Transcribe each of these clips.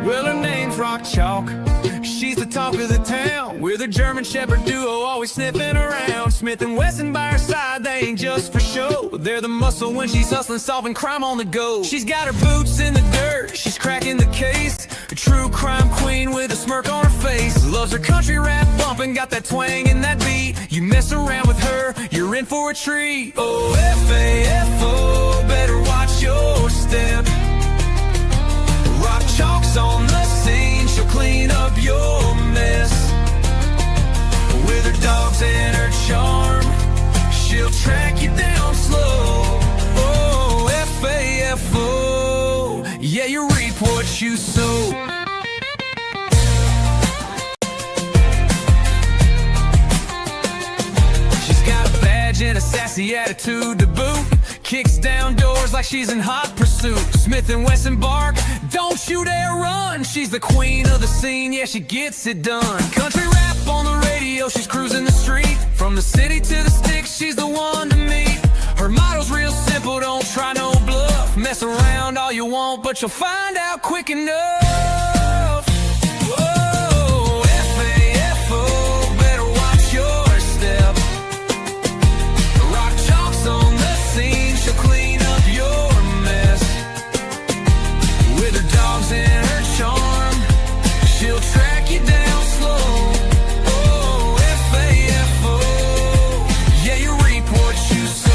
Well, her name's Rock Chalk. She's the talk of the town. We're the German Shepherd duo, always sniffing around. Smith and Wesson by her side, they ain't just for show. They're the muscle when she's hustling, solving crime on the go. She's got her boots in the dirt, she's cracking the case. A true crime queen with a smirk on her face. Loves her country rap bumping, got that twang in that beat. You mess around with her, you're in for a treat. Oh, F-A-F-O, better watch your step. Rock Chalk's on the scene, she'll clean up your mess. With her dogs and her charm, she'll track you down slow. Oh, F-A-F-O, yeah, you reap what you sow. She's got a badge and a sassy attitude to boot. Kicks down doors like she's in hot pursuit. Smith and Wesson bark, don't you dare run. She's the queen of the scene, yeah, she gets it done. Country rap on the radio, she's cruising the street. From the city to the sticks, she's the one to meet. Her motto's real simple, don't try no bluff. Mess around all you want, but you'll find out quick enough. Whoa, F-A-F-O, better watch your step. Rock Chalk's on the scene, she'll clean up your mess. With her dogs and her charm, she'll track you down slow. Oh, F-A-F-O, yeah, you reap what you sow.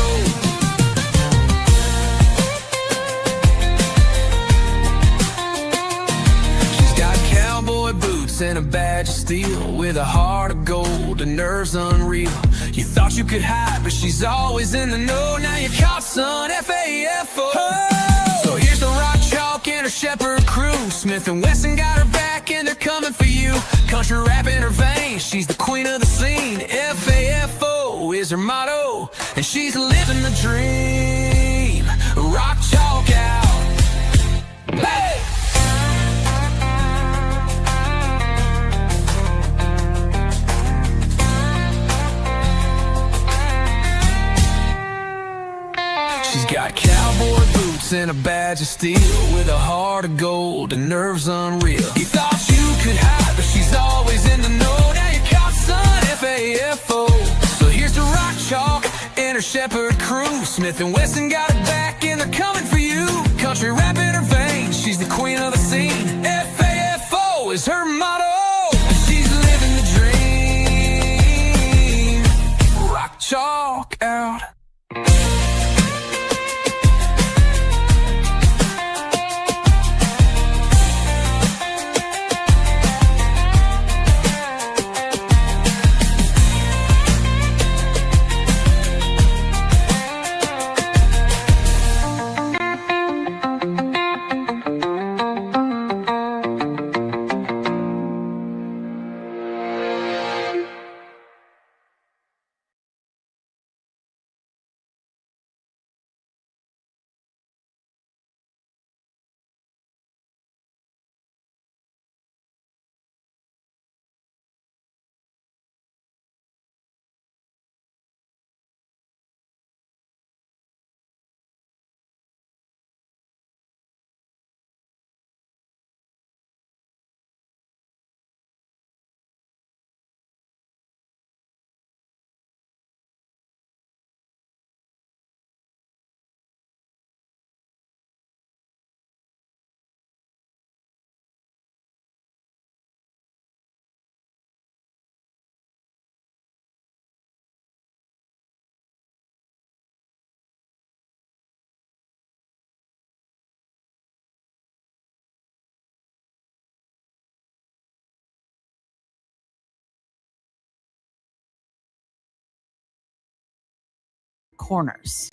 She's got cowboy boots and a badge of steel. With a heart of gold and nerves unreal. You thought you could hide, but she's always in the know. Now you're caught, son, F-A-F-O. So here's the Rock Chalk and her Shepherd crew. Smith and Wesson got her back and they're coming for you. Country rap in her veins, she's the queen of the scene. F-A-F-O is her motto, and she's living the dream. Rock Chalk out. Hey! She's got cowboy boots and a badge of steel. With a heart of gold and nerves unreal. You thought you could hide, but she's always in the know. Now you're caught, son, F-A-F-O. So here's the Rock Chalk and her Shepherd crew. Smith and Wesson got her back and they're coming for you. Country rap in her veins, she's the queen of the scene. F-A-F-O is her motto, and she's living the dream. Rock Chalk out. Corners.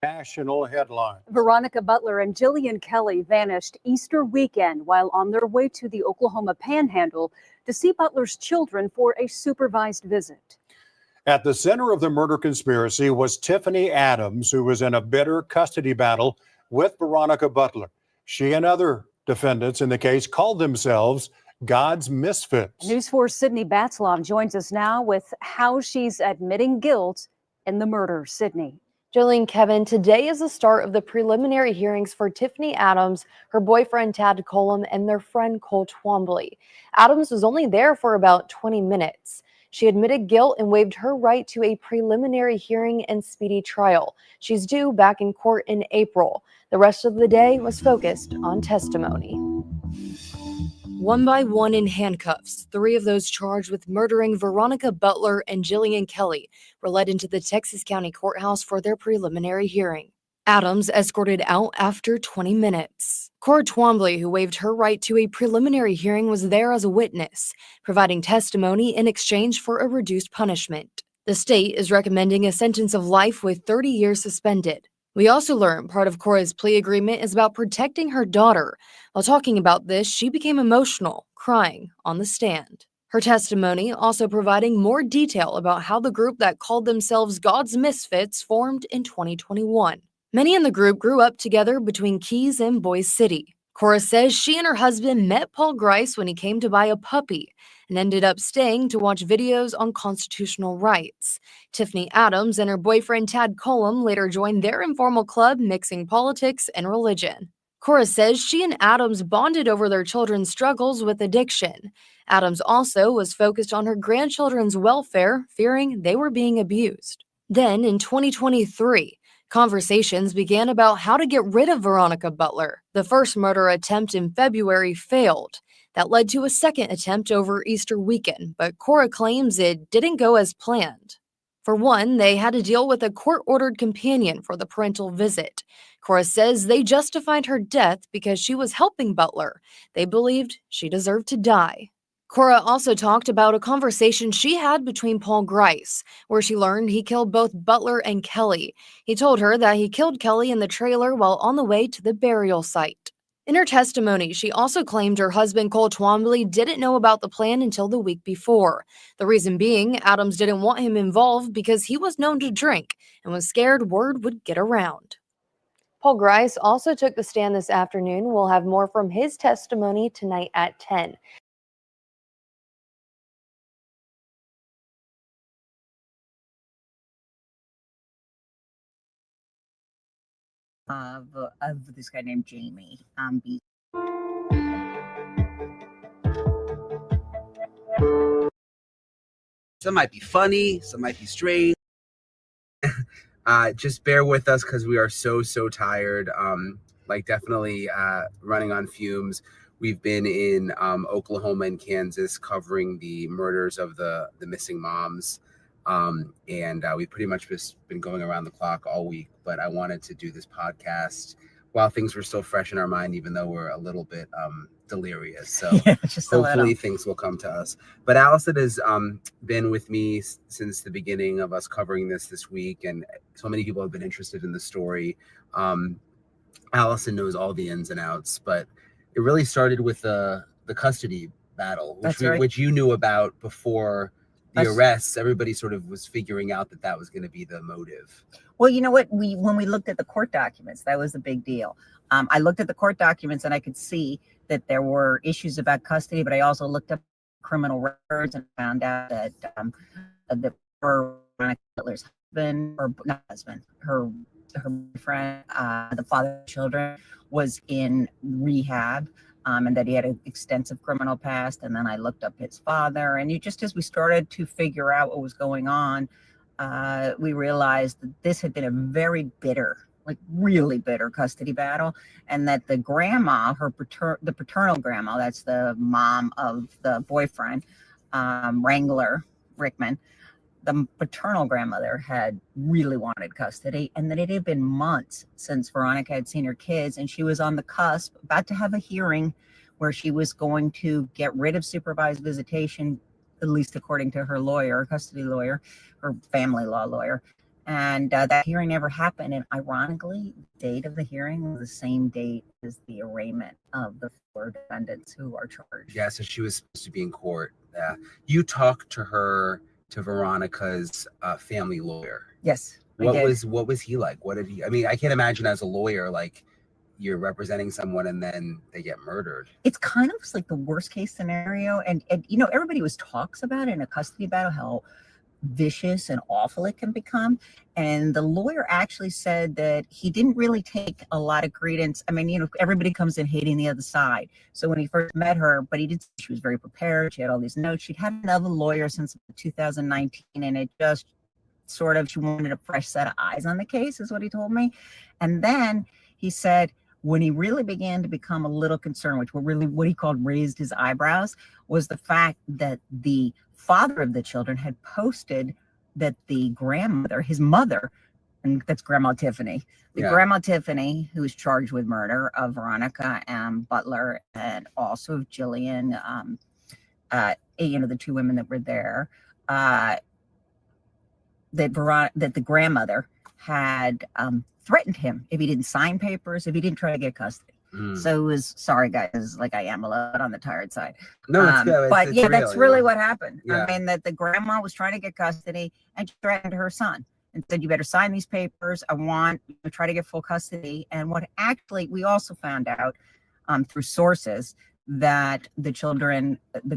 National headlines. Veronica Butler and Jillian Kelly vanished Easter weekend while on their way to the Oklahoma Panhandle to see Butler's children for a supervised visit. At the center of the murder conspiracy was Tiffany Adams, who was in a bitter custody battle with Veronica Butler. She and other defendants in the case called themselves God's misfits. News 4's Sydney Batzlav joins us now with how she's admitting guilt in the murder. Sydney. Jillian, Kevin, today is the start of the preliminary hearings for Tiffany Adams, her boyfriend Tad Colum, and their friend Cole Twombly. Adams was only there for about 20 minutes. She admitted guilt and waived her right to a preliminary hearing and speedy trial. She's due back in court in April. The rest of the day was focused on testimony. One by one in handcuffs, 3 of those charged with murdering Veronica Butler and Jillian Kelly were led into the Texas County Courthouse for their preliminary hearing. Adams escorted out after 20 minutes. Cora Twombly, who waived her right to a preliminary hearing, was there as a witness, providing testimony in exchange for a reduced punishment. The state is recommending a sentence of life with 30 years suspended. We also learned part of Cora's plea agreement is about protecting her daughter. While talking about this, she became emotional, crying on the stand. Her testimony also providing more detail about how the group that called themselves God's Misfits formed in 2021. Many in the group grew up together between Keys and Boise City. Cora says she and her husband met Paul Grice when he came to buy a puppy and ended up staying to watch videos on constitutional rights. Tiffany Adams and her boyfriend Tad Colum later joined their informal club mixing politics and religion. Cora says she and Adams bonded over their children's struggles with addiction. Adams also was focused on her grandchildren's welfare, fearing they were being abused. Then, in 2023, conversations began about how to get rid of Veronica Butler. The first murder attempt in February failed. That led to a second attempt over Easter weekend, but Cora claims it didn't go as planned. For one, they had to deal with a court-ordered companion for the parental visit. Cora says they justified her death because she was helping Butler. They believed she deserved to die. Cora also talked about a conversation she had between Paul Grice, where she learned he killed both Butler and Kelly. He told her that he killed Kelly in the trailer while on the way to the burial site. In her testimony, she also claimed her husband Cole Twombly didn't know about the plan until the week before. The reason being, Adams didn't want him involved because he was known to drink and was scared word would get around. Paul Grice also took the stand this afternoon. We'll have more from his testimony tonight at 10. Of this guy named Jamie. Some might be funny, some might be strange. Just bear with us because we are so tired. Definitely running on fumes. We've been in Oklahoma and Kansas covering the murders of the missing moms. We've pretty much just been going around the clock all week, but I wanted to do this podcast while things were still fresh in our mind, even though we're a little bit delirious. So yeah, hopefully things will come to us. But Allison has been with me since the beginning of us covering this week, and so many people have been interested in the story. Allison knows all the ins and outs, but it really started with the custody battle, which you knew about before the arrests. Everybody sort of was figuring out that was going to be the motive. Well, you know what? When we looked at the court documents, that was the big deal. I looked at the court documents and I could see that there were issues about custody, but I also looked up criminal records and found out that her Butler's husband, or not husband, her boyfriend, the father of children, was in rehab. And that he had an extensive criminal past. And then I looked up his father, and just as we started to figure out what was going on, we realized that this had been a very bitter, really bitter custody battle, and that the grandma, the paternal grandma, that's the mom of the boyfriend, Wrangler Rickman, the paternal grandmother had really wanted custody, and that it had been months since Veronica had seen her kids, and she was on the cusp, about to have a hearing where she was going to get rid of supervised visitation, at least according to her lawyer, custody lawyer, her family law lawyer, And that hearing never happened. And ironically, the date of the hearing was the same date as the arraignment of the 4 defendants who are charged. Yeah, so she was supposed to be in court. Yeah. You talked to Veronica's family lawyer. Yes. What was he like? What did he? I mean, I can't imagine as a lawyer, like you're representing someone and then they get murdered. It's kind of like the worst case scenario. And you know, everybody always talks about in a custody battle how vicious and awful it can become. And the lawyer actually said that he didn't really take a lot of credence. I mean, you know, everybody comes in hating the other side. So when he first met her, but she was very prepared. She had all these notes. She'd had another lawyer since 2019, and it just sort of, she wanted a fresh set of eyes on the case, is what he told me. And then he said, when he really began to become a little concerned, which were really what he called raised his eyebrows, was the fact that the father of the children had posted that the grandmother, his mother, and that's Grandma Tiffany, Grandma Tiffany, who was charged with murder of Veronica Butler and also of Jillian, you know, the 2 women that were there, that the grandmother had threatened him if he didn't sign papers, if he didn't try to get custody. So it was, sorry guys, like I am a little on the tired side. No, it's good. But it's yeah, real, that's really you know? what happened. Yeah. I mean, that the grandma was trying to get custody and she threatened her son and said, you better sign these papers. I want you to try to get full custody. And what actually, we also found out through sources that the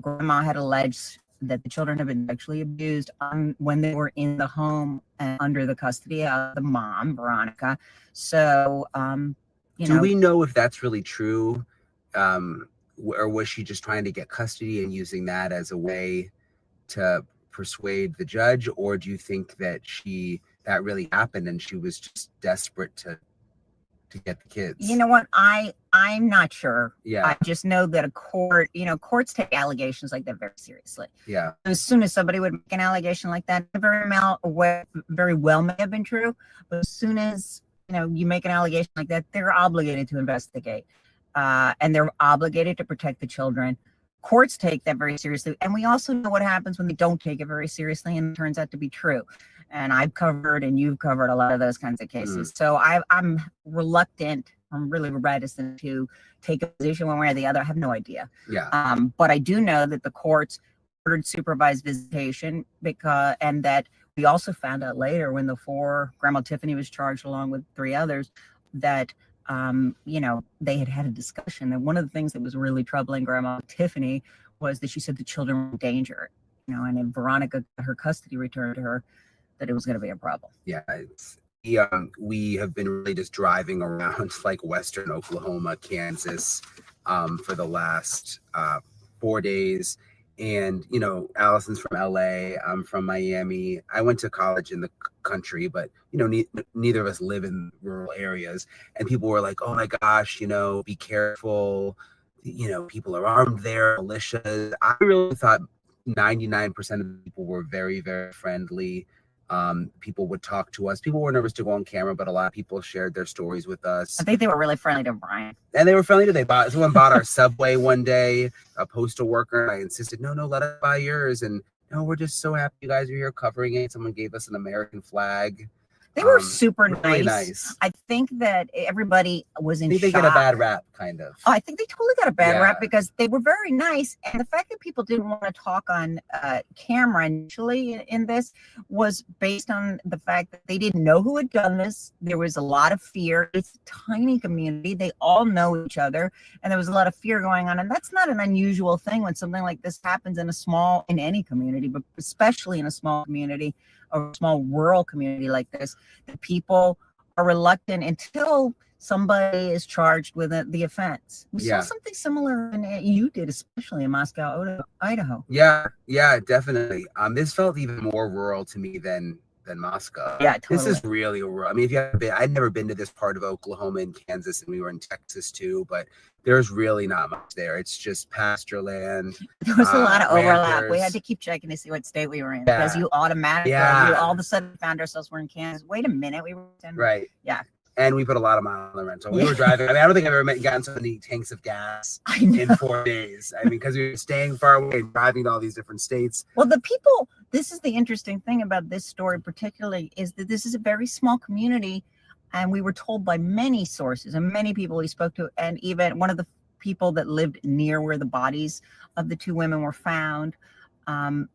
grandma had alleged that the children had been sexually abused when they were in the home and under the custody of the mom, Veronica. So, do we know if that's really true? Or was she just trying to get custody and using that as a way to persuade the judge? Or do you think that that really happened and she was just desperate to get the kids? You know what? I'm not sure. Yeah. I just know that a court, you know, courts take allegations like that very seriously. Yeah. As soon as somebody would make an allegation like that, very well may have been true, but as soon as, you know, you make an allegation like that, they're obligated to investigate, and they're obligated to protect the children. Courts take that very seriously, and we also know what happens when they don't take it very seriously and it turns out to be true. And I've covered and you've covered a lot of those kinds of cases. So I'm reluctant. I'm really reticent to take a position one way or the other. I have no idea. Yeah. But I do know that the courts ordered supervised visitation and that we also found out later when Grandma Tiffany was charged along with 3 others, that you know, they had a discussion. And one of the things that was really troubling Grandma Tiffany was that she said the children were in danger, you know, and if Veronica got her custody returned to her, that it was going to be a problem. Yeah. We have been really just driving around like Western Oklahoma, Kansas, for the last 4 days. And, you know, Allison's from LA, I'm from Miami. I went to college in the country, but, you know, neither of us live in rural areas. And people were like, oh my gosh, you know, be careful. You know, people are armed there, militias. I really thought 99% of the people were very, very friendly. People would talk to us. People were nervous to go on camera, but a lot of people shared their stories with us. I think they were really friendly to Brian. And they were friendly to someone bought our Subway one day, a postal worker, and I insisted, no, let us buy yours. And no, we're just so happy you guys are here covering it. Someone gave us an American flag. They were super really nice. I think that everybody was in shock. They get a bad rap, kind of. Oh, I think they totally got a bad rap Yeah. because they were very nice. And the fact that people didn't want to talk on camera initially in this was based on the fact that they didn't know who had done this. There was a lot of fear. It's a tiny community. They all know each other. And there was a lot of fear going on. And that's not an unusual thing when something like this happens in any community, but especially in a small community or a small rural community like this, that people are reluctant until somebody is charged with the offense. We saw something similar, and you did, especially in Moscow, Idaho. Yeah, definitely. This felt even more rural to me than Moscow. Yeah, totally. This is really rural. I mean, I'd never been to this part of Oklahoma and Kansas, and we were in Texas too, but there's really not much there. It's just pasture land. There was a lot of overlap. ranchers. We had to keep checking to see what state we were in because you automatically, you all of a sudden found ourselves we're in Kansas. Wait a minute, we were in Right. Yeah. And we put a lot of miles on the rental. We were driving. I mean, I don't think I've ever gotten so many tanks of gas I know. in 4 days. I mean, because we were staying far away and driving to all these different states. Well, the people this is the interesting thing about this story particularly, is that this is a very small community, and we were told by many sources and many people we spoke to, and even one of the people that lived near where the bodies of the two women were found,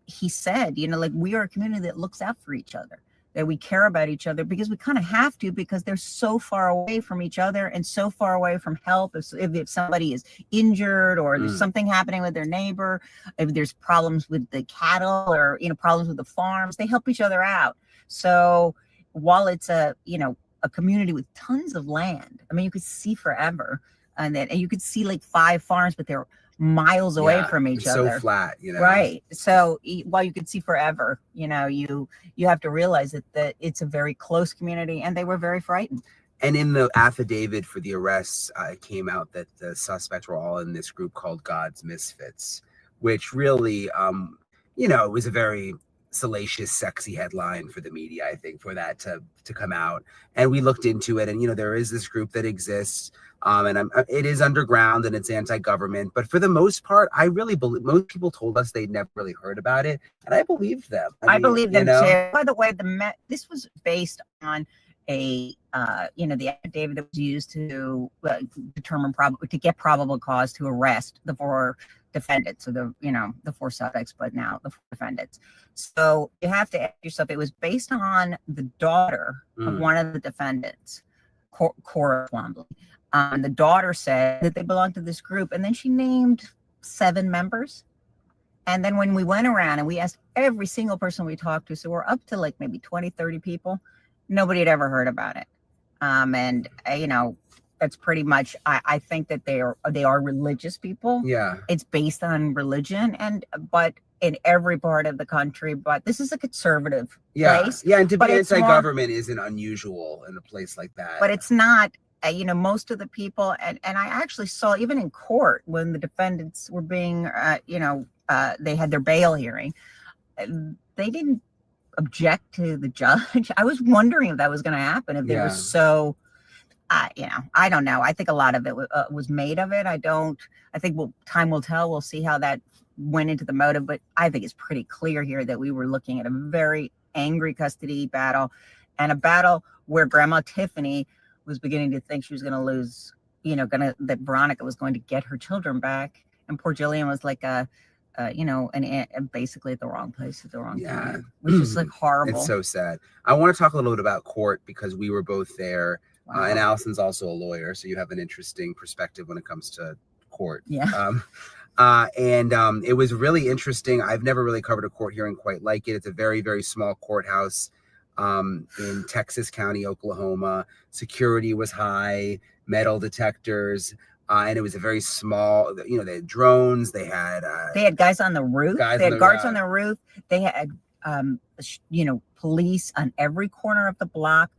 he said, you know, like, we are a community that looks out for each other, that we care about each other, because we kind of have to, because they're so far away from each other and so far away from help. If somebody is injured, or there's something happening with their neighbor, if there's problems with the cattle, or, you know, problems with the farms, they help each other out. So while it's a community with tons of land, I mean, you could see forever, and you could see like 5 farms, but they're miles away from each other. So flat, you know. Right. So while you could see forever, you know, you have to realize that it's a very close community, and they were very frightened. And in the affidavit for the arrests, it came out that the suspects were all in this group called God's Misfits, which really, you know, it was a very salacious, sexy headline for the media, I think, for that to come out. And we looked into it, and, you know, there is this group that exists. And it is underground, and it's anti-government. But for the most part, I really believe, most people told us they'd never really heard about it, and I believed them. I believe them too. By the way, this was based on the affidavit that was used to determine to get probable cause to arrest the 4 defendants, or the 4 suspects, but now the 4 defendants. So you have to ask yourself, it was based on the daughter of one of the defendants, Cora Twombly. The daughter said that they belonged to this group, and then she named 7 members. And then when we went around and we asked every single person we talked to, so we're up to like maybe 20, 30 people, nobody had ever heard about it. That's pretty much, I think that they are religious people. Yeah. It's based on religion, but in every part of the country, but this is a conservative place. Yeah, and to be anti-government isn't unusual in a place like that. But it's not. Most of the people, and I actually saw, even in court, when the defendants were being, they had their bail hearing, they didn't object to the judge. I was wondering if that was going to happen, if they were so, I don't know. I think a lot of it was made of it. I think time will tell. We'll see how that went into the motive, but I think it's pretty clear here that we were looking at a very angry custody battle, and a battle where Grandma Tiffany was beginning to think she was going to lose, that Veronica was going to get her children back. And poor Jillian was like basically at the wrong place at the wrong time, which is like horrible. It's so sad. I want to talk a little bit about court, because we were both there. Wow. And Allison's also a lawyer, so you have an interesting perspective when it comes to court. Yeah. It was really interesting. I've never really covered a court hearing quite like it. It's a very, very small courthouse in Texas County, Oklahoma. Security was high, metal detectors, and it was a very small, they had drones, they had guys on the roof, they had guards on the roof, they had police on every corner of the block.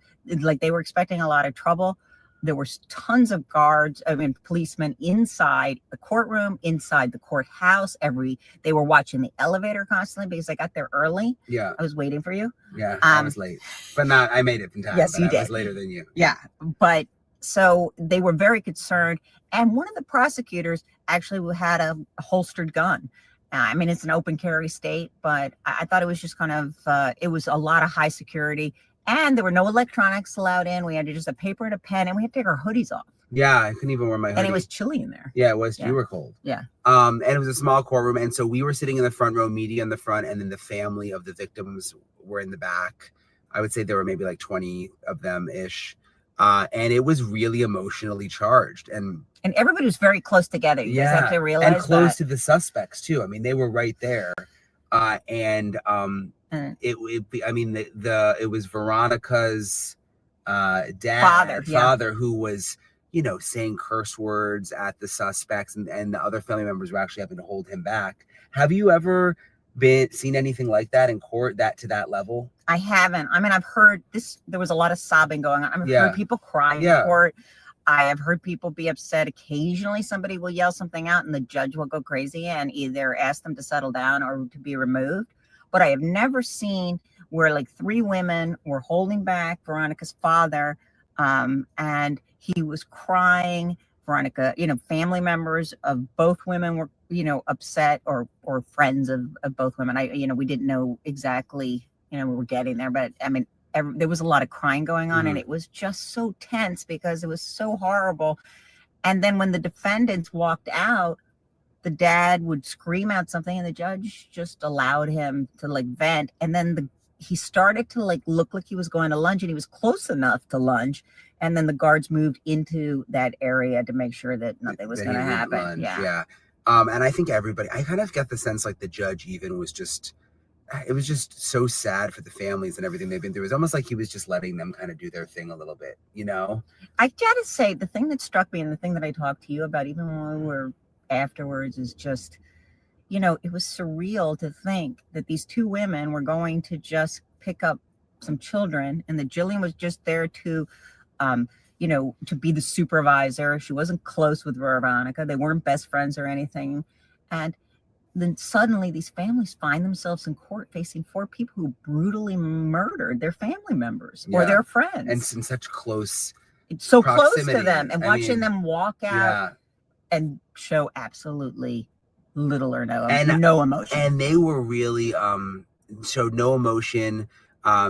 Like, they were expecting a lot of trouble. There were tons of guards, policemen inside the courtroom, inside the courthouse. They were watching the elevator constantly, because I got there early. Yeah. I was waiting for you. Yeah, I was late. But I made it in time. Yes, you did. I was later than you. Yeah. But so they were very concerned. And one of the prosecutors actually had a holstered gun. It's an open carry state, but I thought it was just kind of, it was a lot of high security. And there were no electronics allowed in. We had just a paper and a pen, and we had to take our hoodies off. Yeah, I couldn't even wear my hoodie. And it was chilly in there. Yeah, it was. Yeah. You were cold. Yeah. And it was a small courtroom. And so we were sitting in the front row, media in the front, and then the family of the victims were in the back. I would say there were maybe like 20 of them-ish. And it was really emotionally charged. And everybody was very close together. You just have to realize and close to the suspects, too. they were right there. It was Veronica's father who was, saying curse words at the suspects, and the other family members were actually having to hold him back. Have you ever seen anything like that in court, to that level? I haven't. I've heard this. There was a lot of sobbing going on. I've heard people cry in court. I have heard people be upset. Occasionally somebody will yell something out and the judge will go crazy and either ask them to settle down or to be removed. But I have never seen where like 3 women were holding back Veronica's father, and he was crying. Veronica, family members of both women were upset or friends of both women. We didn't know exactly, we were getting there, but I mean, there was a lot of crying going on, and it was just so tense because it was so horrible. And then when the defendants walked out, the dad would scream out something, and the judge just allowed him to vent. And then he started to look like he was going to lunge, and he was close enough to lunge. And then the guards moved into that area to make sure that nothing was going to happen. Yeah. And I think I kind of get the sense the judge even was it was just so sad for the families and everything they've been through. It was almost like he was just letting them kind of do their thing a little bit, I gotta say, the thing that struck me and the thing that I talked to you about, even when we were afterwards, is just, it was surreal to think that these two women were going to just pick up some children, and that Jillian was just there to, to be the supervisor. She wasn't close with Veronica. They weren't best friends or anything. And then suddenly these families find themselves in court facing 4 people who brutally murdered their family members or their friends. And in such close close proximity to them, and watching them walk out and show absolutely little or no emotion. And they were really showed no emotion.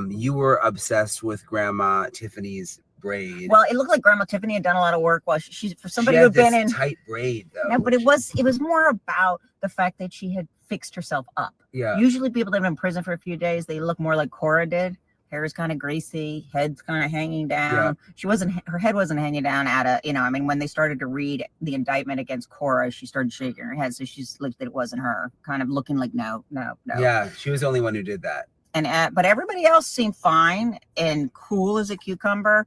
You were obsessed with Grandma Tiffany's braid. Well, it looked like Grandma Tiffany had done a lot of work while she's for somebody who had been in tight braid though. No, but it was more about the fact that she had fixed herself up. Yeah. Usually people that have been in prison for a few days, they look more like Cora did. Hair is kind of greasy, head's kind of hanging down. Yeah. Her head wasn't hanging down when they started to read the indictment against Cora, she started shaking her head. So she's looked that it wasn't her, kind of looking like no. Yeah, she was the only one who did that. And but everybody else seemed fine and cool as a cucumber.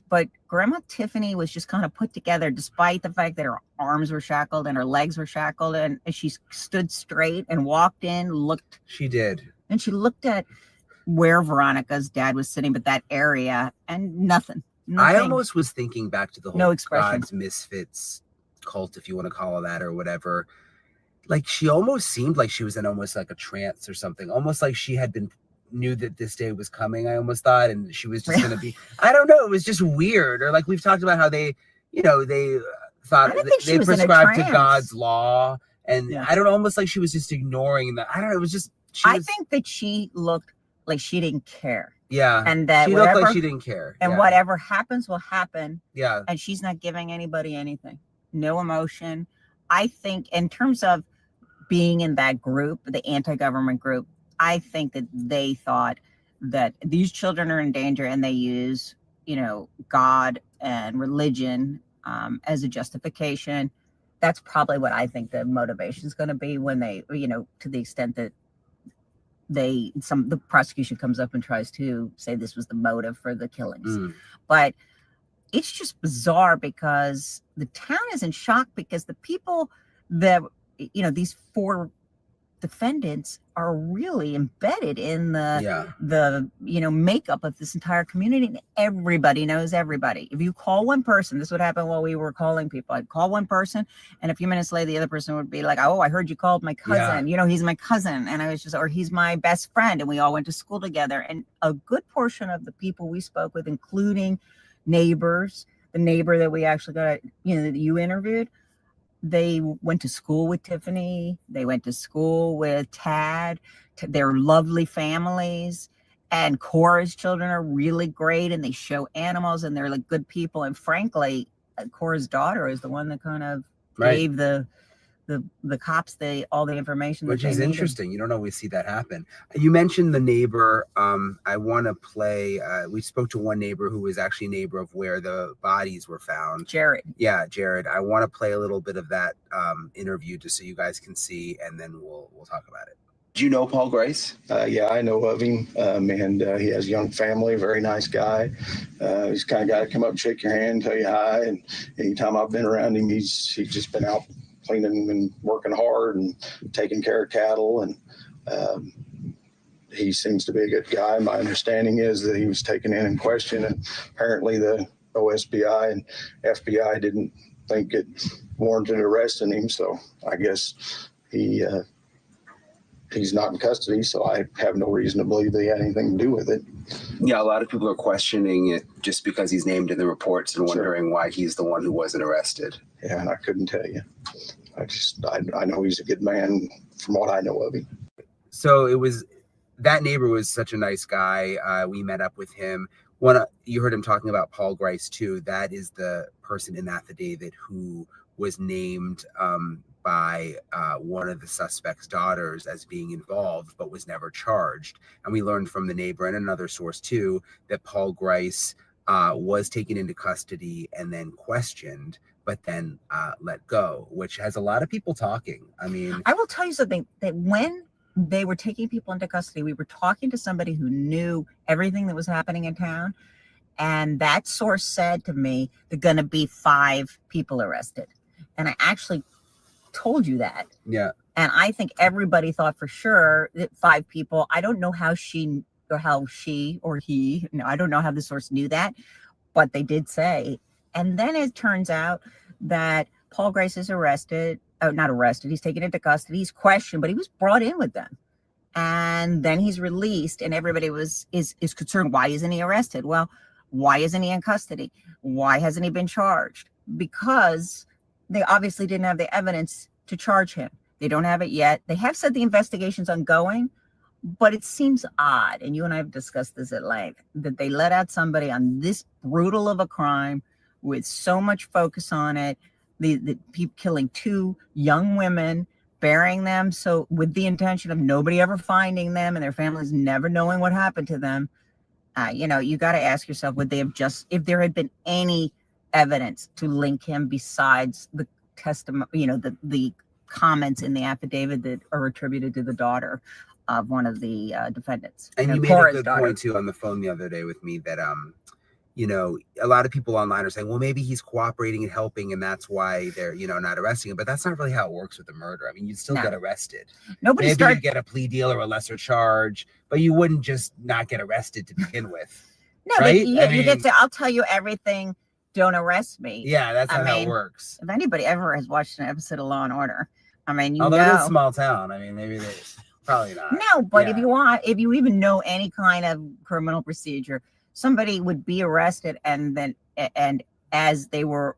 But Grandma Tiffany was just kind of put together, despite the fact that her arms were shackled and her legs were shackled, and she stood straight and walked in, looked. She did. And she looked at where Veronica's dad was sitting, but that area, and nothing. I almost was thinking back to the whole no expression. God's Misfits cult, if you want to call it that, or whatever. She almost seemed like she was in almost like a trance or something, almost like she had knew that this day was coming, I almost thought, and she was just going to be, I don't know, it was just weird. Or we've talked about how they thought they prescribed to God's law, and I don't know, almost like she was just ignoring that. I don't know, it was just, I think that she looked like she didn't care. Yeah. And that she looked like she didn't care. And whatever happens will happen. Yeah. And she's not giving anybody anything. No emotion. I think in terms of being in that group, the anti-government group, I think that they thought that these children are in danger, and they use, God and religion as a justification. That's probably what I think the motivation is going to be when they, to the extent that the prosecution comes up and tries to say this was the motive for the killings. But it's just bizarre because the town is in shock, because the people that, these 4 defendants are really embedded in the makeup of this entire community, and everybody knows everybody. If you call one person, this would happen while we were calling people. I'd call one person, and a few minutes later the other person would be like, oh, I heard you called my cousin. He's my cousin. And I was just, or he's my best friend, and we all went to school together. And a good portion of the people we spoke with, including neighbors, the neighbor that we actually got that you interviewed, they went to school with Tiffany. They went to school with Tad. They're lovely families. And Cora's children are really great, and they show animals, and they're good people. And frankly, Cora's daughter is the one that kind of gave the cops all the information, which is interesting. You don't always see that happen. You mentioned the neighbor. I want to play. We spoke to one neighbor who was actually a neighbor of where the bodies were found. Jared. Yeah, Jared. I want to play a little bit of that interview just so you guys can see, and then we'll talk about it. Do you know Paul Grice? Yeah, I know of him, and he has a young family, very nice guy. He's the kind of guy to come up and shake your hand, tell you hi, and anytime I've been around him, he's just been out cleaning and working hard and taking care of cattle, and he seems to be a good guy. My understanding is that he was taken in question, and apparently the OSBI and FBI didn't think it warranted arresting him, so I guess he's not in custody, so I have no reason to believe that he had anything to do with it. Yeah, a lot of people are questioning it just because he's named in the reports and wondering why he's the one who wasn't arrested. Yeah, and I couldn't tell you. I know he's a good man from what I know of him. So that neighbor was such a nice guy. We met up with him. You heard him talking about Paul Grice too. That is the person in the affidavit who was named by one of the suspect's daughters as being involved, but was never charged. And we learned from the neighbor and another source too that Paul Grice was taken into custody and then questioned, but then let go, which has a lot of people talking. I mean, I will tell you something, that when they were taking people into custody, we were talking to somebody who knew everything that was happening in town. And that source said to me, there are going to be 5 people arrested. And I actually told you that. yeah. And I think everybody thought for sure that 5 people. I don't know how she or he, no, I don't know how the source knew that, but they did say. And then it turns out that Paul Grice is arrested. Not arrested. He's taken into custody. He's questioned, but he was brought in with them. And then he's released, and everybody is concerned. Why isn't he arrested? Well, why isn't he in custody? Why hasn't he been charged? Because they obviously didn't have the evidence to charge him. They don't have it yet. They have said the investigation's ongoing, but it seems odd, and you and I have discussed this at length, that they let out somebody on this brutal of a crime with so much focus on it, the people killing 2 young women, burying them so with the intention of nobody ever finding them and their families never knowing what happened to them. You got to ask yourself, would they have if there had been any evidence to link him besides the testimony, the comments in the affidavit that are attributed to the daughter of one of the defendants. And you made a good point too on the phone the other day with me that a lot of people online are saying, well, maybe he's cooperating and helping, and that's why they're, not arresting him. But that's not really how it works with a murder. I mean, you'd still get arrested. Maybe you'd get a plea deal or a lesser charge, but you wouldn't just not get arrested to begin with. No, right? But you get to, I'll tell you everything, don't arrest me. Yeah, that's not how it works. If anybody ever has watched an episode of Law and Order, I mean, although it's a small town, I mean, maybe they probably not. No, but if you even know any kind of criminal procedure, somebody would be arrested and as they were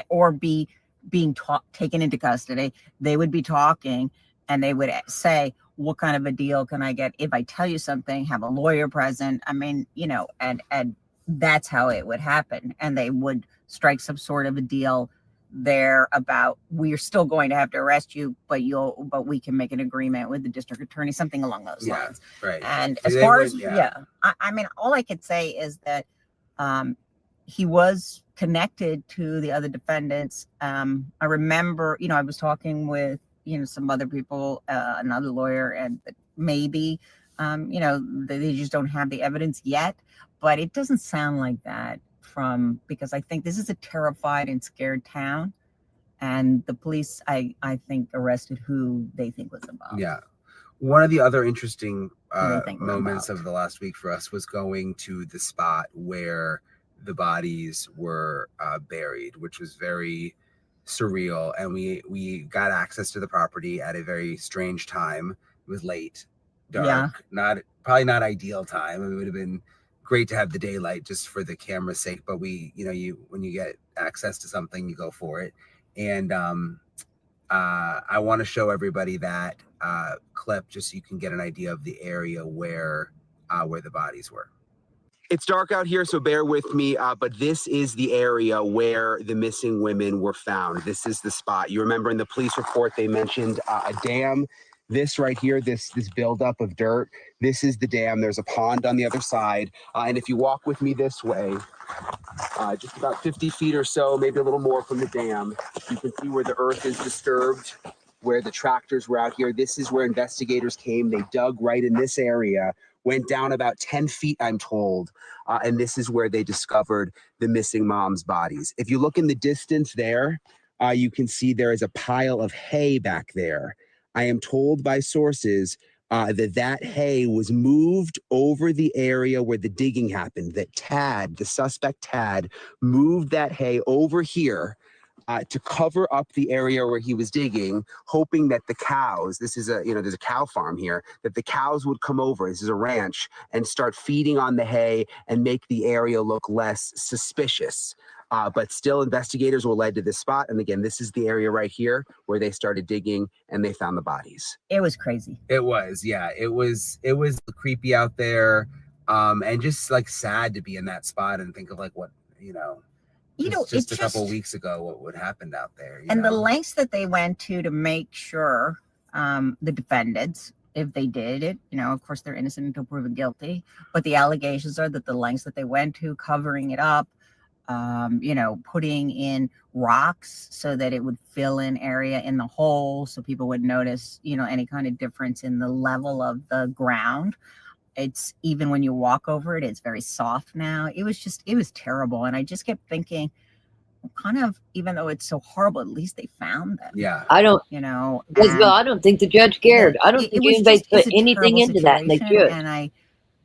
or be being taken into custody, they would be talking and they would say, what kind of a deal can I get if I tell you something, have a lawyer present? I mean, and that's how it would happen. And they would strike some sort of a deal there about, we're still going to have to arrest you, but we can make an agreement with the district attorney, something along those lines. Right. And as far as I mean, all I could say is that he was connected to the other defendants. I remember, I was talking with some other people, another lawyer, and maybe they just don't have the evidence yet, but it doesn't sound like that. Because I think this is a terrified and scared town, and the police, I think, arrested who they think was involved. Yeah. One of the other interesting moments of the last week for us was going to the spot where the bodies were buried, which was very surreal. And we got access to the property at a very strange time. It was late, dark, probably not ideal time. It would have been great to have the daylight just for the camera's sake, but when you get access to something, you go for it. And I want to show everybody that clip just so you can get an idea of the area where the bodies were. It's dark out here, so bear with me, but this is the area where the missing women were found. This is the spot. You remember in the police report, they mentioned a dam. This right here, this buildup of dirt, this is the dam. There's a pond on the other side. And if you walk with me this way, just about 50 feet or so, maybe a little more from the dam, you can see where the earth is disturbed, where the tractors were out here. This is where investigators came. They dug right in this area, went down about 10 feet, I'm told. And this is where they discovered the missing moms' bodies. If you look in the distance there, you can see there is a pile of hay back there. I am told by sources that hay was moved over the area where the digging happened, that the suspect Tad, moved that hay over here to cover up the area where he was digging, hoping that the cows, this is there's a cow farm here, that the cows would come over, this is a ranch, and start feeding on the hay and make the area look less suspicious. But still, investigators were led to this spot. And again, this is the area right here where they started digging and they found the bodies. It was crazy. It was, yeah. It was creepy out there. And just like sad to be in that spot and think of like what, just a couple of weeks ago, what would happened out there. And the lengths that they went to make sure the defendants, if they did it, of course they're innocent until proven guilty, but the allegations are that the lengths that they went to covering it up, putting in rocks so that it would fill in area in the hole so people would notice, any kind of difference in the level of the ground. It's even when you walk over it, it's very soft now. It was terrible. And I just kept thinking, kind of, even though it's so horrible, at least they found them. Yeah. I don't, Isabel, I don't think the judge cared. I don't think anybody put anything into that. And they should. And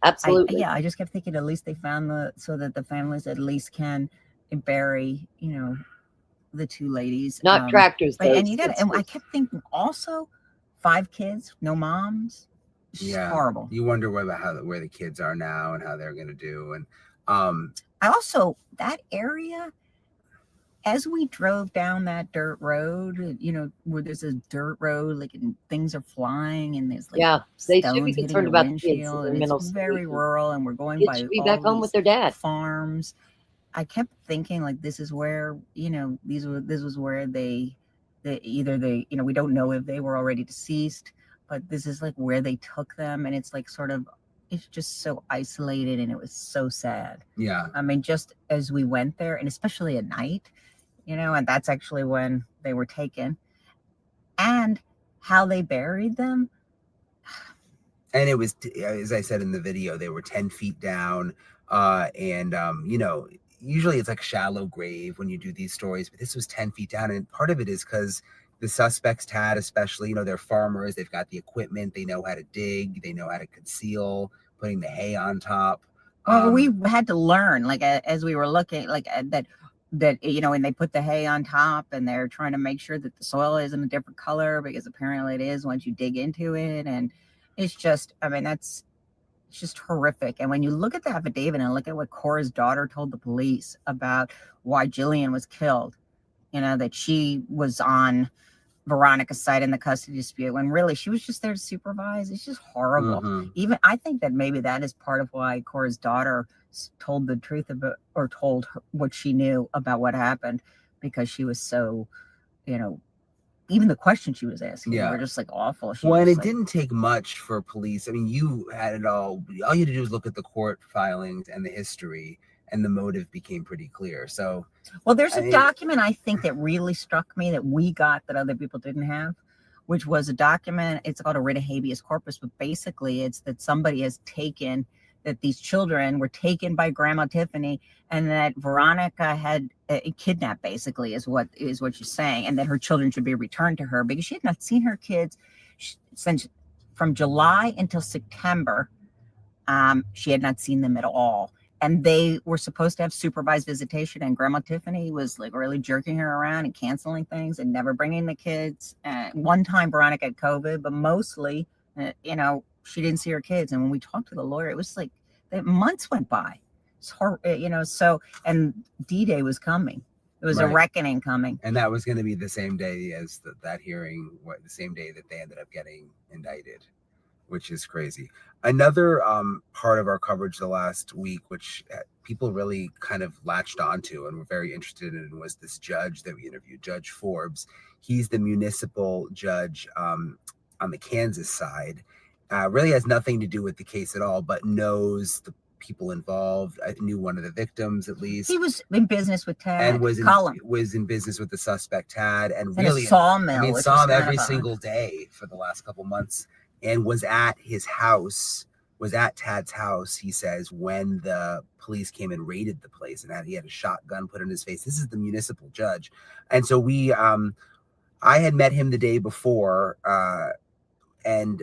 Absolutely. I just kept thinking, at least they found so that the families at least can bury, the two ladies. Not tractors. But, and I kept thinking also 5 kids, no moms. It's just horrible. You wonder where the kids are now and how they're going to do. And I also, that area, as we drove down that dirt road, where there's a dirt road, like, and things are flying and there's like they should be concerned about the kids in the middle It's very rural and we're going by should be back home with their dad. Farms. I kept thinking, like, this is where, this was where we don't know if they were already deceased, but this is like where they took them. And it's like it's just so isolated and it was so sad. Yeah. I mean, just as we went there, and especially at night, and that's actually when they were taken, and how they buried them. And it was, as I said in the video, they were 10 feet down. Usually it's like a shallow grave when you do these stories, but this was 10 feet down. And part of it is because the suspects had, especially, they're farmers, they've got the equipment, they know how to dig, they know how to conceal, putting the hay on top. We had to learn, like, as we were looking, like, that, and they put the hay on top and they're trying to make sure that the soil isn't a different color, because apparently it is once you dig into it. And it's just, it's just horrific. And when you look at the affidavit and look at what Cora's daughter told the police about why Jillian was killed, that she was on Veronica's side in the custody dispute when really she was just there to supervise. It's just horrible. Mm-hmm. Even I think that maybe that is part of why Cora's daughter told the truth about, or told her what she knew about what happened, because she was so, even the questions she was asking were just like awful. It didn't take much for police. I mean, you had it all. All you had to do was look at the court filings and the history, and the motive became pretty clear. So, well, there's a document I think that really struck me that we got that other people didn't have, which was a document. It's called a writ of habeas corpus, but basically it's that somebody has taken, that these children were taken by Grandma Tiffany, and that Veronica had kidnapped, basically, is what she's saying, and that her children should be returned to her because she had not seen her kids since from July until September. She had not seen them at all. And they were supposed to have supervised visitation, and Grandma Tiffany was like really jerking her around and canceling things and never bringing the kids. One time Veronica had COVID, but mostly, she didn't see her kids. And when we talked to the lawyer, it was like that months went by. And D-Day was coming. It was a reckoning coming. And that was going to be the same day as that hearing, the same day that they ended up getting indicted, which is crazy. Another part of our coverage the last week, which people really kind of latched onto and were very interested in, was this judge that we interviewed, Judge Forbes. He's the municipal judge on the Kansas side. Really has nothing to do with the case at all, but knows the people involved. I knew one of the victims, at least. He was in business with Tad, and was in business with the suspect Tad, and really saw him every single day for the last couple months, and was at his house, was at Tad's house, he says, when the police came and raided the place, and he had a shotgun put in his face. This is the municipal judge. And so I had met him the day before, and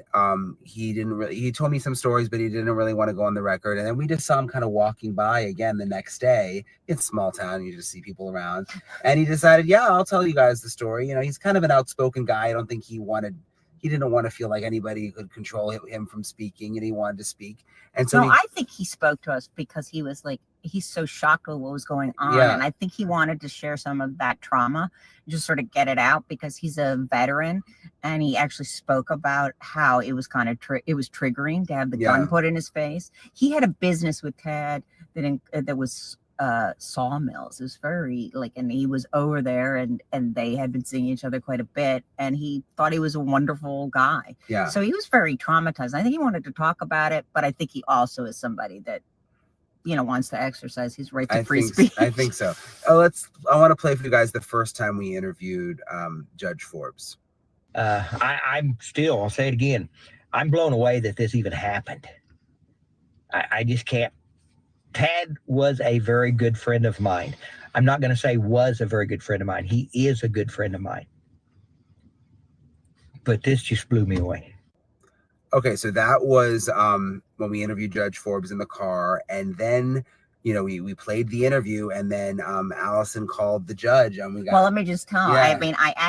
he told me some stories, but he didn't really want to go on the record. And then we just saw him kind of walking by again the next day. It's a small town, you just see people around, and he decided, I'll tell you guys the story. He's kind of an outspoken guy. I don't think he didn't want to feel like anybody could control him from speaking, and he wanted to speak. And so I think he spoke to us because he was like, he's so shocked with what was going on. Yeah. And I think he wanted to share some of that trauma, just sort of get it out, because he's a veteran, and he actually spoke about how it was kind of it was triggering to have the gun put in his face. He had a business with Tad that was sawmills. It was very and he was over there, and they had been seeing each other quite a bit, and he thought he was a wonderful guy. Yeah. So he was very traumatized. I think he wanted to talk about it, but I think he also is somebody that wants to exercise his right to free speech. I think so. I want to play for you guys the first time we interviewed Judge Forbes. I'm still, I'll say it again, I'm blown away that this even happened. I just can't. Tad was a very good friend of mine. I'm not going to say was a very good friend of mine. He is a good friend of mine. But this just blew me away. Okay, so that was when we interviewed Judge Forbes in the car, and then we played the interview, and then Allison called the judge, and we got. Well, let me just tell. I mean, I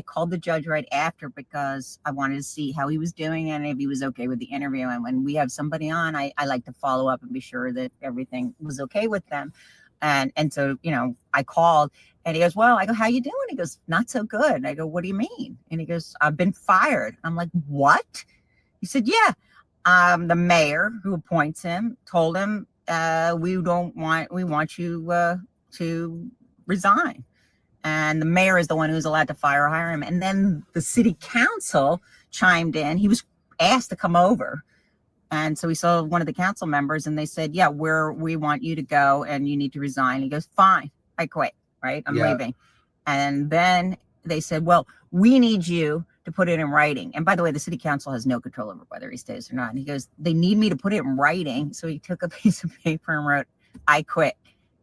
called the judge right after because I wanted to see how he was doing and if he was okay with the interview. And when we have somebody on, I like to follow up and be sure that everything was okay with them. And so I called, and he goes, "Well," I go, "How you doing?" He goes, "Not so good." I go, "What do you mean?" And he goes, "I've been fired." I'm like, "What?" He said, "Yeah, the mayor who appoints him told him we want you to resign." And the mayor is the one who's allowed to fire or hire him. And then the city council chimed in. He was asked to come over. And so we saw one of the council members, and they said, "Yeah, we want you to go and you need to resign." He goes, "Fine, I quit, right? I'm leaving." And then they said, "Well, we need you to put it in writing." And by the way, the city council has no control over whether he stays or not. And he goes, "They need me to put it in writing." So he took a piece of paper and wrote, "I quit,"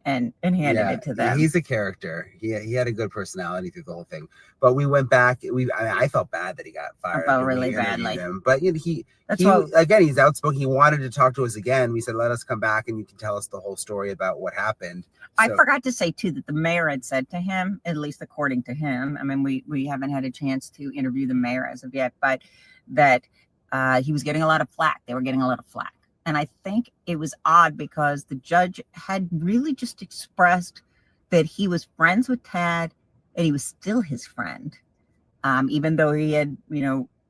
and handed it to them. He's a character. He had a good personality through the whole thing. But we went back. I felt bad that he got fired. I felt really badly. But again, he's outspoken. He wanted to talk to us again. We said, "Let us come back and you can tell us the whole story about what happened." I forgot to say too that the mayor had said to him, at least according to him, I mean, we haven't had a chance to interview the mayor as of yet, but that he was getting a lot of flack. They were getting a lot of flack. And I think it was odd because the judge had really just expressed that he was friends with Tad and he was still his friend. Even though he had,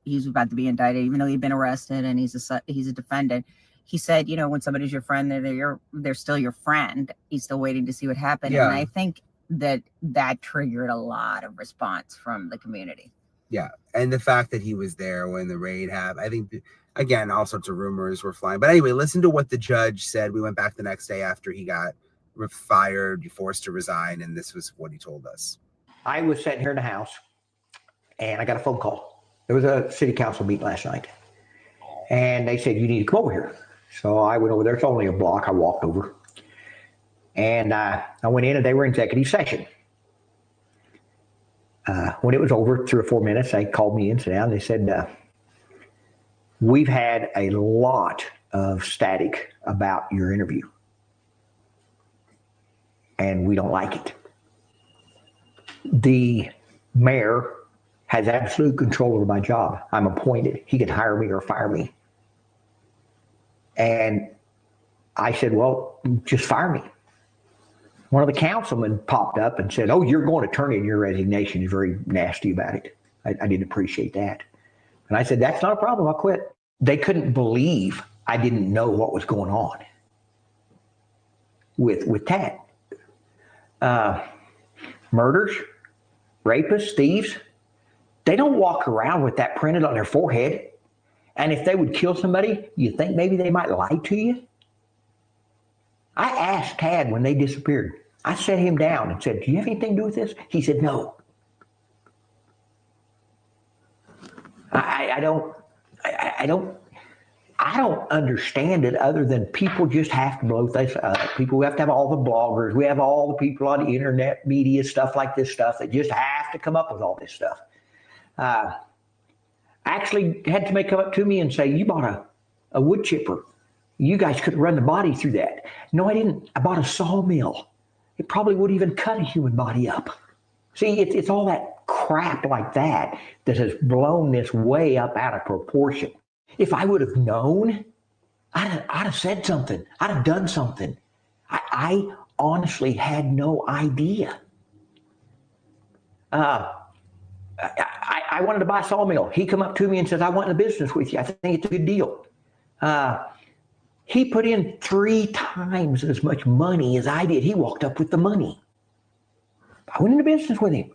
he's about to be indicted, even though he'd been arrested and he's a defendant. He said, when somebody's your friend, they're still your friend. He's still waiting to see what happened. Yeah. And I think that triggered a lot of response from the community. Yeah. And the fact that he was there when the raid happened, I think, again, all sorts of rumors were flying. But anyway, listen to what the judge said. We went back the next day after he got fired, forced to resign. And this was what he told us. I was sitting here in the house and I got a phone call. There was a city council meeting last night. And they said, "You need to come over here." So I went over there. It's only a block. I walked over. And I went in and they were in executive session. When it was over, 3 or 4 minutes, they called me in, sat down. They said, "We've had a lot of static about your interview. And we don't like it. The mayor has absolute control over my job. I'm appointed. He can hire me or fire me." And I said, "Well, just fire me." One of the councilmen popped up and said, "Oh, you're going to turn in your resignation." He's very nasty about it. I didn't appreciate that. And I said, "That's not a problem. I'll quit." They couldn't believe I didn't know what was going on with Tad. Murders, rapists, thieves, they don't walk around with that printed on their forehead. And if they would kill somebody, you think maybe they might lie to you? I asked Tad when they disappeared. I sat him down and said, "Do you have anything to do with this?" He said, "No." I don't understand it other than people just have to blow this up. We have to have all the bloggers. We have all the people on the internet, media, stuff like this stuff that just have to come up with all this stuff. Actually had somebody come up to me and say, "You bought a wood chipper. You guys could run the body through that." No, I didn't. I bought a sawmill. It probably would even cut a human body up. See, it's all that crap like that has blown this way up out of proportion. If I would have known, I'd have said something. I'd have done something. I honestly had no idea. I wanted to buy a sawmill. He come up to me and says, I want in the business with you. I think it's a good deal. He put in 3 times as much money as I did. He walked up with the money. I went into business with him.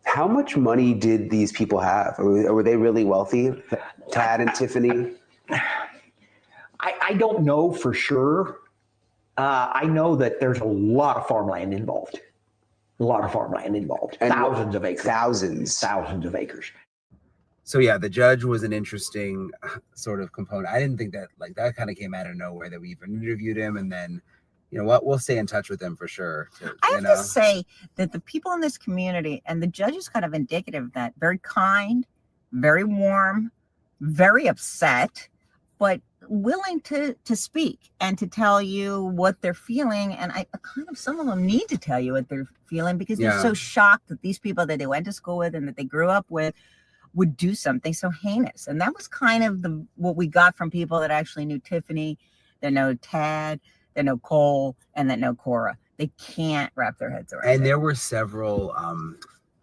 How much money did these people have? Were they really wealthy, Tad and Tiffany? I don't know for sure. I know that there's a lot of farmland involved. And thousands of acres. Thousands of acres. So yeah, the judge was an interesting sort of component. I didn't think that that kind of came out of nowhere that we even interviewed him, and then you know what, we'll stay in touch with him for sure. I have to say that the people in this community, and the judge is kind of indicative of that, very kind, very warm, very upset, but willing to speak and to tell you what they're feeling. And I kind of, some of them need to tell you what they're feeling because they're so shocked that these people that they went to school with and that they grew up with would do something so heinous. And that was kind of what we got from people that actually knew Tiffany, that know Tad, that know Cole, and that know Cora. They can't wrap their heads around it. And there were several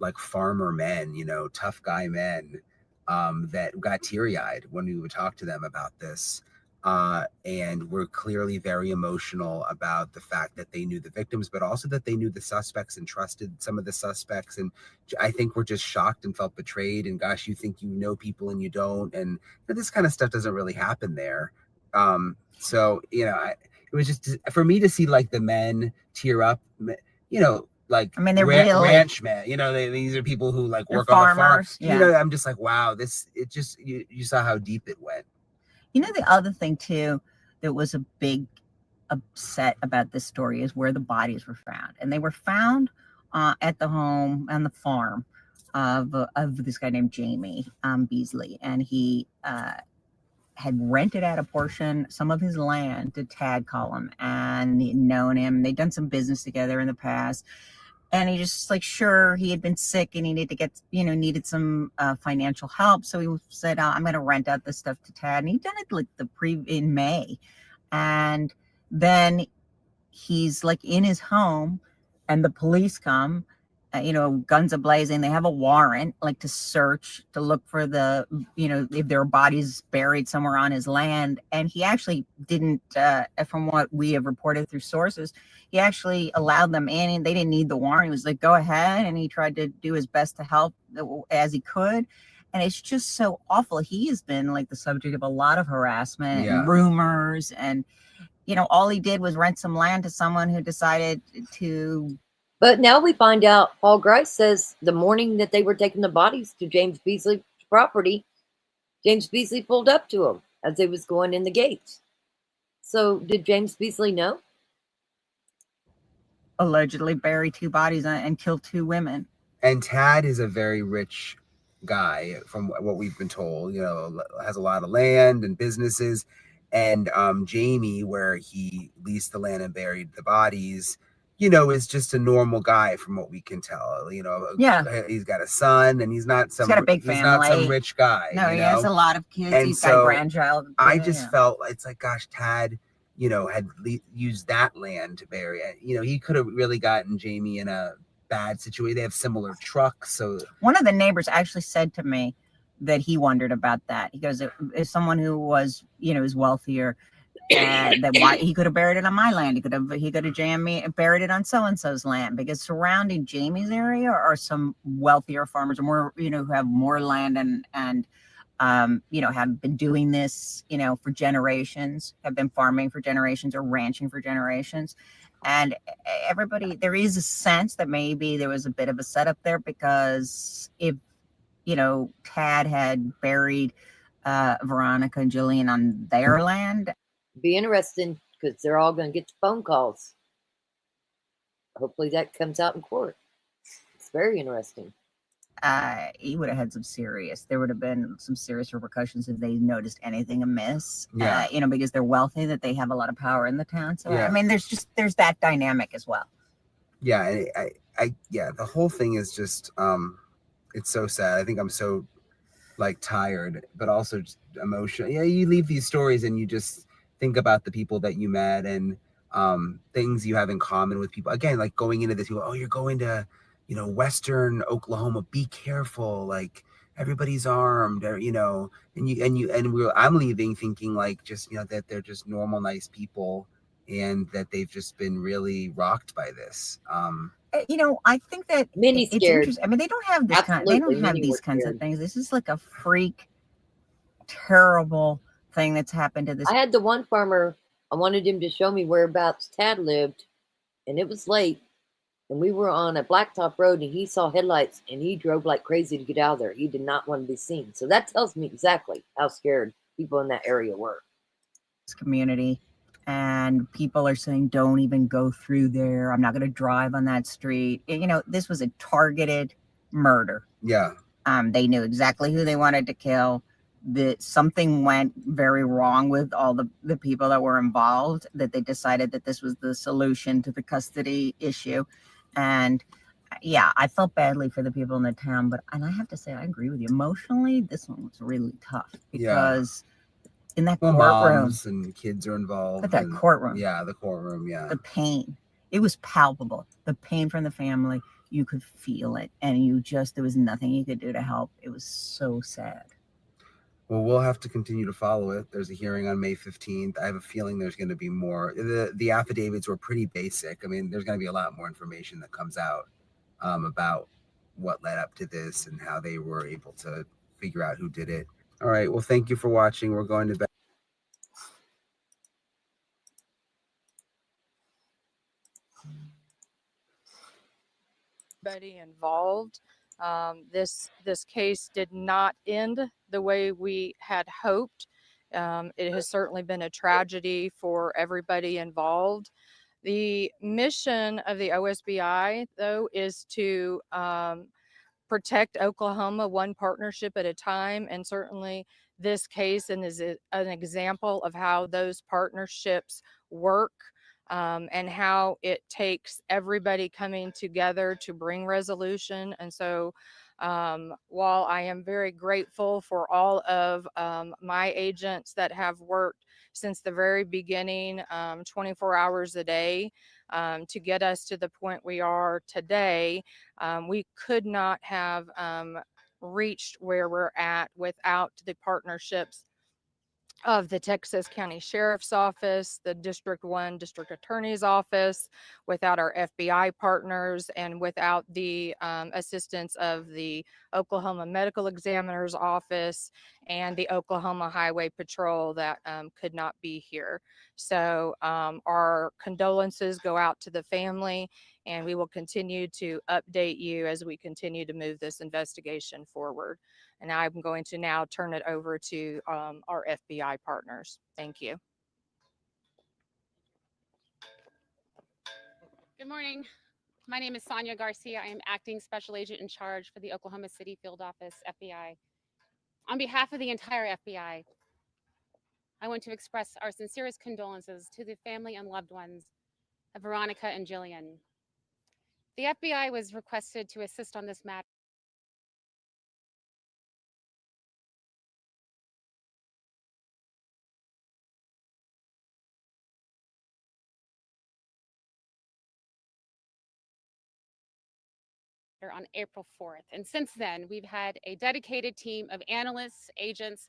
like farmer men, you know, tough guy men that got teary-eyed when we would talk to them about this. And were clearly very emotional about the fact that they knew the victims, but also that they knew the suspects and trusted some of the suspects. And I think we're just shocked and felt betrayed. And gosh, you think you know people and you don't. And this kind of stuff doesn't really happen there. So, you know, it was just for me to see like the men tear up, you know, like I mean, they're really ranchmen, you know, these are people who like work on the farm. Yeah. You know, I'm just like, wow, it just, you saw how deep it went. You know, the other thing too that was a big upset about this story is where the bodies were found, and they were found at the home on the farm of this guy named Jamie Beasley, and he had rented out a portion, some of his land to Tad Cullum, and he'd known him. They'd done some business together in the past. And he just like, sure, he had been sick and he needed to get, you know, needed some financial help. So he said, I'm going to rent out this stuff to Tad. And he'd done it like in May. And then he's like in his home and the police come, you know, guns a-blazing. They have a warrant like to search, to look for the, you know, if there are bodies buried somewhere on his land. And he actually didn't, from what we have reported through sources, he actually allowed them in and they didn't need the warrant. He was like, go ahead. And he tried to do his best to help as he could. And it's just so awful. He has been like the subject of a lot of harassment and rumors. And, you know, all he did was rent some land to someone who decided to. But now we find out Paul Grice says the morning that they were taking the bodies to James Beasley's property, James Beasley pulled up to him as they was going in the gates. So did James Beasley know? Allegedly bury 2 bodies and kill 2 women. And Tad is a very rich guy from what we've been told, you know, has a lot of land and businesses. And Jamie, where he leased the land and buried the bodies, you know, is just a normal guy from what we can tell. You know, he's got a son and he's got a big family. He's not some rich guy. No, he has a lot of kids. And he's so got a grandchild. I just felt it's like, gosh, Tad, you know, had used that land to bury it. You know, he could have really gotten Jamie in a bad situation. They have similar trucks. So one of the neighbors actually said to me that he wondered about that. He goes, if someone who was, you know, is wealthier, that why he could have buried it on my land. He could have buried it on so-and-so's land, because surrounding Jamie's area are some wealthier farmers or more, you know, who have more land and you know, have been doing this, you know, for generations, have been farming for generations or ranching for generations. And everybody, there is a sense that maybe there was a bit of a setup there, because if, you know, Tad had buried Veronica and Jillian on their land. Be interesting, because they're all going to get the phone calls. Hopefully that comes out in court. It's very interesting. He would have had there would have been some serious repercussions if they noticed anything amiss, you know, because they're wealthy, that they have a lot of power in the town. So, I mean, there's that dynamic as well. Yeah. The whole thing is just, it's so sad. I think I'm so like tired, but also just emotional. Yeah. You leave these stories and you just think about the people that you met and things you have in common with people. Again, like going into this, people, oh, you're going to, Western Oklahoma, be careful, like everybody's armed, or, I'm leaving thinking like just, that they're just normal, nice people, and that they've just been really rocked by this. I think that Many it's scared. interesting. I mean, they don't have this kind. They Absolutely, don't have many these were kinds of scared. things. This is like a freak, terrible thing that's happened to this. I had the one farmer, I wanted him to show me whereabouts Tad lived, and it was late, and we were on a blacktop road, and he saw headlights, and he drove like crazy to get out of there. He did not want to be seen. So that tells me exactly how scared people in that area were. Community, and people are saying, don't even go through there. I'm not going to drive on that street. This was a targeted murder. Yeah. They knew exactly who they wanted to kill. That something went very wrong with all the people that were involved, that they decided that this was the solution to the custody issue. And yeah, I felt badly for the people in the town, and I have to say, I agree with you. Emotionally, this one was really tough because in that courtroom, moms and kids are involved. But that courtroom. Yeah, the courtroom, yeah. The pain. It was palpable. The pain from the family, you could feel it. And there was nothing you could do to help. It was so sad. Well, we'll have to continue to follow it. There's a hearing on May 15th. I have a feeling there's going to be more. The affidavits were pretty basic. I mean, there's going to be a lot more information that comes out about what led up to this and how they were able to figure out who did it. All right. Well, thank you for watching. We're going to bed. Everybody involved. This case did not end the way we had hoped. It has certainly been a tragedy for everybody involved. The mission of the OSBI, though, is to protect Oklahoma one partnership at a time, and certainly this case is an example of how those partnerships work. And how it takes everybody coming together to bring resolution. And so while I am very grateful for all of my agents that have worked since the very beginning, 24 hours a day, to get us to the point we are today, we could not have reached where we're at without the partnerships of the Texas County Sheriff's Office, the District 1 District Attorney's Office, without our FBI partners, and without the assistance of the Oklahoma Medical Examiner's Office and the Oklahoma Highway Patrol that could not be here. So our condolences go out to the family, and we will continue to update you as we continue to move this investigation forward. And I'm going to now turn it over to our FBI partners. Thank you. Good morning. My name is Sonia Garcia. I am Acting Special Agent in Charge for the Oklahoma City Field Office, FBI. On behalf of the entire FBI, I want to express our sincerest condolences to the family and loved ones of Veronica and Jillian. The FBI was requested to assist on this matter on April 4th. And since then, we've had a dedicated team of analysts, agents,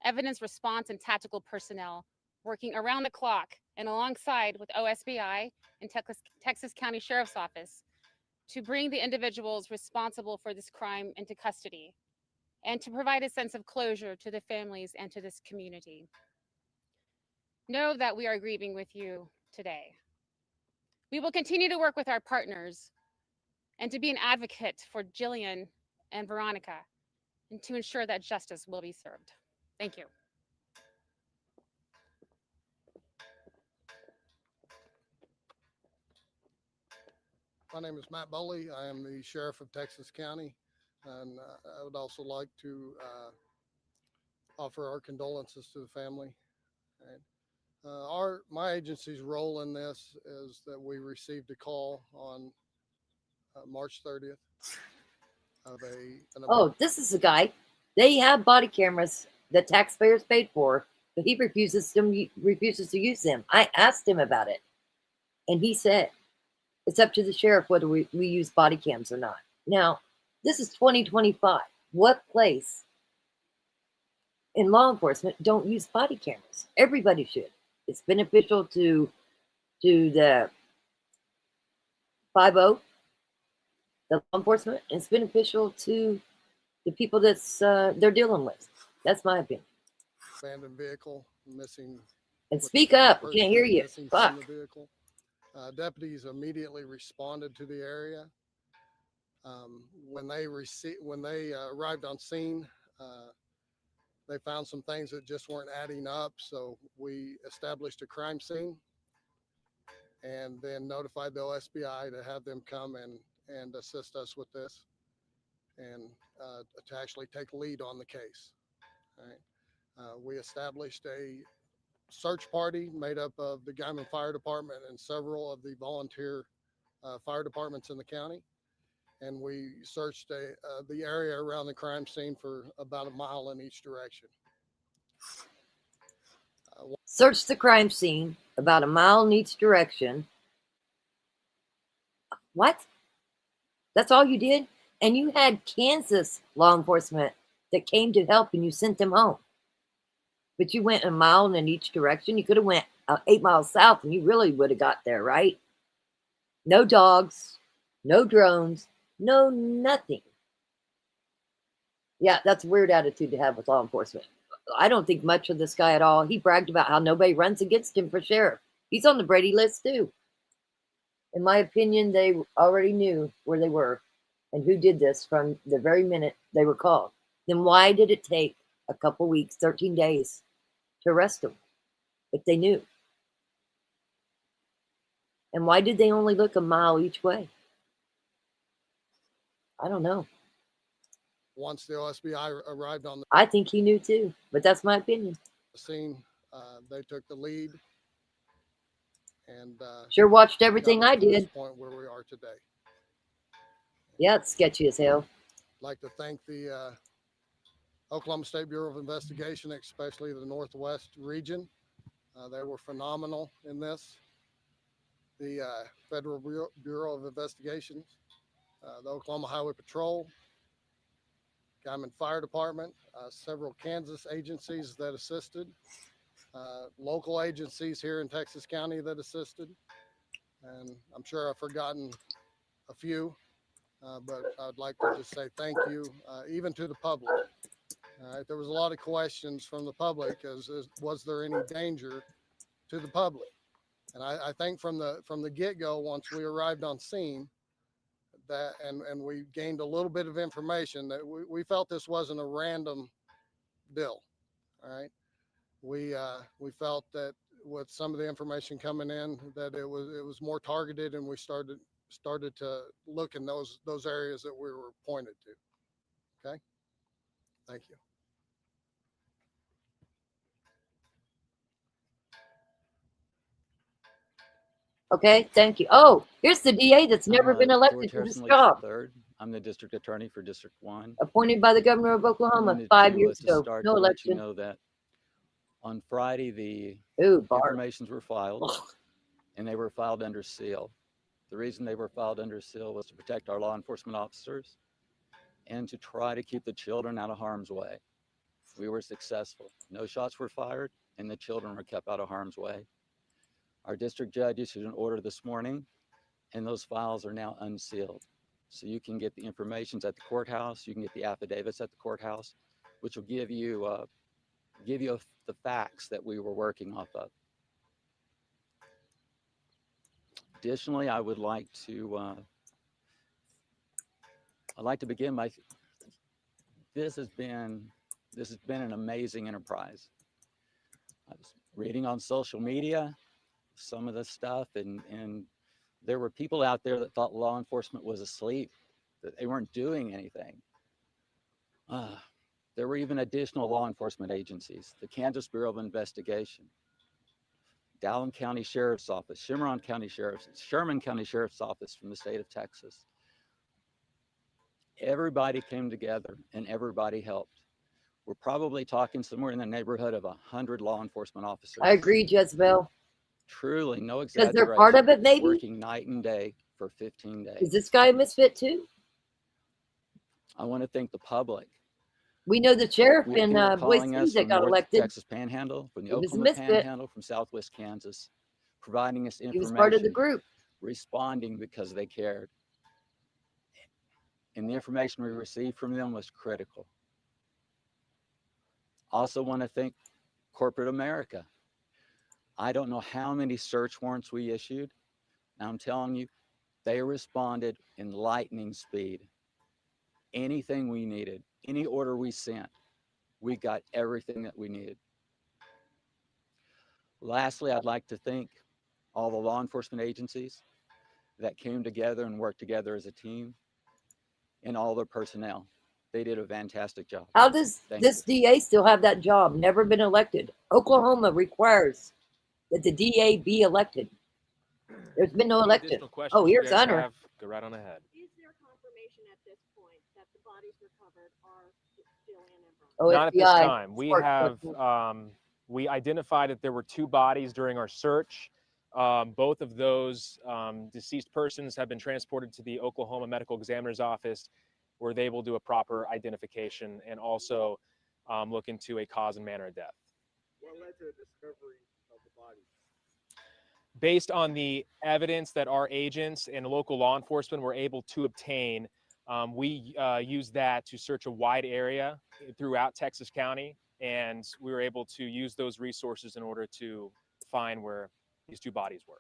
evidence response, and tactical personnel working around the clock and alongside with OSBI and Texas County Sheriff's Office to bring the individuals responsible for this crime into custody and to provide a sense of closure to the families and to this community. Know that we are grieving with you today. We will continue to work with our partners and to be an advocate for Jillian and Veronica, and to ensure that justice will be served. Thank you. My name is Matt Bowley. I am the Sheriff of Texas County, and I would also like to offer our condolences to the family. And my agency's role in this is that we received a call on March 30th of this is a guy. They have body cameras that taxpayers paid for, but he refuses to use them. I asked him about it. And he said, it's up to the sheriff whether we use body cams or not. Now, this is 2025. What place in law enforcement don't use body cameras? Everybody should. It's beneficial to the 5-0, the law enforcement. And it's beneficial to the people that's they're dealing with. That's my opinion. Abandoned vehicle missing. And speak up. We can't hear you. Missing Fuck. from the vehicle. Deputies immediately responded to the area. When they arrived on scene, they found some things that just weren't adding up. So we established a crime scene and then notified the OSBI to have them come and assist us with this and to actually take lead on the case. All right. We established a search party made up of the Guyman Fire Department and several of the volunteer fire departments in the county. And we searched the area around the crime scene for about a mile in each direction. Search the crime scene about a mile in each direction. What? That's all you did? And you had Kansas law enforcement that came to help and you sent them home. But you went a mile in each direction. You could have went 8 miles south and you really would have got there, right? No dogs, no drones, no nothing. Yeah, that's a weird attitude to have with law enforcement. I don't think much of this guy at all. He bragged about how nobody runs against him for sheriff. He's on the Brady list too. In my opinion, they already knew where they were and who did this from the very minute they were called. Then why did it take a couple weeks, 13 days to arrest them if they knew? And why did they only look a mile each way? I don't know. Once the OSBI arrived on the I think he knew too, but that's my opinion. scene, they took the lead and Sure watched everything got us I to this did. point where we are today. Yeah, it's sketchy as hell. I'd like to thank the Oklahoma State Bureau of Investigation, especially the Northwest region. They were phenomenal in this. The Federal Bureau of Investigations, the Oklahoma Highway Patrol, Guyman Fire Department, several Kansas agencies that assisted, local agencies here in Texas County that assisted. And I'm sure I've forgotten a few, but I'd like to just say thank you, even to the public. All right, there was a lot of questions from the public as was there any danger to the public? And I think from the get-go, once we arrived on scene, that and we gained a little bit of information that we felt this wasn't a random deal. All right, we felt that with some of the information coming in that it was more targeted, and we started to look in those areas that we were pointed to. Okay, thank you. Okay, thank you. Oh, here's the DA that's never been elected to this job. I'm the district attorney for District 1. Appointed by the governor of Oklahoma Wanted 5 to, years to ago. start No to let you election. know that on Friday, the Ooh, Bart. informations were filed, and they were filed under seal. The reason they were filed under seal was to protect our law enforcement officers and to try to keep the children out of harm's way. We were successful. No shots were fired, and the children were kept out of harm's way. Our district judge issued an order this morning, and those files are now unsealed. So you can get the information at the courthouse, you can get the affidavits at the courthouse, which will give you the facts that we were working off of. Additionally, I would like to begin by, this has been an amazing enterprise. I was reading on social media some of the stuff, and there were people out there that thought law enforcement was asleep, that they weren't doing anything. There were even additional law enforcement agencies, the Kansas Bureau of Investigation, Dallam County Sheriff's Office, Sherman County Sheriff's Office from the state of Texas. Everybody came together and everybody helped. We're probably talking somewhere in the neighborhood of 100 law enforcement officers. I agree, Jezebel. Truly, no Because exaggeration. they're part of it, maybe? Working night and day for 15 days. Is this guy a misfit too? I want to thank the public. We know the sheriff We have in people Boise calling City us that from got North elected. Texas Panhandle, from the He was a Oklahoma misfit. Panhandle, from Southwest Kansas, providing us He information. was part of the group. Responding because they cared. And the information we received from them was critical. Also want to thank corporate America. I don't know how many search warrants we issued. Now I'm telling you, they responded in lightning speed. Anything we needed, any order we sent, we got everything that we needed. Lastly, I'd like to thank all the law enforcement agencies that came together and worked together as a team, and all their personnel. They did a fantastic job. How does Thank this DA still have that job? Never been elected. Oklahoma requires that the DA be elected. There's been no Any election. additional questions Oh, you here's guys Hunter. have? Go right on ahead. Is there confirmation at this point that the bodies recovered are Jillian and Veronica? Not at this OSBI time. We spark have plug. we identified that there were 2 bodies during our search. Both of those deceased persons have been transported to the Oklahoma Medical Examiner's Office, where they will do a proper identification and also look into a cause and manner of death. What led to the discovery of the bodies? Based on the evidence that our agents and local law enforcement were able to obtain, we used that to search a wide area throughout Texas County, and we were able to use those resources in order to find where these 2 bodies were.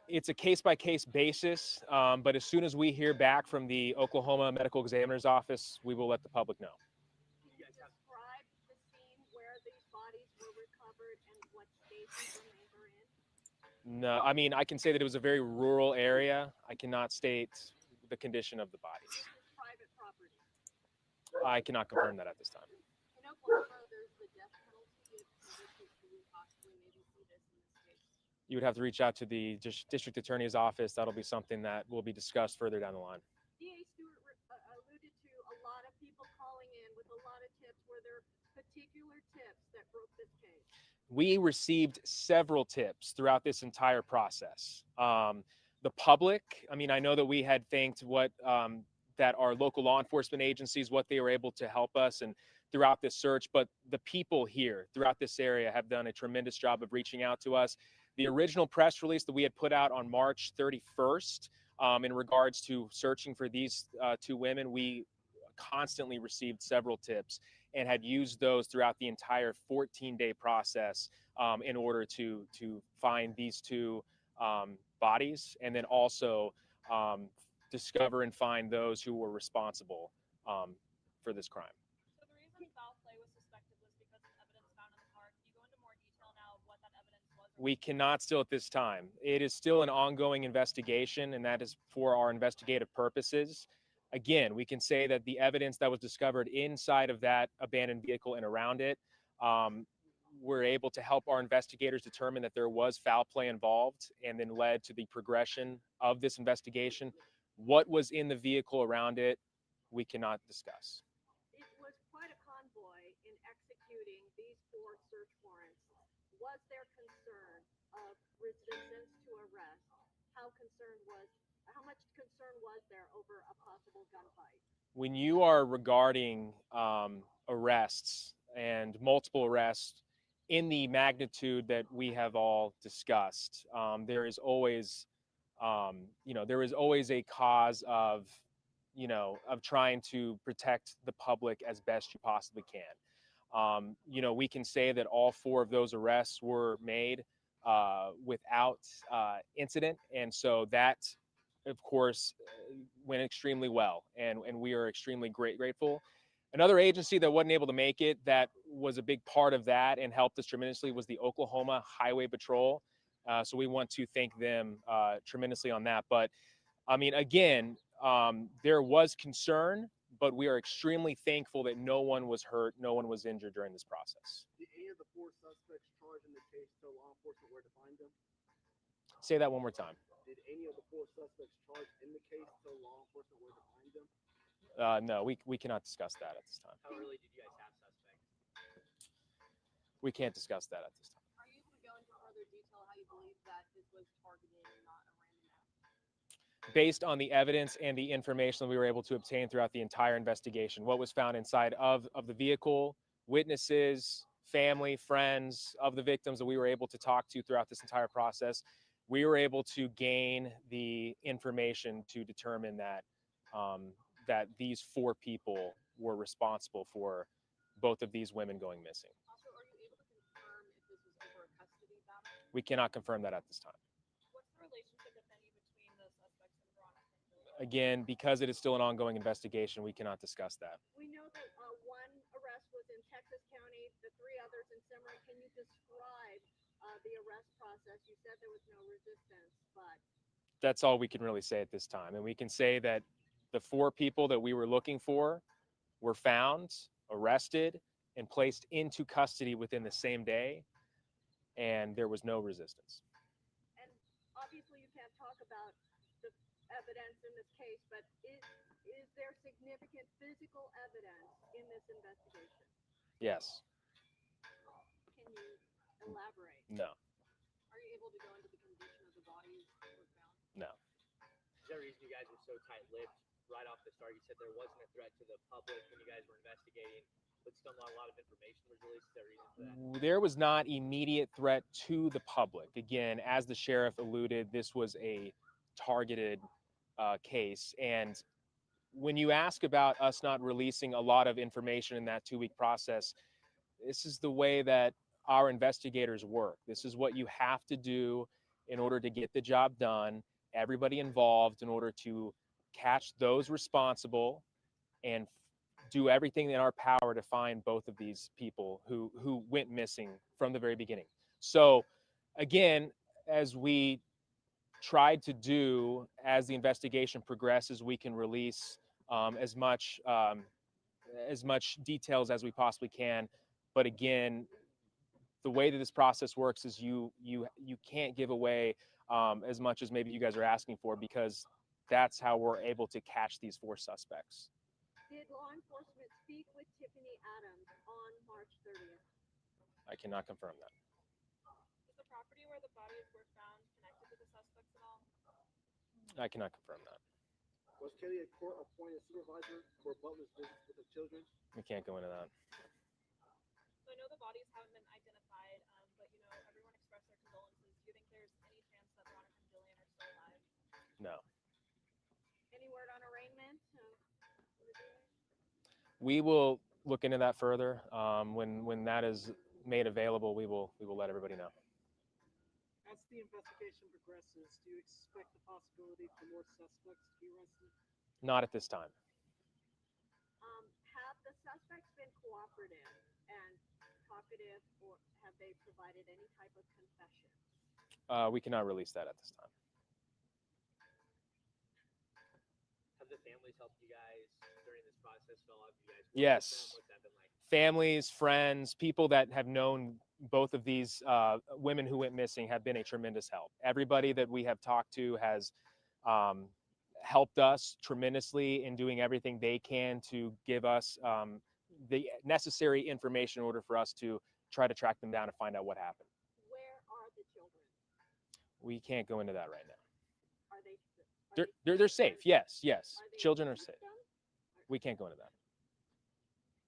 It's a case-by-case basis, but as soon as we hear back from the Oklahoma Medical Examiner's Office, we will let the public know. Describe the scene where these bodies were recovered and what stations they were in. No, I mean, I can say that it was a very rural area. I cannot state the condition of the bodies. Private property. I cannot confirm that at this time. In Oklahoma, there's the death penalty. If convicted, do we possibly maybe see this in the state? You would have to reach out to the district attorney's office. That'll be something that will be discussed further down the line. DA Stewart alluded to a lot of people calling in with a lot of tips. Were there particular tips that broke this case? We received several tips throughout this entire process. The public, I mean, I know that we had thanked that our local law enforcement agencies, what they were able to help us and throughout this search, but the people here throughout this area have done a tremendous job of reaching out to us. The original press release that we had put out on March 31st in regards to searching for these 2 women, we constantly received several tips and had used those throughout the entire 14-day process in order to find these 2 bodies, and then also discover and find those who were responsible for this crime. So the reason foul play was suspected was because of evidence found in the car. Can you go into more detail now of what that evidence was? We cannot still at this time. It is still an ongoing investigation, and that is for our investigative purposes. Again, we can say that the evidence that was discovered inside of that abandoned vehicle and around it, we're able to help our investigators determine that there was foul play involved, and then led to the progression of this investigation. What was in the vehicle around it, we cannot discuss. It was quite a convoy in executing these 4 search warrants. Was there concern of resistance to arrest? How much concern was there over a possible gunfight? When you are regarding arrests and multiple arrests in the magnitude that we have all discussed, there is always, there is always a cause of trying to protect the public as best you possibly can. We can say that all 4 of those arrests were made without incident, and so that, of course, went extremely well, and we are extremely grateful. Another agency that wasn't able to make it, that was a big part of that and helped us tremendously, was the Oklahoma Highway Patrol. So we want to thank them tremendously on that. But I mean, again, there was concern, but we are extremely thankful that no one was hurt, no one was injured during this process. Did any of the 4 suspects charged in the case tell law enforcement where to find them? Say that one more time. Did any of the 4 suspects charged in the case tell law enforcement where to find them? No, we cannot discuss that at this time. How early did you guys have suspects? We can't discuss that at this time. Are you able to go into further detail how you believe that this was targeted and not a random act? Based on the evidence and the information that we were able to obtain throughout the entire investigation, what was found inside of the vehicle, witnesses, family, friends of the victims that we were able to talk to throughout this entire process, we were able to gain the information to determine that that these 4 people were responsible for both of these women going missing. Also, are you able to confirm if this was over a custody battle? We cannot confirm that at this time. What's the relationship, if any, between the suspects and Veronica and Julia? Again, because it is still an ongoing investigation, we cannot discuss that. We know that one arrest was in Texas County, the 3 others in Cimarron. Can you describe the arrest process? You said there was no resistance, but That's all we can really say at this time. And we can say that the 4 people that we were looking for were found, arrested, and placed into custody within the same day, and there was no resistance. and obviously you can't talk about the evidence in this case, but is there significant physical evidence in this investigation? Yes. Can you elaborate? No. Are you able to go into the condition of the bodies that were found? No. Is there a reason you guys were so tight-lipped right off the start? You said there wasn't a threat to the public when you guys were investigating, but still not a lot of information was released. Is there a reason for that? There was not immediate threat to the public. Again, as the sheriff alluded, this was a targeted case. And when you ask about us not releasing a lot of information in that 2-week process, this is the way that our investigators work. This is what you have to do in order to get the job done, everybody involved, in order to catch those responsible and do everything in our power to find both of these people who went missing from the very beginning. So again, as we tried to do, as the investigation progresses, we can release as much details as we possibly can. But again, the way that this process works is you can't give away as much as maybe you guys are asking for, because that's how we're able to catch these 4 suspects. Did law enforcement speak with Tiffany Adams on March 30th? I cannot confirm that. Is the property where the bodies were found connected to the suspects at all? I cannot confirm that. Was Kelly a court-appointed supervisor for Butler's visits with the children? We can't go into that. So I know the bodies haven't been identified, but everyone expressed their condolences. Do you think there's any chance that Veronica and Jillian are still alive? No. Any word on arraignment? We will look into that further. When that is made available, we will let everybody know. As the investigation progresses, do you expect the possibility for more suspects to be arrested? Not at this time. Have the suspects been cooperative and talkative, or have they provided any type of confession? We cannot release that at this time. Have the families helped you guys during this process? Yes. What's that been like? Families, friends, people that have known both of these women who went missing have been a tremendous help. Everybody that we have talked to has helped us tremendously in doing everything they can to give us the necessary information in order for us to try to track them down and find out what happened. Where are the children? We can't go into that right now. Are They're safe. Yes. Are they Children are with safe. them? We can't go into that.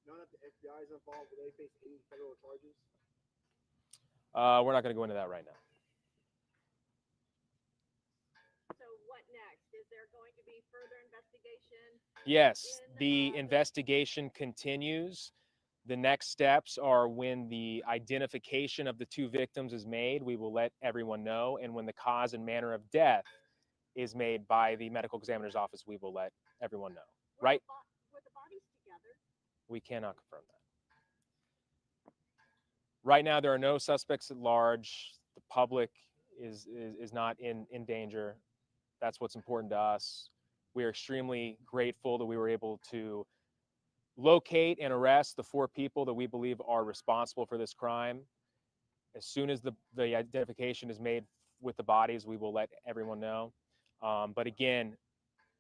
Now that the FBI is involved, will they face any federal charges? We're not going to go into that right now. So what next? Is there going to be further investigation? Yes, the investigation continues. The next steps are when the identification of the 2 victims is made, we will let everyone know. And when the cause and manner of death is made by the medical examiner's office, we will let everyone know. Right? Were the bodies together? We cannot confirm that. Right now, there are no suspects at large. The public is not in danger. That's what's important to us. We are extremely grateful that we were able to locate and arrest the 4 people that we believe are responsible for this crime. As soon as the identification is made with the bodies, we will let everyone know. But again,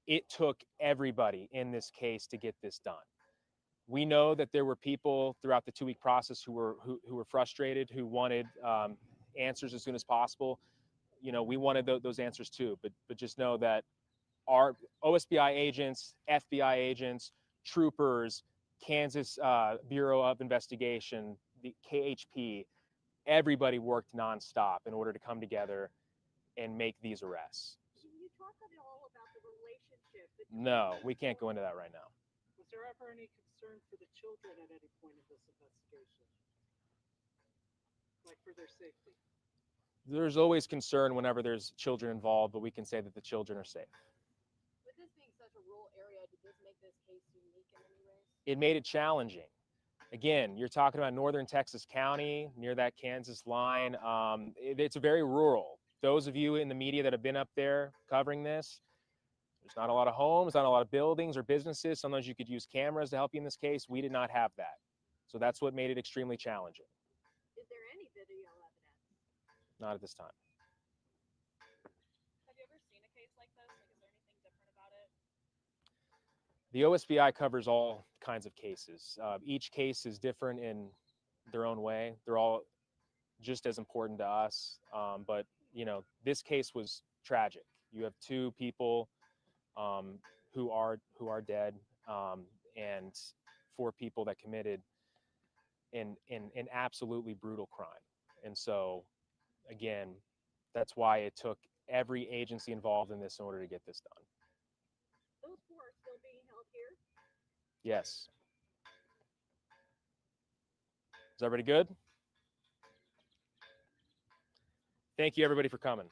it took everybody in this case to get this done. We know that there were people throughout the 2-week process who were frustrated, who wanted answers as soon as possible. You know, we wanted those answers too, but just know that our OSBI agents, FBI agents, troopers, Kansas Bureau of Investigation, the KHP, everybody worked nonstop in order to come together and make these arrests. Can you talk at all about the relationship? No, we can't go into that right now. Was there ever any concern for the children at any point in this investigation? Like for their safety? There's always concern whenever there's children involved, but we can say that the children are safe. With this being such a rural area, did this make this case unique in any way? It made it challenging. Again, you're talking about northern Texas County, near that Kansas line. It's very rural. Those of you in the media that have been up there covering this, there's not a lot of homes, not a lot of buildings or businesses. Sometimes you could use cameras to help you in this case. We did not have that. So that's what made it extremely challenging. Is there any video evidence? Not at this time. Have you ever seen a case like this? Like, is there anything different about it? The OSBI covers all kinds of cases. Each case is different in their own way. They're all just as important to us. But you know, this case was tragic. You have 2 people who are dead, and 4 people that committed an absolutely brutal crime. And so, again, that's why it took every agency involved in this in order to get this done. Those 4 are still being held here? Yes. Is everybody good? Thank you, everybody, for coming.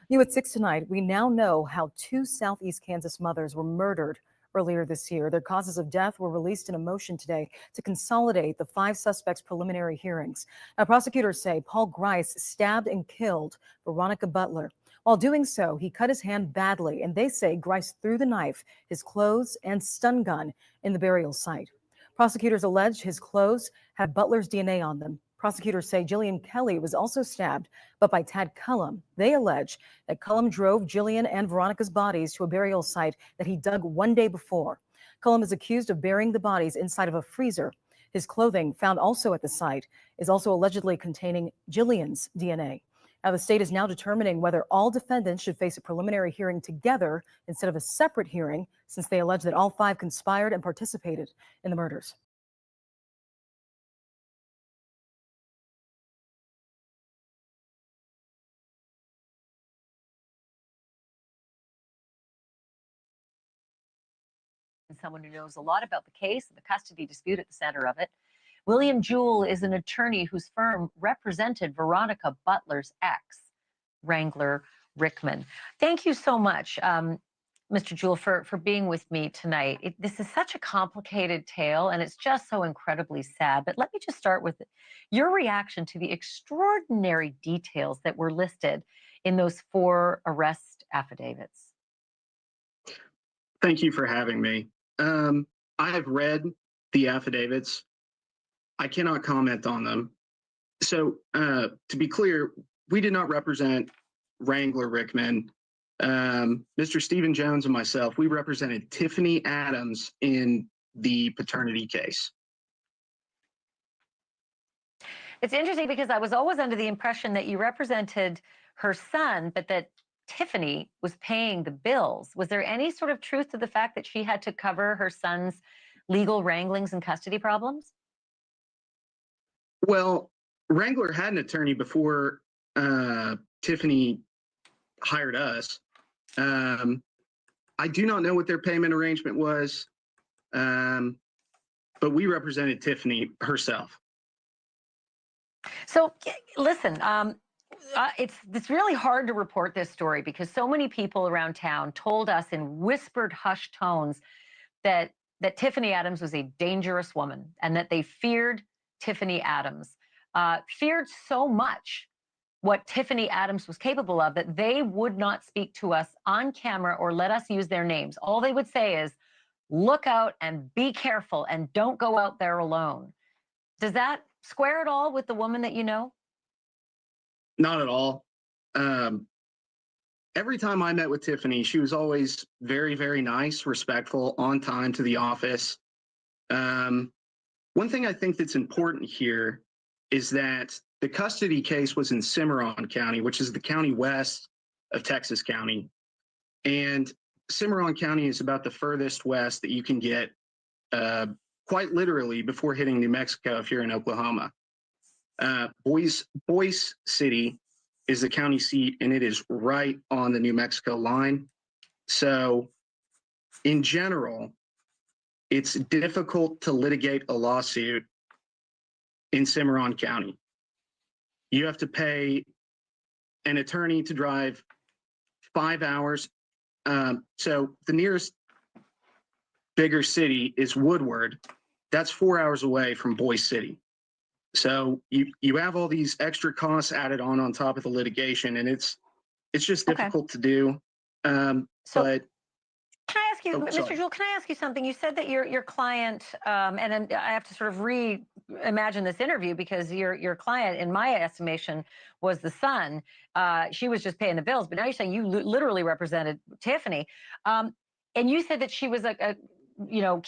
New at 6 tonight, we now know how 2 Southeast Kansas mothers were murdered earlier this year. Their causes of death were released in a motion today to consolidate the 5 suspects' preliminary hearings. Now, prosecutors say Paul Grice stabbed and killed Veronica Butler. While doing so, he cut his hand badly, and they say Grice threw the knife, his clothes, and stun gun in the burial site. Prosecutors allege his clothes have Butler's DNA on them. Prosecutors say Jillian Kelly was also stabbed, but by Tad Cullum. They allege that Cullum drove Jillian and Veronica's bodies to a burial site that he dug one day before. Cullum is accused of burying the bodies inside of a freezer. His clothing, found also at the site, is also allegedly containing Jillian's DNA. Now, the state is now determining whether all defendants should face a preliminary hearing together instead of a separate hearing, since they allege that all 5 conspired and participated in the murders. Someone who knows a lot about the case and the custody dispute at the center of it. William Jewell is an attorney whose firm represented Veronica Butler's ex, Wrangler Rickman. Thank you so much, Mr. Jewell, for being with me tonight. This is such a complicated tale, and it's just so incredibly sad. But let me just start with your reaction to the extraordinary details that were listed in those 4 arrest affidavits. Thank you for having me. I have read the affidavits. I cannot comment on them. So to be clear, we did not represent Wrangler Rickman. Mr. Stephen Jones and myself, we represented Tiffany Adams in the paternity case. It's interesting because I was always under the impression that you represented her son, but that Tiffany was paying the bills. Was there any sort of truth to the fact that she had to cover her son's legal wranglings and custody problems? Well, Wrangler had an attorney before Tiffany hired us. I do not know what their payment arrangement was, but we represented Tiffany herself. So listen, it's really hard to report this story because so many people around town told us in whispered, hushed tones that Tiffany Adams was a dangerous woman and that they feared Tiffany Adams, feared so much what Tiffany Adams was capable of that they would not speak to us on camera or let us use their names. All they would say is, look out and be careful and don't go out there alone. Does that square at all with the woman that you know? Not at all. Every time I met with Tiffany, she was always very, very nice, respectful, on time to the office. One thing I think that's important here is that the custody case was in Cimarron County, which is the county west of Texas County. And Cimarron County is about the furthest west that you can get, quite literally, before hitting New Mexico if you're in Oklahoma. Boise City is the county seat, and it is right on the New Mexico line. So in general, it's difficult to litigate a lawsuit in Cimarron County. You have to pay an attorney to drive 5 hours. So the nearest bigger city is Woodward. That's 4 hours away from Boise City. So you have all these extra costs added on top of the litigation, and it's just difficult to do. But Can I ask you, Oh, Mr. sorry. Jewell, can I ask you something? You said that your client, and then I have to sort of reimagine this interview because your client, in my estimation, was the son. She was just paying the bills, but now you're saying you literally represented Tiffany. And you said that she was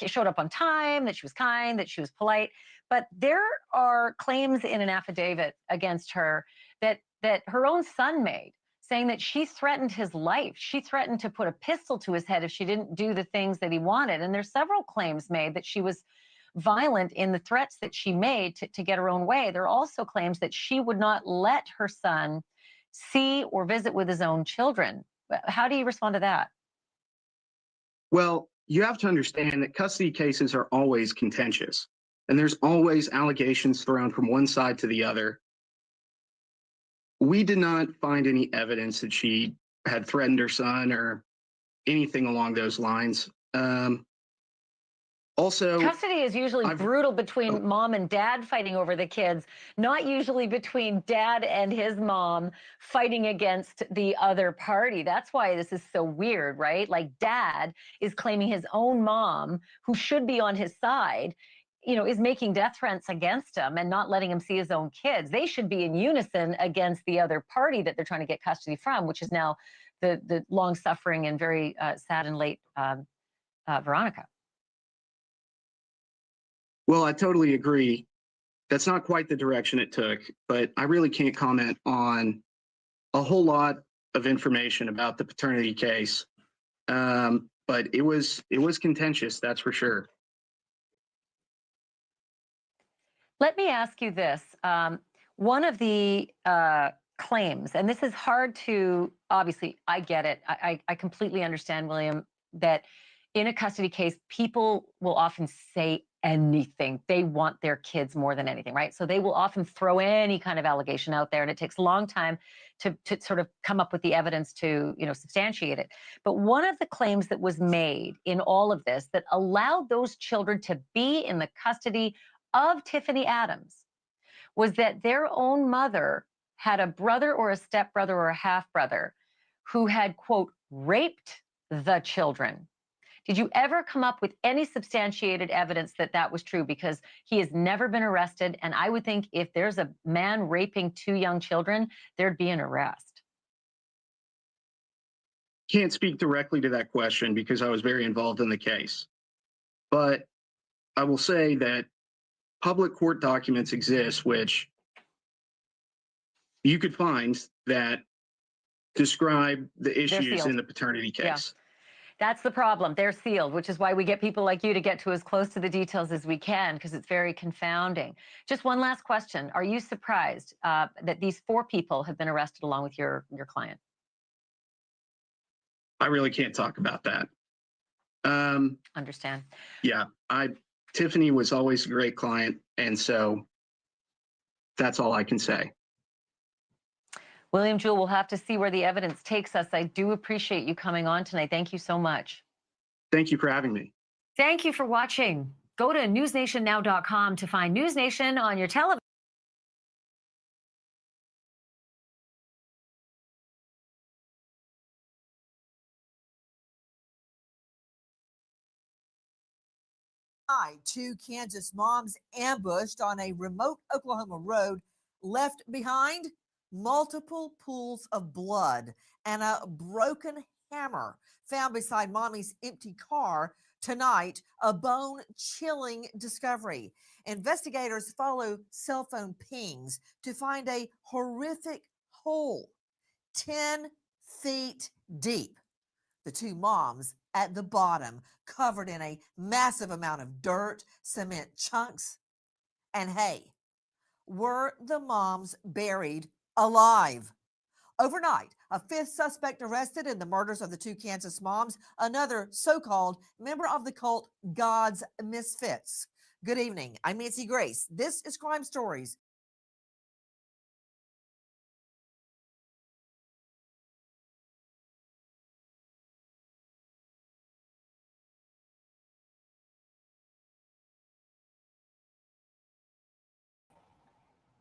showed up on time, that she was kind, that she was polite. But there are claims in an affidavit against her that her own son made, saying that she threatened his life. She threatened to put a pistol to his head if she didn't do the things that he wanted. And there's several claims made that she was violent in the threats that she made to get her own way. There are also claims that she would not let her son see or visit with his own children. How do you respond to that? Well, you have to understand that custody cases are always contentious, and there's always allegations thrown from one side to the other. We did not find any evidence that she had threatened her son or anything along those lines. Also, custody is usually brutal between mom and dad fighting over the kids, not usually between dad and his mom fighting against the other party. That's why this is so weird, right? Like dad is claiming his own mom, who should be on his side, is making death threats against him and not letting him see his own kids. They should be in unison against the other party that they're trying to get custody from, which is now the long-suffering and very sad and late Veronica. Well, I totally agree. That's not quite the direction it took, but I really can't comment on a whole lot of information about the paternity case. But it was contentious, that's for sure. Let me ask you this. One of the claims, and this is hard to, obviously, I get it. I completely understand, William, that in a custody case, people will often say anything. They want their kids more than anything, right? So they will often throw any kind of allegation out there, and it takes a long time to sort of come up with the evidence to, substantiate it. But one of the claims that was made in all of this that allowed those children to be in the custody of Tiffany Adams was that their own mother had a brother or a stepbrother or a half-brother who had, quote, raped the children. Did you ever come up with any substantiated evidence that that was true? Because he has never been arrested, and I would think if there's a man raping 2 young children, there'd be an arrest. Can't speak directly to that question because I was very involved in the case. But I will say that public court documents exist, which you could find that describe the issues sealed. in the paternity case. Yeah. That's the problem. They're sealed, which is why we get people like you to get to as close to the details as we can, because it's very confounding. Just one last question. Are you surprised that these 4 people have been arrested along with your client? I really can't talk about that. Understand. Yeah, Tiffany was always a great client, and so that's all I can say. William Jewell, we'll have to see where the evidence takes us. I do appreciate you coming on tonight. Thank you so much. Thank you for having me. Thank you for watching. Go to newsnationnow.com to find News Nation on your television. Two Kansas moms ambushed on a remote Oklahoma road, left behind multiple pools of blood and a broken hammer found beside mommy's empty car tonight, a bone-chilling discovery. Investigators follow cell phone pings to find a horrific hole 10 feet deep. The two moms at the bottom, covered in a massive amount of dirt, cement chunks, and hay. Were the moms buried alive? Overnight, a fifth suspect arrested in the murders of the two Kansas moms, another so-called member of the cult God's Misfits. Good evening. I'm Nancy Grace. This is Crime Stories.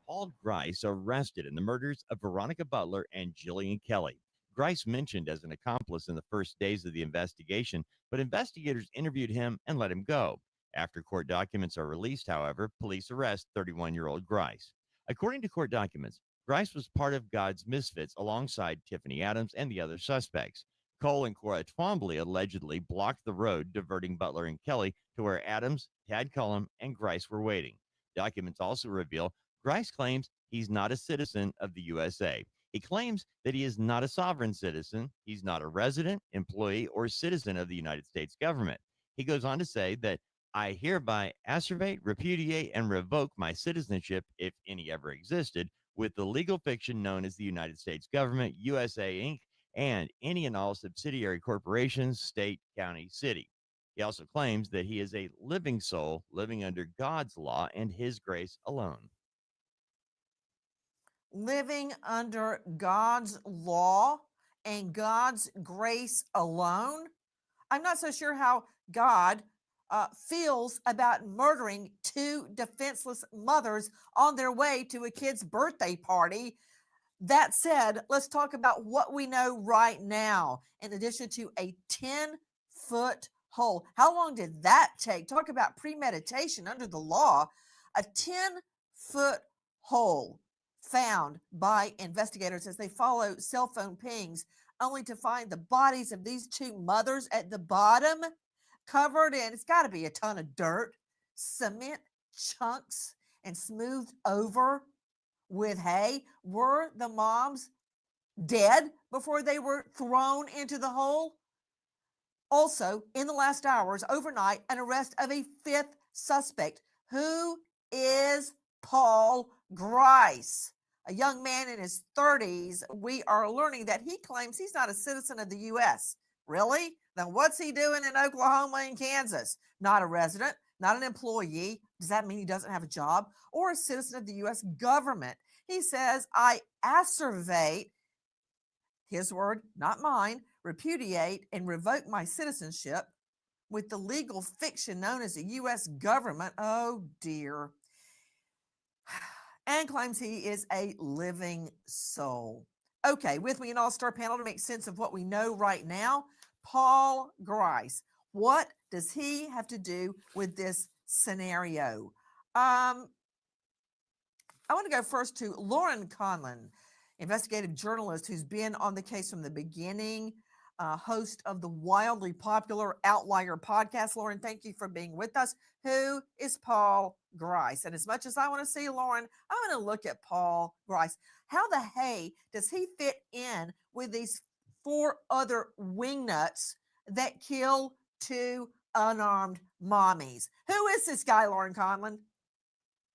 Paul Grice arrested in the murders of Veronica Butler and Jillian Kelly. Grice mentioned as an accomplice in the first days of the investigation, but investigators interviewed him and let him go. After court documents are released, however, police arrest 31-year-old Grice. According to court documents, Grice was part of God's Misfits alongside Tiffany Adams and the other suspects. Cole and Cora Twombly allegedly blocked the road, diverting Butler and Kelly to where Adams, Tad Cullum, and Grice were waiting. Documents also reveal Grice claims he's not a citizen of the USA. He claims that he is not a sovereign citizen. He's not a resident, employee, or citizen of the United States government. He goes on to say that I hereby asseverate, repudiate, and revoke my citizenship, if any ever existed, with the legal fiction known as the United States government, USA Inc., and any and all subsidiary corporations, state, county, city. He also claims that he is a living soul living under God's law and his grace alone. Living under God's law and God's grace alone. I'm not so sure how God feels about murdering two defenseless mothers on their way to a kid's birthday party. That said, let's talk about what we know right now. In addition to a 10-foot hole, how long did that take? Talk about premeditation under the law. A 10-foot hole found by investigators as they follow cell phone pings, only to find the bodies of these two mothers at the bottom, covered in, it's got to be a ton of dirt, cement chunks, and smoothed over with hay. Were the moms dead before they were thrown into the hole? Also, in the last hours, overnight, an arrest of a fifth suspect. Who is Paul Grice? A young man in his 30s. We are learning that he claims he's not a citizen of the U.S. Really? Then what's he doing in Oklahoma and Kansas? Not a resident, not an employee. Does that mean he doesn't have a job? Or a citizen of the U.S. government? He says, I asseverate, his word, not mine, repudiate and revoke my citizenship with the legal fiction known as the U.S. government. Oh, dear. And claims he is a living soul. Okay, with me an all-star panel to make sense of what we know right now. Paul Grice. What does he have to do with this scenario? I want to go first to Lauren Conlon, investigative journalist who's been on the case from the beginning, host of the wildly popular Outlier podcast. Lauren, thank you for being with us. Who is Paul Grice? And as much as I want to see Lauren, I want to look at Paul Grice. How the hey does he fit in with these four other wingnuts that kill two unarmed mommies? Who is this guy, Lauren Conlon?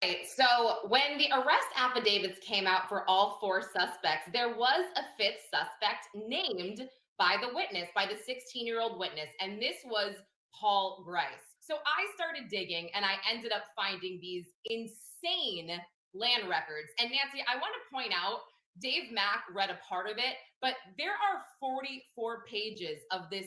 Right. So when the arrest affidavits came out for all four suspects, there was a fifth suspect named by the witness, by the 16-year-old witness, and this was Paul Grice. So I started digging and I ended up finding these insane land records. And Nancy, I want to point out, Dave Mack read a part of it, but there are 44 pages of this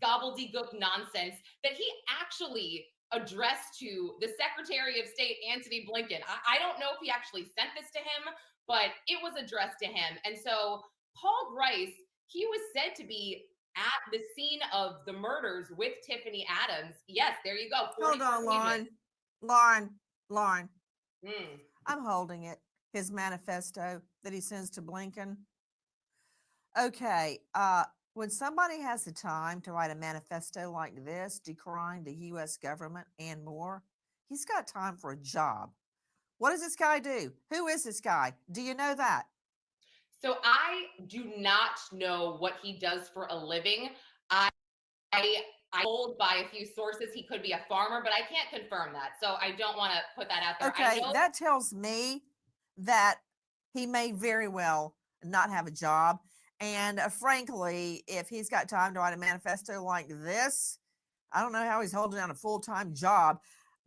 gobbledygook nonsense that he actually addressed to the Secretary of State, Antony Blinken. I don't know if he actually sent this to him, but it was addressed to him. And so Paul Grice, he was said to be at the scene of the murders with Tiffany Adams. Yes, there you go. Hold 44 on, Lauren. pages. Lauren. Mm. I'm holding it. His manifesto that he sends to Blinken. Okay. When somebody has the time to write a manifesto like this, decrying the U.S. government and more, he's got time for a job. What does this guy do? Who is this guy? Do you know that? So I do not know what he does for a living. I told by a few sources he could be a farmer, but I can't confirm that. So I don't want to put that out there. I Okay, know that tells me that he may very well not have a job. And frankly, if he's got time to write a manifesto like this, I don't know how he's holding down a full time job.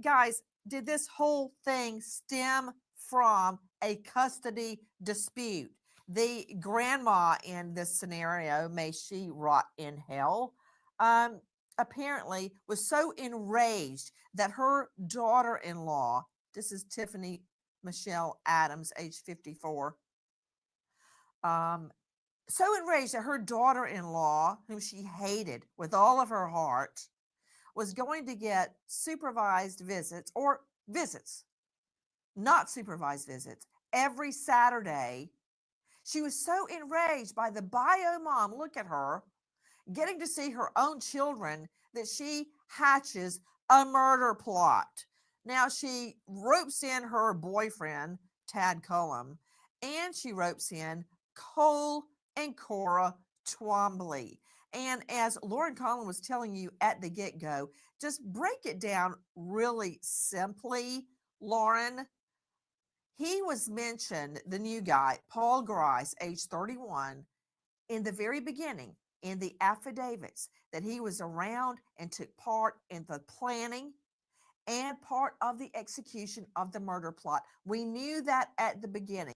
Guys, did this whole thing stem from a custody dispute? The grandma in this scenario, may she rot in hell, apparently was so enraged that her daughter in law, this is Tiffany Michelle Adams, age 54, so enraged that her daughter in law, whom she hated with all of her heart, was going to get supervised visits or visits, not supervised visits, every Saturday. She was so enraged by the bio mom, look at her, getting to see her own children, that she hatches a murder plot. Now she ropes in her boyfriend, Tad Cullum, and she ropes in Cole and Cora Twombly. And as Lauren Collin was telling you at the get-go, just break it down really simply, Lauren. He was mentioned, the new guy, Paul Grice, age 31, in the very beginning in the affidavits that he was around and took part in the planning and part of the execution of the murder plot. We knew that at the beginning.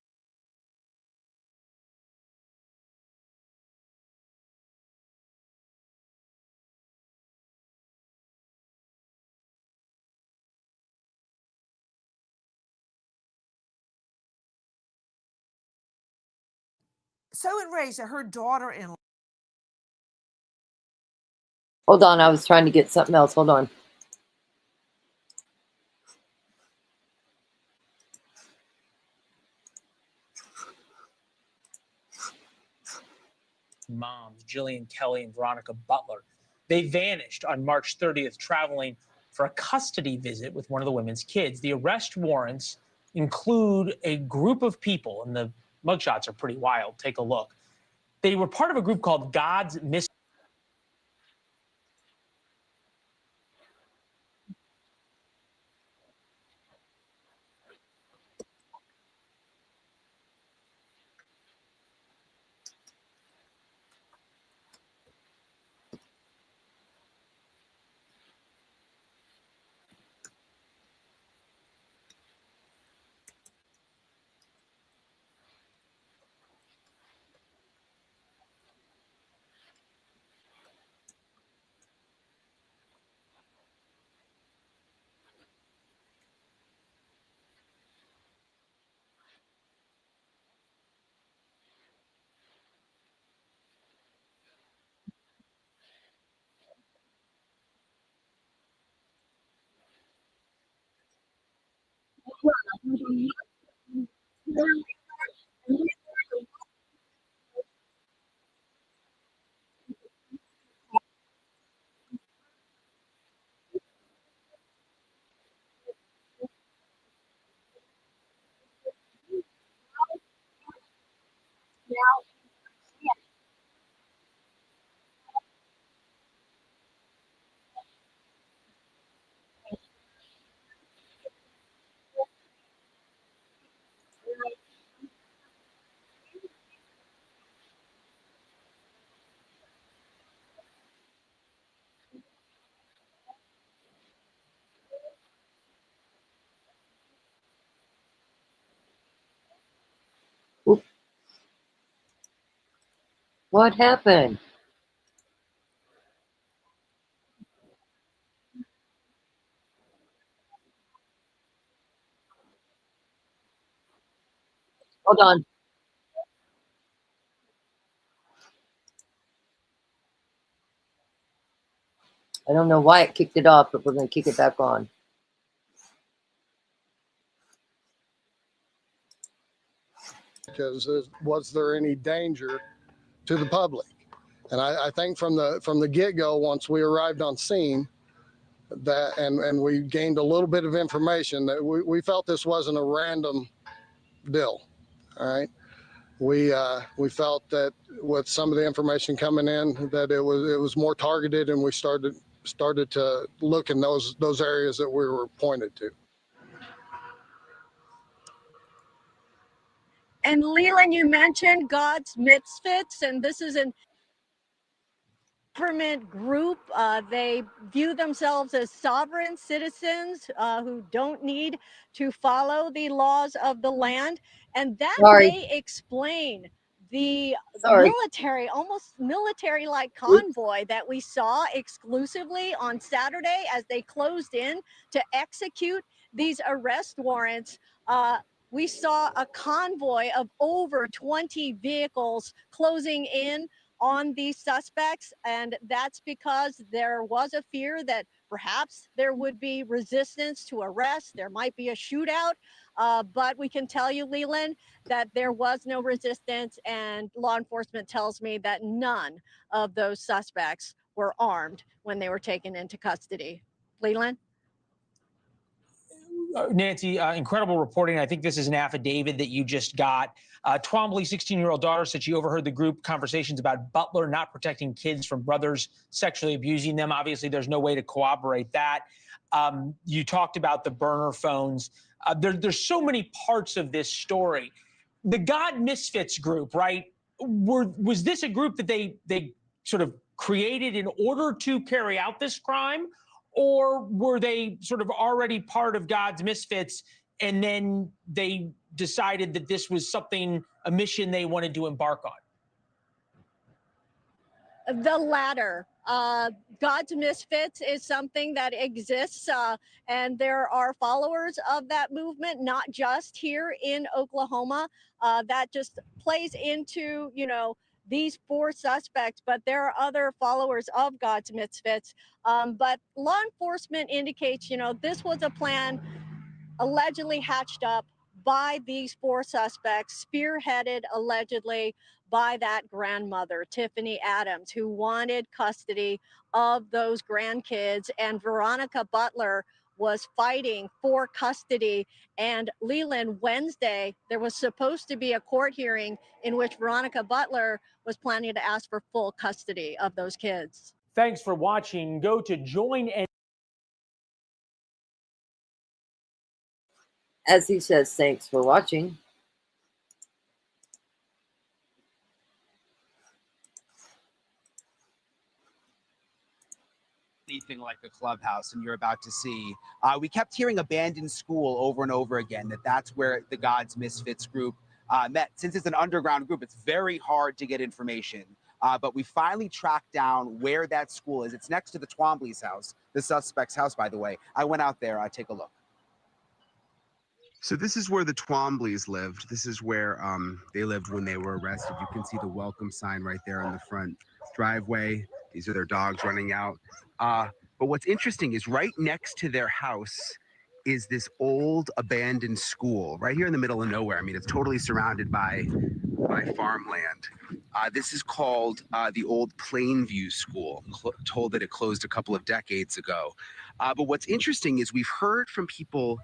So enraged that her daughter in law. Hold on, I was trying to get something else. Hold on. Moms, Jillian Kelly and Veronica Butler. They vanished on March 30th, traveling for a custody visit with one of the women's kids. The arrest warrants include a group of people, and the mugshots are pretty wild. Take a look. They were part of a group called God's Miss. What happened? Hold on. I don't know why it kicked it off, but we're going to kick it back on. Because was there any danger to the public? And I think from the get-go, once we arrived on scene, that and we gained a little bit of information, that we felt this wasn't a random deal. All right. We felt that with some of the information coming in, that it was more targeted, and we started to look in those areas that we were pointed to. And Leland, you mentioned God's Misfits, and this is an government group. They view themselves as sovereign citizens who don't need to follow the laws of the land. And that may explain the military, almost military-like convoy that we saw exclusively on Saturday as they closed in to execute these arrest warrants. We saw a convoy of over 20 vehicles closing in on these suspects, and that's because there was a fear that perhaps there would be resistance to arrest. There might be a shootout, but we can tell you, Leland, that there was no resistance, and law enforcement tells me that none of those suspects were armed when they were taken into custody. Leland? Nancy, incredible reporting. I think this is an affidavit that you just got. Twombly's 16-year-old daughter said she overheard the group conversations about Butler not protecting kids from brothers sexually abusing them. Obviously, there's no way to corroborate that. You talked about the burner phones. There's so many parts of this story. The God Misfits group, right? Was this a group that they sort of created in order to carry out this crime? Or were they sort of already part of God's Misfits, and then they decided that this was a mission they wanted to embark on? The latter. God's Misfits is something that exists, and there are followers of that movement, not just here in Oklahoma. That just plays into, these 4 suspects, but there are other followers of God's Misfits. But law enforcement indicates, this was a plan allegedly hatched up by these 4 suspects, spearheaded allegedly by that grandmother, Tiffany Adams, who wanted custody of those grandkids, and Veronica Butler was fighting for custody. And Leland, Wednesday, there was supposed to be a court hearing in which Veronica Butler was planning to ask for full custody of those kids. Thanks for watching. Go to join and As he says, thanks for watching. Anything like a clubhouse, and you're about to see. We kept hearing abandoned school over and over again, that's where the God's Misfits group met. Since it's an underground group, it's very hard to get information. But we finally tracked down where that school is. It's next to the Twombly's house, the suspect's house, by the way. I went out there, take a look. So this is where the Twombly's lived. This is where they lived when they were arrested. You can see the welcome sign right there on the front driveway. These are their dogs running out. But what's interesting is right next to their house is this old abandoned school right here in the middle of nowhere. I mean, it's totally surrounded by farmland. This is called the old Plainview School. Told that it closed a couple of decades ago. But what's interesting is we've heard from people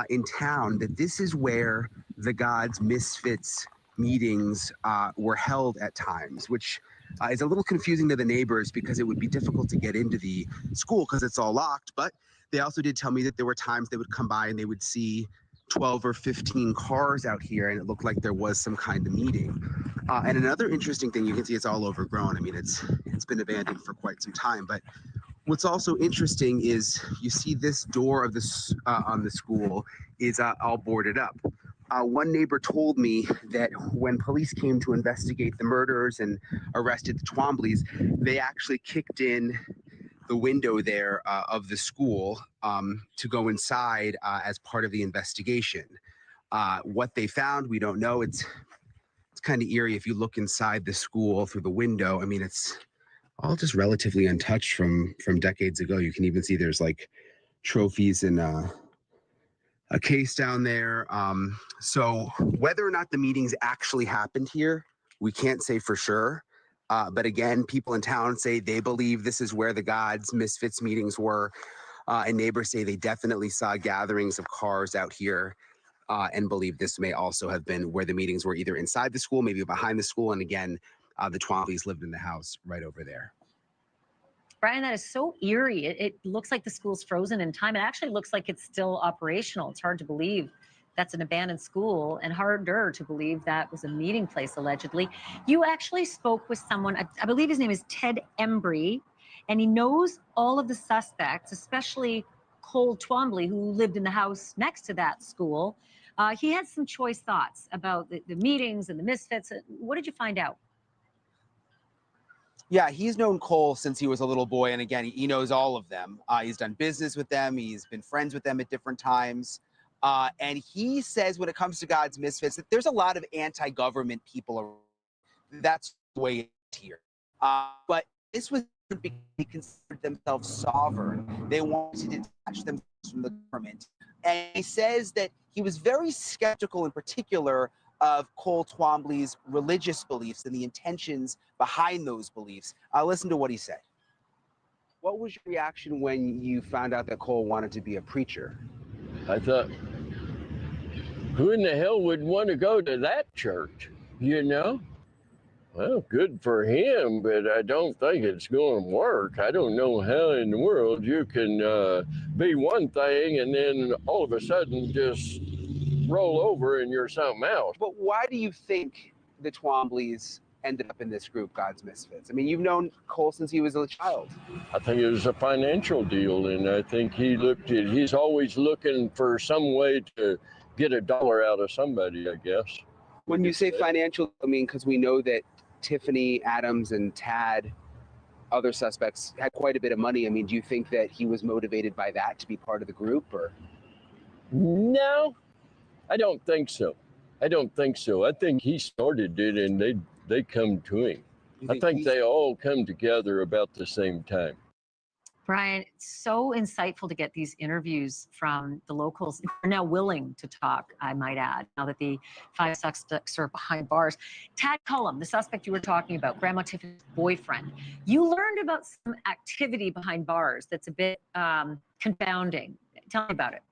in town that this is where the God's Misfits meetings were held at times, which is a little confusing to the neighbors because it would be difficult to get into the school because it's all locked. But they also did tell me that there were times they would come by and they would see 12 or 15 cars out here, and it looked like there was some kind of meeting. And another interesting thing, you can see it's all overgrown. I mean, it's been abandoned for quite some time. But what's also interesting is you see this door of this on the school is all boarded up. One neighbor told me that when police came to investigate the murders and arrested the Twomblys, they actually kicked in the window there of the school to go inside as part of the investigation. What they found, we don't know. It's kind of eerie if you look inside the school through the window. I mean, it's all just relatively untouched from decades ago. You can even see there's like trophies and a case down there. So whether or not the meetings actually happened here, we can't say for sure. But again, people in town say they believe this is where the Gods Misfits meetings were. And neighbors say they definitely saw gatherings of cars out here and believe this may also have been where the meetings were, either inside the school, maybe behind the school. And again, the Twombly's lived in the house right over there. Brian, that is so eerie. It looks like the school's frozen in time. It actually looks like it's still operational. It's hard to believe that's an abandoned school, and harder to believe that was a meeting place, allegedly. You actually spoke with someone, I believe his name is Ted Embry, and he knows all of the suspects, especially Cole Twombly, who lived in the house next to that school. He had some choice thoughts about the meetings and the misfits. What did you find out? Yeah, he's known Cole since he was a little boy. And again, he knows all of them. He's done business with them. He's been friends with them at different times. And he says when it comes to God's Misfits, that there's a lot of anti-government people around. That's the way it's here. But this was because they considered themselves sovereign. They wanted to detach themselves from the government. And he says that he was very skeptical in particular of Cole Twombly's religious beliefs and the intentions behind those beliefs. Listen to what he said. What was your reaction when you found out that Cole wanted to be a preacher? I thought, who in the hell would want to go to that church, you know? Well, good for him, but I don't think it's going to work. I don't know how in the world you can be one thing and then all of a sudden just roll over and you're something else. But why do you think the Twomblys ended up in this group, God's Misfits? I mean, you've known Cole since he was a child. I think it was a financial deal, and I think he's always looking for some way to get a dollar out of somebody, I guess. When you say financial, I mean, because we know that Tiffany, Adams, and Tad, other suspects, had quite a bit of money. I mean, do you think that he was motivated by that to be part of the group, or? No, I don't think so. I don't think so. I think he started it and they come to him. I think they all come together about the same time. Brian, it's so insightful to get these interviews from the locals who are now willing to talk, I might add, now that the 5 suspects are behind bars. Tad Cullum, the suspect you were talking about, Grandma Tiffany's boyfriend, you learned about some activity behind bars that's a bit confounding. Tell me about it.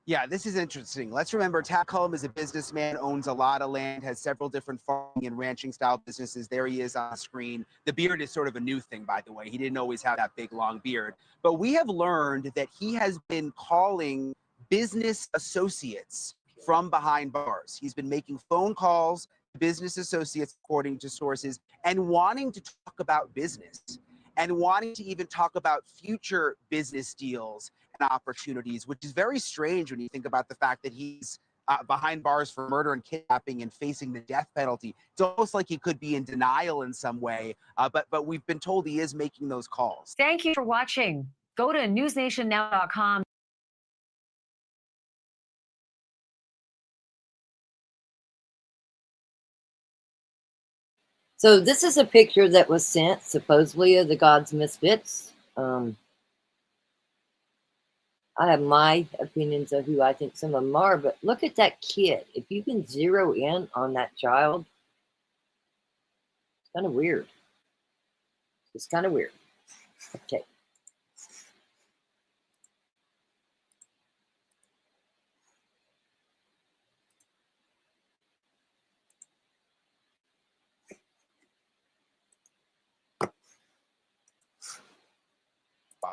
Yeah, this is interesting. Let's remember, Tad Cullum is a businessman, owns a lot of land, has several different farming and ranching style businesses. There he is on the screen. The beard is sort of a new thing, by the way. He didn't always have that big, long beard. But we have learned that he has been calling business associates from behind bars. He's been making phone calls to business associates, according to sources, and wanting to talk about business and wanting to even talk about future business deals and opportunities, which is very strange when you think about the fact that he's behind bars for murder and kidnapping and facing the death penalty. It's almost like he could be in denial in some way, but we've been told he is making those calls. Thank you for watching. Go to newsnationnow.com. So this is a picture that was sent supposedly of the God's Misfits. I have my opinions of who I think some of them are, but look at that kid. If you can zero in on that child, it's kind of weird. It's kind of weird. Okay.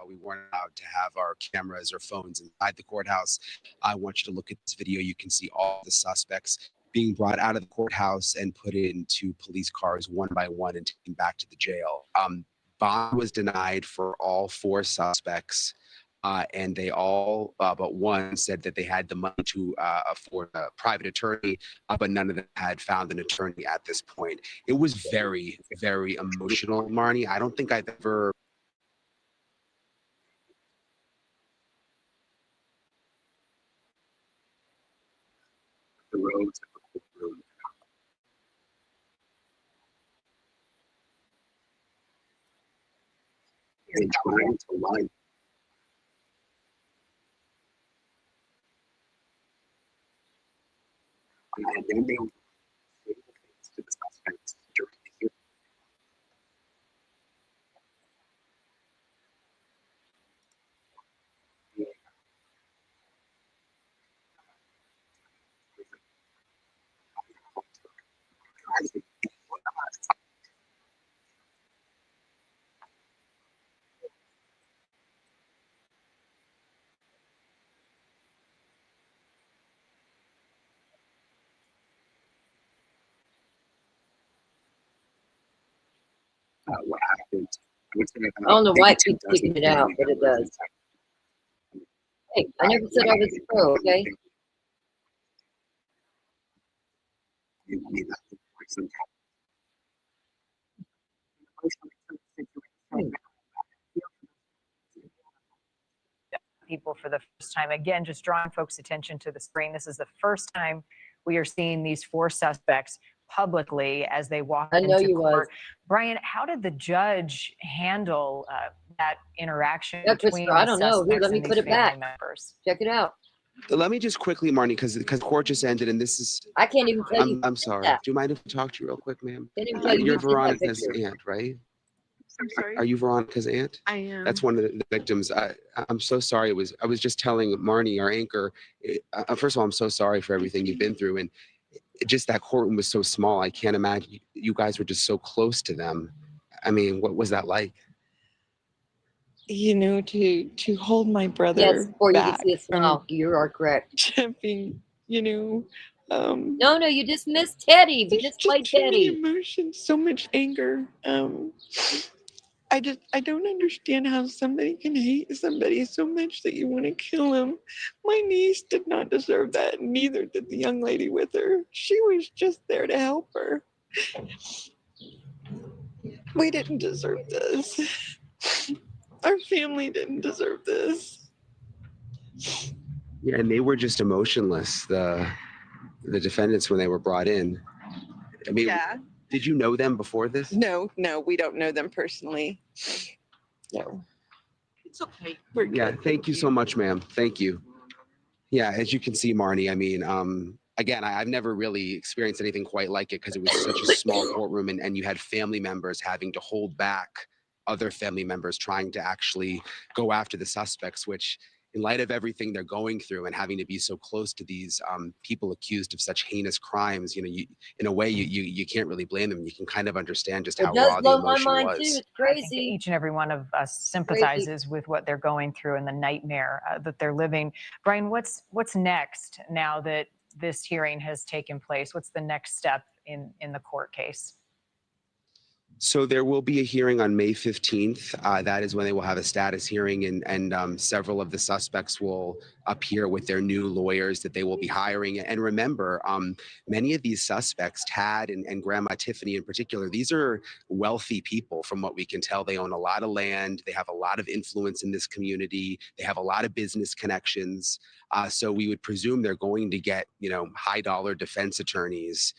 We weren't allowed to have our cameras or phones inside the courthouse. I want you to look at this video. You can see all the suspects being brought out of the courthouse and put into police cars one by one and taken back to the jail. Bond was denied for all 4 suspects, and they all but one said that they had the money to afford a private attorney, but none of them had found an attorney at this point. It was very, very emotional, Marnie. I don't think I've ever the roads. and trying to run. And then they would say things to the suspects during the hearing. What happened? I would say I don't know maybe why it 2 keeps dozen kicking it out, family but it members does. Hey, I never said I was a pro, okay? You need that for some People for the first time. Again, just drawing folks' attention to the screen. This is the first time we are seeing these 4 suspects publicly as they walk I know into you was. court. Brian, how did the judge handle that interaction Yeah, between Christopher, I the don't know. Here, suspects let me and put these it back. family members? Check it out. Let me just quickly, Marnie, because court just ended, and this is. I can't even tell you. I'm sorry. that. Do you mind if I talk to you real quick, ma'am? Can't even tell you You're who sent that Veronica's picture. aunt, right? I'm sorry. Are you Veronica's aunt? I am. That's one of the victims. I'm so sorry. I was just telling Marnie, our anchor. First of all, I'm so sorry for everything you've been through, and just that courtroom was so small. I can't imagine you guys were just so close to them. I mean, what was that like? You know, to hold my brother Yes, before you can back see a smile, you are correct. being, No, you just missed Teddy. We just played too many Teddy. emotions, so much anger. I don't understand how somebody can hate somebody so much that you want to kill him. My niece did not deserve that, neither did the young lady with her. She was just there to help her. We didn't deserve this. Our family didn't deserve this. Yeah, and they were just emotionless. The defendants when they were brought in. I mean, Yeah. did you know them before this? No, we don't know them personally. No. It's okay. We're good. Yeah, thank you so much, ma'am. Thank you. Yeah, as you can see, Marnie, I mean, again, I've never really experienced anything quite like it because it was such a small courtroom and you had family members having to hold back other family members trying to actually go after the suspects, which in light of everything they're going through and having to be so close to these people accused of such heinous crimes, in a way, you can't really blame them. You can kind of understand just how It does raw the blow my emotion mind was. too. It's I think crazy. each and every one of us sympathizes with what they're going through and the nightmare that they're living. Brian, what's next now that this hearing has taken place? What's the next step in the court case? So there will be a hearing on May 15th. That is when they will have a status hearing, and several of the suspects will appear with their new lawyers that they will be hiring. And remember, many of these suspects, Tad and Grandma Tiffany in particular, these are wealthy people from what we can tell. They own a lot of land. They have a lot of influence in this community. They have a lot of business connections. So we would presume they're going to get, high dollar defense attorneys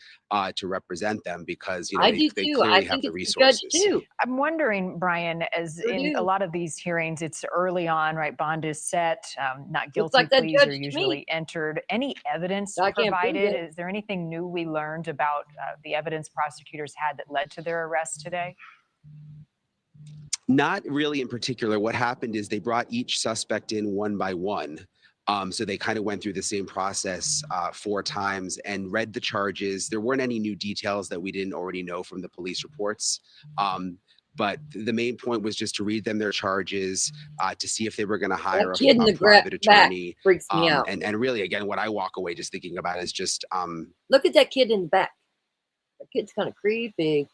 to represent them because, I they do clearly too. I have think the it's the judge resources. too. I'm wondering, Brian, as Sure in do. a lot of these hearings, it's early on, right? Bond is set, not guilty like that pleas judge are to me. usually entered. Any evidence I can't prove provided? it. Is there anything new we learned about the evidence prosecutors had that led to their arrest today? Not really in particular. What happened is they brought each suspect in one by one. So they kind of went through the same process 4 times and read the charges. There weren't any new details that we didn't already know from the police reports. But the main point was just to read them their charges, to see if they were going to hire That kid in a the private back attorney. freaks me out. And really, again, what I walk away just thinking about is just Look at that kid in the back. That kid's kind of creepy.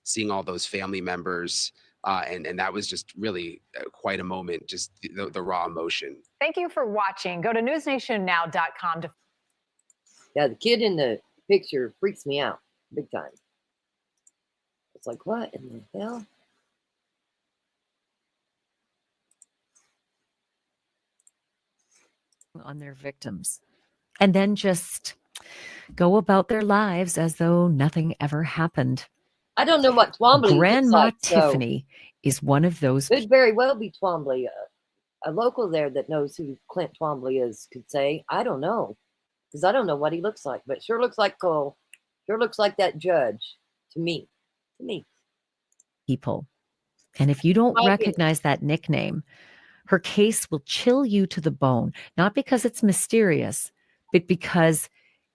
seeing all those family members. And that was just really quite a moment, just the raw emotion. Thank you for watching. Go to newsnationnow.com to Yeah, the kid in the picture freaks me out big time. It's like, what in the hell? On their victims and then just go about their lives as though nothing ever happened. I don't know what Twombly looks Grandma like. So Tiffany is one of those. Could very well be Twombly. A local there that knows who Clint Twombly is could say, I don't know, because I don't know what he looks like, but it sure looks like Cole. Sure looks like that judge to me. To me. People. And if you don't My opinion. recognize that nickname, her case will chill you to the bone, not because it's mysterious, but because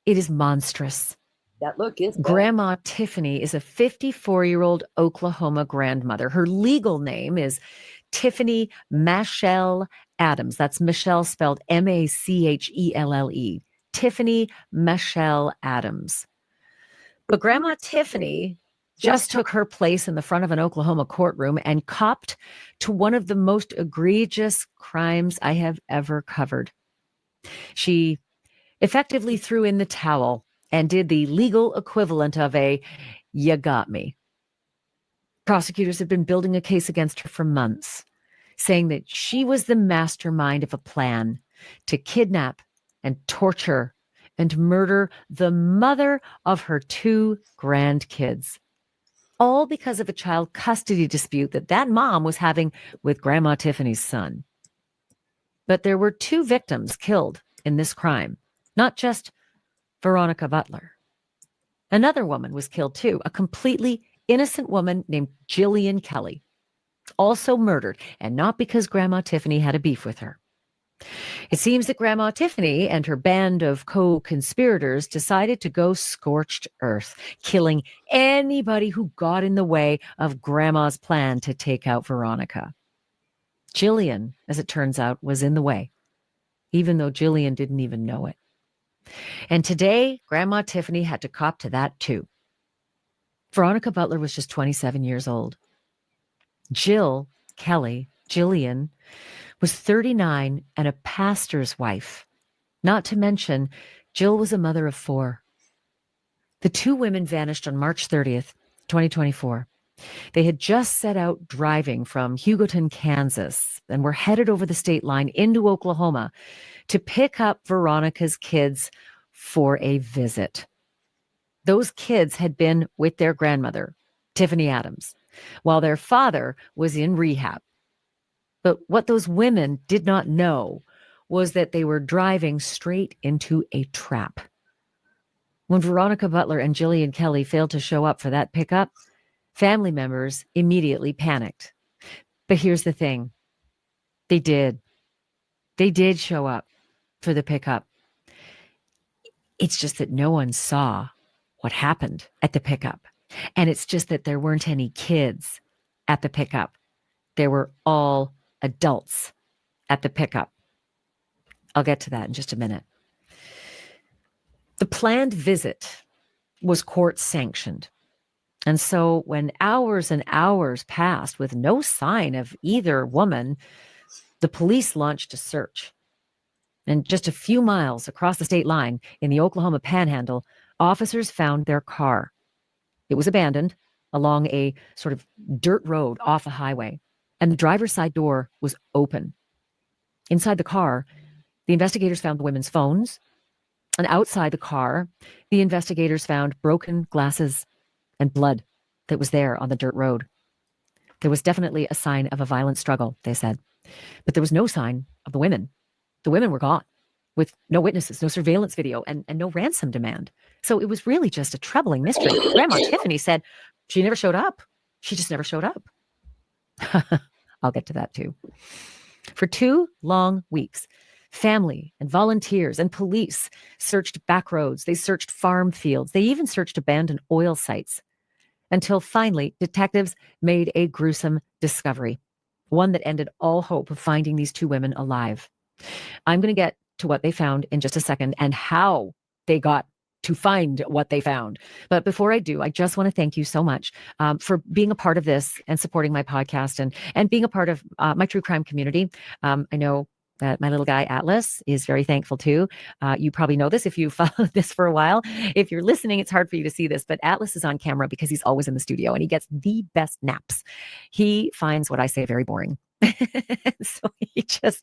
it is monstrous. That look is bad. Grandma Tiffany is a 54-year-old Oklahoma grandmother. Her legal name is Tiffany Machelle Adams. That's Michelle spelled Machelle. Tiffany Machelle Adams. But Grandma Tiffany just took her place in the front of an Oklahoma courtroom and copped to one of the most egregious crimes I have ever covered. She effectively threw in the towel and did the legal equivalent of a "you got me." Prosecutors have been building a case against her for months, saying that she was the mastermind of a plan to kidnap and torture and murder the mother of her 2 grandkids, all because of a child custody dispute that mom was having with Grandma Tiffany's son. But there were 2 victims killed in this crime, not just Veronica Butler. Another woman was killed too, a completely innocent woman named Jillian Kelly, also murdered, and not because Grandma Tiffany had a beef with her. It seems that Grandma Tiffany and her band of co-conspirators decided to go scorched earth, killing anybody who got in the way of Grandma's plan to take out Veronica. Jillian, as it turns out, was in the way, even though Jillian didn't even know it. And today, Grandma Tiffany had to cop to that too. Veronica Butler was just 27 years old. Jill Kelly, Jillian, was 39 and a pastor's wife. Not to mention, Jill was a mother of 4. The 2 women vanished on March 30th, 2024. They had just set out driving from Hugoton, Kansas, and were headed over the state line into Oklahoma to pick up Veronica's kids for a visit. Those kids had been with their grandmother, Tiffany Adams, while their father was in rehab. But what those women did not know was that they were driving straight into a trap. When Veronica Butler and Jillian Kelly failed to show up for that pickup, family members immediately panicked. But here's the thing. They did. They did show up for the pickup. It's just that no one saw what happened at the pickup. And it's just that there weren't any kids at the pickup. They were all adults at the pickup. I'll get to that in just a minute. The planned visit was court sanctioned. And so when hours and hours passed with no sign of either woman, the police launched a search. And just a few miles across the state line in the Oklahoma Panhandle, officers found their car. It was abandoned along a sort of dirt road off a highway, and the driver's side door was open. Inside the car, the investigators found the women's phones, and outside the car, the investigators found broken glasses and blood that was there on the dirt road. There was definitely a sign of a violent struggle, they said, but there was no sign of the women. The women were gone, with no witnesses, no surveillance video, and no ransom demand. So it was really just a troubling mystery. Grandma Tiffany said she never showed up. She just never showed up. I'll get to that too. For 2 long weeks, family and volunteers and police searched back roads. They searched farm fields. They even searched abandoned oil sites until finally detectives made a gruesome discovery, one that ended all hope of finding these 2 women alive. I'm going to get to what they found in just a second and how they got to find what they found. But before I do, I just want to thank you so much for being a part of this and supporting my podcast and being a part of my true crime community. I know that my little guy Atlas is very thankful too. You probably know this if you followed this for a while. If you're listening, it's hard for you to see this, but Atlas is on camera because he's always in the studio and he gets the best naps. He finds what I say very boring. So he just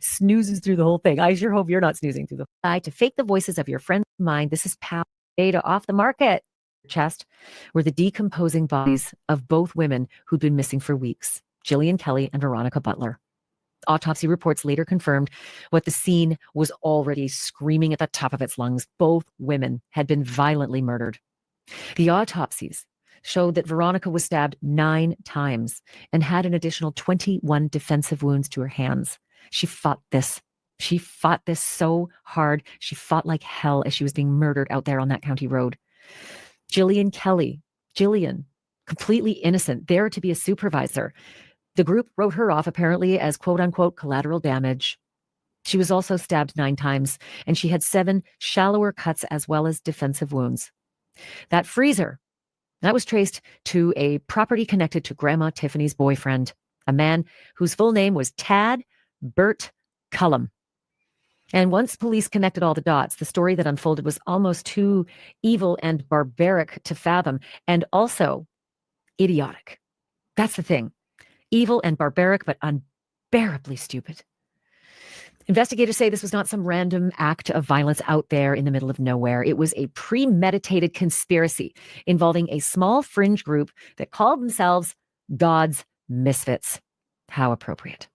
snoozes through the whole thing. I sure hope you're not snoozing through the to fake the voices of your friends of mine. This is Pal Data off the market. chest were the decomposing bodies of both women who'd been missing for weeks, Jillian Kelly and Veronica Butler. Autopsy reports later confirmed what the scene was already screaming at the top of its lungs. Both women had been violently murdered. The autopsies showed that Veronica was stabbed 9 times and had an additional 21 defensive wounds to her hands. She fought this. She fought this so hard. She fought like hell as she was being murdered out there on that county road. Jillian Kelly, completely innocent, there to be a supervisor. The group wrote her off apparently as quote unquote collateral damage. She was also stabbed 9 times, and she had 7 shallower cuts as well as defensive wounds. That freezer, that was traced to a property connected to Grandma Tiffany's boyfriend, a man whose full name was Tad Burt Cullum. And once police connected all the dots, the story that unfolded was almost too evil and barbaric to fathom, and also idiotic. That's the thing. Evil and barbaric, but unbearably stupid. Investigators say this was not some random act of violence out there in the middle of nowhere. It was a premeditated conspiracy involving a small fringe group that called themselves God's Misfits. How appropriate.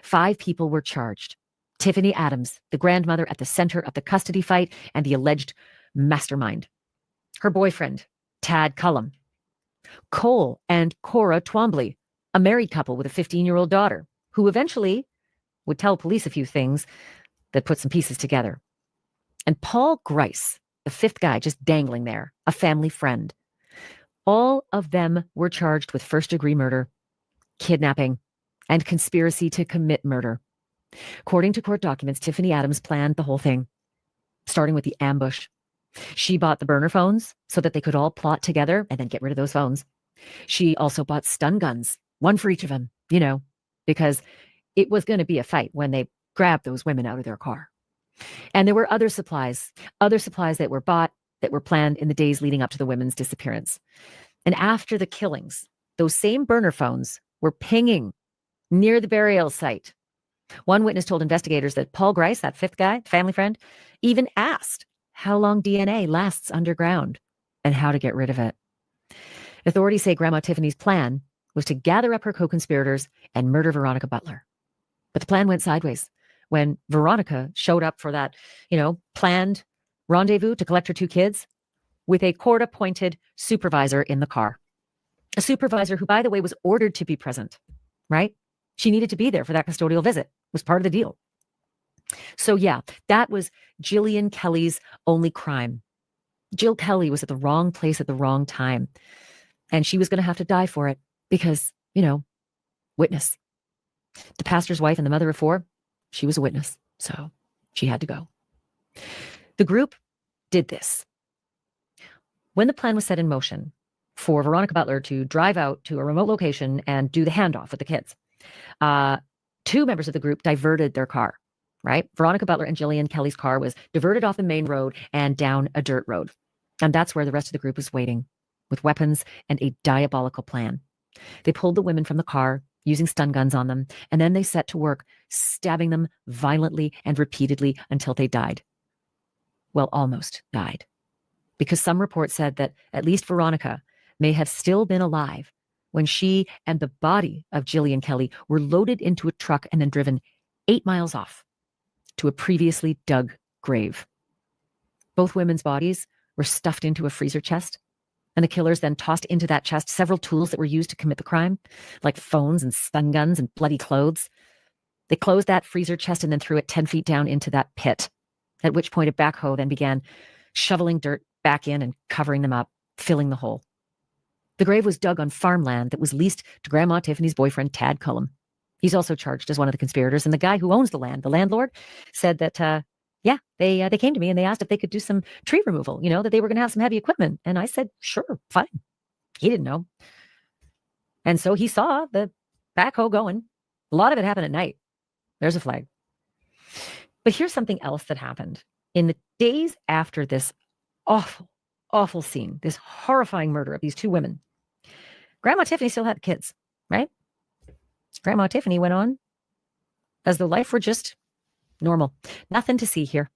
5 people were charged. Tiffany Adams, the grandmother at the center of the custody fight and the alleged mastermind. Her boyfriend, Tad Cullum. Cole and Cora Twombly, a married couple with a 15-year-old daughter, who eventually would tell police a few things that put some pieces together. And Paul Grice, the 5th guy just dangling there, a family friend. All of them were charged with first-degree murder, kidnapping, and conspiracy to commit murder. According to court documents, Tiffany Adams planned the whole thing, starting with the ambush. She bought the burner phones so that they could all plot together and then get rid of those phones. She also bought stun guns, 1 for each of them, because it was going to be a fight when they grabbed those women out of their car. And there were other supplies that were bought, that were planned in the days leading up to the women's disappearance. And after the killings, those same burner phones were pinging near the burial site. One witness told investigators that Paul Grice, that 5th guy, family friend, even asked how long DNA lasts underground and how to get rid of it. Authorities say Grandma Tiffany's plan was to gather up her co-conspirators and murder Veronica Butler. But the plan went sideways when Veronica showed up for that, planned rendezvous to collect her 2 kids with a court-appointed supervisor in the car. A supervisor who, by the way, was ordered to be present, right? She needed to be there for that custodial visit. It was part of the deal. So yeah, that was Jillian Kelly's only crime. Jill Kelly was at the wrong place at the wrong time. And she was going to have to die for it because, witness. The pastor's wife and the mother of 4, she was a witness. So she had to go. The group did this. When the plan was set in motion for Veronica Butler to drive out to a remote location and do the handoff with the kids, 2 members of the group diverted their car, right? Veronica Butler and Jillian Kelly's car was diverted off the main road and down a dirt road. And that's where the rest of the group was waiting, with weapons and a diabolical plan. They pulled the women from the car, using stun guns on them, and then they set to work stabbing them violently and repeatedly until they died. Well, almost died. Because some reports said that at least Veronica may have still been alive when she and the body of Jillian Kelly were loaded into a truck and then driven 8 miles off to a previously dug grave. Both women's bodies were stuffed into a freezer chest, and the killers then tossed into that chest several tools that were used to commit the crime, like phones and stun guns and bloody clothes. They closed that freezer chest and then threw it 10 feet down into that pit, at which point a backhoe then began shoveling dirt back in and covering them up, filling the hole. The grave was dug on farmland that was leased to Grandma Tiffany's boyfriend, Tad Cullum. He's also charged as one of the conspirators. And the guy who owns the land, the landlord, said that, they came to me and they asked if they could do some tree removal, that they were going to have some heavy equipment. And I said, sure, fine. He didn't know. And so he saw the backhoe going. A lot of it happened at night. There's a flag. But here's something else that happened. In the days after this awful, awful scene, this horrifying murder of these 2 women, Grandma Tiffany still had kids, right? Grandma Tiffany went on as though life were just normal. Nothing to see here.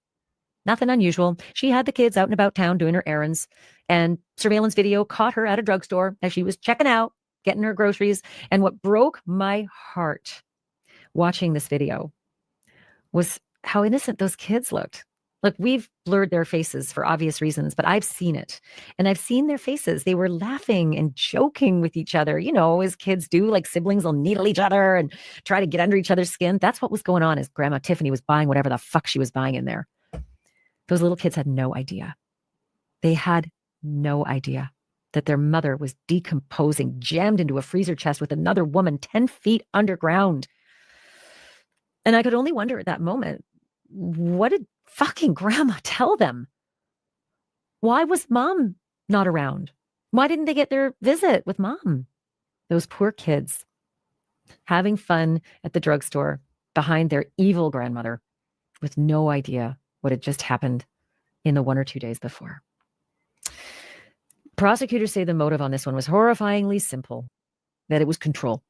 Nothing unusual. She had the kids out and about town doing her errands, and surveillance video caught her at a drugstore as she was checking out, getting her groceries. And what broke my heart watching this video was how innocent those kids looked. Look, we've blurred their faces for obvious reasons, but I've seen it. And I've seen their faces. They were laughing and joking with each other, as kids do, like siblings will needle each other and try to get under each other's skin. That's what was going on as Grandma Tiffany was buying whatever the fuck she was buying in there. Those little kids had no idea. They had no idea that their mother was decomposing, jammed into a freezer chest with another woman 10 feet underground. And I could only wonder at that moment, what did fucking Grandma tell them? Why was Mom not around? Why didn't they get their visit with Mom? Those poor kids having fun at the drugstore behind their evil grandmother with no idea what had just happened in the 1 or 2 days before. Prosecutors say the motive on this one was horrifyingly simple, that it was control.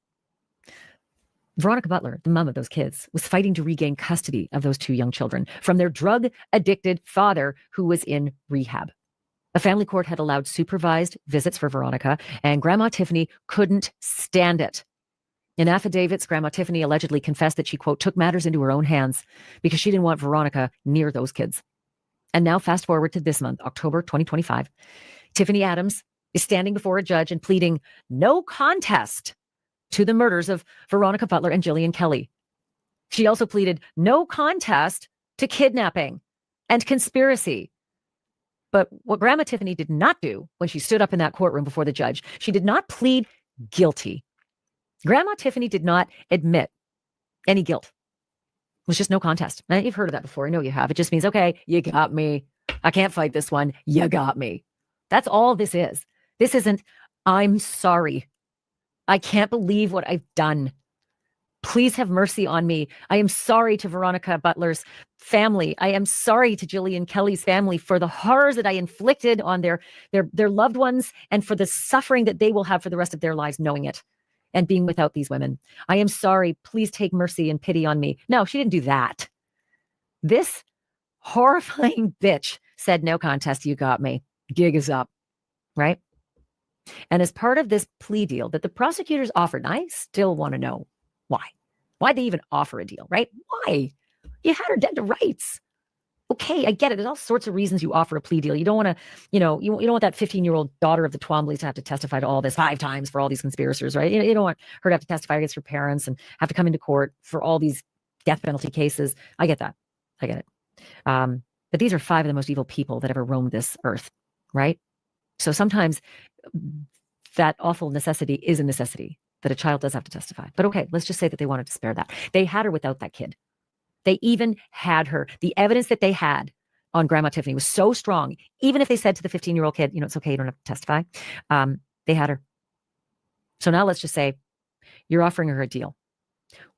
Veronica Butler, the mom of those kids, was fighting to regain custody of those 2 young children from their drug-addicted father who was in rehab. A family court had allowed supervised visits for Veronica, and Grandma Tiffany couldn't stand it. In affidavits, Grandma Tiffany allegedly confessed that she, quote, took matters into her own hands because she didn't want Veronica near those kids. And now fast forward to this month, October 2025. Tiffany Adams is standing before a judge and pleading no contest to the murders of Veronica Butler and Jillian Kelly. She also pleaded no contest to kidnapping and conspiracy. But what Grandma Tiffany did not do when she stood up in that courtroom before the judge, she did not plead guilty. Grandma Tiffany did not admit any guilt. It was just no contest. Now, you've heard of that before. I know you have. It just means, okay, you got me. I can't fight this one. You got me. That's all this is. This isn't, I'm sorry. I can't believe what I've done. Please have mercy on me. I am sorry to Veronica Butler's family. I am sorry to Jillian Kelly's family for the horrors that I inflicted on their loved ones and for the suffering that they will have for the rest of their lives knowing it and being without these women. I am sorry. Please take mercy and pity on me. No, she didn't do that. This horrifying bitch said, no contest, you got me. Gig is up, right? And as part of this plea deal that the prosecutors offered, and I still want to know why. Why'd they even offer a deal, right? Why? You had her dead to rights. Okay, I get it. There's all sorts of reasons you offer a plea deal. You don't want to, you don't want that 15-year-old daughter of the Twombleys to have to testify to all this 5 times for all these conspirators, right? You don't want her to have to testify against her parents and have to come into court for all these death penalty cases. I get that. I get it. But these are 5 of the most evil people that ever roamed this earth, right? So sometimes that awful necessity is a necessity that a child does have to testify. But okay, let's just say that they wanted to spare that. They had her without that kid. They even had her. The evidence that they had on Grandma Tiffany was so strong, even if they said to the 15-year-old kid, it's okay, you don't have to testify. They had her. So now let's just say you're offering her a deal.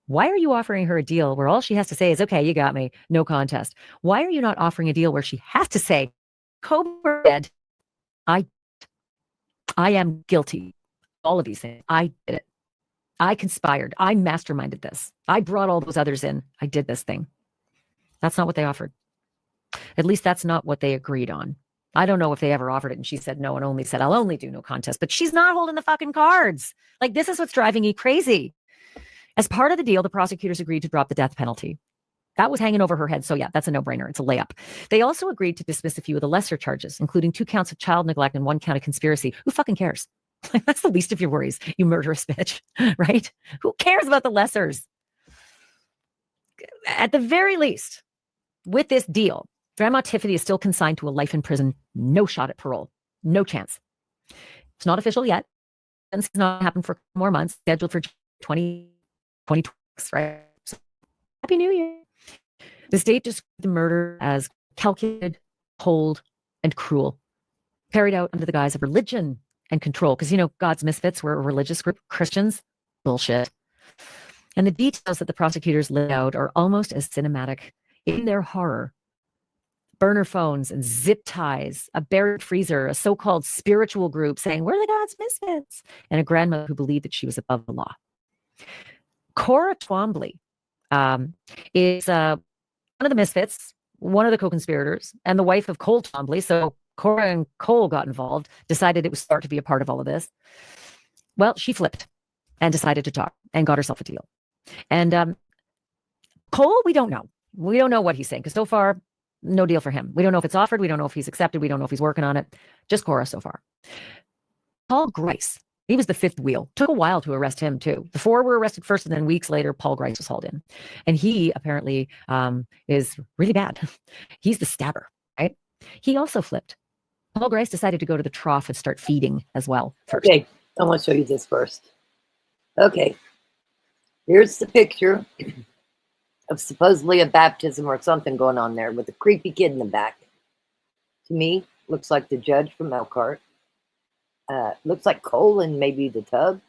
Why are you offering her a deal where all she has to say is, okay, you got me, no contest? Why are you not offering a deal where she has to say, Cobra dead, I am guilty. All of these things. I did it. I conspired. I masterminded this. I brought all those others in. I did this thing. That's not what they offered. At least that's not what they agreed on. I don't know if they ever offered it and she said no and only said, I'll only do no contest. But she's not holding the fucking cards. Like, this is what's driving me crazy. As part of the deal, the prosecutors agreed to drop the death penalty. That was hanging over her head. So yeah, that's a no-brainer. It's a layup. They also agreed to dismiss a few of the lesser charges, including 2 counts of child neglect and 1 count of conspiracy. Who fucking cares? That's the least of your worries, you murderous bitch, right? Who cares about the lessers? At the very least, with this deal, Grandma Tiffany is still consigned to a life in prison, no shot at parole, no chance. It's not official yet. And it's not happened for more months, scheduled for 2026, right? So, Happy New Year. The state described the murder as calculated, cold, and cruel, carried out under the guise of religion and control. Because, God's misfits were a religious group, Christians, bullshit. And the details that the prosecutors laid out are almost as cinematic in their horror. Burner phones and zip ties, a buried freezer, a so-called spiritual group saying, we're the God's misfits, and a grandmother who believed that she was above the law. Cora Twombly is one of the misfits, one of the co-conspirators and the wife of Cole Twombly, so Cora and Cole got involved, decided it was smart to be a part of all of this. Well, she flipped and decided to talk and got herself a deal. And Cole, we don't know. We don't know what he's saying because so far, no deal for him. We don't know if it's offered. We don't know if he's accepted. We don't know if he's working on it. Just Cora so far. Paul Grice, he was the fifth wheel. Took a while to arrest him too. The four were arrested first, and then weeks later, Paul Grice was hauled in. And he apparently is really bad. He's the stabber, right? He also flipped. Paul Grice decided to go to the trough and start feeding as well first. Okay, I want to show you this first. Okay, here's the picture of supposedly a baptism or something going on there with a creepy kid in the back. To me, looks like the judge from Elkhart. Looks like Cole in maybe the tub.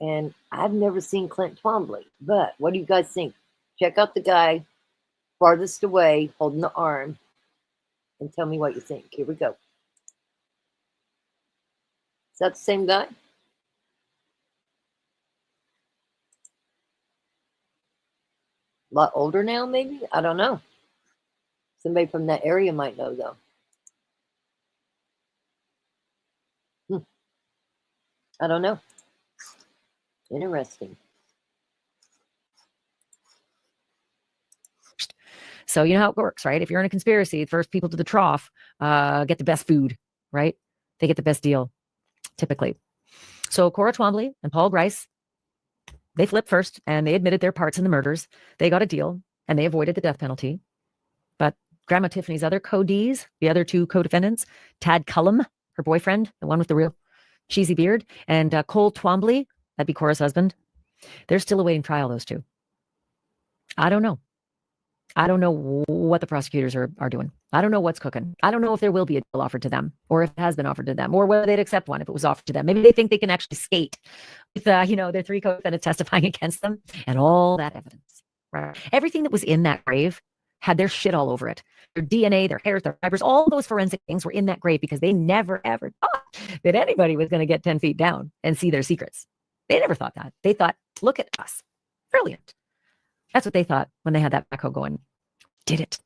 And I've never seen Clint Twombly, but what do you guys think? Check out the guy farthest away holding the arm and tell me what you think. Here we go. Is that the same guy? A lot older now, maybe? I don't know. Somebody from that area might know, though. I don't know. Interesting. So you know how it works, right? If you're in a conspiracy, the first people to the trough get the best food, right? They get the best deal, typically. So Cora Twombly and Paul Grice, they flipped first, and they admitted their parts in the murders. They got a deal, and they avoided the death penalty. But Grandma Tiffany's other co-Ds, the other two co-defendants, Tad Cullum, her boyfriend, the one with the real cheesy beard, and Cole Twombly, that'd be Cora's husband, they're still awaiting trial, those two. I don't know. I don't know what the prosecutors are doing. I don't know what's cooking. I don't know if there will be a deal offered to them, or if it has been offered to them, or whether they'd accept one if it was offered to them. Maybe they think they can actually skate with, their three co-defendants testifying against them and all that evidence. Right? Everything that was in that grave had their shit all over it. Their DNA, their hairs, their fibers, all those forensic things were in that grave because they never, ever thought that anybody was going to get 10 feet down and see their secrets. They never thought that. They thought, look at us. Brilliant. That's what they thought when they had that backhoe going. Did it.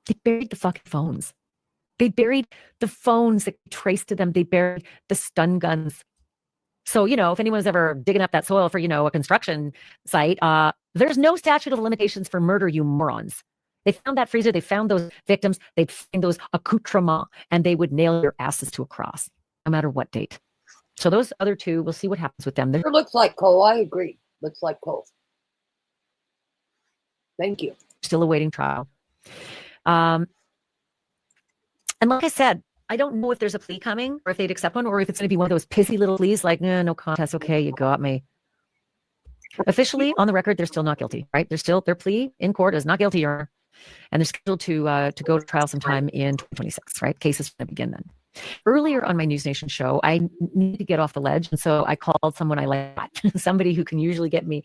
They buried the fucking phones. They buried the phones that traced to them. They buried the stun guns. So, if anyone's ever digging up that soil for, a construction site, there's no statute of limitations for murder, you morons. They found that freezer. They found those victims. They'd find those accoutrements, and they would nail your asses to a cross, no matter what date. So those other two, we'll see what happens with them. It looks like Cole. I agree. Looks like Cole. Thank you. Still awaiting trial. And like I said, I don't know if there's a plea coming or if they'd accept one or if it's going to be one of those pissy little pleas like, no contest. Okay, you got me. Officially on the record, they're still not guilty, right? Their plea in court is not guilty, Your Honor. And they're scheduled to go to trial sometime in 2026, right? Cases going to begin then. Earlier on my News Nation show, I needed to get off the ledge. And so I called someone I like, somebody who can usually get me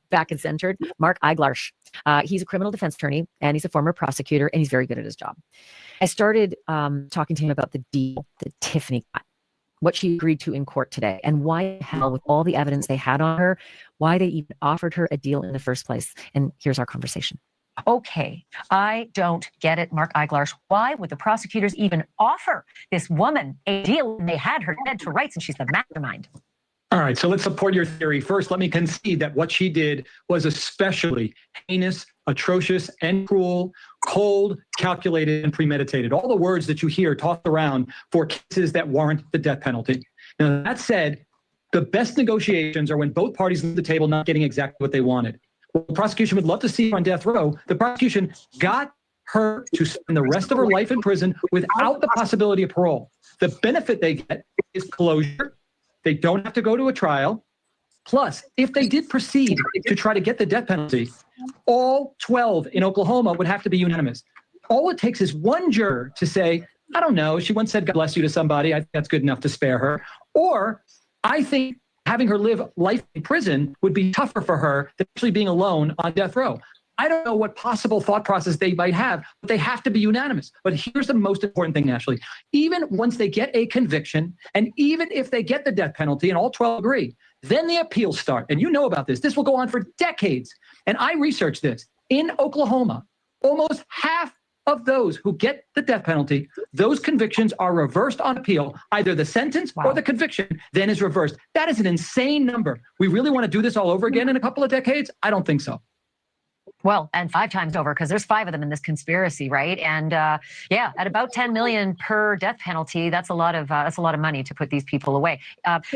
back and centered, Mark Eiglarsh. He's a criminal defense attorney, and he's a former prosecutor, and he's very good at his job. I started talking to him about the deal that Tiffany got, what she agreed to in court today, and why the hell, with all the evidence they had on her, why they even offered her a deal in the first place. And here's our conversation. Okay, I don't get it, Mark Eiglarsh. Why would the prosecutors even offer this woman a deal when they had her dead to rights and she's the mastermind? All right, so let's support your theory. First, let me concede that what she did was especially heinous, atrocious, and cruel, cold, calculated, and premeditated. All the words that you hear tossed around for cases that warrant the death penalty. Now, that said, the best negotiations are when both parties leave the table not getting exactly what they wanted. Well, the prosecution would love to see her on death row. The prosecution got her to spend the rest of her life in prison without the possibility of parole. The benefit they get is closure. They don't have to go to a trial. Plus, if they did proceed to try to get the death penalty, all 12 in Oklahoma would have to be unanimous. All it takes is one juror to say, I don't know, she once said, God bless you to somebody. I think that's good enough to spare her. Or I think having her live life in prison would be tougher for her than actually being alone on death row. I don't know what possible thought process they might have, but they have to be unanimous. But here's the most important thing, Ashley. Even once they get a conviction, and even if they get the death penalty and all 12 agree, then the appeals start. And you know about this. This will go on for decades. And I researched this. In Oklahoma, Almost half of those who get the death penalty, those convictions are reversed on appeal. Either the sentence or the conviction then is reversed. That is an insane number. We really want to do this all over again in a couple of decades? I don't think so. Well, and 5 times over, because there's 5 of them in this conspiracy, right? And yeah, at about 10 million per death penalty, that's a lot of money to put these people away.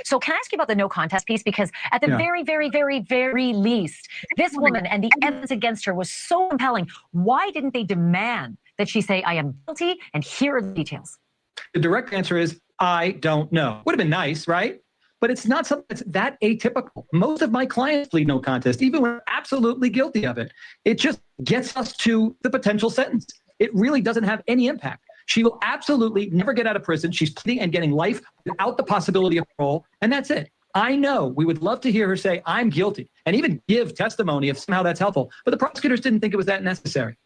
So can I ask you about the no contest piece? Because at the very, very, very, very least, this woman and the evidence against her was so compelling. Why didn't they demand that she say, I am guilty, and here are the details? The direct answer is, I don't know. Would have been nice, right? But it's not something that's that atypical. Most of my clients plead no contest, even when they're absolutely guilty of it. It just gets us to the potential sentence. It really doesn't have any impact. She will absolutely never get out of prison. She's pleading and getting life without the possibility of parole, and that's it. I know we would love to hear her say, I'm guilty, and even give testimony if somehow that's helpful. But the prosecutors didn't think it was that necessary.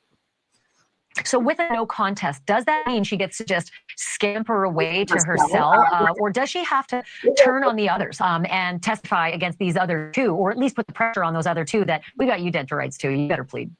So with a no contest, does that mean she gets to just scamper away to her cell, or does she have to turn on the others and testify against these other 2, or at least put the pressure on those other 2 that we got you dead to rights too, you better plead?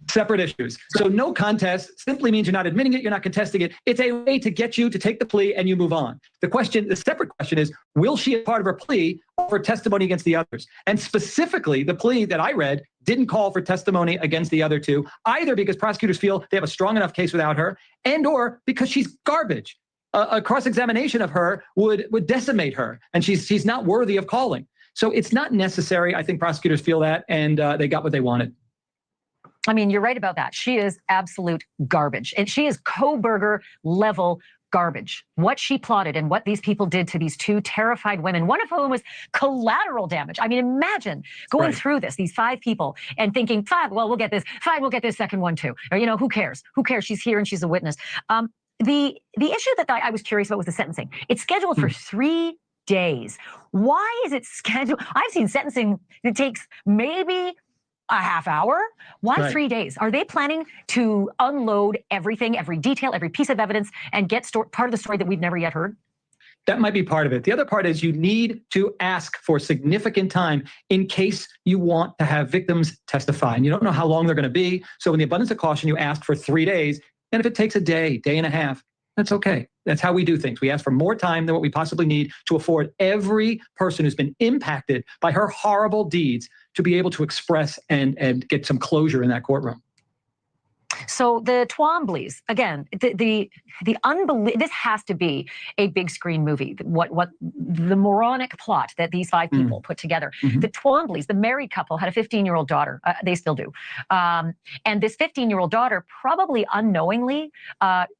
Separate issues. So no contest simply means you're not admitting it, you're not contesting it. It's a way to get you to take the plea and you move on. The separate question is, will she, as part of her plea, offer testimony against the others? And specifically, the plea that I read didn't call for testimony against the other 2, either because prosecutors feel they have a strong enough case without her, and or because she's garbage. A cross-examination of her would decimate her, and she's not worthy of calling. So it's not necessary. I think prosecutors feel that, and they got what they wanted. I mean, you're right about that. She is absolute garbage. And she is Kohberger level garbage. What she plotted and what these people did to these 2 terrified women, one of whom was collateral damage. I mean, imagine going through this, these 5 people, and thinking, 5, well, we'll get this. 5, we'll get this second one too. Or, who cares? Who cares? She's here and she's a witness. The issue that I was curious about was the sentencing. It's scheduled for 3 days. Why is it scheduled? I've seen sentencing that takes maybe a half hour. Why 3 days? Are they planning to unload everything, every detail, every piece of evidence, and get part of the story that we've never yet heard? That might be part of it. The other part is you need to ask for significant time in case you want to have victims testify. And you don't know how long they're going to be. So in the abundance of caution, you ask for 3 days. And if it takes a day, day and a half, that's okay. That's how we do things. We ask for more time than what we possibly need to afford every person who's been impacted by her horrible deeds to be able to express and get some closure in that courtroom. So the Twombly's, again, the this has to be a big screen movie. What the moronic plot that these 5 people put together. The Twombly's, the married couple, had a 15-year-old daughter. They still do. And this 15-year-old daughter probably unknowingly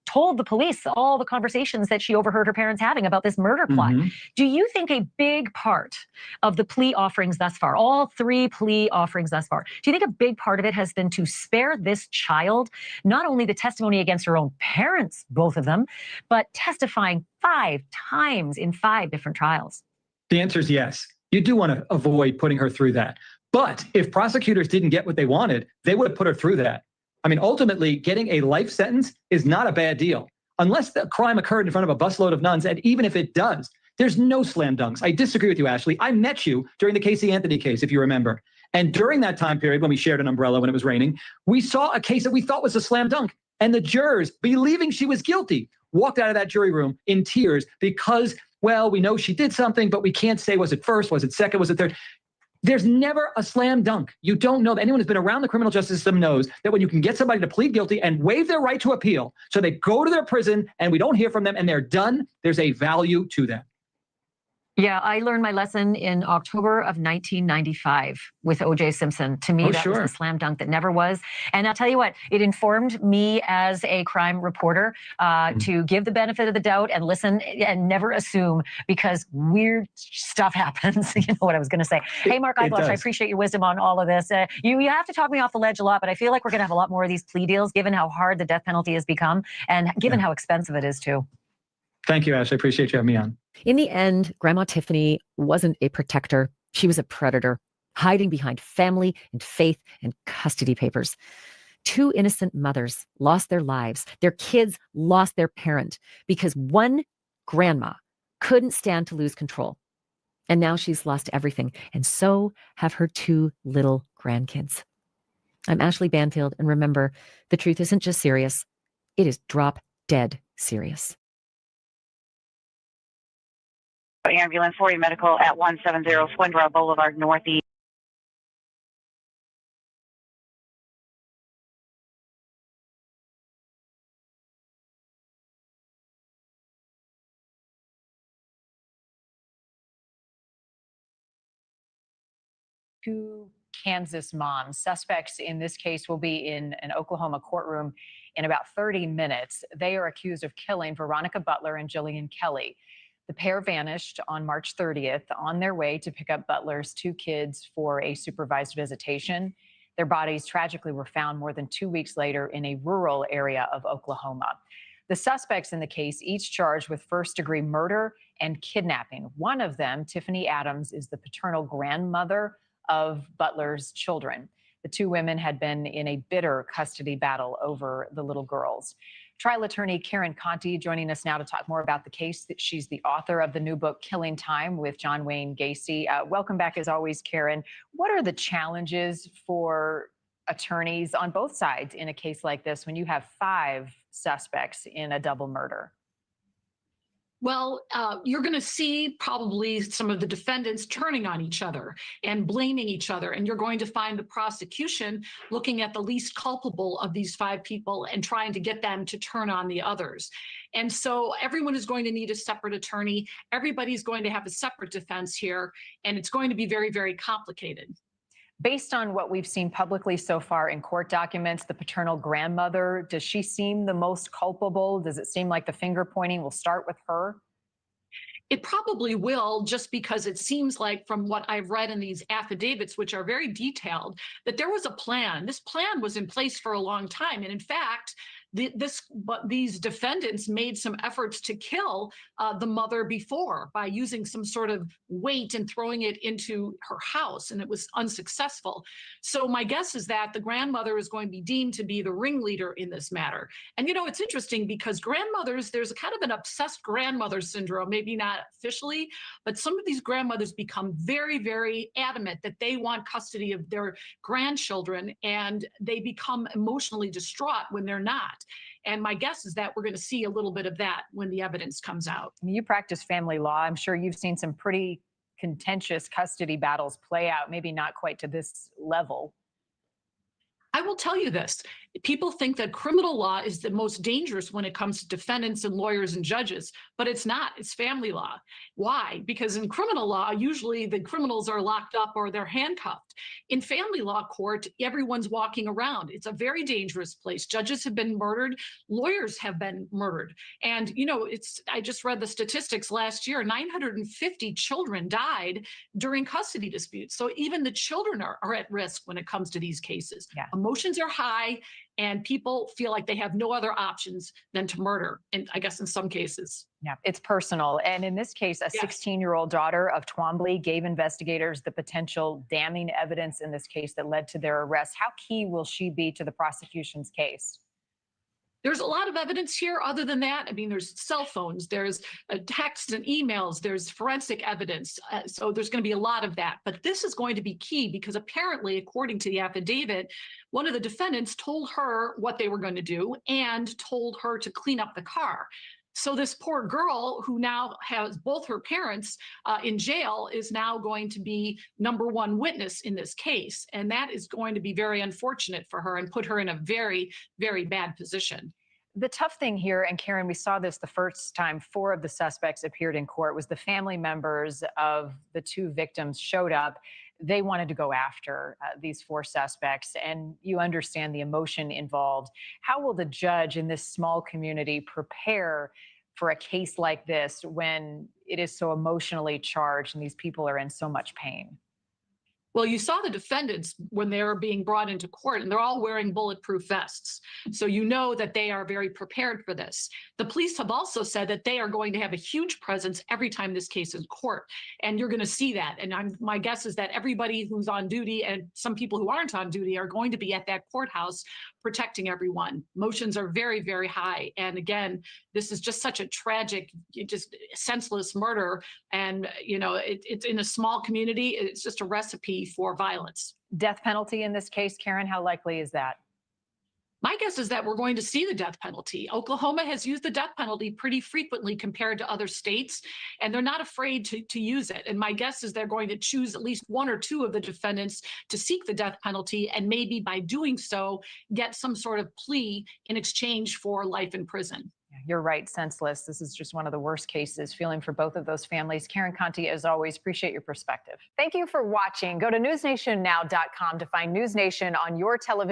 told the police all the conversations that she overheard her parents having about this murder plot. Do you think a big part of the plea offerings thus far, all 3 plea offerings thus far, do you think a big part of it has been to spare this child not only the testimony against her own parents, both of them, but testifying 5 times in 5 different trials? The answer is yes. You do want to avoid putting her through that. But if prosecutors didn't get what they wanted, they would have put her through that. I mean, ultimately, getting a life sentence is not a bad deal. Unless the crime occurred in front of a busload of nuns, and even if it does, there's no slam dunks. I disagree with you, Ashley. I met you during the Casey Anthony case, if you remember. And during that time period, when we shared an umbrella when it was raining, we saw a case that we thought was a slam dunk. And the jurors, believing she was guilty, walked out of that jury room in tears because, well, we know she did something, but we can't say, was it first, was it second, was it third? There's never a slam dunk. You don't know. Anyone who's been around the criminal justice system knows that when you can get somebody to plead guilty and waive their right to appeal, so they go to their prison and we don't hear from them and they're done, there's a value to that. Yeah, I learned my lesson in October of 1995 with O.J. Simpson. To me, that was a slam dunk that never was. And I'll tell you what, it informed me as a crime reporter to give the benefit of the doubt and listen and never assume, because weird stuff happens. You know what I was going to say. Hey, Mark Eiblush, I appreciate your wisdom on all of this. You have to talk me off the ledge a lot, but I feel like we're going to have a lot more of these plea deals, given how hard the death penalty has become and given how expensive it is too. Thank you, Ash. I appreciate you having me on. In the end, Grandma Tiffany wasn't a protector. She was a predator, hiding behind family and faith and custody papers. 2 innocent mothers lost their lives. Their kids lost their parent because one grandma couldn't stand to lose control. And now she's lost everything. And so have her 2 little grandkids. I'm Ashley Banfield, and remember, the truth isn't just serious, it is drop dead serious. Ambulance 40 Medical at 170 Swindell Boulevard Northeast. Two Kansas moms. Suspects in this case will be in an Oklahoma courtroom in about 30 minutes. They are accused of killing Veronica Butler and Jillian Kelly. The pair vanished on March 30th on their way to pick up Butler's two kids for a supervised visitation. Their bodies tragically were found more than 2 weeks later in a rural area of Oklahoma. The suspects in the case each charged with first-degree murder and kidnapping. One of them, Tiffany Adams, is the paternal grandmother of Butler's children. The two women had been in a bitter custody battle over the little girls. Trial attorney Karen Conti joining us now to talk more about the case. She's the author of the new book, Killing Time with John Wayne Gacy. Welcome back as always, Karen. What are the challenges for attorneys on both sides in a case like this when you have 5 suspects in a double murder? Well, you're going to see probably some of the defendants turning on each other and blaming each other. And you're going to find the prosecution looking at the least culpable of these 5 people and trying to get them to turn on the others. And so everyone is going to need a separate attorney. Everybody's going to have a separate defense here. And it's going to be very, very complicated. Based on what we've seen publicly so far in court documents, the paternal grandmother, does she seem the most culpable? Does it seem like the finger pointing will start with her? It probably will, just because it seems like from what I've read in these affidavits, which are very detailed, that there was a plan. This plan was in place for a long time. And in fact, these defendants made some efforts to kill the mother before by using some sort of weight and throwing it into her house, and it was unsuccessful. So my guess is that the grandmother is going to be deemed to be the ringleader in this matter. And you know, it's interesting because grandmothers, there's a kind of an obsessed grandmother syndrome, maybe not officially, but some of these grandmothers become very, very adamant that they want custody of their grandchildren, and they become emotionally distraught when they're not. And my guess is that we're going to see a little bit of that when the evidence comes out. I mean, you practice family law. I'm sure you've seen some pretty contentious custody battles play out, maybe not quite to this level. I will tell you this. People think that criminal law is the most dangerous when it comes to defendants and lawyers and judges, but it's not. It's family law. Why? Because in criminal law, usually the criminals are locked up or they're handcuffed. In family law court, everyone's walking around. It's a very dangerous place. Judges have been murdered. Lawyers have been murdered. And, you know, I just read the statistics last year, 950 children died during custody disputes. So even the children are at risk when it comes to these cases. Yeah. Emotions are high, and people feel like they have no other options than to murder, and I guess in some cases. Yeah, it's personal. And in this case, a 16-year-old daughter of Twombly gave investigators the potential damning evidence in this case that led to their arrest. How key will she be to the prosecution's case? There's a lot of evidence here. Other than that, I mean, there's cell phones, there's texts and emails, there's forensic evidence. So there's going to be a lot of that. But this is going to be key because apparently, according to the affidavit, one of the defendants told her what they were going to do and told her to clean up the car. So this poor girl, who now has both her parents in jail, is now going to be #1 witness in this case. And that is going to be very unfortunate for her and put her in a very, very bad position. The tough thing here, and Karen, we saw this the first time 4 of the suspects appeared in court, was the family members of the 2 victims showed up. They wanted to go after these 4 suspects, and you understand the emotion involved. How will the judge in this small community prepare for a case like this when it is so emotionally charged and these people are in so much pain? Well, you saw the defendants when they were being brought into court, and they're all wearing bulletproof vests. So you know that they are very prepared for this. The police have also said that they are going to have a huge presence every time this case is in court. And you're going to see that. And my guess is that everybody who's on duty and some people who aren't on duty are going to be at that courthouse protecting everyone. Emotions are very, very high. And again, this is just such a tragic, just senseless murder. And, you know, it's in a small community. It's just a recipe for violence. Death penalty in this case, Karen, how likely is that? My guess is that we're going to see the death penalty. Oklahoma has used the death penalty pretty frequently compared to other states, and they're not afraid to use it. And my guess is they're going to choose at least one or two of the defendants to seek the death penalty, and maybe by doing so, get some sort of plea in exchange for life in prison. You're right, senseless. This is just one of the worst cases. Feeling for both of those families. Karen Conti, as always, appreciate your perspective. Thank you for watching. Go to newsnationnow.com to find News Nation on your television.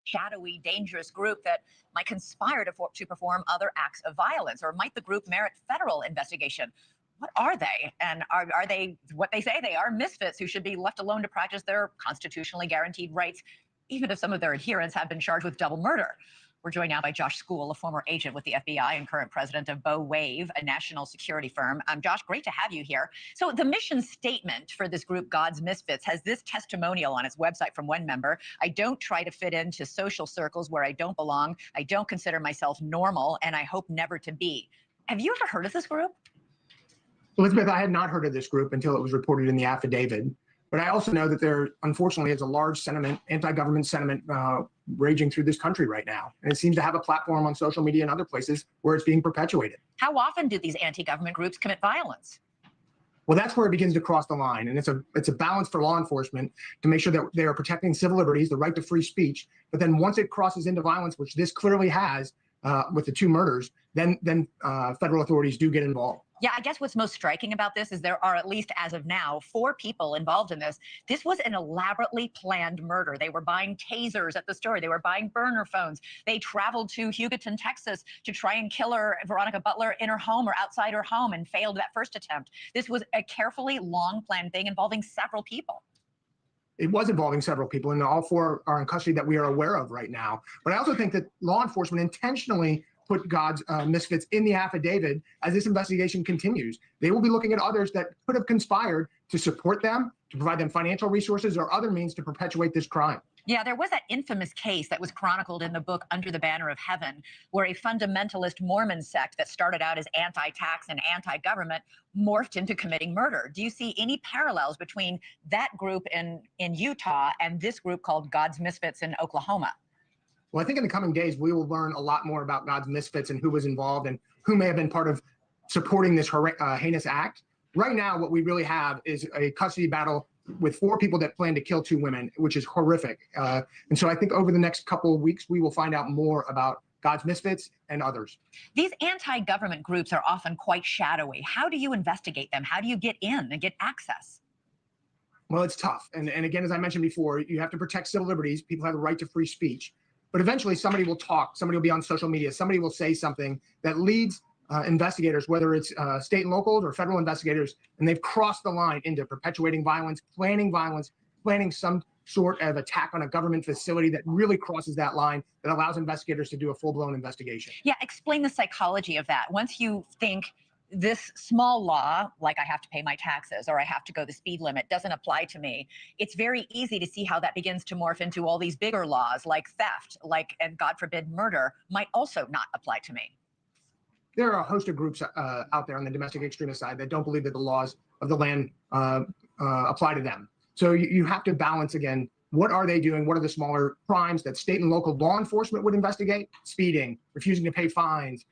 Shadowy, dangerous group that might conspire to perform other acts of violence? Or might the group merit federal investigation? What are they? And are they what they say they are, misfits who should be left alone to practice their constitutionally guaranteed rights, even if some of their adherents have been charged with double murder? We're joined now by Josh School, a former agent with the FBI and current president of Bow Wave, a national security firm. Josh, great to have you here. So the mission statement for this group, God's Misfits, has this testimonial on its website from one member. I don't try to fit into social circles where I don't belong. I don't consider myself normal, and I hope never to be. Have you ever heard of this group? Elizabeth, I had not heard of this group until it was reported in the affidavit. But I also know that there, unfortunately, is a large sentiment, anti-government sentiment raging through this country right now. And it seems to have a platform on social media and other places where it's being perpetuated. How often do these anti-government groups commit violence? Well, that's where it begins to cross the line. And it's a balance for law enforcement to make sure that they are protecting civil liberties, the right to free speech. But then once it crosses into violence, which this clearly has with the two murders, then federal authorities do get involved. Yeah, I guess what's most striking about this is there are, at least as of now, 4 people involved in this. This was an elaborately planned murder. They were buying tasers at the store. They were buying burner phones. They traveled to Hugoton, Texas to try and kill her, Veronica Butler, in her home or outside her home, and failed that first attempt. This was a carefully long planned thing involving several people. It was involving several people, and all 4 are in custody that we are aware of right now. But I also think that law enforcement intentionally put God's Misfits in the affidavit as this investigation continues. They will be looking at others that could have conspired to support them, to provide them financial resources or other means to perpetuate this crime. Yeah, there was that infamous case that was chronicled in the book Under the Banner of Heaven, where a fundamentalist Mormon sect that started out as anti-tax and anti-government morphed into committing murder. Do you see any parallels between that group in Utah and this group called God's Misfits in Oklahoma? Well, I think in the coming days, we will learn a lot more about God's Misfits and who was involved and who may have been part of supporting this heinous act. Right now, what we really have is a custody battle with 4 people that plan to kill 2 women, which is horrific. And so I think over the next couple of weeks, we will find out more about God's Misfits and others. These anti-government groups are often quite shadowy. How do you investigate them? How do you get in and get access? Well, it's tough. And again, as I mentioned before, you have to protect civil liberties. People have the right to free speech. But eventually somebody will talk, somebody will be on social media, somebody will say something that leads investigators, whether it's state and local or federal investigators, and they've crossed the line into perpetuating violence, planning some sort of attack on a government facility that really crosses that line, that allows investigators to do a full-blown investigation. Yeah, explain the psychology of that. Once you think this small law, like I have to pay my taxes or I have to go the speed limit, doesn't apply to me, it's very easy to see how that begins to morph into all these bigger laws like theft, and God forbid, murder might also not apply to me. There are a host of groups out there on the domestic extremist side that don't believe that the laws of the land apply to them. So you have to balance, again, what are they doing? What are the smaller crimes that state and local law enforcement would investigate? Speeding, refusing to pay fines,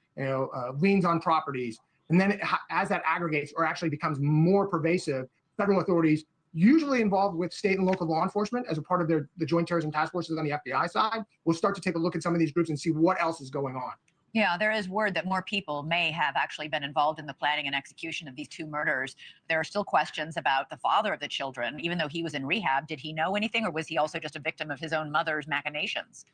liens on properties. And then as that aggregates or actually becomes more pervasive, federal authorities, usually involved with state and local law enforcement as a part of the Joint Terrorism Task Forces on the FBI side, will start to take a look at some of these groups and see what else is going on. Yeah, there is word that more people may have actually been involved in the planning and execution of these 2 murders. There are still questions about the father of the children. Even though he was in rehab, did he know anything, or was he also just a victim of his own mother's machinations?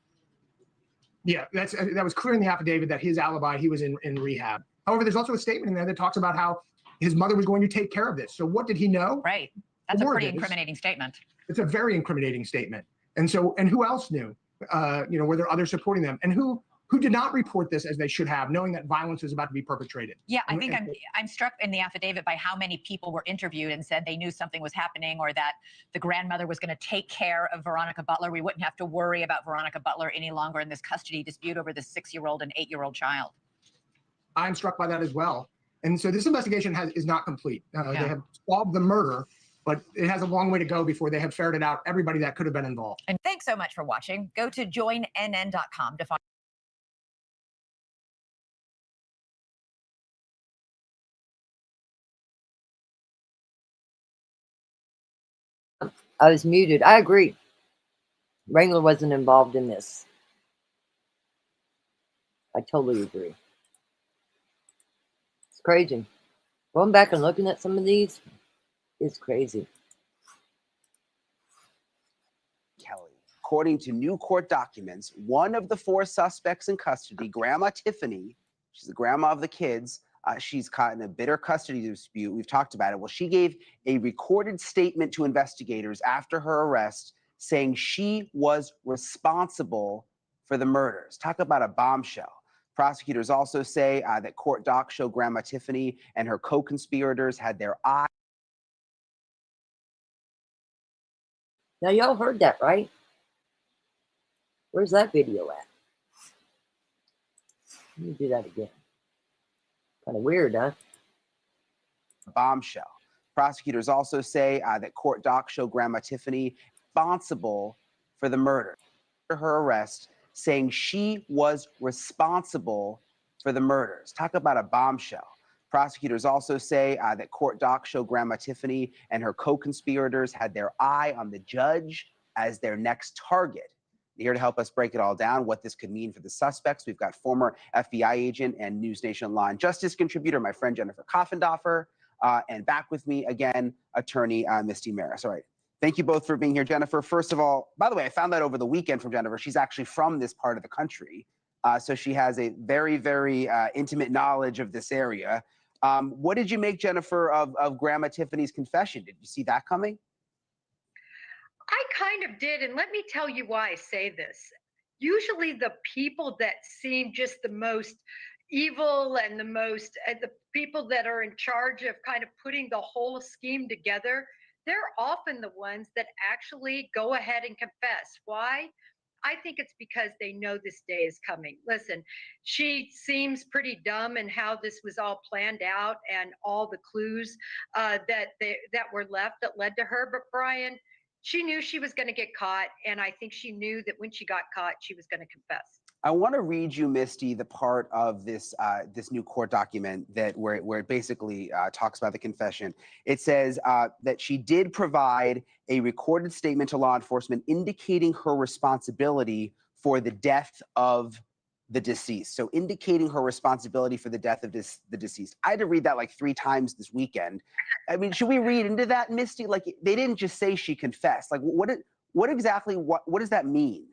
Yeah, that was clear in the affidavit that his alibi, he was in rehab. However, there's also a statement in there that talks about how his mother was going to take care of this. So what did he know? Right. That's a pretty incriminating statement. It's a very incriminating statement. And who else knew? Were there others supporting them? And who who did not report this as they should have, knowing that violence was about to be perpetrated. Yeah, I And- think and- I'm struck in the affidavit by how many people were interviewed and said they knew something was happening or that the grandmother was going to take care of Veronica Butler. We wouldn't have to worry about Veronica Butler any longer in this custody dispute over this 6-year-old and 8-year-old child. I'm struck by that as well. And so this investigation is not complete. Yeah. They have solved the murder, but it has a long way to go before they have ferreted out everybody that could have been involved. And thanks so much for watching. Go to joinnn.com to find I was muted. I agree. Wrangler wasn't involved in this. I totally agree. It's crazy. Going back and looking at some of these is crazy. Kelly. According to new court documents, one of the 4 suspects in custody, Grandma Tiffany, she's the grandma of the kids, she's caught in a bitter custody dispute. We've talked about it. Well, she gave a recorded statement to investigators after her arrest saying she was responsible for the murders. Talk about a bombshell. Prosecutors also say that court docs show Grandma Tiffany and her co-conspirators had their eye. Now, y'all heard that, right? Where's that video at? Let me do that again. Kind of weird, huh? Bombshell. Prosecutors also say that court docs show Grandma Tiffany responsible for the murder. Her arrest, saying she was responsible for the murders. Talk about a bombshell. Prosecutors also say that court docs show Grandma Tiffany and her co-conspirators had their eye on the judge as their next target. Here to help us break it all down, what this could mean for the suspects, we've got former FBI agent and News Nation Law and Justice contributor, my friend Jennifer Koffendorfer, and back with me again, attorney Misty Maris. All right. Thank you both for being here. Jennifer, first of all, by the way, I found that over the weekend from Jennifer. She's actually from this part of the country. So she has a very, very intimate knowledge of this area. What did you make, Jennifer, of Grandma Tiffany's confession? Did you see that coming? I kind of did. And let me tell you why I say this. Usually the people that seem just the most evil and the people that are in charge of kind of putting the whole scheme together, they're often the ones that actually go ahead and confess. Why? I think it's because they know this day is coming. Listen, she seems pretty dumb in how this was all planned out and all the clues that were left that led to her. But Brian, she knew she was going to get caught, and I think she knew that when she got caught, she was going to confess. I want to read you, Misty, the part of this this new court document where it basically talks about the confession. It says that she did provide a recorded statement to law enforcement indicating her responsibility for the death of the deceased. So indicating her responsibility for the death of the deceased. I had to read that like 3 times this weekend. I mean, should we read into that, Misty? Like, they didn't just say she confessed. Like, what does that mean?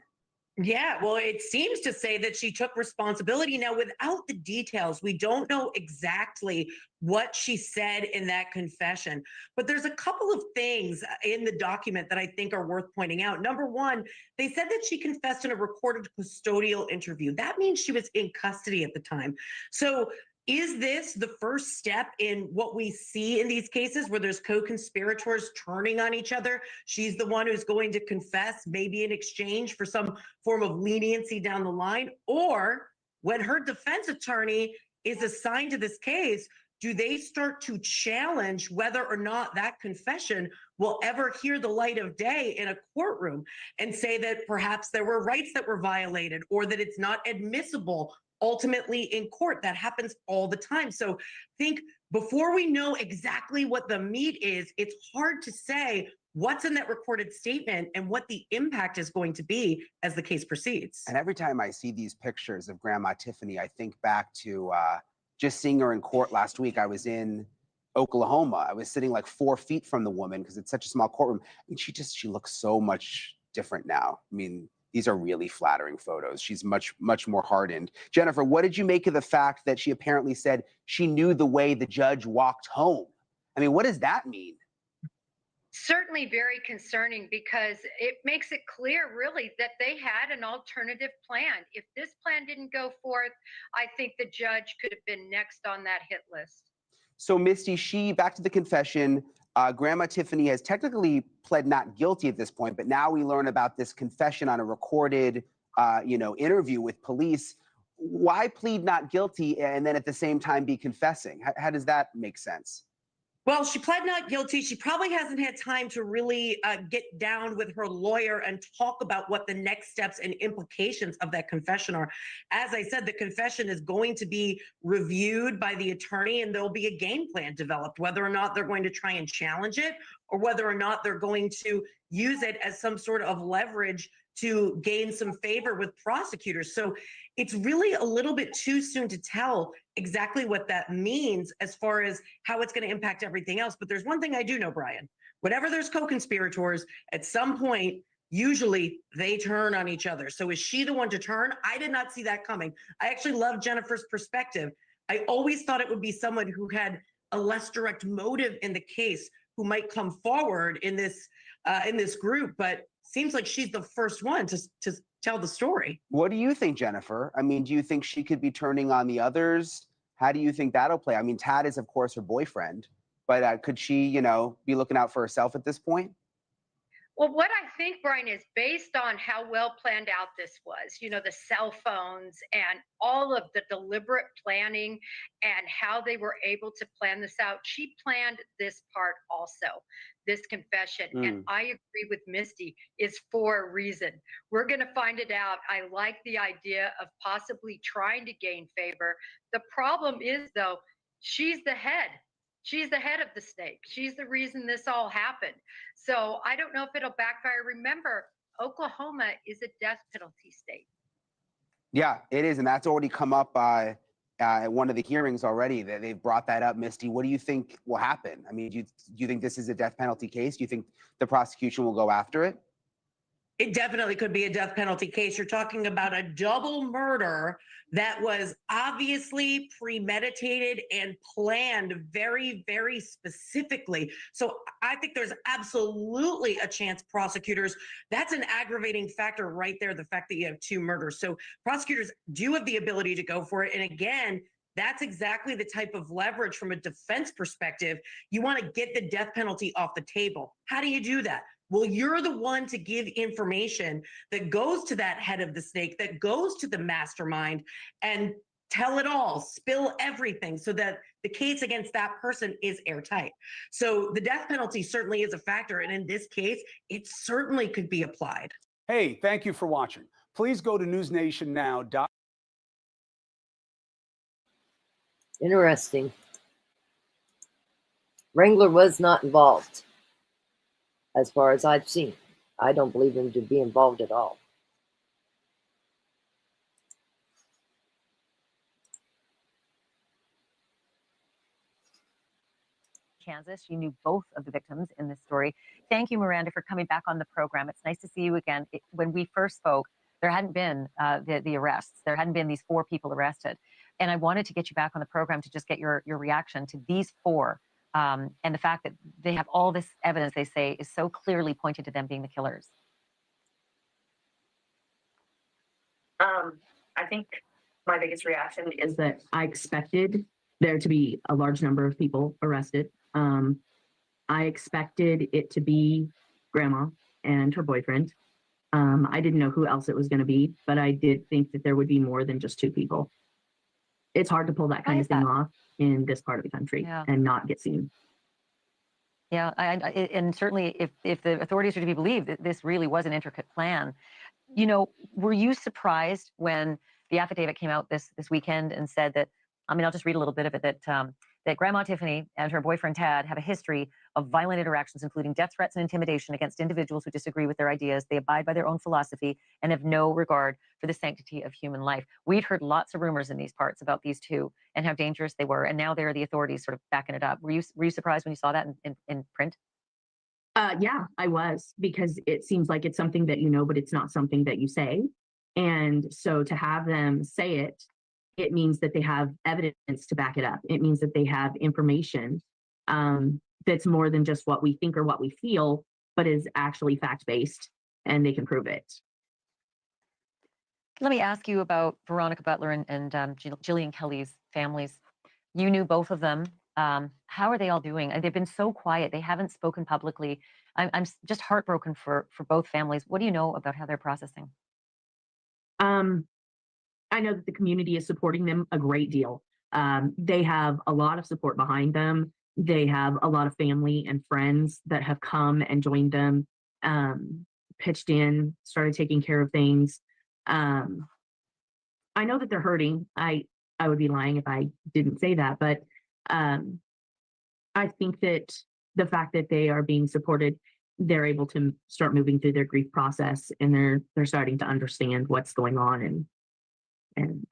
Yeah, well, it seems to say that she took responsibility. Now, without the details, we don't know exactly what she said in that confession. But there's a couple of things in the document that I think are worth pointing out. Number one, they said that she confessed in a recorded custodial interview. That means she was in custody at the time. So is this the first step in what we see in these cases where there's co-conspirators turning on each other? She's the one who's going to confess, maybe in exchange for some form of leniency down the line. Or when her defense attorney is assigned to this case, do they start to challenge whether or not that confession will ever hear the light of day in a courtroom and say that perhaps there were rights that were violated or that it's not admissible ultimately in court? That happens all the time. So think before we know exactly what the meat is, it's hard to say what's in that recorded statement and what the impact is going to be as the case proceeds. And every time I see these pictures of Grandma Tiffany, I think back to just seeing her in court last week. I was in Oklahoma. I was sitting like 4 feet from the woman because it's such a small courtroom. I mean, she looks so much different now. I mean, these are really flattering photos. She's much, much more hardened. Jennifer, what did you make of the fact that she apparently said she knew the way the judge walked home? I mean, what does that mean? certainly very concerning because it makes it clear really that they had an alternative plan. If this plan didn't go forth, I think the judge could have been next on that hit list. So Misty, back to the confession, Grandma Tiffany has technically pled not guilty at this point, but now we learn about this confession on a recorded, interview with police. Why plead not guilty and then at the same time be confessing? How does that make sense? Well, she pled not guilty. She probably hasn't had time to really get down with her lawyer and talk about what the next steps and implications of that confession are. As I said, the confession is going to be reviewed by the attorney and there'll be a game plan developed, whether or not they're going to try and challenge it or whether or not they're going to use it as some sort of leverage to gain some favor with prosecutors. So it's really a little bit too soon to tell exactly what that means as far as how it's going to impact everything else. But there's one thing I do know, Brian. Whenever there's co-conspirators, at some point, usually they turn on each other. So is she the one to turn? I did not see that coming. I actually love Jennifer's perspective. I always thought it would be someone who had a less direct motive in the case who might come forward in this group, but seems like she's the first one to tell the story. What do you think, Jennifer? I mean, do you think she could be turning on the others? How do you think that'll play? I mean, Tad is, of course, her boyfriend, but could she, be looking out for herself at this point? Well, what I think, Brian, is based on how well planned out this was, the cell phones and all of the deliberate planning and how they were able to plan this out. She planned this part also, this confession. And I agree with Misty, is for a reason. We're going to find it out. I like the idea of possibly trying to gain favor. The problem is, though, she's the head. She's the head of the snake. She's the reason this all happened. So I don't know if it'll backfire. Remember, Oklahoma is a death penalty state. Yeah, it is. And that's already come up at one of the hearings already. That they've brought that up. Misty, what do you think will happen? I mean, do you think this is a death penalty case? Do you think the prosecution will go after it? It definitely could be a death penalty case. You're talking about a double murder that was obviously premeditated and planned very, very specifically. So I think there's absolutely a chance prosecutors, that's an aggravating factor right there, the fact that you have two murders. So prosecutors do have the ability to go for it. And again, that's exactly the type of leverage from a defense perspective. You want to get the death penalty off the table. How do you do that? Well, you're the one to give information that goes to that head of the snake, that goes to the mastermind, and tell it all, spill everything so that the case against that person is airtight. So the death penalty certainly is a factor. And in this case, it certainly could be applied. Hey, thank you for watching. Please go to newsnationnow.com. Interesting. Wrangler was not involved. As far as I've seen, I don't believe him to be involved at all. Kansas. You knew both of the victims in this story. Thank you, Miranda, for coming back on the program. It's nice to see you again. When we first spoke, there hadn't been the arrests. There hadn't been these 4 people arrested. And I wanted to get you back on the program to just get your reaction to these 4. And the fact that they have all this evidence, they say, is so clearly pointed to them being the killers. I think my biggest reaction is that I expected there to be a large number of people arrested. I expected it to be Grandma and her boyfriend. I didn't know who else it was going to be, but I did think that there would be more than just 2 people. It's hard to pull that kind of thing off in this part of the country and not get seen. Yeah, and certainly if the authorities are to be believed, this really was an intricate plan. Were you surprised when the affidavit came out this weekend and said that, I'll just read a little bit of it, that Grandma Tiffany and her boyfriend Tad have a history of violent interactions, including death threats and intimidation against individuals who disagree with their ideas. They abide by their own philosophy and have no regard for the sanctity of human life. We'd heard lots of rumors in these parts about these 2 and how dangerous they were, and now they're the authorities sort of backing it up. Were you surprised when you saw that in print? Yeah, I was, because it seems like it's something that you know, but it's not something that you say. And so to have them say it, it means that they have evidence to back it up. It means that they have information that's more than just what we think or what we feel, but is actually fact-based, and they can prove it. Let me ask you about Veronica Butler and Jillian Kelly's families. You knew both of them. How are they all doing? They've been so quiet. They haven't spoken publicly. I'm just heartbroken for both families. What do you know about how they're processing? I know that the community is supporting them a great deal. They have a lot of support behind them. They have a lot of family and friends that have come and joined them, pitched in, started taking care of things. I know that they're hurting. I would be lying if I didn't say that, but I think that the fact that they are being supported, they're able to start moving through their grief process, and they're starting to understand what's going on, and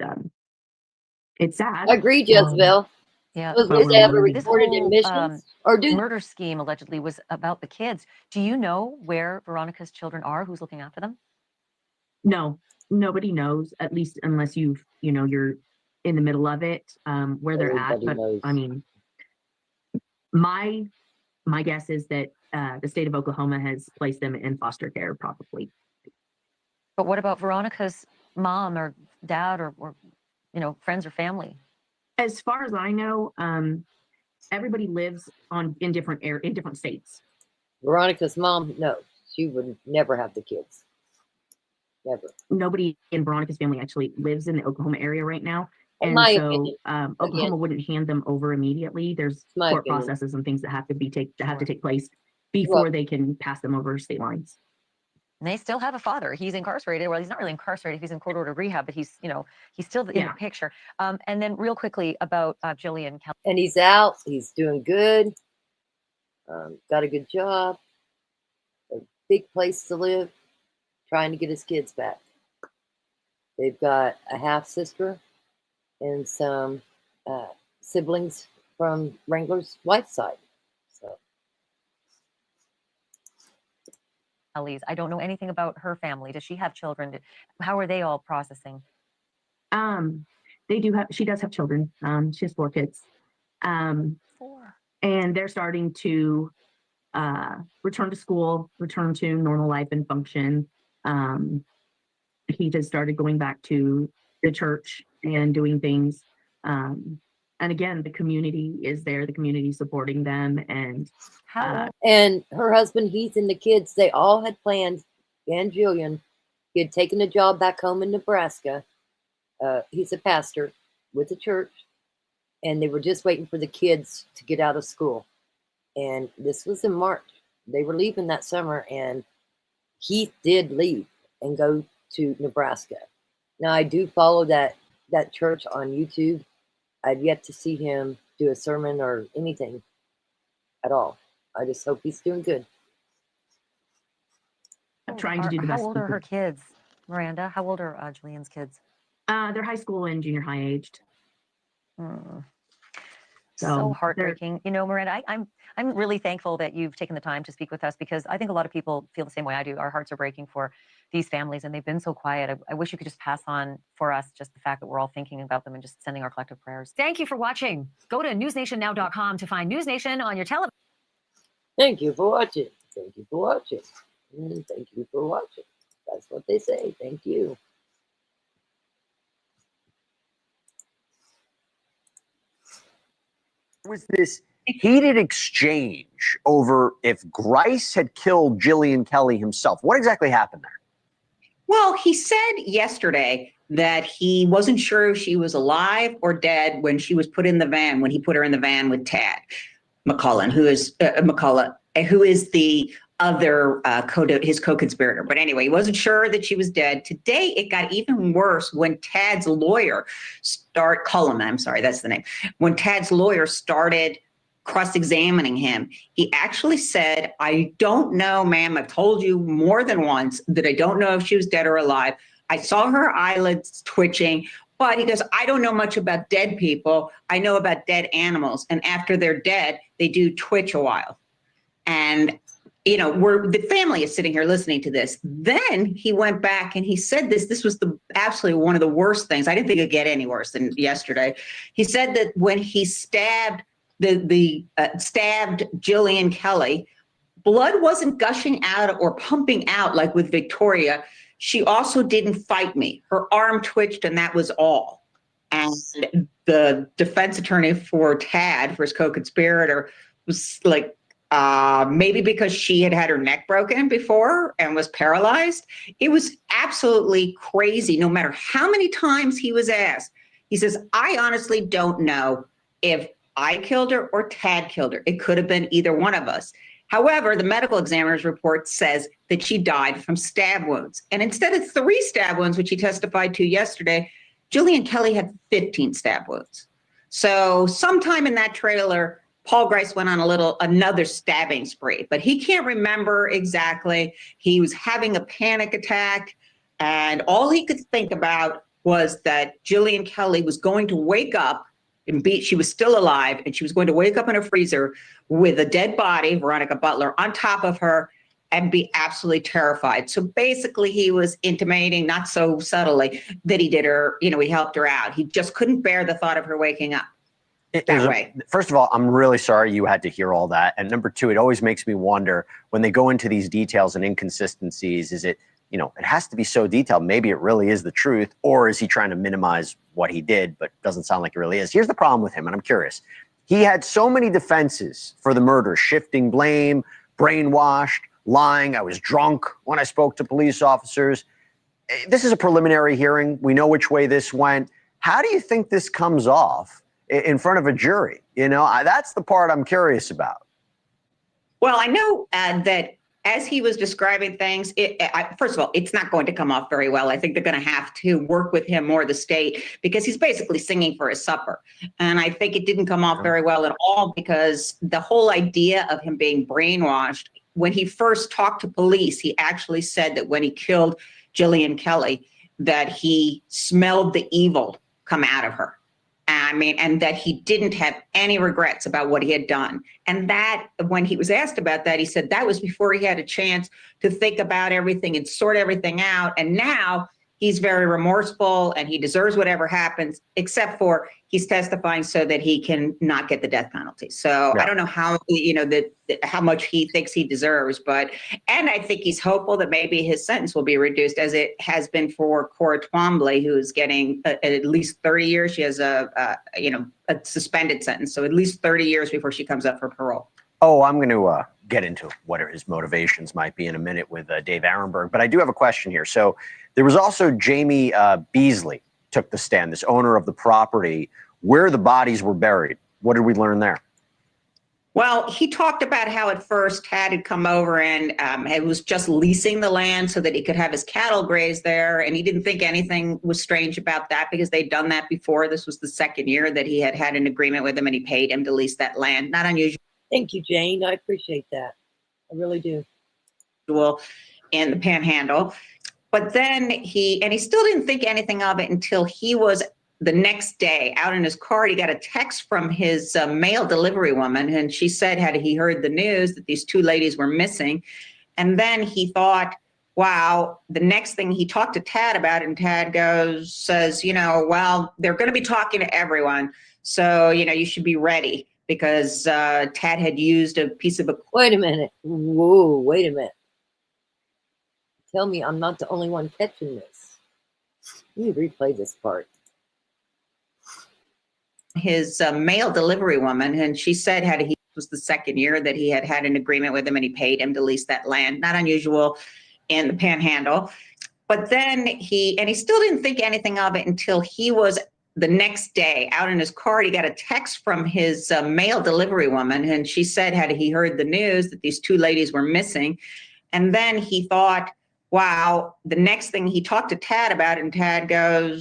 it's sad. I agree, Jezebel. Yeah, Was But they ever we're reported whole, admissions? Or do murder scheme allegedly was about the kids. Do you know where Veronica's children are? Who's looking after them? No, nobody knows, at least unless you're in the middle of it, where they're at. Everybody But knows. I mean, my guess is that the state of Oklahoma has placed them in foster care, probably. But what about Veronica's mom or dad or friends or family? As far as I know, everybody lives in different states. Veronica's mom, no, she would never have the kids. Never. Nobody in Veronica's family actually lives in the Oklahoma area right now. In And my so opinion. Oklahoma Again. wouldn't hand them over immediately. There's my court opinion. processes and things that have to take place before they can pass them over state lines. And they still have a father. He's incarcerated. Well, he's not really incarcerated. He's in court ordered rehab, but he's still in the picture. And then real quickly about Jillian Kelly. And he's out. He's doing good. Got a good job. A big place to live. Trying to get his kids back. They've got a half sister and some siblings from Wrangler's wife's side. So Kelly's. I don't know anything about her family. Does she have children? How are they all processing? She does have children. She has 4 kids. 4. And they're starting to return to school, return to normal life and function. He just started going back to the church and doing things. And again, the community is there, the community supporting them. And and her husband Heath and the kids, they all had planned, and Jillian, he had taken a job back home in Nebraska. He's a pastor with the church, and they were just waiting for the kids to get out of school. And this was in March. They were leaving that summer, and Heath did leave and go to Nebraska. Now, I do follow that church on YouTube. I've yet to see him do a sermon or anything at all. I just hope he's doing good. I'm trying to do the best. How old are her kids, Miranda? How old are Jillian's kids? They're high school and junior high aged. So heartbreaking. Miranda, I'm really thankful that you've taken the time to speak with us, because I think a lot of people feel the same way I do. Our hearts are breaking for these families, and they've been so quiet. I wish you could just pass on for us just the fact that we're all thinking about them and just sending our collective prayers. Thank you for watching. Go to newsnationnow.com to find News Nation on your television. Thank you for watching. Thank you for watching. Thank you for watching. That's what they say. Thank you. Was this heated exchange over if Grice had killed Jillian Kelly himself? What exactly happened there? Well, he said yesterday that he wasn't sure if she was alive or dead when she was put in the van, when he put her in the van with Tad McCullough, who is the other his co-conspirator. But anyway, he wasn't sure that she was dead. Today, it got even worse when Tad's lawyer when Tad's lawyer started cross-examining him. He actually said, "I don't know, ma'am. I've told you more than once that I don't know if she was dead or alive. I saw her eyelids twitching, but," he goes, "I don't know much about dead people. I know about dead animals. And after they're dead, they do twitch a while." And, the family is sitting here listening to this. Then he went back and he said this was absolutely one of the worst things. I didn't think it'd get any worse than yesterday. He said that when he stabbed stabbed Jillian Kelly, blood wasn't gushing out or pumping out like with Victoria. She also didn't fight me. Her arm twitched, and that was all. And the defense attorney for Tad, for his co-conspirator, was like, maybe because she had had her neck broken before and was paralyzed. It was absolutely crazy. No matter how many times he was asked, he says, I honestly don't know if I killed her or Tad killed her. It could have been either one of us. However, the medical examiner's report says that she died from stab wounds. And instead of 3 stab wounds, which he testified to yesterday, Jillian Kelly had 15 stab wounds. So sometime in that trailer, Paul Grice went on another stabbing spree, but he can't remember exactly. He was having a panic attack, and all he could think about was that Jillian Kelly was going to wake up and she was still alive, and she was going to wake up in a freezer with a dead body, Veronica Butler, on top of her and be absolutely terrified. So basically he was intimating, not so subtly, that he did her, he helped her out. He just couldn't bear the thought of her waking up. First of all, I'm really sorry you had to hear all that. And number 2, it always makes me wonder when they go into these details and inconsistencies, is it, it has to be so detailed. Maybe it really is the truth, or is he trying to minimize what he did, but doesn't sound like it really is. Here's the problem with him, and I'm curious. He had so many defenses for the murder, shifting blame, brainwashed, lying. I was drunk when I spoke to police officers. This is a preliminary hearing. We know which way this went. How do you think this comes off in front of a jury? That's the part I'm curious about. Well, I know that as he was describing things, first of all, it's not going to come off very well. I think they're going to have to work with him more, the state, because he's basically singing for his supper. And I think it didn't come off very well at all, because the whole idea of him being brainwashed, when he first talked to police, he actually said that when he killed Jillian Kelly, that he smelled the evil come out of her. And that he didn't have any regrets about what he had done. And that, when he was asked about that, he said that was before he had a chance to think about everything and sort everything out. And now he's very remorseful and he deserves whatever happens, except for he's testifying so that he can not get the death penalty. So I don't know how, how much he thinks he deserves, and I think he's hopeful that maybe his sentence will be reduced, as it has been for Cora Twombly, who is getting at least 30 years. She has a suspended sentence, so at least 30 years before she comes up for parole. Oh, I'm going to get into what his motivations might be in a minute with Dave Arenberg, but I do have a question here. So there was also Jamie Beasley took the stand, this owner of the property where the bodies were buried. What did we learn there? Well, he talked about how at first Tad had come over and it was just leasing the land so that he could have his cattle graze there. And he didn't think anything was strange about that because they'd done that before. This was the second year that he had had an agreement with him, and he paid him to lease that land. Not unusual. Thank you, Jane. I appreciate that. I really do. In the Panhandle. But then he still didn't think anything of it until he was the next day out in his car. He got a text from his mail delivery woman, and she said, had he heard the news that these 2 ladies were missing. And then he thought, wow, the next thing he talked to Tad about, and Tad says, well, they're going to be talking to everyone. So, you should be ready, because Tad had used a piece of equipment. Wait a minute. Whoa, wait a minute. Tell me I'm not the only one catching this. Let me replay this part. His mail delivery woman, and she said it was the second year that he had had an agreement with him, and he paid him to lease that land. Not unusual in the Panhandle. But then he still didn't think anything of it until he was the next day out in his car. He got a text from his mail delivery woman, and she said, had he heard the news that these 2 ladies were missing. And then he thought, wow, the next thing he talked to Tad about, and Tad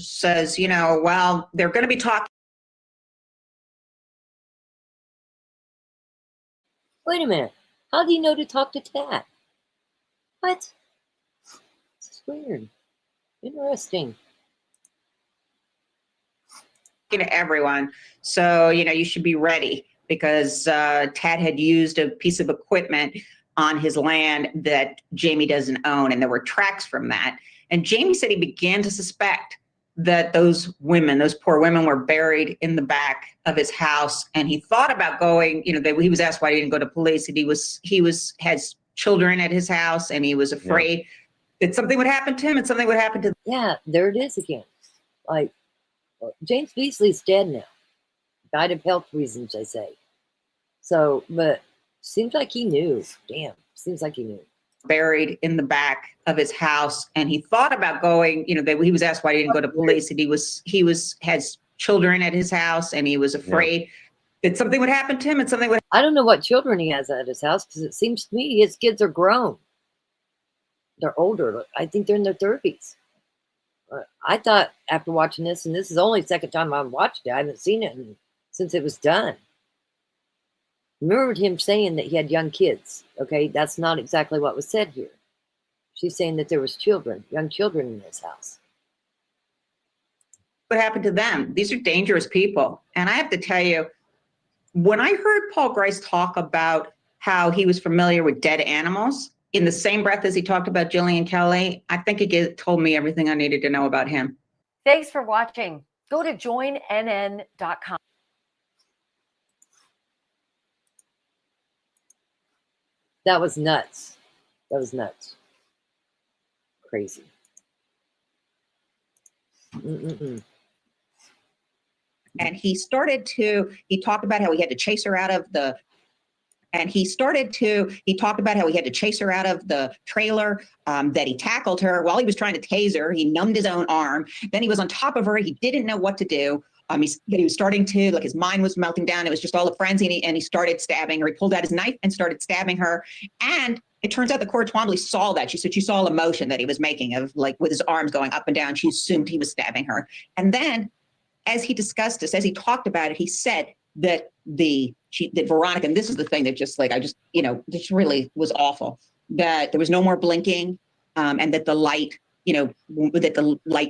says, well, they're going to be talking. Wait a minute. How do you know to talk to Tad? What? This is weird. Interesting. To everyone. So, you should be ready, because Tad had used a piece of equipment on his land that Jamie doesn't own, and there were tracks from that. And Jamie said he began to suspect that those women, those poor women, were buried in the back of his house, and he thought about going. He was asked why he didn't go to police, and he has children at his house, and he was afraid that something would happen to him, and something would happen to. Yeah, there it is again. Like, James Beasley's dead now. Died of health reasons, they say. So, but seems like he knew. Damn, seems like he knew. Buried in the back of his house, and he thought about going. He was asked why he didn't go to police, and he has children at his house, and he was afraid that something would happen to him, and something would. I don't know what children he has at his house, because it seems to me his kids are grown. They're older. I think they're in their 30s. I thought after watching this, and this is only the second time I've watched it, I haven't seen it since it was done. Remembered him saying that he had young kids. Okay, that's not exactly what was said here. She's saying that there was young children in this house. What happened to them? These are dangerous people. And I have to tell you, when I heard Paul Grice talk about how he was familiar with dead animals, in the same breath as he talked about Jillian Kelly, I think it told me everything I needed to know about him. Thanks for watching. Go to joinnn.com. That was nuts. That was nuts. Crazy. Mm-mm-mm. And he talked about how he had to chase her out of the trailer, that he tackled her while he was trying to tase her. He numbed his own arm. Then he was on top of her. He didn't know what to do. He was starting to, his mind was melting down. It was just all a frenzy, and he started stabbing her. He pulled out his knife and started stabbing her. And it turns out that Cora Twombly saw that. She said she saw a motion that he was making of with his arms going up and down. She assumed he was stabbing her. And then as he discussed this, as he talked about it, he said that that Veronica, and this is the thing that this really was awful, that there was no more blinking, and that the light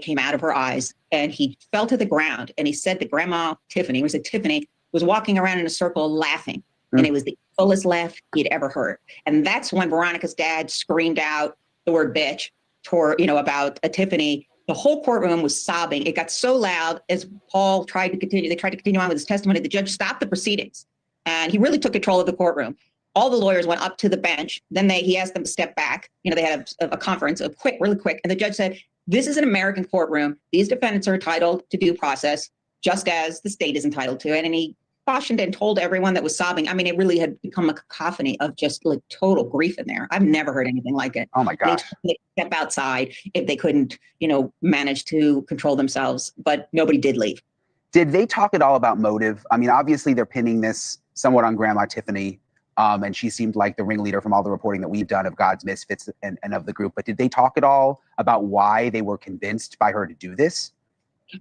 came out of her eyes, and he fell to the ground, and he said that Grandma Tiffany was walking around in a circle laughing, and it was the fullest laugh he'd ever heard. And that's when Veronica's dad screamed out the word bitch about Tiffany. The whole courtroom was sobbing. It got so loud as Paul tried to continue on with his testimony. The judge stopped the proceedings, and he really took control of the courtroom. All the lawyers went up to the bench. Then he asked them to step back. They had a conference, really quick. And the judge said, "This is an American courtroom. These defendants are entitled to due process, just as the state is entitled to it." And he cautioned and told everyone that was sobbing. I mean, it really had become a cacophony of just total grief in there. I've never heard anything like it. Oh my gosh. They'd step outside if they couldn't, manage to control themselves, but nobody did leave. Did they talk at all about motive? I mean, obviously they're pinning this somewhat on Grandma Tiffany. And she seemed like the ringleader from all the reporting that we've done of God's Misfits and of the group. But did they talk at all about why they were convinced by her to do this?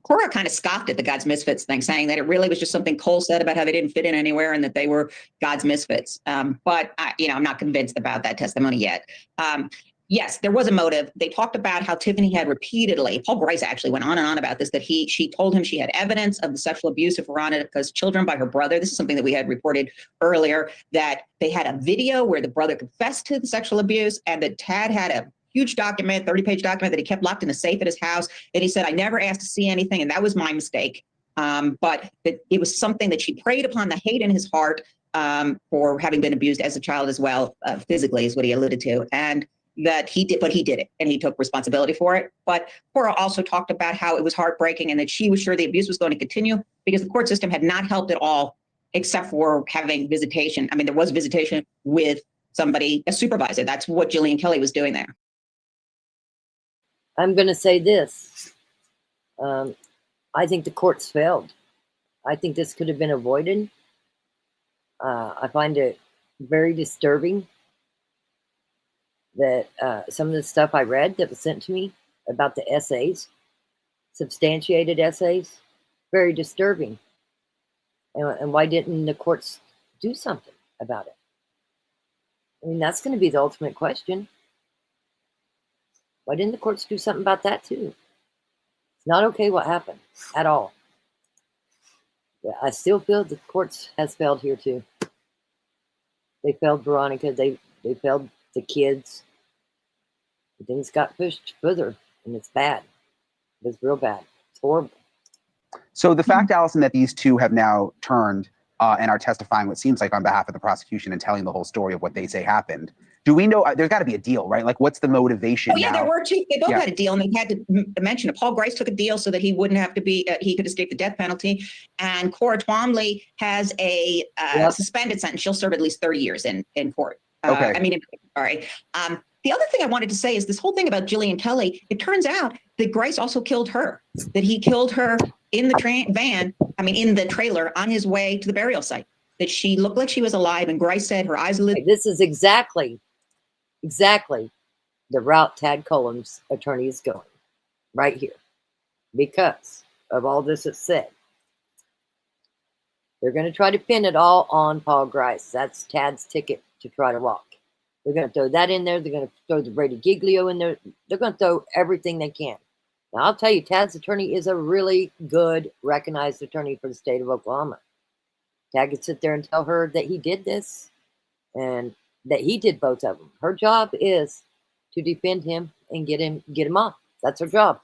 Cora kind of scoffed at the God's Misfits thing, saying that it really was just something Cole said about how they didn't fit in anywhere and that they were God's Misfits. But I'm not convinced about that testimony yet. Yes, there was a motive. They talked about how Tiffany had repeatedly, Paul Grice actually went on and on about this, that she told him she had evidence of the sexual abuse of Veronica's children by her brother. This is something that we had reported earlier, that they had a video where the brother confessed to the sexual abuse, and that Tad had a huge document, 30-page document that he kept locked in a safe at his house. And he said, "I never asked to see anything, and that was my mistake." But it was something that she preyed upon the hate in his heart for having been abused as a child as well, physically is what he alluded to. And that he did it, and he took responsibility for it. But Cora also talked about how it was heartbreaking and that she was sure the abuse was going to continue because the court system had not helped at all, except for having visitation. I mean, there was visitation with somebody, a supervisor. That's what Jillian Kelly was doing there. I'm going to say this. I think the courts failed. I think this could have been avoided. I find it very disturbing that some of the stuff I read that was sent to me about the essays, substantiated essays, very disturbing. And why didn't the courts do something about it? I mean, that's going to be the ultimate question. Why didn't the courts do something about that too? It's not okay what happened at all. But I still feel the courts has failed here too. They failed Veronica. They failed the kids. Things got pushed further, and it's bad. It's real bad. horrible. So the fact, Allison, that these two have now turned and are testifying what seems like on behalf of the prosecution and telling the whole story of what they say happened. Do we know, there's got to be a deal, right? Like, what's the motivation Oh yeah, now? there were two. They both Yeah. had a deal, and they had to mention it. Paul Grice took a deal so that he wouldn't have to be. He could escape the death penalty. And Cora Twombly has a suspended sentence. She'll serve at least 30 years in court. Okay. Sorry. The other thing I wanted to say is this whole thing about Jillian Kelly. It turns out that Grice also killed her. That he killed her in the in the trailer on his way to the burial site. That she looked like she was alive, and Grice said her eyes lit. This is exactly the route Tad Cullum's attorney is going, right here, because of all this that's said. They're going to try to pin it all on Paul Grice. That's Tad's ticket to try to walk. They're going to throw that in there. They're going to throw the Brady Giglio in there. They're going to throw everything they can. Now, I'll tell you, Tad's attorney is a really good, recognized attorney for the state of Oklahoma. Tad could sit there and tell her that he did this and that he did both of them. Her job is to defend him and get him off. That's her job.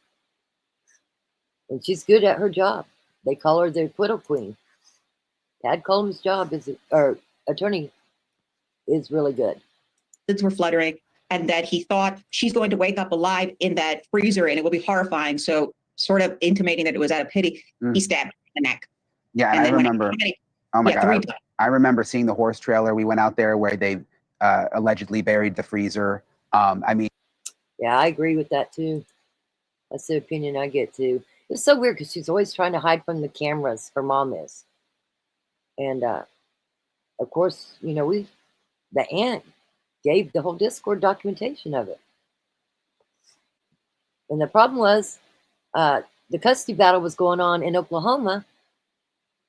And she's good at her job. They call her the acquittal queen. Tad Cullum's job attorney is really good. Were fluttering, and that he thought she's going to wake up alive in that freezer and it will be horrifying. So, sort of intimating that it was out of pity, he stabbed her in the neck. Yeah, and I remember. Oh my God, I remember seeing the horse trailer. We went out there where they allegedly buried the freezer. Yeah, I agree with that too. That's the opinion I get too. It's so weird because she's always trying to hide from the cameras. Her mom is, and of course, the aunt gave the whole Discord documentation of it. And the problem was the custody battle was going on in Oklahoma,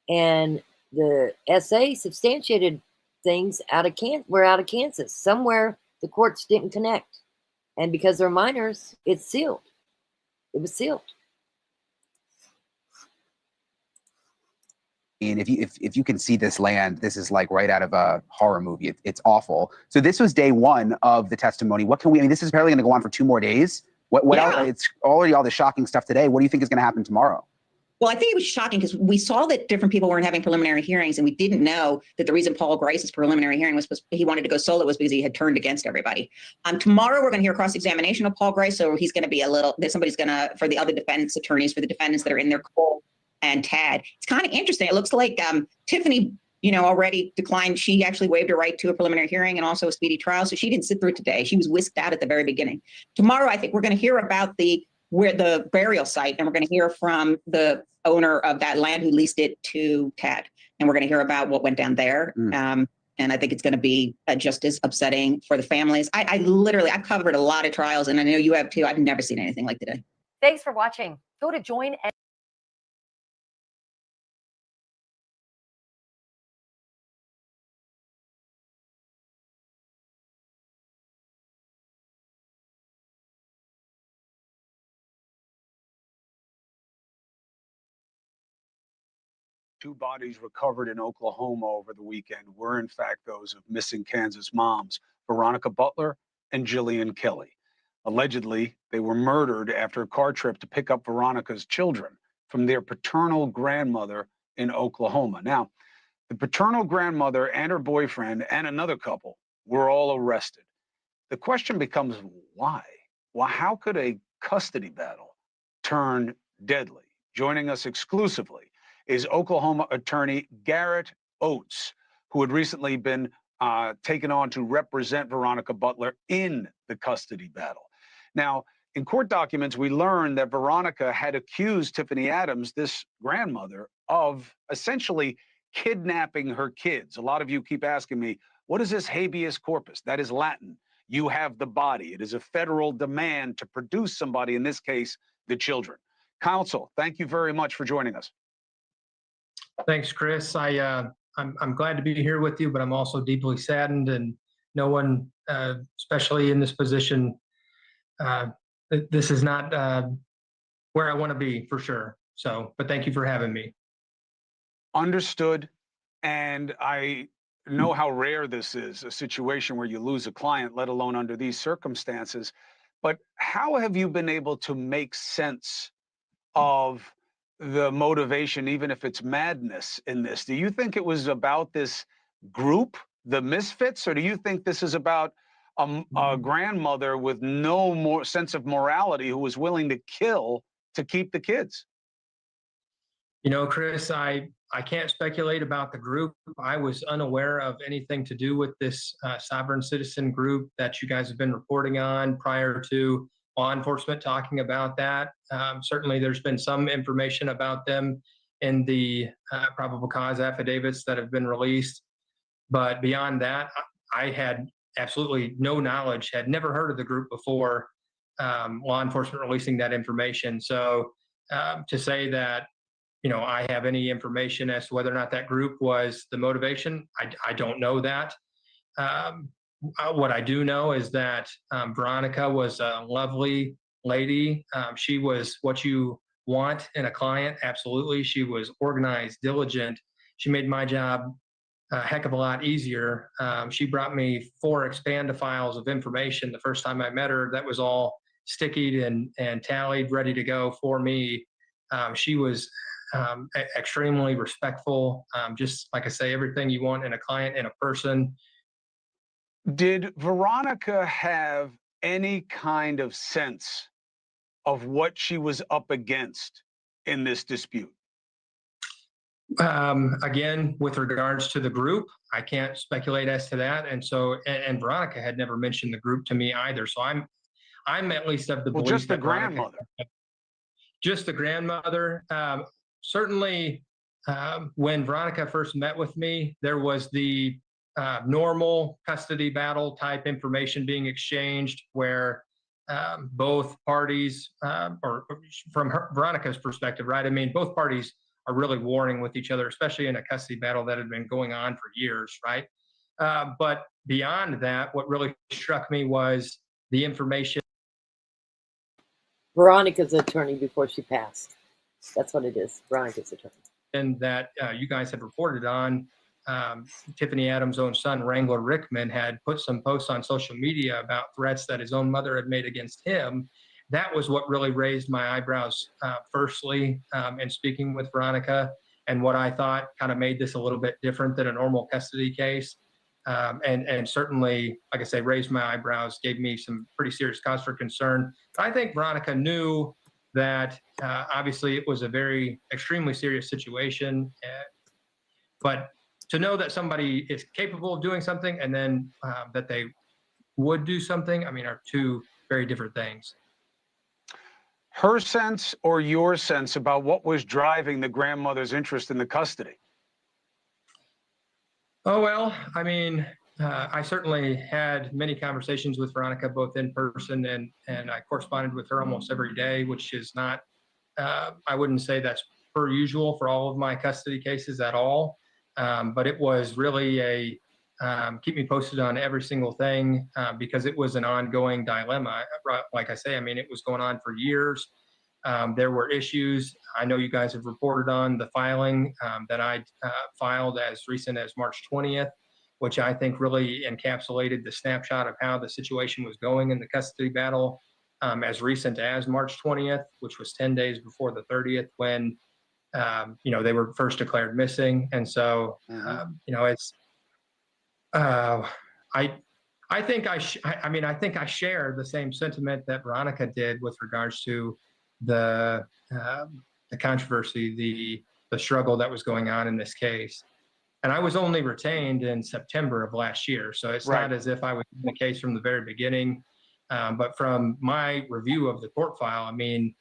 and the SA substantiated things out of Kansas. Somewhere the courts didn't connect. And because they're minors, it's sealed. It was sealed. And if you can see this land, this is like right out of a horror movie. It's awful. So this was day one of the testimony. What can we? This is apparently going to go on for 2 more days. What else? It's already all the shocking stuff today. What do you think is going to happen tomorrow? Well, I think it was shocking because we saw that different people weren't having preliminary hearings, and we didn't know that the reason Paul Grice's preliminary hearing was he wanted to go solo was because he had turned against everybody. Tomorrow we're going to hear cross-examination of Paul Grice, so he's going to be somebody's going to, for the other defense attorneys, for the defendants that are in there, Cole and Tad. It's kind of interesting. It looks like Tiffany, already declined. She actually waived her right to a preliminary hearing and also a speedy trial, so she didn't sit through it today. She was whisked out at the very beginning. Tomorrow, I think we're going to hear about the burial site, and we're going to hear from the owner of that land who leased it to Tad, and we're going to hear about what went down there. And I think it's going to be just as upsetting for the families. I've covered a lot of trials, and I know you have too. I've never seen anything like today. Thanks for watching. Go to join. Two bodies recovered in Oklahoma over the weekend were, in fact, those of missing Kansas moms, Veronica Butler and Jillian Kelly. Allegedly, they were murdered after a car trip to pick up Veronica's children from their paternal grandmother in Oklahoma. Now, the paternal grandmother and her boyfriend and another couple were all arrested. The question becomes why? Well, how could a custody battle turn deadly? Joining us exclusively is Oklahoma attorney Garrett Oates, who had recently been taken on to represent Veronica Butler in the custody battle. Now, in court documents, we learned that Veronica had accused Tiffany Adams, this grandmother, of essentially kidnapping her kids. A lot of you keep asking me, what is this habeas corpus? That is Latin. You have the body. It is a federal demand to produce somebody, in this case, the children. Counsel, thank you very much for joining us. Thanks, Chris. I'm glad to be here with you, but I'm also deeply saddened, and no one, especially in this position, this is not where I want to be for sure. So, but thank you for having me. Understood. And I know how rare this is, a situation where you lose a client, let alone under these circumstances. But how have you been able to make sense of the motivation, even if it's madness in this? Do you think it was about this group, the misfits, or do you think this is about a grandmother with no more sense of morality who was willing to kill to keep the kids? You know, Chris, I can't speculate about the group. I was unaware of anything to do with this sovereign citizen group that you guys have been reporting on prior to law enforcement talking about that. Certainly, there's been some information about them in the probable cause affidavits that have been released. But beyond that, I had absolutely no knowledge, had never heard of the group before law enforcement releasing that information. So to say that, you know, I have any information as to whether or not that group was the motivation, I don't know that. What I do know is that Veronica was a lovely lady. She was what you want in a client, absolutely. She was organized, diligent. She made my job a heck of a lot easier. She brought me 4 Expanda files of information the first time I met her. That was all stickied and tallied, ready to go for me. She was extremely respectful. Just like I say, everything you want in a client and a person. Did Veronica have any kind of sense of what she was up against in this dispute? Again, with regards to the group, I can't speculate as to that. And so, and Veronica had never mentioned the group to me either. So I'm at least of the belief just the that Veronica, grandmother. just the grandmother. Certainly, when Veronica first met with me, there was the normal custody battle type information being exchanged where both parties, or from Veronica's perspective, right? I mean, both parties are really warring with each other, especially in a custody battle that had been going on for years, right? But beyond that, what really struck me was the information. Veronica's attorney before she passed. That's what it is, Veronica's attorney. And that you guys had reported on. Tiffany Adams' own son, Wrangler Rickman, had put some posts on social media about threats that his own mother had made against him. That was what really raised my eyebrows, firstly, in speaking with Veronica, and what I thought kind of made this a little bit different than a normal custody case. And certainly, like I say, raised my eyebrows, gave me some pretty serious cause for concern. But I think Veronica knew that obviously it was a very extremely serious situation, but to know that somebody is capable of doing something and then that they would do something, I mean, are two very different things. Her sense or your sense about what was driving the grandmother's interest in the custody? Oh, well, I mean, I certainly had many conversations with Veronica, both in person and I corresponded with her almost every day, which is not, I wouldn't say that's per usual for all of my custody cases at all. But it was really a keep me posted on every single thing because it was an ongoing dilemma. Like I say, I mean, it was going on for years. There were issues. I know you guys have reported on the filing that I filed as recent as March 20th, which I think really encapsulated the snapshot of how the situation was going in the custody battle as recent as March 20th, which was 10 days before the 30th when you know, they were first declared missing. And so, you know, it's, I think I mean, I think I share the same sentiment that Veronica did with regards to the controversy, the struggle that was going on in this case. And I was only retained in September of last year. So it's not as if I was in the case from the very beginning. But from my review of the court file, I mean,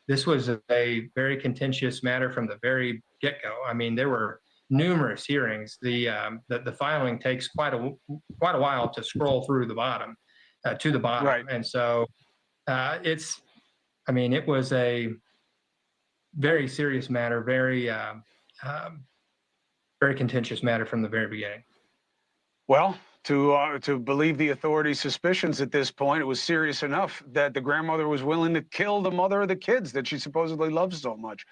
this was a very contentious matter from the very get-go. I mean, there were numerous hearings. The filing takes quite a while to scroll through the bottom, to the bottom. Right. And so it's, I mean, it was a very serious matter, very contentious matter from the very beginning. Well, to believe the authorities' suspicions at this point, it was serious enough that the grandmother was willing to kill the mother of the kids that she supposedly loves so much.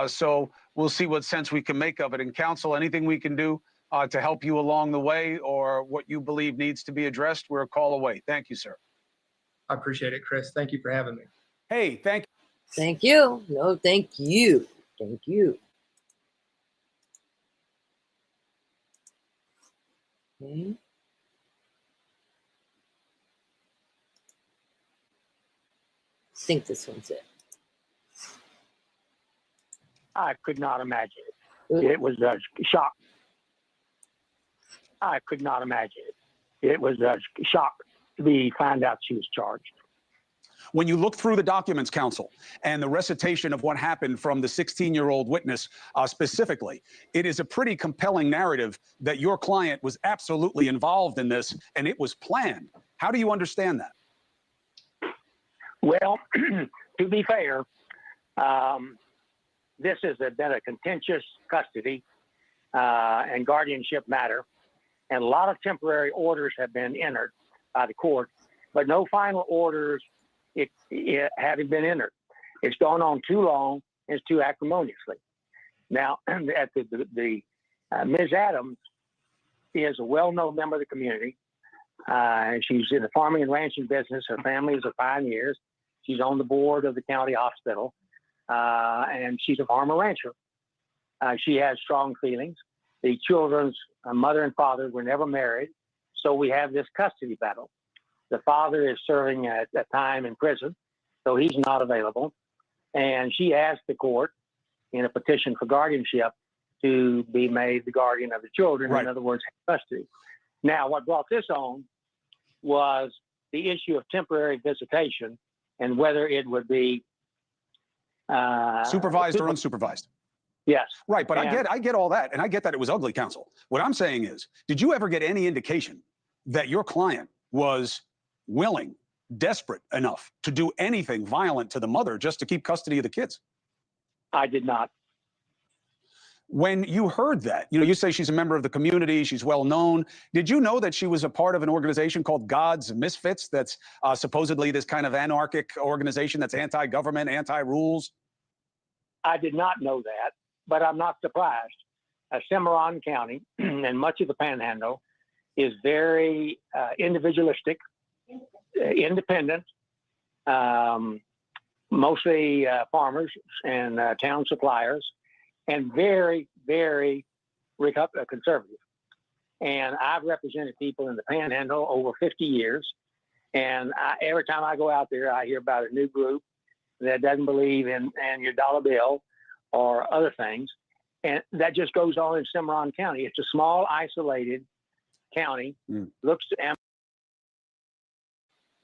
So we'll see what sense we can make of it. And counsel, anything we can do to help you along the way or what you believe needs to be addressed, we're a call away. Thank you, sir. I appreciate it, Chris. Thank you for having me. Hey, thank you. Thank you. No, thank you. Thank you. Okay. I think this one's it. I could not imagine it. It was a shock. I could not imagine it. It was a shock to find out she was charged. When you look through the documents, counsel, and the recitation of what happened from the 16-year-old witness specifically, it is a pretty compelling narrative that your client was absolutely involved in this and it was planned. How do you understand that? Well, to be fair, this has been a contentious custody and guardianship matter, and a lot of temporary orders have been entered by the court, but no final orders having been entered. It's gone on too long and too acrimoniously. Now, at Ms. Adams is a well-known member of the community. She's in the farming and ranching business. Her family is pioneers. She's on the board of the county hospital, and she's a farmer rancher. She has strong feelings. The children's mother and father were never married, so we have this custody battle. The father is serving at time in prison, so he's not available. And she asked the court in a petition for guardianship to be made the guardian of the children, in other words, custody. Now, what brought this on was the issue of temporary visitation and whether it would be supervised or unsupervised. Yes. Right, but I get all that, and I get that it was ugly, counsel. What I'm saying is, did you ever get any indication that your client was willing, desperate enough to do anything violent to the mother just to keep custody of the kids? I did not. When you heard that, you say she's a member of the community, she's well known. Did you know that she was a part of an organization called God's Misfits that's supposedly this kind of anarchic organization that's anti-government, anti-rules? I did not know that, but I'm not surprised. Cimarron County and much of the Panhandle is very individualistic, independent, mostly farmers and town suppliers, and very, very conservative. And I've represented people in the Panhandle over 50 years. And every time I go out there, I hear about a new group that doesn't believe in your dollar bill or other things. And that just goes on in Cimarron County. It's a small, isolated county. Looks to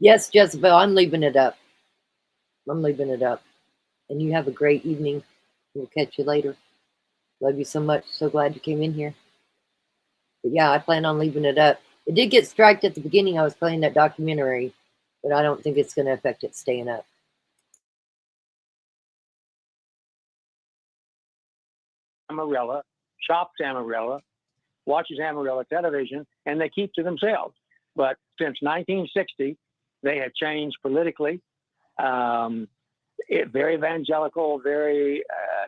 Yes, Jezebel, I'm leaving it up. I'm leaving it up. And you have a great evening. We'll catch you later. Love you so much. So glad you came in here. But yeah, I plan on leaving it up. It did get striked at the beginning. I was playing that documentary, but I don't think it's going to affect it staying up. Amarilla, shops Amarilla, watches Amarilla television, and they keep to themselves. But since 1960, they have changed politically. Very evangelical, very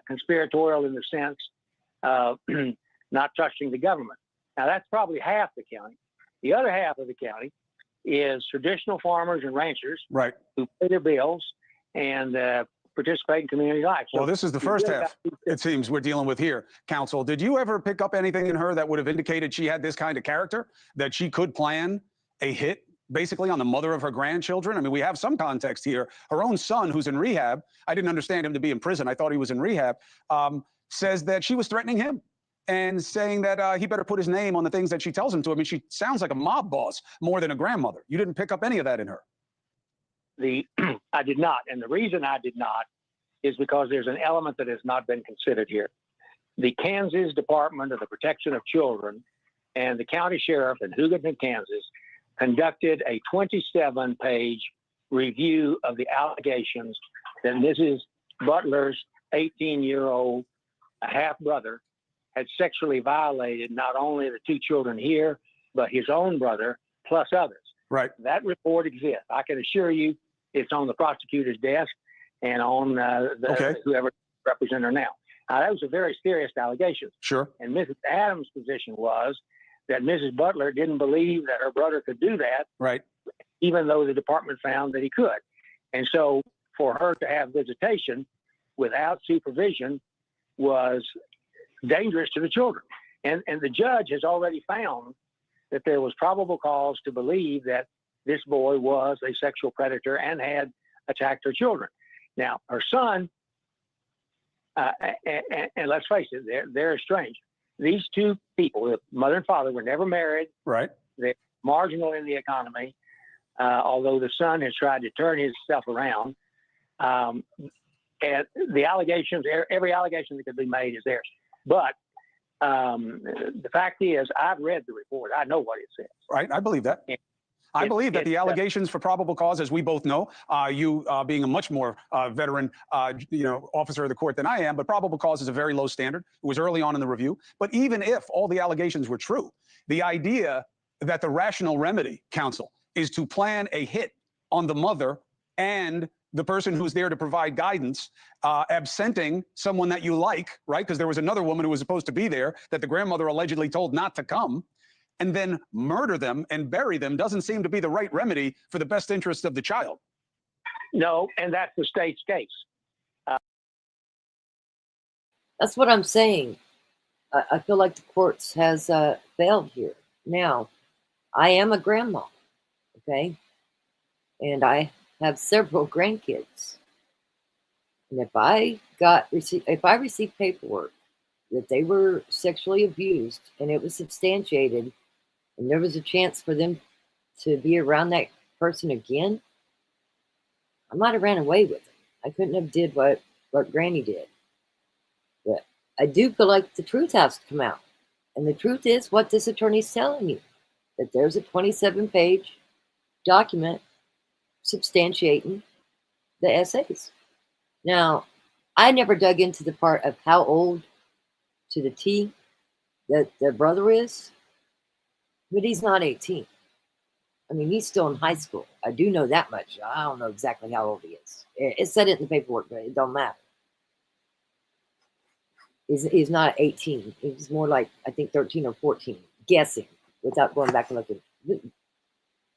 conspiratorial in the sense of not trusting the government. Now, that's probably half the county. The other half of the county is traditional farmers and ranchers who pay their bills and participate in community life. Well, this is the first half, it seems, we're dealing with here. Counsel, did you ever pick up anything in her that would have indicated she had this kind of character, that she could plan a hit basically on the mother of her grandchildren? I mean, we have some context here. Her own son, who's in rehab, I didn't understand him to be in prison. I thought he was in rehab, says that she was threatening him and saying that he better put his name on the things that she tells him to. I mean, she sounds like a mob boss more than a grandmother. You didn't pick up any of that in her. I did not. And the reason I did not is because there's an element that has not been considered here. The Kansas Department of the Protection of Children and the county sheriff in Hugoton, Kansas, conducted a 27-page review of the allegations that Mrs. Butler's 18-year-old half-brother had sexually violated not only the two children here, but his own brother, plus others. Right. That report exists. I can assure you it's on the prosecutor's desk and on whoever represents her now. That was a very serious allegation. Sure. And Mrs. Adams' position was that Mrs. Butler didn't believe that her brother could do that, right? Even though the department found that he could. And so for her to have visitation without supervision was dangerous to the children. And the judge has already found that there was probable cause to believe that this boy was a sexual predator and had attacked her children. Now, her son, and let's face it, they're estranged. These two people, the mother and father, were never married. Right. They're marginal in the economy, although the son has tried to turn himself around. And the allegations, every allegation that could be made is theirs. But the fact is, I've read the report. I know what it says. Right. I believe that. I believe that the allegations for probable cause, as we both know, you being a much more veteran, officer of the court than I am, but probable cause is a very low standard. It was early on in the review. But even if all the allegations were true, the idea that the rational remedy, counsel, is to plan a hit on the mother and the person who's there to provide guidance, absenting someone that you like, right? Because there was another woman who was supposed to be there that the grandmother allegedly told not to come, and then murder them and bury them doesn't seem to be the right remedy for the best interest of the child. No, and that's the state's case. That's what I'm saying. I feel like the courts has failed here. Now, I am a grandma, okay? And I have several grandkids. And if I received paperwork that they were sexually abused and it was substantiated and there was a chance for them to be around that person again, I might have ran away with it. I couldn't have did what Granny did. But I do feel like the truth has to come out. And the truth is what this attorney's telling you, that there's a 27-page document substantiating the essays. Now, I never dug into the part of how old to the T that the brother is, but he's not 18. I mean, he's still in high school. I do know that much. I don't know exactly how old he is. It said it in the paperwork, but it don't matter. He's not 18. He's more like, I think, 13 or 14, guessing, without going back and looking.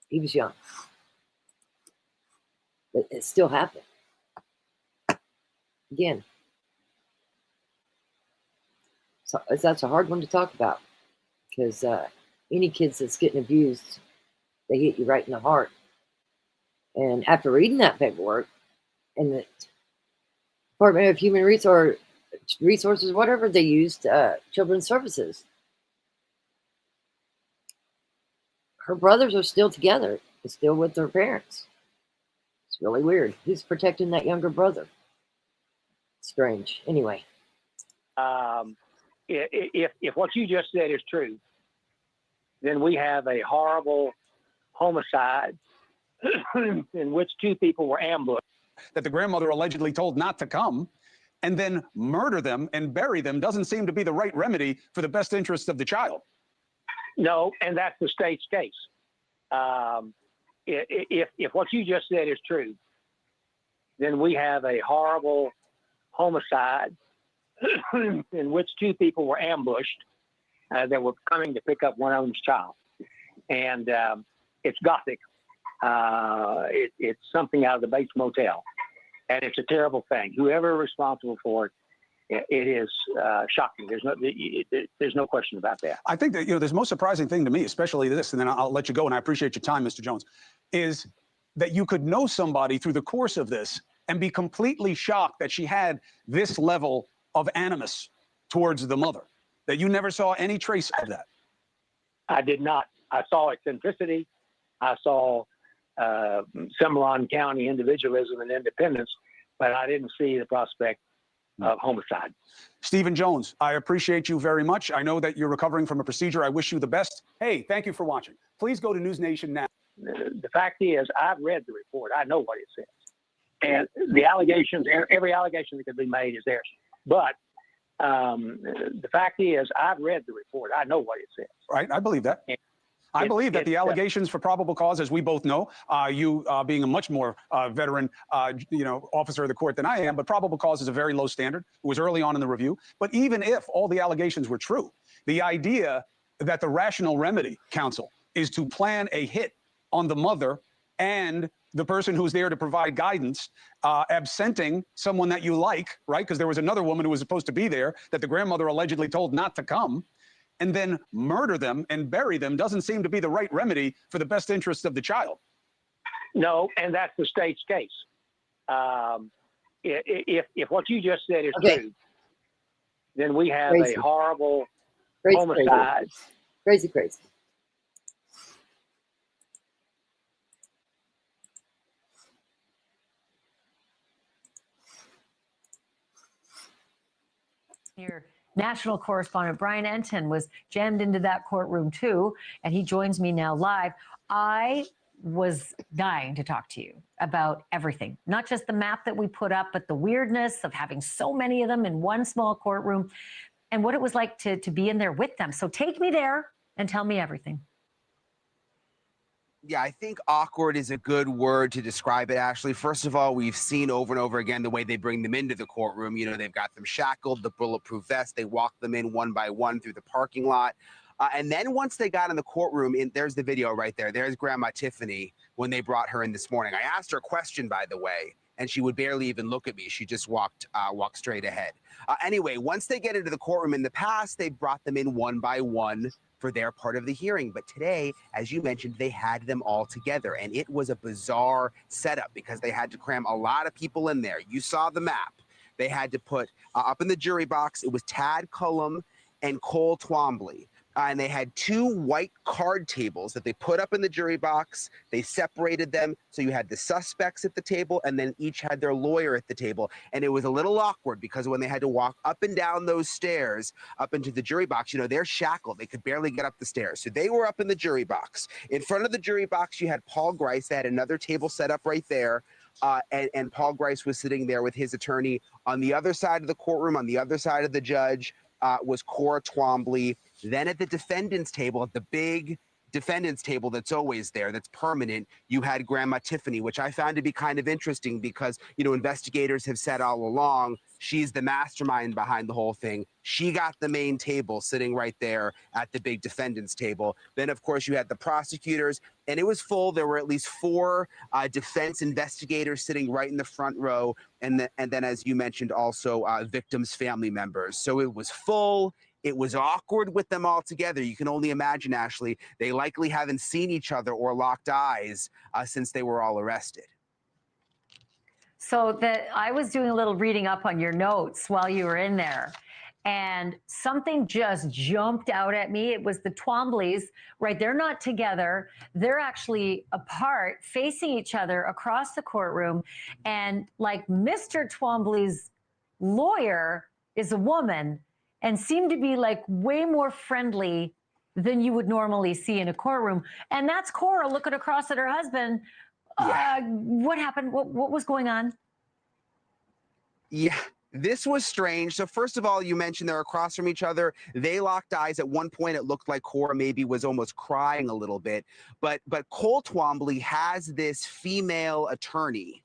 He was young. But it still happened. Again, so that's a hard one to talk about, because any kids that's getting abused, they hit you right in the heart. And after reading that paperwork, and the Department of Human Resources, whatever they used, Children's Services, her brothers are still together, still with their parents. It's really weird. Who's protecting that younger brother? Strange. Anyway. If what you just said is true, then we have a horrible homicide in which two people were ambushed. That the grandmother allegedly told not to come, and then murder them and bury them doesn't seem to be the right remedy for the best interest of the child. No, and that's the state's case. If what you just said is true, then we have a horrible homicide in which two people were ambushed that were coming to pick up one of them's child. And it's Gothic. It's something out of the Bates Motel. And it's a terrible thing. Whoever is responsible for it, it is shocking. There's no question about that. I think that, the most surprising thing to me, especially this, and then I'll let you go, and I appreciate your time, Mr. Jones, is that you could know somebody through the course of this and be completely shocked that she had this level of animus towards the mother, that you never saw any trace of that. I did not. I saw eccentricity. I saw Cimarron County individualism and independence, but I didn't see the prospect of homicide. Stephen Jones, I appreciate you very much. I know that you're recovering from a procedure. I wish you the best. Hey, thank you for watching. Please go to News Nation now. The fact is, I've read the report. I know what it says. And the allegations, every allegation that could be made is theirs. But the fact is, I've read the report. I know what it says. Right. I believe that. I believe that the allegations for probable cause, as we both know, you being a much more veteran, officer of the court than I am, but probable cause is a very low standard. It was early on in the review. But even if all the allegations were true, the idea that the rational remedy, counsel, is to plan a hit on the mother and the person who's there to provide guidance, absenting someone that you like, right? Because there was another woman who was supposed to be there that the grandmother allegedly told not to come, and then murder them and bury them doesn't seem to be the right remedy for the best interests of the child. No, and that's the state's case. If what you just said is Okay. true, then we have Crazy. a horrible Crazy, homicide. Crazy, crazy. Your national correspondent Brian Enton was jammed into that courtroom too, and he joins me now live. I was dying to talk to you about everything, not just the map that we put up, but the weirdness of having so many of them in one small courtroom and what it was like to be in there with them. So take me there and tell me everything. Yeah, I think awkward is a good word to describe it, Ashley. First of all, we've seen over and over again the way they bring them into the courtroom. You know, they've got them shackled, the bulletproof vest. They walk them in one by one through the parking lot. And then once they got in the courtroom, there's the video right there. There's Grandma Tiffany when they brought her in this morning. I asked her a question, by the way, and she would barely even look at me. She just walked straight ahead. Anyway, once they get into the courtroom, in the past, they brought them in one by one for their part of the hearing. But today, as you mentioned, they had them all together. And it was a bizarre setup because they had to cram a lot of people in there. You saw the map. They had to put up in the jury box, it was Tad Cullum and Cole Twombly. And they had two white card tables that they put up in the jury box. They separated them. So you had the suspects at the table and then each had their lawyer at the table. And it was a little awkward because when they had to walk up and down those stairs up into the jury box, you know, they're shackled. They could barely get up the stairs. So they were up in the jury box. In front of the jury box, you had Paul Grice. They had another table set up right there. And Paul Grice was sitting there with his attorney. On the other side of the courtroom, on the other side of the judge, was Cora Twombly. Then at the defendant's table, at the big defendant's table that's always there, that's permanent, you had Grandma Tiffany, which I found to be kind of interesting because, you know, investigators have said all along, she's the mastermind behind the whole thing. She got the main table sitting right there at the big defendant's table. Then, of course, you had the prosecutors, and it was full. There were at least 4 defense investigators sitting right in the front row. And then, as you mentioned, also victims' family members. So it was full. It was awkward with them all together. You can only imagine, Ashley, they likely haven't seen each other or locked eyes since they were all arrested. So I was doing a little reading up on your notes while you were in there, and something just jumped out at me. It was the Twombleys, right? They're not together. They're actually apart, facing each other across the courtroom. And like Mr. Twombly's lawyer is a woman and seemed to be like way more friendly than you would normally see in a courtroom. And that's Cora looking across at her husband. Yeah. What happened? What was going on? Yeah, this was strange. So first of all, you mentioned they're across from each other. They locked eyes. At one point, it looked like Cora maybe was almost crying a little bit. But Cole Twombly has this female attorney.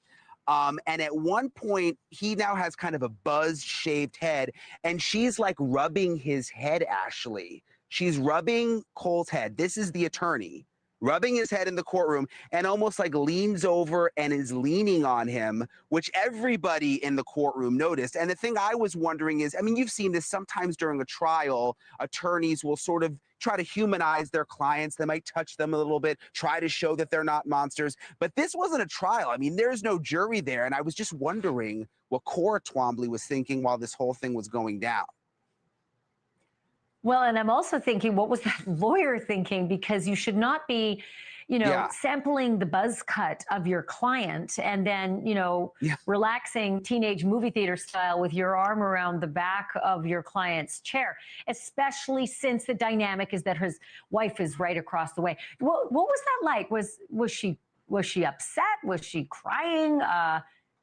And at one point, he now has kind of a buzzed, shaved head, and she's like rubbing his head, Ashley. She's rubbing Cole's head. This is the attorney, rubbing his head in the courtroom and almost like leans over and is leaning on him, which everybody in the courtroom noticed. And the thing I was wondering is, I mean, you've seen this sometimes during a trial, attorneys will sort of try to humanize their clients. They might touch them a little bit, try to show that they're not monsters. But this wasn't a trial. I mean, there's no jury there. And I was just wondering what Cora Twombly was thinking while this whole thing was going down. Well, and I'm also thinking, what was that lawyer thinking? Because you should not be, you know, sampling the buzz cut of your client and then, you know, relaxing teenage movie theater style with your arm around the back of your client's chair, especially since the dynamic is that his wife is right across the way. What was that like? Was she upset? Was she crying?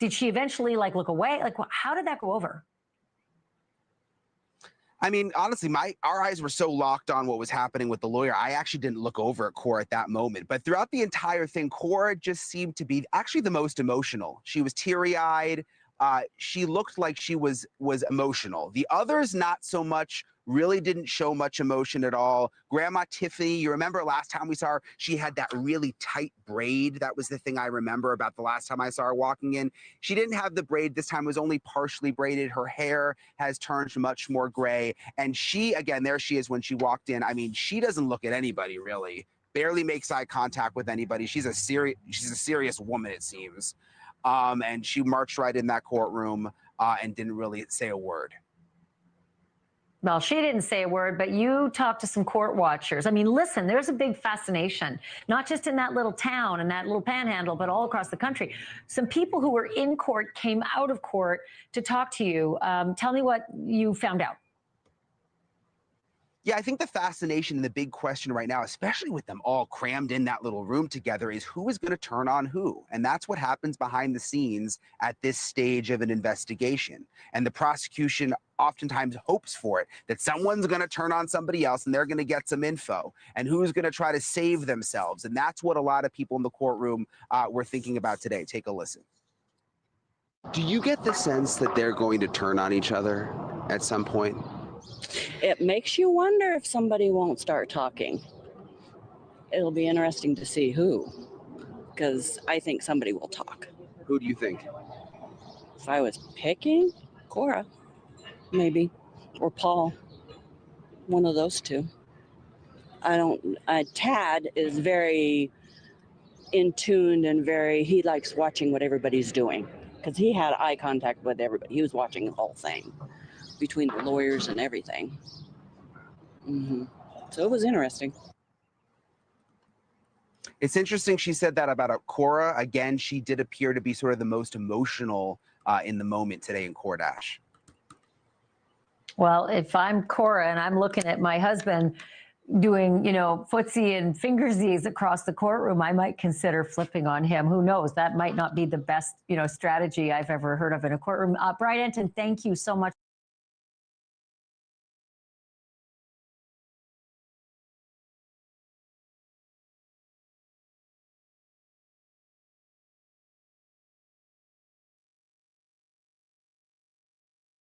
Did she eventually like look away? Like, how did that go over? I mean, honestly, our eyes were so locked on what was happening with the lawyer. I actually didn't look over at Cora at that moment. But throughout the entire thing, Cora just seemed to be actually the most emotional. She was teary-eyed. she looked like she was emotional. The others, not so much. Really didn't show much emotion at all. Grandma Tiffany, you remember last time we saw her, she had that really tight braid. That was the thing I remember about the last time I saw her walking in. She didn't have the braid this time, it was only partially braided. Her hair has turned much more gray. And she, again, there she is when she walked in. I mean, she doesn't look at anybody really, barely makes eye contact with anybody. She's a serious woman, it seems. And she marched right in that courtroom and didn't really say a word. Well, she didn't say a word, but you talked to some court watchers. I mean, listen, there's a big fascination, not just in that little town and that little panhandle, but all across the country. Some people who were in court came out of court to talk to you. Tell me what you found out. Yeah, I think the fascination and the big question right now, especially with them all crammed in that little room together, is who is going to turn on who? And that's what happens behind the scenes at this stage of an investigation. And the prosecution oftentimes hopes for it, that someone's going to turn on somebody else and they're going to get some info, and who's going to try to save themselves. And that's what a lot of people in the courtroom were thinking about today. Take a listen. Do you get the sense that they're going to turn on each other at some point? It makes you wonder if somebody won't start talking. It'll be interesting to see who, because I think somebody will talk. Who do you think? If I was picking, Cora, maybe, or Paul, one of those two. Tad is very in tune and he likes watching what everybody's doing, because he had eye contact with everybody. He was watching the whole thing, between the lawyers and everything. So it was interesting. It's interesting she said that about Cora. Again, she did appear to be sort of the most emotional in the moment today in court, Ash. Well, if I'm Cora and I'm looking at my husband doing, footsie and fingersies across the courtroom, I might consider flipping on him. Who knows? That might not be the best, strategy I've ever heard of in a courtroom. Brian Entin, thank you so much.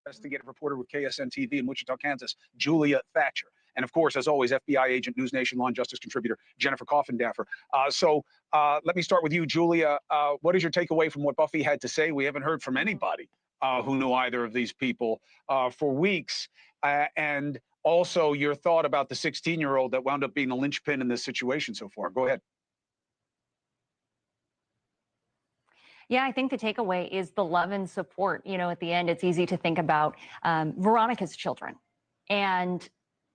Investigative reporter with KSN TV in Wichita, Kansas, Julia Thatcher. And of course, as always, FBI agent, News Nation Law and Justice contributor, Jennifer Coffindaffer. Let me start with you, Julia. What is your takeaway from what Buffy had to say? We haven't heard from anybody who knew either of these people for weeks. And also your thought about the 16-year-old that wound up being the linchpin in this situation so far. Go ahead. Yeah, I think the takeaway is the love and support. At the end, it's easy to think about Veronica's children and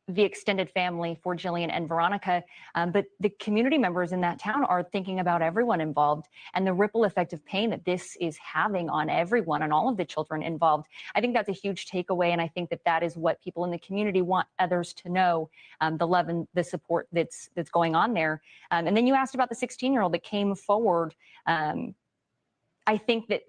the extended family for Jillian and Veronica. But the community members in that town are thinking about everyone involved and the ripple effect of pain that this is having on everyone and all of the children involved. I think that's a huge takeaway. And I think that is what people in the community want others to know, the love and the support that's going on there. And then you asked about the 16-year-old that came forward. I think that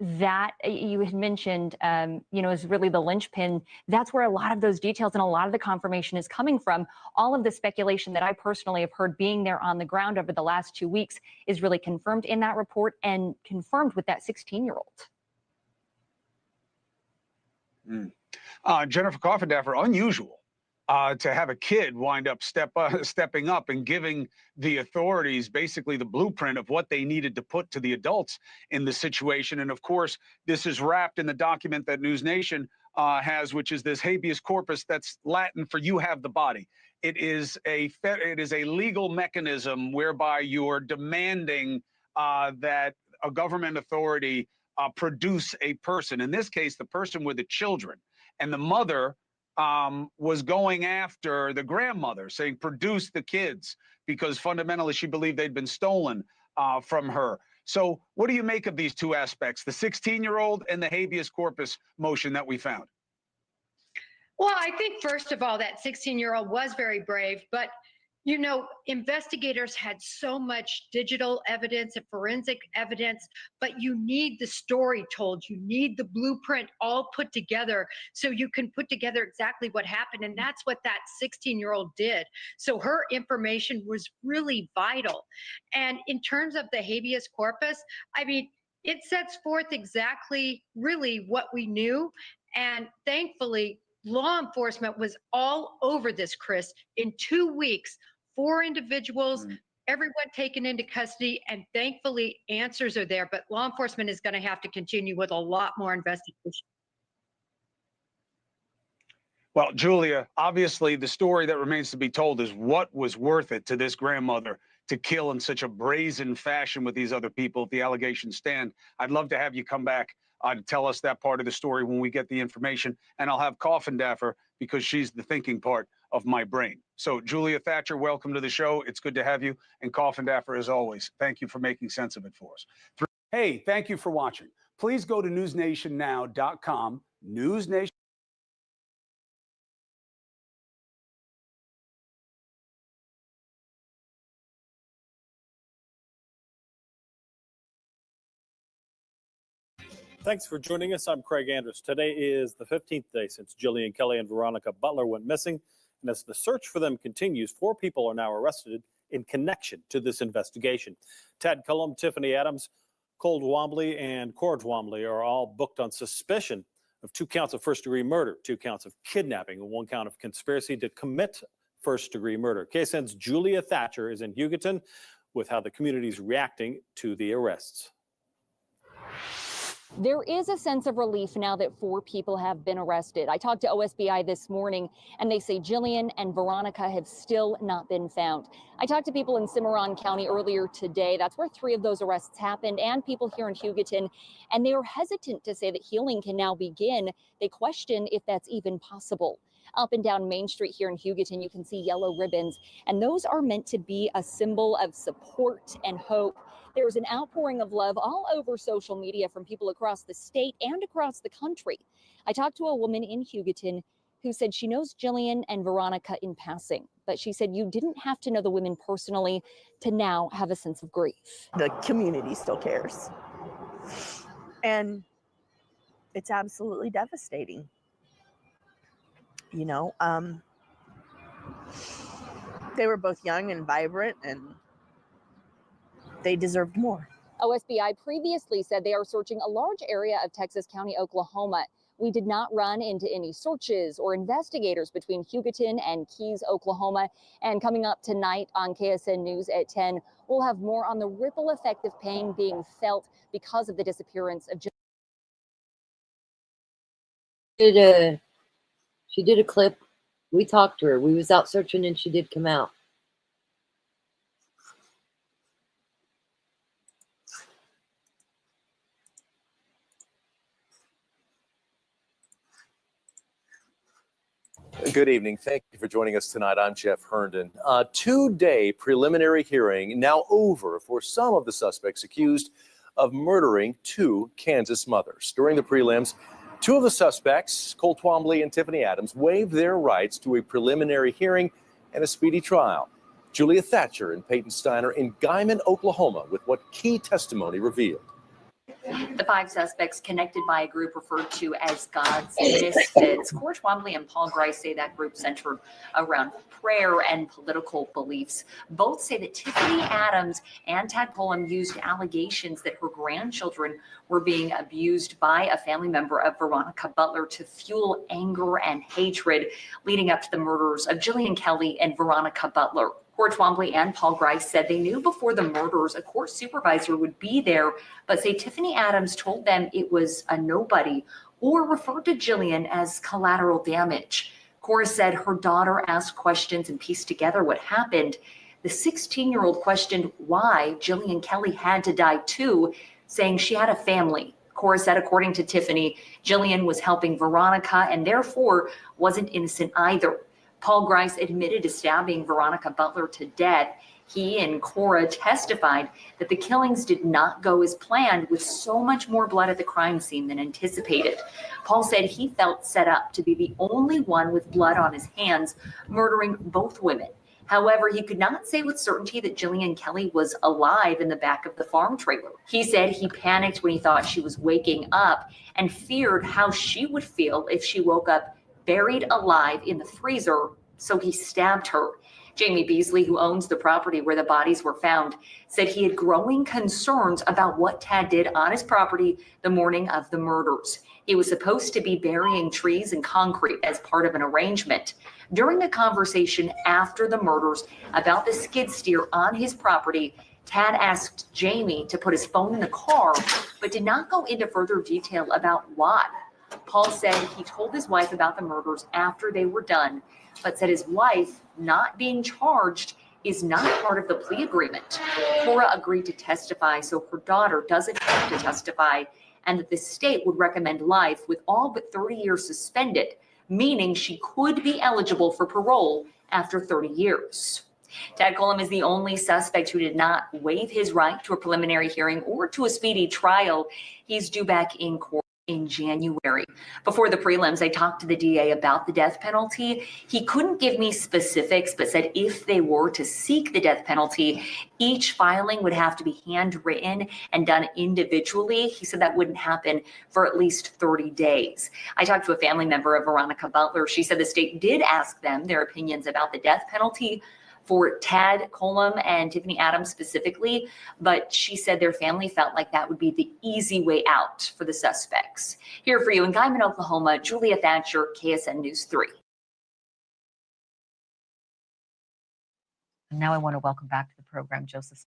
you had mentioned, is really the linchpin. That's where a lot of those details and a lot of the confirmation is coming from. All of the speculation that I personally have heard being there on the ground over the last 2 weeks is really confirmed in that report and confirmed with that 16-year-old. Jennifer Coffindaffer, unusual to have a kid wind up stepping up and giving the authorities basically the blueprint of what they needed to put to the adults in the situation. And of course, this is wrapped in the document that News Nation has, which is this habeas corpus. That's Latin for "you have the body." It is a legal mechanism whereby you're demanding that a government authority produce a person. In this case, the person were the children, and the mother was going after the grandmother, saying, produce the kids, because fundamentally she believed they'd been stolen from her. So what do you make of these two aspects, the 16-year-old and the habeas corpus motion that we found? Well, I think, first of all, that 16-year-old was very brave, but investigators had so much digital evidence and forensic evidence, but you need the story told. You need the blueprint all put together so you can put together exactly what happened. And that's what that 16-year-old did. So her information was really vital. And in terms of the habeas corpus, I mean, It sets forth exactly really what we knew. And thankfully, law enforcement was all over this, Chris. In 2 weeks, 4 individuals, everyone taken into custody, and thankfully answers are there. But law enforcement is going to have to continue with a lot more investigation. Well, Julia, obviously the story that remains to be told is what was worth it to this grandmother to kill in such a brazen fashion with these other people if the allegations stand. I'd love to have you come back to tell us that part of the story when we get the information, and I'll have Coffindaffer because she's the thinking part of my brain. So Julia Thatcher, welcome to the show. It's good to have you. And Coffindaffer, as always, thank you for making sense of it for us. Hey, thank you for watching. Please go to newsnationnow.com, NewsNation. Thanks for joining us. I'm Craig Andrews. Today is the 15th day since Jillian Kelly and Veronica Butler went missing. And as the search for them continues, 4 people are now arrested in connection to this investigation. Tad Cullum, Tiffany Adams, Cole Twombly, and Cora Twombly are all booked on suspicion of 2 counts of first-degree murder, 2 counts of kidnapping, and 1 count of conspiracy to commit first-degree murder. KSN's Julia Thatcher is in Hugoton with how the community is reacting to the arrests. There is a sense of relief now that 4 people have been arrested. I talked to OSBI this morning, and they say Jillian and Veronica have still not been found. I talked to people in Cimarron County earlier today. That's where 3 of those arrests happened, and people here in Hugoton, and they are hesitant to say that healing can now begin. They question if that's even possible. Up and down Main Street here in Hugoton, you can see yellow ribbons, and those are meant to be a symbol of support and hope. There's an outpouring of love all over social media from people across the state and across the country. I talked to a woman in Hugoton who said she knows Jillian and Veronica in passing, but she said you didn't have to know the women personally to now have a sense of grief. The community still cares. And it's absolutely devastating. You know, they were both young and vibrant, and they deserved more. OSBI previously said they are searching a large area of Texas County, Oklahoma. We did not run into any searches or investigators between Hugoton and Keys, Oklahoma. And coming up tonight on KSN News at 10, we'll have more on the ripple effect of pain being felt because of the disappearance of Jillian. She did a clip. We talked to her. We was out searching and she did come out. Good evening. Thank you for joining us tonight. I'm Jeff Herndon. A 2-day preliminary hearing now over for some of the suspects accused of murdering 2 Kansas mothers. During the prelims, 2 of the suspects, Cole Twombly and Tiffany Adams, waived their rights to a preliminary hearing and a speedy trial. Julia Thatcher and Peyton Steiner in Guyman, Oklahoma, with what key testimony revealed. The 5 suspects connected by a group referred to as God's Misfits. Cora Twombly and Paul Grice say that group centered around prayer and political beliefs. Both say that Tiffany Adams and Tad Cullum used allegations that her grandchildren were being abused by a family member of Veronica Butler to fuel anger and hatred leading up to the murders of Jillian Kelly and Veronica Butler. Cora Twombly and Paul Grice said they knew before the murders a court supervisor would be there, but say Tiffany Adams told them it was a nobody or referred to Jillian as collateral damage. Cora said her daughter asked questions and pieced together what happened. The 16-year-old questioned why Jillian Kelly had to die too, saying she had a family. Cora said, according to Tiffany, Jillian was helping Veronica and therefore wasn't innocent either. Paul Grice admitted to stabbing Veronica Butler to death. He and Cora testified that the killings did not go as planned, with so much more blood at the crime scene than anticipated. Paul said he felt set up to be the only one with blood on his hands, murdering both women. However, he could not say with certainty that Jillian Kelly was alive in the back of the farm trailer. He said he panicked when he thought she was waking up and feared how she would feel if she woke up buried alive in the freezer, so he stabbed her. Jamie Beasley, who owns the property where the bodies were found, said he had growing concerns about what Tad did on his property the morning of the murders. He was supposed to be burying trees and concrete as part of an arrangement. During a conversation after the murders about the skid steer on his property, Tad asked Jamie to put his phone in the car, but did not go into further detail about why. Paul said he told his wife about the murders after they were done, but said his wife not being charged is not part of the plea agreement. Cora agreed to testify, so her daughter doesn't have to testify, and that the state would recommend life with all but 30 years suspended, meaning she could be eligible for parole after 30 years. Tad Colam is the only suspect who did not waive his right to a preliminary hearing or to a speedy trial. He's due back in court in January. Before the prelims, I talked to the DA about the death penalty. He couldn't give me specifics, but said if they were to seek the death penalty, each filing would have to be handwritten and done individually. He said that wouldn't happen for at least 30 days. I talked to a family member of Veronica Butler. She said the state did ask them their opinions about the death penalty for Tad Colam and Tiffany Adams specifically, but she said their family felt like that would be the easy way out for the suspects. Here for you in Guyman, Oklahoma, Julia Thatcher, KSN News 3. And now I want to welcome back to the program Joseph.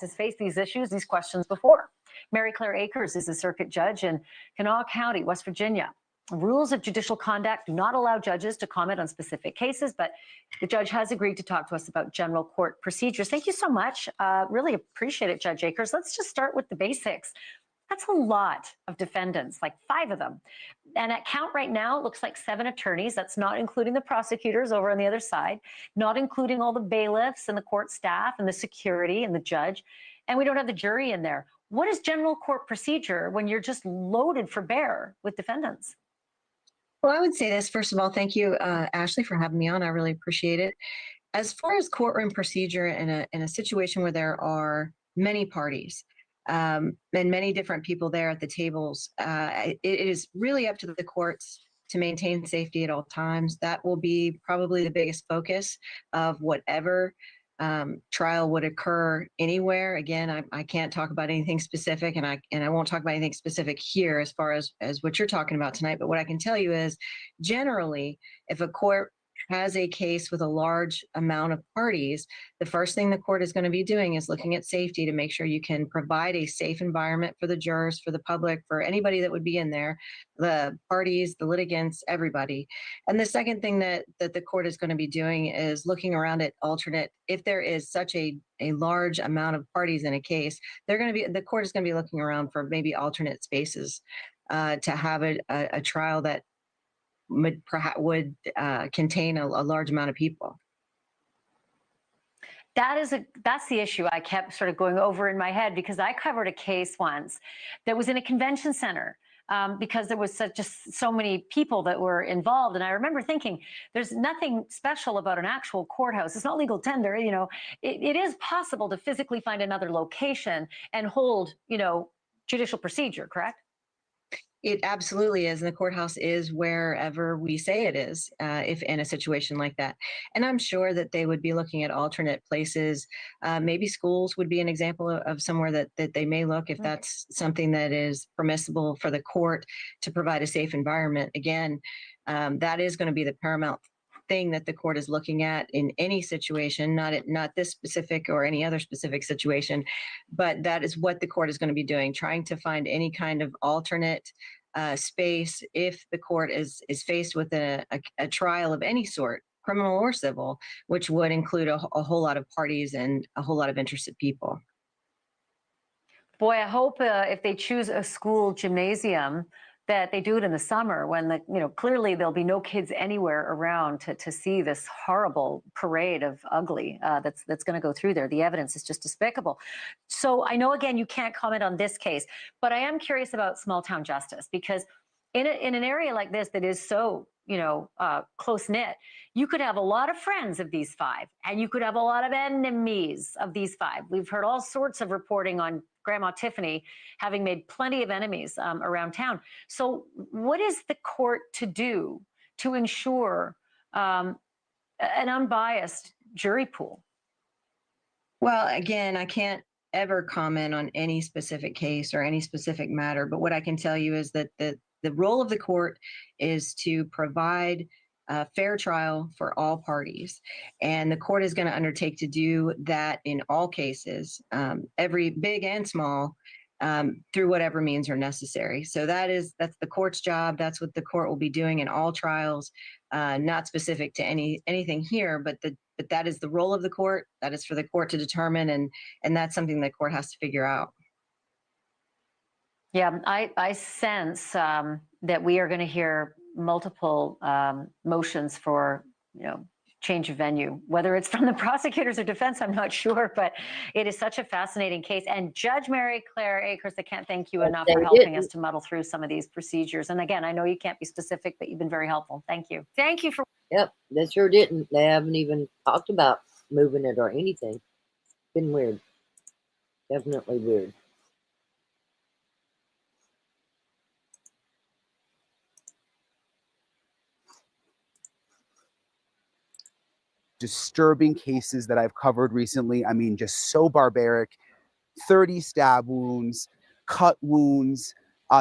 Has faced these issues, these questions before. Mary Claire Akers is a circuit judge in Kanawha County, West Virginia. Rules of judicial conduct do not allow judges to comment on specific cases, but the judge has agreed to talk to us about general court procedures. Thank you so much. Really appreciate it, Judge Akers. Let's just start with the basics. That's a lot of defendants, like 5 of them. And at count right now, it looks like 7 attorneys. That's not including the prosecutors over on the other side, not including all the bailiffs and the court staff and the security and the judge. And we don't have the jury in there. What is general court procedure when you're just loaded for bear with defendants? Well, I would say this. First of all, thank you, Ashley, for having me on. I really appreciate it. As far as courtroom procedure in a situation where there are many parties, and many different people there at the tables, it is really up to the courts to maintain safety at all times. That will be probably the biggest focus of whatever trial would occur anywhere. Again, I can't talk about anything specific, and I won't talk about anything specific here as far as what you're talking about tonight. But what I can tell you is, generally, if a court has a case with a large amount of parties, the first thing the court is going to be doing is looking at safety to make sure you can provide a safe environment for the jurors, for the public, for anybody that would be in there, the parties, the litigants, everybody. And the second thing that the court is going to be doing is looking around at alternate, if there is such a large amount of parties in a case, the court is going to be looking around for maybe alternate spaces to have a trial that would contain a large amount of people. That's the issue I kept sort of going over in my head, because I covered a case once that was in a convention center because there was just so many people that were involved. And I remember thinking, there's nothing special about an actual courthouse. It's not legal tender. You know, it is possible to physically find another location and hold, judicial procedure, correct? It absolutely is. And the courthouse is wherever we say it is, if in a situation like that. And I'm sure that they would be looking at alternate places. Maybe schools would be an example of somewhere that they may look, if that's something that is permissible for the court to provide a safe environment. Again, that is going to be the paramount thing that the court is looking at in any situation, not this specific or any other specific situation, but that is what the court is going to be doing, trying to find any kind of alternate space if the court is faced with a trial of any sort, criminal or civil, which would include a whole lot of parties and a whole lot of interested people. Boy, I hope if they choose a school gymnasium, that they do it in the summer when clearly there'll be no kids anywhere around to see this horrible parade of ugly that's going to go through there. The evidence is just despicable. So I know, again, you can't comment on this case, but I am curious about small town justice, because in an area like this that is so close knit. You could have a lot of friends of these five, and you could have a lot of enemies of these five. We've heard all sorts of reporting on Grandma Tiffany having made plenty of enemies around town. So what is the court to do to ensure an unbiased jury pool? Well, again, I can't ever comment on any specific case or any specific matter, but what I can tell you is that the role of the court is to provide a fair trial for all parties. And the court is going to undertake to do that in all cases, every big and small, through whatever means are necessary. So that's the court's job. That's what the court will be doing in all trials, not specific to anything here, but that is the role of the court. That is for the court to determine, and that's something the court has to figure out. Yeah, I sense that we are going to hear multiple motions for, change of venue. Whether it's from the prosecutors or defense, I'm not sure, but it is such a fascinating case. And Judge Mary Claire Akers, I can't thank you enough for helping us to muddle through some of these procedures. And again, I know you can't be specific, but you've been very helpful. Thank you. Thank you for. Yep, they sure didn't. They haven't even talked about moving it or anything. It's been weird. Definitely weird. Disturbing cases that I've covered recently. I mean, just so barbaric. 30 stab wounds, cut wounds.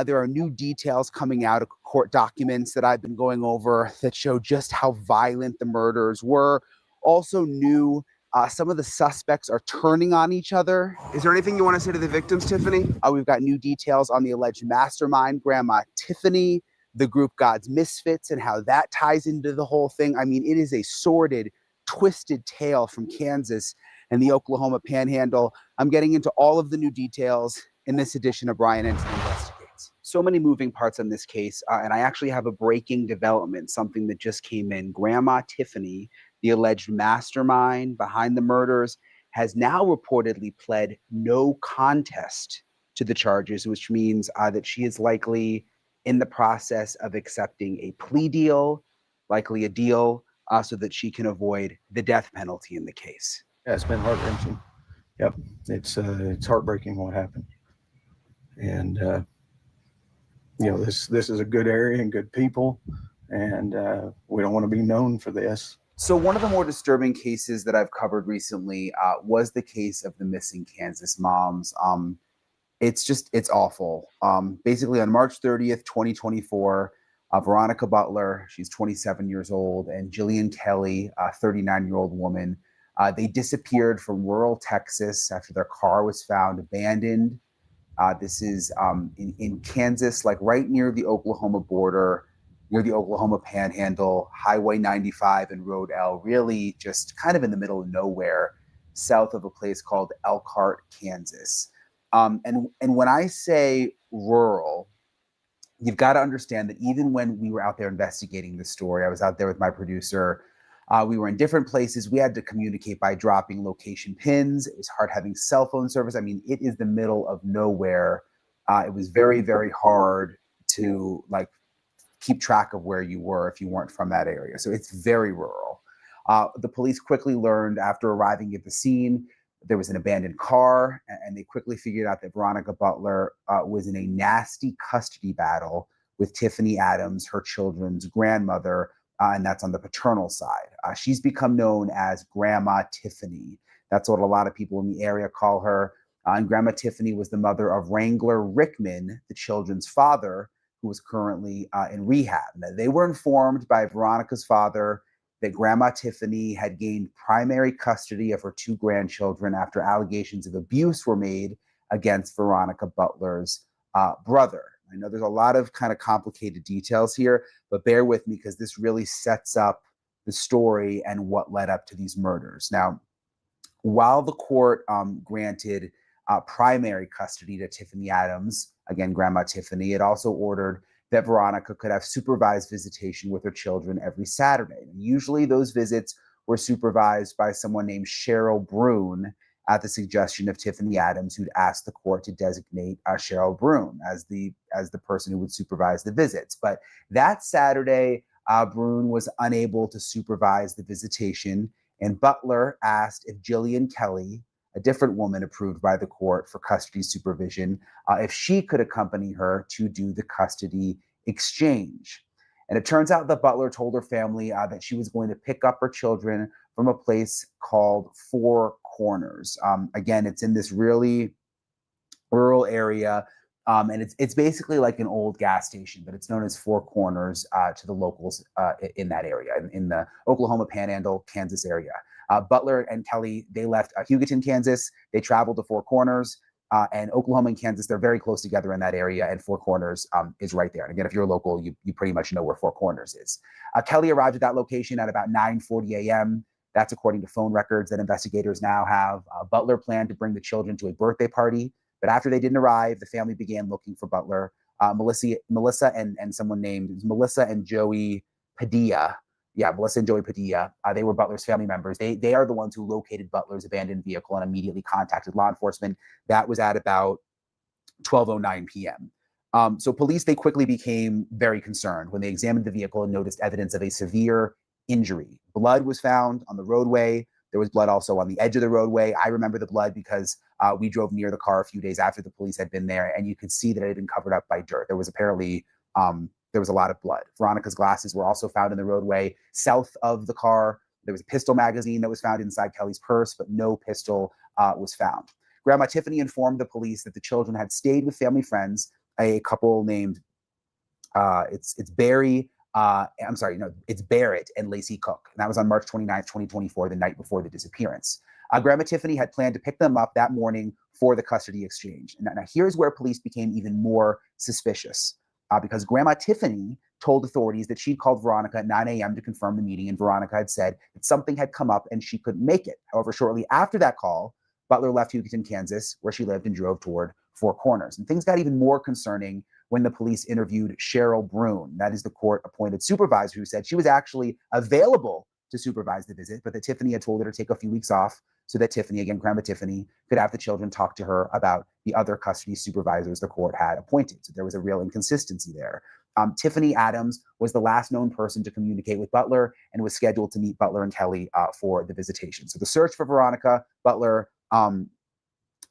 There are new details coming out of court documents that I've been going over that show just how violent the murders were. Also new, some of the suspects are turning on each other. Is there anything you want to say to the victims, Tiffany? We've got new details on the alleged mastermind, Grandma Tiffany, the group God's Misfits, and how that ties into the whole thing. I mean, it is a sordid, twisted tale from Kansas and the Oklahoma Panhandle. I'm getting into all of the new details in this edition of Brian Ensign Investigates. So many moving parts on this case, and I actually have a breaking development, something that just came in. Grandma Tiffany, the alleged mastermind behind the murders, has now reportedly pled no contest to the charges, which means that she is likely in the process of accepting a plea deal, likely a deal so that she can avoid the death penalty in the case. Yeah, it's been heart-wrenching. Yep, it's heartbreaking what happened, and this is a good area and good people, and we don't want to be known for this. So one of the more disturbing cases that I've covered recently was the case of the missing Kansas moms. It's awful. Basically, on March 30th, 2024. Veronica Butler, she's 27 years old, and Jillian Kelly, a 39-year-old woman, they disappeared from rural Texas after their car was found abandoned. This is in Kansas, like right near the Oklahoma border, near the Oklahoma Panhandle, Highway 95 and Road L, really just kind of in the middle of nowhere, south of a place called Elkhart, Kansas. And when I say rural, you've got to understand that even when we were out there investigating this story, I was out there with my producer. We were in different places. We had to communicate by dropping location pins. It was hard having cell phone service. I mean, it is the middle of nowhere. It was very, very hard to keep track of where you were if you weren't from that area. So it's very rural. The police quickly learned after arriving at the scene, there was an abandoned car, and they quickly figured out that Veronica Butler was in a nasty custody battle with Tiffany Adams, her children's grandmother, and that's on the paternal side. She's become known as Grandma Tiffany. That's what a lot of people in the area call her. And Grandma Tiffany was the mother of Wrangler Rickman, the children's father, who was currently in rehab. Now, they were informed by Veronica's father that Grandma Tiffany had gained primary custody of her two grandchildren after allegations of abuse were made against Veronica Butler's brother. I know there's a lot of kind of complicated details here, but bear with me because this really sets up the story and what led up to these murders. Now, while the court granted primary custody to Tiffany Adams, again, Grandma Tiffany, it also ordered that Veronica could have supervised visitation with her children every Saturday. And usually those visits were supervised by someone named Cheryl Brune at the suggestion of Tiffany Adams, who'd asked the court to designate Cheryl Brune as the person who would supervise the visits. But that Saturday, Brune was unable to supervise the visitation, and Butler asked if Jillian Kelly, a different woman approved by the court for custody supervision, if she could accompany her to do the custody exchange. And it turns out that Butler told her family that she was going to pick up her children from a place called Four Corners. Again, it's in this really rural area, and it's basically like an old gas station, but it's known as Four Corners to the locals in that area, in the Oklahoma Panhandle, Kansas area. Butler and Kelly, they left Hugoton, Kansas. They traveled to Four Corners, and Oklahoma and Kansas, they're very close together in that area, and Four Corners is right there. And again, if you're local, you pretty much know where Four Corners is. Kelly arrived at that location at about 9:40 a.m. That's according to phone records that investigators now have. Butler planned to bring the children to a birthday party, but after they didn't arrive, the family began looking for Butler. Melissa and someone named Melissa and Joey Padilla. Yeah, Melissa and Joey Padilla. They were Butler's family members. They are the ones who located Butler's abandoned vehicle and immediately contacted law enforcement. That was at about 12:09 p.m. So police, they quickly became very concerned when they examined the vehicle and noticed evidence of a severe injury. Blood was found on the roadway. There was blood also on the edge of the roadway. I remember the blood because we drove near the car a few days after the police had been there, and you could see that it had been covered up by dirt. There was apparently there was a lot of blood. Veronica's glasses were also found in the roadway south of the car. There was a pistol magazine that was found inside Kelly's purse, but no pistol was found. Grandma Tiffany informed the police that the children had stayed with family friends, a couple named it's Barrett and Lacey Cook. And that was on March 29th, 2024, the night before the disappearance. Grandma Tiffany had planned to pick them up that morning for the custody exchange. And now here's where police became even more suspicious because Grandma Tiffany told authorities that she'd called Veronica at 9 a.m. to confirm the meeting, and Veronica had said that something had come up and she couldn't make it. However, shortly after that call, Butler left Hugoton, Kansas, where she lived, and drove toward Four Corners. And things got even more concerning when the police interviewed Cheryl Brune. That is the court-appointed supervisor who said she was actually available to supervise the visit, but that Tiffany had told her to take a few weeks off so that Tiffany, again, Grandma Tiffany, could have the children talk to her about the other custody supervisors the court had appointed. So there was a real inconsistency there. Tiffany Adams was the last known person to communicate with Butler and was scheduled to meet Butler and Kelly for the visitation. So the search for Veronica, Butler, and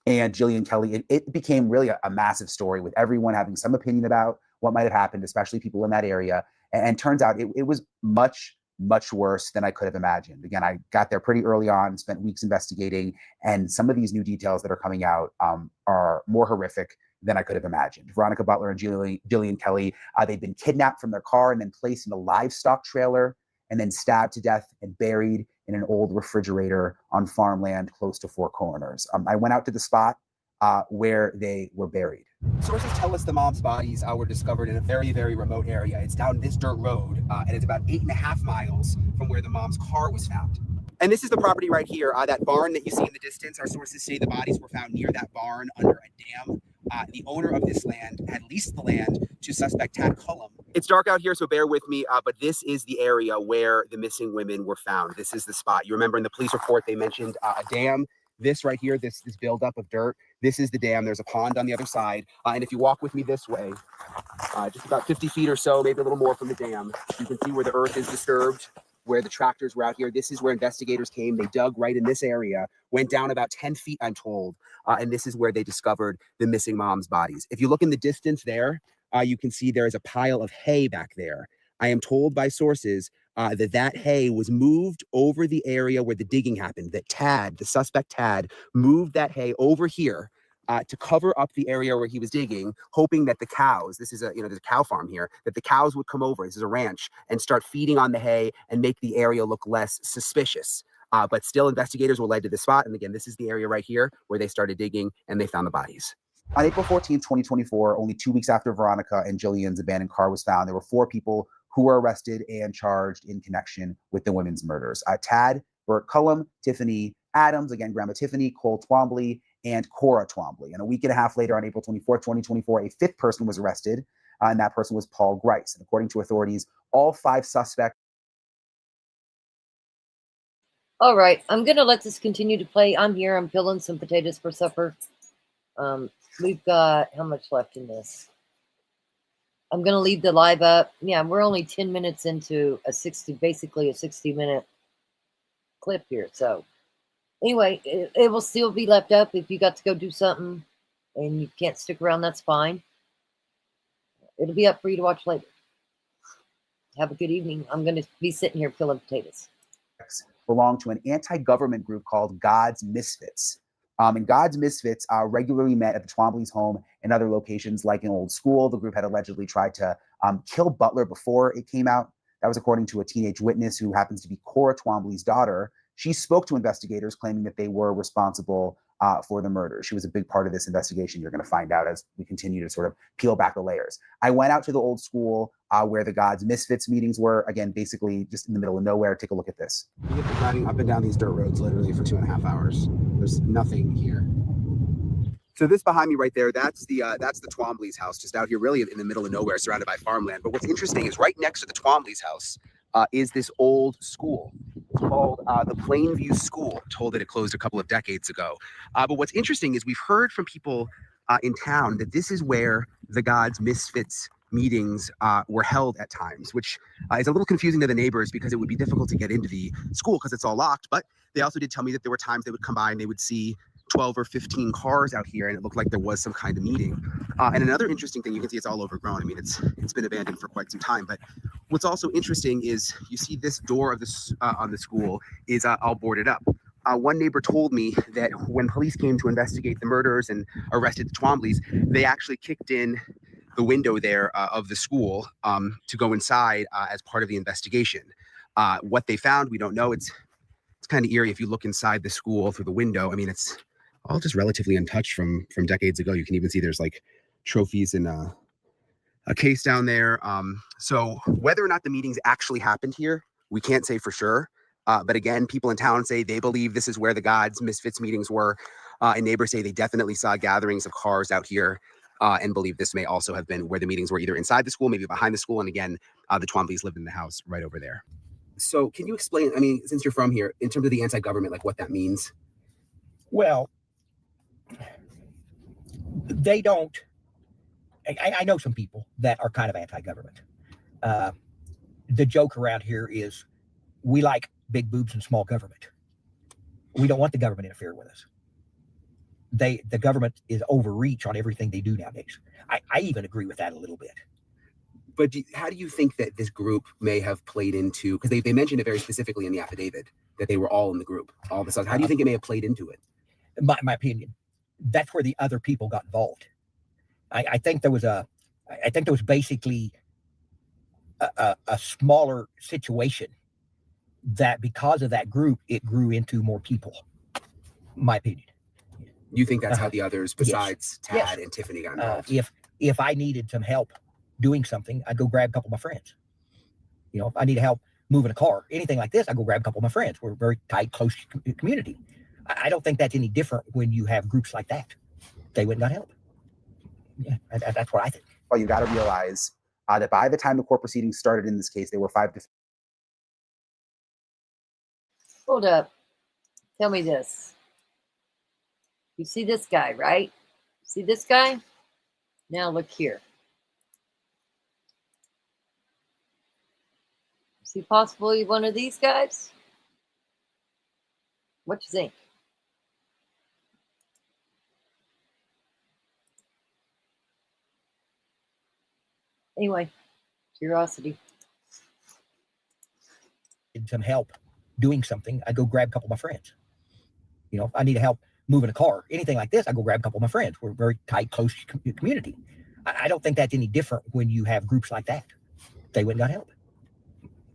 Jillian Kelly, it became really a massive story with everyone having some opinion about what might have happened, especially people in that area. And turns out it was much worse than I could have imagined. Again, I got there pretty early on, spent weeks investigating, and some of these new details that are coming out are more horrific than I could have imagined. Veronica Butler and Jillian Kelly, they'd been kidnapped from their car and then placed in a livestock trailer and then stabbed to death and buried in an old refrigerator on farmland close to Four Corners. I went out to the spot where they were buried. Sources tell us the mom's bodies were discovered in a very, very remote area. It's down this dirt road, and it's about 8.5 miles from where the mom's car was found. And this is the property right here, that barn that you see in the distance. Our sources say the bodies were found near that barn under a dam. The owner of this land had leased the land to suspect Tad Cullum. It's dark out here, so bear with me, but this is the area where the missing women were found. This is the spot. You remember in the police report, they mentioned a dam. This right here, this buildup of dirt, this is the dam. There's a pond on the other side. And if you walk with me this way, just about 50 feet or so, maybe a little more from the dam, you can see where the earth is disturbed, where the tractors were out here. This is where investigators came. They dug right in this area, went down about 10 feet, I'm told. And this is where they discovered the missing mom's bodies. If you look in the distance there, you can see there is a pile of hay back there. I am told by sources that hay was moved over the area where the digging happened, that Tad, the suspect Tad, moved that hay over here to cover up the area where he was digging, hoping that the cows, this is there's a cow farm here, that the cows would come over, this is a ranch, and start feeding on the hay and make the area look less suspicious. But still, investigators were led to the spot. And again, this is the area right here where they started digging and they found the bodies. On April 14th, 2024, only 2 weeks after Veronica and Jillian's abandoned car was found, there were 4 people who were arrested and charged in connection with the women's murders. Tad, Burt Cullum, Tiffany Adams, again, Grandma Tiffany, Cole Twombly, and Cora Twombly. And a week and a half later, on April 24th, 2024, a 5th person was arrested, and that person was Paul Grice. And according to authorities, all 5 suspects. All right, I'm going to let this continue to play. I'm here. I'm peeling some potatoes for supper. We've got how much left in this? I'm going to leave the live up. Yeah, we're only 10 minutes into basically a 60-minute clip here. So anyway, it will still be left up. If you got to go do something and you can't stick around, that's fine. It'll be up for you to watch later. Have a good evening. I'm going to be sitting here peeling potatoes. Belong to an anti-government group called God's Misfits. And God's Misfits regularly met at the Twombly's home and other locations like an old school. The group had allegedly tried to kill Butler before it came out. That was according to a teenage witness who happens to be Cora Twombly's daughter. She spoke to investigators claiming that they were responsible for the murder. She was a big part of this investigation. You're going to find out as we continue to sort of peel back the layers. I went out to the old school where the God's Misfits meetings were. Again, basically just in the middle of nowhere. Take a look at this. We get to driving up and down these dirt roads literally for 2.5 hours. There's nothing here. So this behind me right there, that's the Twombly's house, just out here really in the middle of nowhere, surrounded by farmland. But what's interesting is right next to the Twombly's house is this old school. It's called the Plainview School. Told that it closed a couple of decades ago. But what's interesting is we've heard from people in town that this is where the God's Misfits meetings were held at times, which is a little confusing to the neighbors because it would be difficult to get into the school because it's all locked. But they also did tell me that there were times they would come by and they would see 12 or 15 cars out here, and it looked like there was some kind of meeting. And another interesting thing, you can see it's all overgrown. I mean, it's been abandoned for quite some time. But what's also interesting is you see this door of this on the school is all boarded up. One neighbor told me that when police came to investigate the murders and arrested the Twombly's, they actually kicked in the window there of the school to go inside as part of the investigation. What they found, we don't know. It's kind of eerie if you look inside the school through the window. I mean, it's all just relatively untouched from decades ago. You can even see there's like trophies in a case down there. So whether or not the meetings actually happened here, we can't say for sure. But again, people in town say they believe this is where the God's Misfits meetings were. And neighbors say they definitely saw gatherings of cars out here and believe this may also have been where the meetings were, either inside the school, maybe behind the school. And again, the Twomblys lived in the house right over there. So can you explain, I mean, since you're from here, in terms of the anti-government, like what that means? Well, they don't. I know some people that are kind of anti-government. The joke around here is we like big boobs and small government. We don't want the government interfering with us. The government is overreach on everything they do nowadays. I even agree with that a little bit. But how do you think that this group may have played into, because they mentioned it very specifically in the affidavit, that they were all in the group, all of a sudden. How do you think it may have played into it? My opinion, that's where the other people got involved. I think there was basically a smaller situation that because of that group, it grew into more people. My opinion. You think that's how the others besides Yes. Tad and Tiffany got involved? If I needed some help doing something, I'd go grab a couple of my friends. You know, if I need help moving a car, anything like this, I go grab a couple of my friends. We're a very tight, close community. I don't think that's any different when you have groups like that. They wouldn't got help. Yeah, that's what I think. Well, you got to realize that by the time the court proceedings started in this case, there were 5 defendants. Hold up. Tell me this. You see this guy, right? See this guy? Now look here. Is he possibly one of these guys? What you think? Anyway, curiosity. Need some help doing something, I'd go grab a couple of my friends. You know, if I need help moving a car, anything like this, I go grab a couple of my friends. We're a very tight, close community. I don't think that's any different when you have groups like that. They wouldn't got help.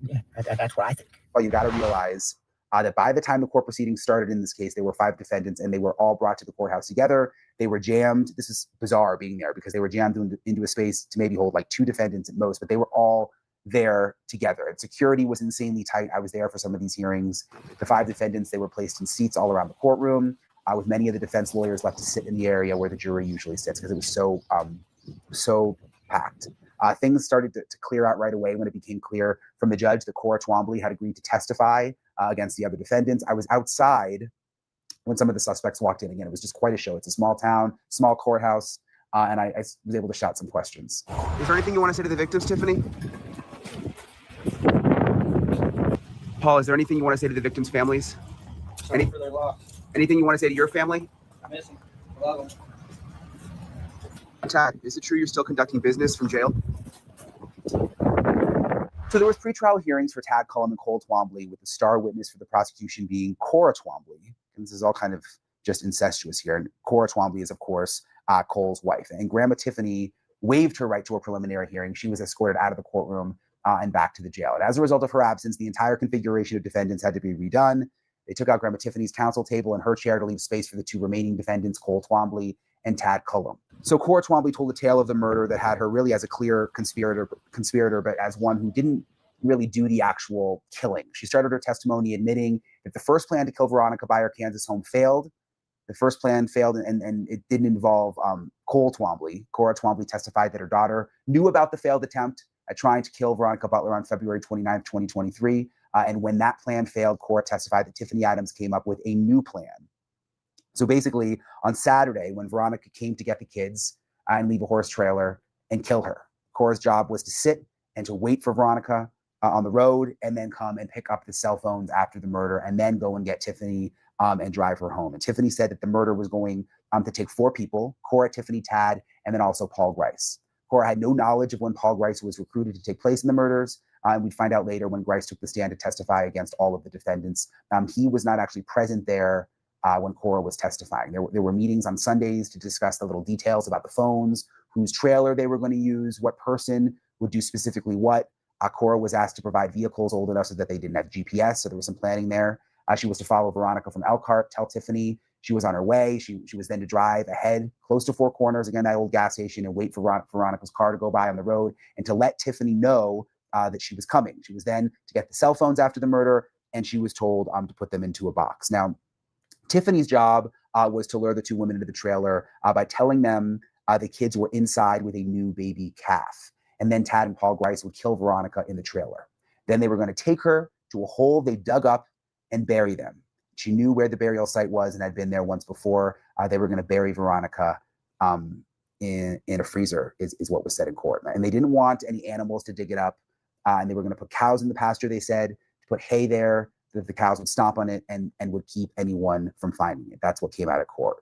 Yeah, that's what I think. Well, you got to realize that by the time the court proceedings started in this case, there were 5 defendants and they were all brought to the courthouse together. They were jammed. This is bizarre being there because they were jammed into a space to maybe hold like 2 defendants at most, but they were all there together. And security was insanely tight. I was there for some of these hearings. The 5 defendants, they were placed in seats all around the courtroom with many of the defense lawyers left to sit in the area where the jury usually sits because it was so packed. Things started to clear out right away when it became clear from the judge that Cora Twombly had agreed to testify against the other defendants. I was outside when some of the suspects walked in. Again, it was just quite a show. It's a small town, small courthouse. and I was able to shout some questions. Is there anything you want to say to the victims, Tiffany? Paul, is there anything you want to say to the victims' families? Sorry for their loss. Anything you want to say to your family? I miss them. I love them. Tad, is it true you're still conducting business from jail? So there was pretrial hearings for Tad Cullum and Cole Twombly, with the star witness for the prosecution being Cora Twombly. And this is all kind of just incestuous here. And Cora Twombly is, of course, Cole's wife. And Grandma Tiffany waived her right to a preliminary hearing. She was escorted out of the courtroom and back to the jail. And as a result of her absence, the entire configuration of defendants had to be redone. They took out Grandma Tiffany's counsel table and her chair to leave space for the two remaining defendants, Cole Twombly and Tad Cullum. So Cora Twombly told a tale of the murder that had her really as a clear conspirator, but as one who didn't really do the actual killing. She started her testimony admitting that the first plan to kill Veronica by her Kansas home failed. The first plan failed, and it didn't involve Cole Twombly. Cora Twombly testified that her daughter knew about the failed attempt at trying to kill Veronica Butler on February 29, 2023. And when that plan failed, Cora testified that Tiffany Adams came up with a new plan. So basically, on Saturday, when Veronica came to get the kids and leave a horse trailer and kill her, Cora's job was to sit and to wait for Veronica on the road, and then come and pick up the cell phones after the murder, and then go and get Tiffany and drive her home. And Tiffany said that the murder was going to take 4 people: Cora, Tiffany, Tad, and then also Paul Grice. Cora had no knowledge of when Paul Grice was recruited to take place in the murders. And we'd find out later when Grice took the stand to testify against all of the defendants. He was not actually present there when Cora was testifying. There were meetings on Sundays to discuss the little details about the phones, whose trailer they were going to use, what person would do specifically what. Cora was asked to provide vehicles old enough so that they didn't have GPS, so there was some planning there. She was to follow Veronica from Elkhart, tell Tiffany she was on her way. She was then to drive ahead close to Four Corners, again, that old gas station, and wait for Veronica's car to go by on the road and to let Tiffany know that she was coming. She was then to get the cell phones after the murder, and she was told to put them into a box. Now, Tiffany's job was to lure the 2 women into the trailer by telling them the kids were inside with a new baby calf. And then Tad and Paul Grice would kill Veronica in the trailer. Then they were going to take her to a hole they dug up and bury them. She knew where the burial site was and had been there once before. They were going to bury Veronica in a freezer, is what was said in court. And they didn't want any animals to dig it up. And they were going to put cows in the pasture, they said, to put hay there, that the cows would stomp on it and would keep anyone from finding it. That's what came out of court.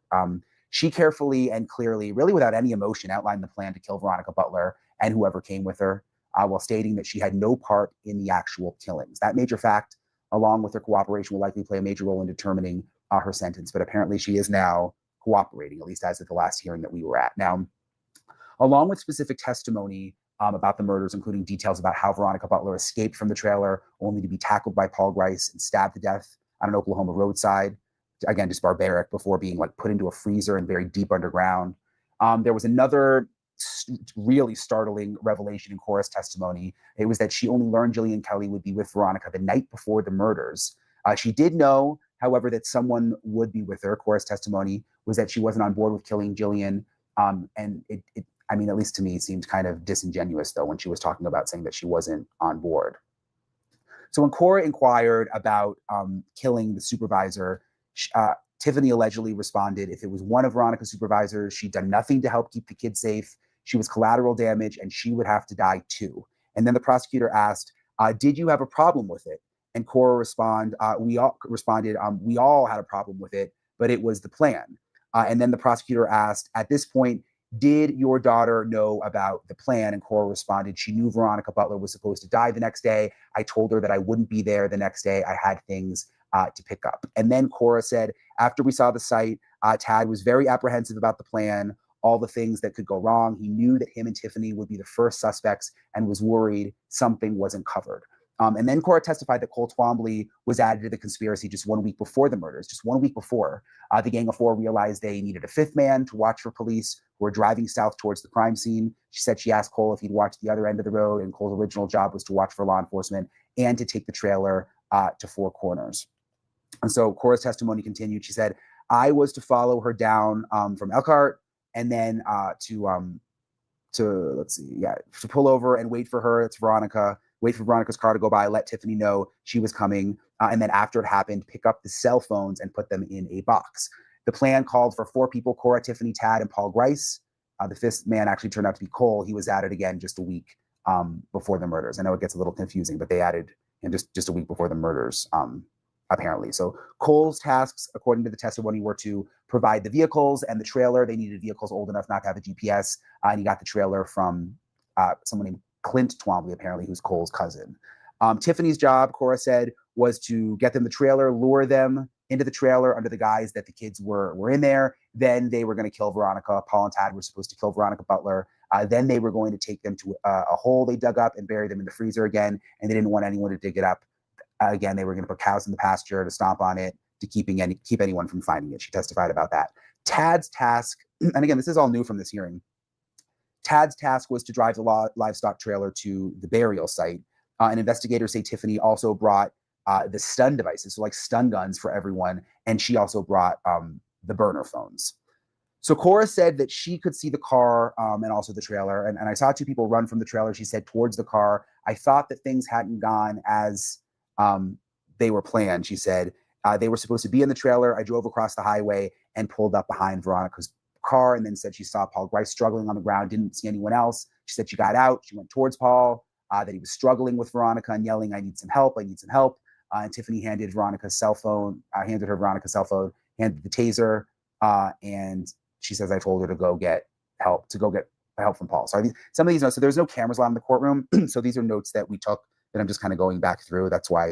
She carefully and clearly, really without any emotion, outlined the plan to kill Veronica Butler and whoever came with her, while stating that she had no part in the actual killings. That major fact, along with her cooperation, will likely play a major role in determining her sentence. But apparently she is now cooperating, at least as of the last hearing that we were at. Now, along with specific testimony about the murders, including details about how Veronica Butler escaped from the trailer only to be tackled by Paul Grice and stabbed to death on an Oklahoma roadside, again, just barbaric, before being put into a freezer and buried deep underground. There was another really startling revelation in Cora's testimony. It was that she only learned Jillian Kelly would be with Veronica the night before the murders. She did know, however, that someone would be with her. Cora's testimony was that she wasn't on board with killing Jillian. And it, at least to me, seemed kind of disingenuous, though, when she was talking about saying that she wasn't on board. So when Cora inquired about killing the supervisor, Tiffany allegedly responded, if it was one of Veronica's supervisors, she'd done nothing to help keep the kids safe. She was collateral damage and she would have to die too. And then the prosecutor asked, did you have a problem with it? And Cora we all had a problem with it, but it was the plan. And then the prosecutor asked, at this point, did your daughter know about the plan? And Cora responded, she knew Veronica Butler was supposed to die the next day. I told her that I wouldn't be there the next day. I had things to pick up. And then Cora said, after we saw the site, Tad was very apprehensive about the plan, all the things that could go wrong. He knew that him and Tiffany would be the first suspects and was worried something wasn't covered. And then Cora testified that Cole Twombly was added to the conspiracy just 1 week before the murders. Just 1 week before, the Gang of Four realized they needed a 5th man to watch for police who were driving south towards the crime scene. She said she asked Cole if he'd watch the other end of the road, and Cole's original job was to watch for law enforcement and to take the trailer to Four Corners. And so Cora's testimony continued. She said, I was to follow her down from Elkhart and then to pull over and wait for her. It's Veronica. Wait for Veronica's car to go by, let Tiffany know she was coming, and then after it happened, pick up the cell phones and put them in a box. The plan called for 4 people: Cora, Tiffany, Tad, and Paul Grice. The fifth man actually turned out to be Cole. He was added again just a week before the murders. I know it gets a little confusing, but they added him just a week before the murders, apparently. So Cole's tasks, according to the testimony, were to provide the vehicles and the trailer. They needed vehicles old enough not to have a GPS, and he got the trailer from someone named Clint Twombly, apparently, who's Cole's cousin. Tiffany's job, Cora said, was to get them the trailer, lure them into the trailer under the guise that the kids were in there. Then they were going to kill Veronica. Paul and Tad were supposed to kill Veronica Butler. Then they were going to take them to a hole they dug up and bury them in the freezer again. And they didn't want anyone to dig it up. Again, they were going to put cows in the pasture to stomp on it, to keep anyone from finding it. She testified about that. Tad's task, and again, this is all new from this hearing. Tad's task was to drive the livestock trailer to the burial site. And investigators say Tiffany also brought the stun devices, so like stun guns for everyone. And she also brought the burner phones. So Cora said that she could see the car and also the trailer. And I saw two people run from the trailer, she said, towards the car. I thought that things hadn't gone as they were planned. She said they were supposed to be in the trailer. I drove across the highway and pulled up behind Veronica's car, and then said she saw Paul Grice struggling on the ground, didn't see anyone else. She said she got out. She went towards Paul, that he was struggling with Veronica and yelling, I need some help, I need some help. And Tiffany handed her Veronica's cell phone, handed the taser, and she says, I told her to go get help from Paul. So some of these notes, so there's no cameras allowed in the courtroom. So these are notes that we took that I'm just kind of going back through. That's why,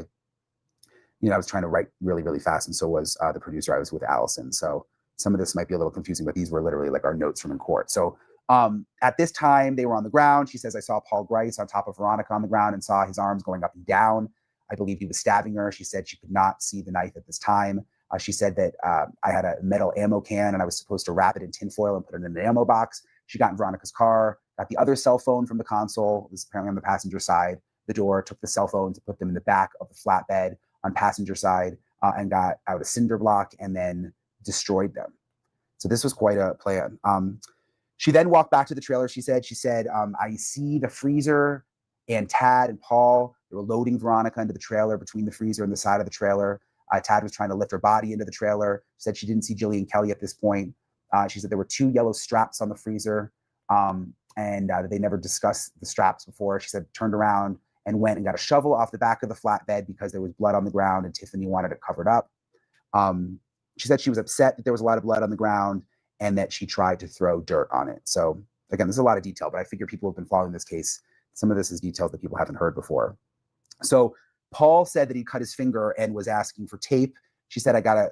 I was trying to write really, really fast. And so was the producer. I was with Allison. So some of this might be a little confusing, but these were literally like our notes from in court. So at this time they were on the ground. She says, I saw Paul Grice on top of Veronica on the ground and saw his arms going up and down. I believe he was stabbing her. She said she could not see the knife at this time. She said that I had a metal ammo can and I was supposed to wrap it in tinfoil and put it in an ammo box. She got in Veronica's car, got the other cell phone from the console. It was apparently on the passenger side. The door, took the cell phone to put them in the back of the flatbed on passenger side, and got out a cinder block and then destroyed them. So this was quite a plan. She then walked back to the trailer. She said, I see the freezer and Tad and Paul. They were loading Veronica into the trailer between the freezer and the side of the trailer. Tad was trying to lift her body into the trailer. She said she didn't see Jillian Kelly at this point. She said there were 2 yellow straps on the freezer, and they never discussed the straps before. She said turned around and went and got a shovel off the back of the flatbed because there was blood on the ground and Tiffany wanted it covered up. She said she was upset that there was a lot of blood on the ground and that she tried to throw dirt on it. So again, there's a lot of detail, but I figure people have been following this case. Some of this is details that people haven't heard before. So Paul said that he cut his finger and was asking for tape. She said, I got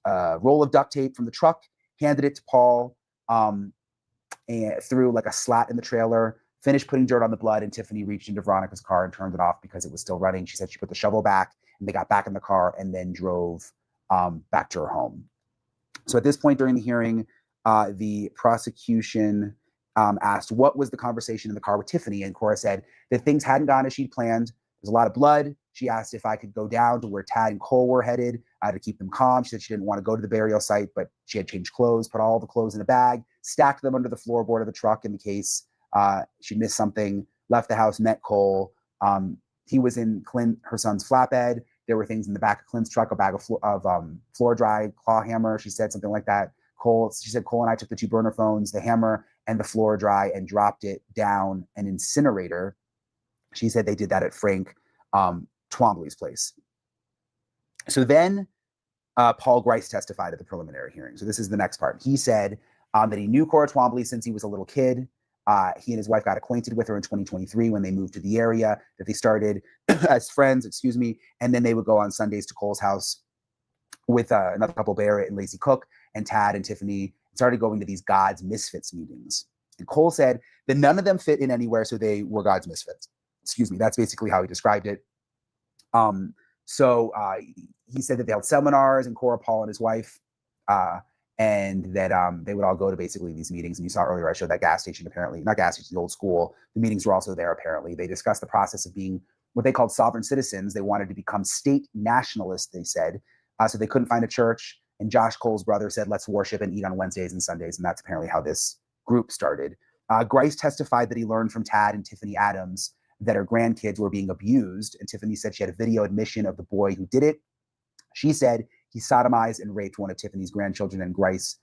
a roll of duct tape from the truck, handed it to Paul, and threw like a slat in the trailer, finished putting dirt on the blood, and Tiffany reached into Veronica's car and turned it off because it was still running. She said she put the shovel back and they got back in the car and then drove back to her home. So at this point during the hearing, the prosecution asked what was the conversation in the car with Tiffany, and Cora said that things hadn't gone as she'd planned. There's a lot of blood. She asked if I could go down to where Tad and Cole were headed to keep them calm. She said she didn't want to go to the burial site, but she had changed clothes, put all the clothes in a bag, stacked them under the floorboard of the truck in the case she missed something, left the house, met Cole. He was in Clint, her son's flatbed. There were things in the back of Clint's truck, a bag of floor dry, claw hammer. She said something like that. She said Cole and I took the 2 burner phones, the hammer and the floor dry, and dropped it down an incinerator. She said they did that at Frank Twombly's place. So then Paul Grice testified at the preliminary hearing. So this is the next part. He said that he knew Cora Twombly since he was a little kid. He and his wife got acquainted with her in 2023 when they moved to the area, that they started as friends, and then they would go on Sundays to Cole's house with another couple, Barrett and Lacey Cook, and Tad and Tiffany, started going to these God's Misfits meetings. And Cole said that none of them fit in anywhere, so they were God's Misfits. That's basically how he described it. So he said that they held seminars, and Cora, Paul, and his wife, and that they would all go to basically these meetings. And you saw earlier, I showed that gas station, apparently, not gas station, the old school. The meetings were also there, apparently. They discussed the process of being what they called sovereign citizens. They wanted to become state nationalists, they said. So they couldn't find a church. And Josh Cole's brother said, let's worship and eat on Wednesdays and Sundays. And that's apparently how this group started. Grice testified that he learned from Tad and Tiffany Adams that her grandkids were being abused. And Tiffany said she had a video admission of the boy who did it. She said he sodomized and raped one of Tiffany's grandchildren, and Grice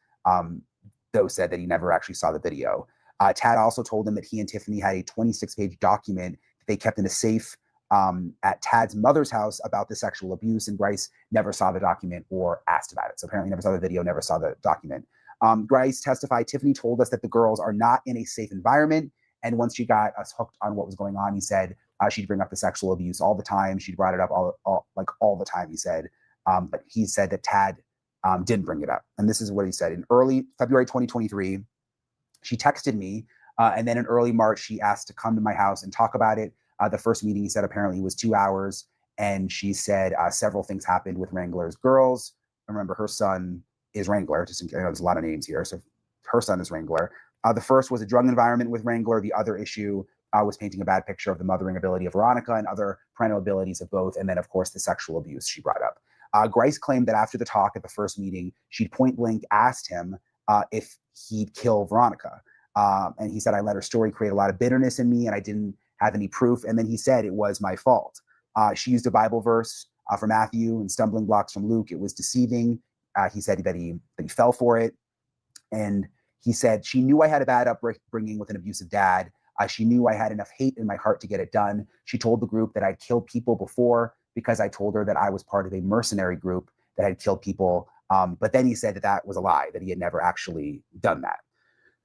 though, said that he never actually saw the video. Tad also told him that he and Tiffany had a 26-page document that they kept in a safe at Tad's mother's house about the sexual abuse, and Grice never saw the document or asked about it. So apparently never saw the video, never saw the document. Grice testified, Tiffany told us that the girls are not in a safe environment. And once she got us hooked on what was going on, he said she'd bring up the sexual abuse all the time. She'd brought it up all the time, he said. But he said that Tad didn't bring it up. And this is what he said. In early February 2023, she texted me. And then in early March, she asked to come to my house and talk about it. The first meeting, he said, apparently was 2 hours. And she said several things happened with Wrangler's girls. Remember, her son is Wrangler. Just in case, I know there's a lot of names here. So her son is Wrangler. The first was a drug environment with Wrangler. The other issue was painting a bad picture of the mothering ability of Veronica and other parental abilities of both. And then, of course, the sexual abuse she brought up. Grice claimed that after the talk at the first meeting, she'd point blank asked him if he'd kill Veronica. And he said, I let her story create a lot of bitterness in me, and I didn't have any proof. And then he said it was my fault. She used a Bible verse from Matthew and stumbling blocks from Luke. It was deceiving. He said that he fell for it. And he said, she knew I had a bad upbringing with an abusive dad. She knew I had enough hate in my heart to get it done. She told the group that I'd killed people before because I told her that I was part of a mercenary group that had killed people. But then he said that that was a lie, that he had never actually done that.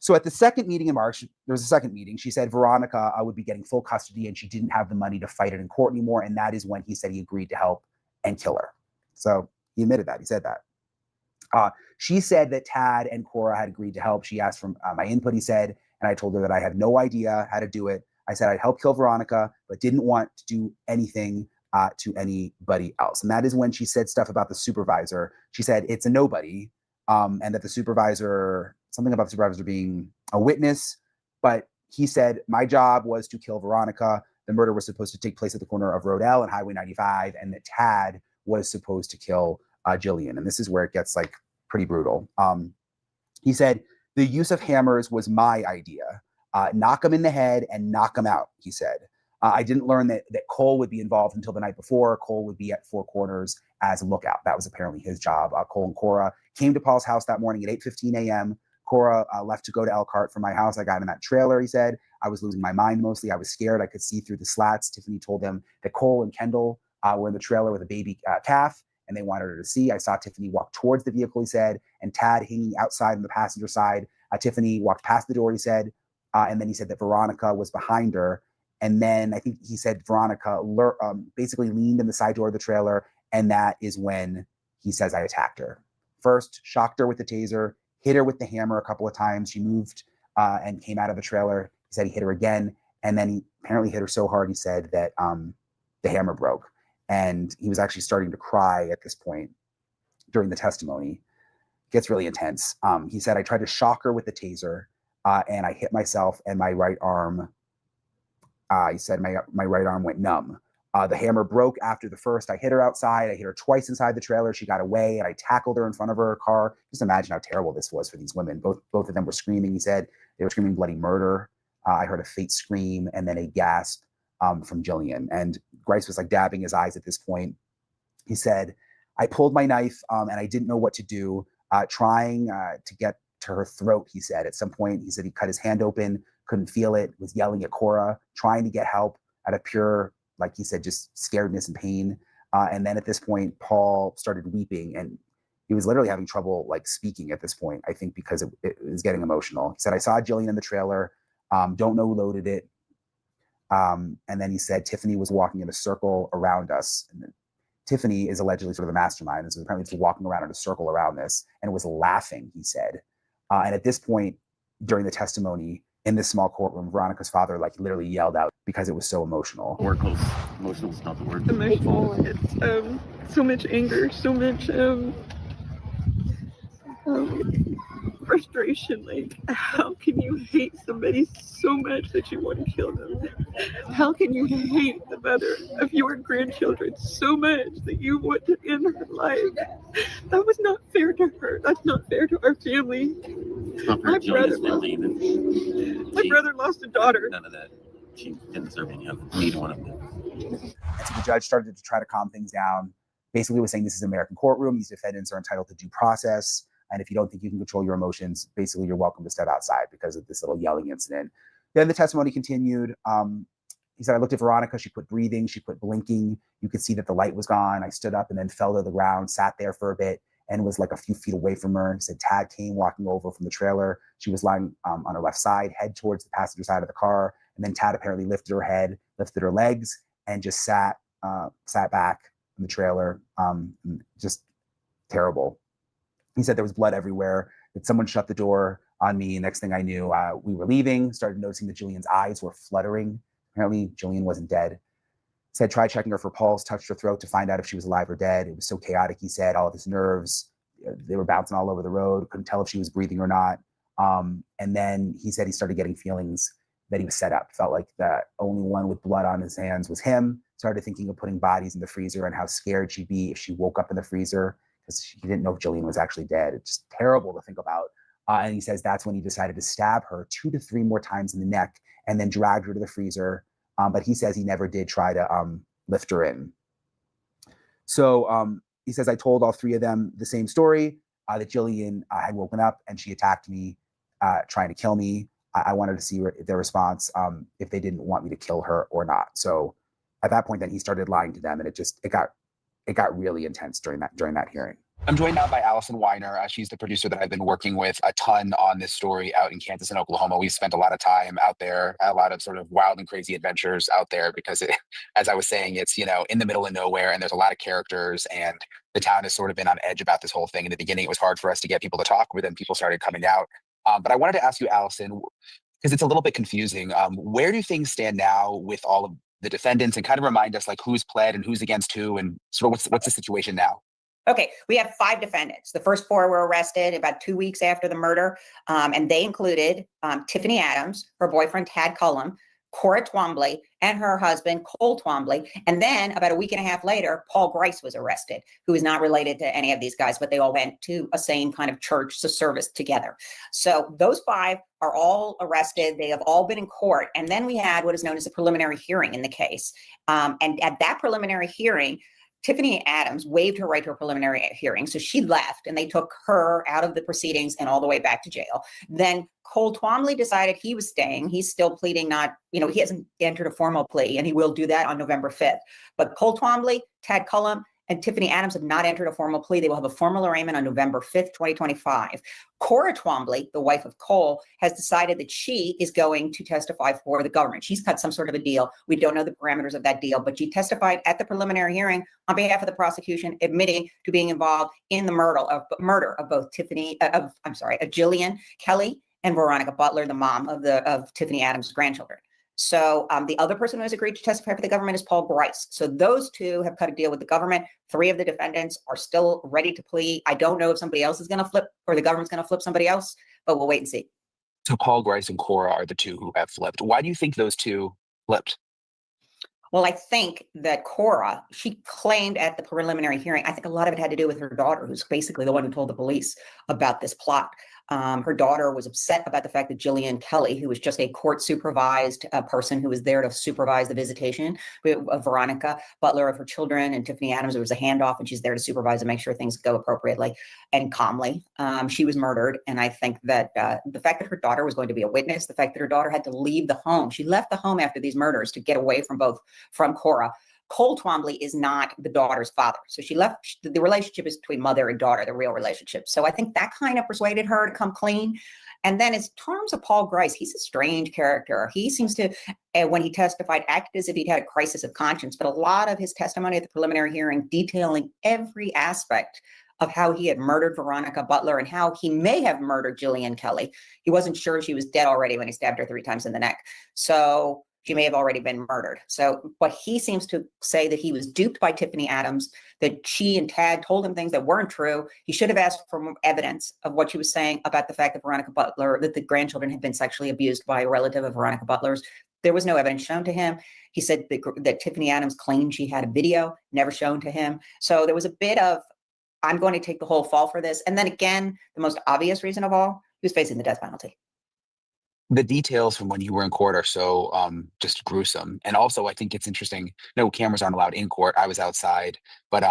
So at the second meeting in March, there was a second meeting. She said Veronica would be getting full custody and she didn't have the money to fight it in court anymore. And that is when he said he agreed to help and kill her. So he admitted that. He said that. She said that Tad and Cora had agreed to help. She asked for my input, he said, and I told her that I had no idea how to do it. I said I'd help kill Veronica, but didn't want to do anything to anybody else. And that is when she said stuff about the supervisor. She said it's a nobody, and that the supervisor, something about the supervisor being a witness, but he said my job was to kill Veronica. The murder was supposed to take place at the corner of Rodell and Highway 95, and that Tad was supposed to kill Jillian. And this is where it gets like pretty brutal. He said the use of hammers was my idea. Knock him in the head and knock him out, he said. I didn't learn that Cole would be involved until the night before. Cole would be at Four Corners as a lookout. That was apparently his job. Cole and Cora came to Paul's house that morning at 8:15 a.m. Cora left to go to Elkhart from my house. I got in that trailer, he said. I was losing my mind mostly. I was scared. I could see through the slats. Tiffany told them that Cole and Kendall were in the trailer with a baby calf, and they wanted her to see. I saw Tiffany walk towards the vehicle, he said, and Tad hanging outside on the passenger side. Tiffany walked past the door, he said, and then he said that Veronica was behind her. And then I think he said Veronica basically leaned in the side door of the trailer, and that is when he says I attacked her. First, shocked her with the taser, hit her with the hammer a couple of times. She moved and came out of the trailer. He said he hit her again, and then he apparently hit her so hard, he said that the hammer broke. And he was actually starting to cry at this point during the testimony. Gets really intense. He said, I tried to shock her with the taser, and I hit myself and my right arm. He said my right arm went numb. The hammer broke after the first. I hit her outside. I hit her twice inside the trailer. She got away, and I tackled her in front of her car. Just imagine how terrible this was for these women. Both of them were screaming. He said they were screaming bloody murder. I heard a faint scream and then a gasp from Jillian. And Grice was like dabbing his eyes at this point. He said, I pulled my knife and I didn't know what to do, trying to get to her throat, he said. At some point, he said he cut his hand open, couldn't feel it, was yelling at Cora, trying to get help out of pure, like he said, just scaredness and pain. And then at this point, Paul started weeping, and he was literally having trouble like speaking at this point, I think, because it was getting emotional. He said, I saw Jillian in the trailer, don't know who loaded it. And then he said Tiffany was walking in a circle around us. And Tiffany is allegedly sort of the mastermind. And so apparently she's walking around in a circle around this and was laughing, he said. And at this point, during the testimony in this small courtroom, Veronica's father like literally yelled out because it was so emotional. Emotional is not the word. Emotional. It's so much anger, so much frustration. Like, how can you hate somebody so much that you want to kill them? How can you hate the mother of your grandchildren so much that you want to end her life? That was not fair to her. That's not fair to our family. It's not fair to Jillian's family either. My brother lost a daughter. None of that. She didn't deserve any of it. Neither one of them. And so the judge started to try to calm things down. Basically was saying this is an American courtroom. These defendants are entitled to due process. And if you don't think you can control your emotions, basically you're welcome to step outside because of this little yelling incident. Then the testimony continued. He said, I looked at Veronica. She quit breathing. She quit blinking. You could see that the light was gone. I stood up and then fell to the ground, sat there for a bit, and was like a few feet away from her. He said, Tad came walking over from the trailer. She was lying on her left side, head towards the passenger side of the car. And then Tad apparently lifted her head, lifted her legs, and just sat back in the trailer. Just terrible. He said there was blood everywhere, that someone shut the door on me. Next thing I knew, we were leaving, started noticing that Jillian's eyes were fluttering. Apparently, Jillian wasn't dead. Said, try checking her for pulse, touched her throat to find out if she was alive or dead. It was so chaotic, he said, all of his nerves, they were bouncing all over the road, couldn't tell if she was breathing or not. And then he said he started getting feelings that he was set up, felt like the only one with blood on his hands was him, started thinking of putting bodies in the freezer and how scared she'd be if she woke up in the freezer because he didn't know if Jillian was actually dead. It's just terrible to think about. And he says that's when he decided to stab her 2 to 3 more times in the neck and then dragged her to the freezer. But he says he never did try to lift her in. So he says, I told all 3 of them the same story, that Jillian had woken up and she attacked me, trying to kill me. I wanted to see their response, if they didn't want me to kill her or not. So at that point, then he started lying to them, and it got really intense during that hearing. I'm joined now by Allison Weiner. She's the producer that I've been working with a ton on this story out in Kansas and Oklahoma. We've spent a lot of time out there, a lot of sort of wild and crazy adventures out there because as I was saying, it's, in the middle of nowhere and there's a lot of characters and the town has sort of been on edge about this whole thing. In the beginning, it was hard for us to get people to talk, but then people started coming out. But I wanted to ask you, Allison, because it's a little bit confusing. Where do things stand now with all of the defendants, and kind of remind us like who's pled and who's against who, and sort of what's the situation now? Okay, we have 5 defendants. The first 4 were arrested about 2 weeks after the murder, and they included Tiffany Adams, her boyfriend Tad Cullum, Cora Twombly, and her husband Cole Twombly. And then about a week and a half later, Paul Grice was arrested, who is not related to any of these guys, but they all went to a same kind of church to service together. So those 5 are all arrested. They have all been in court. And then we had what is known as a preliminary hearing in the case. And at that preliminary hearing, Tiffany Adams waived her right to a preliminary hearing. So she left and they took her out of the proceedings and all the way back to jail. Then Cole Twombly decided he was staying. He's still pleading not, he hasn't entered a formal plea and he will do that on November 5th. But Cole Twombly, Tad Cullum, and Tiffany Adams have not entered a formal plea. They will have a formal arraignment on November 5th, 2025. Cora Twombly, the wife of Cole, has decided that she is going to testify for the government. She's cut some sort of a deal. We don't know the parameters of that deal, but she testified at the preliminary hearing on behalf of the prosecution, admitting to being involved in the murder of both Jillian Kelly and Veronica Butler, the mom of Tiffany Adams' grandchildren. So the other person who has agreed to testify for the government is Paul Grice. So those 2 have cut a deal with the government. 3 of the defendants are still ready to plead. I don't know if somebody else is going to flip or the government's going to flip somebody else, but we'll wait and see. So Paul Grice and Cora are the 2 who have flipped. Why do you think those 2 flipped? Well, I think that Cora, she claimed at the preliminary hearing, I think a lot of it had to do with her daughter, who's basically the one who told the police about this plot. Her daughter was upset about the fact that Jillian Kelly, who was just a court supervised person who was there to supervise the visitation of Veronica Butler, of her children, and Tiffany Adams, there was a handoff and she's there to supervise and make sure things go appropriately and calmly. She was murdered. And I think that the fact that her daughter was going to be a witness, the fact that her daughter had to leave the home, she left the home after these murders to get away from Cora. Cole Twombly is not the daughter's father. So she left, the relationship is between mother and daughter, the real relationship. So I think that kind of persuaded her to come clean. And then in terms of Paul Grice, he's a strange character. He seems to, when he testified, act as if he'd had a crisis of conscience, but a lot of his testimony at the preliminary hearing detailing every aspect of how he had murdered Veronica Butler and how he may have murdered Jillian Kelly. He wasn't sure she was dead already when he stabbed her 3 times in the neck. So she may have already been murdered. So, but he seems to say that he was duped by Tiffany Adams, that she and Tad told him things that weren't true. He should have asked for more evidence of what she was saying about the fact that Veronica Butler, that the grandchildren had been sexually abused by a relative of Veronica Butler's. There was no evidence shown to him. He said that Tiffany Adams claimed she had a video, never shown to him. So there was a bit of, I'm going to take the whole fall for this. And then again, the most obvious reason of all, he was facing the death penalty. The details from when you were in court are so just gruesome. And also, I think it's interesting. No cameras aren't allowed in court. I was outside, but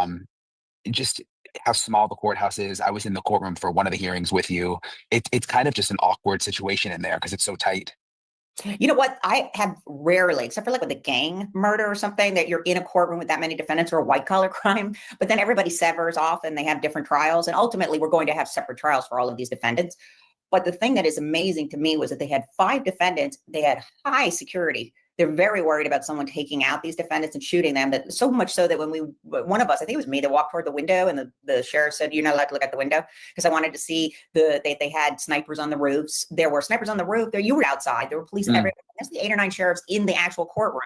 just how small the courthouse is. I was in the courtroom for one of the hearings with you. It's kind of just an awkward situation in there because it's so tight. You know what? I have rarely, except for like with a gang murder or something, that you're in a courtroom with that many defendants or a white collar crime, but then everybody severs off and they have different trials. And ultimately, we're going to have separate trials for all of these defendants. But the thing that is amazing to me was that they had 5 defendants. They had high security. They're very worried about someone taking out these defendants and shooting them. That so much so that when one of us, I think it was me, that walked toward the window, and the sheriff said, "You're not allowed to look out the window," because I wanted to see they had snipers on the roofs. There were snipers on the roof. There, you were outside. There were police everywhere. There's the 8 or 9 sheriffs in the actual courtroom.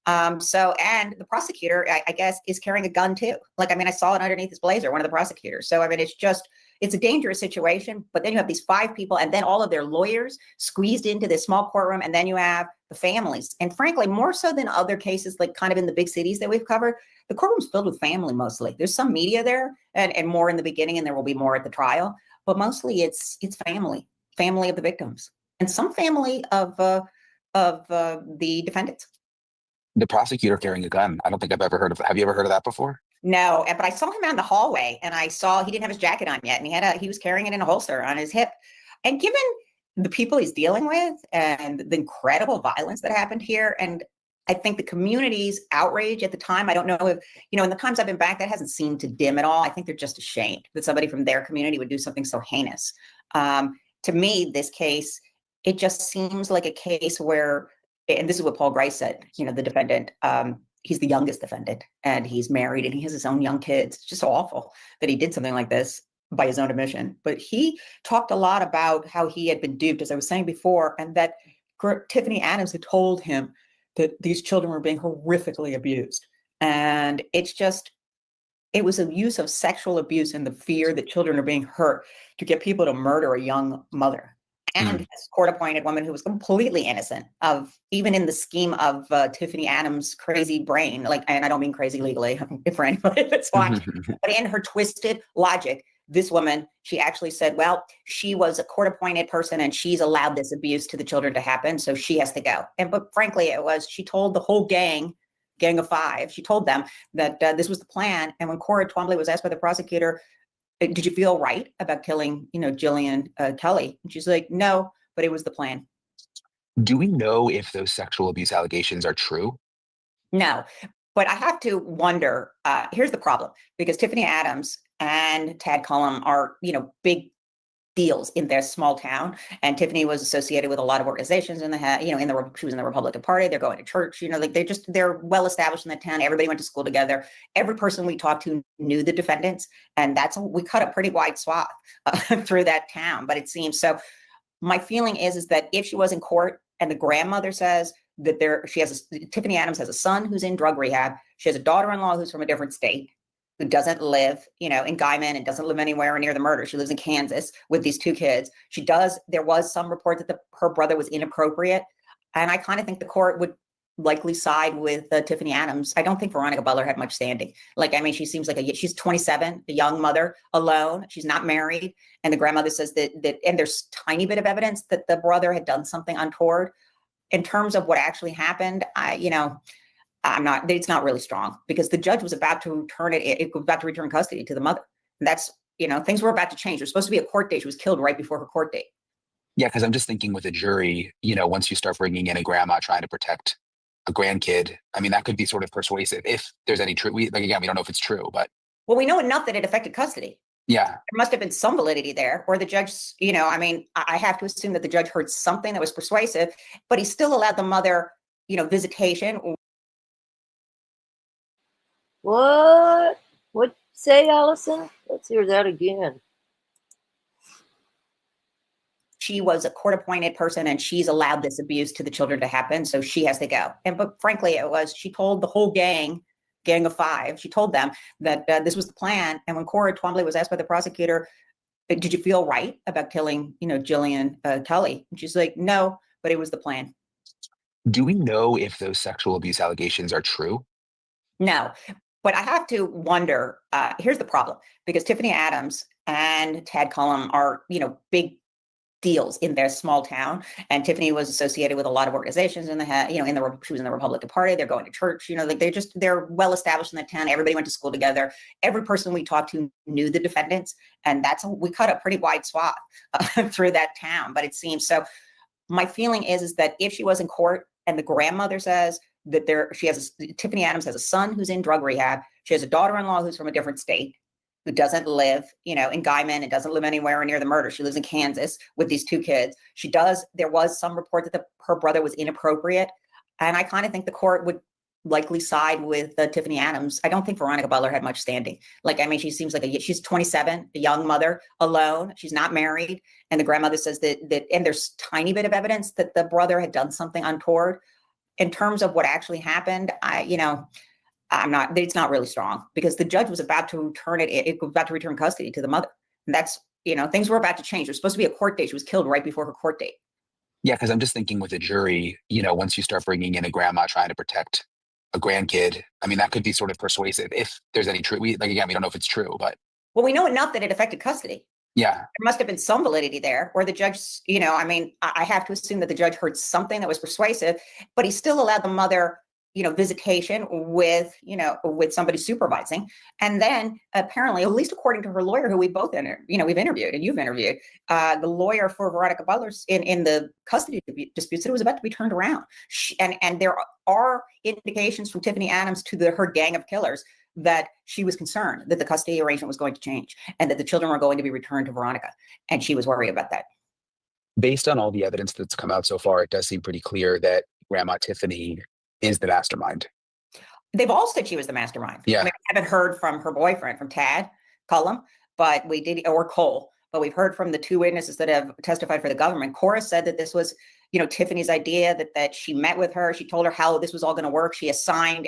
And the prosecutor, I guess, is carrying a gun too. Like, I mean, I saw it underneath his blazer, one of the prosecutors. So, I mean, it's a dangerous situation. But then you have these 5 people and then all of their lawyers squeezed into this small courtroom. And then you have the families. And frankly, more so than other cases, like kind of in the big cities that we've covered, the courtroom's filled with family mostly. There's some media there and more in the beginning, and there will be more at the trial. But mostly it's family of the victims, and some family of the defendants. The prosecutor carrying a gun. I don't think I've ever heard of. Have you ever heard of that before? No, but I saw him out in the hallway, and I saw he didn't have his jacket on yet, and he was carrying it in a holster on his hip. And given the people he's dealing with and the incredible violence that happened here, and I think the community's outrage at the time, I don't know if, in the times I've been back, that hasn't seemed to dim at all. I think they're just ashamed that somebody from their community would do something so heinous. To me, this case, it just seems like a case where, and this is what Paul Grice said, the defendant, he's the youngest defendant, and he's married and he has his own young kids. It's just awful that he did something like this by his own admission. But he talked a lot about how he had been duped, as I was saying before, and that Tiffany Adams had told him that these children were being horrifically abused. And it was a use of sexual abuse and the fear that children are being hurt to get people to murder a young mother. And this court-appointed woman who was completely innocent of, even in the scheme of Tiffany Adams' crazy brain, and I don't mean crazy legally for anybody that's watching, but in her twisted logic, this woman, she actually said, well, she was a court-appointed person and she's allowed this abuse to the children to happen, so she has to go. But frankly, she told the whole gang of 5, she told them that this was the plan. And when Cora Twombly was asked by the prosecutor, did you feel right about killing, Jillian Kelly? And she's like, no, but it was the plan. Do we know if those sexual abuse allegations are true? No, but I have to wonder, here's the problem, because Tiffany Adams and Tad Cullum are, big deals in their small town. And Tiffany was associated with a lot of organizations she was in the Republican Party. They're going to church, they're well established in the town. Everybody went to school together. Every person we talked to knew the defendants. And we cut a pretty wide swath through that town. But it seems so. My feeling is that if she was in court and the grandmother says that Tiffany Adams has a son who's in drug rehab. She has a daughter-in-law who's from a different state, who doesn't live, in Guyman and doesn't live anywhere near the murder. She lives in Kansas with these 2 kids. There was some report that her brother was inappropriate. And I kind of think the court would likely side with Tiffany Adams. I don't think Veronica Butler had much standing. She seems like she's 27, a young mother, alone. She's not married. And the grandmother says that and there's tiny bit of evidence that the brother had done something untoward. In terms of what actually happened, it's not really strong, because the judge was about to return custody to the mother. And that's, things were about to change. There's supposed to be a court date. She was killed right before her court date. Yeah, because I'm just thinking with a jury, once you start bringing in a grandma trying to protect a grandkid, I mean, that could be sort of persuasive if there's any truth. We don't know if it's true, but. Well, we know enough that it affected custody. Yeah. There must have been some validity there, or the judge, I have to assume that the judge heard something that was persuasive, but he still allowed the mother, visitation. What? What say, Allison? Let's hear that again. She was a court-appointed person and she's allowed this abuse to the children to happen, so she has to go. But frankly, she told the whole gang of 5, she told them that this was the plan. And when Cora Twombly was asked by the prosecutor, did you feel right about killing, Jillian Kelly? And she's like, no, but it was the plan. Do we know if those sexual abuse allegations are true? No, but I have to wonder, here's the problem, because Tiffany Adams and Tad Cullum are, big deals in their small town. And Tiffany was associated with a lot of organizations in the, she was in the Republican Party. They're going to church, like they're well established in the town. Everybody went to school together. Every person we talked to knew the defendants. And we cut a pretty wide swath through that town. But it seems so. My feeling is that if she was in court and the grandmother says that Tiffany Adams has a son who's in drug rehab. She has a daughter-in-law who's from a different state, who doesn't live, in Guyman and doesn't live anywhere near the murder. She lives in Kansas with these two kids. There was some report that her brother was inappropriate. And I kind of think the court would likely side with Tiffany Adams. I don't think Veronica Butler had much standing. She seems like she's 27, a young mother, alone. She's not married. And the grandmother says that and there's tiny bit of evidence that the brother had done something untoward. In terms of what actually happened, it's not really strong, because the judge was about to return custody to the mother. And that's, things were about to change. There's supposed to be a court date. She was killed right before her court date. Yeah, because I'm just thinking with a jury, once you start bringing in a grandma trying to protect a grandkid, that could be sort of persuasive if there's any truth. We don't know if it's true, but. Well, we know enough that it affected custody. Yeah. There must have been some validity there, or the judge, I have to assume that the judge heard something that was persuasive, but he still allowed the mother, visitation with somebody supervising. And then apparently, at least according to her lawyer, who we've interviewed and you've interviewed, the lawyer for Veronica Butler in the custody dispute said it was about to be turned around. And there are indications from Tiffany Adams to her gang of killers that she was concerned that the custody arrangement was going to change and that the children were going to be returned to Veronica. And she was worried about that. Based on all the evidence that's come out so far, it does seem pretty clear that Grandma Tiffany is the mastermind. They've all said she was the mastermind. Yeah. I haven't heard from her boyfriend, from Tad Cullum, or Cole, but we've heard from the two witnesses that have testified for the government. Cora said that this was, Tiffany's idea, that she met with her. She told her how this was all going to work.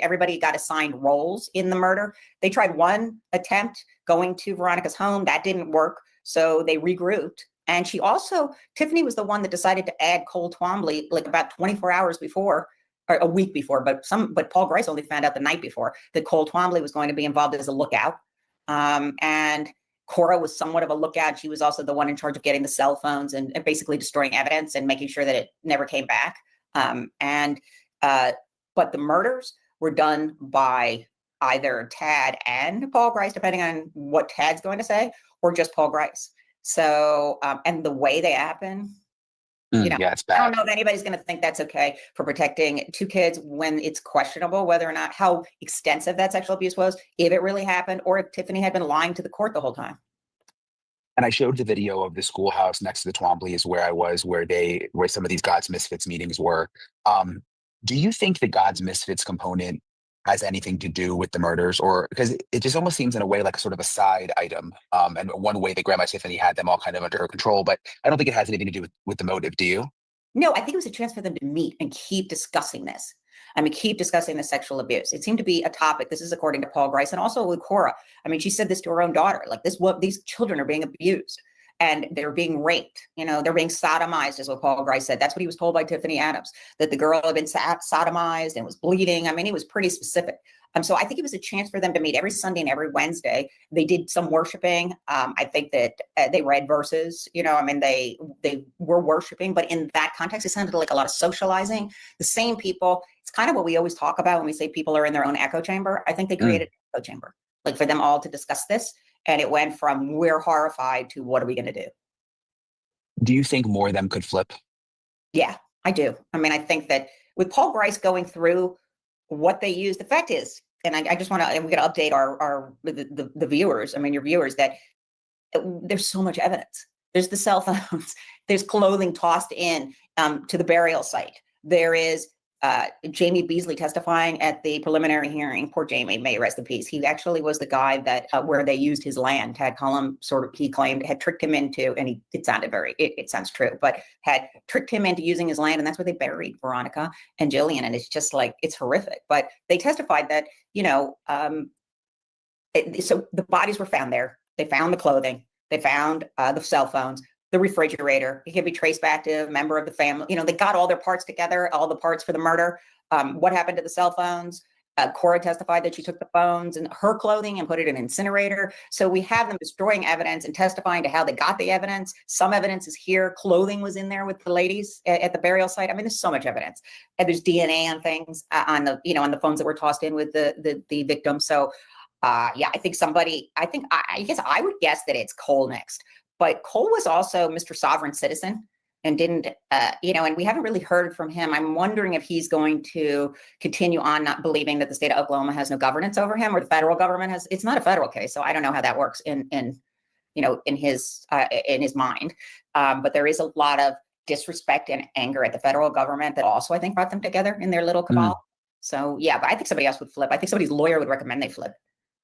Everybody got assigned roles in the murder. They tried one attempt going to Veronica's home. That didn't work. So they regrouped. And Tiffany was the one that decided to add Cole Twombly about 24 hours before, or a week before, but Paul Grice only found out the night before that Cole Twombly was going to be involved as a lookout. And Cora was somewhat of a lookout. She was also the one in charge of getting the cell phones and basically destroying evidence and making sure that it never came back. But the murders were done by either Tad and Paul Grice, depending on what Tad's going to say, or just Paul Grice. So, and the way they happen, yeah, it's bad. I don't know if anybody's going to think that's okay for protecting two kids when it's questionable whether or not how extensive that sexual abuse was, if it really happened, or if Tiffany had been lying to the court the whole time. And I showed the video of the schoolhouse next to the Twombly is where I was, where some of these God's Misfits meetings were. Do you think the God's Misfits component has anything to do with the murders, or because it just almost seems in a way like a sort of a side item, and one way that Grandma Tiffany had them all kind of under her control, but I don't think it has anything to do with the motive. Do you? No, I think it was a chance for them to meet and keep discussing this. Keep discussing the sexual abuse. It seemed to be a topic. This is according to Paul Grice and also with Cora. She said this to her own daughter, these children are being abused and they're being raped. They're being sodomized, is what Paul Grice said. That's what he was told by Tiffany Adams, that the girl had been sodomized and was bleeding. He was pretty specific. So I think it was a chance for them to meet every Sunday and every Wednesday. They did some worshiping. I think that they read verses, they were worshiping, but in that context, it sounded like a lot of socializing. The same people, it's kind of what we always talk about when we say people are in their own echo chamber. I think they created an echo chamber, for them all to discuss this. And it went from we're horrified to what are we going to do? Do you think more of them could flip? Yeah, I do. I think that with Paul Grice going through what they use, the fact is, and I just want to, and we got to update the viewers, your viewers, that there's so much evidence. There's the cell phones, there's clothing tossed in to the burial site. There is Jamie Beasley testifying at the preliminary hearing. Poor Jamie, may rest in peace. He actually was the guy that where they used his land. Tad Cullum he claimed had tricked him into, and it sounds true, but had tricked him into using his land, and that's where they buried Veronica and Jillian. And it's just it's horrific. But they testified that so the bodies were found there. They found the clothing. They found the cell phones. The refrigerator. It can be traced back to a member of the family. They got all their parts together, all the parts for the murder. What happened to the cell phones? Cora testified that she took the phones and her clothing and put it in an incinerator. So we have them destroying evidence and testifying to how they got the evidence. Some evidence is here. Clothing was in there with the ladies at the burial site. I mean, there's so much evidence. And there's DNA on things on the, on the phones that were tossed in with the victim. So yeah, I think I guess I would guess that it's Cole next. But Cole was also Mr. Sovereign Citizen and didn't, and we haven't really heard from him. I'm wondering if he's going to continue on not believing that the state of Oklahoma has no governance over him, or the federal government has. It's not a federal case, so I don't know how that works in his mind. But there is a lot of disrespect and anger at the federal government that also, I think, brought them together in their little cabal. So yeah, but I think somebody else would flip. I think somebody's lawyer would recommend they flip.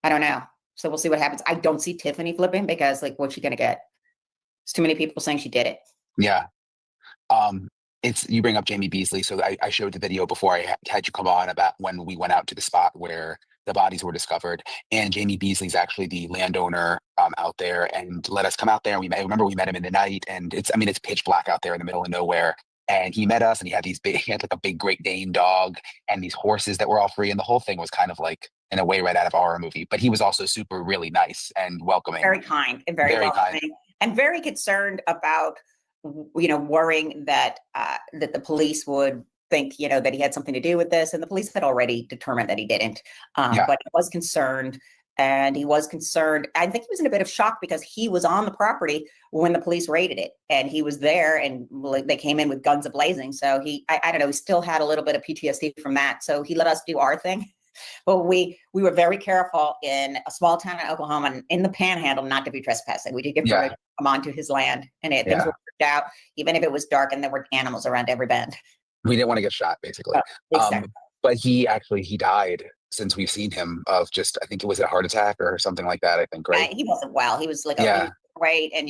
I don't know. So we'll see what happens. I don't see Tiffany flipping because, like, what's she going to get? There's too many people saying she did it. Yeah. You bring up Jamie Beasley. So I showed the video before I had you come on about when we went out to the spot where the bodies were discovered. And Jamie Beasley's actually the landowner out there and let us come out there. And remember we met him in the night, and it's pitch black out there in the middle of nowhere. And he met us, and he had like a big Great Dane dog and these horses that were all free. And the whole thing was kind of like, in a way, right out of a horror movie. But he was also really nice and welcoming. Very kind and very welcoming. Kind. And very concerned about, worrying that that the police would think, that he had something to do with this. And the police had already determined that he didn't. But he was concerned. And he was concerned. I think he was in a bit of shock because he was on the property when the police raided it, and he was there, and they came in with guns a-blazing. So I don't know, he still had a little bit of PTSD from that. So he let us do our thing. But we were very careful in a small town in Oklahoma and in the Panhandle not to be trespassing. We did get permission to come onto his land, and things were worked out, even if it was dark and there were animals around every bend. We didn't want to get shot, basically. Exactly. But he died since we've seen him of just, I think it was a heart attack or something like that, I think, right? He wasn't well. He was like weight, and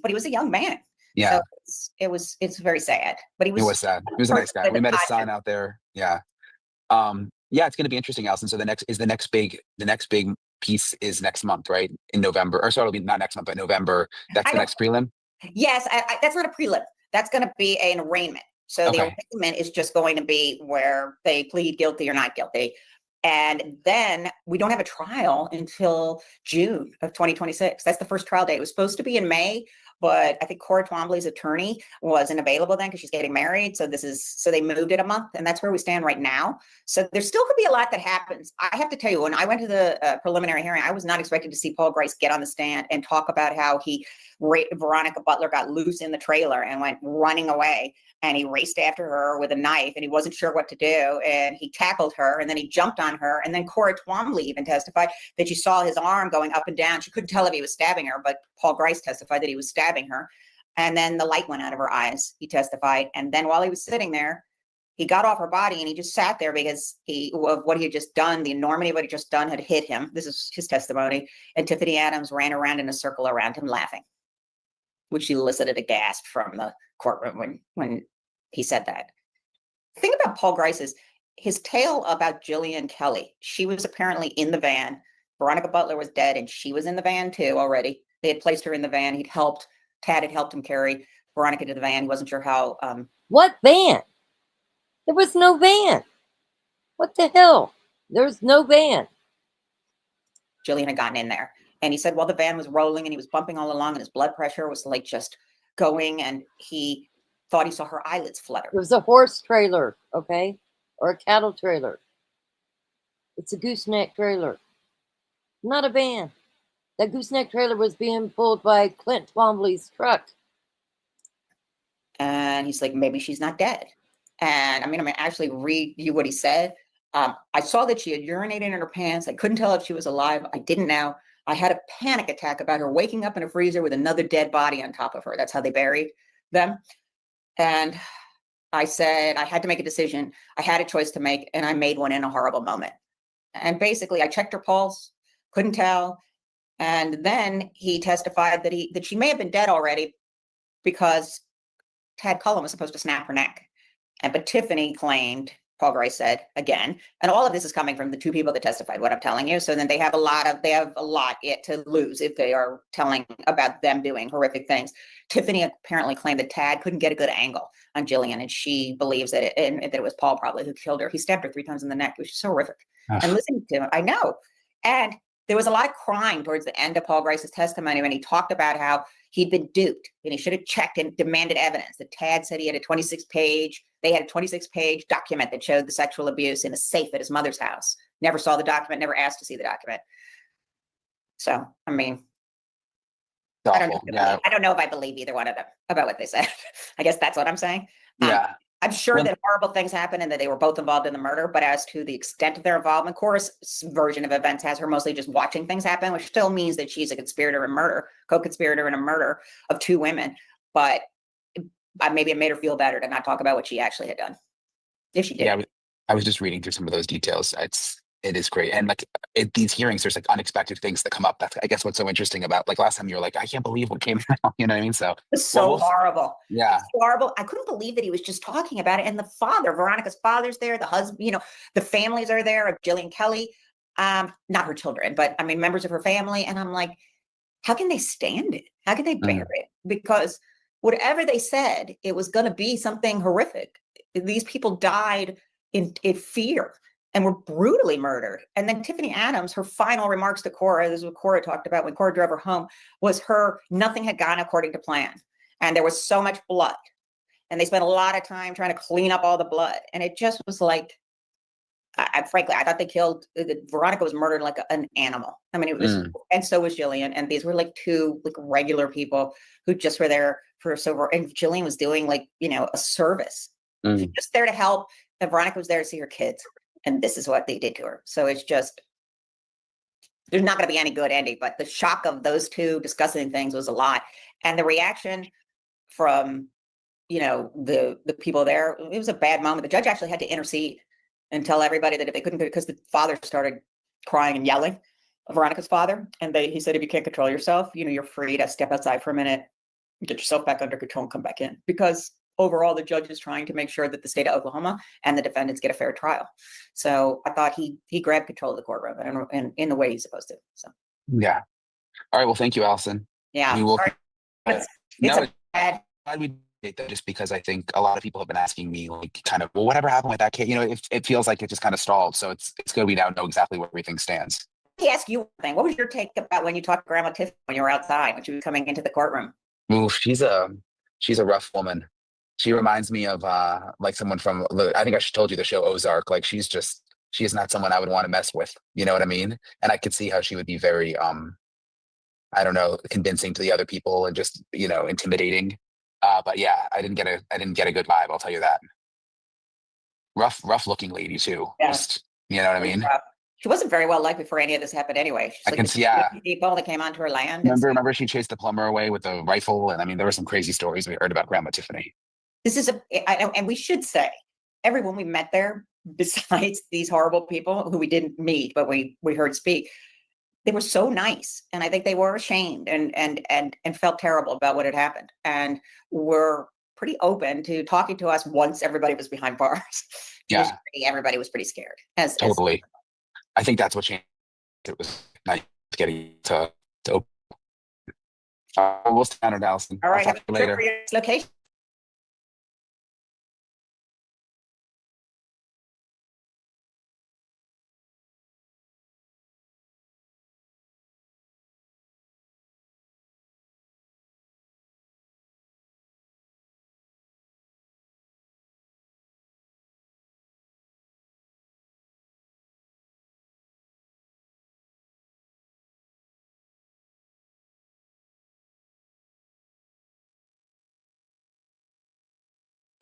but he was a young man. Yeah. So it's very sad. But it was sad. He was a nice guy. We met his son out there. Yeah. It's going to be interesting, Allison. So the next big piece is next month, right? In November, or sorry, it'll be not next month, but November. That's the next prelim. Yes, that's not a prelim. That's going to be an arraignment. So the arraignment is just going to be where they plead guilty or not guilty. And then we don't have a trial until June of 2026. That's the first trial date. It was supposed to be in May, but I think Cora Twombly's attorney wasn't available then because she's getting married. So they moved it a month, and that's where we stand right now. So there still could be a lot that happens. I have to tell you, when I went to the preliminary hearing, I was not expecting to see Paul Grice get on the stand and talk about how Veronica Butler got loose in the trailer and went running away. And he raced after her with a knife, and he wasn't sure what to do. And he tackled her, and then he jumped on her. And then Cora Twombly even testified that she saw his arm going up and down. She couldn't tell if he was stabbing her, but Paul Grice testified that he was stabbing her. And then the light went out of her eyes, he testified. And then while he was sitting there, he got off her body, and he just sat there because of what he had just done. The enormity of what he just done had hit him. This is his testimony. And Tiffany Adams ran around in a circle around him laughing, which elicited a gasp from the courtroom when he said that. The thing about Paul Grice is his tale about Jillian Kelly. She was apparently in the van. Veronica Butler was dead, and she was in the van too already. They had placed her in the van. Tad had helped him carry Veronica to the van. He wasn't sure how. What van? There was no van. What the hell? There's no van. Jillian had gotten in there. And he said, well, the van was rolling and he was bumping all along, and his blood pressure was like just going, and he thought he saw her eyelids flutter. It was a horse trailer, okay? Or a cattle trailer. It's a gooseneck trailer. Not a van. That gooseneck trailer was being pulled by Clint Twombly's truck. And he's like, maybe she's not dead. And I'm going to actually read you what he said. I saw that she had urinated in her pants. I couldn't tell if she was alive. I didn't know. I had a panic attack about her waking up in a freezer with another dead body on top of her. That's how they buried them. And I said, I had to make a decision. I had a choice to make, and I made one in a horrible moment. And basically, I checked her pulse, couldn't tell. And then he testified that she may have been dead already because Tad Cullen was supposed to snap her neck. But Tiffany claimed Paul Grice said again, and all of this is coming from the two people that testified, what I'm telling you. So then they have a lot yet to lose if they are telling about them doing horrific things. Tiffany apparently claimed that Tad couldn't get a good angle on Jillian, and she believes that it was Paul probably who killed her. He stabbed her 3 times in the neck, which is so horrific. And listening to him, I know. And there was a lot of crying towards the end of Paul Grice's testimony when he talked about how he'd been duped and he should have checked and demanded evidence. That Tad said he had they had a 26-page document that showed the sexual abuse in a safe at his mother's house. Never saw the document, never asked to see the document. So, I mean, I don't know if I believe either one of them about what they said. I guess that's what I'm saying. Yeah. I'm sure that horrible things happened and that they were both involved in the murder, but as to the extent of their involvement, Cora's version of events has her mostly just watching things happen, which still means that she's a conspirator in murder, co-conspirator in a murder of 2 women. But maybe it made her feel better to not talk about what she actually had done, if she did. Yeah, I was just reading through some of those details. It is great. And like these hearings, there's like unexpected things that come up. That's, I guess, what's so interesting about, like, last time you were like, I can't believe what came out. You know what I mean? So it's so horrible. Yeah. It's horrible. I couldn't believe that he was just talking about it. And the father, Veronica's father's there, the husband, the families are there of Jillian Kelly, not her children, but I mean, members of her family. And I'm like, how can they stand it? How can they bear it? Because whatever they said, it was going to be something horrific. These people died in fear and were brutally murdered. And then Tiffany Adams, her final remarks to Cora, this is what Cora talked about when Cora drove her home, was nothing had gone according to plan. And there was so much blood. And they spent a lot of time trying to clean up all the blood. And it just was like, frankly, I thought Veronica was murdered like an animal. I mean, it was, and so was Jillian. And these were like 2 like regular people who just were there for silver. And Jillian was doing like, a service. Just there to help. And Veronica was there to see her kids. And this is what they did to her. So it's just, there's not going to be any good ending, but the shock of those 2 discussing things was a lot. And the reaction from, the people there, it was a bad moment. The judge actually had to intercede and tell everybody that if they couldn't, because the father started crying and yelling, Veronica's father. And he said, if you can't control yourself, you're free to step outside for a minute, get yourself back under control and come back in. Because overall, the judge is trying to make sure that the state of Oklahoma and the defendants get a fair trial. So I thought he grabbed control of the courtroom and in the way he's supposed to. So yeah. All right. Well, thank you, Allison. Yeah. We will. It's bad. Glad we did that, just because I think a lot of people have been asking me, like, kind of, well, whatever happened with that kid? It feels like it just kind of stalled. So it's good we now know exactly where everything stands. Let me ask you one thing. What was your take about when you talked to Grandma Tiffany when you were outside, when she was coming into the courtroom? Ooh, she's a rough woman. She reminds me of like someone from, I think I told you the show Ozark. Like she is not someone I would want to mess with. You know what I mean? And I could see how she would be very, I don't know, convincing to the other people and just, intimidating. But yeah, I didn't get a good vibe. I'll tell you that. Rough looking lady too. Yeah. Just, you know what I mean? She wasn't very well liked before any of this happened anyway. She's I like can see, yeah. People that came onto her land. Remember she chased the plumber away with a rifle. And I mean, there were some crazy stories we heard about Grandma Tiffany. This is and we should say, everyone we met there, besides these horrible people who we didn't meet, but we heard speak, they were so nice. And I think they were ashamed and felt terrible about what had happened. And were pretty open to talking to us once everybody was behind bars. Yeah. Everybody was pretty scared. Totally. I think that's what changed. It was nice getting to open. We'll stand on Allison. All right. I'll talk to you later. For your location.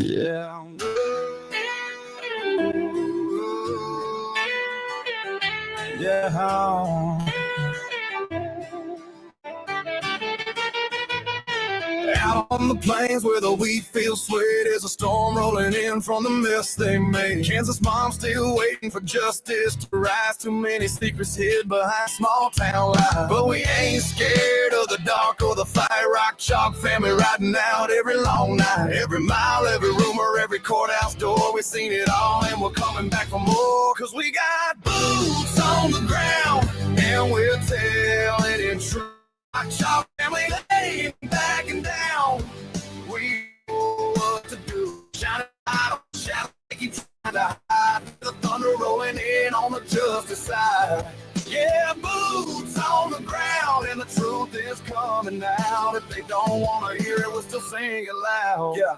Yeah. Yeah. Out on the plains where the wheat feels sweet, is a storm rolling in from the mess they made. Kansas moms still waiting for justice to rise. Too many secrets hid behind small town lies. But we ain't scared of the dark or the fight. Rock chalk family riding out every long night. Every mile, every rumor, every courthouse door. We we've seen it all and we're coming back for more. Cause we got boots on the ground and we're telling it true. Our Chalk family ain't backing down. We know what to do. Shining light on the shadow, they keep trying to hide. The thunder rolling in on the justice side. Yeah, boots on the ground, and the truth is coming out. If they don't want to hear it, we'll still sing it loud. Yeah.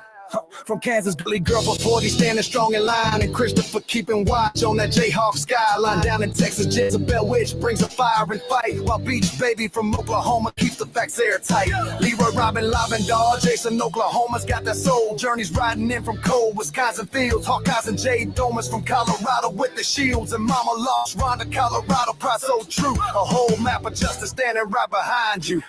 From Kansas, Billy Girl for 40 standing strong in line, and Christopher keeping watch on that Jayhawk skyline. Down in Texas, Jezebel Witch brings a fire and fight, while Beach Baby from Oklahoma keeps the facts airtight. Leroy Robin, Lavendar, Jason, Oklahoma's got that soul. Journeys riding in from cold Wisconsin fields. Hawkeyes and Jay Domas from Colorado with the shields, and Mama Lost, Rhonda, Colorado, pride so true. A whole map of justice standing right behind you.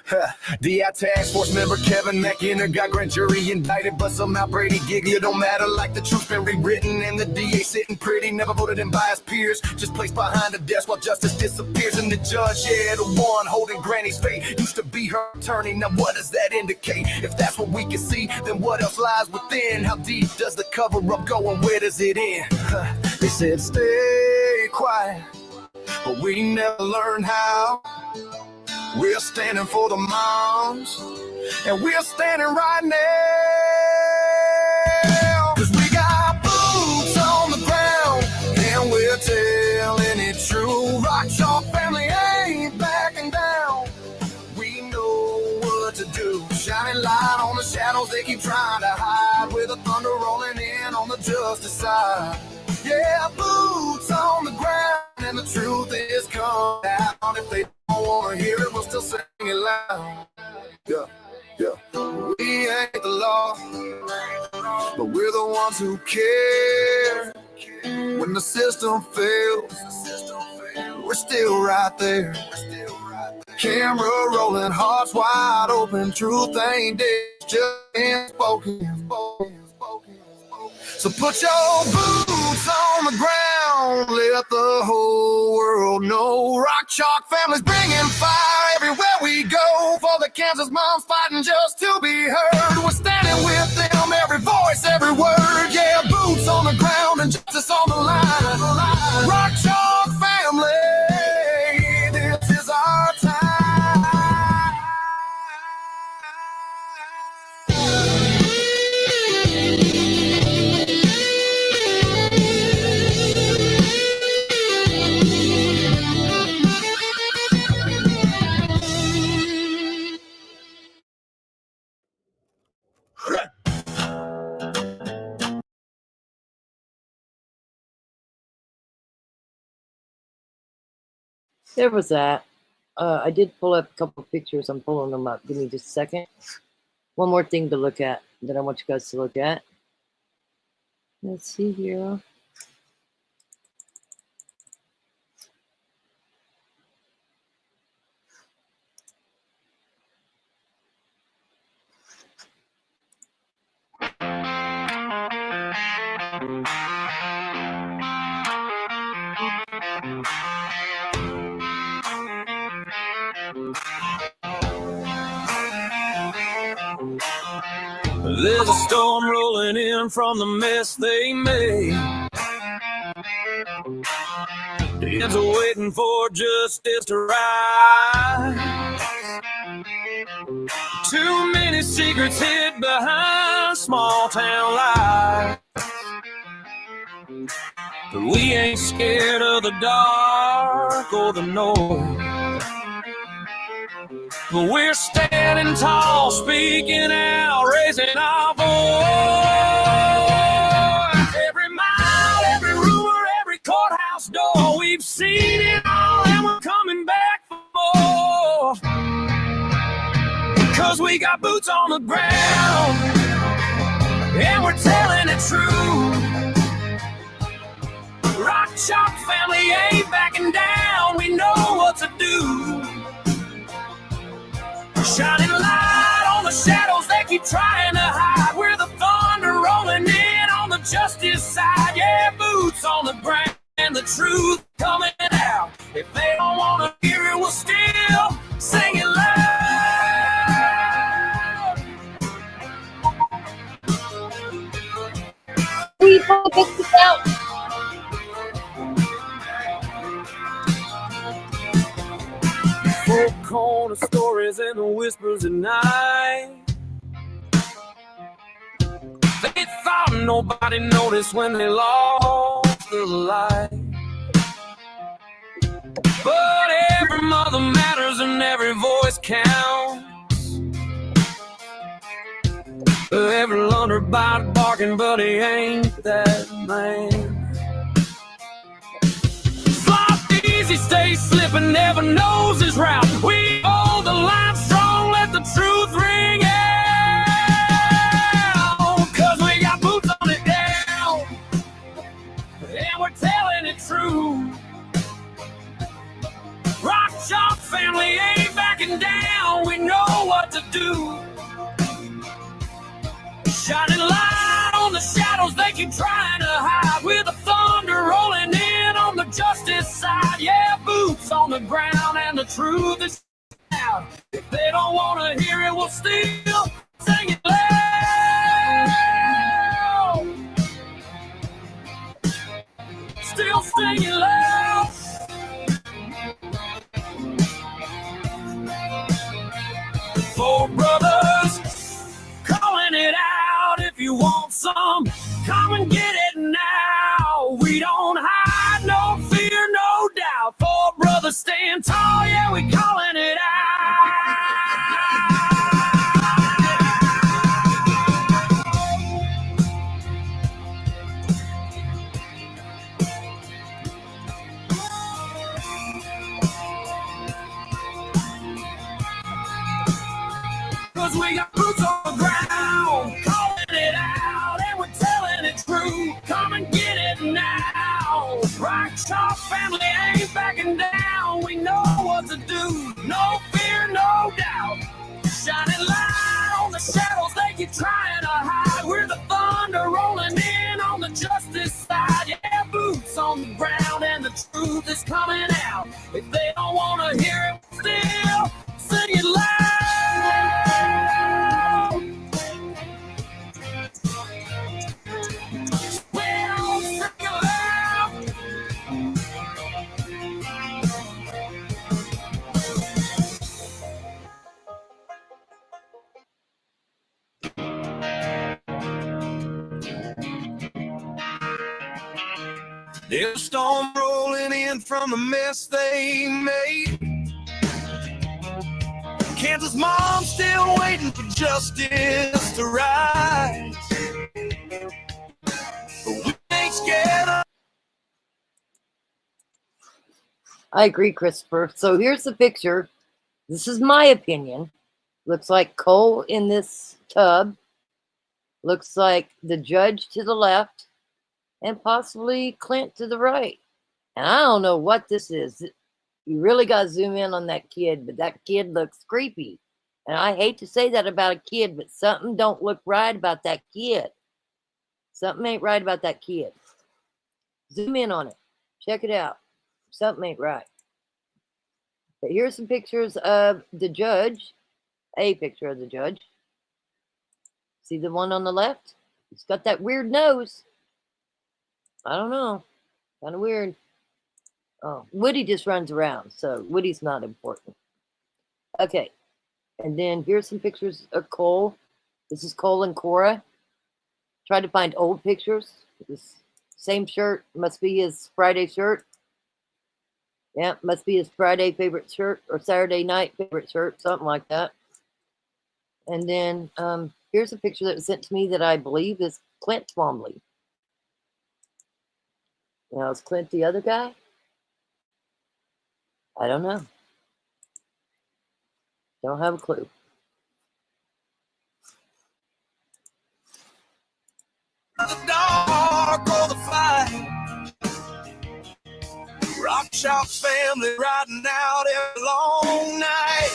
DI Task Force member Kevin McInner got grand jury indicted, but somehow Brady Giglio don't matter, like the truth's been rewritten, and the DA sitting pretty, never voted in by his peers, just placed behind the desk while justice disappears. And the judge, yeah, the one holding Granny's fate, used to be her attorney. Now what does that indicate? If that's what we can see, then what else lies within? How deep does the cover up go and where does it end? They said stay quiet, but we never learned how. We're standing for the moms, and we're standing right now. Cause we got boots on the ground, and we're telling it true. Rock Chalk family ain't backing down. We know what to do. Shining light on the shadows they keep trying to hide, with the thunder rolling in on the justice side. Yeah, boots on the ground, and the truth is coming out. If they don't want to hear it, we'll still sing it loud. Yeah. Yeah. We ain't the law, but we're the ones who care. When the system fails, we're still right there. Camera rolling, hearts wide open, truth ain't dead, just ain't spoken. So put your boots on the ground, let the whole world know. Rock Chalk family's bringing fire everywhere we go, for the Kansas moms fighting just to be heard. We're standing with them, every voice, every word. Yeah, boots on the ground and justice on the line. Rock Chalk family, this is our time. There was that. I did pull up a couple of pictures. I'm pulling them up. Give me just a second. One more thing to look at that I want you guys to look at. Let's see here. There's a storm rolling in from the mess they made. Kids are waiting for justice to rise. Too many secrets hid behind small town lies. But we ain't scared of the dark or the noise. But we're standing tall, speaking out, raising our voice. Every mile, every rumor, every courthouse door, we've seen it all and we're coming back for more. 'Cause we got boots on the ground and we're telling it true. Rock Chalk family ain't backing down, we know what to do. Shining light on the shadows they keep trying to hide. We're the thunder rolling in on the justice side. Yeah, boots on the ground and the truth coming out. If they don't want to hear it, we'll still sing it loud. We stories and the whispers at night. They thought nobody noticed when they lost the light. But every mother matters and every voice counts. Every lunderbout barking, but he ain't that man. Flop easy, stay slipping, never knows his route. We hold the line strong, let the truth ring out. 'Cause we got boots on it down, and we're telling it true. Rock Chalk family ain't backing down, we know what to do. Shining light on the shadows they keep trying to hide, with the thunder rolling in on the justice side. Yeah, boots on the ground and the truth is out. If they don't want to hear it, we'll still sing it loud. Still sing it loud. Four brothers calling it out. If you want some, come and get it now. We don't hide, no fear, no doubt. Four brothers stand tall, yeah, we calling it out. 'Cause we got boots on the ground, calling it out, and we're telling it true. Come and get it now. Rock Chalk family ain't backing down. We know what to do. No fear, no doubt. Shining light on the shadows they keep trying to hide. We're the thunder rolling in on the justice side. Yeah, boots on the ground and the truth is coming out. If they don't want to hear it, still sing it loud. Well, sing it loud. There's a storm rolling in from the mess they made. Kansas mom still waiting for justice to rise. But we ain't scared of. I agree, Christopher. So here's the picture. This is my opinion. Looks like Cole in this tub. Looks like the judge to the left and possibly Clint to the right. And I don't know what this is. You really got to zoom in on that kid, but that kid looks creepy. And I hate to say that about a kid, but something don't look right about that kid. Something ain't right about that kid. Zoom in on it. Check it out. Something ain't right. But here's some pictures of the judge. A picture of the judge. See the one on the left? He's got that weird nose. I don't know. Kind of weird. Oh, Woody just runs around, so Woody's not important. Okay. And then here's some pictures of Cole. This is Cole and Cora. Tried to find old pictures. This same shirt must be his Friday shirt. Yeah, must be his Friday favorite shirt or Saturday night favorite shirt, something like that. And then here's a picture that was sent to me that I believe is Clint Twombly. Now, is Clint the other guy? I don't know. Don't have a clue. The dark or the fight. Rock Chalk family riding out every long night.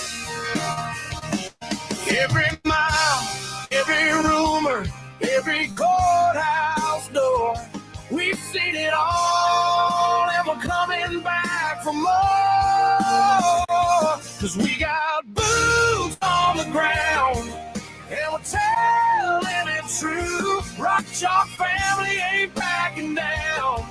Every mile, every rumor, every courthouse door. We've seen it all, and we're coming back for more. 'Cause we got boots on the ground, and we're telling it true. Rock Chalk family ain't backing down.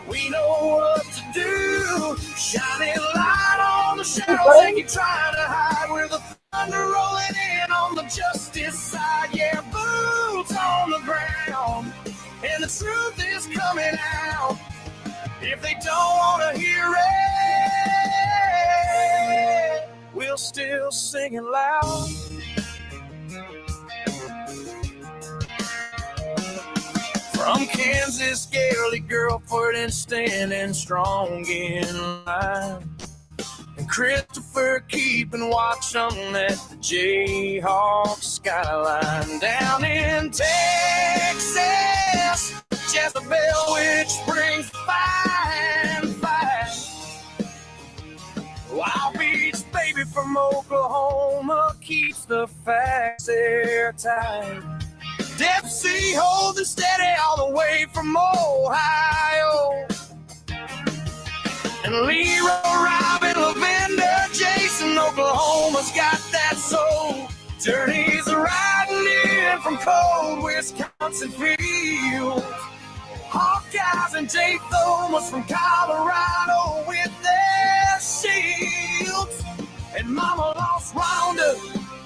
We know what to do. Shining light on the shadows they keep trying to hide. With the thunder rolling in on the justice side. Yeah, boots on the ground, and the truth is coming out. If they don't want to hear it, we'll still sing it loud. From Kansas, Gary Girlford, and standing strong in line. And Christopher keeping watch on that Jayhawk skyline. Down in Texas, Jezebel, which brings fine. Wild Beach baby from Oklahoma keeps the facts airtight. Dempsey holding steady all the way from Ohio. And Leroy, Robin, Lavender, Jason, Oklahoma's got that soul. Journeys riding in from cold Wisconsin fields. Hawkeyes and Jay Thomas from Colorado with their shields. And Mama lost Rhonda,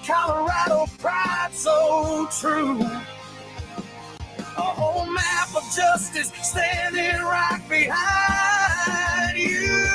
Colorado pride so true. A whole map of justice standing right behind you.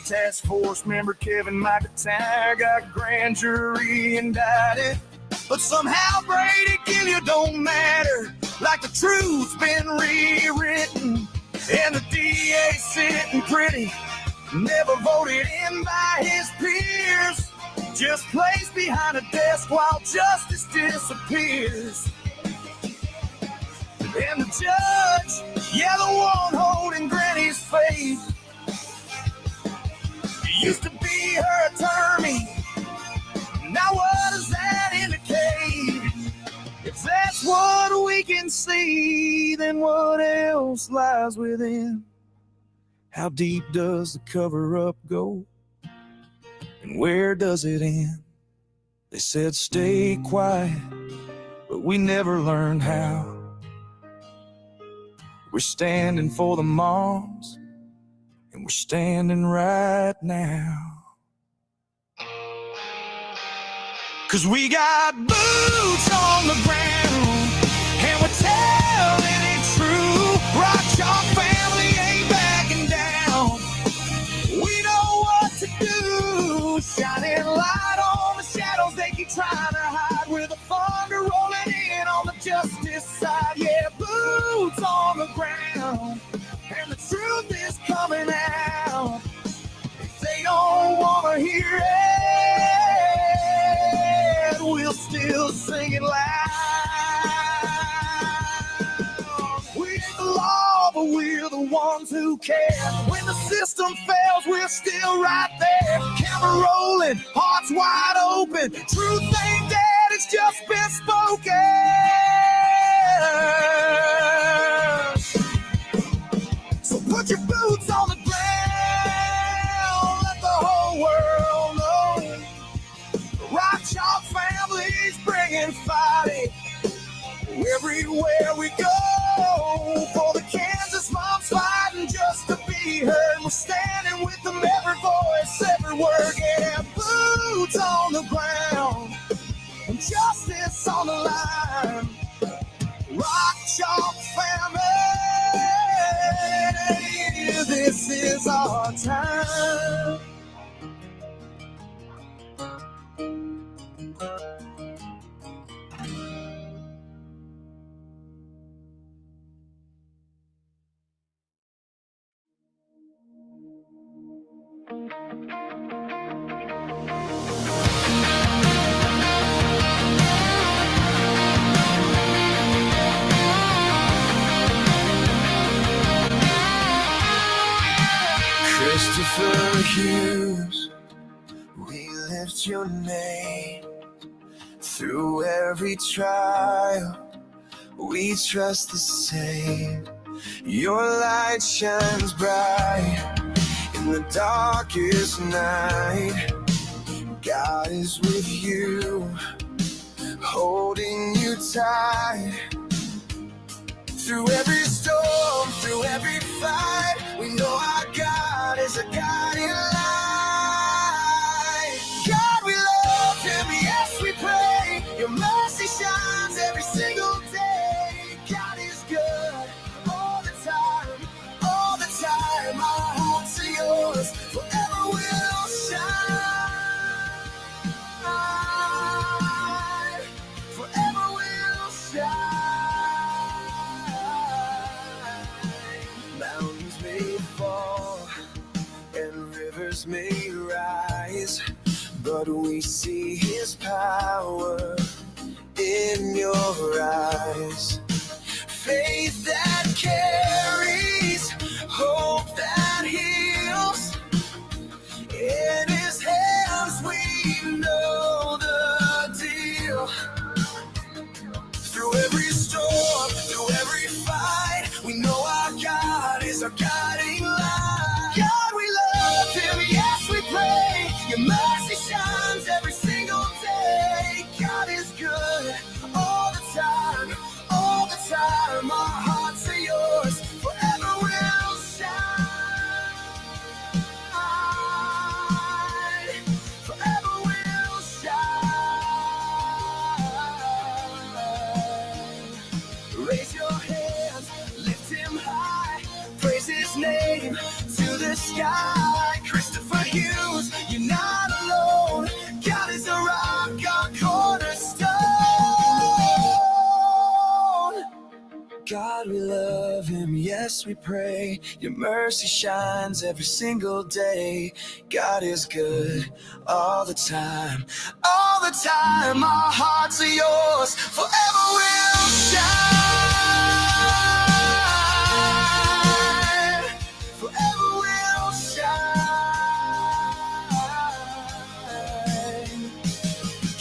Task force member Kevin McIntyre got grand jury indicted. But somehow Brady Gilliard don't matter, like the truth's been rewritten. And the DA sitting pretty, never voted in by his peers. Just plays behind a desk while justice disappears. And the judge, yeah, the one holding Granny's faith, used to be her attorney. Now what does that indicate? If that's what we can see, then what else lies within? How deep does the cover-up go? And where does it end? They said stay quiet, but we never learned how. We're standing for the moms, and we're standing right now. 'Cause we got boots on the ground, and we're telling it true. Rock Chalk family ain't backing down. We know what to do. Shining light on the shadows they keep trying to hide. With the thunder rolling in on the justice side. Yeah, boots on the ground, and the truth is coming out. If they don't want to hear it, we'll still sing it loud. We ain't the law, but we're the ones who care. When the system fails, we're still right there. Camera rolling, hearts wide open. Truth ain't dead, it's just been spoken. So put your boots on the ground, let the whole world know. The Rock Chalk family's bringing fighting everywhere we go. For the Kansas moms fighting just to be heard. We're standing with them, every voice, every word. Yeah, boots on the ground, and justice on the line. Rock Chalk family, this is our time. Christopher Hughes, we lift your name. Through every trial, we trust the same. Your light shines bright in the darkest night. God is with you, holding you tight. Through every storm, through every fight, we know our God is a guiding light. God, we love him, yes, we pray. Your mercy shines every single day. God is good all the time, all the time. Our hearts are yours, forever will shine. Forever will shine. Mountains may fall and rivers may rise, but we see his power in your eyes. Faith that carries, hope that heals. In his hands we know the deal. Through every storm, through every fight, we know our God is our guiding light. God, we love him, yes, we pray. Your mercy shines every single day. God is good all the time, all the time. Our hearts are yours, forever will shine. Forever will shine. Raise your hands, lift him high, praise his name to the sky. Christopher Hughes, you're not alone. God is a rock, our cornerstone. God, we love him, yes, we pray. Your mercy shines every single day. God is good all the time, all the time. Our hearts are yours, forever will shine. Forever will shine.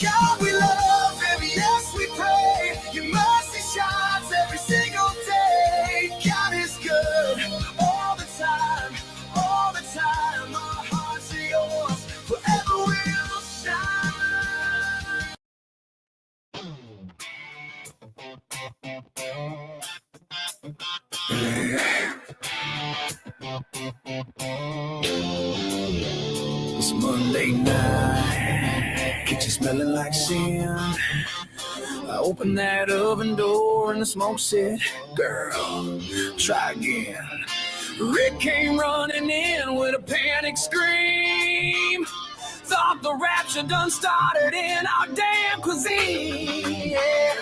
God, we love him, yes, we pray. Your mercy shines every single day. God is good all the time, all the time. Our hearts are yours, forever will shine. It's Monday night, kitchen smelling like sin. I opened that oven door and the smoke said, girl, try again. Rick came running in with a panic scream. Thought the rapture done started in our damn cuisine. Yeah.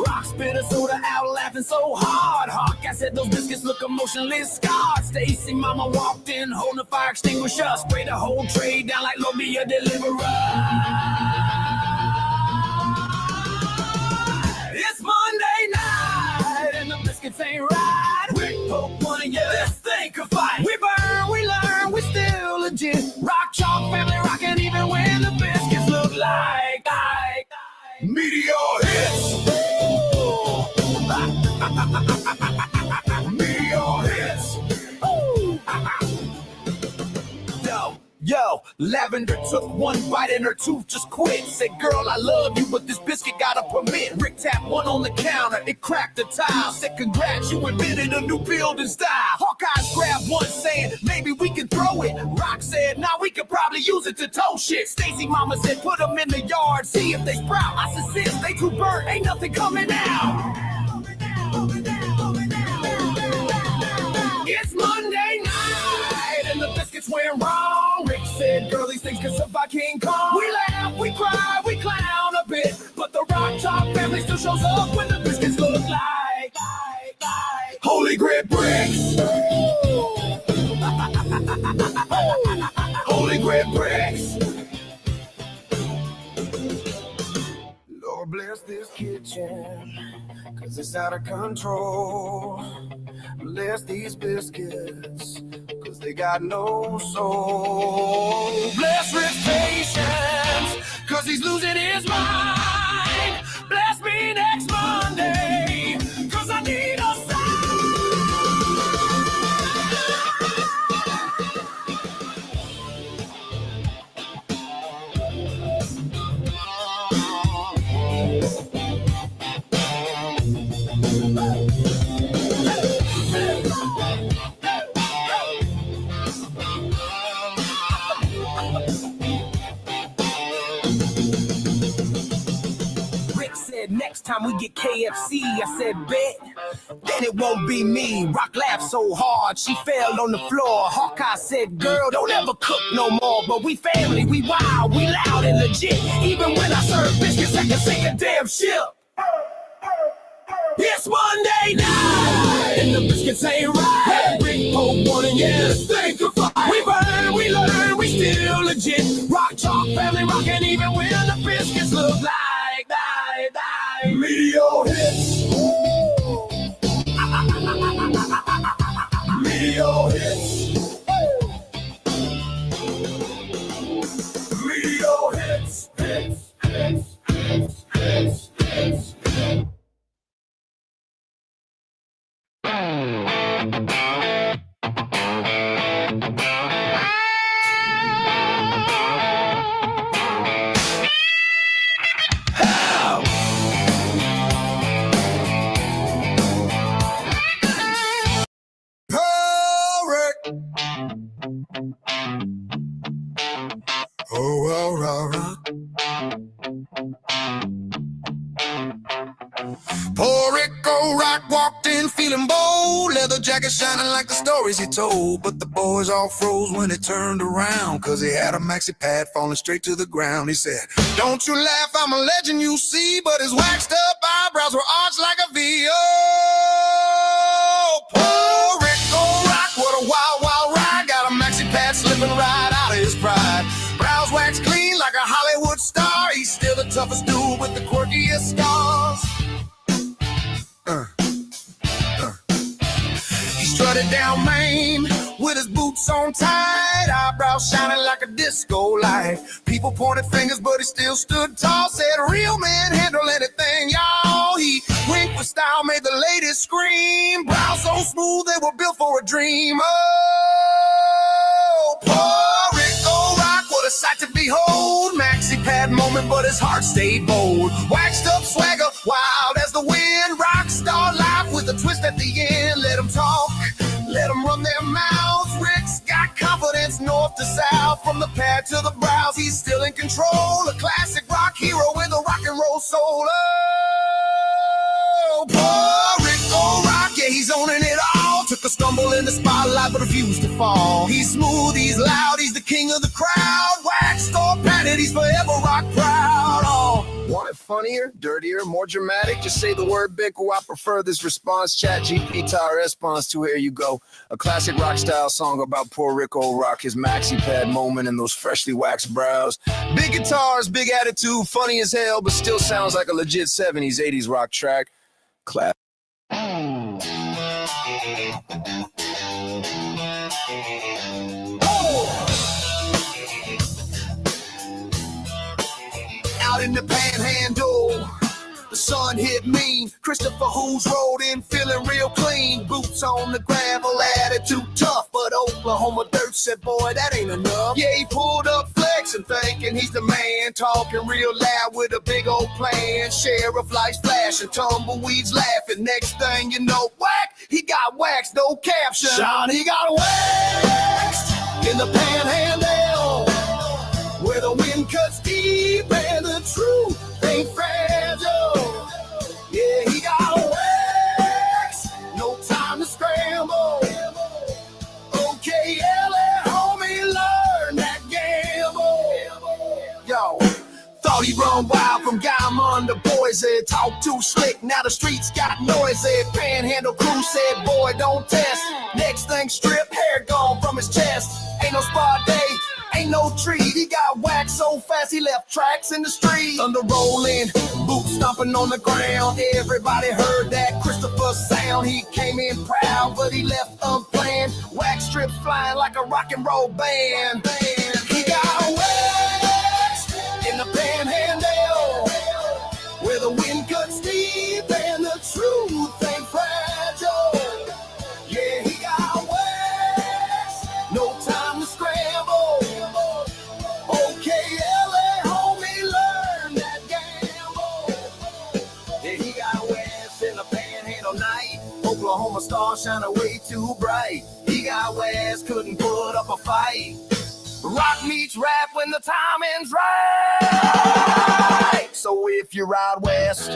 Rock spit a soda out laughing so hard. Hawk, I said those biscuits look emotionless scarred. Stacy mama walked in holding a fire extinguisher. Sprayed the whole tray down like Lord be a deliverer. It's Monday night and the biscuits ain't right. Rick poke one of you, this thing could fight. We burn, we learn, we still legit. Rock chalk family rockin' even when the biscuits look like meteor hits. Meteor hits. Yo, Lavender took one bite and her tooth just quit. Said, girl, I love you, but this biscuit got a permit. Rick tapped one on the counter, it cracked the tile. Said, congrats, you invented a new building style. Hawkeyes grabbed one saying, maybe we can throw it. Rock said, nah, we could probably use it to tow shit. Stacy mama said, put them in the yard, see if they sprout. I said, sis, they too burnt, ain't nothing coming out. It's Monday night and the biscuits went wrong. Rick said, girl, these things can survive King Kong. We laugh, we cry, we clown a bit, but the Rock Chalk family still shows up when the biscuits look like Holy Grit bricks. Holy Grit bricks. Lord bless this kitchen, 'cause it's out of control. Bless these biscuits, 'cause they got no soul. Bless Rick's patience, cause he's losing his mind. Bless me next Monday, cause I need a Rick said next time we get KFC, I said bet, then it won't be me. Rock laughed so hard she fell on the floor. Hawkeye said, girl, don't ever cook no more. But we family, we wild, we loud and legit. Even when I serve biscuits, I can sink a damn ship. It's Monday night, and the biscuits ain't right. Rick poke one and yeah, this thing could fly. We burn, we learn, we still legit. Rock chalk family rockin' even when the biscuits look like Meteor hits. Meteor hits. Meteor hits. Hits, hits, hits, hits, hits, hits. Poor Rico Rock walked in feeling bold, leather jacket shining like the stories he told. But the boys all froze when he turned around, cause he had a maxi pad falling straight to the ground. He said, don't you laugh, I'm a legend, you see. But his waxed up eyebrows were arched like a V. Oh, poor Rico Rock, what a wild, wild ride. Got a maxi pad slipping right out of his pride. Brows waxed clean like a Hollywood star. He's still the toughest dude with the quirkiest scars. He strutted down Main with his boots on tight, eyebrows shining like a disco light. People pointed fingers, but he still stood tall. Said, real men handle anything, y'all. He winked with style, made the ladies scream. Brows so smooth, they were built for a dream. Oh, poor Rico Rock, what a sight to behold. Maxi pad moment, but his heart stayed bold. Waxed up swagger, wild as the wind. Rock star life with a twist at the end. Let them talk, let them run their mouths. Rick's got confidence north to south. From the pad to the brows, he's still in control. A classic rock hero with a rock and roll soul. Oh, poor Rico Rock, yeah, he's owning it all. Took a stumble in the spotlight, but refused to fall. He's smooth, he's loud, he's the king of the crowd. Waxed or padded, he's forever rock proud. Oh, want it funnier, dirtier, more dramatic? Just say the word Bickle. I prefer this response. Chat GP Tower response to here you go. A classic rock style song about poor Rico Rock, his maxi pad moment and those freshly waxed brows. Big guitars, big attitude, funny as hell, but still sounds like a legit 70s, 80s rock track. Clap. Out in the panhandle, the sun hit mean. Christopher Who's rolled in feeling real clean. Boots on the gravel, attitude tough. But Oklahoma dirt said, boy, that ain't enough. Yeah, he pulled up flexing, thinking he's the man. Talking real loud with a big old plan. Sheriff lights flashing, tumbleweeds laughing. Next thing you know, whack, he got waxed, no caption. Sean, he got waxed in the panhandle, where the wind cuts deep and the truth ain't fragile. Yeah, he got waxed, no time to scramble. Okay, LA, homie, learn that gamble. Yo, thought he run wild from Guymon to Boise. Talk too slick, now the streets got noisy. Panhandle crew said, boy, don't test. Next thing, strip, hair gone from his chest. Ain't no spa day, ain't no treat. He got waxed so fast he left tracks in the street. Thunder rolling, boots stomping on the ground. Everybody heard that Christopher sound. He came in proud, but he left unplanned. Wax strips flying like a rock and roll band. He got waxed in the panhandle. Oklahoma star shining way too bright. He got west, couldn't put up a fight. Rock meets rap when the timing's right. So if you're out west,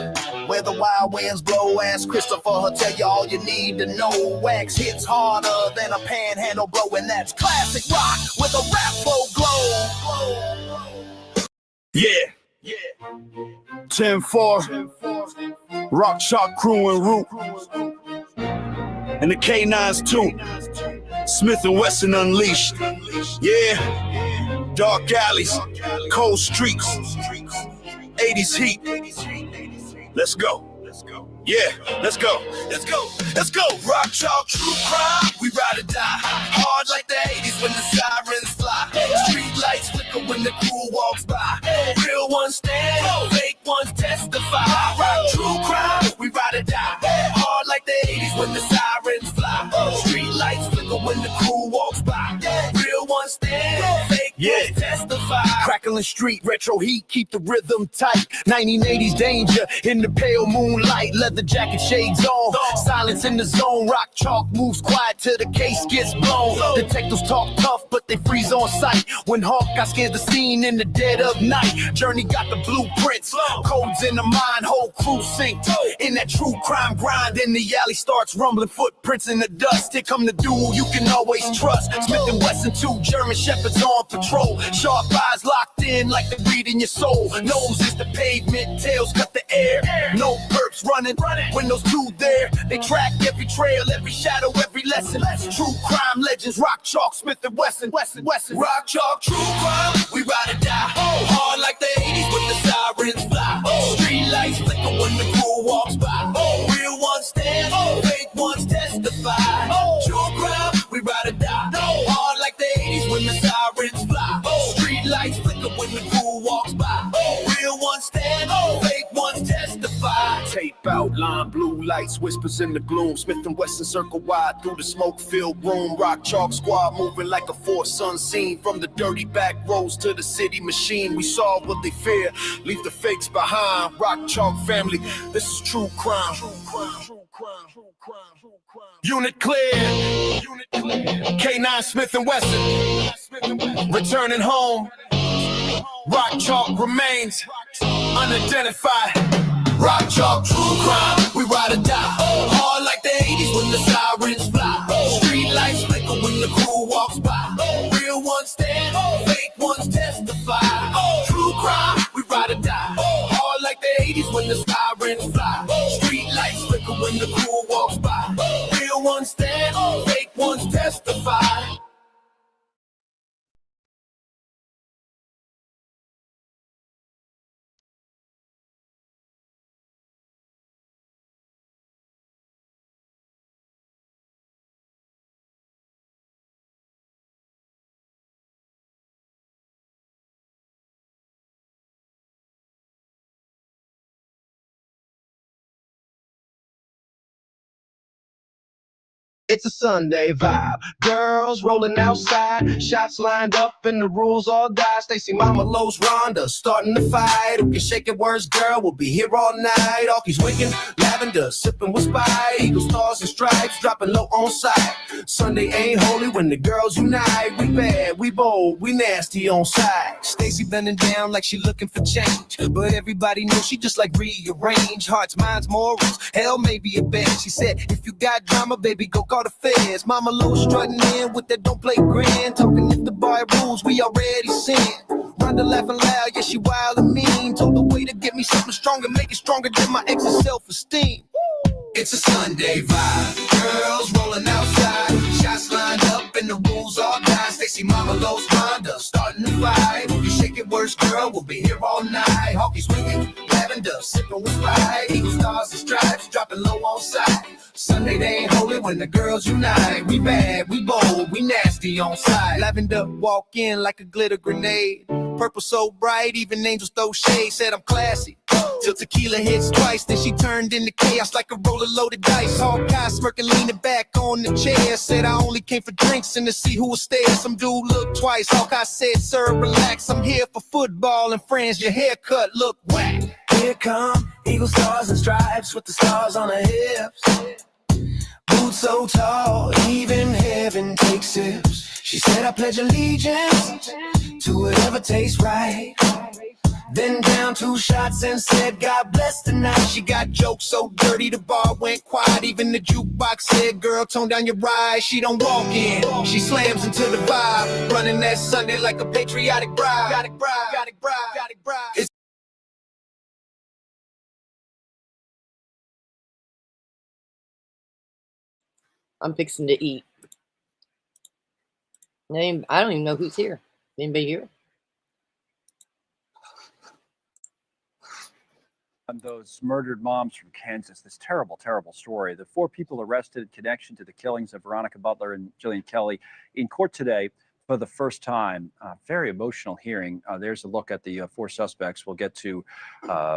where the wild winds blow, ask Christopher, he'll tell you all you need to know. Wax hits harder than a panhandle blow, and that's classic rock with a rap flow glow. Yeah. 10-4, Rock Chalk Crew and Root, and the K9s too. Smith & Wesson Unleashed. Yeah. Dark alleys, cold streets, 80s heat. Let's go. Yeah, let's go. Let's go. Let's go. Rock Chalk True Crime, we ride or die. Hard like the 80s when the sirens fly. Street lights flicker when the crew walks by. Real ones stand, fake ones testify. Rock True Crime, we ride or die. Hard like the 80s when the sirens fly. Street lights flicker when the crew walks by. Real ones stand, fake ones testify. Crackling street, retro heat, keep the rhythm tight. 1980s danger in the pale moonlight. Leather jacket, shades on, silence in the zone. Rock Chalk moves quiet till the case gets blown. Detectives talk tough, but they freeze on sight. When Hawkeye scares the scene in the dead of night. Journey got the blueprints, codes in the mind, whole crew synced. In that true crime grind, in the alley starts rumbling, footprints in the dust. Here come the duel you can always trust. Smith & Wesson, 2 German shepherds on patrol. Sharp eyes locked in like they read in your soul. Nose is the pavement, tails cut the air. No perps running. When those two there, they track every trail, every shadow, every lesson. True crime legends, Rock Chalk, Smith & Wesson. Rock Chalk, true crime, we ride or die. Hard like the 80s when the sirens fly. Street lights flicker when the crew walks by. Real ones stand, fake ones testify. True crime, we ride or die. Hard like the 80s when the sirens fly. Street lights flicker when the crew walks by. Real ones stand, fake ones testify. Tape outline, blue lights, whispers in the gloom. Smith & Wesson circle wide through the smoke-filled room. Rock Chalk squad moving like a force unseen. From the dirty back roads to the city machine. We saw what they fear, leave the fakes behind. Rock Chalk family, this is true crime. Unit clear. K9 Smith & Wesson. Returning home. Rock Chalk remains unidentified. Rock Chalk, true crime, we ride or die. Hard like the 80s when the sirens fly. Street lights flicker when the crew walks by. Real ones stand, fake ones testify. True crime, we ride or die. Hard like the 80s when the sirens fly. Street lights flicker when the crew walks by. Real ones stand, fake ones testify. It's a Sunday vibe. Girls rolling outside, shots lined up and the rules all die. Stacy Mama Lowe's Rhonda starting the fight. Who can shake it worse, girl? We'll be here all night. Alkies wiggin', lavender, sipping with Spy. Eagle stars and stripes, dropping low on sight. Sunday ain't holy when the girls unite. We bad, we bold, we nasty on sight. Stacy bending down like she looking for change, but everybody knows she just like rearrange. Hearts, minds, morals, hell maybe a bed. She said, if you got drama, baby, go call the feds. Mama Low strutting in with that don't play grand. Talking if the bar rules, we already sin. Rhonda laughing loud, yeah, she wild and mean. Told the way to get me something stronger, make it stronger than my ex's self-esteem. It's a Sunday vibe. Girls rolling outside, shots lined up and the rules all die. Stacy Mama Lowe's Rhonda starting the fight. You shake it worse, girl, we'll be here all night. Hawkies swinging, lavender, sipping with Sprite. Eagle stars and stripes, dropping low on sight. Sunday they ain't holy when the girls unite. We bad, we bold, we nasty on sight. Lavender walk in like a glitter grenade. Purple so bright, even angels throw shade. Said I'm classy, till tequila hits twice. Then she turned into chaos like a roll of loaded dice. Hawkeye smirking, leaning back on the chair. Said I only came for drinks and to see who was there. Some dude looked twice. Hawkeye said, sir, relax. I'm here for football and friends. Your haircut look whack. Here come Eagle stars and stripes with the stars on her hips. Boots so tall, even heaven takes sips. She said, I pledge allegiance to whatever tastes right. Then down 2 shots and said, God bless the night. She got jokes so dirty, the bar went quiet. Even the jukebox said, girl, tone down your ride. She don't walk in, she slams into the vibe. Running that Sunday like a patriotic bride. It's I'm fixing to eat. I don't even know who's here. Anybody here? Those murdered moms from Kansas, this terrible, terrible story. The 4 people arrested in connection to the killings of Veronica Butler and Jillian Kelly in court today for the first time. Very emotional hearing. There's a look at the 4 suspects. We'll get to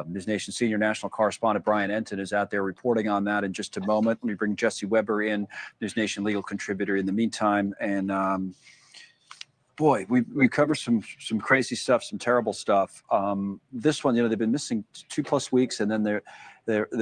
News Nation senior national correspondent Brian Enton is out there reporting on that in just a moment. Let me bring Jesse Weber in, News Nation legal contributor in the meantime. And boy, we cover some crazy stuff, some terrible stuff. This one, they've been missing 2+ weeks, and then they're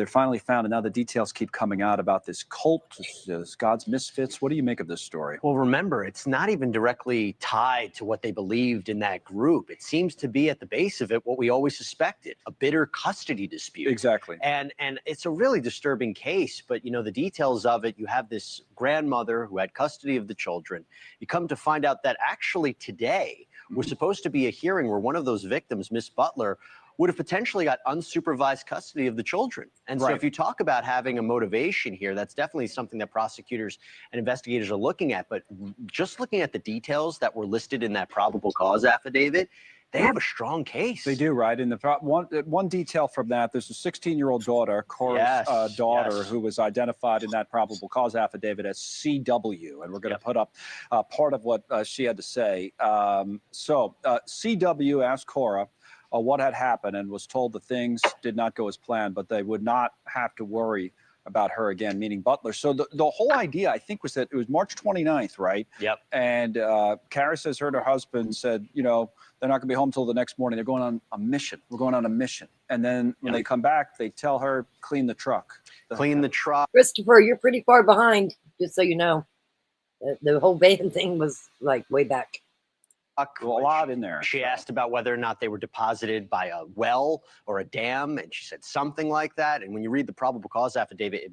finally found, and now the details keep coming out about this cult, this God's Misfits. What do you make of this story? Well, remember, it's not even directly tied to what they believed in that group. It seems to be at the base of it what we always suspected, a bitter custody dispute. Exactly. And it's a really disturbing case, but the details of it, you have this grandmother who had custody of the children. You come to find out that actually today was supposed to be a hearing where one of those victims, Miss Butler, would have potentially got unsupervised custody of the children. And so if you talk about having a motivation here, that's definitely something that prosecutors and investigators are looking at. But just looking at the details that were listed in that probable cause affidavit, they have a strong case. They do, right? And the one detail from that, there's a 16-year-old daughter, Cora's daughter, who was identified in that probable cause affidavit as CW. And we're going to put up part of what she had to say. CW asked Cora what had happened and was told that things did not go as planned, but they would not have to worry about her again, meaning Butler. So the whole idea, I think, was that it was March 29th, right? Yep. And Kara says her and her husband said, they're not going to be home till the next morning. They're going on a mission. We're going on a mission. And then when they come back, they tell her, clean the truck. Clean the truck. Christopher, you're pretty far behind, just so you know. The whole van thing was like way back. A lot in there. She asked about whether or not they were deposited by a well or a dam, and she said something like that. And when you read the probable cause affidavit,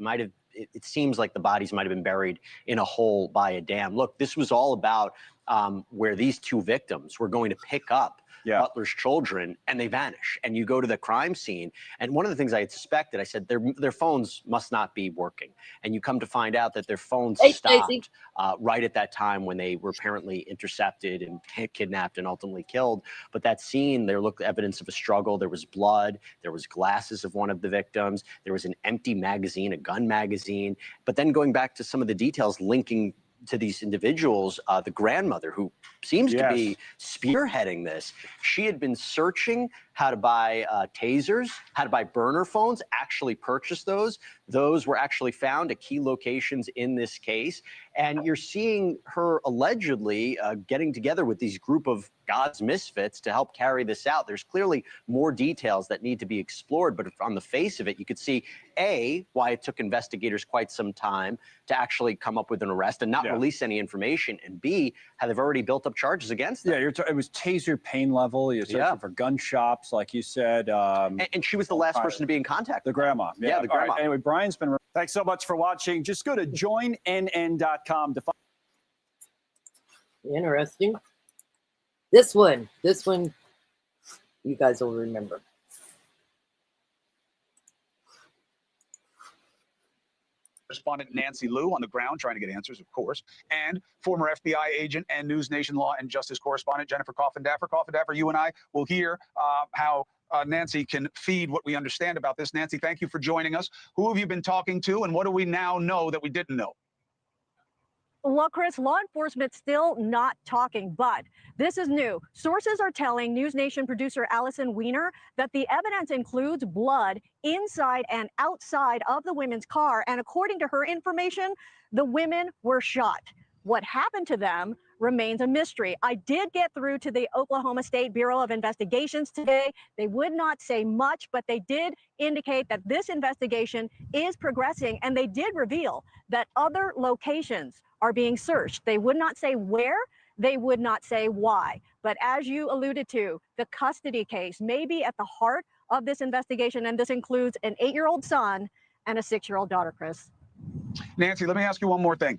it seems like the bodies might have been buried in a hole by a dam. Look, this was all about where these 2 victims were going to pick up Butler's children, and they vanish. And you go to the crime scene, and one of the things I had suspected, I said their phones must not be working. And you come to find out that their phones stopped right at that time when they were apparently intercepted and kidnapped and ultimately killed. But that scene, there looked evidence of a struggle. There was blood. There was glasses of one of the victims. There was an empty magazine, a gun magazine. But then going back to some of the details linking to these individuals, the grandmother who seems to be spearheading this, she had been searching how to buy tasers, how to buy burner phones, actually purchase those. Those were actually found at key locations in this case. And you're seeing her allegedly getting together with these group of God's misfits to help carry this out. There's clearly more details that need to be explored, but on the face of it, you could see, A, why it took investigators quite some time to actually come up with an arrest and not release any information, and B, how they've already built up charges against them. Yeah, it was taser pain level. You're searching for gun shops, like you said. And she was the last person to be in contact. The grandma. Yeah, the grandma. Right. Anyway, Brian's been... Thanks so much for watching. Just go to joinnn.com to find... Interesting. This one, you guys will remember. Correspondent Nancy Liu on the ground trying to get answers, of course, and former FBI agent and News Nation law and justice correspondent Jennifer Coffindaffer. Coffindaffer, you and I will hear how Nancy can feed what we understand about this. Nancy, thank you for joining us. Who have you been talking to, and what do we now know that we didn't know? Well, Chris, law enforcement still not talking, but this is new. Sources are telling News Nation producer Allison Weiner that the evidence includes blood inside and outside of the women's car. And according to her information, the women were shot. What happened to them remains a mystery. I did get through to the Oklahoma State Bureau of Investigations today. They would not say much, but they did indicate that this investigation is progressing, and they did reveal that other locations are being searched. They would not say where, they would not say why. But as you alluded to, the custody case may be at the heart of this investigation, and this includes an 8-year-old son and a 6-year-old daughter, Chris. Nancy, let me ask you one more thing.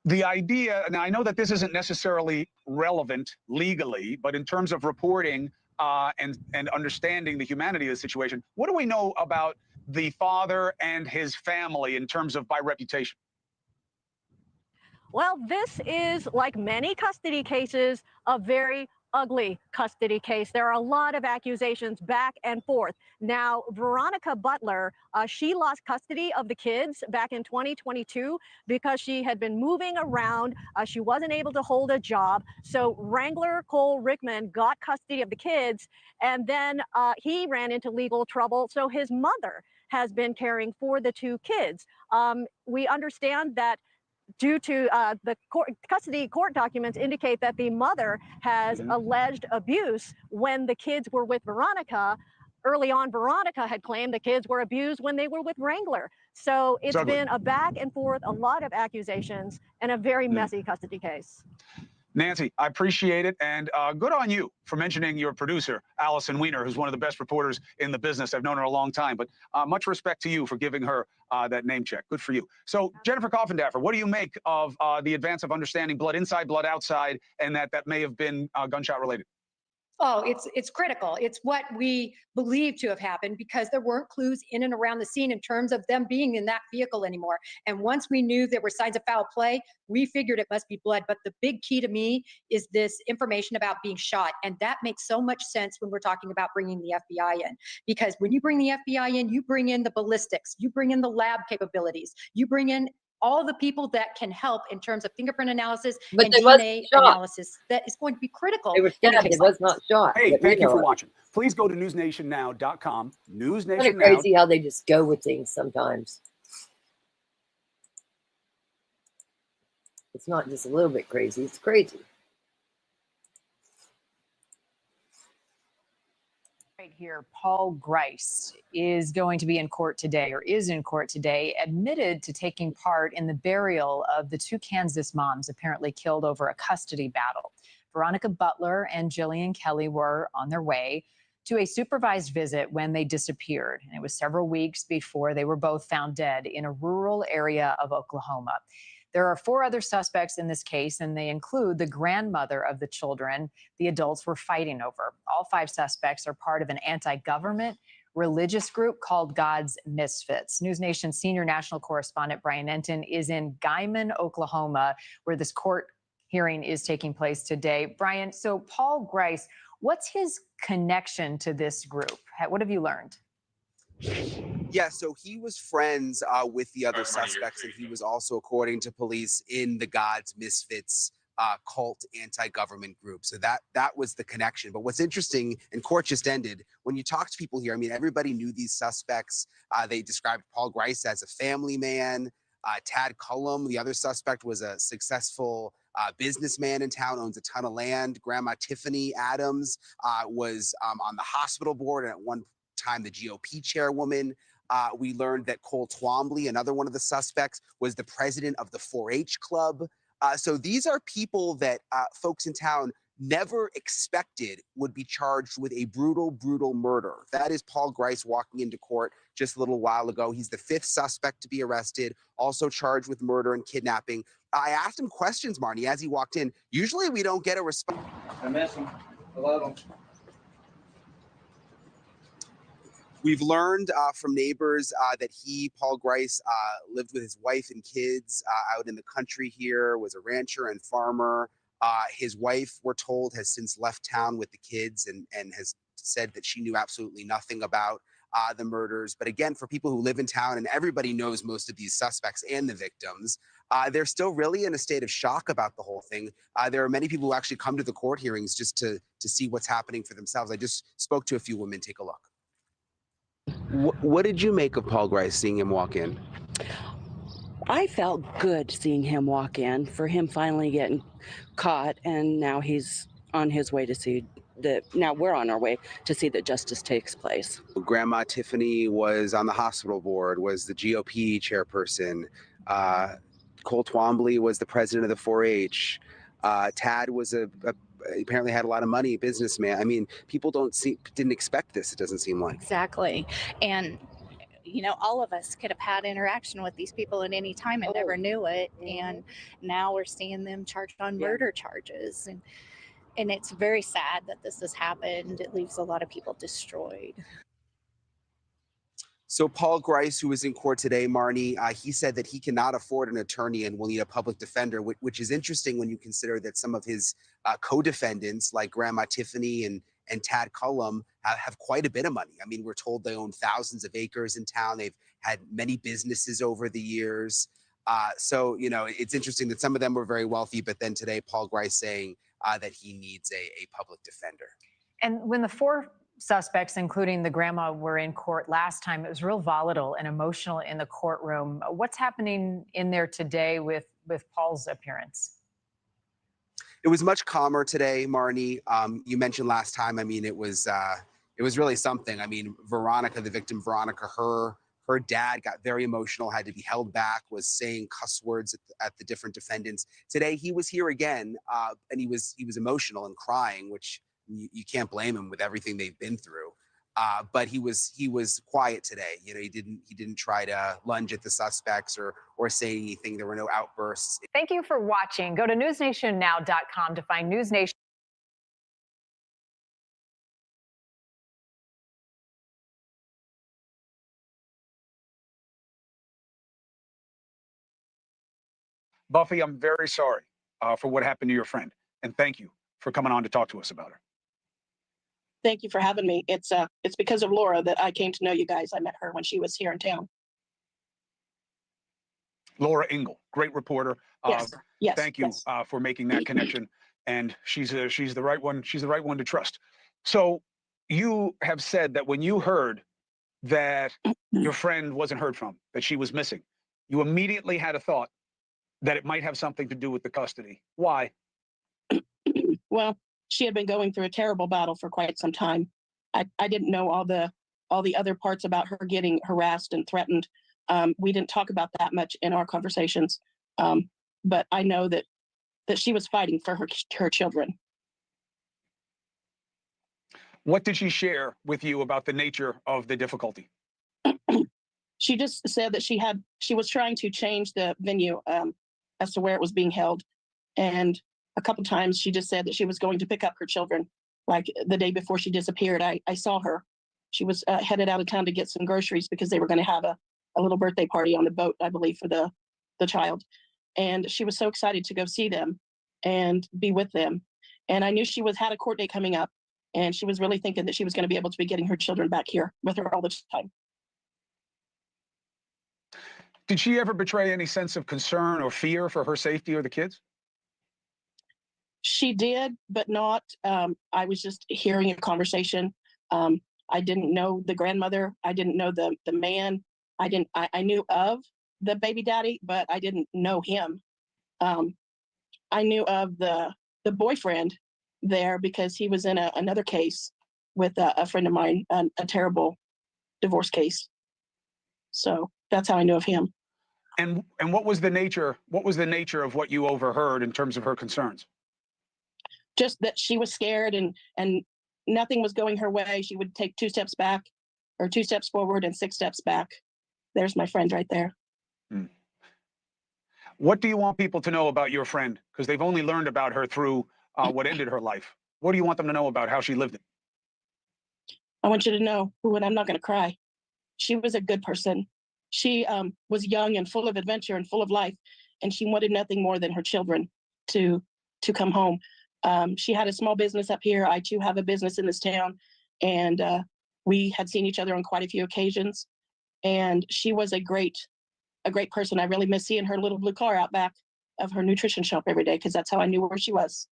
The idea, now I know that this isn't necessarily relevant legally, but in terms of reporting and understanding the humanity of the situation, what do we know about the father and his family in terms of by reputation? Well, this is, like many custody cases, a very ugly custody case. There are a lot of accusations back and forth. Now, Veronica Butler, she lost custody of the kids back in 2022 because she had been moving around. She wasn't able to hold a job. So Wrangler Cole Rickman got custody of the kids, and then he ran into legal trouble. So his mother has been caring for the 2 kids. We understand that due to the custody court documents indicate that the mother has alleged abuse when the kids were with Veronica. Early on, Veronica had claimed the kids were abused when they were with Wrangler. So it's been a back and forth, a lot of accusations, and a very messy custody case. Nancy, I appreciate it, and good on you for mentioning your producer, Allison Weiner, who's one of the best reporters in the business. I've known her a long time, but much respect to you for giving her that name check. Good for you. So, Jennifer Coffindaffer, what do you make of the advance of understanding blood inside, blood outside, and that may have been gunshot related? Oh, it's critical. It's what we believe to have happened because there weren't clues in and around the scene in terms of them being in that vehicle anymore. And once we knew there were signs of foul play, we figured it must be blood. But the big key to me is this information about being shot. And that makes so much sense when we're talking about bringing the FBI in. Because when you bring the FBI in, you bring in the ballistics, you bring in the lab capabilities, you bring in all the people that can help in terms of fingerprint analysis and DNA analysis that is going to be critical. They were stabbed. It was not shot. Hey, thank you for watching. Please go to newsnationnow.com. Isn't it crazy how they just go with things sometimes? It's not just a little bit crazy. It's crazy. Right here, Paul Grice is going to be in court today, or is in court today, admitted to taking part in the burial of the 2 Kansas moms apparently killed over a custody battle. Veronica Butler and Jillian Kelly were on their way to a supervised visit when they disappeared. And it was several weeks before they were both found dead in a rural area of Oklahoma. There are 4 other suspects in this case, and they include the grandmother of the children the adults were fighting over. All 5 suspects are part of an anti-government religious group called God's Misfits. News Nation senior national correspondent Brian Entin is in Guymon, Oklahoma, where this court hearing is taking place today. Brian, so Paul Grice, what's his connection to this group? What have you learned? Yeah, so he was friends with the other suspects, and he was also, according to police, in the God's Misfits cult anti-government group. So that was the connection. But what's interesting, and court just ended, when you talk to people here, I mean, everybody knew these suspects. They described Paul Grice as a family man. Tad Cullum, the other suspect, was a successful businessman in town, owns a ton of land. Grandma Tiffany Adams was on the hospital board, and at one time the GOP chairwoman. We learned that Cole Twombly, another one of the suspects, was the president of the 4-H club. So these are people that folks in town never expected would be charged with a brutal, brutal murder. That is Paul Grice walking into court just a little while ago. He's the 5th suspect to be arrested, also charged with murder and kidnapping. I asked him questions, Marnie, as he walked in. Usually we don't get a response. I miss him. I love him. We've learned from neighbors that Paul Grice, lived with his wife and kids out in the country here, was a rancher and farmer. His wife, we're told, has since left town with the kids and has said that she knew absolutely nothing about the murders. But again, for people who live in town, and everybody knows most of these suspects and the victims, they're still really in a state of shock about the whole thing. There are many people who actually come to the court hearings just to see what's happening for themselves. I just spoke to a few women. Take a look. What did you make of Paul Grice, seeing him walk in? I felt good seeing him walk in, for him finally getting caught, and now he's on his way to see that. Now we're on our way to see that justice takes place. Grandma Tiffany was on the hospital board, was the GOP chairperson. Cole Twombly was the president of the 4-H. Tad was apparently had a lot of money, businessman. I mean, people didn't expect this, it doesn't seem like. Exactly. And you know, all of us could have had interaction with these people at any time and never knew it. And now we're seeing them charged on murder charges. And it's very sad that this has happened. It leaves a lot of people destroyed. So Paul Grice, who was in court today, Marnie, he said that he cannot afford an attorney and will need a public defender, which is interesting when you consider that some of his co-defendants, like Grandma Tiffany and Tad Cullum, have quite a bit of money. I mean, we're told they own thousands of acres in town. They've had many businesses over the years. So, you know, it's interesting that some of them were very wealthy, but then today Paul Grice saying that he needs a public defender. And when the 4 suspects, including the grandma, were in court last time, it was real volatile and emotional in the courtroom. What's happening in there today with Paul's appearance? It was much calmer today, Marnie. You mentioned last time, I mean, it was really something. I mean, Veronica, the victim, Veronica, her dad got very emotional, had to be held back, was saying cuss words at the different defendants. Today, he was here again, and he was emotional and crying, which you can't blame him with everything they've been through. But he was quiet today. You know, he didn't try to lunge at the suspects or say anything. There were no outbursts. Thank you for watching. Go to newsnationnow.com to find News Nation. Buffy, I'm very sorry for what happened to your friend, and thank you for coming on to talk to us about her. Thank you for having me. It's because of Laura that I came to know you guys. I met her when she was here in town. Laura Ingle, great reporter. Yes. Yes. Thank you for making that connection. And she's the right one. She's the right one to trust. So you have said that when you heard that your friend wasn't heard from, that she was missing, you immediately had a thought that it might have something to do with the custody. Why? Well, she had been going through a terrible battle for quite some time. I didn't know all the other parts about her getting harassed and threatened. We didn't talk about that much in our conversations. But I know that she was fighting for her children. What did she share with you about the nature of the difficulty? She just said that she was trying to change the venue as to where it was being held. And a couple times she just said that she was going to pick up her children. Like the day before she disappeared, I saw her. She was headed out of town to get some groceries because they were going to have a little birthday party on the boat, I believe, for the child. And she was so excited to go see them and be with them. And I knew she had a court date coming up, and she was really thinking that she was going to be able to be getting her children back here with her all the time. Did she ever betray any sense of concern or fear for her safety or the kids? She did, but not. I was just hearing a conversation. I didn't know the grandmother. I didn't know the man. I knew of the baby daddy, but I didn't know him. I knew of the boyfriend there because he was in another case with a friend of mine, a terrible divorce case. So that's how I knew of him. And what was the nature of what you overheard in terms of her concerns? Just that she was scared and nothing was going her way. She would take 2 steps back or 2 steps forward and 6 steps back. There's my friend right there. What do you want people to know about your friend? Because they've only learned about her through what ended her life. What do you want them to know about how she lived it? I want you to know, and I'm not going to cry. She was a good person. She was young and full of adventure and full of life, and she wanted nothing more than her children to come home. She had a small business up here. I too have a business in this town, and we had seen each other on quite a few occasions. And she was a great person. I really miss seeing her little blue car out back of her nutrition shop every day because that's how I knew where she was.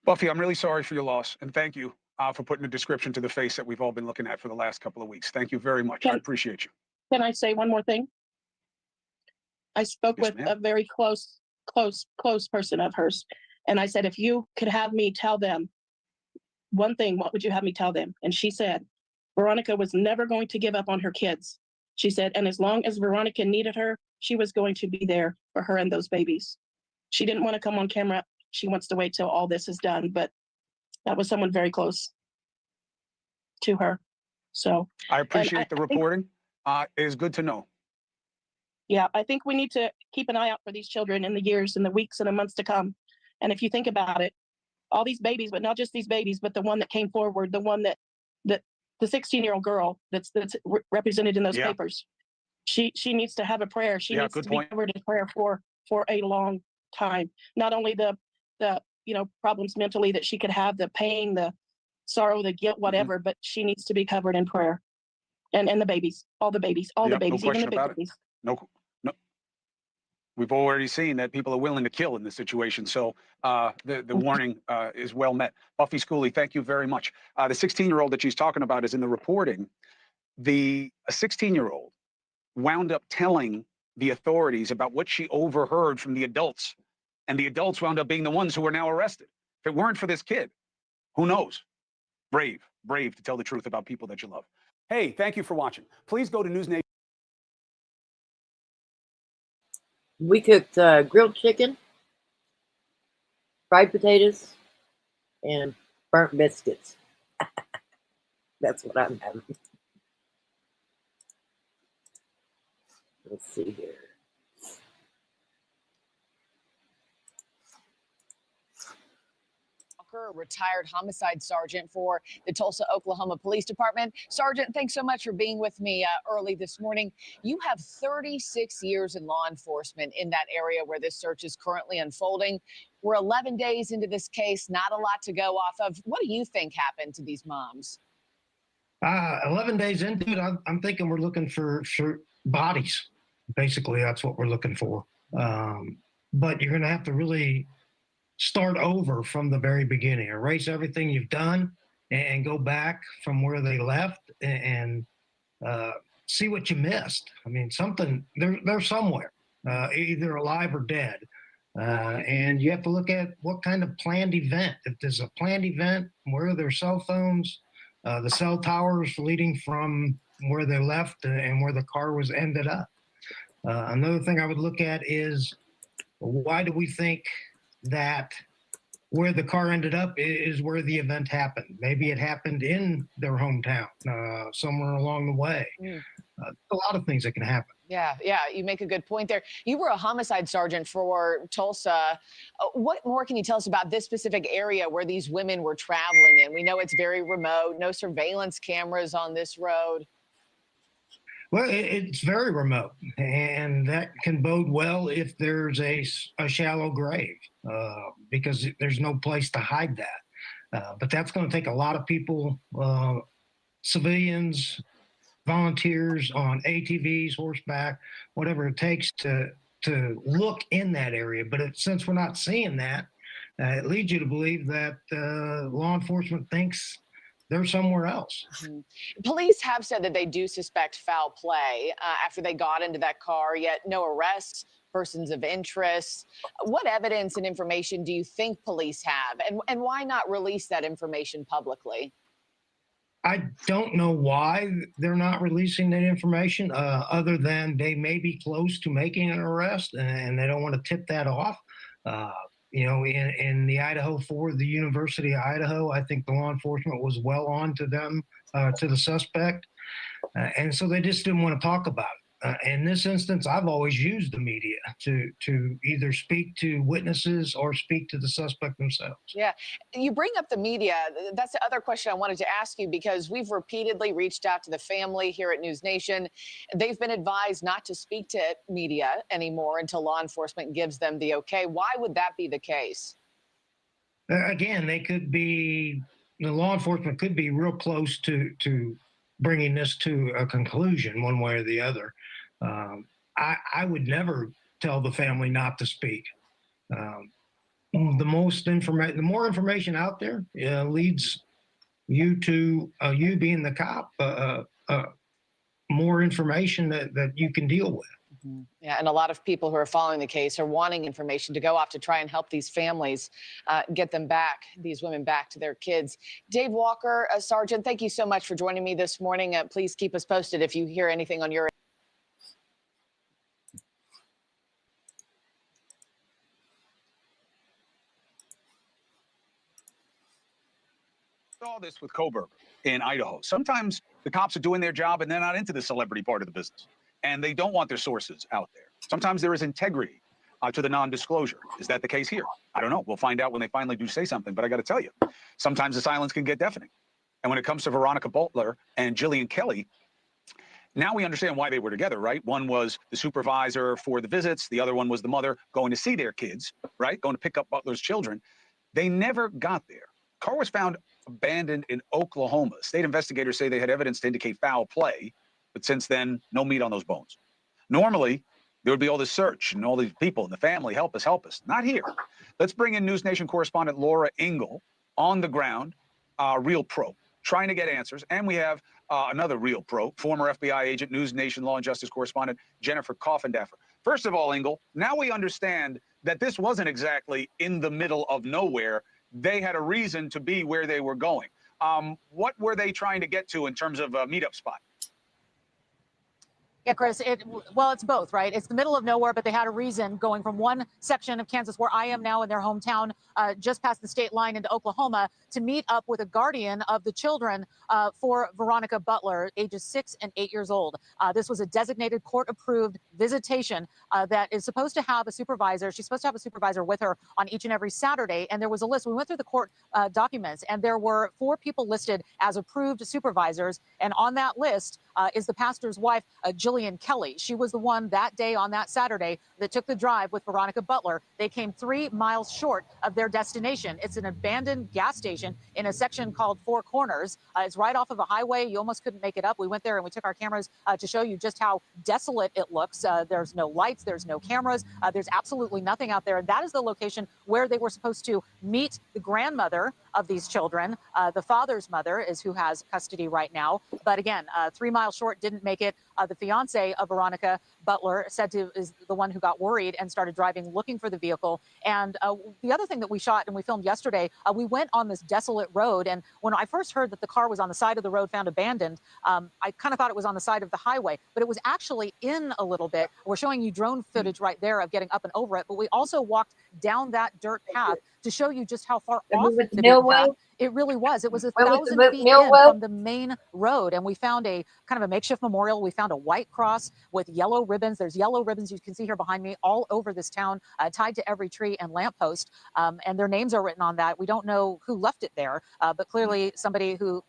Buffy, I'm really sorry for your loss, and thank you for putting a description to the face that we've all been looking at for the last couple of weeks. Thank you very much. I appreciate you. Can I say one more thing? I spoke Yes, with ma'am. a very close person of hers. And I said, if you could have me tell them one thing, what would you have me tell them? And she said, Veronica was never going to give up on her kids. She said, and as long as Veronica needed her, she was going to be there for her and those babies. She didn't want to come on camera. She wants to wait till all this is done, but that was someone very close to her. So I appreciate the think- reporting. It is good to know. Yeah, I think we need to keep an eye out for these children in the years and the weeks and the months to come. And if you think about it, all these babies, but not just these babies, but the one that came forward, the one that the 16-year-old girl that's represented in those Yeah. papers, she needs to have a prayer. She Yeah, needs good to point. be covered in prayer for a long time. Not only the problems mentally that she could have, the pain, the sorrow, the guilt, whatever, but she needs to be covered in prayer. And the babies, all the babies, Yep, no even the question big about it. babies. No. We've already seen that people are willing to kill in this situation. So the warning is well met. Buffy Schooley, thank you very much. The 16-year-old that she's talking about is in the reporting. A 16-year-old wound up telling the authorities about what she overheard from the adults. And the adults wound up being the ones who were now arrested. If it weren't for this kid, who knows? Brave to tell the truth about people that you love. Hey, thank you for watching. Please go to News Nation. We cooked grilled chicken, fried potatoes, and burnt biscuits. That's what I'm having. Let's see here. A retired homicide sergeant for the Tulsa, Oklahoma Police Department. Sergeant, thanks so much for being with me early this morning. You have 36 years in law enforcement in that area where this search is currently unfolding. We're 11 days into this case, not a lot to go off of. What do you think happened to these moms? 11 days into it, I'm thinking we're looking for bodies. Basically, that's what we're looking for. But you're going to have to really start over from the very beginning, erase everything you've done and go back from where they left and see what you missed. I mean, they're somewhere, either alive or dead. And you have to look at what kind of planned event. If there's a planned event, where are their cell phones, the cell towers leading from where they left and where the car was ended up. Another thing I would look at is, why do we think that where the car ended up is where the event happened? Maybe it happened in their hometown, somewhere along the way. A lot of things that can happen. Yeah, you make a good point there. You were a homicide sergeant for Tulsa. What more can you tell us about this specific area where these women were traveling in? We know it's very remote, no surveillance cameras on this road. Well, it's very remote, and that can bode well if there's a shallow grave, because there's no place to hide that. But that's going to take a lot of people, civilians, volunteers on ATVs, horseback, whatever it takes to look in that area. But since we're not seeing that, it leads you to believe that law enforcement thinks they're somewhere else. Police have said that they do suspect foul play after they got into that car, yet no arrests, persons of interest. What evidence and information do you think police have, and why not release that information publicly? I don't know why they're not releasing that information, other than they may be close to making an arrest and they don't want to tip that off. In the Idaho for the University of Idaho, I think the law enforcement was well on to them, to the suspect. And so they just didn't want to talk about it. In this instance, I've always used the media to either speak to witnesses or speak to the suspect themselves. Yeah, you bring up the media. That's the other question I wanted to ask you, because we've repeatedly reached out to the family here at News Nation. They've been advised not to speak to media anymore until law enforcement gives them the okay. Why would that be the case? Again, the law enforcement could be real close to bringing this to a conclusion one way or the other. I would never tell the family not to speak. The more information out there leads you to, you being the cop, more information that you can deal with. Yeah, and a lot of people who are following the case are wanting information to go off to try and help these families get them back, these women back to their kids. Dave Walker, Sergeant, thank you so much for joining me this morning. Please keep us posted if you hear anything on your end. Saw this with Coburger in Idaho. Sometimes the cops are doing their job and they're not into the celebrity part of the business, and they don't want their sources out there. Sometimes there is integrity to the non-disclosure. Is that the case here? I don't know. We'll find out when they finally do say something, but I got to tell you, sometimes the silence can get deafening. And when it comes to Veronica Butler and Jillian Kelly, now we understand why they were together, right? One was the supervisor for the visits. The other one was the mother going to see their kids, right? Going to pick up Butler's children. They never got there. Car was found abandoned in Oklahoma. State investigators say they had evidence to indicate foul play, but since then, no meat on those bones. Normally, there would be all this search and all these people and the family, help us, help us. Not here. Let's bring in News Nation correspondent Laura Ingle on the ground, real pro, trying to get answers. And we have another real pro, former FBI agent, News Nation law and justice correspondent Jennifer Coffindaffer. First of all, Ingle, now we understand that this wasn't exactly in the middle of nowhere. They had a reason to be where they were going. What were they trying to get to in terms of a meetup spot? Yeah, Chris, well, it's both, right? It's the middle of nowhere, but they had a reason going from one section of Kansas where I am now in their hometown, just past the state line into Oklahoma, to meet up with a guardian of the children for Veronica Butler, ages 6 and 8 years old. This was a designated court-approved visitation that is supposed to have a supervisor. She's supposed to have a supervisor with her on each and every Saturday, and there was a list. We went through the court documents, and there were 4 people listed as approved supervisors, and on that list is the pastor's wife, Jillian Kelly. She was the one that day on that Saturday that took the drive with Veronica Butler. They came 3 miles short of their destination. It's an abandoned gas station in a section called Four Corners. It's right off of a highway. You almost couldn't make it up. We went there and we took our cameras to show you just how desolate it looks. There's no lights. There's no cameras. There's absolutely nothing out there. And that is the location where they were supposed to meet the grandmother of these children. The father's mother is who has custody right now. But again, 3 miles short, didn't make it. The fiance of Veronica Butler is the one who got worried and started driving, looking for the vehicle. And the other thing that we shot and we filmed yesterday, we went on this desolate road. And when I first heard that the car was on the side of the road found abandoned, I kind of thought it was on the side of the highway, but it was actually in a little bit. We're showing you drone footage right there of getting up and over it. But we also walked down that dirt path to show you just how far off the beaten path it really was. It was 1,000 feet in from the main road. And we found a kind of a makeshift memorial. We found a white cross with yellow ribbons. There's yellow ribbons you can see here behind me all over this town, tied to every tree and lamppost. And their names are written on that. We don't know who left it there, but clearly somebody who,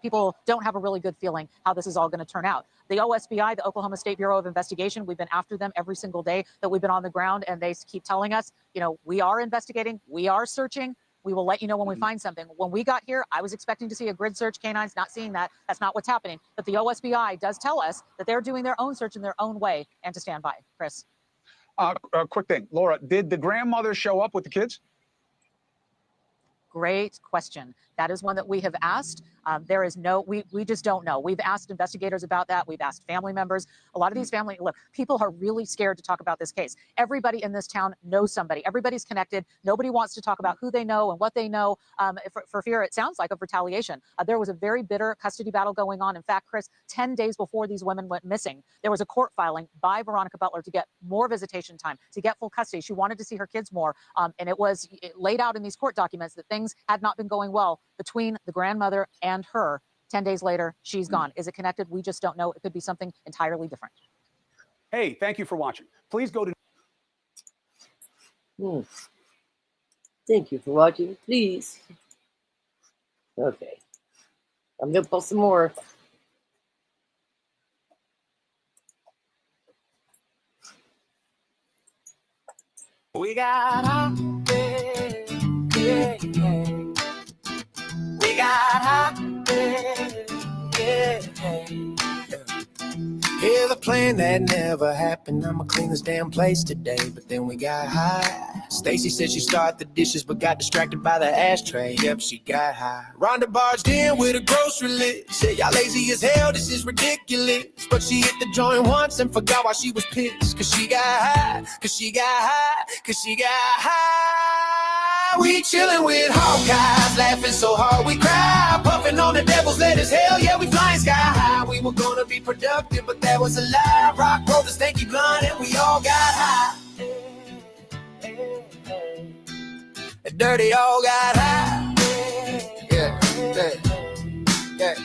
people don't have a really good feeling how this is all going to turn out. The OSBI, the Oklahoma State Bureau of Investigation, we've been after them every single day that we've been on the ground, and they keep telling us, we are investigating, we are searching. We will let you know when we find something. When we got here, I was expecting to see a grid search, canines, not seeing that. That's not what's happening. But the OSBI does tell us that they're doing their own search in their own way and to stand by. Chris. Quick thing, Laura, did the grandmother show up with the kids? Great question. That is one that we have asked. There is no, we just don't know. We've asked investigators about that. We've asked family members. A lot of these people are really scared to talk about this case. Everybody in this town knows somebody. Everybody's connected. Nobody wants to talk about who they know and what they know for fear, it sounds like, of retaliation. There was a very bitter custody battle going on. In fact, Chris, 10 days before these women went missing, there was a court filing by Veronica Butler to get more visitation time, to get full custody. She wanted to see her kids more. And it was laid out in these court documents that things had not been going well between the grandmother and her. 10 days later, she's gone. Is it connected? We just don't know. It could be something entirely different. Hey, thank you for watching. Please go to... Thank you for watching. Please. Okay. I'm going to post some more. We got hot, yeah. We got hot, yeah. Yeah, the plan that never happened. I'ma clean this damn place today, but then we got high. Stacy said she started the dishes, but got distracted by the ashtray. Yep, she got high. Rhonda barged in with a grocery list. Said y'all lazy as hell, this is ridiculous. But she hit the joint once and forgot why she was pissed. Cause she got high, cause she got high, cause she got high. We chillin' with Hawkeyes, laughing so hard we cry. Puffing on the devil's lettuce, hell yeah, we flying sky high. We were gonna be productive, but that was a lie. Rock rolled a stanky blunt and we all got high. The dirty all got high. Yeah, yeah, yeah.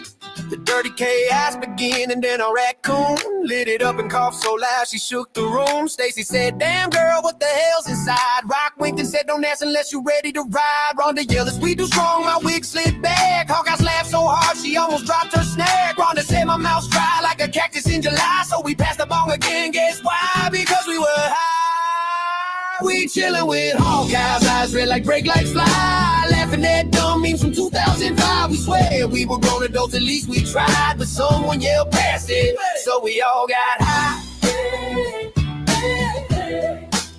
The dirty chaos began and then a raccoon lit it up and coughed so loud she shook the room. Stacy said, damn girl, what the hell's inside? Rock winked and said, don't ask unless you're ready to ride. Rhonda yelled, is we too strong? My wig slid back. Hawkeyes laughed so hard she almost dropped her snack. Rhonda said, my mouth's dry like a cactus in July. So we passed the bong again, guess why? Because we were high. We chillin' with Hawkeyes, eyes red like brake lights fly. Laughing at dumb memes from 2005. We swear we were grown adults, at least we tried. But someone yelled past it, so we all got high.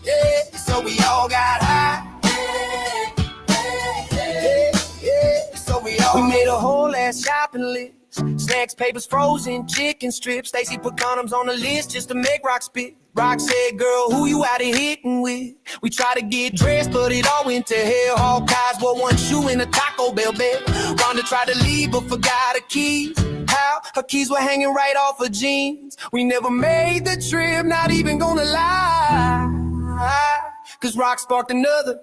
Yeah, so we all got high. Yeah, so we made a whole ass shopping list. Snacks, papers, frozen, chicken strips. Stacy put condoms on the list just to make Rock spit. Rock said, girl, who you out here hitting with? We tried to get dressed, but it all went to hell. Hawkeyes wore one shoe in a Taco Bell belt. Rhonda tried to leave, but forgot her keys. How? Her keys were hanging right off her jeans. We never made the trip, not even gonna lie. Cause Rock sparked another,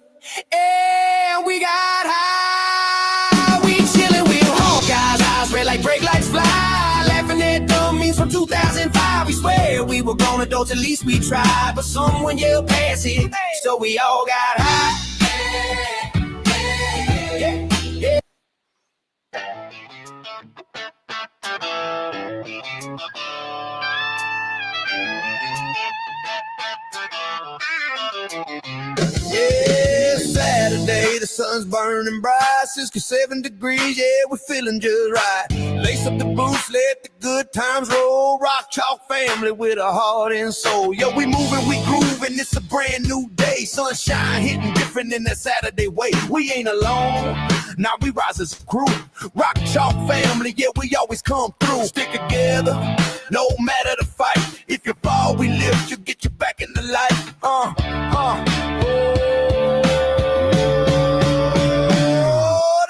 and we got high. We chillin' with Hawkeyes, eyes red like brake lights fly. Laughing at dumb memes from 2005. We swear we were grown adults, at least we tried. But someone yelled past it, so we all got high. Yeah, yeah. Yeah, Saturday, the sun's burning bright, 67 degrees, yeah, we're feeling just right. Lace up the boots, let the good times roll. Rock Chalk family with a heart and soul. Yo, we moving, we grooving, it's a brand new day. Sunshine hitting different in that Saturday way. We ain't alone, now we rise as a crew. Rock Chalk family, yeah, we always come through. Stick together, no matter the fight. If you fall, we lift you, get you back in the light.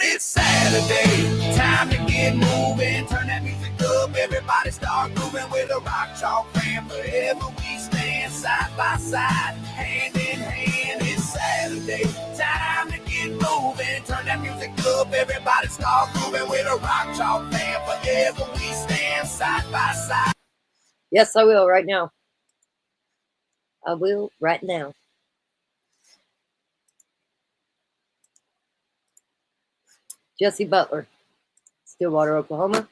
It's Saturday, time to get moving. Turn that music up, everybody start moving with a Rock Chalk fam. Forever we stand side by side, hand in hand. It's Saturday, time to get moving. Turn that music up, everybody start moving with a Rock Chalk fam. Forever we stand side by side. Yes, I will right now. I will right now. Jesse Butler, Stillwater, Oklahoma,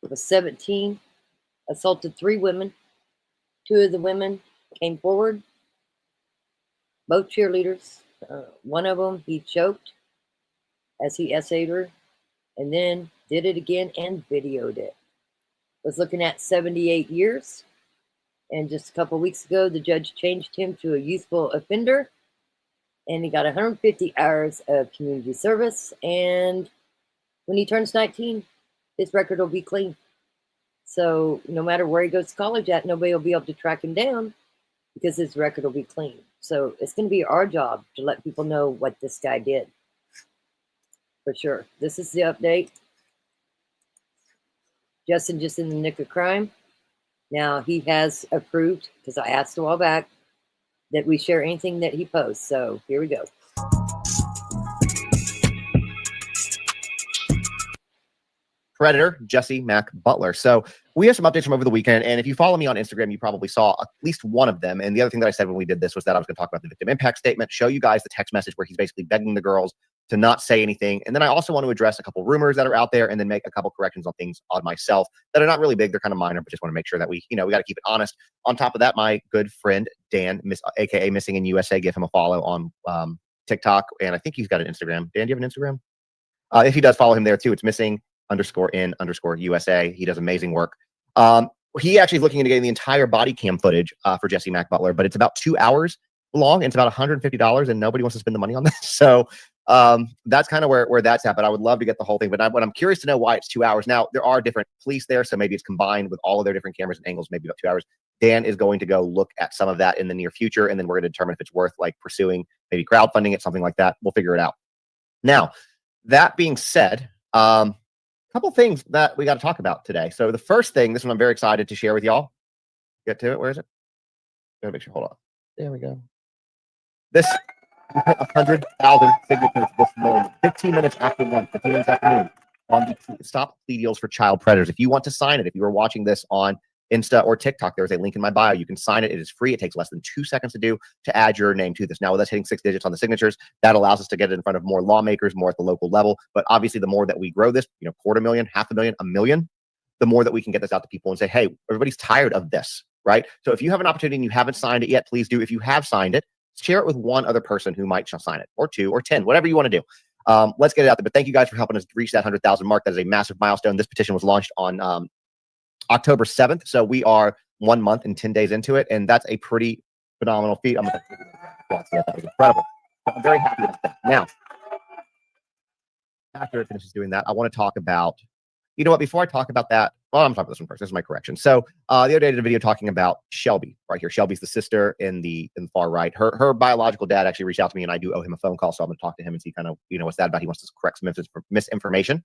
was 17, assaulted 3 women. 2 of the women came forward, both cheerleaders. One of them, he choked as he essayed her, and then did it again and videoed it. Was looking at 78 years, and just a couple weeks ago, the judge changed him to a youthful offender, and he got 150 hours of community service, and when he turns 19, his record will be clean. So no matter where he goes to college at, nobody will be able to track him down because his record will be clean. So it's going to be our job to let people know what this guy did. For sure. This is the update. Justin just in the nick of crime. Now he has approved, because I asked a while back, that we share anything that he posts. So here we go. Predator, Jesse Mac Butler. So we have some updates from over the weekend. And if you follow me on Instagram, you probably saw at least one of them. And the other thing that I said when we did this was that I was going to talk about the victim impact statement, show you guys the text message where he's basically begging the girls to not say anything. And then I also want to address a couple rumors that are out there and then make a couple corrections on things on myself that are not really big. They're kind of minor, but just want to make sure that we got to keep it honest. On top of that, my good friend, Dan, AKA Missing in USA, give him a follow on TikTok. And I think he's got an Instagram. Dan, do you have an Instagram? If he does, follow him there too. It's missing_in_USA. He does amazing work. he actually is looking into getting the entire body cam footage for Jesse Mack Butler, but it's about 2 hours long and it's about $150, and nobody wants to spend the money on that. So that's kind of where that's at. But I would love to get the whole thing. But I'm curious to know why it's 2 hours. Now, there are different police there, so maybe it's combined with all of their different cameras and angles, maybe about 2 hours. Dan is going to go look at some of that in the near future, and then we're going to determine if it's worth like pursuing, maybe crowdfunding it, something like that. We'll figure it out. Now, that being said, a couple things that we got to talk about today. So the first thing, this one I'm very excited to share with y'all. Get to it. Where is it? Gotta make sure. Hold on. There we go. This 100,000 signatures this morning, 15 minutes after 1, 15 minutes after noon, on the Stop Plea Deals for Child Predators. If you want to sign it, if you are watching this on Insta or TikTok, there's a link in my bio. You can sign it. It is free. It takes less than 2 seconds to do to add your name to this. Now, with us hitting 6 digits on the signatures, that allows us to get it in front of more lawmakers, more at the local level. But obviously, the more that we grow this, 250,000, 500,000, 1 million, the more that we can get this out to people and say, hey, everybody's tired of this, right? So if you have an opportunity and you haven't signed it yet, please do. If you have signed it, share it with one other person who might sign it, or 2 or 10, whatever you want to do. Let's get it out there. But thank you guys for helping us reach that 100,000 mark. That is a massive milestone. This petition was launched on October 7th. So we are 1 month and 10 days into it. And that's a pretty phenomenal feat. That was incredible. I'm very happy with that. Now, after it finishes doing that, I want to talk about, you know what, before I talk about that, well, I'm talking about this one first. This is my correction. So the other day I did a video talking about Shelby right here. Shelby's the sister in the far right. Her biological dad actually reached out to me, and I do owe him a phone call. So I'm going to talk to him and see kind of, what's that about. He wants to correct some misinformation.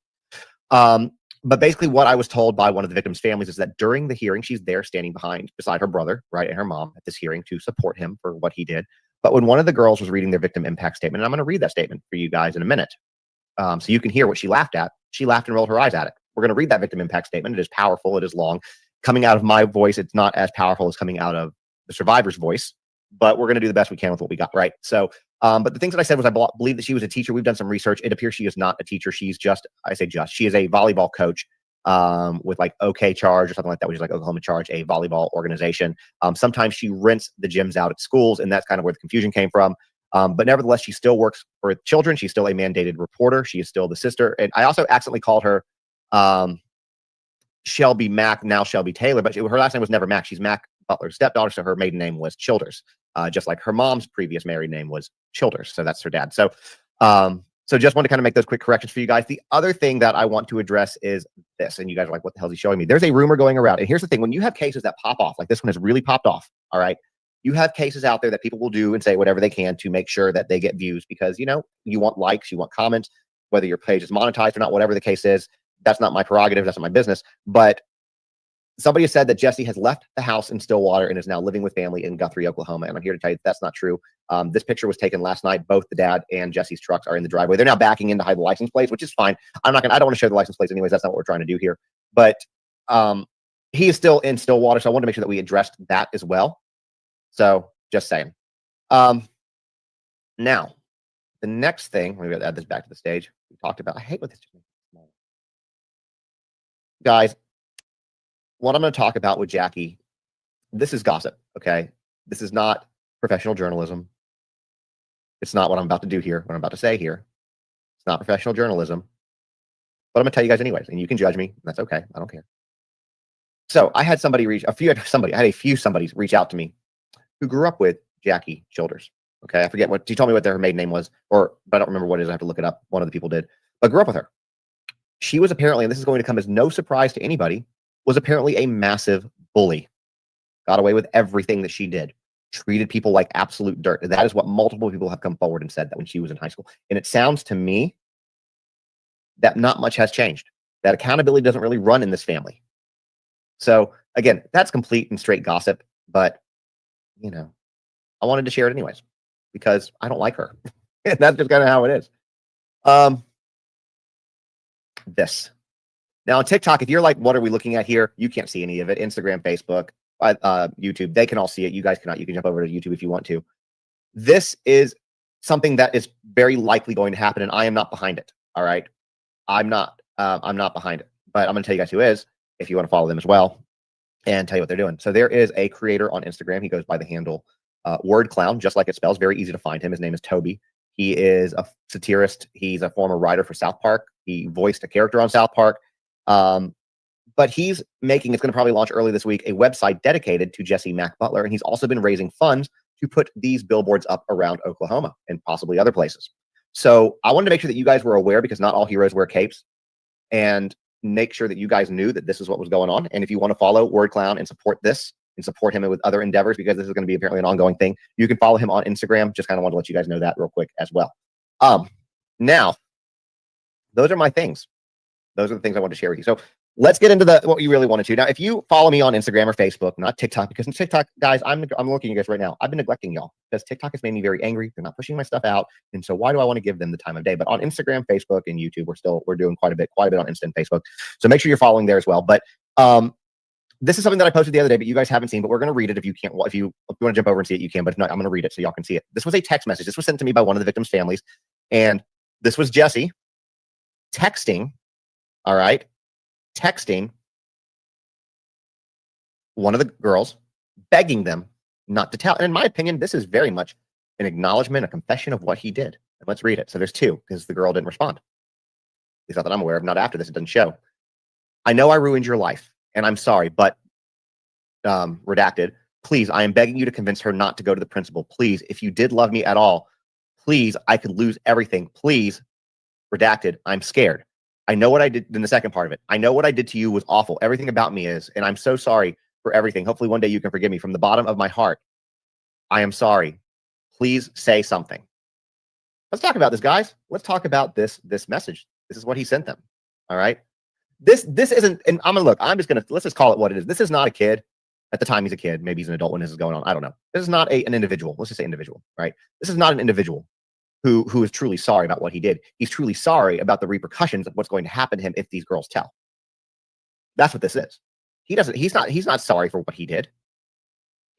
But basically what I was told by one of the victims' families is that during the hearing, she's there standing beside her brother, right, and her mom at this hearing to support him for what he did. But when one of the girls was reading their victim impact statement, and I'm going to read that statement for you guys in a minute, so you can hear what she laughed at. She laughed and rolled her eyes at it. We're going to read that victim impact statement. It is powerful. It is long. Coming out of my voice, it's not as powerful as coming out of the survivor's voice, but we're going to do the best we can with what we got, right? So, but the things that I said was I believe that she was a teacher. We've done some research. It appears she is not a teacher. She's she is a volleyball coach with like OK Charge or something like that, which is like Oklahoma Charge, a volleyball organization. Sometimes she rents the gyms out at schools, and that's kind of where the confusion came from. But nevertheless, she still works for children. She's still a mandated reporter. She is still the sister. And I also accidentally called her Shelby Mack, now Shelby Taylor, but her last name was never Mack. She's Mack Butler's stepdaughter, so her maiden name was Childers, just like her mom's previous married name was Childers. So that's her dad. So, so just want to kind of make those quick corrections for you guys. The other thing that I want to address is this, and you guys are like, what the hell is he showing me? There's a rumor going around. And here's the thing. When you have cases that pop off, like this one has really popped off, all right? You have cases out there that people will do and say whatever they can to make sure that they get views because, you want likes, you want comments, whether your page is monetized or not, whatever the case is. That's not my prerogative. That's not my business. But somebody has said that Jesse has left the house in Stillwater and is now living with family in Guthrie, Oklahoma. And I'm here to tell you that's not true. This picture was taken last night. Both the dad and Jesse's trucks are in the driveway. They're now backing in to hide the license plates, which is fine. I don't want to show the license plates anyways. That's not what we're trying to do here. But he is still in Stillwater. So I wanted to make sure that we addressed that as well. So just saying. Now, the next thing, we're going to add this back to the stage. We talked about, I hate what this just makes it small. Guys, what I'm going to talk about with Jackie, this is gossip, okay? This is not professional journalism. It's not what I'm about to do here, what I'm about to say here. It's not professional journalism. But I'm going to tell you guys anyways, and you can judge me. That's okay. I don't care. So I had somebody reach out to me who grew up with Jackie Childers. Okay, I forget what she told me what her maiden name was, but I don't remember what it is. I have to look it up. One of the people did, but grew up with her. She was apparently, and this is going to come as no surprise to anybody, was apparently a massive bully. Got away with everything that she did. Treated people like absolute dirt. That is what multiple people have come forward and said that when she was in high school. And it sounds to me that not much has changed. That accountability doesn't really run in this family. So again, that's complete and straight gossip, but I wanted to share it anyways because I don't like her. And that's just kind of how it is. This. Now on TikTok, if you're like, what are we looking at here? You can't see any of it. Instagram, Facebook, YouTube, they can all see it. You guys cannot. You can jump over to YouTube if you want to. This is something that is very likely going to happen, and I am not behind it. All right. I'm not behind it, but I'm going to tell you guys who is, if you want to follow them as well and tell you what they're doing. So there is a creator on Instagram. He goes by the handle Word Clown, just like it spells. Very easy to find him. His name is Toby. He is a satirist. He's a former writer for South Park. He voiced a character on South Park. But he's making, it's going to probably launch early this week, a website dedicated to Jesse Mack Butler. And he's also been raising funds to put these billboards up around Oklahoma and possibly other places. So I wanted to make sure that you guys were aware, because not all heroes wear capes, and make sure that you guys knew that this is what was going on. And if you want to follow Word Clown and support this and support him with other endeavors, because this is going to be apparently an ongoing thing, you can follow him on Instagram. Just kind of want to let you guys know that real quick as well. Now, those are my things. Those are the things I want to share with you. So let's get into what you really wanted to. Now, if you follow me on Instagram or Facebook, not TikTok, because in TikTok, guys, I'm looking at you guys right now. I've been neglecting y'all because TikTok has made me very angry. They're not pushing my stuff out. And so why do I want to give them the time of day? But on Instagram, Facebook, and YouTube, we're doing quite a bit on Insta and Facebook. So make sure you're following there as well. But this is something that I posted the other day, but you guys haven't seen, but we're going to read it. If you want to jump over and see it, you can, but if not, I'm going to read it so y'all can see it. This was a text message. This was sent to me by one of the victims' families. And this was Jesse texting, all right, texting one of the girls, begging them not to tell. And in my opinion, this is very much an acknowledgement, a confession of what he did. And let's read it. So there's two, because the girl didn't respond. At least not that I'm aware of. Not after this. It doesn't show. I know I ruined your life, and I'm sorry, but redacted. Please, I am begging you to convince her not to go to the principal. Please, if you did love me at all, please, I could lose everything. Please, redacted. I'm scared. I know what I did in the second part of it. I know what I did to you was awful. Everything about me is, and I'm so sorry for everything. Hopefully one day you can forgive me from the bottom of my heart. I am sorry. Please say something. Let's talk about this, guys. Let's talk about this message. This is what he sent them. All right. This isn't, and let's just call it what it is. This is not a kid. At the time, he's a kid. Maybe he's an adult when this is going on. I don't know. This is not an individual. Let's just say individual, right? This is not an individual who is truly sorry about what he did. He's truly sorry about the repercussions of what's going to happen to him if these girls tell. That's what this is. He's not sorry for what he did.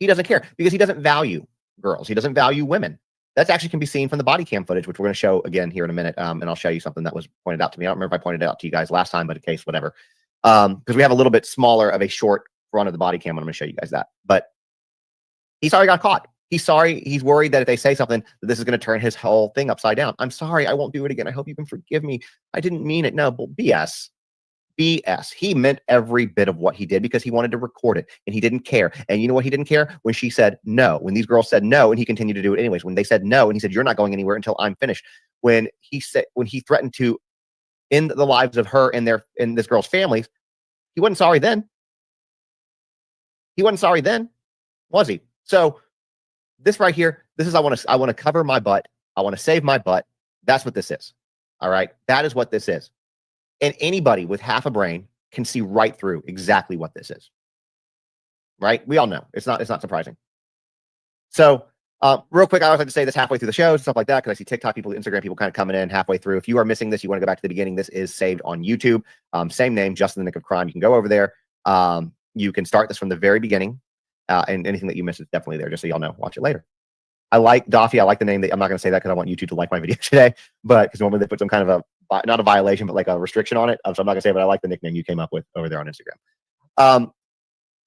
He doesn't care because he doesn't value girls. He doesn't value women. That actually can be seen from the body cam footage, which we're going to show again here in a minute. And I'll show you something that was pointed out to me. I don't remember if I pointed it out to you guys last time, but in case, whatever. Because we have a little bit smaller of a short front of the body cam. I'm going to show you guys that. But he's already got caught. He's sorry. He's worried that if they say something, that this is going to turn his whole thing upside down. I'm sorry. I won't do it again. I hope you can forgive me. I didn't mean it. No, but BS. BS. He meant every bit of what he did because he wanted to record it and he didn't care. And you know what he didn't care? When she said no, when these girls said no, and he continued to do it anyways. When they said no, and he said, you're not going anywhere until I'm finished. When he threatened to end the lives of her and this girl's families, he wasn't sorry then. He wasn't sorry then, was he? So this right here, this is, I want to cover my butt. I want to save my butt. That's what this is. All right. That is what this is. And anybody with half a brain can see right through exactly what this is. Right? We all know. It's not surprising. So real quick, I always like to say this halfway through the show, stuff like that, because I see TikTok people, Instagram people kind of coming in halfway through. If you are missing this, you want to go back to the beginning, this is saved on YouTube. Same name, Just in the Nick of Crime. You can go over there. You can start this from the very beginning. And anything that you missed is definitely there, just so y'all know. Watch it later. I like Doffy. I like the name. I'm not going to say that because I want YouTube to like my video today, but because normally they put some kind of not a violation, but like a restriction on it. So I'm not going to say it, but I like the nickname you came up with over there on Instagram.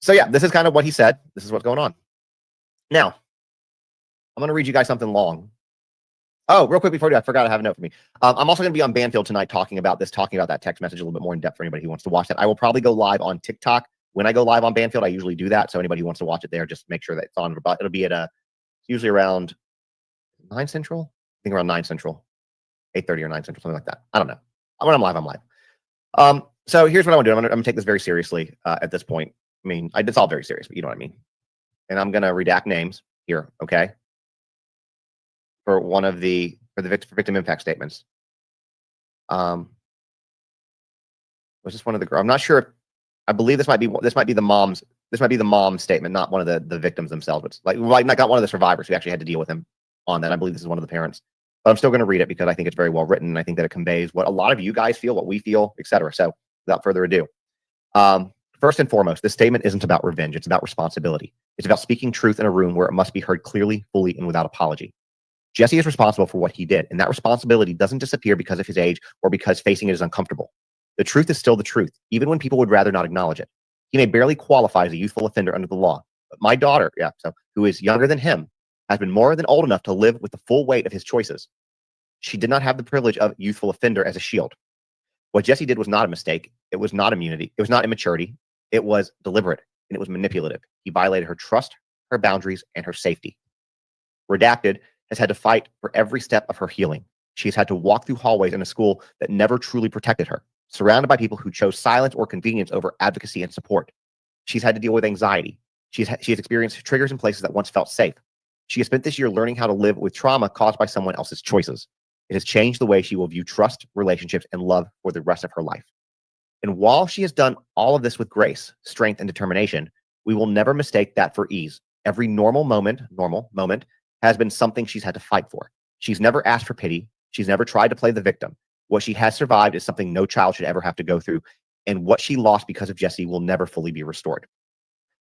So yeah, this is kind of what he said. This is what's going on. Now, I'm going to read you guys something long. Oh, real quick before I do, I forgot I have a note for me. I'm also going to be on Banfield tonight talking about that text message a little bit more in depth for anybody who wants to watch that. I will probably go live on TikTok. When I go live on Banfield, I usually do that. So anybody who wants to watch it there, just make sure that it's on. It'll be at usually around 9 Central. I think around 9 Central, 8:30 or 9 Central, something like that. I don't know. When I'm live, I'm live. So here's what I want to do. I'm going to take this very seriously at this point. I mean, it's all very serious, but you know what I mean. And I'm going to redact names here, okay? For victim impact statements. Was this one of the girls? I'm not sure. I believe this might be the mom's statement, not one of the victims themselves. It's like not one of the survivors who actually had to deal with him on that. I believe this is one of the parents. But I'm still going to read it because I think it's very well written, and I think that it conveys what a lot of you guys feel, what we feel, etc. So without further ado, first and foremost, this statement isn't about revenge. It's about responsibility. It's about speaking truth in a room where it must be heard clearly, fully, and without apology. Jesse is responsible for what he did, and that responsibility doesn't disappear because of his age or because facing it is uncomfortable. The truth is still the truth, even when people would rather not acknowledge it. He may barely qualify as a youthful offender under the law, but my daughter, who is younger than him, has been more than old enough to live with the full weight of his choices. She did not have the privilege of youthful offender as a shield. What Jesse did was not a mistake. It was not immunity. It was not immaturity. It was deliberate, and it was manipulative. He violated her trust, her boundaries, and her safety. Redacted has had to fight for every step of her healing. She's had to walk through hallways in a school that never truly protected her, surrounded by people who chose silence or convenience over advocacy and support. She's had to deal with anxiety. She has experienced triggers in places that once felt safe. She has spent this year learning how to live with trauma caused by someone else's choices. It has changed the way she will view trust, relationships, and love for the rest of her life. And while she has done all of this with grace, strength, and determination, we will never mistake that for ease. Every normal moment has been something she's had to fight for. She's never asked for pity. She's never tried to play the victim. What she has survived is something no child should ever have to go through. And what she lost because of Jesse will never fully be restored.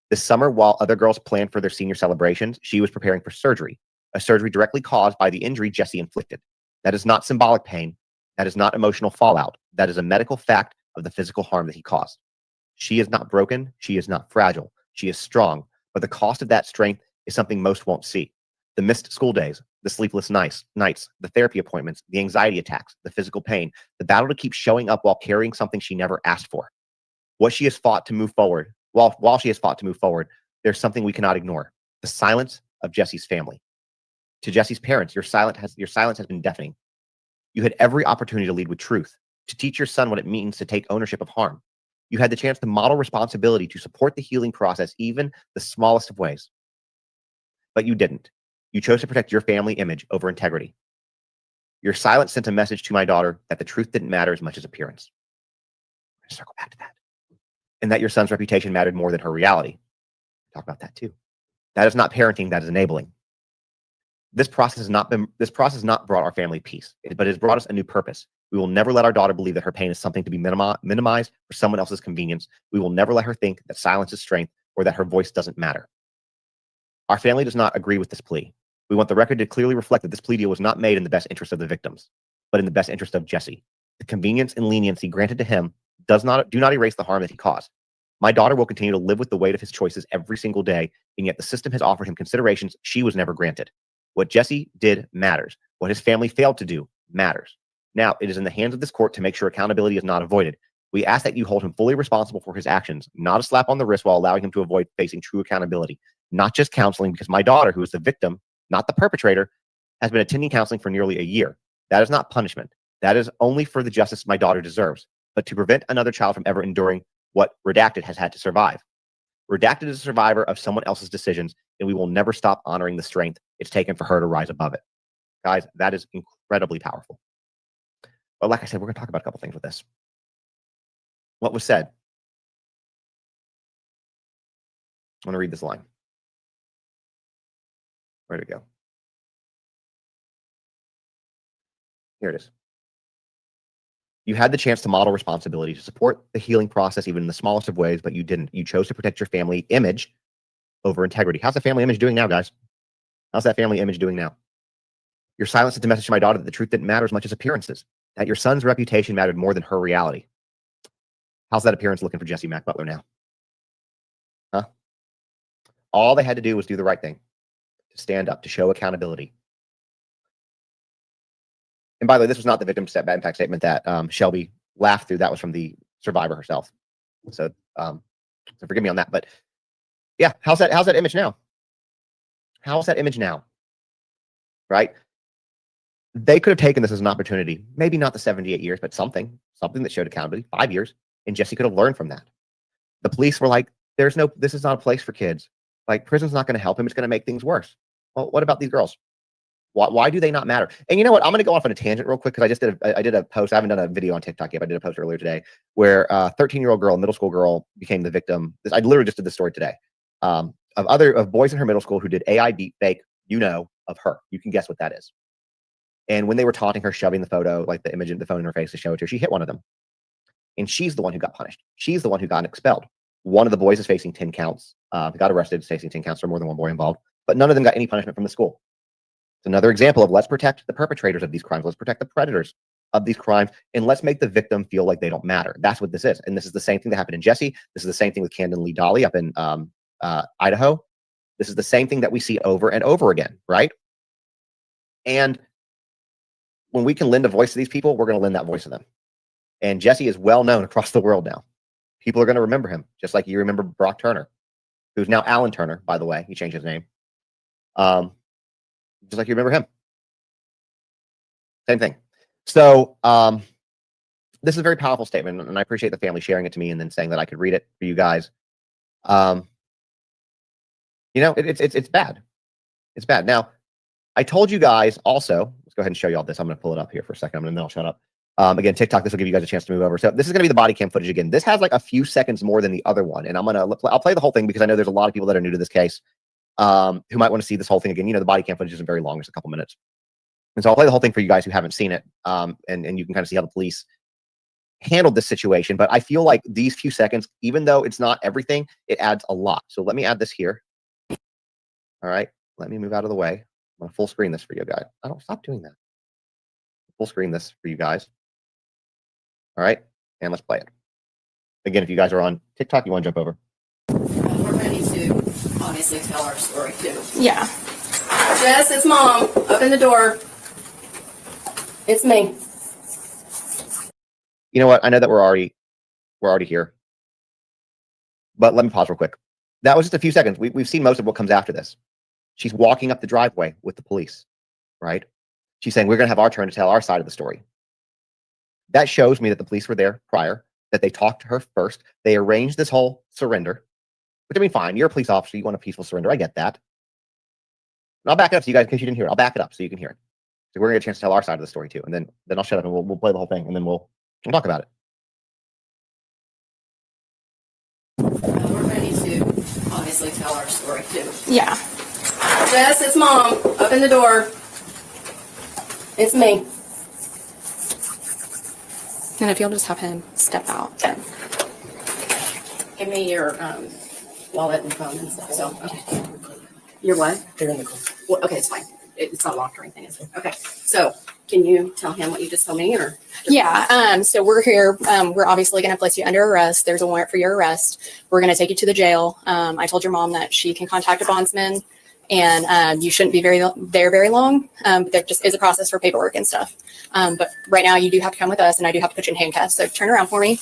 This summer, while other girls planned for their senior celebrations, she was preparing for surgery, a surgery directly caused by the injury Jesse inflicted. That is not symbolic pain. That is not emotional fallout. That is a medical fact of the physical harm that he caused. She is not broken. She is not fragile. She is strong. But the cost of that strength is something most won't see. The missed school days, the sleepless nights, the therapy appointments, the anxiety attacks, the physical pain, the battle to keep showing up while carrying something she never asked for. What she has fought to move forward, while she has fought to move forward, there's something we cannot ignore: the silence of Jesse's family. To Jesse's parents, your silence has been deafening. You had every opportunity to lead with truth, to teach your son what it means to take ownership of harm. You had the chance to model responsibility, to support the healing process, even the smallest of ways. But you didn't. You chose to protect your family image over integrity. Your silence sent a message to my daughter that the truth didn't matter as much as appearance. I'm going to circle back to that. And that your son's reputation mattered more than her reality. Talk about that too. That is not parenting, that is enabling. This process has not brought our family peace, but it has brought us a new purpose. We will never let our daughter believe that her pain is something to be minimized for someone else's convenience. We will never let her think that silence is strength or that her voice doesn't matter. Our family does not agree with this plea. We want the record to clearly reflect that this plea deal was not made in the best interest of the victims, but in the best interest of Jesse. The convenience and leniency granted to him do not erase the harm that he caused. My daughter will continue to live with the weight of his choices every single day, and yet the system has offered him considerations she was never granted. What Jesse did matters. What his family failed to do matters. Now, it is in the hands of this court to make sure accountability is not avoided. We ask that you hold him fully responsible for his actions, not a slap on the wrist while allowing him to avoid facing true accountability. Not just counseling, because my daughter, who is the victim, not the perpetrator, has been attending counseling for nearly a year. That is not punishment. That is only for the justice my daughter deserves, but to prevent another child from ever enduring what Redacted has had to survive. Redacted is a survivor of someone else's decisions, and we will never stop honoring the strength it's taken for her to rise above it. Guys, that is incredibly powerful. But like I said, we're going to talk about a couple things with this. What was said? I want to read this line. Where'd it go? Here it is. You had the chance to model responsibility, to support the healing process, even in the smallest of ways, but you didn't. You chose to protect your family image over integrity. How's the family image doing now, guys? How's that family image doing now? Your silence sent a message to my daughter that the truth didn't matter as much as appearances, that your son's reputation mattered more than her reality. How's that appearance looking for Jesse Mack Butler now? Huh? All they had to do was do the right thing, to stand up, to show accountability. And by the way, this was not the victim impact statement that Shelby laughed through. That was from the survivor herself. So forgive me on that. But yeah, how's that image now? How's that image now? Right? They could have taken this as an opportunity. Maybe not the 78 years, but something that showed accountability. 5 years. And Jesse could have learned from that. The police were like, this is not a place for kids. Like, prison's not going to help him. It's going to make things worse. Well, what about these girls? Why do they not matter? And you know what? I'm going to go off on a tangent real quick because I did a post. I haven't done a video on TikTok yet, but I did a post earlier today where a 13-year-old girl, middle school girl, became the victim. I literally just did this story today of boys in her middle school who did AI deep fake, of her. You can guess what that is. And when they were taunting her, shoving the photo, like the image of the phone in her face to show it to her, she hit one of them. And she's the one who got punished. She's the one who got expelled. One of the boys is facing 10 counts. Got arrested, facing 10 counts for more than one boy involved. But none of them got any punishment from the school. It's another example of let's protect the perpetrators of these crimes. Let's protect the predators of these crimes. And let's make the victim feel like they don't matter. That's what this is. And this is the same thing that happened in Jesse. This is the same thing with Camden Lee Dolly up in Idaho. This is the same thing that we see over and over again, right? And when we can lend a voice to these people, we're going to lend that voice to them. And Jesse is well known across the world now. People are going to remember him, just like you remember Brock Turner, who's now Alan Turner, by the way. He changed his name. Just like you remember him. Same thing. So this is a very powerful statement, and I appreciate the family sharing it to me and then saying that I could read it for you guys. You know, it's bad. It's bad. Now, I told you guys also, let's go ahead and show you all this. I'm going to pull it up here for a second, and then I'll shut up. Again, TikTok, this will give you guys a chance to move over. So this is going to be the body cam footage again. This has like a few seconds more than the other one, and I'll play the whole thing because I know there's a lot of people that are new to this case who might want to see this whole thing again. You know, the body cam footage isn't very long; it's a couple minutes, and so I'll play the whole thing for you guys who haven't seen it, and you can kind of see how the police handled this situation. But I feel like these few seconds, even though it's not everything, it adds a lot. So let me add this here. All right, let me move out of the way. I'm going to full screen this for you guys. I don't stop doing that. Full screen this for you guys. All right, and let's play it. Again, if you guys are on TikTok, you want to jump over. We're ready to obviously tell our story too. Yeah. Jess, it's Mom. Open the door. It's me. You know what? I know that we're already here, but let me pause real quick. That was just a few seconds. We've seen most of what comes after this. She's walking up the driveway with the police, right? She's saying, we're going to have our turn to tell our side of the story. That shows me that the police were there prior, that they talked to her first. They arranged this whole surrender, which I mean, fine. You're a police officer. You want a peaceful surrender. I get that. And I'll back it up so you guys, in case you didn't hear it, I'll back it up so you can hear it. So we're going to get a chance to tell our side of the story too. And then I'll shut up and we'll play the whole thing and then we'll talk about it. We're ready to obviously tell our story too. Yeah. Jess, it's Mom. Open the door. It's me. And if you'll just have him step out. Okay. Give me your wallet and phone and stuff. So, okay. Your what? They're in the car. Well, okay, it's fine. It's not locked or anything, is it? Okay. So, can you tell him what you just told me, or? Yeah. So we're here. We're obviously going to place you under arrest. There's a warrant for your arrest. We're going to take you to the jail. I told your mom that she can contact a bondsman, and you shouldn't be very long. But there just is a process for paperwork and stuff. But right now you do have to come with us, and I do have to put you in handcuffs. So turn around for me.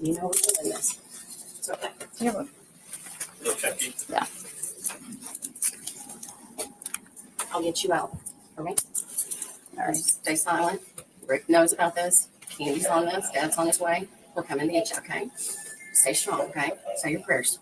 You know we're doing this. It's okay. Yeah. Yeah. I'll get you out for me. All right, stay silent. Rick knows about this. Candy's on this. Dad's on his way. We're coming to get you, okay? Stay strong, okay? Say your prayers.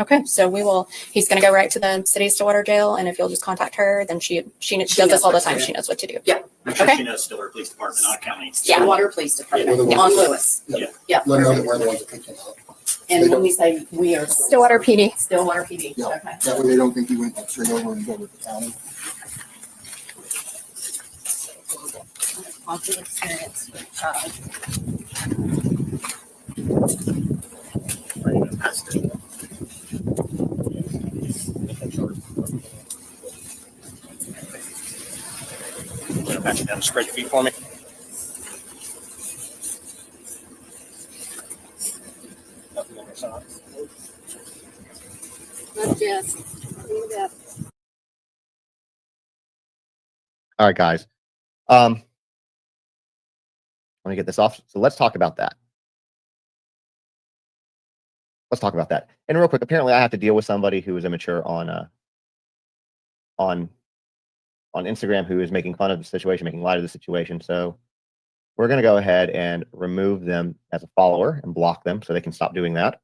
Okay, so he's going to go right to the city of Stillwater jail, and if you'll just contact her, then she does this all the time. She knows what to do. Yeah. Make sure Okay. she knows Stillwater Police Department, not county. Yeah, Water Police Department Yeah. on Lewis. Yeah. Yeah. Let them know that we're the ones that picked him up. And when we say we are Stillwater PD. Stillwater PD. Yeah. Okay. That way they don't think he went straight over and go with the county. Positive experience with child. Pass it down, spread your feet for me. Nothing on your side. That's Jess. All right, guys. Let me get this off. So let's talk about that. Let's talk about that. And real quick, apparently I have to deal with somebody who is immature on Instagram who is making fun of the situation, making light of the situation. So we're going to go ahead and remove them as a follower and block them so they can stop doing that,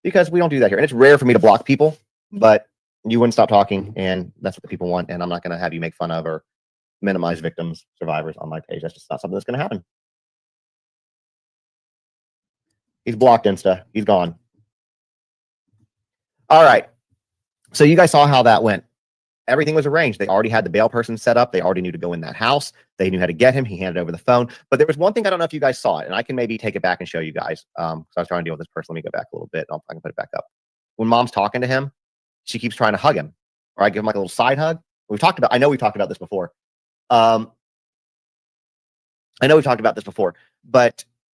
because we don't do that here. And it's rare for me to block people, but you wouldn't stop talking, and that's what the people want. And I'm not going to have you make fun of or minimize victims, survivors on my page. That's just not something that's going to happen. He's blocked Insta. He's gone. All right. So you guys saw how that went. Everything was arranged. They already had the bail person set up. They already knew to go in that house. They knew how to get him. He handed over the phone. But there was one thing, I don't know if you guys saw it, and I can maybe take it back and show you guys. So I was trying to deal with this person. Let me go back a little bit. I can put it back up. When Mom's talking to him, she keeps trying to hug him. Or I give him like a little side hug. I know we've talked about this before. But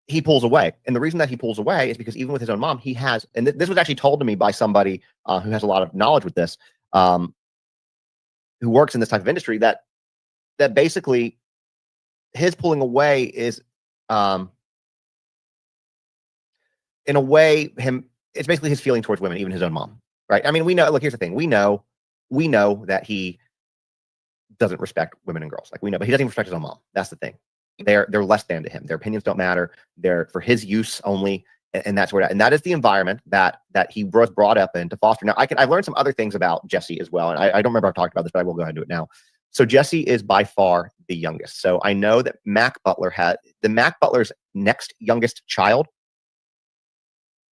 he pulls away. And the reason that he pulls away is because even with his own mom, he has, and this was actually told to me by somebody who has a lot of knowledge with this. who works in this type of industry that basically his pulling away is in a way it's basically his feeling towards women, even his own mom, right? I mean, we know, look, here's the thing. We know that he doesn't respect women and girls. Like, we know, but he doesn't even respect his own mom. That's the thing. They're less than to him. Their opinions don't matter. They're for his use only. And that's where, and that is the environment that he was brought up in to foster. Now, I've learned some other things about Jesse as well. And I don't remember I've talked about this, but I will go ahead and do it now. So Jesse is by far the youngest. So I know that Mac Butler's next youngest child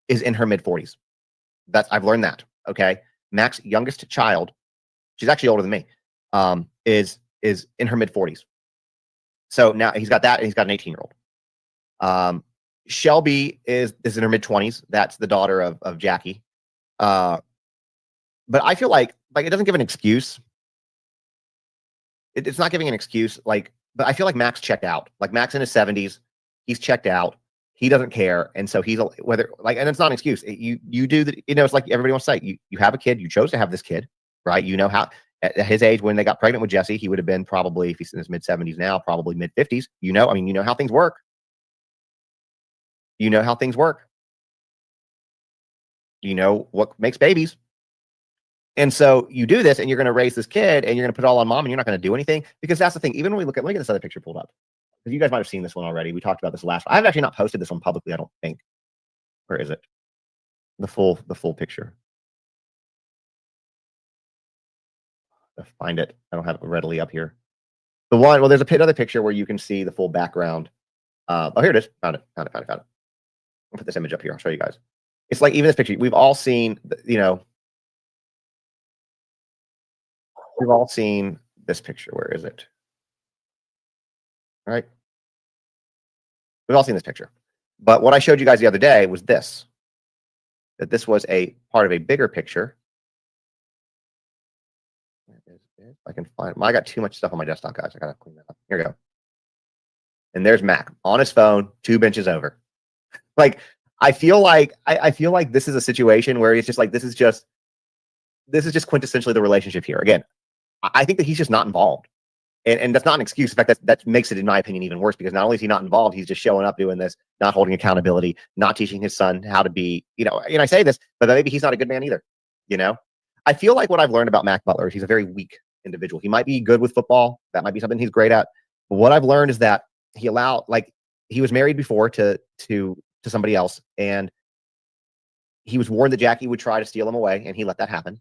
is in her mid-40s. I've learned that. Okay. Mac's youngest child, she's actually older than me, is in her mid-40s. So now he's got that, and he's got an 18-year-old. Shelby is in her mid-20s. That's the daughter of Jackie. But I feel like it doesn't give an excuse. It's not giving an excuse. But I feel like Mac's checked out. Like, Mac's in his 70s. He's checked out. He doesn't care. And so and it's not an excuse. You do that. It's like everybody wants to say, you have a kid. You chose to have this kid, right? You know how, at his age, when they got pregnant with Jesse, he would have been probably, if he's in his mid-70s now, probably mid-50s. You know how things work. You know how things work. You know what makes babies. And so you do this, and you're going to raise this kid, and you're going to put it all on mom, and you're not going to do anything. Because that's the thing. Even when we look at this other picture pulled up. Because you guys might have seen this one already. We talked about this last. I've actually not posted this one publicly, I don't think. Where is it? The full picture. I'll find it. I don't have it readily up here. There's another picture where you can see the full background. Oh, here it is. Found it. I'll put this image up here. I'll show you guys. It's like, even this picture, we've all seen, we've all seen this picture. Where is it? All right. We've all seen this picture. But what I showed you guys the other day was this. That this was a part of a bigger picture. If I can find it. I got too much stuff on my desktop, guys. I got to clean that up. Here we go. And there's Mac on his phone, 2 benches over. I feel like this is a situation where it's just like, this is just quintessentially the relationship here. Again, I think that he's just not involved. And that's not an excuse. In fact, that makes it, in my opinion, even worse, because not only is he not involved, he's just showing up doing this, not holding accountability, not teaching his son how to be, and I say this, but maybe he's not a good man either. I feel like what I've learned about Mac Butler is he's a very weak individual. He might be good with football. That might be something he's great at. But what I've learned is that he was married before to somebody else, and he was warned that Jackie would try to steal him away, and he let that happen.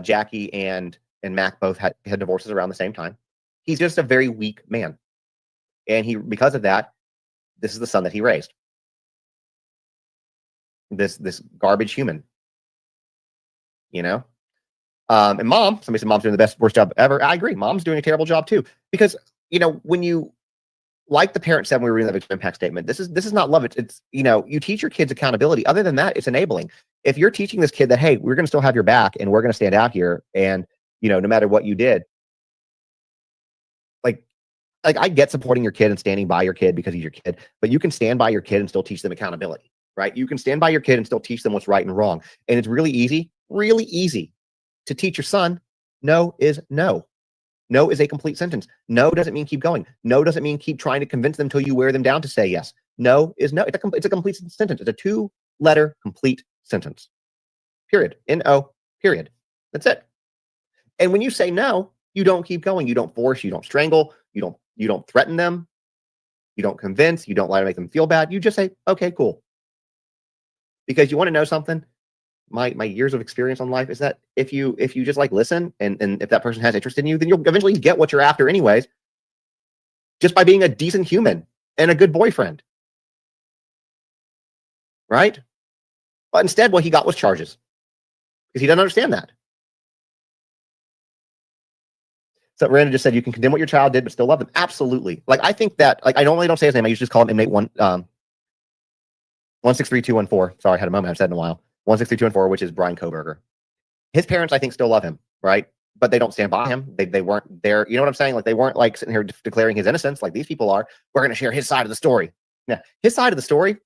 Jackie and Mac both had divorces around the same time. He's just a very weak man. And because of that, this is the son that he raised. This garbage human. And mom, somebody said mom's doing the worst job ever. I agree. Mom's doing a terrible job too. Because, when you, like the parent said when we were reading that victim impact statement, this is not love. It's you teach your kids accountability. Other than that, it's enabling. If you're teaching this kid that, hey, we're going to still have your back, and we're going to stand out here, and no matter what you did, like I get supporting your kid and standing by your kid because he's your kid, but you can stand by your kid and still teach them accountability, right? You can stand by your kid and still teach them what's right and wrong. And it's really easy to teach your son no is no. No is a complete sentence. No doesn't mean keep going. No doesn't mean keep trying to convince them until you wear them down to say yes. No is no. It's a complete sentence. It's a 2-letter complete sentence. Period. N-O, period. That's it. And when you say no, you don't keep going. You don't force, you don't strangle, you don't threaten them, you don't convince, you don't lie to make them feel bad. You just say, okay, cool. Because you want to know something? My years of experience on life is that if you just listen, and if that person has interest in you, then you'll eventually get what you're after anyways, just by being a decent human and a good boyfriend. Right? But instead, what he got was charges. Because he doesn't understand that. So Miranda just said you can condemn what your child did, but still love them. Absolutely. I think that, I normally don't say his name. I usually just call him inmate 163214. Sorry, I had a moment. I haven't said it in a while. 163214, which is Brian Koberger. His parents, I think, still love him, right? But they don't stand by him. They weren't there. You know what I'm saying? They weren't sitting here declaring his innocence like these people are. We're going to share his side of the story. Yeah, his side of the story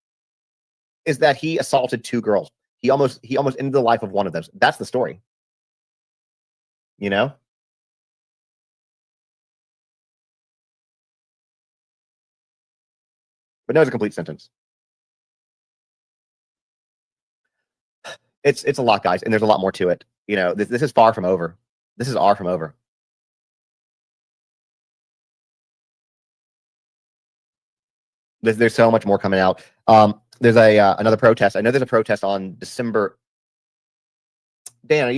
is that he assaulted 2 girls. He almost ended the life of one of them. That's the story. But no, it's a complete sentence. It's a lot, guys, and there's a lot more to it. You know, this is far from over. This is far from over. There's so much more coming out. There's another protest. I know there's a protest on December. Dan,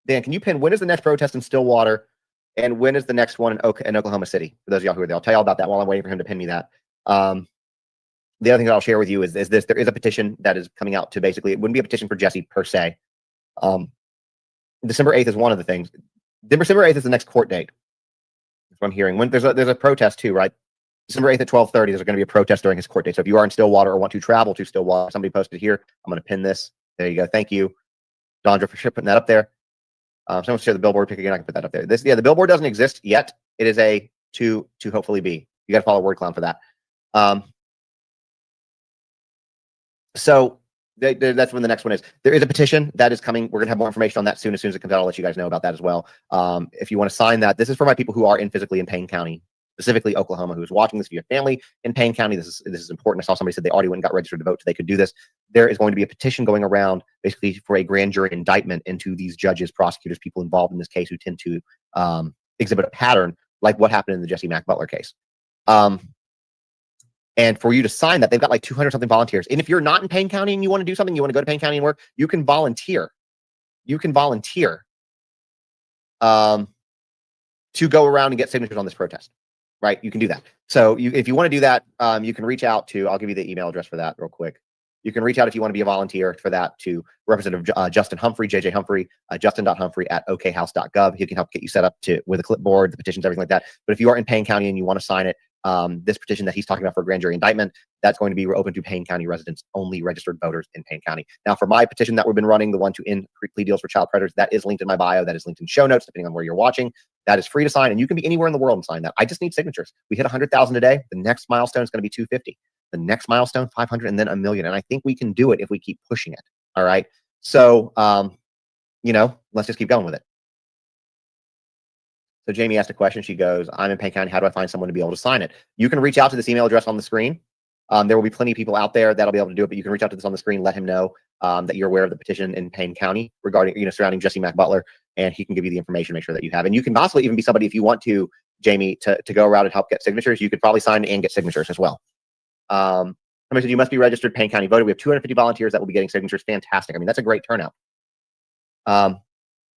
can you pin when is the next protest in Stillwater, and when is the next one in Oklahoma City? For those of y'all who are there, I'll tell y'all about that while I'm waiting for him to pin me that. The other thing that I'll share with you is this: there is a petition that is coming out to basically, it wouldn't be a petition for Jesse per se. December 8th is one of the things. December 8th is the next court date. That's what I'm hearing. When there's a protest too, right? December 8th at 12:30, there's going to be a protest during his court date. So if you are in Stillwater or want to travel to Stillwater, somebody posted here. I'm going to pin this. There you go. Thank you, Dondra, for putting that up there. Someone share the billboard pic again. I can put that up there. The billboard doesn't exist yet. It is to hopefully be. You got to follow WordClown for that. So that's when the next one is. There is a petition that is coming. We're going to have more information on that soon. As soon as it comes out, I'll let you guys know about that as well. If you want to sign that, this is for my people who are physically in Payne County, specifically Oklahoma, who's watching this. If you have family in Payne County, this is important. I saw somebody said they already went and got registered to vote, so they could do this. There is going to be a petition going around basically for a grand jury indictment into these judges, prosecutors, people involved in this case who tend to exhibit a pattern like what happened in the Jesse Mack Butler case. And for you to sign that, they've got like 200 something volunteers. And if you're not in Payne County and you want to do something, you want to go to Payne County and work, you can volunteer. You can volunteer to go around and get signatures on this protest, right? You can do that. So if you want to do that, you can reach out to, I'll give you the email address for that real quick. You can reach out if you want to be a volunteer for that to Representative Justin Humphrey, JJ Humphrey, justin.humphrey@okhouse.gov. He can help get you set up with a clipboard, the petitions, everything like that. But if you are in Payne County and you want to sign it, this petition that he's talking about for a grand jury indictment, that's going to be open to Payne County residents, only registered voters in Payne County. Now, for my petition that we've been running, the one to end plea deals for child predators, that is linked in my bio. That is linked in show notes, depending on where you're watching. That is free to sign, and you can be anywhere in the world and sign that. I just need signatures. We hit 100,000 today. The next milestone is going to be 250. The next milestone, 500, and then 1 million. And I think we can do it if we keep pushing it. All right. So, let's just keep going with it. So Jamie asked a question. She goes, I'm in Payne County. How do I find someone to be able to sign it? You can reach out to this email address on the screen. There will be plenty of people out there that'll be able to do it, but you can reach out to this on the screen. Let him know that you're aware of the petition in Payne County regarding, surrounding Jesse Mack Butler, and he can give you the information, make sure that you have. And you can possibly even be somebody, if you want to, Jamie, to go around and help get signatures. You could probably sign and get signatures as well. Somebody said you must be registered Payne County voter. We have 250 volunteers that will be getting signatures. Fantastic. I mean, that's a great turnout.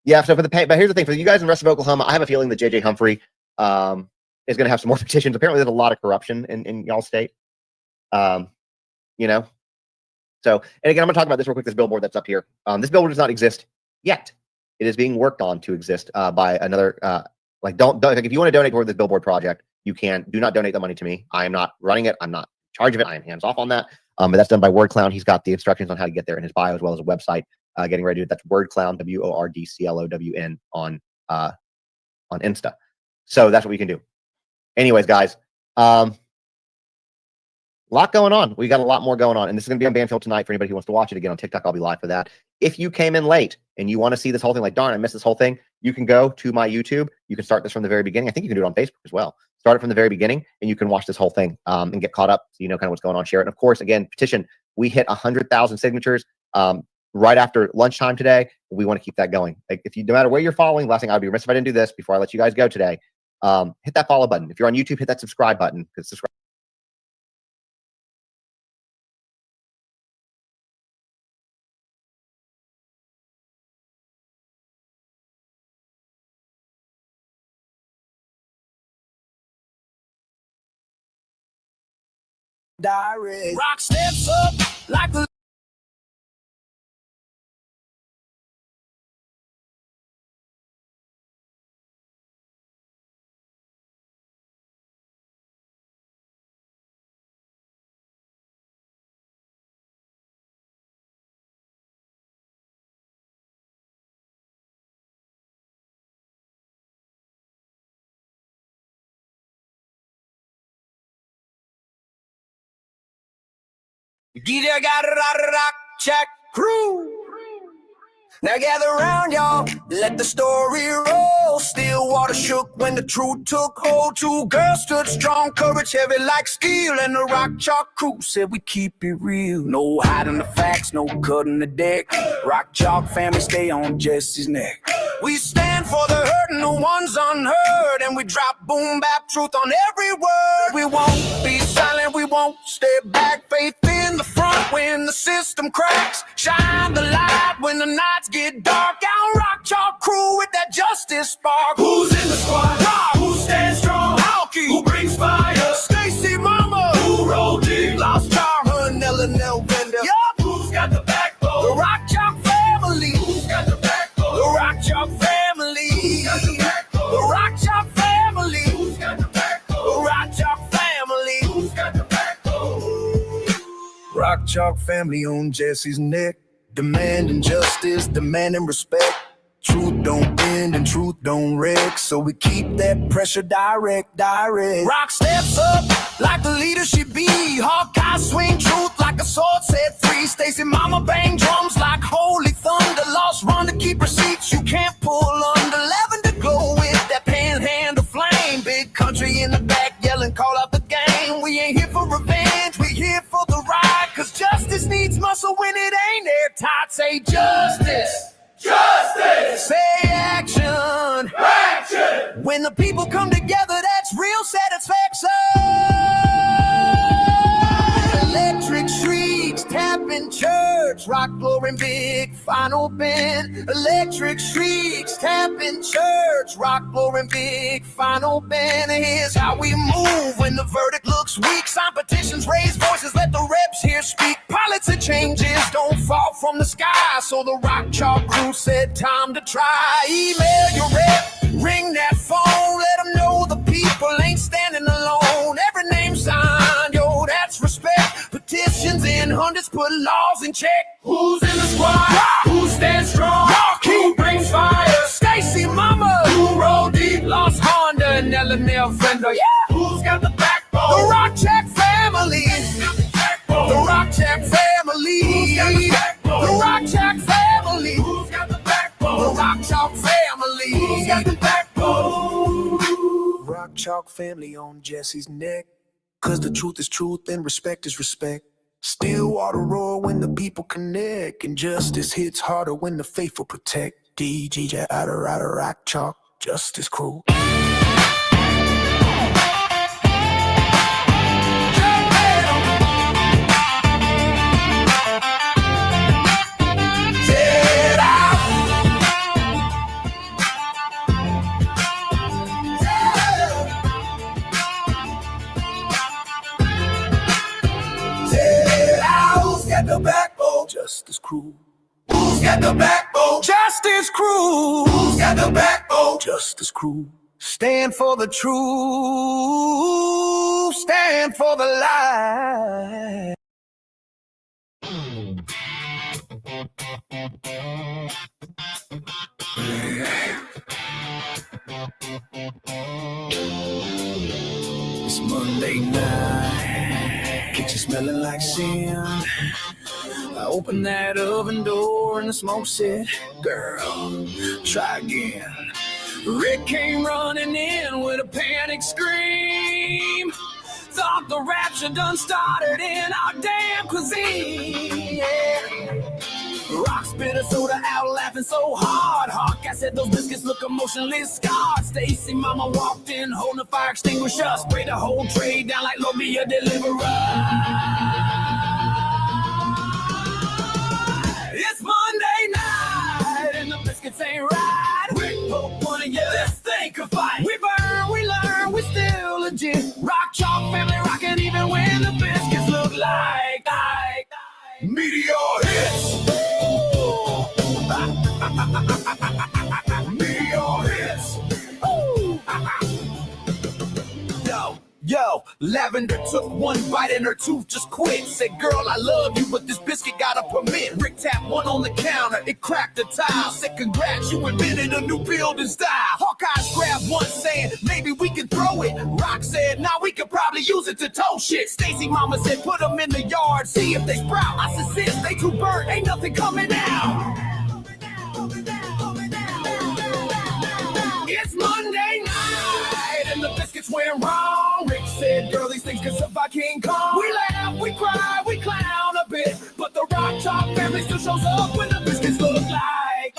Yeah, so but here's the thing, for you guys in the rest of Oklahoma, I have a feeling that JJ Humphrey is going to have some more petitions. Apparently there's a lot of corruption in y'all state. So, and again, I'm gonna talk about this real quick, this billboard that's up here. This billboard does not exist yet. It is being worked on to exist by another, don't if you want to donate toward this billboard project, you can. Do not donate the money to me. I am not running it. I'm not in charge of it. I am hands off on that. But that's done by WordClown. He's got the instructions on how to get there in his bio, as well as a website. Getting ready to do it. That's WordClown, WORDCLOWN on Insta. So that's what we can do. Anyways, guys, a lot going on. We got a lot more going on, and this is going to be on Banfield tonight for anybody who wants to watch it again on TikTok. I'll be live for that. If you came in late and you want to see this whole thing, like, darn, I missed this whole thing, you can go to my YouTube. You can start this from the very beginning. I think you can do it on Facebook as well. Start it from the very beginning, and you can watch this whole thing and get caught up, so you know kind of what's going on. Share it. And of course, again, petition. We hit 100,000 signatures right after lunchtime today. We want to keep that going. Like, if you, no matter where you're following, last thing, I'd be remiss if I didn't do this before I let you guys go today. Hit that follow button. If you're on YouTube, hit that subscribe button, because subscribe. Diary. Rock steps up like the Gita got a rock check crew. Now gather round, y'all, let the story roll. Stillwater shook when the truth took hold. Two girls stood strong, courage heavy like steel. And the Rock Chalk crew said we keep it real. No hiding the facts, no cutting the deck. Rock Chalk family stay on Jesse's neck. We stand for the hurt and the ones unheard. And we drop boom bap truth on every word. We won't be silent, we won't stay back. Faith in the front when the system cracks. Shine the light when the nights get dark. Our Rock Chalk crew with that justice spark. Who's in the squad? Rock. Who stands strong? Alki. Who brings fire? Stacy Mama. Who rolled deep? Lost Char and L&L Vendor. Yup. Who's got the backbone? The Rock Chalk family. Who's got the backbone? The Rock Chalk family. Who's got the backbone? The Rock Chalk family. Who's got the backbone? The Rock Chalk family. Who's got the backbone? Rock Chalk family on Jesse's neck. Demanding justice, demanding respect. Truth don't bend and truth don't wreck. So we keep that pressure direct. Rock steps up like the leader she be. Hawkeye swing truth like a sword set free. Stacy Mama bang drums like holy thunder. Lost run to keep receipts you can't pull under. 11 to glow with that panhandle flame. Big country in the back yelling call out the game. We ain't here for revenge, we here for the ride. Cause justice needs muscle when it ain't airtight. Say justice. Justice! Say action! Action! When the people come together, that's real satisfaction! Electric streets, tapping church, rock blowing big, final bend. Electric streets, tapping church, rock blowing big, final bend. Here's how we move when the verdict looks weak. Sign petitions, raise voices, let the reps here speak. Pilots and changes don't fall from the sky. So the Rock Chalk crew said time to try. Email your rep, ring that phone, let them know the people ain't standing alone. Every name signed, yo, that's respect. Petitions in hundreds, put laws in check. Who's in the squad? Rock. Who stands strong? Rock. Who brings fire? Stacy Mama. Who roll deep? Lost Honda and L&L Vendor. Yeah. Who's got the backbone? The Rock Chalk family. The Rock Chalk family. Who's got the backbone? The Rock Chalk family. Who's got the backbone? The Rock Chalk family. Who's got the backbone? Rock Chalk family on Jesse's neck. Cause the truth is truth and respect is respect. Stillwater roar when the people connect. And justice hits harder when the faithful protect. DJ out of Rock Chalk, justice crew. The backbone, justice crew. Who's got the backbone? Justice crew. Who's got the backbone? Justice crew. Stand for the truth. Stand for the light. It's Monday night. Kitchen smelling like sin. I opened that oven door and the smoke said, girl, try again. Rick came running in with a panic scream. Thought the rapture done started in our damn cuisine. Yeah. Rock spit a soda out laughing so hard. Hawk, I said those biscuits look emotionless scarred. Stacy Mama walked in holding a fire extinguisher. Sprayed the whole tray down like Lord be a deliverer. It's Monday night and the biscuits ain't right. Rick poke one and yeah, this thing could fight. We burn, we learn, we still legit. Rock Chalk family rockin' even when the biscuits look like meteor hits. Meteor hits. Yo, Lavender took one bite and her tooth just quit. Said, girl, I love you, but this biscuit got a permit. Rick tapped one on the counter, it cracked the tile. Said, congrats, you invented a new building style. Hawkeyes grabbed one saying, maybe we can throw it. Rock said, nah, we could probably use it to tow shit. Stacy Mama said, put them in the yard, see if they sprout. I said, sis, they too burnt, ain't nothing coming out. It's Monday night and the biscuits went wrong. Rick said, girl, these things can survive King Kong. We laugh, we cry, we clown a bit, but the Rock Chalk family still shows up when the biscuits look like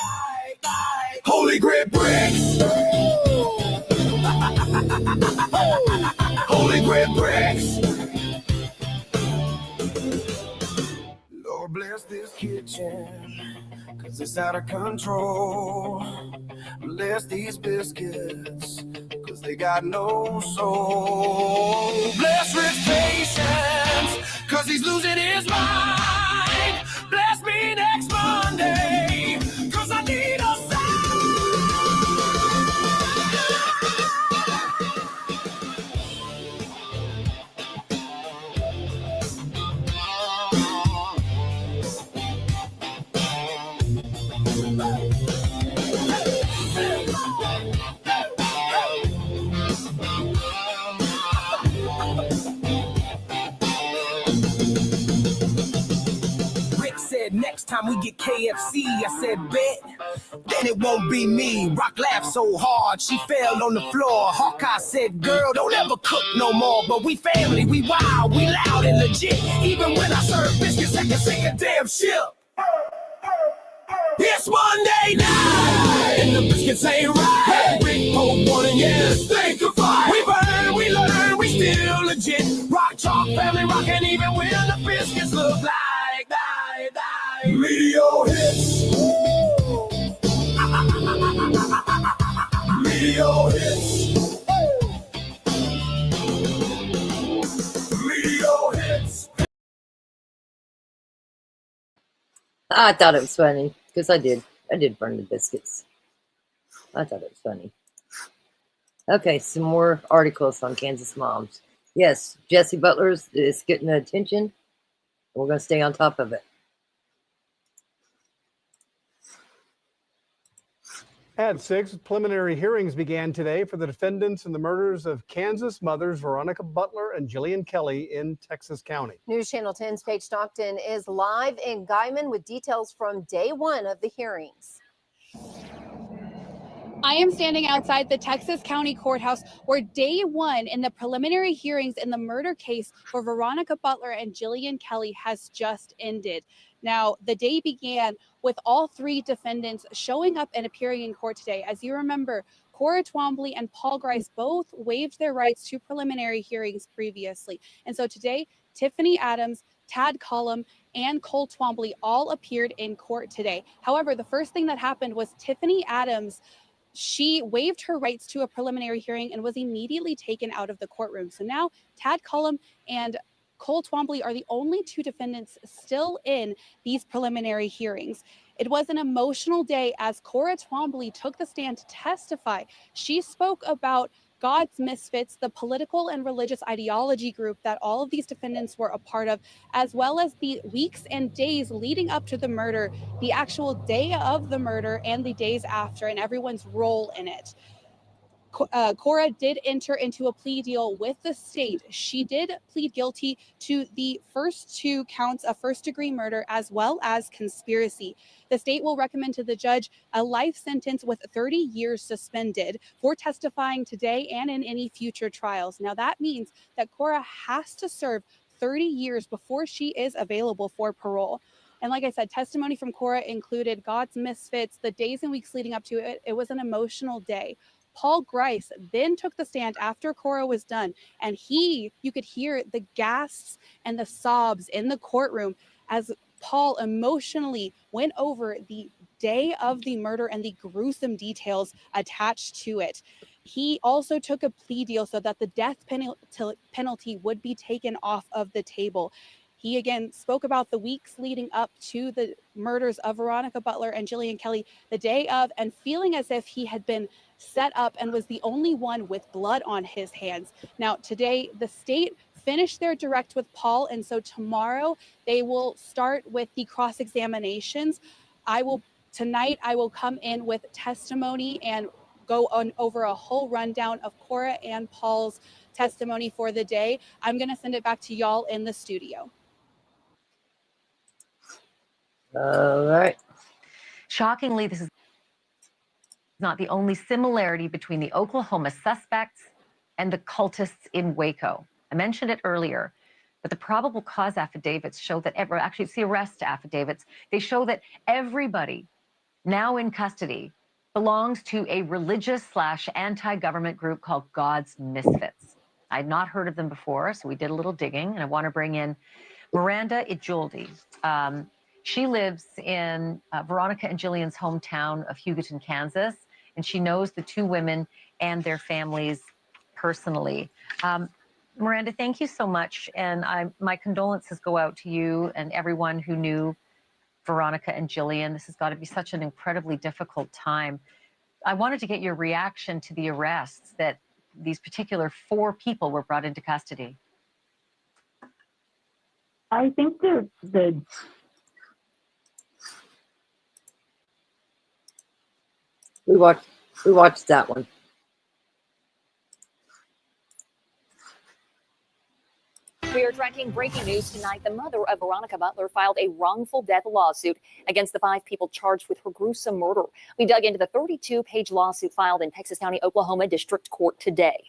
Holy Grit bricks. Holy Grit bricks. Lord bless this kitchen, 'cause it's out of control. Bless these biscuits, 'cause they got no soul. Bless Rick's patience, 'cause he's losing his mind. Bless me next Monday, 'cause I need a sign. Rick said next time we get KFC, I said bet, then it won't be me. Rock laughed so hard she fell on the floor. Hawkeye said, girl, don't ever cook no more. But we family, we wild, we loud and legit. Even when I serve biscuits, I can sink a damn ship. It's Monday night and the biscuits ain't right. Rick Pope one and yes, think of fight. We burn, we learn, we still legit. Rock Chalk family rockin' even when the biscuits look like Meteor hits. Meteor hits. Meteor hits. I thought it was funny because I did burn the biscuits. I thought it was funny. Okay, some more articles on Kansas moms. Yes, Jessie Butler is getting the attention. We're going to stay on top of it. At 6, preliminary hearings began today for the defendants in the murders of Kansas mothers Veronica Butler and Jillian Kelly in Texas County. News Channel 10's Paige Stockton is live in Guyman with details from day one of the hearings. I am standing outside the Texas County Courthouse where day one in the preliminary hearings in the murder case for Veronica Butler and Jillian Kelly has just ended. Now, the day began with all three defendants showing up and appearing in court today. As you remember, Cora Twombly and Paul Grice both waived their rights to preliminary hearings previously. And so today, Tiffany Adams, Tad Cullum, and Cole Twombly all appeared in court today. However, the first thing that happened was Tiffany Adams, she waived her rights to a preliminary hearing and was immediately taken out of the courtroom. So now Tad Cullum and Cole Twombly are the only two defendants still in these preliminary hearings. It was an emotional day as Cora Twombly took the stand to testify. She spoke about God's Misfits, the political and religious ideology group that all of these defendants were a part of, as well as the weeks and days leading up to the murder, the actual day of the murder and the days after, and everyone's role in it. Cora did enter into a plea deal with the state. She did plead guilty to the first two counts of first-degree murder as well as conspiracy. The state will recommend to the judge a life sentence with 30 years suspended for testifying today and in any future trials. Now that means that Cora has to serve 30 years before she is available for parole. And like I said, testimony from Cora included God's Misfits, the days and weeks leading up to it. It was an emotional day. Paul Grice then took the stand after Cora was done, and you could hear the gasps and the sobs in the courtroom as Paul emotionally went over the day of the murder and the gruesome details attached to it. He also took a plea deal so that the death penalty would be taken off of the table. He again spoke about the weeks leading up to the murders of Veronica Butler and Jillian Kelly the day of, and feeling as if he had been set up and was the only one with blood on his hands. Now, today, the state finished their direct with Paul, and so tomorrow they will start with the cross-examinations. Tonight, I will come in with testimony and go on over a whole rundown of Cora and Paul's testimony for the day. I'm going to send it back to y'all in the studio. All right. Shockingly, this is not the only similarity between the Oklahoma suspects and the cultists in Waco. I mentioned it earlier, but the probable cause affidavits show that actually it's the arrest affidavits. They show that everybody now in custody belongs to a religious/anti-government group called God's Misfits. I had not heard of them before, so we did a little digging, and I want to bring in Miranda Ijoldi. She lives in Veronica and Jillian's hometown of Hugoton, Kansas, and she knows the two women and their families personally. Miranda, thank you so much, and my condolences go out to you and everyone who knew Veronica and Jillian. This has got to be such an incredibly difficult time. I wanted to get your reaction to the arrests that these particular 4 people were brought into custody. I think We watched that one. We are tracking breaking news tonight. The mother of Veronica Butler filed a wrongful death lawsuit against the 5 people charged with her gruesome murder. We dug into the 32-page lawsuit filed in Texas County, Oklahoma District Court today.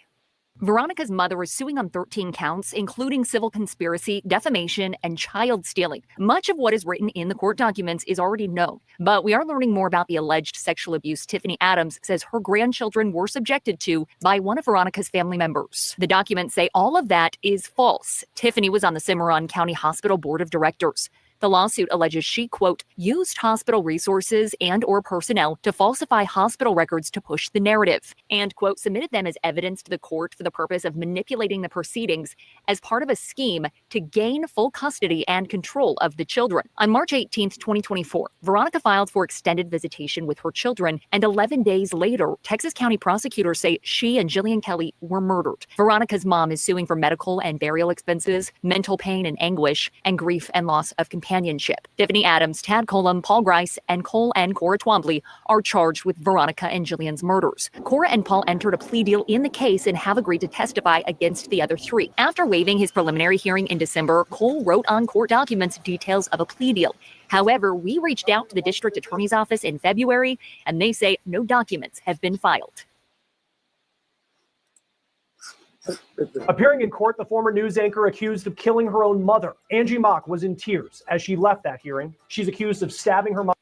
Veronica's mother is suing on 13 counts, including civil conspiracy, defamation, and child stealing. Much of what is written in the court documents is already known, but we are learning more about the alleged sexual abuse Tiffany Adams says her grandchildren were subjected to by one of Veronica's family members. The documents say all of that is false. Tiffany was on the Cimarron County Hospital Board of Directors. The lawsuit alleges she, quote, used hospital resources and or personnel to falsify hospital records to push the narrative and, quote, submitted them as evidence to the court for the purpose of manipulating the proceedings as part of a scheme to gain full custody and control of the children. On March 18th, 2024, Veronica filed for extended visitation with her children, and 11 days later, Texas County prosecutors say she and Jillian Kelly were murdered. Veronica's mom is suing for medical and burial expenses, mental pain and anguish, and grief and loss of companionship. Tiffany Adams, Tad Colum, Paul Grice, and Cole and Cora Twombly are charged with Veronica and Jillian's murders. Cora and Paul entered a plea deal in the case and have agreed to testify against the other 3. After waiving his preliminary hearing in December, Cole wrote on court documents details of a plea deal. However, we reached out to the district attorney's office in February, and they say no documents have been filed. Appearing in court, the former news anchor accused of killing her own mother, Angie Mock, was in tears as she left that hearing. She's accused of stabbing her mom.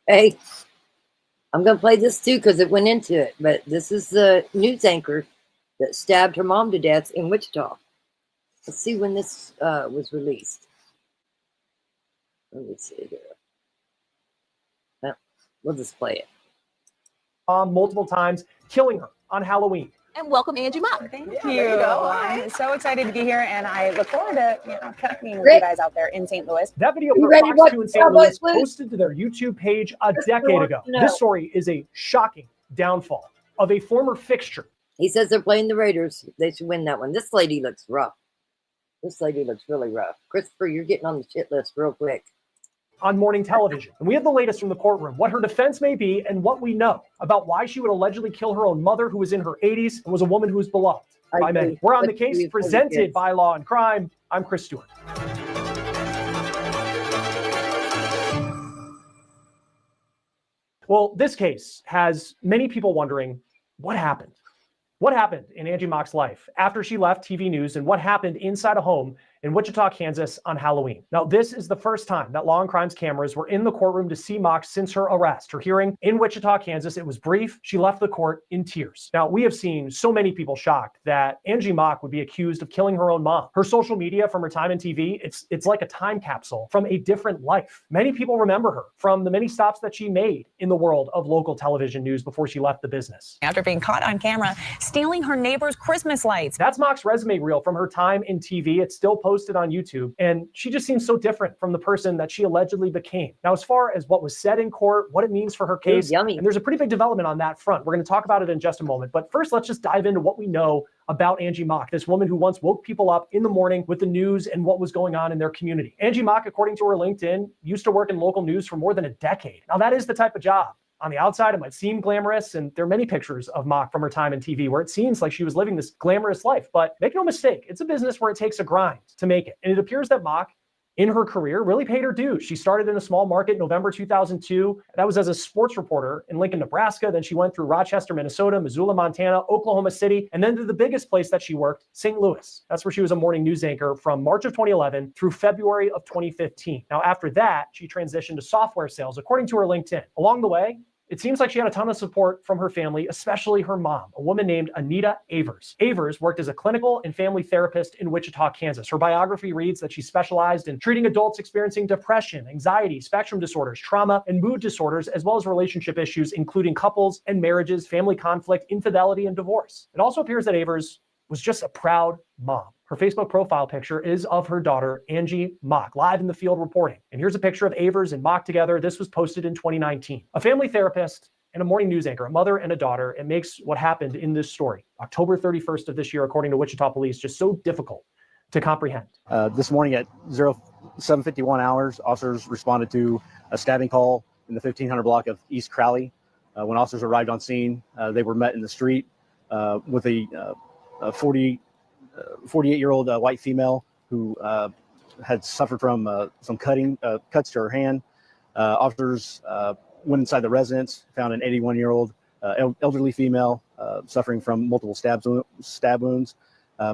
Hey, I'm going to play this too because it went into it, but this is the news anchor that stabbed her mom to death in Wichita. Let's see when this was released. Let me see here. Well, we'll just play it. Multiple times, killing her on Halloween. And welcome Angie Mock. Thank Yeah, you. there you go. I'm so excited to be here, and I look forward to connecting with Rick. you guys out there in St. Louis. That video You from ready to Fox watch 2 in the St. Cowboys Louis lose? posted to their YouTube page a decade ago. No. This story is a shocking downfall of a former fixture. He says they're playing the Raiders. They should win that one. This lady looks rough. This lady looks really rough. Christopher, you're getting on the shit list real quick. On morning television. And we have the latest from the courtroom, what her defense may be and what we know about why she would allegedly kill her own mother, who was in her 80s and was a woman who was beloved by many. We're on the case presented by Law and Crime. I'm Chris Stewart. Well, this case has many people wondering what happened. What happened in Angie Mock's life after she left TV news, and what happened inside a home in Wichita, Kansas on Halloween. Now, this is the first time that Law and Crime's cameras were in the courtroom to see Mock since her arrest. Her hearing in Wichita, Kansas, it was brief. She left the court in tears. Now, we have seen so many people shocked that Angie Mock would be accused of killing her own mom. Her social media from her time in TV, it's like a time capsule from a different life. Many people remember her from the many stops that she made in the world of local television news before she left the business. After being caught on camera stealing her neighbor's Christmas lights. That's Mock's resume reel from her time in TV. It's still posted on YouTube, and she just seems so different from the person that she allegedly became. Now, as far as what was said in court, what it means for her case, and there's a pretty big development on that front. We're going to talk about it in just a moment. But first, let's just dive into what we know about Angie Mock, this woman who once woke people up in the morning with the news and what was going on in their community. Angie Mock, according to her LinkedIn, used to work in local news for more than a decade. Now, that is the type of job. On the outside, it might seem glamorous, and there are many pictures of Mock from her time in TV where it seems like she was living this glamorous life. But make no mistake, it's a business where it takes a grind to make it. And it appears that Mock in her career really paid her dues. She started in a small market in November 2002. That was as a sports reporter in Lincoln, Nebraska. Then she went through Rochester, Minnesota, Missoula, Montana, Oklahoma City, and then to the biggest place that she worked, St. Louis. That's where she was a morning news anchor from March of 2011 through February of 2015. Now, after that, she transitioned to software sales, according to her LinkedIn. Along the way, it seems like she had a ton of support from her family, especially her mom, a woman named Anita Avers. Avers worked as a clinical and family therapist in Wichita, Kansas. Her biography reads that she specialized in treating adults experiencing depression, anxiety, spectrum disorders, trauma, and mood disorders, as well as relationship issues, including couples and marriages, family conflict, infidelity, and divorce. It also appears that Avers was just a proud mom. Her Facebook profile picture is of her daughter, Angie Mock, live in the field reporting. And here's a picture of Avers and Mock together. This was posted in 2019. A family therapist and a morning news anchor, a mother and a daughter. It makes what happened in this story, October 31st of this year, according to Wichita Police, just so difficult to comprehend. This morning at 7:51 hours, officers responded to a stabbing call in the 1500 block of East Crowley. When officers arrived on scene, they were met in the street with a 48-year-old white female who had suffered from some cuts to her hand. Officers went inside the residence, found an 81-year-old elderly female suffering from multiple stab wounds.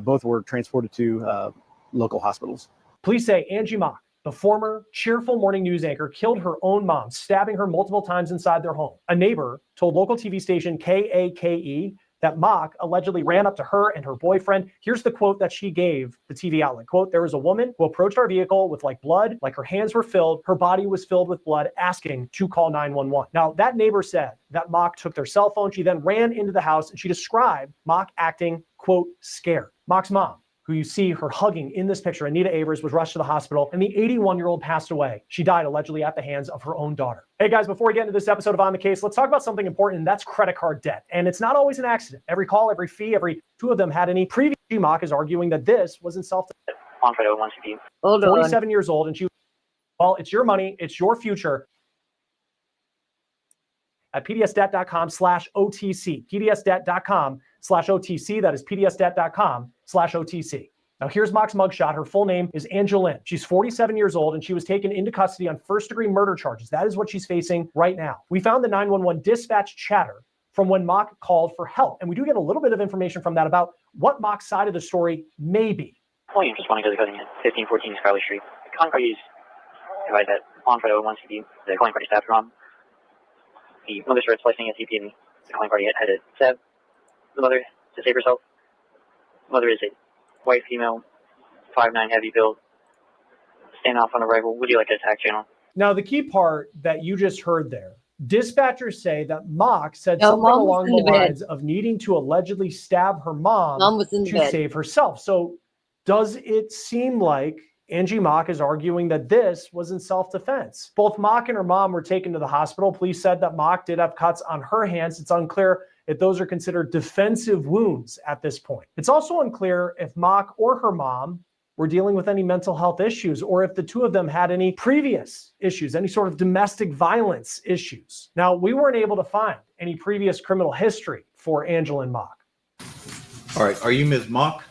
Both were transported to local hospitals. Police say Angie Mock, the former cheerful morning news anchor, killed her own mom, stabbing her multiple times inside their home. A neighbor told local TV station KAKE that Mock allegedly ran up to her and her boyfriend. Here's the quote that she gave the TV outlet. Quote, "There was a woman who approached our vehicle with blood, like her hands were filled, her body was filled with blood, asking to call 911. Now, that neighbor said that Mock took their cell phone. She then ran into the house and she described Mock acting, quote, scared. Mock's mom, who you see her hugging in this picture, Anita Avers, was rushed to the hospital, and the 81-year-old passed away. She died allegedly at the hands of her own daughter. Hey guys, before we get into this episode of On the Case, let's talk about something important, and that's credit card debt. And it's not always an accident. Every call, every fee, every two of them had any previous. Mock is arguing that this was in self-defense. Hold on. 47 years old, and she, well, it's your money, it's your future. At pdsdebt.com/OTC, pdsdebt.com/OTC. That is pdsdebt.com/OTC. Now here's Mock's mugshot. Her full name is Angelyn. She's 47 years old and she was taken into custody on first-degree murder charges. That is what she's facing right now. We found the 911 dispatch chatter from when Mock called for help. And we do get a little bit of information from that about what Mock's side of the story may be. Point responding to the cutting at 1514 Scarlett Street. The calling party is advised that on Friday 1CD, the calling party stabbed her mom. The mother started slicing a CP and the calling party had to stab the mother to save herself. The mother is a white female, 5'9" heavy build, standoff on arrival. Would you like to attack channel? Now, the key part that you just heard there, dispatchers say that Mock said something along the lines of needing to allegedly stab her mom to save herself. So does it seem like Angie Mock is arguing that this was in self-defense? Both Mock and her mom were taken to the hospital. Police said that Mock did have cuts on her hands. It's unclear if those are considered defensive wounds at this point. It's also unclear if Mock or her mom were dealing with any mental health issues or if the two of them had any previous issues, any sort of domestic violence issues. Now, we weren't able to find any previous criminal history for Angelyn Mock. All right, are you Ms. Mock?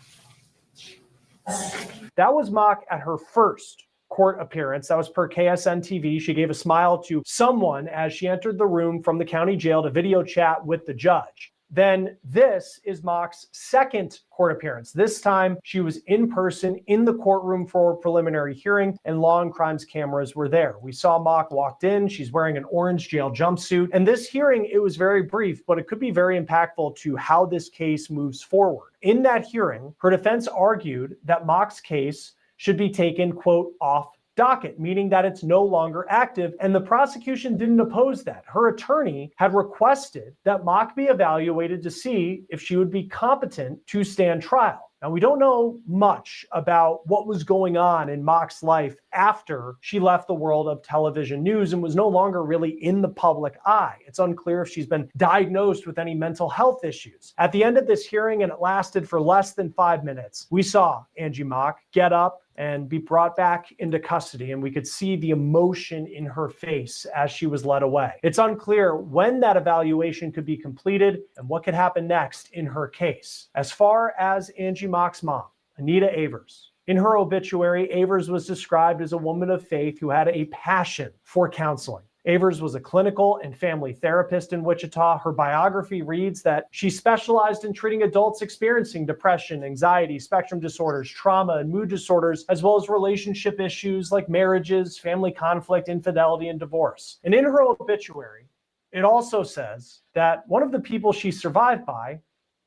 That was Mock at her first court appearance. That was per KSN TV. She gave a smile to someone as she entered the room from the county jail to video chat with the judge. Then this is Mock's second court appearance. This time she was in person in the courtroom for a preliminary hearing and law and crimes cameras were there. We saw Mock walked in. She's wearing an orange jail jumpsuit. And this hearing, it was very brief, but it could be very impactful to how this case moves forward. In that hearing, her defense argued that Mock's case should be taken, quote, off docket, meaning that it's no longer active, and the prosecution didn't oppose that. Her attorney had requested that Mock be evaluated to see if she would be competent to stand trial. Now, we don't know much about what was going on in Mock's life after she left the world of television news and was no longer really in the public eye. It's unclear if she's been diagnosed with any mental health issues. At the end of this hearing, and it lasted for less than 5 minutes, we saw Angie Mock get up and be brought back into custody, and we could see the emotion in her face as she was led away. It's unclear when that evaluation could be completed and what could happen next in her case. As far as Angie Mock's mom, Anita Avers, In her obituary, Avers was described as a woman of faith who had a passion for counseling. Avers was a clinical and family therapist in Wichita. Her biography reads that she specialized in treating adults experiencing depression, anxiety, spectrum disorders, trauma, and mood disorders, as well as relationship issues like marriages, family conflict, infidelity, and divorce. And in her obituary, it also says that one of the people she survived by,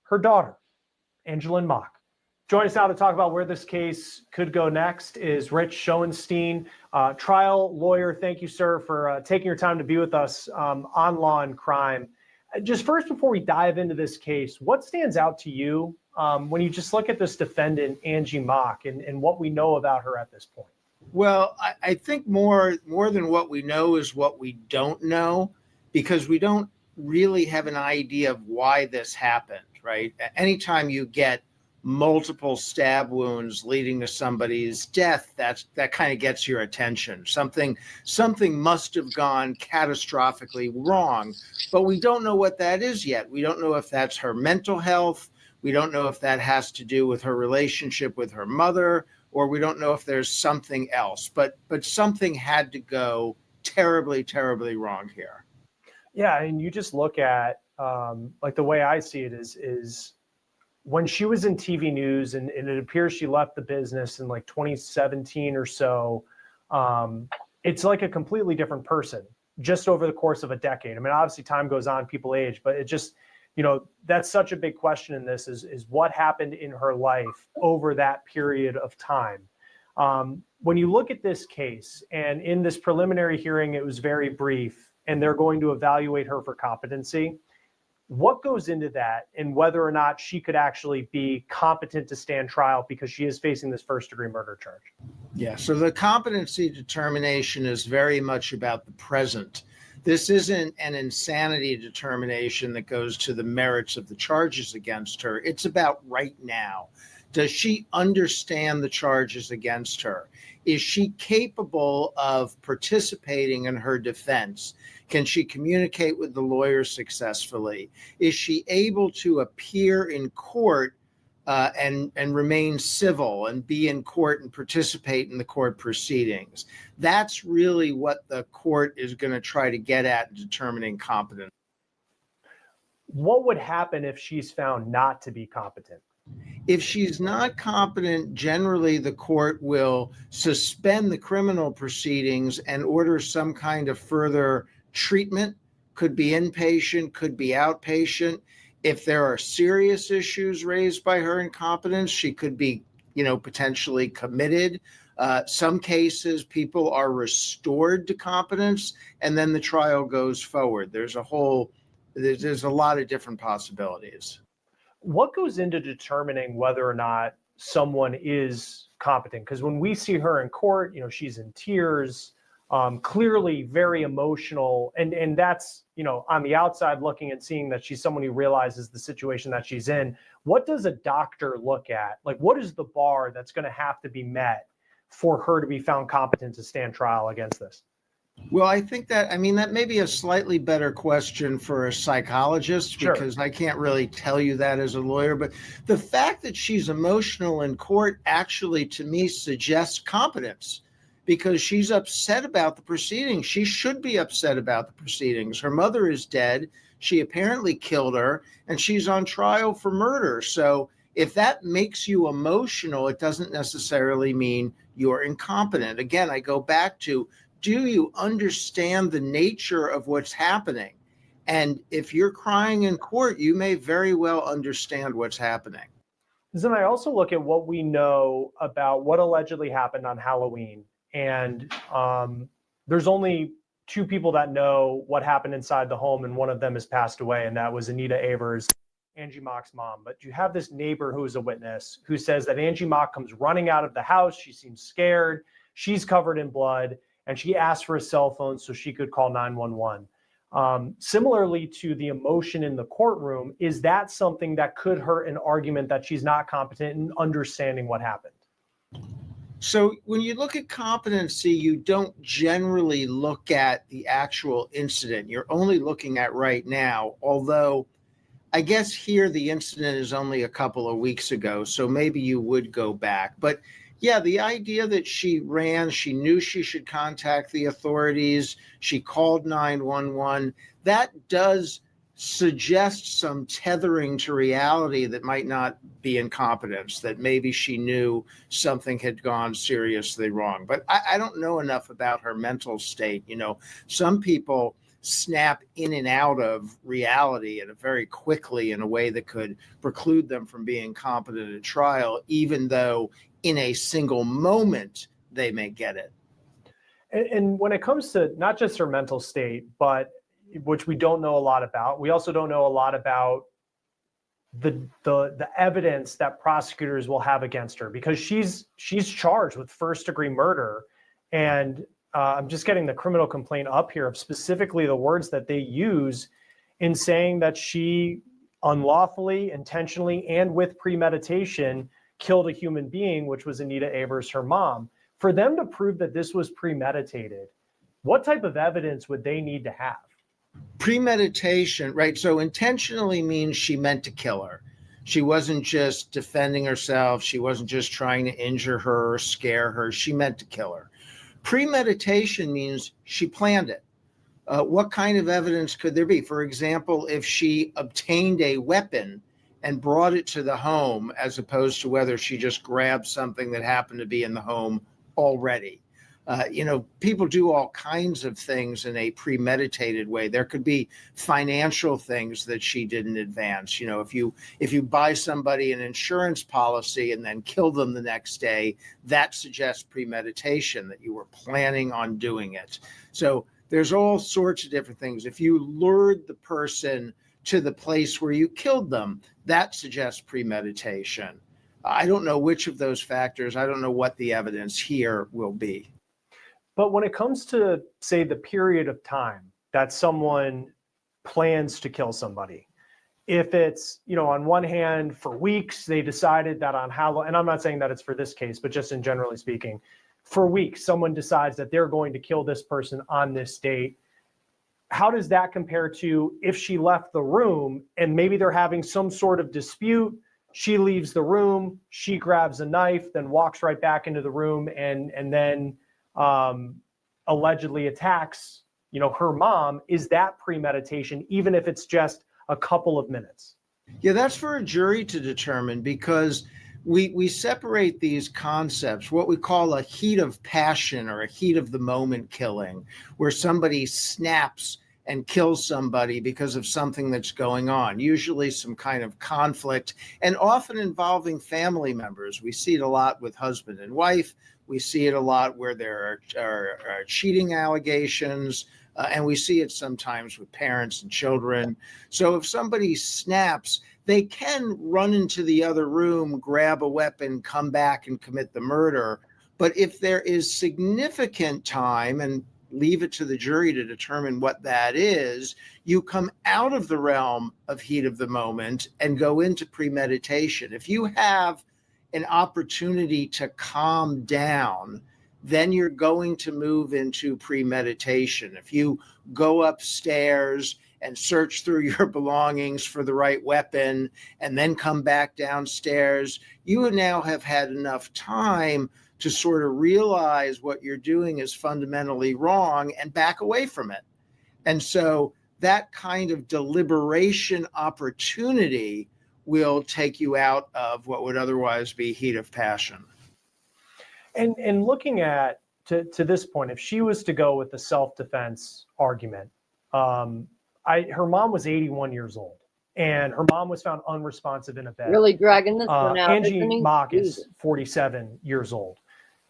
her daughter, Angelyn Mock. Join us now to talk about where this case could go next is Rich Schoenstein, trial lawyer. Thank you, sir, for taking your time to be with us on Law and Crime. Just first, before we dive into this case, what stands out to you when you just look at this defendant, Angie Mock, and what we know about her at this point? Well, I think more than what we know is what we don't know, because we don't really have an idea of why this happened, right? Anytime you get multiple stab wounds leading to somebody's death, that kind of gets your attention. Something must have gone catastrophically wrong, but we don't know what that is yet. We don't know if that's her mental health. We don't know if that has to do with her relationship with her mother, or we don't know if there's something else. But something had to go terribly, terribly wrong here. Yeah, and you just look at like the way I see it is when she was in TV news, and it appears she left the business in like 2017 or so, it's like a completely different person just over the course of a decade. I mean, obviously time goes on, people age, but it just, that's such a big question in this is what happened in her life over that period of time. When you look at this case, and in this preliminary hearing, it was very brief, and they're going to evaluate her for competency. What goes into that, and whether or not she could actually be competent to stand trial because she is facing this first-degree murder charge? Yeah, so the competency determination is very much about the present. This isn't an insanity determination that goes to the merits of the charges against her. It's about right now. Does she understand the charges against her? Is she capable of participating in her defense? Can she communicate with the lawyer successfully? Is she able to appear in court and remain civil and be in court and participate in the court proceedings? That's really what the court is going to try to get at in determining competence. What would happen if she's found not to be competent? If she's not competent, generally the court will suspend the criminal proceedings and order some kind of further treatment. Could be inpatient, could be outpatient. If there are serious issues raised by her incompetence, she could be, potentially committed. Some cases, people are restored to competence, and then the trial goes forward. There's a lot of different possibilities. What goes into determining whether or not someone is competent? Because when we see her in court, she's in tears, clearly very emotional. And that's, on the outside looking and seeing that she's someone who realizes the situation that she's in. What does a doctor look at? Like, what is the bar that's going to have to be met for her to be found competent to stand trial against this? Well, I think that may be a slightly better question for a psychologist, because I can't really tell you that as a lawyer. But the fact that she's emotional in court actually, to me, suggests competence, because she's upset about the proceedings. She should be upset about the proceedings. Her mother is dead. She apparently killed her, and she's on trial for murder. So if that makes you emotional, it doesn't necessarily mean you're incompetent. Again, I go back to, do you understand the nature of what's happening? And if you're crying in court, you may very well understand what's happening. Then I also look at what we know about what allegedly happened on Halloween. And there's only two people that know what happened inside the home, and one of them has passed away, and that was Anita Avers, Angie Mock's mom. But you have this neighbor who is a witness who says that Angie Mock comes running out of the house. She seems scared. She's covered in blood. And she asked for a cell phone so she could call 911. Similarly to the emotion in the courtroom, is that something that could hurt an argument that she's not competent in understanding what happened? So when you look at competency, you don't generally look at the actual incident. You're only looking at right now, although I guess here the incident is only a couple of weeks ago, so maybe you would go back. But Yeah, the idea that she ran, she knew she should contact the authorities, she called 911, that does suggest some tethering to reality that might not be incompetence, that maybe she knew something had gone seriously wrong. But I don't know enough about her mental state. You know, some people snap in and out of reality and very quickly in a way that could preclude them from being competent at trial, even though in a single moment they may get it. And when it comes to not just her mental state, but which we don't know a lot about, we also don't know a lot about the evidence that prosecutors will have against her, because she's charged with first-degree murder. And I'm just getting the criminal complaint up here of specifically the words that they use in saying that she unlawfully, intentionally, and with premeditation killed a human being, which was Anita Avers, her mom. For them to prove that this was premeditated, what type of evidence would they need to have? Premeditation, right? So intentionally means she meant to kill her. She wasn't just defending herself. She wasn't just trying to injure her or scare her. She meant to kill her. Premeditation means she planned it. What kind of evidence could there be? For example, if she obtained a weapon and brought it to the home, as opposed to whether she just grabbed something that happened to be in the home already. You know, people do all kinds of things in a premeditated way. There could be financial things that she did in advance. You know, if you buy somebody an insurance policy and then kill them the next day, that suggests premeditation, that you were planning on doing it. So there's all sorts of different things. If you lured the person to the place where you killed them, that suggests premeditation. I don't know which of those factors, I don't know what the evidence here will be. But when it comes to, say, the period of time that someone plans to kill somebody, if it's, you know, on one hand, for weeks, they decided that on Halloween, and I'm not saying that it's for this case, but just in generally speaking, for weeks, someone decides that they're going to kill this person on this date. How does that compare to if she left the room and maybe they're having some sort of dispute? She leaves the room, she grabs a knife, then walks right back into the room and then allegedly attacks, you know, her mom. Is that premeditation, even if it's just a couple of minutes? Yeah, that's for a jury to determine, because we separate these concepts, what we call a heat of passion or a heat of the moment killing, where somebody snaps and kills somebody because of something that's going on, usually some kind of conflict, and often involving family members. We see it a lot with husband and wife. We see it a lot where there are cheating allegations, and we see it sometimes with parents and children. So if somebody snaps, they can run into the other room, grab a weapon, come back and commit the murder. But if there is significant time, and leave it to the jury to determine what that is, you come out of the realm of heat of the moment and go into premeditation. If you have an opportunity to calm down, then you're going to move into premeditation. If you go upstairs and search through your belongings for the right weapon and then come back downstairs, you would now have had enough time to sort of realize what you're doing is fundamentally wrong and back away from it. And so that kind of deliberation opportunity will take you out of what would otherwise be heat of passion. And looking at, to this point, if she was to go with the self-defense argument, her mom was 81 years old, and her mom was found unresponsive in a bed. Really dragging this one out. Angie Mock is 47 years old.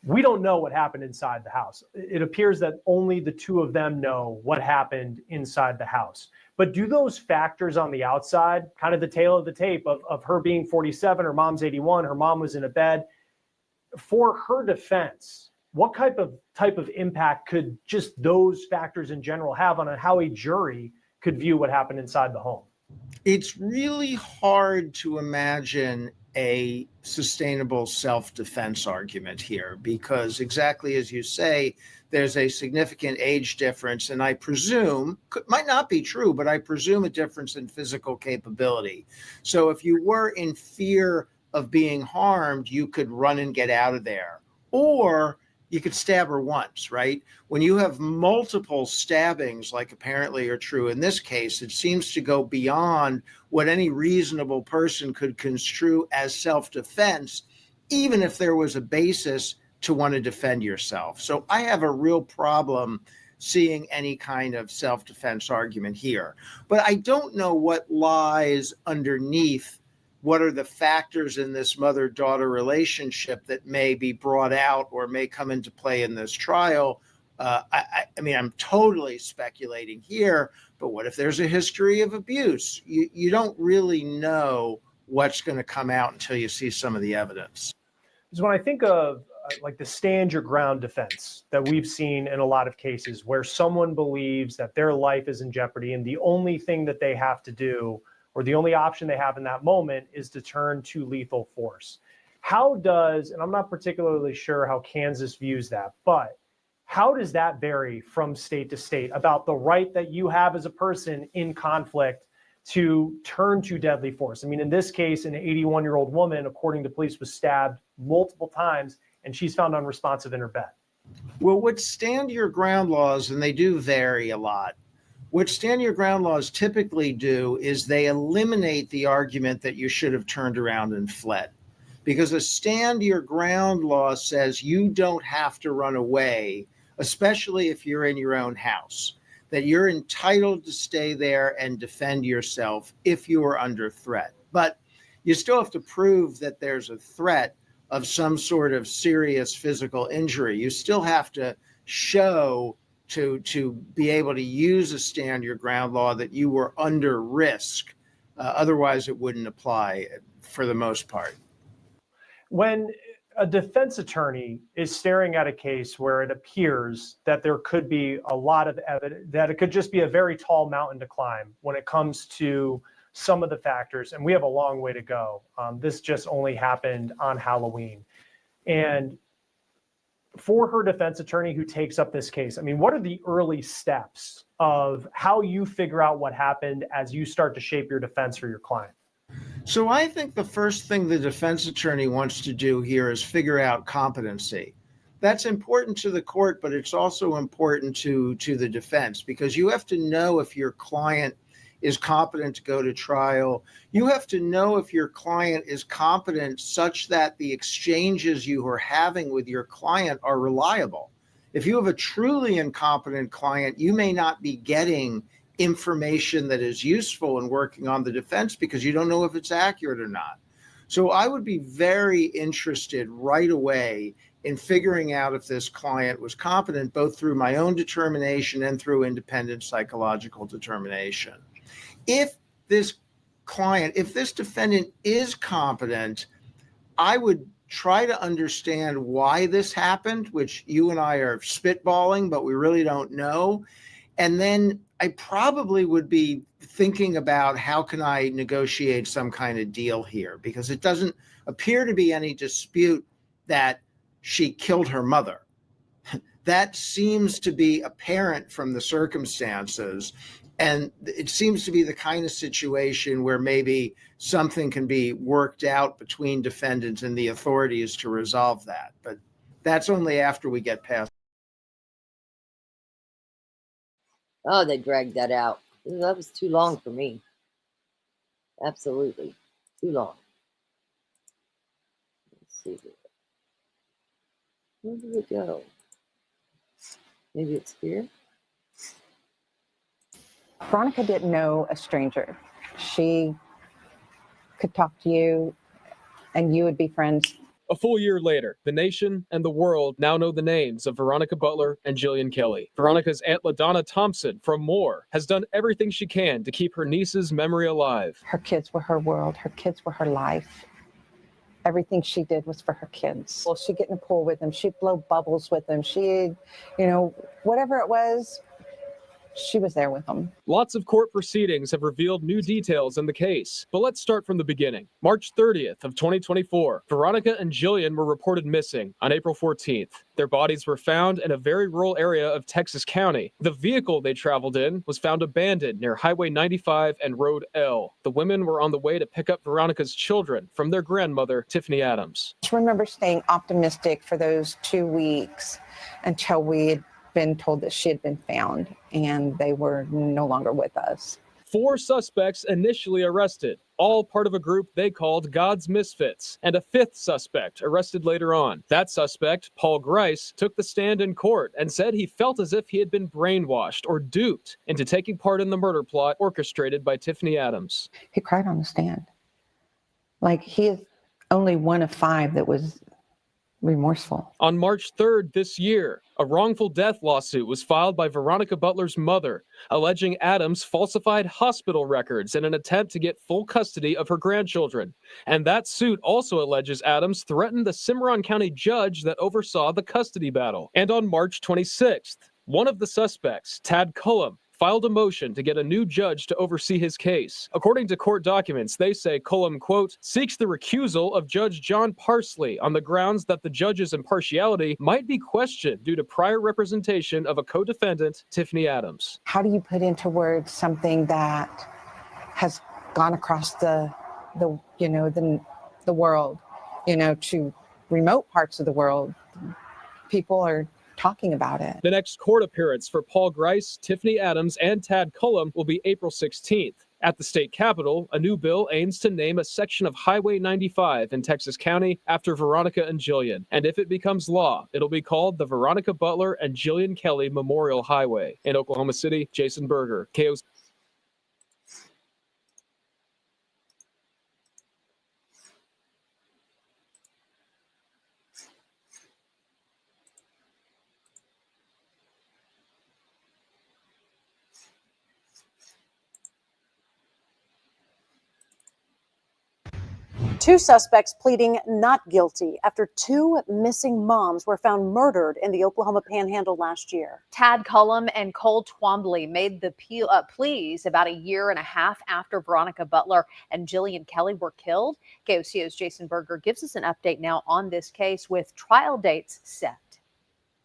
We don't know what happened inside the house. It appears that only the two of them know what happened inside the house. But do those factors on the outside, kind of the tail of the tape of her being 47, her mom's 81, her mom was in a bed, for her defense, what type of impact could just those factors in general have on how a jury could view what happened inside the home? It's really hard to imagine a sustainable self-defense argument here, because exactly as you say, there's a significant age difference, and I presume, might not be true, but I presume a difference in physical capability. So if you were in fear of being harmed, you could run and get out of there. Or you could stab her once, right? When you have multiple stabbings, like apparently are true in this case, it seems to go beyond what any reasonable person could construe as self-defense, even if there was a basis to want to defend yourself. So I have a real problem seeing any kind of self-defense argument here. But I don't know what lies underneath. What are the factors in this mother-daughter relationship that may be brought out or may come into play in this trial? I mean, I'm totally speculating here, but what if there's a history of abuse? You don't really know what's going to come out until you see some of the evidence. So when I think of like the stand your ground defense that we've seen in a lot of cases where someone believes that their life is in jeopardy and the only thing that they have to do or the only option they have in that moment is to turn to lethal force. How does, and I'm not particularly sure how Kansas views that, but how does that vary from state to state about the right that you have as a person in conflict to turn to deadly force? I mean, in this case, an 81-year-old woman, according to police, was stabbed multiple times and she's found unresponsive in her bed. Well, what stand your ground laws, and they do vary a lot, what stand your ground laws typically do is they eliminate the argument that you should have turned around and fled. Because a stand your ground law says you don't have to run away, especially if you're in your own house, that you're entitled to stay there and defend yourself if you are under threat. But you still have to prove that there's a threat of some sort of serious physical injury. You still have to show to be able to use a stand your ground law that you were under risk. Otherwise, it wouldn't apply for the most part. When a defense attorney is staring at a case where it appears that there could be a lot of evidence, that it could just be a very tall mountain to climb when it comes to some of the factors, and we have a long way to go. This just only happened on Halloween. And for her defense attorney who takes up this case, I mean, what are the early steps of how you figure out what happened as you start to shape your defense for your client? So I think the first thing the defense attorney wants to do here is figure out competency. That's important to the court, but it's also important to the defense, because you have to know if your client is competent to go to trial. You have to know if your client is competent such that the exchanges you are having with your client are reliable. If you have a truly incompetent client, you may not be getting information that is useful in working on the defense because you don't know if it's accurate or not. So I would be very interested right away in figuring out if this client was competent, both through my own determination and through independent psychological determination. If this defendant is competent, I would try to understand why this happened, which you and I are spitballing, but we really don't know. And then I probably would be thinking about how can I negotiate some kind of deal here, because it doesn't appear to be any dispute that she killed her mother. That seems to be apparent from the circumstances. And it seems to be the kind of situation where maybe something can be worked out between defendants and the authorities to resolve that. But that's only after we get past. Oh, they dragged that out. That was too long for me. Absolutely. Too long. Let's see. Where did it go? Maybe it's here. Veronica didn't know a stranger. She could talk to you and you would be friends. A full year later, the nation and the world now know the names of Veronica Butler and Jillian Kelly. Veronica's Aunt LaDonna Thompson from Moore has done everything she can to keep her niece's memory alive. Her kids were her world. Her kids were her life. Everything she did was for her kids. Well, she'd get in a pool with them. She'd blow bubbles with them. She'd, whatever it was, she was there with them. Lots of court proceedings have revealed new details in the case, but let's start from the beginning. March 30th of 2024, Veronica and Jillian were reported missing on April 14th. Their bodies were found in a very rural area of Texas County. The vehicle they traveled in was found abandoned near Highway 95 and Road L. The women were on the way to pick up Veronica's children from their grandmother, Tiffany Adams. I remember staying optimistic for those 2 weeks until we had been told that she had been found and they were no longer with us. 4 suspects initially arrested, all part of a group they called God's Misfits, and a 5th suspect arrested later on. That suspect, Paul Grice, took the stand in court and said he felt as if he had been brainwashed or duped into taking part in the murder plot orchestrated by Tiffany Adams. He cried on the stand. Like, he is only one of 5 that was remorseful. On March 3rd this year, a wrongful death lawsuit was filed by Veronica Butler's mother, alleging Adams falsified hospital records in an attempt to get full custody of her grandchildren. And that suit also alleges Adams threatened the Cimarron County judge that oversaw the custody battle. And on March 26th, one of the suspects, Tad Cullum, filed a motion to get a new judge to oversee his case. According to court documents, they say Cullum, quote, seeks the recusal of Judge John Parsley on the grounds that the judge's impartiality might be questioned due to prior representation of a co-defendant, Tiffany Adams. How do you put into words something that has gone across the world, to remote parts of the world? People are talking about it. The next court appearance for Paul Grice, Tiffany Adams, and Tad Cullum will be April 16th. At the state capitol, a new bill aims to name a section of Highway 95 in Texas County after Veronica and Jillian. And if it becomes law, it'll be called the Veronica Butler and Jillian Kelly Memorial Highway. In Oklahoma City, Jason Berger, KOC. Two suspects pleading not guilty after 2 missing moms were found murdered in the Oklahoma Panhandle last year. Tad Cullum and Cole Twombly made the pleas about a year and a half after Veronica Butler and Jillian Kelly were killed. KOCO's Jason Berger gives us an update now on this case with trial dates set.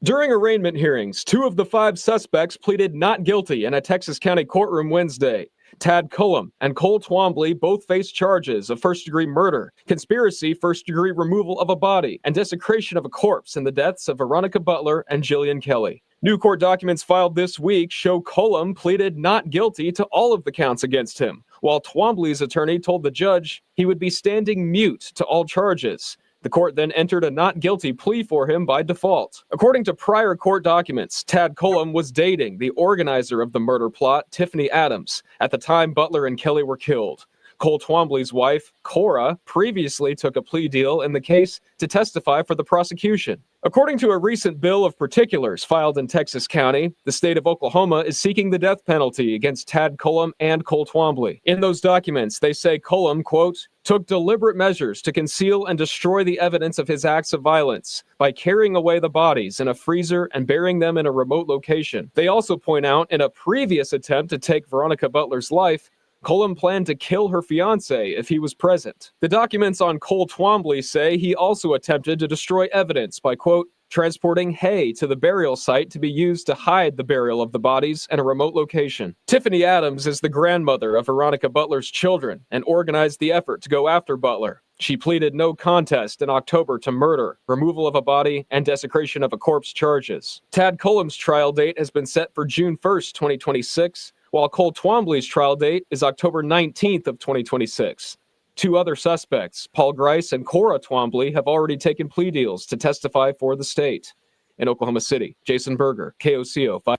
During arraignment hearings, 2 of the 5 suspects pleaded not guilty in a Texas County courtroom Wednesday. Tad Cullum and Cole Twombly both face charges of first-degree murder, conspiracy, first-degree removal of a body, and desecration of a corpse in the deaths of Veronica Butler and Jillian Kelly. New court documents filed this week show Cullum pleaded not guilty to all of the counts against him, while Twombly's attorney told the judge he would be standing mute to all charges. The court then entered a not guilty plea for him by default. According to prior court documents, Tad Cullum was dating the organizer of the murder plot, Tiffany Adams, at the time Butler and Kelly were killed. Cole Twombly's wife, Cora, previously took a plea deal in the case to testify for the prosecution. According to a recent bill of particulars filed in Texas County, the state of Oklahoma is seeking the death penalty against Tad Cullum and Cole Twombly. In those documents, they say Cullum, quote, took deliberate measures to conceal and destroy the evidence of his acts of violence by carrying away the bodies in a freezer and burying them in a remote location. They also point out in a previous attempt to take Veronica Butler's life, Cullum planned to kill her fiance if he was present. The documents on Cole Twombly say he also attempted to destroy evidence by, quote, transporting hay to the burial site to be used to hide the burial of the bodies in a remote location. Tiffany Adams is the grandmother of Veronica Butler's children and organized the effort to go after Butler. She pleaded no contest in October to murder, removal of a body, and desecration of a corpse charges. Tad Cullum's trial date has been set for June 1st, 2026, while Cole Twombly's trial date is October 19th of 2026. 2 other suspects, Paul Grice and Cora Twombly, have already taken plea deals to testify for the state. In Oklahoma City, Jason Berger, KOCO 5.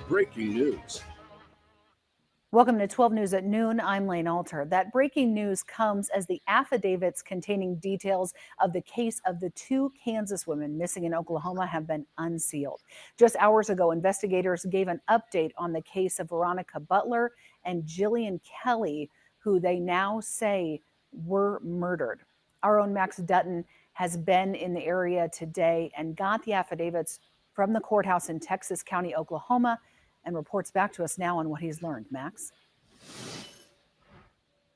Breaking news. Welcome to 12 News at noon. I'm Lane Alter. That breaking news comes as the affidavits containing details of the case of the 2 Kansas women missing in Oklahoma have been unsealed. Just hours ago, investigators gave an update on the case of Veronica Butler and Jillian Kelly, who they now say were murdered. Our own Max Dutton has been in the area today and got the affidavits from the courthouse in Texas County, Oklahoma, and reports back to us now on what he's learned. Max?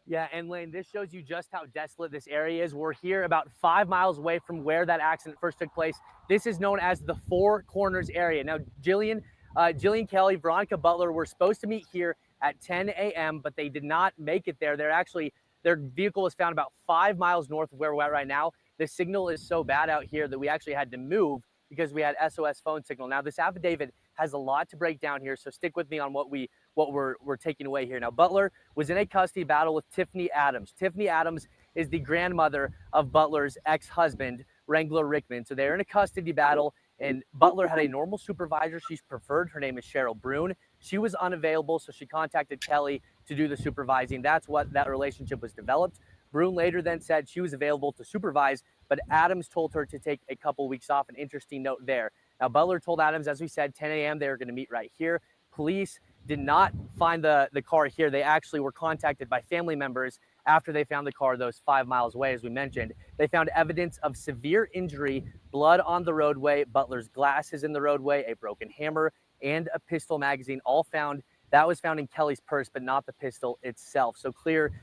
Yeah, and Lane, this shows you just how desolate this area is. We're here about 5 miles away from where that accident first took place. This is known as the Four Corners area. Now, Jillian Kelly, Veronica Butler were supposed to meet here at 10 a.m., but they did not make it there. Their vehicle was found about 5 miles north of where we're at right now. The signal is so bad out here that we actually had to move because we had SOS phone signal. Now, this affidavit has a lot to break down here, so stick with me on what we're taking away here. Now, Butler was in a custody battle with Tiffany Adams. Tiffany Adams is the grandmother of Butler's ex-husband, Wrangler Rickman. So they're in a custody battle, and Butler had a normal supervisor she's preferred. Her name is Cheryl Brune. She was unavailable, so she contacted Kelly to do the supervising. That's what that relationship was developed. Brune later then said she was available to supervise, but Adams told her to take a couple weeks off. An interesting note there. Now, Butler told Adams, as we said, 10 a.m. they were going to meet right here. Police did not find the car here. They actually were contacted by family members after they found the car those 5 miles away, as we mentioned. They found evidence of severe injury, blood on the roadway, Butler's glasses in the roadway, a broken hammer, and a pistol magazine, all found. That was found in Kelly's purse, but not the pistol itself. So clear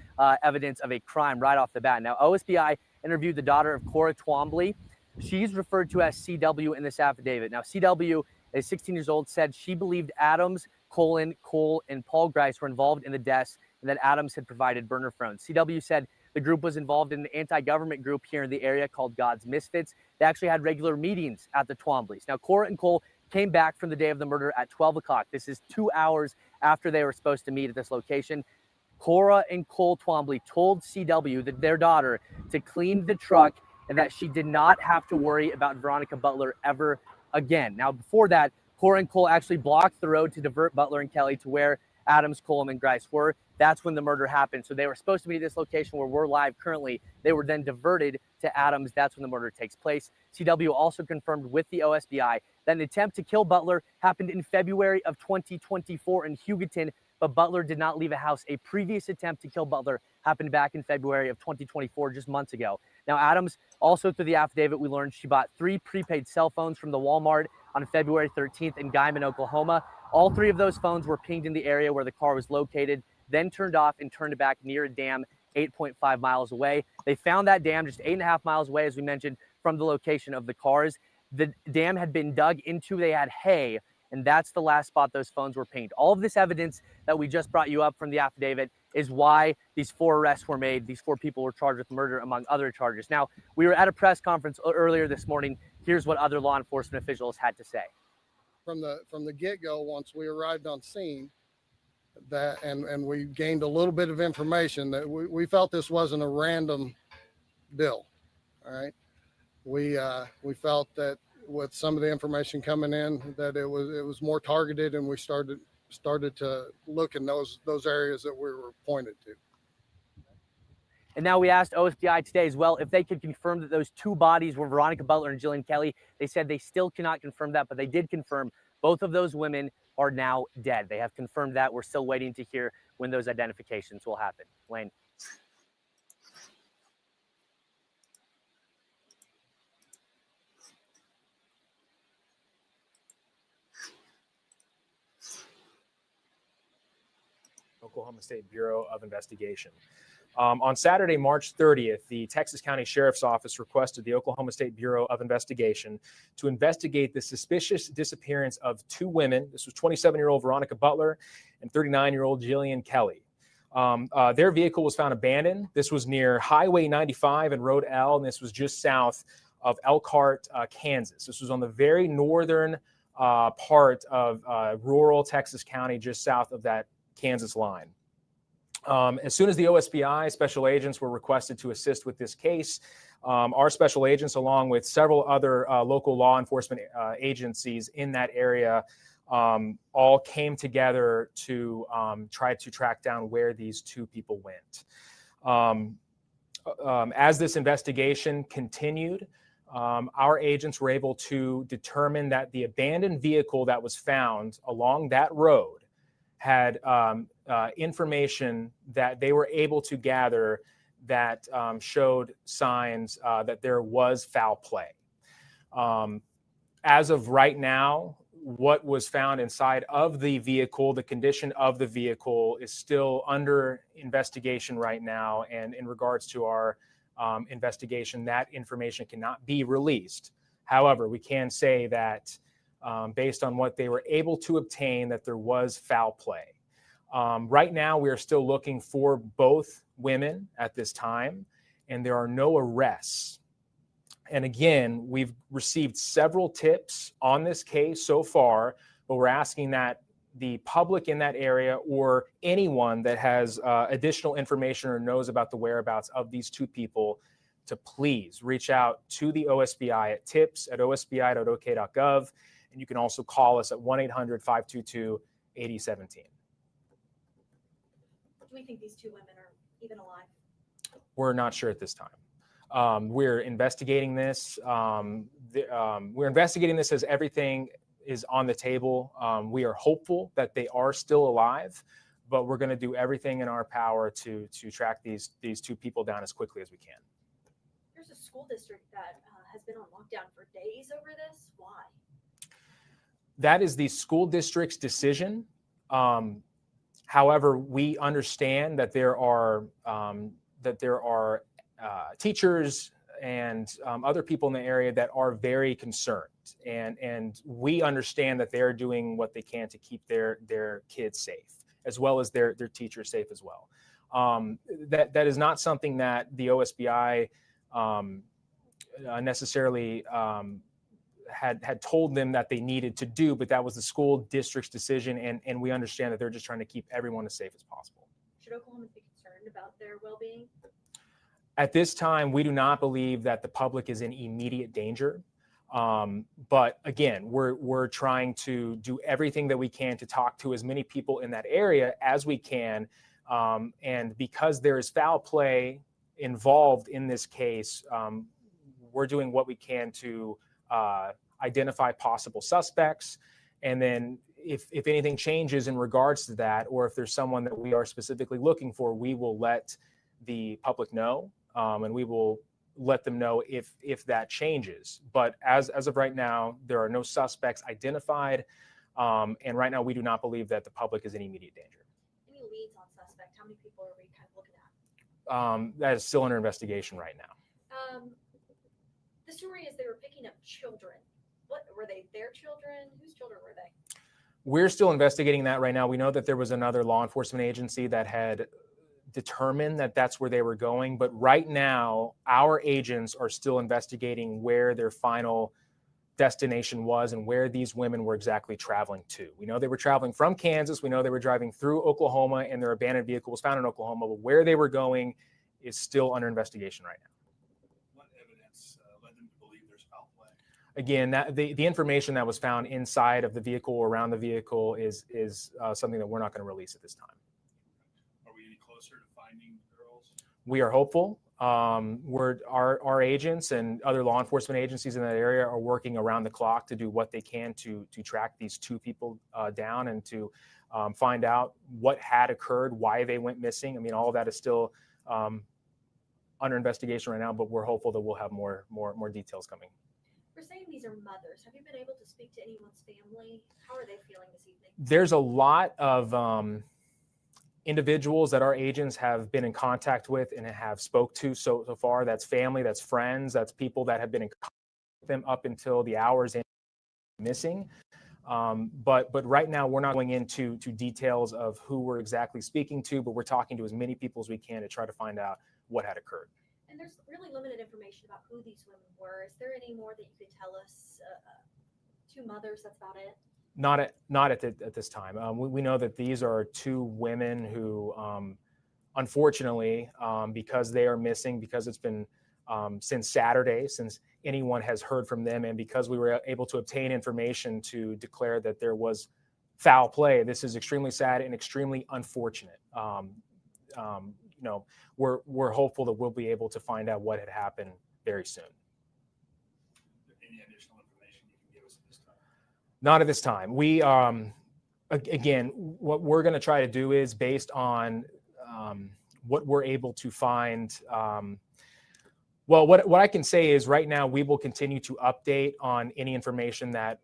evidence of a crime right off the bat. Now, OSBI interviewed the daughter of Cora Twombly. She's referred to as CW in this affidavit. Now, CW is 16 years old, said she believed Adams, Cole, and Paul Grice were involved in the deaths and that Adams had provided burner phones. CW said the group was involved in an anti-government group here in the area called God's Misfits. They actually had regular meetings at the Twombly's. Now, Cora and Cole came back from the day of the murder at 12 o'clock. This is 2 hours after they were supposed to meet at this location. Cora and Cole Twombly told CW, that their daughter, to clean the truck and that she did not have to worry about Veronica Butler ever again. Now, before that, Cora and Cole actually blocked the road to divert Butler and Kelly to where Adams, Coleman, and Grice were. That's when the murder happened. So they were supposed to be at this location where we're live currently. They were then diverted to Adams. That's when the murder takes place. CW also confirmed with the OSBI that an attempt to kill Butler happened in February of 2024 in Hugoton, but Butler did not leave a house. A previous attempt to kill Butler happened back in February of 2024, just months ago. Now, Adams, also through the affidavit, we learned she bought 3 prepaid cell phones from the Walmart on February 13th in Guyman, Oklahoma. All 3 of those phones were pinged in the area where the car was located, then turned off and turned back near a dam 8.5 miles away. They found that dam just 8.5 miles away, as we mentioned, from the location of the cars. The dam had been dug into, they had hay, and that's the last spot those phones were pinged. All of this evidence that we just brought you up from the affidavit is why these 4 arrests were made. These 4 people were charged with murder, among other charges. Now, we were at a press conference earlier this morning. Here's what other law enforcement officials had to say. From the get-go, once we arrived on scene, that and we gained a little bit of information that we felt this wasn't a random bill. All right, we felt that with some of the information coming in that it was more targeted, and we started to look in those areas that we were pointed to. And now we asked OSBI today as well if they could confirm that those 2 bodies were Veronica Butler and Jillian Kelly. They said they still cannot confirm that, but they did confirm both of those women are now dead. They have confirmed that. We're still waiting to hear when those identifications will happen. Wayne. Oklahoma State Bureau of Investigation. On Saturday, March 30th, the Texas County Sheriff's Office requested the Oklahoma State Bureau of Investigation to investigate the suspicious disappearance of 2 women. This was 27-year-old Veronica Butler and 39-year-old Jillian Kelly. Their vehicle was found abandoned. This was near Highway 95 and Road L, and this was just south of Elkhart, Kansas. This was on the very northern part of rural Texas County, just south of that Kansas line. As soon as the OSBI special agents were requested to assist with this case, our special agents, along with several other local law enforcement agencies in that area, all came together to try to track down where these 2 people went. As this investigation continued, our agents were able to determine that the abandoned vehicle that was found along that road had information that they were able to gather that showed signs that there was foul play. As of right now, what was found inside of the vehicle, the condition of the vehicle is still under investigation right now. And in regards to our investigation, that information cannot be released. However, we can say that based on what they were able to obtain, that there was foul play. Right now, we are still looking for both women at this time, and there are no arrests. And again, we've received several tips on this case so far, but we're asking that the public in that area or anyone that has additional information or knows about the whereabouts of these two people to please reach out to the OSBI at tips@osbi.ok.gov. And you can also call us at 1-800-522-8017. Do we think these two women are even alive? We're not sure at this time. We're investigating this. We're investigating this as everything is on the table. We are hopeful that they are still alive, but we're going to do everything in our power to track these two people down as quickly as we can. There's a school district that has been on lockdown for days over this. Why? That is the school district's decision. However, we understand that there are teachers and other people in the area that are very concerned, and we understand that they're doing what they can to keep their kids safe, as well as their teachers safe as well. That is not something that the OSBI necessarily had told them that they needed to do, but that was the school district's decision, and we understand that they're just trying to keep everyone as safe as possible. Should Oklahomans be concerned about their well-being? At this time, we do not believe that the public is in immediate danger. But again, we're trying to do everything that we can to talk to as many people in that area as we can. And because there is foul play involved in this case, we're doing what we can to identify possible suspects. And then if anything changes in regards to that, or if there's someone that we are specifically looking for, we will let the public know. And we will let them know if that changes. But as of right now, there are no suspects identified. And right now, we do not believe that the public is in immediate danger. Any leads on suspect? How many people are we kind of looking at? That is still under investigation right now. The story is they were picking up children. What were they? Their children? Whose children were they? We're still investigating that right now. We know that there was another law enforcement agency that had determined that that's where they were going. But right now, our agents are still investigating where their final destination was and where these women were exactly traveling to. We know they were traveling from Kansas. We know they were driving through Oklahoma, and their abandoned vehicle was found in Oklahoma. But where they were going is still under investigation right now. What evidence led them to believe there's foul play? Again, the information that was found inside of the vehicle or around the vehicle is something that we're not going to release at this time. We are hopeful. Our agents and other law enforcement agencies in that area are working around the clock to do what they can to track these two people down and to find out what had occurred, why they went missing. I mean, all of that is still under investigation right now, but we're hopeful that we'll have more details coming. We're saying these are mothers. Have you been able to speak to anyone's family? How are they feeling this evening? There's a lot of individuals that our agents have been in contact with and have spoke to so far. That's family, that's friends, that's people that have been in contact with them up until the hours missing. But right now we're not going into details of who we're exactly speaking to, but we're talking to as many people as we can to try to find out what had occurred. And there's really limited information about who these women were. Is there any more that you could tell us? Two mothers, that's about it. Not at this time. We know that these are two women who, unfortunately, because they are missing, because it's been since Saturday, since anyone has heard from them, and because we were able to obtain information to declare that there was foul play, this is extremely sad and extremely unfortunate. We're hopeful that we'll be able to find out what had happened very soon. Any additional information you can give us at this time? Not at this time. We, again, what we're going to try to do is based on what we're able to find. Well, what I can say is right now we will continue to update on any information that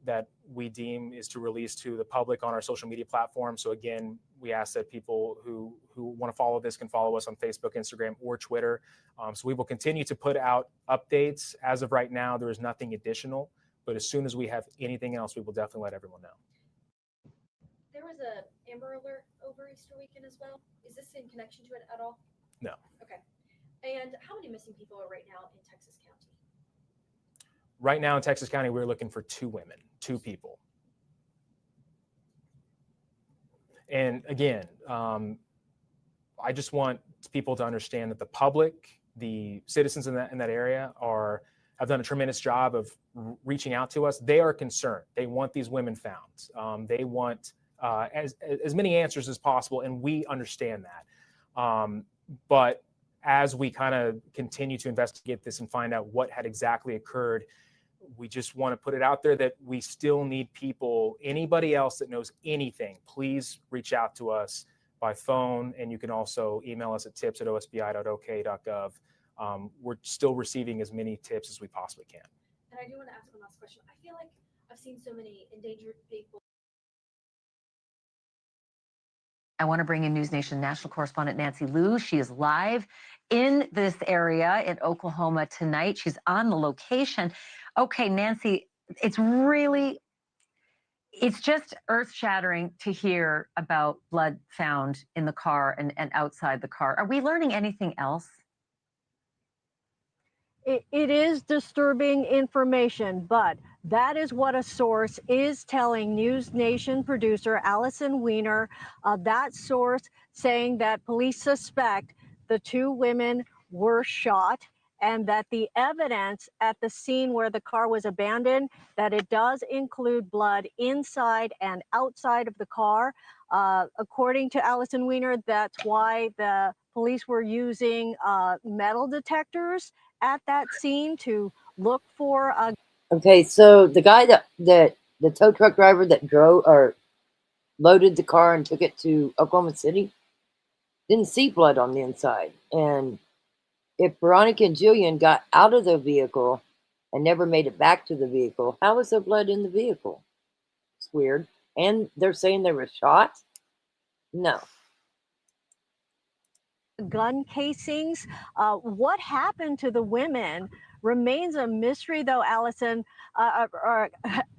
we deem is to release to the public on our social media platform. So again, we ask that people who want to follow this can follow us on Facebook, Instagram, or Twitter. So we will continue to put out updates. As of right now, there is nothing additional, but as soon as we have anything else, we will definitely let everyone know. There was a Amber Alert over Easter weekend as well. Is this in connection to it at all? No. Okay. And how many missing people are right now in Texas County? Right now in Texas County, we're looking for 2 women, 2 people. And again, I just want people to understand that the public, the citizens in that area have done a tremendous job of reaching out to us. They are concerned. They want these women found. They want as many answers as possible, and we understand that. But as we kind of continue to investigate this and find out what had exactly occurred, we just want to put it out there that we still need people, anybody else that knows anything, please reach out to us by phone. And you can also email us at tips@osbi.ok.gov. We're still receiving as many tips as we possibly can. And I do want to ask one last question. I feel like I've seen so many endangered people. I want to bring in News Nation national correspondent Nancy Liu. She is live in this area in Oklahoma tonight. She's on the location. Okay, Nancy, it's just earth-shattering to hear about blood found in the car and outside the car. Are we learning anything else? It is disturbing information, but that is what a source is telling News Nation producer Allison Weiner. That source saying that police suspect the 2 women were shot and that the evidence at the scene where the car was abandoned, that it does include blood inside and outside of the car. According to Allison Weiner, that's why the police were using metal detectors at that scene to look for a. Okay, so the guy that the tow truck driver that drove or loaded the car and took it to Oklahoma City didn't see blood on the inside. And if Veronica and Jillian got out of the vehicle and never made it back to the vehicle, how was there blood in the vehicle? It's weird. And they're saying they were shot? No. Gun casings. What happened to the women remains a mystery, though, Allison.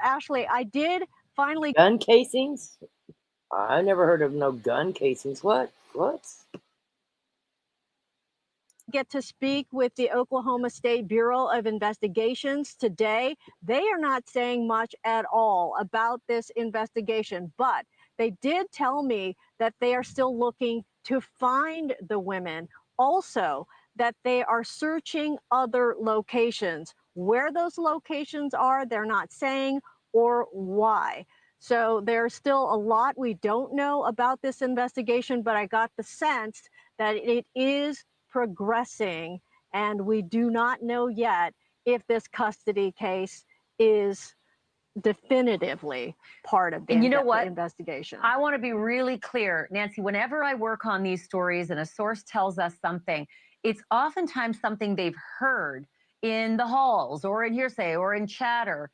Ashley, I did finally. Gun casings? I never heard of no gun casings. What? Get to speak with the Oklahoma State Bureau of Investigations today. They are not saying much at all about this investigation, but they did tell me that they are still looking to find the women. Also, that they are searching other locations. Where those locations are, they're not saying, or why. So there's still a lot we don't know about this investigation, but I got the sense that it is progressing, and we do not know yet if this custody case is definitively part of the And you know what? investigation. I want to be really clear, Nancy, whenever I work on these stories and a source tells us something, it's oftentimes something they've heard in the halls or in hearsay or in chatter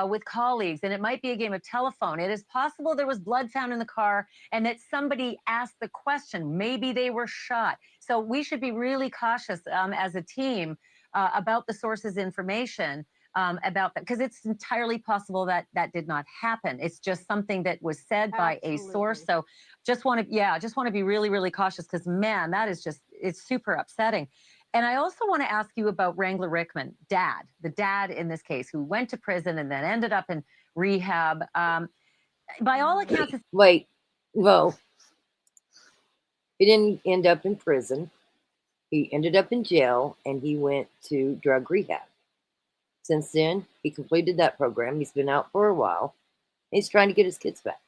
with colleagues, and it might be a game of telephone. It is possible there was blood found in the car and that somebody asked the question, maybe they were shot. So we should be really cautious as a team about the source's information about that, because it's entirely possible that that did not happen. It's just something that was said by a source. So just want to be really, really cautious, because man, that is it's super upsetting. And I also want to ask you about Wrangler Rickman, the dad in this case, who went to prison and then ended up in rehab. By all accounts, Well, he didn't end up in prison. He ended up in jail, and he went to drug rehab. Since then, he completed that program. He's been out for a while. He's trying to get his kids back.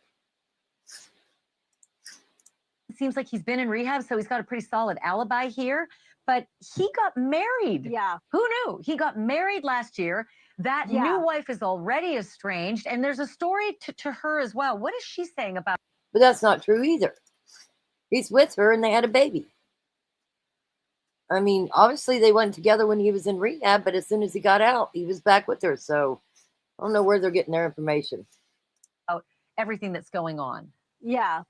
it seems like he's been in rehab, so he's got a pretty solid alibi here. But he got married. Yeah. Who knew? He got married last year. That new wife is already estranged, and there's a story to her as well. What is she saying about? But that's not true either. He's with her, and they had a baby. I mean, obviously they went together when he was in rehab, but as soon as he got out, he was back with her. So I don't know where they're getting their information. About everything that's going on. Yeah.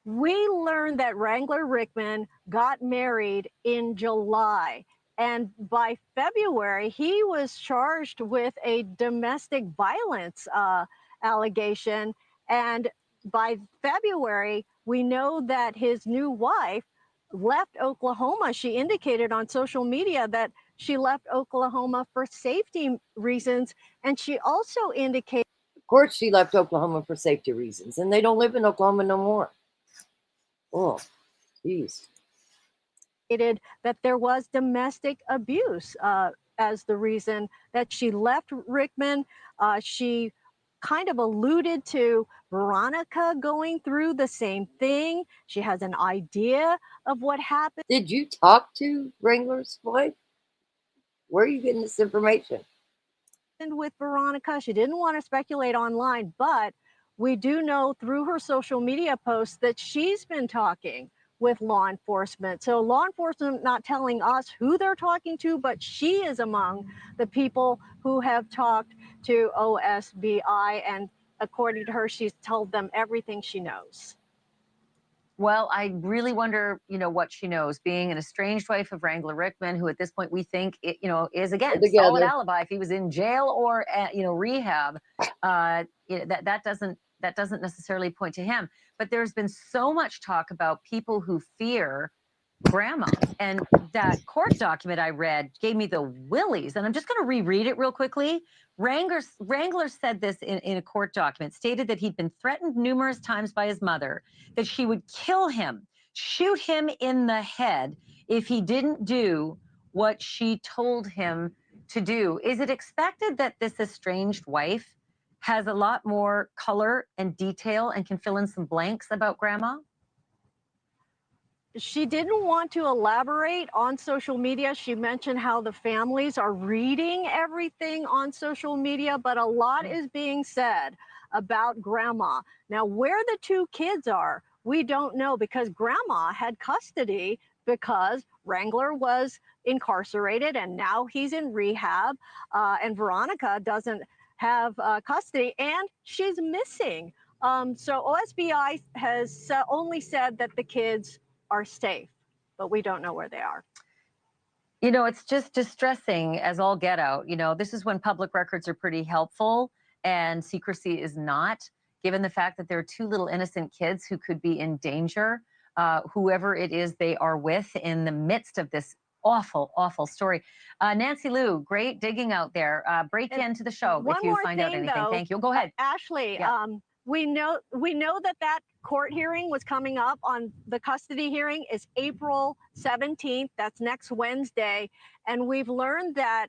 We learned that Wrangler Rickman got married in July. And by February, he was charged with a domestic violence allegation. And by February, we know that his new wife left Oklahoma. She indicated on social media that she left Oklahoma for safety reasons. And she also indicated. Of course, she left Oklahoma for safety reasons, and they don't live in Oklahoma no more. Oh, geez. That there was domestic abuse as the reason that she left Rickman. She kind of alluded to Veronica going through the same thing. She has an idea of what happened. Did you talk to Wrangler's wife? Where are you getting this information? With Veronica, she didn't want to speculate online, but we do know through her social media posts that she's been talking with law enforcement. So law enforcement not telling us who they're talking to, but she is among the people who have talked to OSBI. And according to her, she's told them everything she knows. Well, I really wonder, what she knows, being an estranged wife of Wrangler Rickman, who at this point we think, is again, solid alibi. If he was in jail or, rehab, that doesn't necessarily point to him. But there's been so much talk about people who fear grandma. And that court document I read gave me the willies. And I'm just going to reread it real quickly. Wrangler said this in a court document, stated that he'd been threatened numerous times by his mother, that she would kill him, shoot him in the head if he didn't do what she told him to do. Is it expected that this estranged wife has a lot more color and detail and can fill in some blanks about grandma? She didn't want to elaborate on social media. She mentioned how the families are reading everything on social media, but a lot is being said about grandma. Now, where the two kids are, we don't know, because grandma had custody because Wrangler was incarcerated and now he's in rehab, and Veronica doesn't have custody and she's missing. So OSBI has only said that the kids are safe, but we don't know where they are. It's just distressing as all get out. This is when public records are pretty helpful and secrecy is not, given the fact that there are two little innocent kids who could be in danger, whoever it is they are with in the midst of this awful, awful story. Nancy Liu, great digging out there. Break into the show if you find out anything. Though, thank you. Go ahead. Ashley, Yeah. we know that court hearing was coming up. On the custody hearing is April 17th. That's next Wednesday. And we've learned that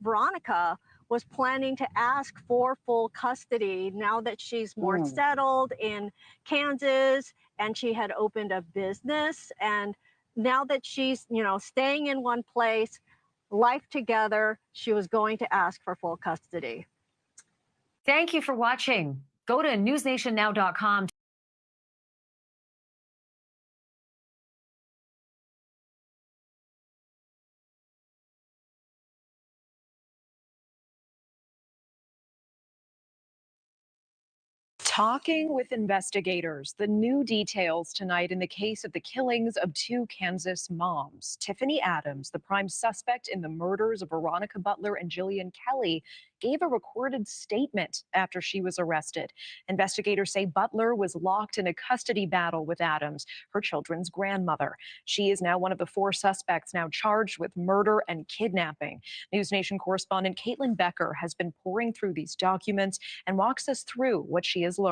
Veronica was planning to ask for full custody now that she's more settled in Kansas and she had opened a business. And now that she's, staying in one place, life together, she was going to ask for full custody. Thank you for watching. Go to newsnationnow.com. Talking with investigators, the new details tonight in the case of the killings of two Kansas moms. Tiffany Adams, the prime suspect in the murders of Veronica Butler and Jillian Kelly, gave a recorded statement after she was arrested. Investigators say Butler was locked in a custody battle with Adams, her children's grandmother. She is now one of the four suspects now charged with murder and kidnapping. News Nation correspondent Caitlin Becker has been pouring through these documents and walks us through what she has learned.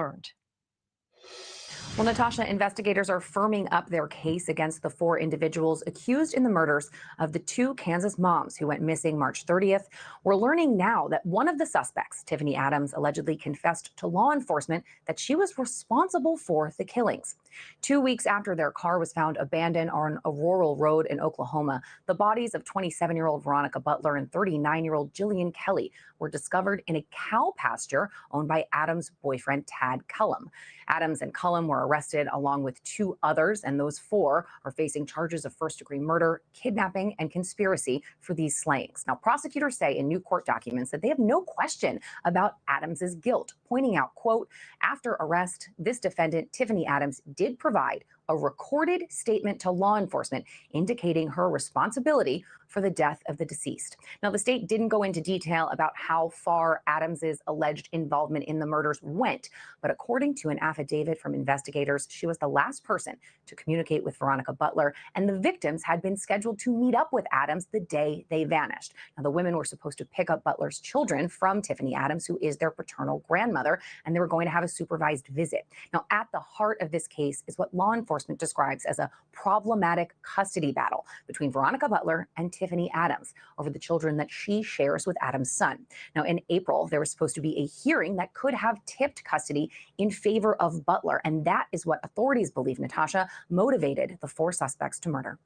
Well, Natasha, investigators are firming up their case against the four individuals accused in the murders of the two Kansas moms who went missing March 30th. We're learning now that one of the suspects, Tiffany Adams, allegedly confessed to law enforcement that she was responsible for the killings. 2 weeks after their car was found abandoned on a rural road in Oklahoma, the bodies of 27-year-old Veronica Butler and 39-year-old Jillian Kelly were discovered in a cow pasture owned by Adams' boyfriend, Tad Cullum. Adams and Cullum were arrested along with 2 others, and those 4 are facing charges of first-degree murder, kidnapping, and conspiracy for these slayings. Now, prosecutors say in new court documents that they have no question about Adams's guilt, pointing out, quote, after arrest, this defendant, Tiffany Adams, did provide a recorded statement to law enforcement indicating her responsibility for the death of the deceased. Now, the state didn't go into detail about how far Adams's alleged involvement in the murders went, but according to an affidavit from investigators, she was the last person to communicate with Veronica Butler, and the victims had been scheduled to meet up with Adams the day they vanished. Now, the women were supposed to pick up Butler's children from Tiffany Adams, who is their paternal grandmother, and they were going to have a supervised visit. Now, at the heart of this case is what law enforcement describes as a problematic custody battle between Veronica Butler and Tiffany Adams over the children that she shares with Adams' son. Now, in April, there was supposed to be a hearing that could have tipped custody in favor of Butler, and that is what authorities believe, Natasha, motivated the 4 suspects to murder.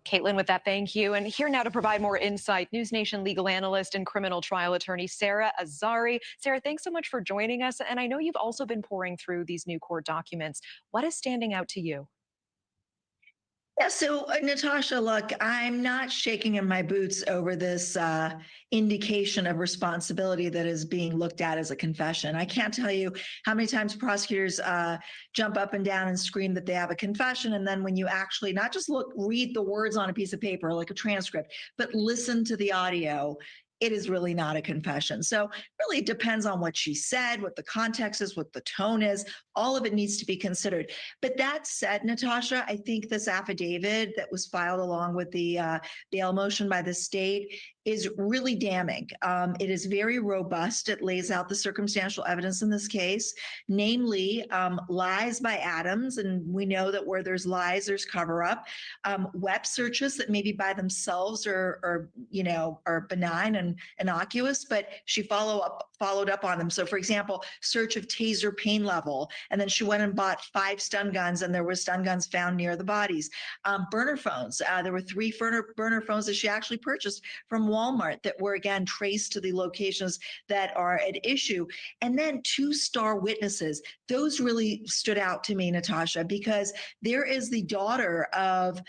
Caitlin, with that, thank you. And here now to provide more insight, News Nation legal analyst and criminal trial attorney Sarah Azari. Sarah, thanks so much for joining us. And I know you've also been pouring through these new court documents. What is standing out to you? Yeah, so Natasha, look, I'm not shaking in my boots over this indication of responsibility that is being looked at as a confession. I can't tell you how many times prosecutors jump up and down and scream that they have a confession. And then when you actually not just read the words on a piece of paper like a transcript, but listen to the audio, it is really not a confession. So really it depends on what she said, what the context is, what the tone is. All of it needs to be considered. But that said, Natasha, I think this affidavit that was filed along with the bail motion by the state is really damning. It is very robust. It lays out the circumstantial evidence in this case, namely lies by Adams. And we know that where there's lies, there's cover up. Web searches that maybe by themselves are benign and innocuous, but she followed up on them. So for example, search of taser pain level, and then she went and bought 5 stun guns, and there were stun guns found near the bodies. Burner phones, there were 3 burner phones that she actually purchased from Walmart that were again traced to the locations that are at issue. And then 2 star witnesses. Those really stood out to me, Natasha, because there is the daughter of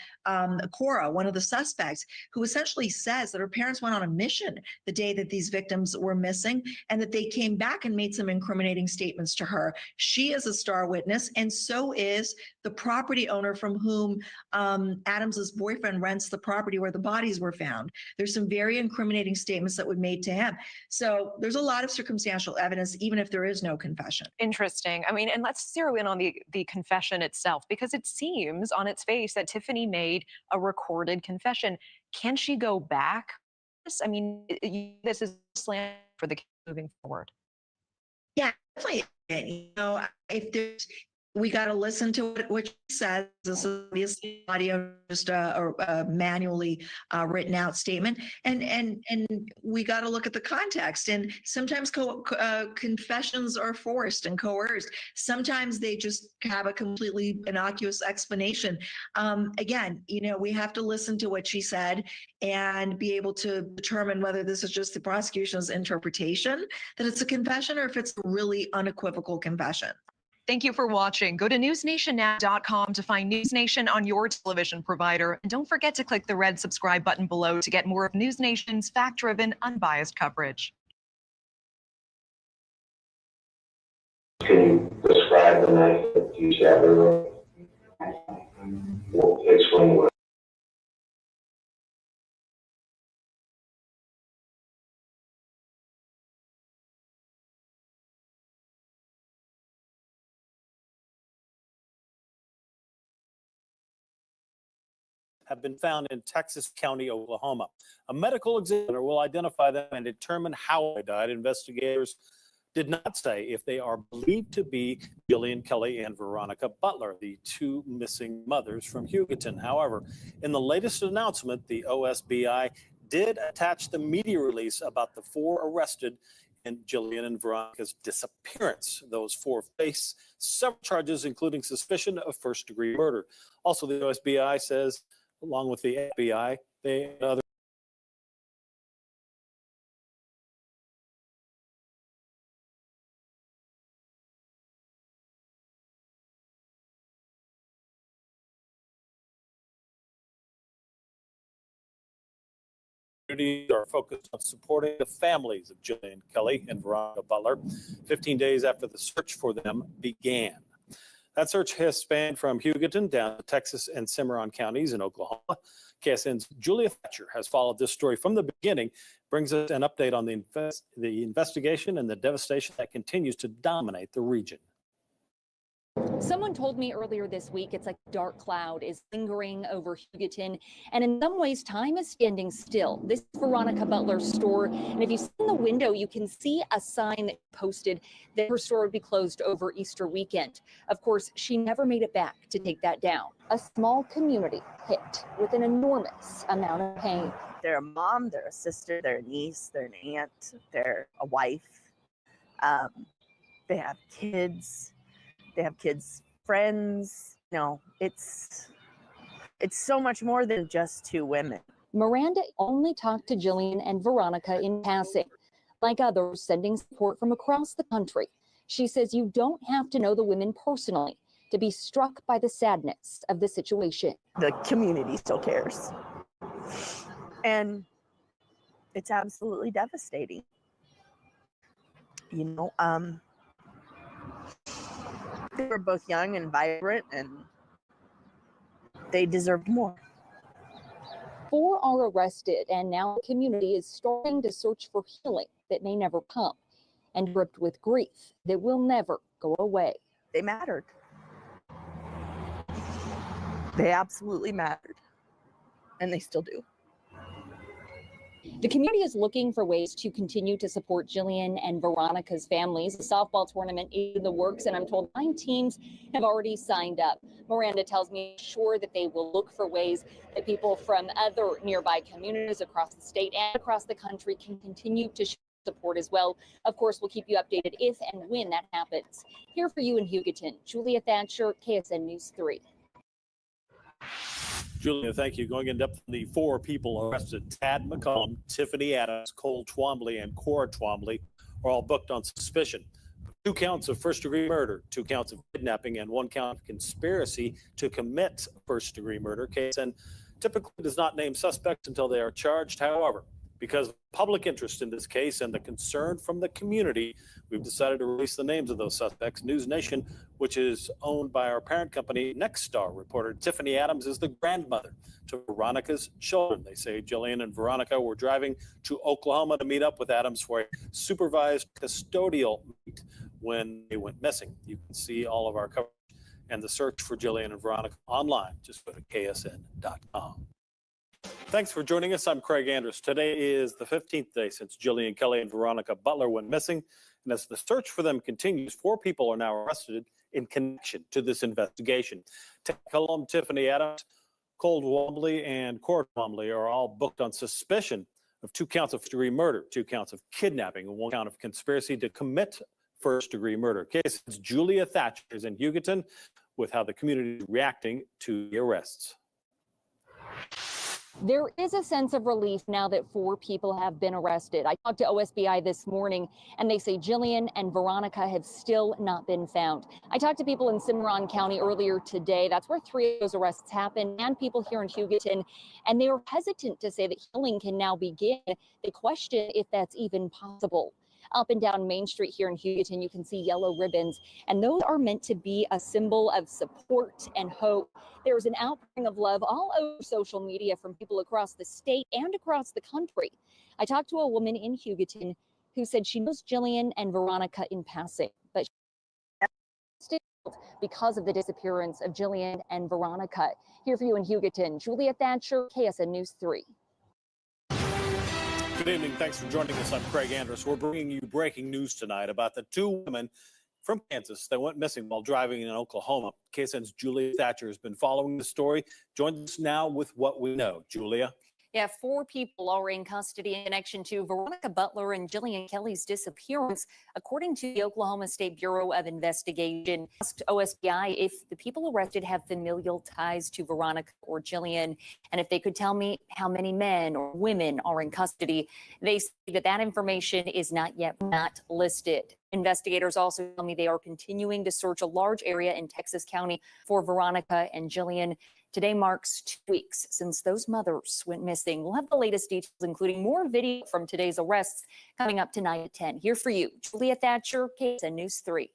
Cora, one of the suspects, who essentially says that her parents went on a mission the day that these victims were missing, and that they came back and made some incriminating statements to her. She is a star witness, and so is the property owner from whom Adams's boyfriend rents the property where the bodies were found. There's some very incriminating statements that were made to him. So there's a lot of circumstantial evidence, even if there is no confession. Interesting. I mean, and let's zero in on the confession itself, because it seems on its face that Tiffany made a recorded confession. Can she go back? I mean, this is slam for the case moving forward. Yeah, definitely. If there's, we got to listen to what she says. This is obviously audio, just a manually written out statement, and we got to look at the context. And sometimes confessions are forced and coerced. Sometimes they just have a completely innocuous explanation. Again, we have to listen to what she said and be able to determine whether this is just the prosecution's interpretation that it's a confession, or if it's a really unequivocal confession. Thank you for watching. Go to newsnationnow.com to find News Nation on your television provider. And don't forget to click the red subscribe button below to get more of News Nation's fact-driven, unbiased coverage. Can you describe the knife that you stabbed her with? Explain what. Have been found in Texas County, Oklahoma. A medical examiner will identify them and determine how they died. Investigators did not say if they are believed to be Jillian Kelly and Veronica Butler, the 2 missing mothers from Hugoton. However, in the latest announcement, the OSBI did attach the media release about the 4 arrested in Jillian and Veronica's disappearance. Those four face several charges, including suspicion of first-degree murder. Also, the OSBI says, along with the FBI, they and other communities are focused on supporting the families of Jillian Kelly and Veronica Butler 15 days after the search for them began. That search has spanned from Hugoton down to Texas and Cimarron counties in Oklahoma. KSN's Julia Thatcher has followed this story from the beginning, brings us an update on the investigation and the devastation that continues to dominate the region. Someone told me earlier this week it's like a dark cloud is lingering over Hugoton, and in some ways time is standing still. This is Veronica Butler's store, and if you see in the window, you can see a sign that posted that her store would be closed over Easter weekend. Of course, she never made it back to take that down. A small community hit with an enormous amount of pain. They're a mom, they're a sister, they're a niece, they're an aunt, they're a wife. They have kids. They have kids, friends. No, it's so much more than just two women. Miranda only talked to Jillian and Veronica in passing, like others sending support from across the country. She says you don't have to know the women personally to be struck by the sadness of the situation. The community still cares. And it's absolutely devastating. You know, they were both young and vibrant, and they deserved more. 4 are arrested, and now the community is starting to search for healing that may never come, and gripped with grief that will never go away. They mattered. They absolutely mattered, and they still do. The community is looking for ways to continue to support Jillian and Veronica's families. The softball tournament is in the works, and I'm told 9 teams have already signed up. Miranda tells me sure that they will look for ways that people from other nearby communities across the state and across the country can continue to show support as well. Of course, we'll keep you updated if and when that happens. Here for you in Hugoton, Julia Thatcher, KSN News 3. Julia, thank you. Going in depth, the 4 people arrested, Tad McCollum, Tiffany Adams, Cole Twombly, and Cora Twombly, are all booked on suspicion. 2 counts of first-degree murder, 2 counts of kidnapping, and 1 count of conspiracy to commit first-degree murder. KSN typically does not name suspects until they are charged. However, because of public interest in this case and the concern from the community, we've decided to release the names of those suspects. News Nation, which is owned by our parent company, Nexstar, reported Tiffany Adams is the grandmother to Veronica's children. They say Jillian and Veronica were driving to Oklahoma to meet up with Adams for a supervised custodial meet when they went missing. You can see all of our coverage and the search for Jillian and Veronica online. Just go to ksn.com. Thanks for joining us. I'm Craig Andrews. Today is the 15th day since Jillian Kelly and Veronica Butler went missing. And as the search for them continues, 4 people are now arrested in connection to this investigation. Tad McCollum, Tiffany Adams, Cole Twombly, and Cora Twombly are all booked on suspicion of 2 counts of first-degree murder, 2 counts of kidnapping, and 1 count of conspiracy to commit first-degree murder. Case Julia Thatcher is in Hugoton with how the community is reacting to the arrests. There is a sense of relief now that 4 people have been arrested. I talked to OSBI this morning, and they say Jillian and Veronica have still not been found. I talked to people in Cimarron County earlier today. That's where 3 of those arrests happened, and people here in Hugoton, and they were hesitant to say that healing can now begin. They question if that's even possible. Up and down Main Street here in Hugoton, you can see yellow ribbons, and those are meant to be a symbol of support and hope. There's an outpouring of love all over social media from people across the state and across the country. I talked to a woman in Hugoton who said she knows Jillian and Veronica in passing, but still because of the disappearance of Jillian and Veronica. Here for you in Hugoton, Julia Thatcher, KSN News 3. Good evening. Thanks for joining us. I'm Craig Andrews. We're bringing you breaking news tonight about the 2 women from Kansas that went missing while driving in Oklahoma. KSN's Julia Thatcher has been following the story. Joins us now with what we know. Julia. Yeah, 4 people are in custody in connection to Veronica Butler and Jillian Kelly's disappearance, according to the Oklahoma State Bureau of Investigation. Asked OSBI if the people arrested have familial ties to Veronica or Jillian, and if they could tell me how many men or women are in custody. They say that information is not yet listed. Investigators also tell me they are continuing to search a large area in Texas County for Veronica and Jillian. Today marks 2 weeks since those mothers went missing. We'll have the latest details, including more video from today's arrests, coming up tonight at 10. Here for you, Julia Thatcher, KSN News 3.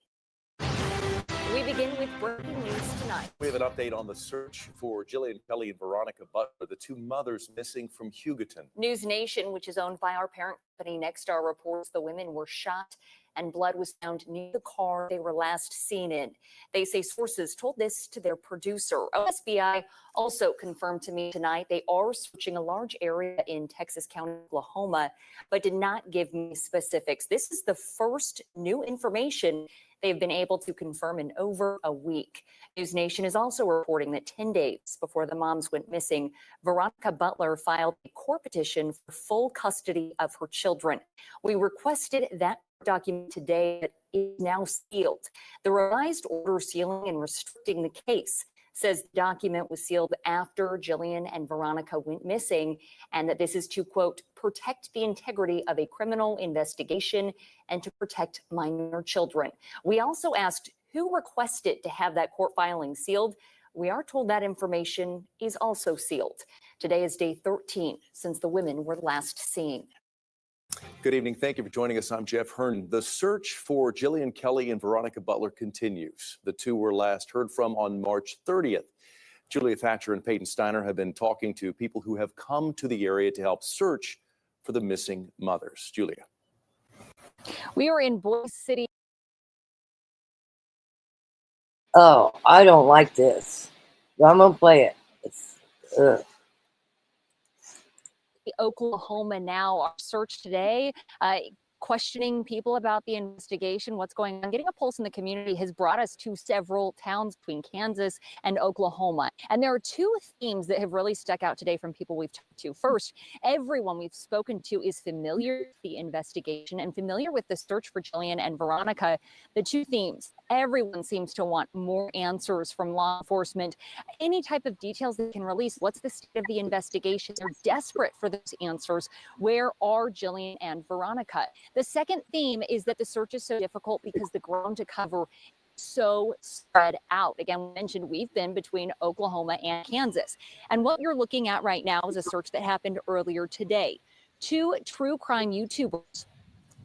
We begin with breaking news tonight. We have an update on the search for Jillian Kelly and Veronica Butler, the 2 mothers missing from Hugoton. News Nation, which is owned by our parent company Nexstar, reports the women were shot and blood was found near the car they were last seen in. They say sources told this to their producer. OSBI also confirmed to me tonight they are searching a large area in Texas County, Oklahoma, but did not give me specifics. This is the first new information they've been able to confirm in over a week. News Nation is also reporting that 10 days before the moms went missing, Veronica Butler filed a court petition for full custody of her children. We requested that document today that is now sealed. The revised order sealing and restricting the case says the document was sealed after Jillian and Veronica went missing, and that this is to, quote, protect the integrity of a criminal investigation and to protect minor children. We also asked who requested to have that court filing sealed. We are told that information is also sealed. Today is day 13 since the women were last seen. Good evening. Thank you for joining us. I'm Jeff Herndon. The search for Jillian Kelly and Veronica Butler continues. The 2 were last heard from on March 30th. Julia Thatcher and Peyton Steiner have been talking to people who have come to the area to help search for the missing mothers. Julia. We are in Boise City. Oh, I don't like this. I'm going to play it. It's, Oklahoma now. Our search today, questioning people about the investigation, what's going on. Getting a pulse in the community has brought us to several towns between Kansas and Oklahoma. And there are 2 themes that have really stuck out today from people we've talked to. First, everyone we've spoken to is familiar with the investigation and familiar with the search for Jillian and Veronica. The 2 themes: everyone seems to want more answers from law enforcement, any type of details they can release. What's the state of the investigation? They're desperate for those answers. Where are Jillian and Veronica? The second theme is that the search is so difficult because the ground to cover is so spread out. Again, we mentioned we've been between Oklahoma and Kansas. And what you're looking at right now is a search that happened earlier today. 2 true crime YouTubers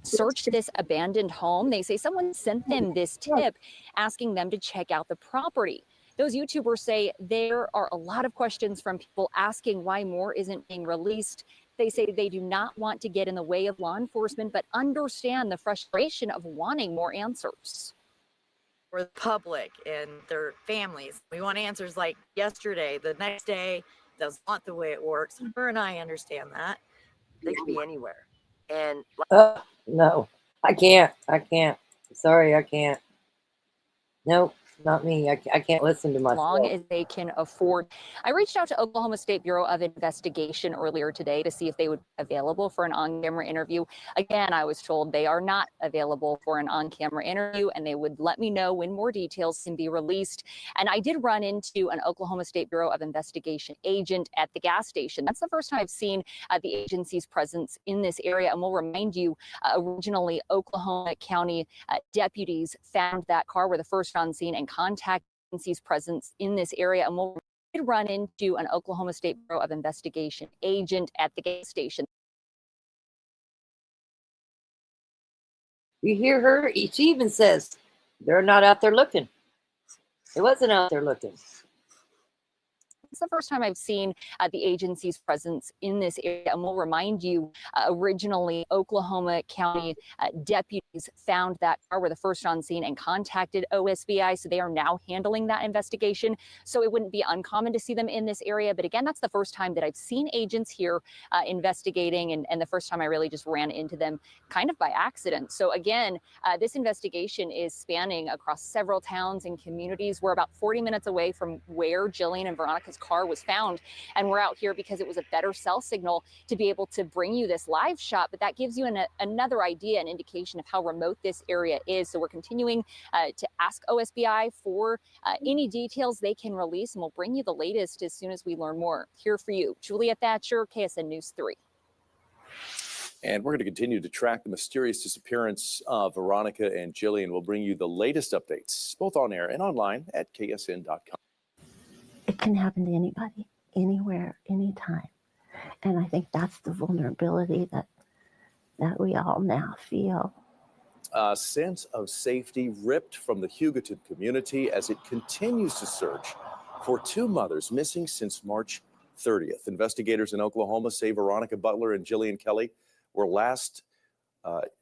searched this abandoned home. They say someone sent them this tip asking them to check out the property. Those YouTubers say there are a lot of questions from people asking why more isn't being released. They say they do not want to get in the way of law enforcement, but understand the frustration of wanting more answers. For the public and their families, we want answers like yesterday, the next day. That's not the way it works. Her and I understand that. They could be anywhere. And no, I can't. Sorry, I can't. Nope. Not me. I can't listen to myself. Long as they can afford. I reached out to Oklahoma State Bureau of Investigation earlier today to see if they would be available for an on-camera interview. Again, I was told they are not available for an on-camera interview, and they would let me know when more details can be released. And I did run into an Oklahoma State Bureau of Investigation agent at the gas station. That's the first time I've seen the agency's presence in this area. And we'll remind you, originally Oklahoma County deputies found that car, were the first on scene and contact agency's presence in this area. And we'll run into an Oklahoma State Bureau of Investigation agent at the gas station. You hear her? She even says they're not out there looking. It wasn't out there looking. It's the first time I've seen the agency's presence in this area. And we'll remind you, originally Oklahoma County deputies found that car, were the first on scene and contacted OSBI. So they are now handling that investigation. So it wouldn't be uncommon to see them in this area. But again, that's the first time that I've seen agents here investigating, and the first time I really just ran into them kind of by accident. So again, this investigation is spanning across several towns and communities. We're about 40 minutes away from where Jillian and Veronica's car was found. And we're out here because it was a better cell signal to be able to bring you this live shot. But that gives you another idea, an indication of how remote this area is. So we're continuing to ask OSBI for any details they can release, and we'll bring you the latest as soon as we learn more. Here for you, Julia Thatcher, KSN News 3. And we're going to continue to track the mysterious disappearance of Veronica and Jillian. We'll bring you the latest updates, both on air and online at ksn.com. It can happen to anybody, anywhere, anytime. And I think that's the vulnerability that we all now feel. A sense of safety ripped from the Hugoton community as it continues to search for two mothers missing since March 30th. Investigators in Oklahoma say Veronica Butler and Jillian Kelly were last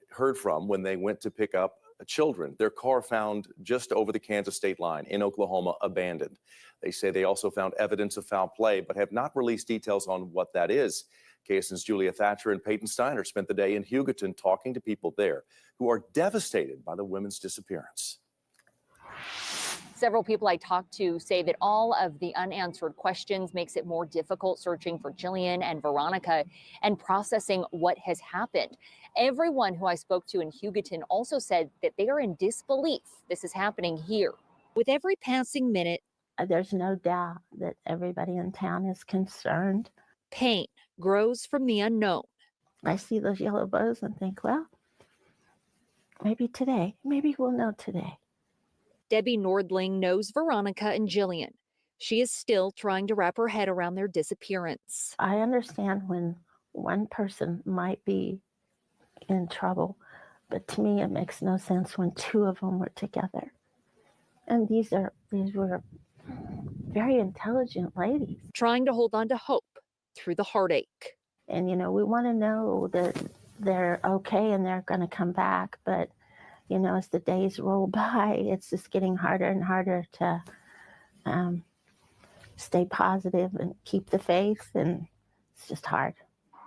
heard from when they went to pick up children. Their car found just over the Kansas state line in Oklahoma, abandoned. They say they also found evidence of foul play, but have not released details on what that is. KSN's Julia Thatcher and Peyton Steiner spent the day in Hugoton talking to people there who are devastated by the women's disappearance. Several people I talked to say that all of the unanswered questions makes it more difficult searching for Jillian and Veronica and processing what has happened. Everyone who I spoke to in Hugoton also said that they are in disbelief this is happening here. With every passing minute, There's no doubt that everybody in town is concerned. pain grows from the unknown. I see those yellow bows and think, well, maybe today, maybe we'll know today. Debbie Nordling knows Veronica and Jillian. She is still trying to wrap her head around their disappearance. I understand when one person might be in trouble, but to me, it makes no sense when two of them were together. And these were very intelligent ladies. Trying to hold on to hope through the heartache. And, we want to know that they're okay and they're going to come back. But, as the days roll by, it's just getting harder and harder to stay positive and keep the faith. And it's just hard.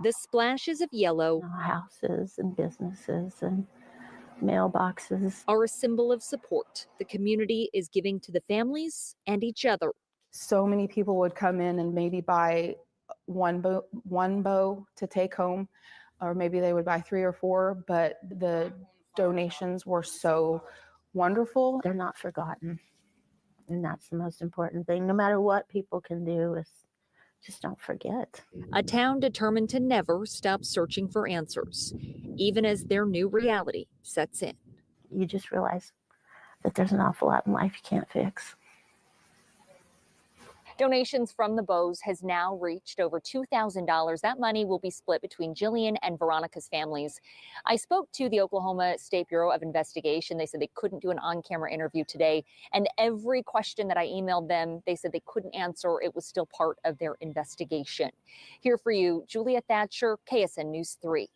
The splashes of yellow, houses and businesses and mailboxes are a symbol of support the community is giving to the families and each other. So many people would come in and maybe buy one bow to take home, or maybe they would buy 3 or 4, but the donations were so wonderful. They're not forgotten. And that's the most important thing. No matter what people can do, is just don't forget. A town determined to never stop searching for answers, even as their new reality sets in. You just realize that there's an awful lot in life you can't fix. Donations from the Bows has now reached over $2,000. That money will be split between Jillian and Veronica's families. I spoke to the Oklahoma State Bureau of Investigation. They said they couldn't do an on-camera interview today. And every question that I emailed them, they said they couldn't answer. It was still part of their investigation. Here for you, Julia Thatcher, KSN News 3.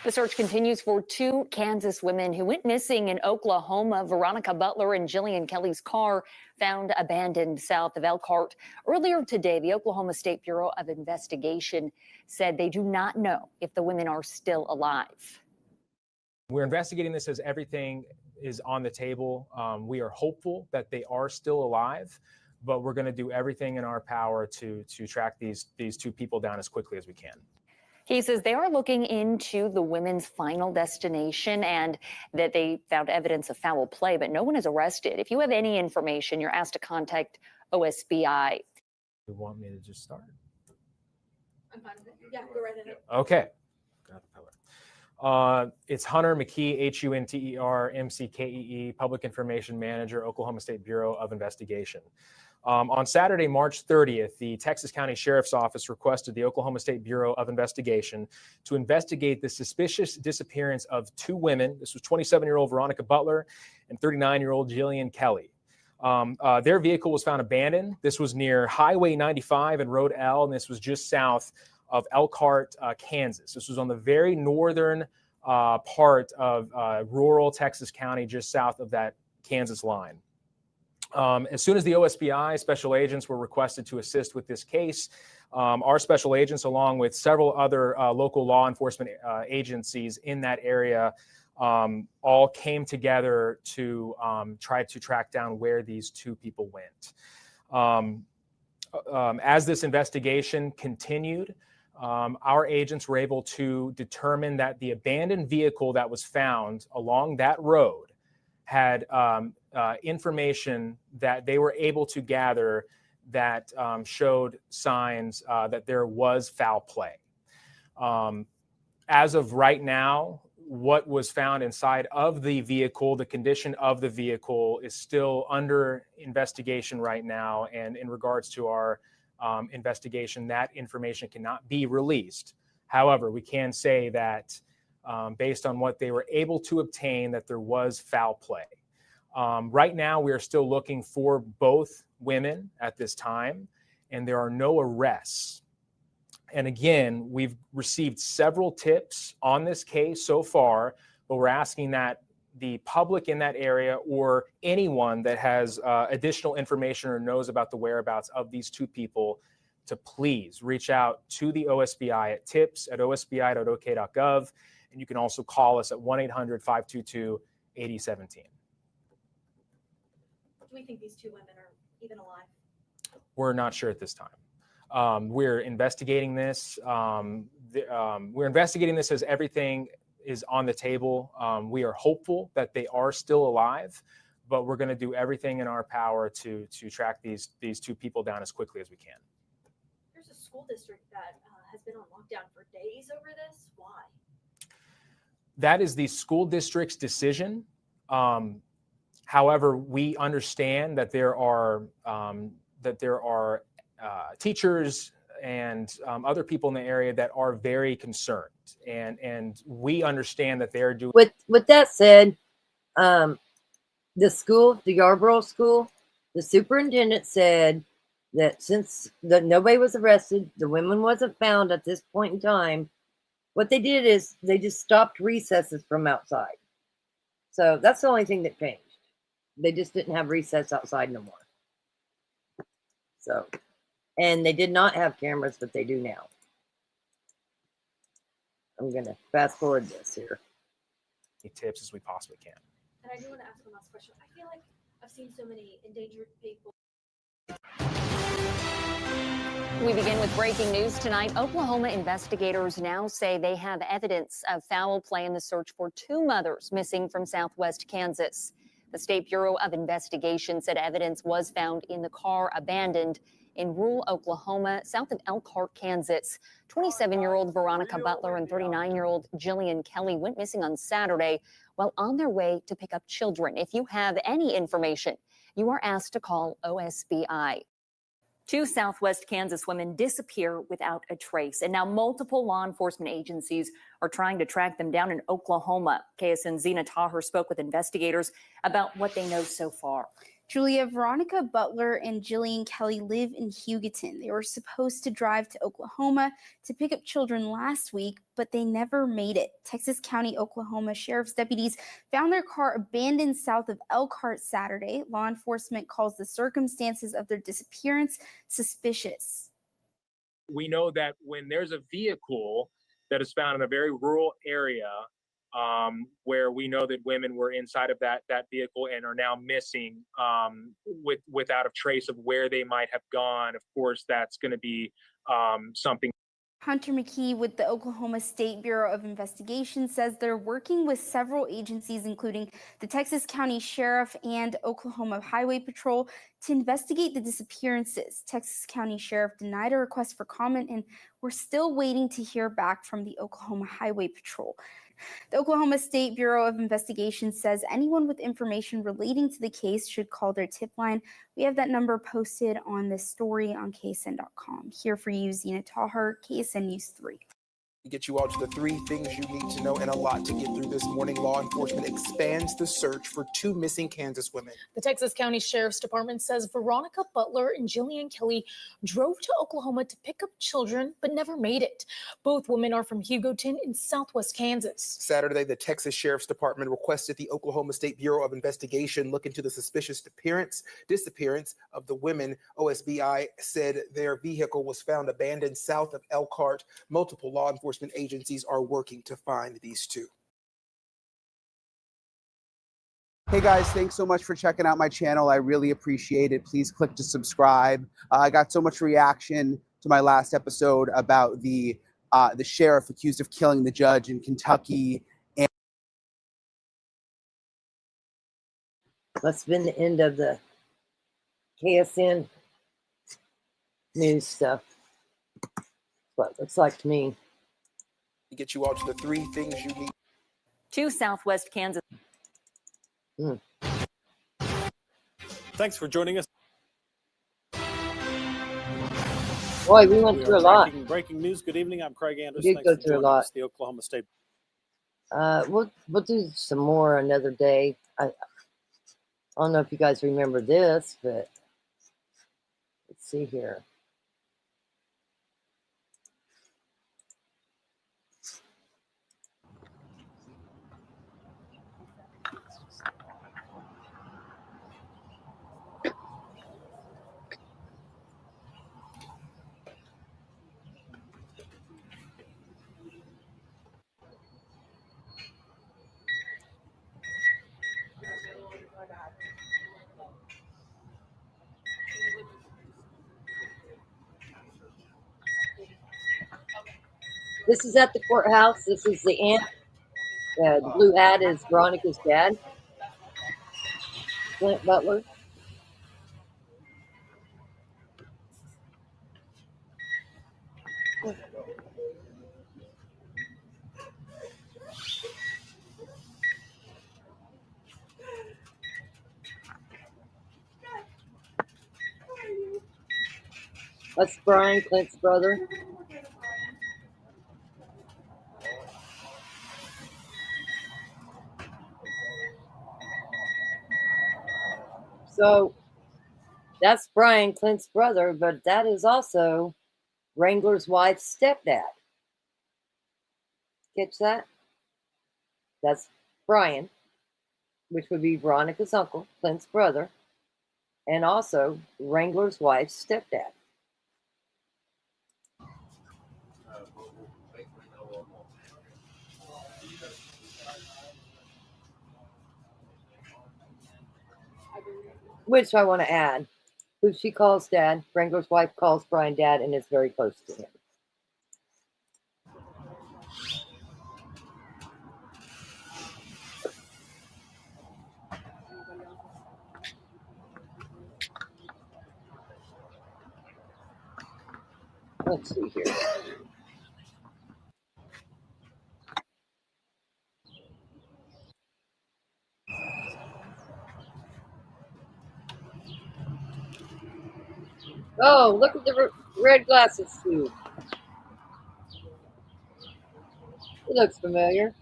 The search continues for two Kansas women who went missing in Oklahoma. Veronica Butler and Jillian Kelly's car found abandoned south of Elkhart. Earlier today, the Oklahoma State Bureau of Investigation said they do not know if the women are still alive. We're investigating this as everything is on the table. We are hopeful that they are still alive, but we're going to do everything in our power to track these two people down as quickly as we can. He says they are looking into the women's final destination and that they found evidence of foul play, but no one is arrested. If you have any information, you're asked to contact OSBI. You want me to just start? I'm fine with it. Yeah, go right ahead. Okay. It's Hunter McKee, Hunter McKee, Public Information Manager, Oklahoma State Bureau of Investigation. On Saturday, March 30th, the Texas County Sheriff's Office requested the Oklahoma State Bureau of Investigation to investigate the suspicious disappearance of two women. This was 27-year-old Veronica Butler and 39-year-old Jillian Kelly. Their vehicle was found abandoned. This was near Highway 95 and Road L, and this was just south of Elkhart, Kansas. This was on the very northern part of rural Texas County, just south of that Kansas line. As soon as the OSBI special agents were requested to assist with this case, our special agents, along with several other local law enforcement agencies in that area, all came together to try to track down where these two people went. as this investigation continued, our agents were able to determine that the abandoned vehicle that was found along that road had information that they were able to gather that showed signs that there was foul play. As of right now, what was found inside of the vehicle, the condition of the vehicle, is still under investigation right now. And in regards to our investigation, that information cannot be released. However, we can say that based on what they were able to obtain, that there was foul play. Right now, we are still looking for both women at this time, and there are no arrests. And again, we've received several tips on this case so far, but we're asking that the public in that area or anyone that has additional information or knows about the whereabouts of these two people to please reach out to the OSBI at tips@osbi.ok.gov. And you can also call us at 1-800-522-8017. Do we think these two women are even alive? We're not sure at this time. We're investigating this. We're investigating this as everything is on the table. We are hopeful that they are still alive, but we're going to do everything in our power to track these two people down as quickly as we can. There's a school district that has been on lockdown for days over this. Why? That is the school district's decision. However, we understand that there are teachers and other people in the area that are very concerned, and we understand that they're doing. With that said, the school, the Yarborough school, the superintendent said that since nobody was arrested, the women wasn't found at this point in time. What they did is they just stopped recesses from outside. So that's the only thing that changed. They just didn't have recess outside no more. So, and they did not have cameras, but they do now. I'm going to fast forward this here. Tips as we possibly can. And I do want to ask one last question. I feel like I've seen so many endangered people. We begin with breaking news tonight. Oklahoma investigators now say they have evidence of foul play in the search for two mothers missing from southwest Kansas. The State Bureau of Investigation said evidence was found in the car abandoned in rural Oklahoma, south of Elkhart, Kansas. 27-year-old Veronica Butler and 39-year-old Jillian Kelly went missing on Saturday while on their way to pick up children. If you have any information, you are asked to call OSBI. Two Southwest Kansas women disappear without a trace, and now multiple law enforcement agencies are trying to track them down in Oklahoma. KSN's Zena Taher spoke with investigators about what they know so far. Julia, Veronica Butler and Jillian Kelly live in Hugoton. They were supposed to drive to Oklahoma to pick up children last week, but they never made it. Texas County, Oklahoma Sheriff's deputies found their car abandoned south of Elkhart Saturday. Law enforcement calls the circumstances of their disappearance suspicious. We know that when there's a vehicle that is found in a very rural area, where we know that women were inside of that vehicle and are now missing without a trace of where they might have gone. Of course, that's going to be something. Hunter McKee with the Oklahoma State Bureau of Investigation says they're working with several agencies, including the Texas County Sheriff and Oklahoma Highway Patrol, to investigate the disappearances. Texas County Sheriff denied a request for comment, and we're still waiting to hear back from the Oklahoma Highway Patrol. The Oklahoma State Bureau of Investigation says anyone with information relating to the case should call their tip line. We have that number posted on this story on KSN.com. Here for you, Zena Taher, KSN News 3. Get you all to the 3 things you need to know and a lot to get through this morning. Law enforcement expands the search for 2 missing Kansas women. The Texas County Sheriff's Department says Veronica Butler and Jillian Kelly drove to Oklahoma to pick up children, but never made it. Both women are from Hugoton in southwest Kansas. Saturday, the Texas Sheriff's Department requested the Oklahoma State Bureau of Investigation look into the suspicious disappearance of the women. OSBI said their vehicle was found abandoned south of Elkhart. Multiple law enforcement agencies are working to find these 2. Hey guys, thanks so much for checking out my channel. I really appreciate it. Please click to subscribe. I got so much reaction to my last episode about the sheriff accused of killing the judge in Kentucky. And That's been the end of the KSN news stuff. What it looks like to me. To get you all to the 3 things you need. To Southwest Kansas. Thanks for joining us. Boy, we went through a lot. Breaking news. Good evening. I'm Craig Anderson. We did Thanks go for through a joining lot. us, the Oklahoma State. We'll do some more another day. I don't know if you guys remember this, but let's see here. This is at the courthouse. This is the aunt. The blue hat is Veronica's dad, Clint Butler. That's Brian, Clint's brother. So that's Brian, Clint's brother, but that is also Wrangler's wife's stepdad. Catch that? That's Brian, which would be Veronica's uncle, Clint's brother, and also Wrangler's wife's stepdad. Which I want to add, who she calls dad, Wrangler's wife calls Brian dad and is very close to him. Let's see here. Oh, look at the red glasses too. He looks familiar.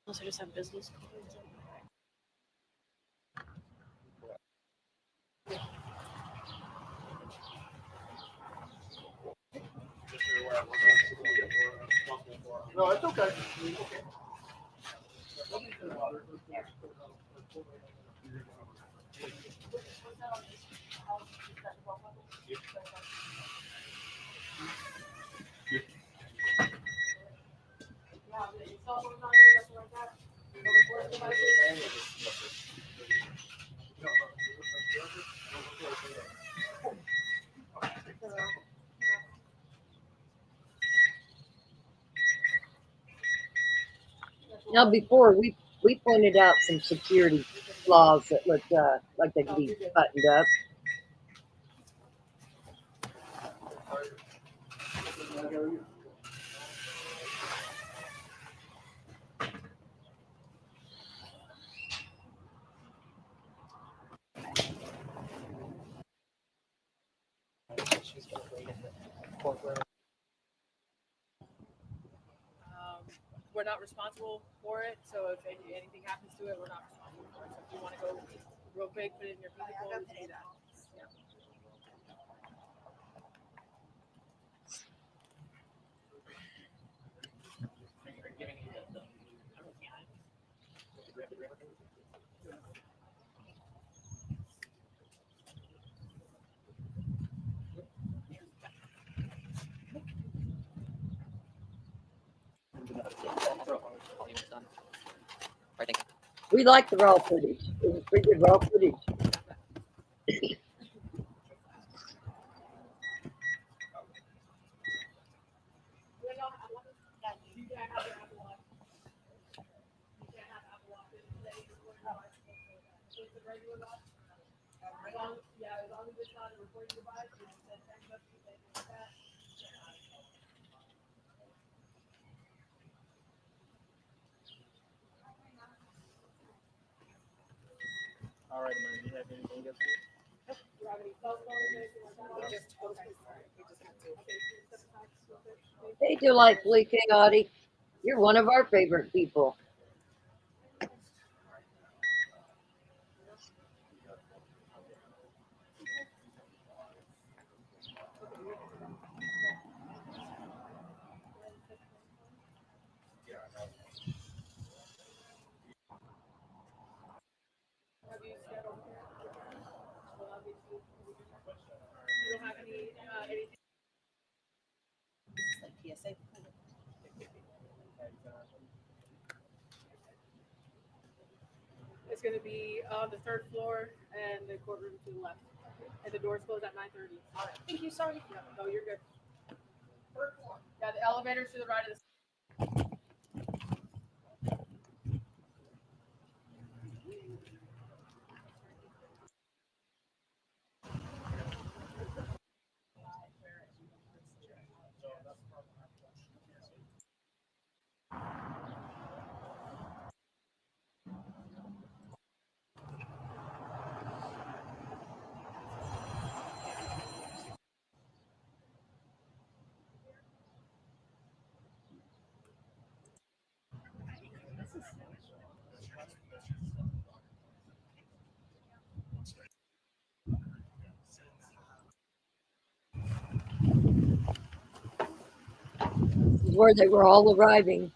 Unless I just have business cards. No, it's okay. Now, before we pointed out some security flaws that looked like they could be buttoned up. We're not responsible for it, so if anything happens to it, we're not responsible for it. So if you want to go real quick, put it in your vehicle, we can do that. Yeah. right, thank you. We like the raw footage. It was pretty good raw footage. All right, man. Do you have anything else? Hey, delightfully chaotic. You're one of our favorite people. It's going to be on the third floor and the courtroom to the left. And the doors close at 9:30. All right. Thank you. Sorry. Yeah, no, you're good. Third floor. Yeah, the elevator's to the right of the. This is where they were all arriving.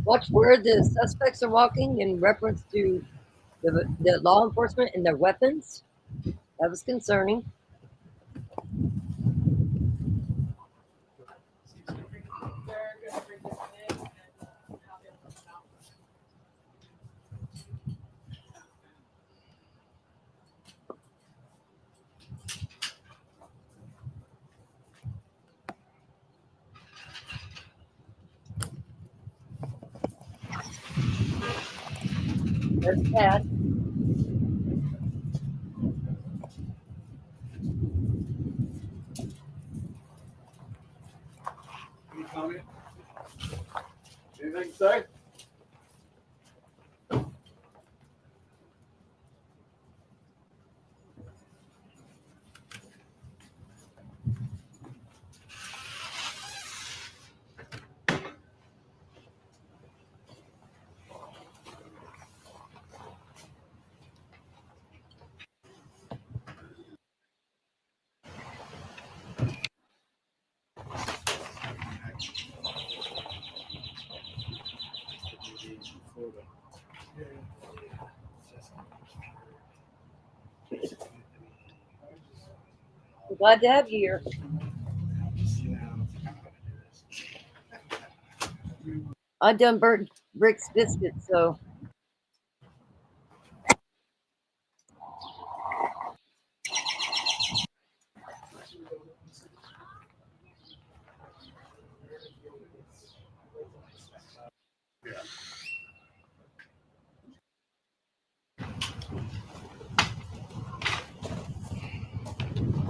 Watch where the suspects are walking in reference to the law enforcement and their weapons. That was concerning. There's Pat. Any comment? Anything to say? I'm glad to have you here. I done burnt Rick's biscuits, so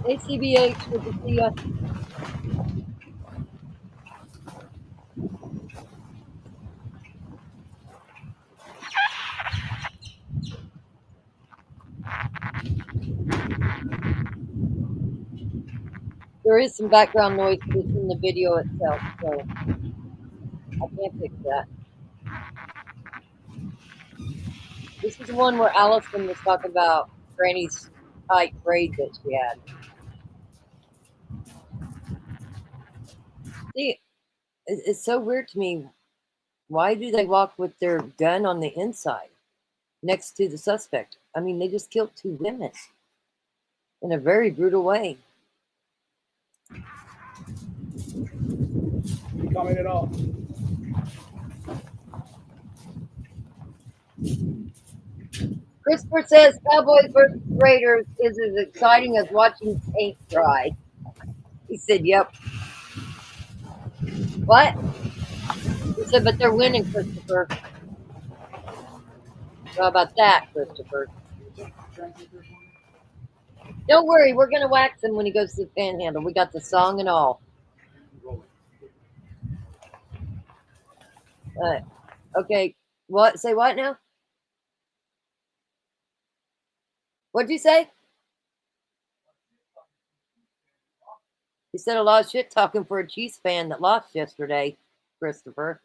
ACBH, good to see you. There is some background noise just in the video itself, so I can't fix that. This is the one where Allison was talking about Granny's tight braid that she had. See, it's so weird to me. Why do they walk with their gun on the inside next to the suspect? I mean, they just killed 2 women in a very brutal way. Any comment at all? Christopher says Cowboys versus Raiders is as exciting as watching paint dry. He said, yep. What? He said, but they're winning, Christopher. How about that, Christopher? Don't worry, we're going to wax him when he goes to the Panhandle. We got the song and all. Okay. What? Say what now? What'd you say? He said a lot of shit talking for a Chiefs fan that lost yesterday, Christopher.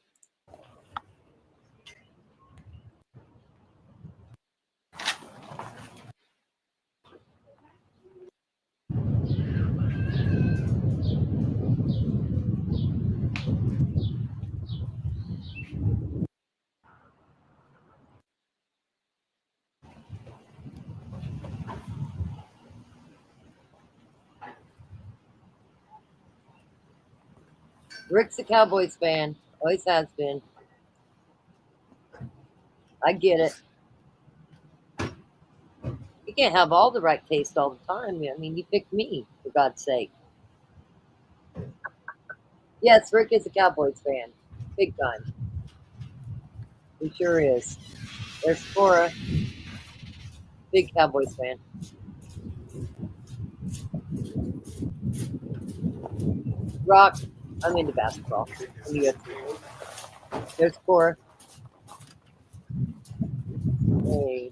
Rick's a Cowboys fan. Always has been. I get it. You can't have all the right taste all the time. I mean, you picked me, for God's sake. Yes, Rick is a Cowboys fan. Big time. He sure is. There's Cora. Big Cowboys fan. Rock. I'm into basketball. There's Cora. Hey.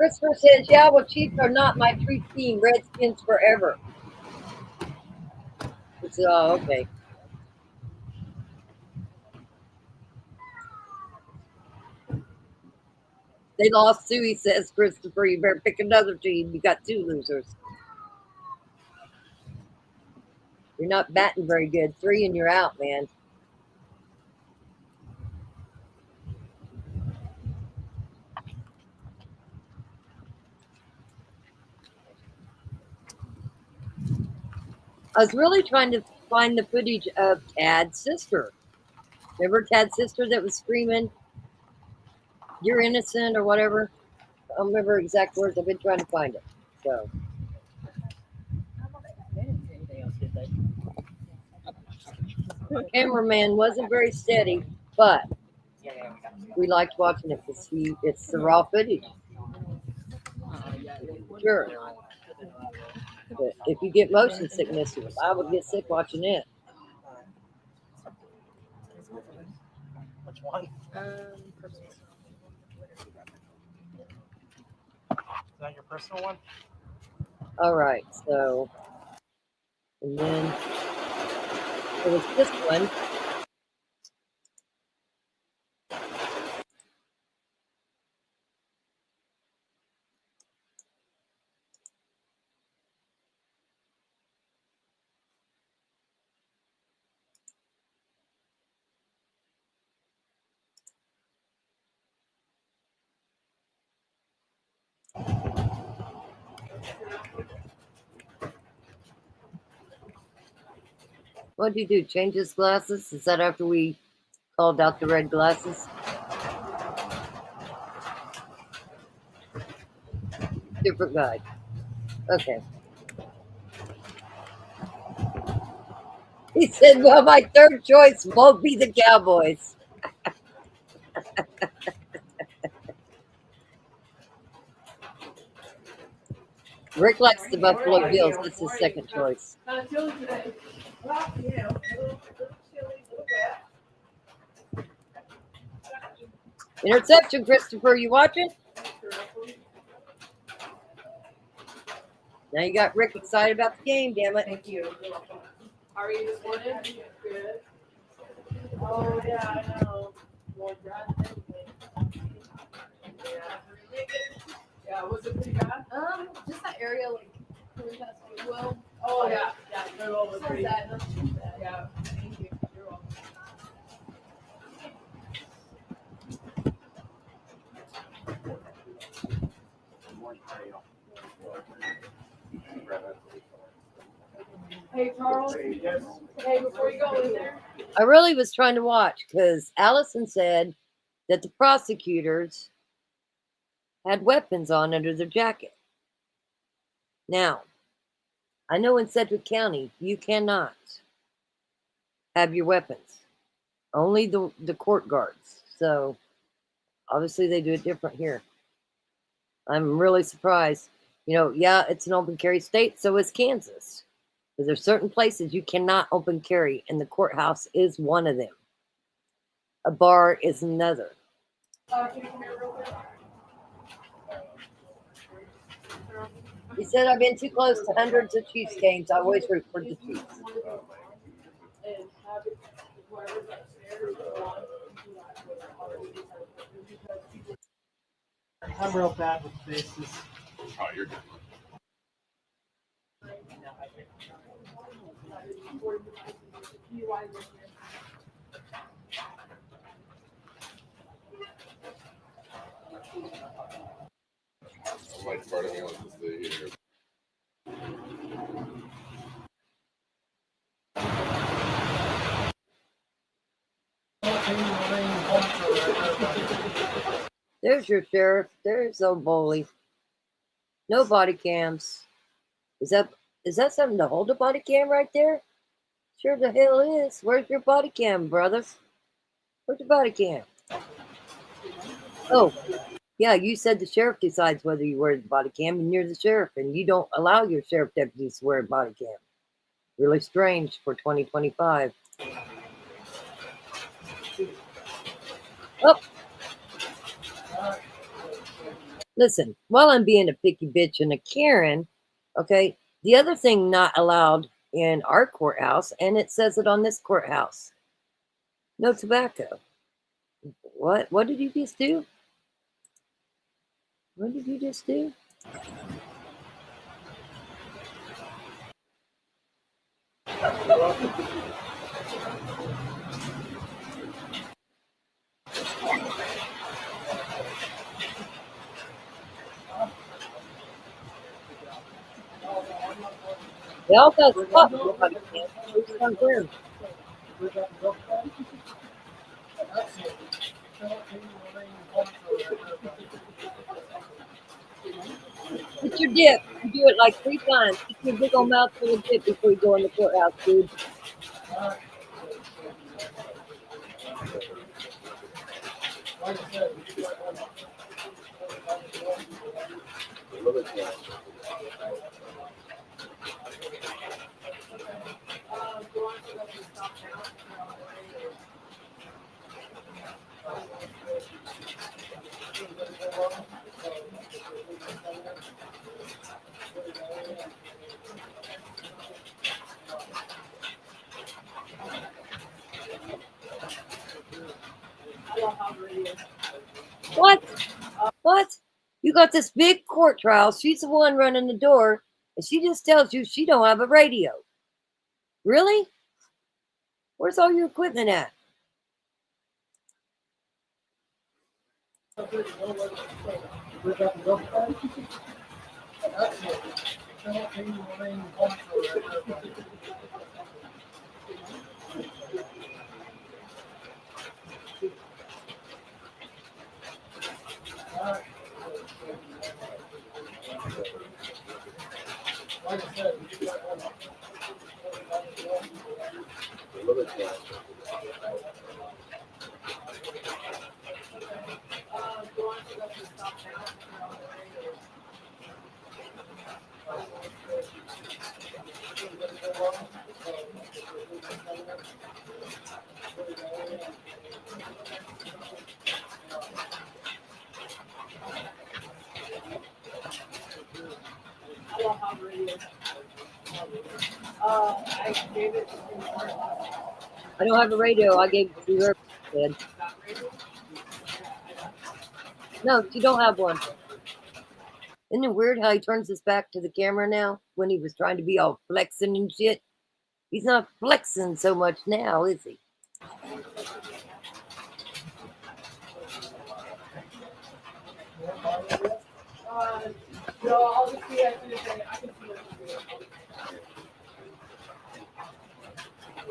Christopher says, yeah, well, Chiefs are not my true team. Redskins forever. It's, oh, okay. They lost too, he says, Christopher. You better pick another team. You got two losers. You're not batting very good. 3 and you're out, man. I was really trying to find the footage of Tad's sister. Remember Tad's sister that was screaming, "You're innocent" or whatever? I don't remember exact words. I've been trying to find it. So. Cameraman wasn't very steady, but we liked watching it because it's the raw footage. Sure. But if you get motion sickness, I would get sick watching it. Which one? Is that your personal one? All right, so, and then there was this one. What'd you do? Change his glasses? Is that after we called out the red glasses? Different guy. Okay. He said, well, my third choice won't be the Cowboys. Rick likes the Buffalo Bills. That's his second choice. Interception, Christopher. You watching? Now you got Rick excited about the game, damn it. Thank you. How are you this morning? Good. Oh, yeah, I know. Well, Brad, yeah, was it pretty bad? Just that area, like, really past Goodwill. Oh, yeah, yeah, Goodwill was Besides pretty that, nothing too bad. Yeah, thank you. You're welcome. Hey, Charles. Hey, before you go in there. I really was trying to watch because Allison said that the prosecutors had weapons on under their jacket. Now, I know in Sedgwick County, you cannot have your weapons. Only the court guards. So, obviously they do it different here. I'm really surprised. You know, yeah, it's an open carry state, so is Kansas. But there's certain places you cannot open carry, and the courthouse is one of them. A bar is another. Can you come here real quick? He said, I've been too close to hundreds of Chiefs games. I always root for the Chiefs. And have it, whoever's upstairs, I'm real bad with faces. Oh, you're good. Like part of me wants to stay here. There's your sheriff. There's old Boley. No body cams. Is that something to hold a body cam right there? Sure the hell is. Where's your body cam, brother? Where's your body cam? Oh, yeah, you said the sheriff decides whether you wear the body cam, and you're the sheriff, and you don't allow your sheriff deputies to wear a body cam. Really strange for 2025. Oh. Listen, while I'm being a picky bitch and a Karen, okay, the other thing not allowed in our courthouse, and it says it on this courthouse, no tobacco. What did you just do? What did you just do? They all got stuff. Nobody can. Who's not there? Get your dip. You do it like 3 times. Get your big old mouth full of dip before you go in the courthouse, dude. What? What? You got this big court trial. She's the one running the door, and she just tells you she don't have a radio. Really? Where's all your equipment at? I don't have a radio. I gave it to her. Kid. No, you don't have one. Isn't it weird how he turns his back to the camera now when he was trying to be all flexing and shit? He's not flexing so much now, is he? No, I'll just see it. I can see it.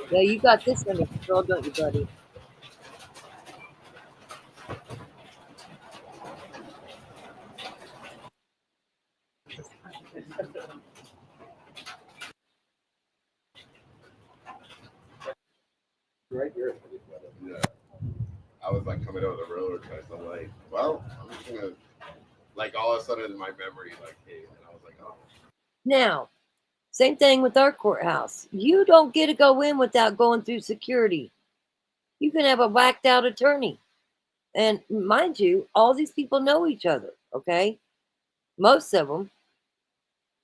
Yeah, you got this under control, don't you, buddy? Right here. Yeah. I was like coming over the road because I'm like, well, I'm just gonna, like, all of a sudden my memory like came, and I was like, oh. Now, same thing with our courthouse. You don't get to go in without going through security. You can have a whacked out attorney. And mind you, all these people know each other, okay? Most of them.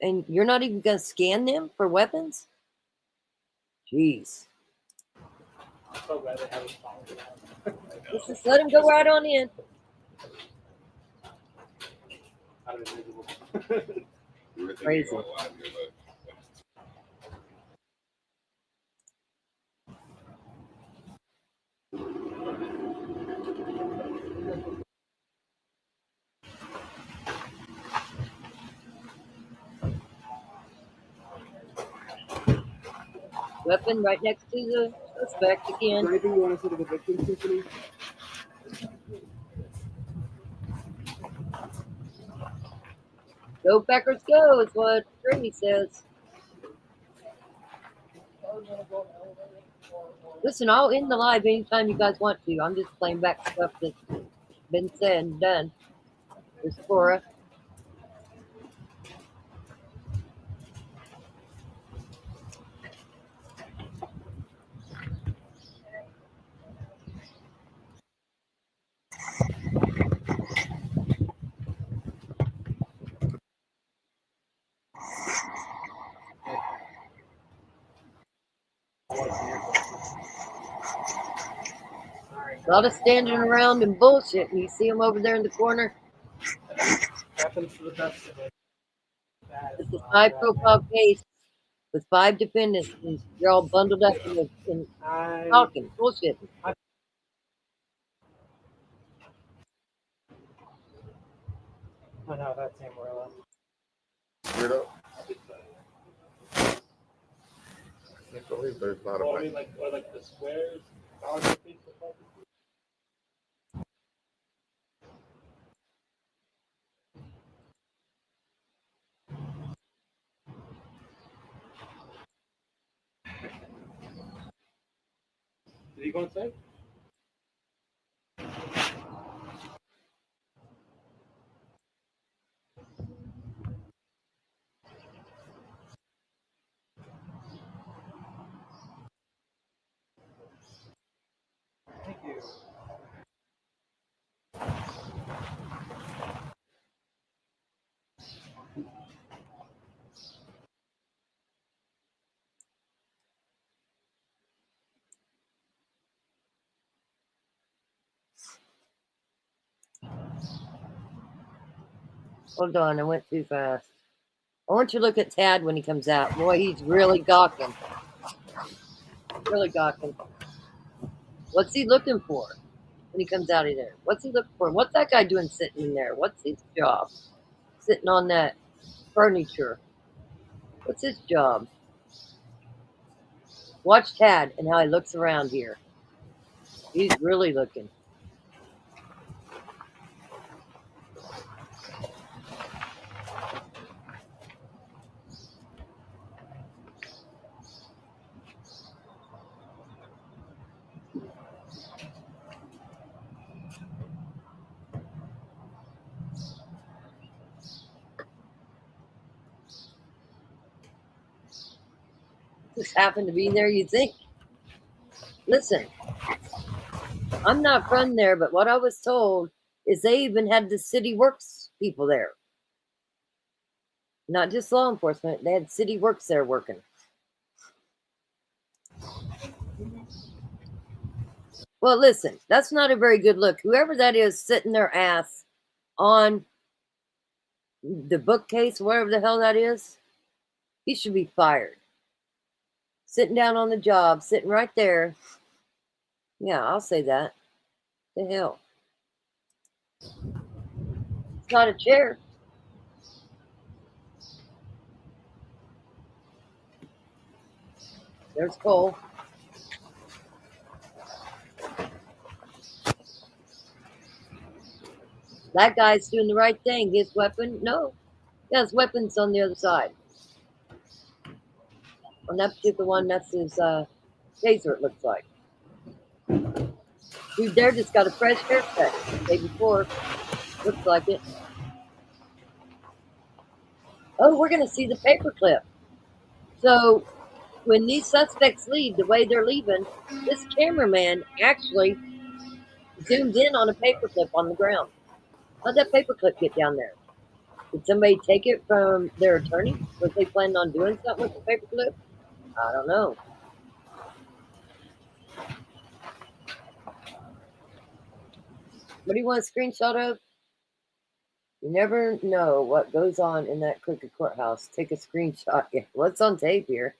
And you're not even going to scan them for weapons? Jeez. I'm so glad they haven't followed that. Let's just let them go right on in. Crazy. Weapon right next to the suspect again. Is there anything you want to say to the victim, Tiffany? Go Packers go is what Brady says. Listen, I'll end the live anytime you guys want to. I'm just playing back stuff that's been said and done. There's Cora. A lot of standing around and bullshit. And you see them over there in the corner. Happens to the best of us. It's a high-profile case with 5 defendants, and you're all bundled up in talking bullshit. I know that's Amarillo. Weirdo. I can't believe there's not a Or bike. like the squares. Dollar Tree, Did he go inside? Thank you. Hold on, I went too fast. I want you to look at Tad when he comes out. Boy, he's really gawking. Really gawking. What's he looking for when he comes out of there? What's he looking for? What's that guy doing sitting in there? What's his job? Sitting on that furniture. What's his job? Watch Tad and how he looks around here. He's really looking. Just happened to be there, you think? Listen, I'm not from there, but what I was told is they even had the city works people there. Not just law enforcement, they had city works there working. Well, listen, that's not a very good look. Whoever that is sitting their ass on the bookcase, whatever the hell that is, he should be fired. Sitting down on the job, sitting right there. Yeah, I'll say that. The hell. It's not a chair. There's Cole. That guy's doing the right thing. His weapon, no. Yeah, his weapon's on the other side. On that particular one, that's his taser, it looks like. Dude there just got a fresh haircut the day before. Looks like it. Oh, we're going to see the paperclip. So when these suspects leave, the way they're leaving, this cameraman actually zoomed in on a paperclip on the ground. How'd that paperclip get down there? Did somebody take it from their attorney? Was they planning on doing something with the paperclip? I don't know. What do you want a screenshot of? You never know what goes on in that crooked courthouse. Take a screenshot. Yeah, what's on tape here?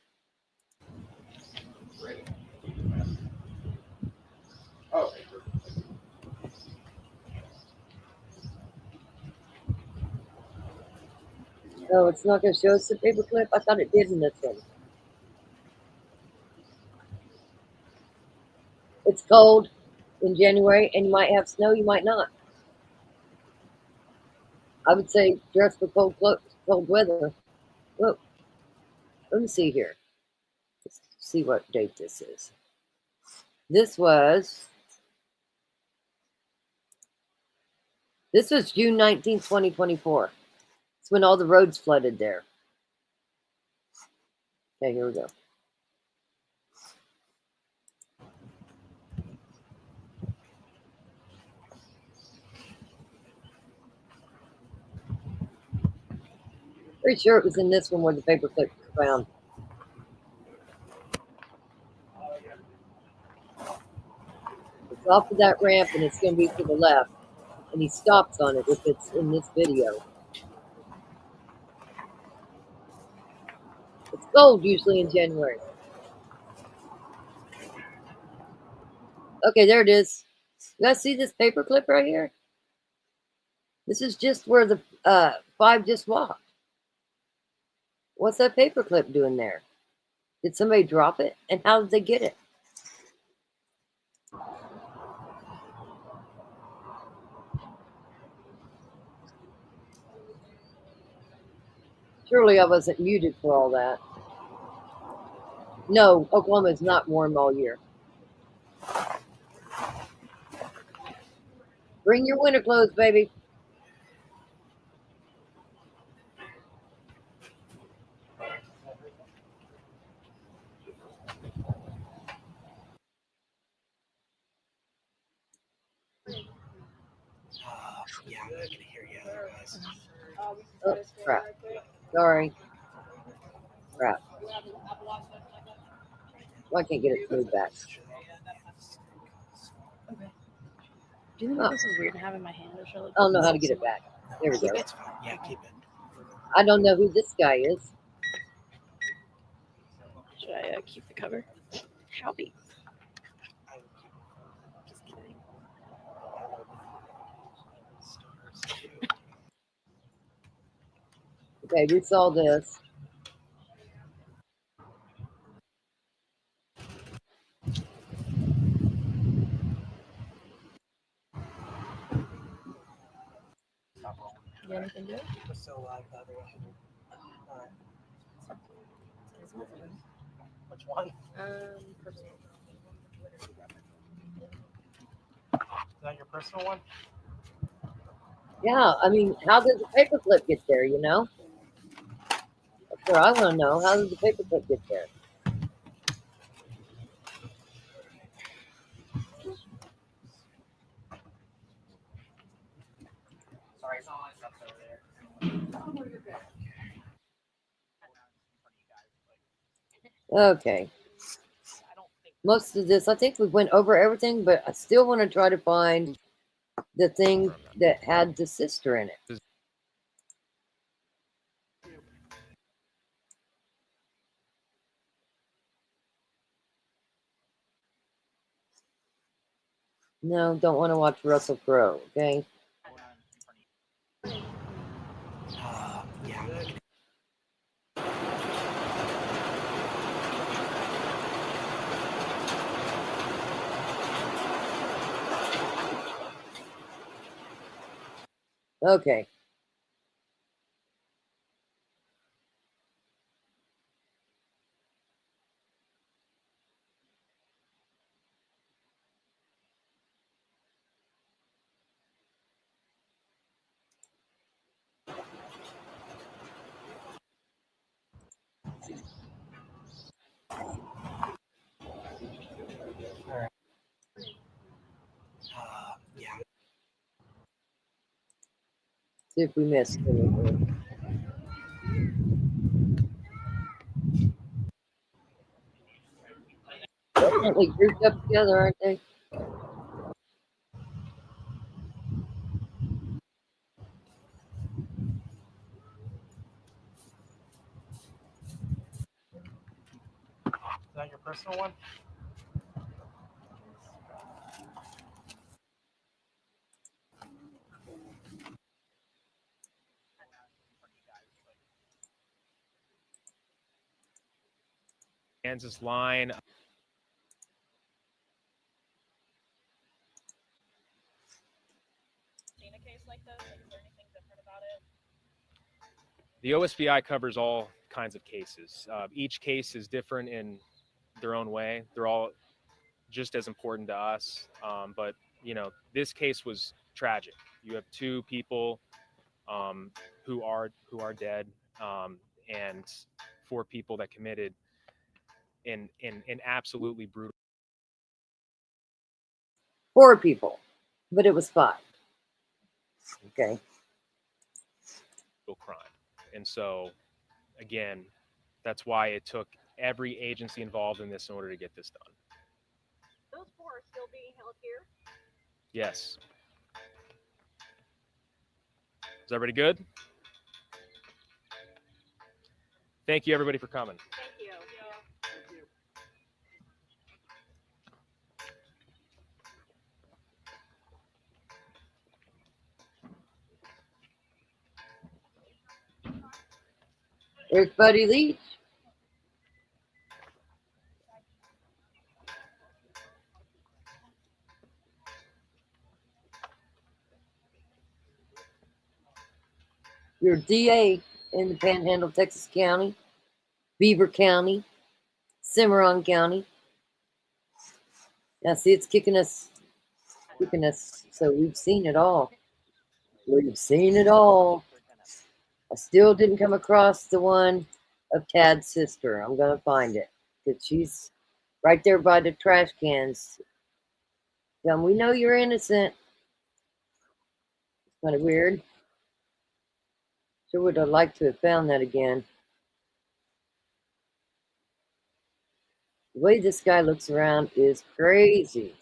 Oh, No, it's not going to show us the paperclip. I thought it did in this one. It's cold in January, and you might have snow, you might not. I would say dress for cold weather. Look, let me see here. Let's see what date this is. This was June 19th, 2024. It's when all the roads flooded there. Okay, here we go. Pretty sure it was in this one where the paperclip was found. It's off of that ramp and it's going to be to the left. And he stops on it if it's in this video. It's cold usually in January. Okay, there it is. You guys see this paperclip right here? This is just where the 5 just walked. What's that paperclip doing there? Did somebody drop it? And how did they get it? Surely I wasn't muted for all that. No, Oklahoma is not warm all year. Bring your winter clothes, baby. Yeah, I can hear you guys. Oh, crap. Sorry. Crap. Well, I can't get it moved back. Do you think this is weird to have in my hand? I don't know how to get it back. There we go. It's fine. Yeah, keep it. I don't know who this guy is. Should I keep the cover? Howdy. Okay, we saw this. You got anything good? We're still live, by the way. Which one? Personal. Is that your personal one? Yeah, I mean, how did the paperclip get there, you know? That's what I want to know. How did the paperclip get there? Sorry, it's all my stuff's over there. Okay. most of this. I think we went over everything, but I still want to try to find the thing that had the sister in it. No, don't want to watch Russell Crowe, okay? Okay. See if we missed anything. Definitely grouped up together, aren't they? Is that your personal one? Kansas line. Seen a case like this? Like, is there anything different about it? The OSBI covers all kinds of cases. Each case is different in their own way. They're all just as important to us. But you know, this case was tragic. You have two people who are dead, and four people that committed in absolutely brutal 4 people, but it was 5. Okay. crime. And so, again, that's why it took every agency involved in this in order to get this done. Those 4 are still being held here. Yes. Is everybody good? Thank you, everybody, for coming. Thank you. There's Buddy Leach. Your DA in the Panhandle, Texas County, Beaver County, Cimarron County. Now, see, it's kicking us. So we've seen it all. We've seen it all. I still didn't come across the one of Tad's sister. I'm going to find it because she's right there by the trash cans. We know you're innocent. It's kind of weird. Sure would have liked to have found that again. The way this guy looks around is crazy.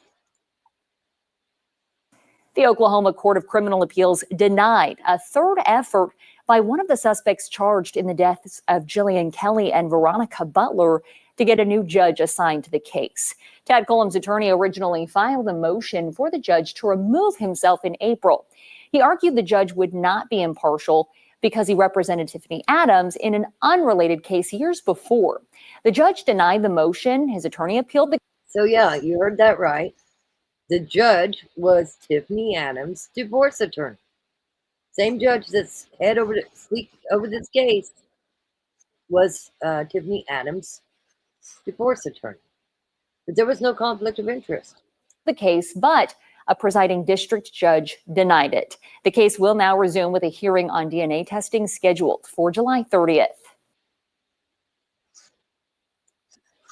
The Oklahoma Court of Criminal Appeals denied a third effort by one of the suspects charged in the deaths of Jillian Kelly and Veronica Butler to get a new judge assigned to the case. Tad Cullum's attorney originally filed a motion for the judge to remove himself in April. He argued the judge would not be impartial because he represented Tiffany Adams in an unrelated case years before. The judge denied the motion. His attorney appealed the. So yeah, you heard that right. The judge was Tiffany Adams' divorce attorney. Same judge that's head over this case was Tiffany Adams' divorce attorney. But there was no conflict of interest. The case, but a presiding district judge denied it. The case will now resume with a hearing on DNA testing scheduled for July 30th.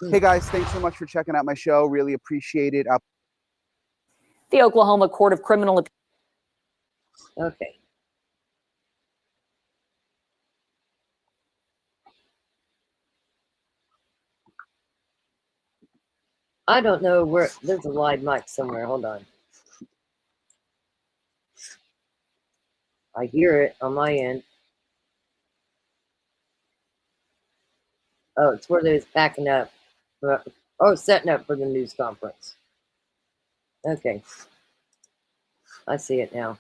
Hey guys, thanks so much for checking out my show. Really appreciate it. The Oklahoma Court of Criminal Appeals. Okay. I don't know where. There's a live mic somewhere. Hold on. I hear it on my end. Oh, it's where they're packing up. Oh, setting up for the news conference. Okay. I see it now.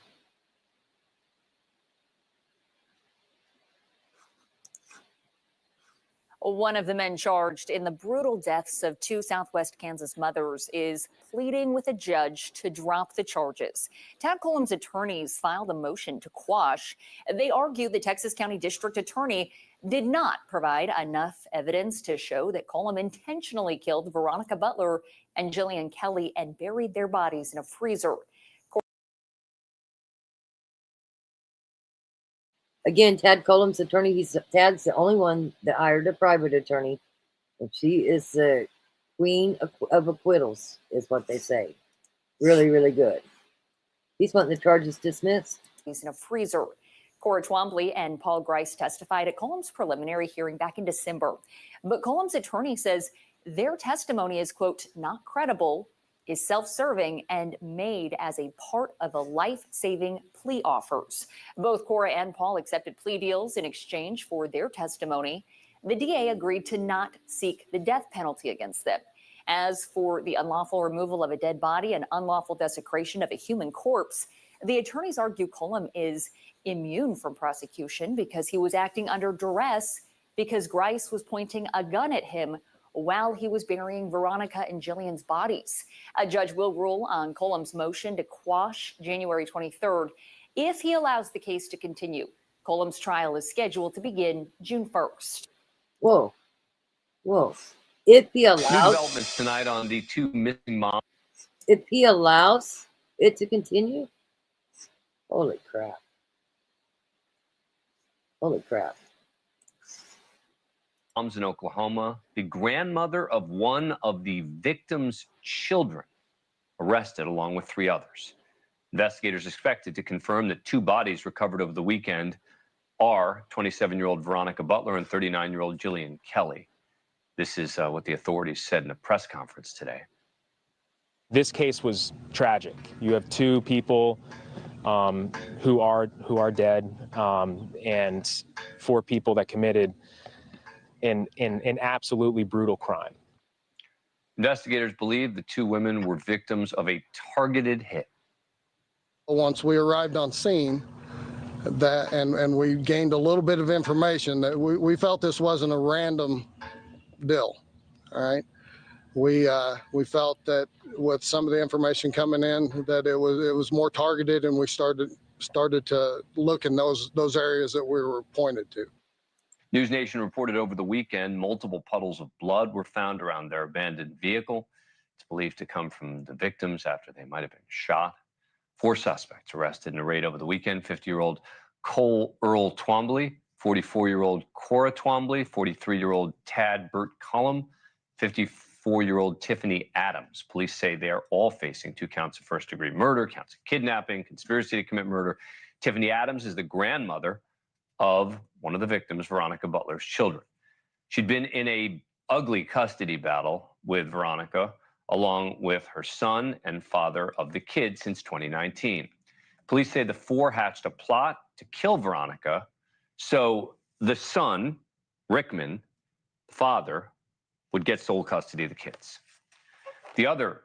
One of the men charged in the brutal deaths of two Southwest Kansas mothers is pleading with a judge to drop the charges. Tad Colum's attorneys filed a motion to quash. They argue the Texas County District Attorney did not provide enough evidence to show that Colum intentionally killed Veronica Butler and Jillian Kelly and buried their bodies in a freezer. Again, Tad Colum's attorney. Tad's the only one that hired a private attorney, and she is the queen of acquittals, is what they say. Really, really good. He's wanting the charges dismissed. He's in a freezer. Cora Twombly and Paul Grice testified at Colum's preliminary hearing back in December. But Colum's attorney says their testimony is, quote, not credible, is self-serving, and made as a part of a life-saving plea offers. Both Cora and Paul accepted plea deals in exchange for their testimony. The DA agreed to not seek the death penalty against them. As for the unlawful removal of a dead body and unlawful desecration of a human corpse, the attorneys argue Colum is immune from prosecution because he was acting under duress because Grice was pointing a gun at him while he was burying Veronica and Jillian's bodies. A judge will rule on Colum's motion to quash January 23rd if he allows the case to continue. Colum's trial is scheduled to begin June 1st. Whoa. If he New allows, developments tonight on the two missing moms. if he allows it to continue, holy crap. Moms in Oklahoma, the grandmother of one of the victims' children, arrested along with 3 others. Investigators expected to confirm that 2 bodies recovered over the weekend are 27-year-old Veronica Butler and 39-year-old Jillian Kelly. This is what the authorities said in a press conference today. This case was tragic. You have 2 people who are dead, and 4 people that committed an absolutely brutal crime. Investigators believe the 2 women were victims of a targeted hit. Once we arrived on scene, and we gained a little bit of information that we felt this wasn't a random deal. All right, we felt that with some of the information coming in that it was more targeted, and we started to look in those areas that we were pointed to. News Nation reported over the weekend multiple puddles of blood were found around their abandoned vehicle. It's believed to come from the victims after they might have been shot. 4 suspects arrested in a raid over the weekend. 50-year-old Cole Earl Twombly, 44-year-old Cora Twombly, 43-year-old Tad Burt Colum, 54-year-old Tiffany Adams. Police say they are all facing 2 counts of first-degree murder, counts of kidnapping, conspiracy to commit murder. Tiffany Adams is the grandmother of one of the victims, Veronica Butler's children. She'd been in a ugly custody battle with Veronica, along with her son and father of the kids since 2019. Police say the 4 hatched a plot to kill Veronica, so the son, Rickman, the father, would get sole custody of the kids. The other...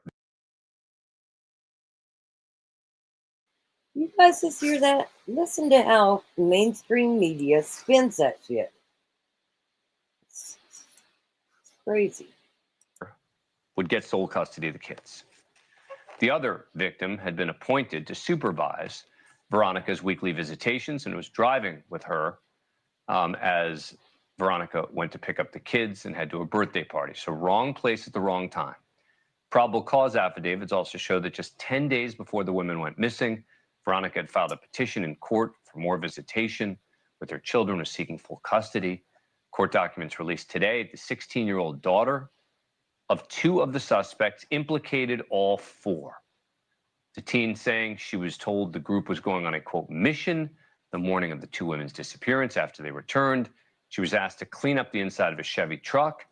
You guys just hear that? Listen to how mainstream media spins that shit. It's crazy. Would get sole custody of the kids. The other victim had been appointed to supervise Veronica's weekly visitations and was driving with her as Veronica went to pick up the kids and head to a birthday party. So wrong place at the wrong time. Probable cause affidavits also show that just 10 days before the women went missing, Veronica had filed a petition in court for more visitation with her children, was seeking full custody. Court documents released today. The 16-year-old daughter of 2 of the suspects implicated all 4. The teen saying she was told the group was going on a, quote, mission the morning of the 2 women's disappearance. After they returned, she was asked to clean up the inside of a Chevy truck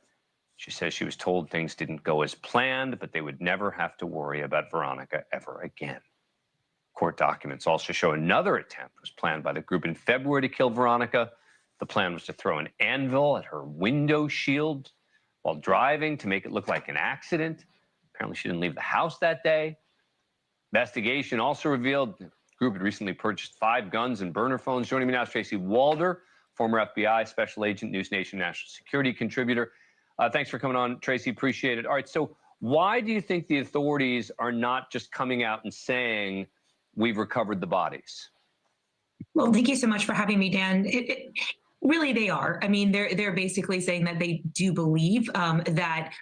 She says she was told things didn't go as planned, but they would never have to worry about Veronica ever again. Court documents also show another attempt was planned by the group in February to kill Veronica. The plan was to throw an anvil at her window shield while driving to make it look like an accident. Apparently, she didn't leave the house that day. Investigation also revealed the group had recently purchased 5 guns and burner phones. Joining me now is Tracy Walder, former FBI special agent, News Nation national security contributor. Thanks for coming on, Tracy. Appreciate it. All right, so why do you think the authorities are not just coming out and saying we've recovered the bodies? Well, thank you so much for having me, Dan. Really, they are. I mean, they're basically saying that they do believe that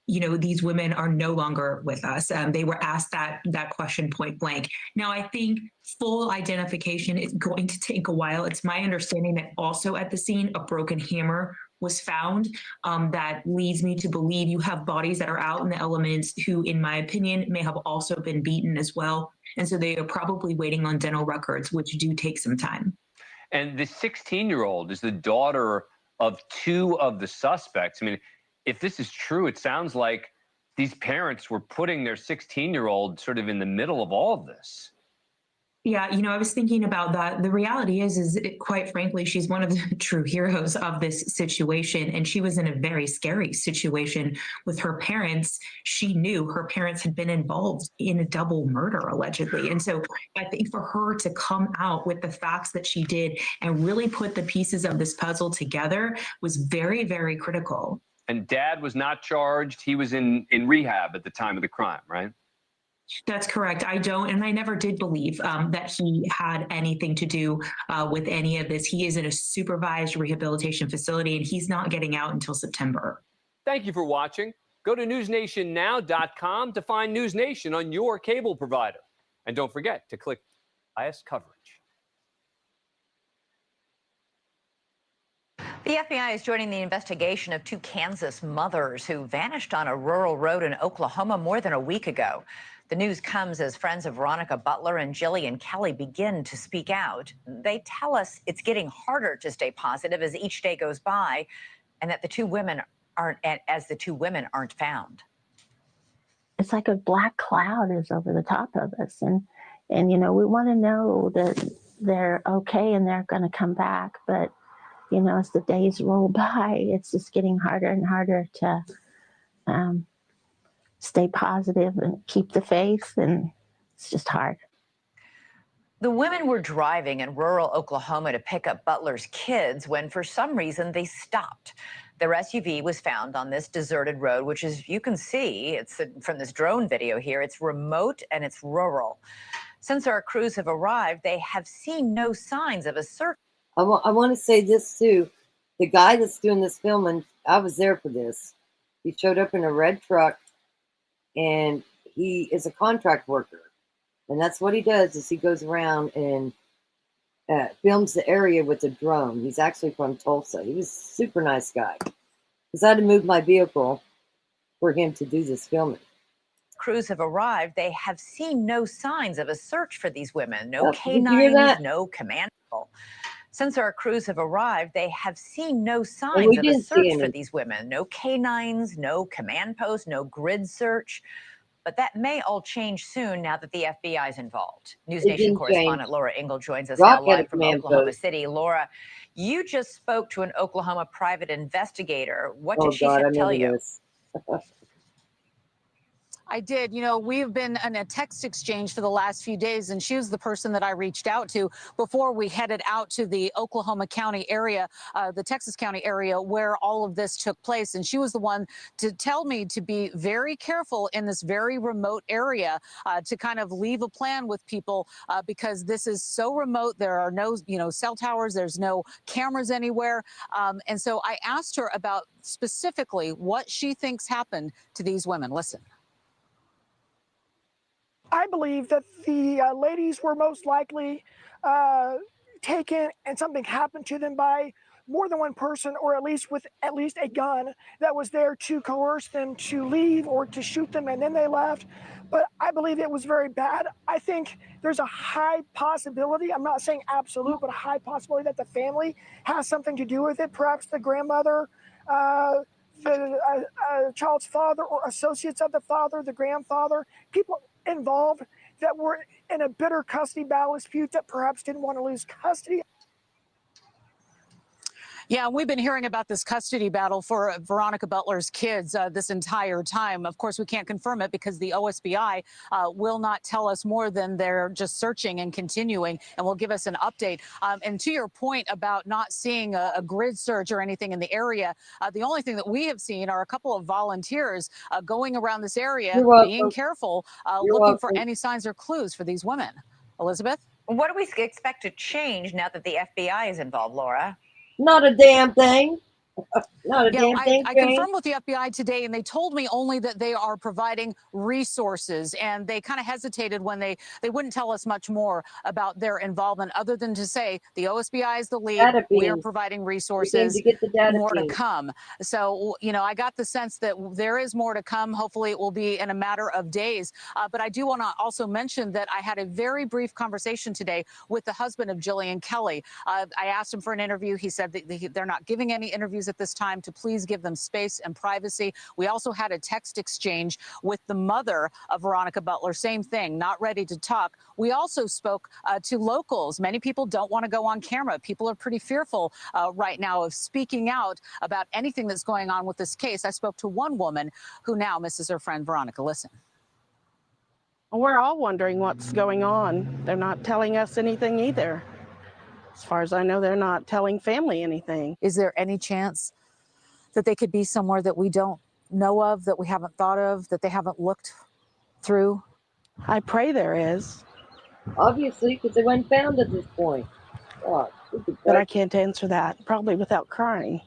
these women are no longer with us. They were asked that question point blank. Now, I think full identification is going to take a while. It's my understanding that also at the scene, a broken hammer was found. That leads me to believe you have bodies that are out in the elements who, in my opinion, may have also been beaten as well. And so they are probably waiting on dental records, which do take some time. And the 16-year-old is the daughter of 2 of the suspects. I mean, if this is true, it sounds like these parents were putting their 16-year-old sort of in the middle of all of this. Yeah, I was thinking about that. The reality is quite frankly, she's one of the true heroes of this situation. And she was in a very scary situation with her parents. She knew her parents had been involved in a double murder, allegedly. And so I think for her to come out with the facts that she did and really put the pieces of this puzzle together was very, very critical. And Dad was not charged. He was in rehab at the time of the crime, right? That's correct. I don't, and I never did believe that he had anything to do with any of this. He is in a supervised rehabilitation facility, and he's not getting out until September. Thank you for watching. Go to newsnationnow.com to find News Nation on your cable provider. And don't forget to click highest coverage. The FBI is joining the investigation of 2 Kansas mothers who vanished on a rural road in Oklahoma more than a week ago. The news comes as friends of Veronica Butler and Jillian Kelly begin to speak out. They tell us it's getting harder to stay positive as each day goes by, and that the two women aren't found. It's like a black cloud is over the top of us, and we want to know that they're okay and they're going to come back, but as the days roll by, it's just getting harder and harder to stay positive and keep the faith, and it's just hard. The women were driving in rural Oklahoma to pick up Butler's kids when, for some reason, they stopped. Their SUV was found on this deserted road, which, as you can see, it's from this drone video here, it's remote and it's rural. Since our crews have arrived, they have seen no signs of a search. I want to say this too. The guy that's doing this filming, I was there for this. He showed up in a red truck, and he is a contract worker. And that's what he does, is he goes around and films the area with a drone. He's actually from Tulsa. He was a super nice guy. Because I had to move my vehicle for him to do this filming. Crews have arrived. They have seen no signs of a search for these women. No Did you hear canines, that? no command. Since our crews have arrived, they have seen no signs of a didn't see search for any. these women. No canines, no command post, no grid search. But that may all change soon now that the FBI is involved. News It Nation didn't correspondent change. Laura Ingle joins us Rock now had a live from command Oklahoma post. City. Laura, you just spoke to an Oklahoma private investigator. What did Oh she God, I tell remember you? this. I did. We've been in a text exchange for the last few days, and she was the person that I reached out to before we headed out to the Oklahoma County area, the Texas County area where all of this took place. And she was the one to tell me to be very careful in this very remote area, to kind of leave a plan with people because this is so remote. There are no, cell towers. There's no cameras anywhere. And so I asked her about specifically what she thinks happened to these women. Listen. I believe that the ladies were most likely taken and something happened to them by more than one person, or at least with at least a gun that was there to coerce them to leave or to shoot them, and then they left. But I believe it was very bad. I think there's a high possibility, I'm not saying absolute, but a high possibility that the family has something to do with it. Perhaps the grandmother, the child's father or associates of the father, the grandfather, people involved that were in a bitter custody battle dispute that perhaps didn't want to lose custody. Yeah, we've been hearing about this custody battle for Veronica Butler's kids this entire time. Of course, we can't confirm it because the OSBI will not tell us more than they're just searching and continuing, and will give us an update. And to your point about not seeing a grid search or anything in the area, the only thing that we have seen are a couple of volunteers going around this area, being careful, looking for any signs or clues for these women. Elizabeth? What do we expect to change now that the FBI is involved, Laura? Not a damn thing. Not a damn thing. I confirmed with the FBI today, and they told me only that they are providing resources, and they kind of hesitated when they wouldn't tell us much more about their involvement, other than to say the OSBI is the lead. We are providing resources. To get the data more to feed. come. So, you know, I got the sense that there is more to come. Hopefully, it will be in a matter of days. But I do want to also mention that I had a very brief conversation today with the husband of Jillian Kelly. I asked him for an interview. He said that they're not giving any interviews at this time, to please give them space and privacy. We also had a text exchange with the mother of Veronica Butler. Same thing, not ready to talk. We also spoke to locals. Many people don't want to go on camera. People are pretty fearful right now of speaking out about anything that's going on with this case. I spoke to one woman who now misses her friend Veronica. Listen. We're all wondering what's going on. They're not telling us anything either. As far as I know, they're not telling family anything. Is there any chance that they could be somewhere that we don't know of, that we haven't thought of, that they haven't looked through? I pray there is. Obviously, because they weren't found at this point. God, But I can't answer that, probably without crying.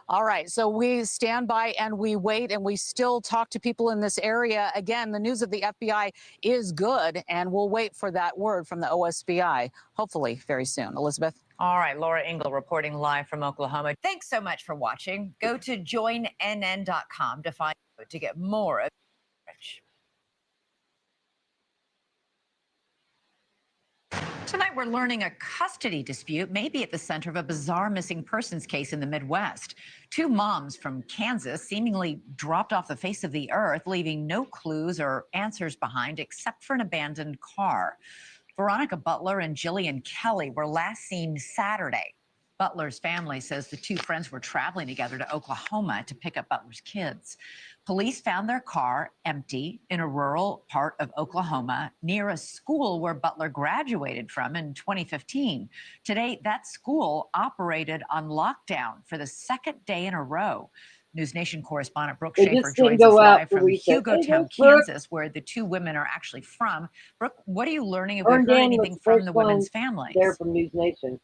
All right, so we stand by and we wait, and we still talk to people in this area. Again, the news of the FBI is good, and we'll wait for that word from the OSBI, hopefully very soon. Elizabeth? All right, Laura Ingle reporting live from Oklahoma. Thanks so much for watching. Go to joinnn.com to get more of coverage. Tonight, we're learning a custody dispute may be at the center of a bizarre missing persons case in the Midwest. Two moms from Kansas seemingly dropped off the face of the earth, leaving no clues or answers behind except for an abandoned car. Veronica Butler and Jillian Kelly were last seen Saturday. Butler's family says the two friends were traveling together to Oklahoma to pick up Butler's kids. Police found their car empty in a rural part of Oklahoma near a school where Butler graduated from in 2015. Today, that school operated on lockdown for the second day in a row. News Nation correspondent Brooke They Schaefer just didn't joins us go out live for from research. Hugotown, Hey, Brooke. Kansas, where the two women are actually from. Brooke, what are you learning? Have we Vern heard Dan was anything the from first the one women's families? there from News Nation.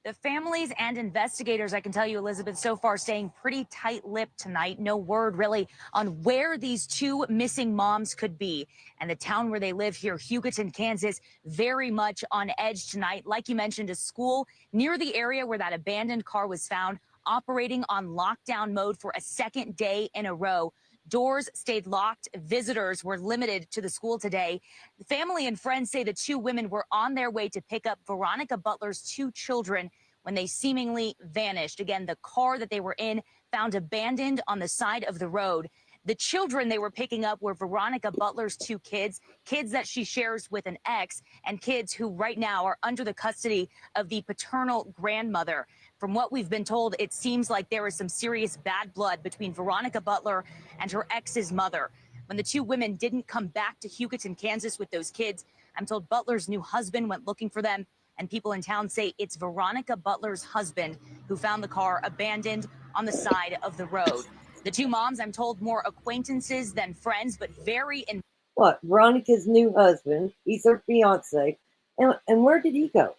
The families and investigators, I can tell you, Elizabeth, so far staying pretty tight-lipped tonight. No word really on where these two missing moms could be. And the town where they live here, Hugoton, Kansas, very much on edge tonight. Like you mentioned, a school near the area where that abandoned car was found, operating on lockdown mode for a second day in a row. Doors stayed locked. Visitors were limited to the school today. The family and friends say the two women were on their way to pick up Veronica Butler's two children when they seemingly vanished. Again, the car that they were in found abandoned on the side of the road. The children they were picking up were Veronica Butler's two kids, kids that she shares with an ex, and kids who right now are under the custody of the paternal grandmother. From what we've been told, it seems like there is some serious bad blood between Veronica Butler and her ex's mother. When the two women didn't come back to Hugoton, Kansas with those kids, I'm told Butler's new husband went looking for them, and people in town say it's Veronica Butler's husband who found the car abandoned on the side of the road. The two moms, I'm told, more acquaintances than friends, but very in. What? Veronica's new husband. He's her fiance. And where did he go?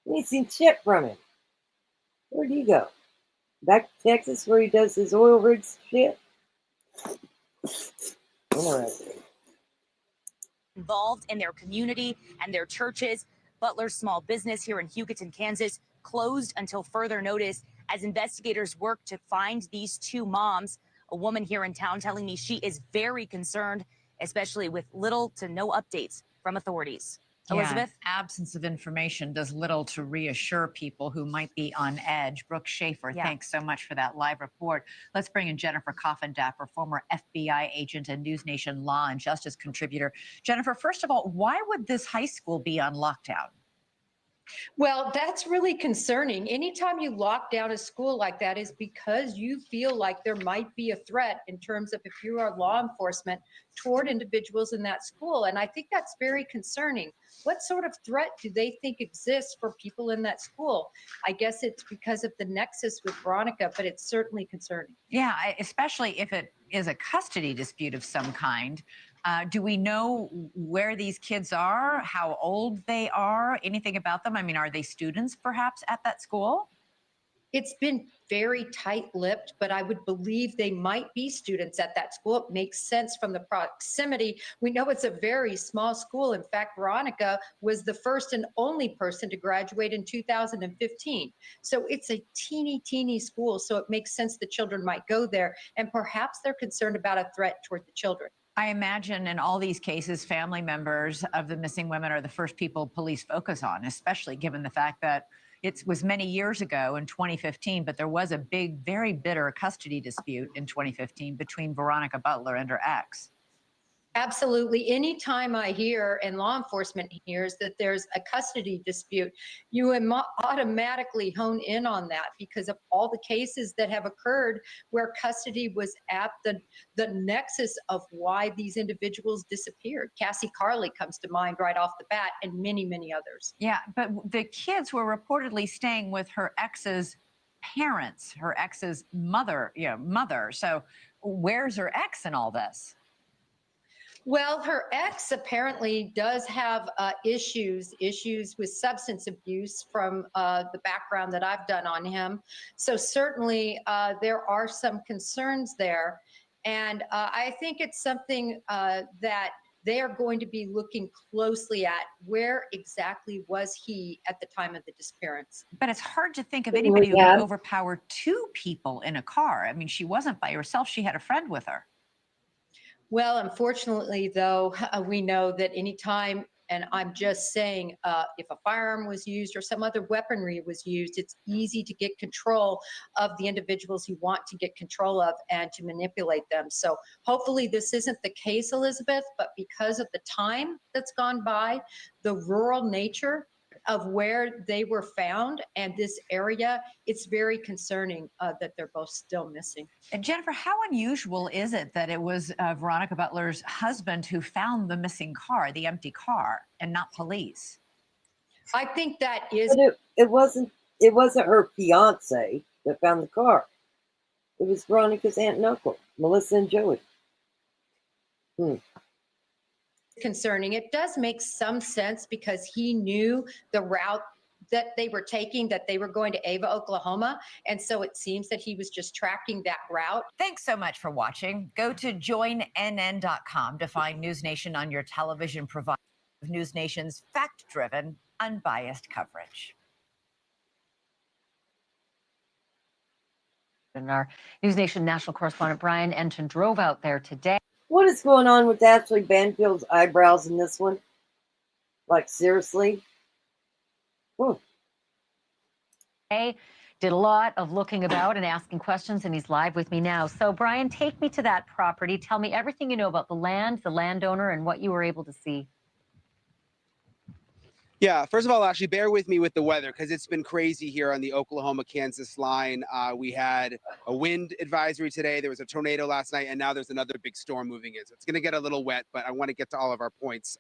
We ain't seen shit from him. Where'd he go? Back to Texas where he does his oil rigs shit? Interesting. Involved in their community and their churches. Butler's small business here in Hugoton, Kansas, closed until further notice as investigators work to find these two moms. A woman here in town telling me she is very concerned, especially with little to no updates from authorities. Elizabeth? Absence of information does little to reassure people who might be on edge. Brooke Schaefer, thanks so much for that live report. Let's bring in Jennifer Coffindapper, former FBI agent and News Nation law and justice contributor. Jennifer, first of all, why would this high school be on lockdown? Well, that's really concerning. Anytime you lock down a school like that is because you feel like there might be a threat in terms of if you are law enforcement toward individuals in that school. And I think that's very concerning. What sort of threat do they think exists for people in that school? I guess it's because of the nexus with Veronica, but it's certainly concerning. Yeah, especially if it is a custody dispute of some kind. Do we know where these kids are, how old they are, anything about them? I mean, are they students perhaps at that school? It's been very tight-lipped, but I would believe they might be students at that school. It makes sense from the proximity. We know it's a very small school. In fact, Veronica was the first and only person to graduate in 2015. So it's a teeny school. So it makes sense the children might go there. And perhaps they're concerned about a threat toward the children. I imagine in all these cases, family members of the missing women are the first people police focus on, especially given the fact that it was many years ago in 2015, but there was a big, very bitter custody dispute in 2015 between Veronica Butler and her ex. Absolutely. Anytime I hear and law enforcement hears that there's a custody dispute, you automatically hone in on that because of all the cases that have occurred where custody was at the nexus of why these individuals disappeared. Cassie Carley comes to mind right off the bat, and many others. Yeah, but the kids were reportedly staying with her ex's parents, her ex's mother. So where's her ex in all this? Well, her ex apparently does have issues with substance abuse from the background that I've done on him. So certainly there are some concerns there. And I think it's something that they are going to be looking closely at. Where exactly was he at the time of the disappearance? But it's hard to think of anybody who could overpower two people in a car. I mean, she wasn't by herself. She had a friend with her. Well, unfortunately, though, we know that anytime, and I'm just saying, if a firearm was used or some other weaponry was used, it's easy to get control of the individuals you want to get control of and to manipulate them. So hopefully this isn't the case, Elizabeth, but because of the time that's gone by, the rural nature of where they were found and this area, it's very concerning that they're both still missing. And Jennifer, how unusual is it that it was Veronica Butler's husband who found the missing car, the empty car, and not police? I think that is. But it wasn't her fiance that found the car. It was Veronica's aunt and uncle, Melissa and Joey. Concerning. It does make some sense because he knew the route that they were taking, that they were going to Ava, Oklahoma. And so it seems that he was just tracking that route. Thanks so much for watching. Go to joinnn.com to find News Nation on your television provider. News Nation's fact-driven, unbiased coverage. And our News Nation national correspondent Brian Enton drove out there today. What is going on with Ashley Banfield's eyebrows in this one? Like, seriously? Did a lot of looking about and asking questions, and he's live with me now. So, Brian, take me to that property. Tell me everything you know about the land, the landowner, and what you were able to see. Yeah, first of all, actually, bear with me with the weather because it's been crazy here on the Oklahoma-Kansas line. We had a wind advisory today. There was a tornado last night, and now there's another big storm moving in. So it's going to get a little wet, but I want to get to all of our points.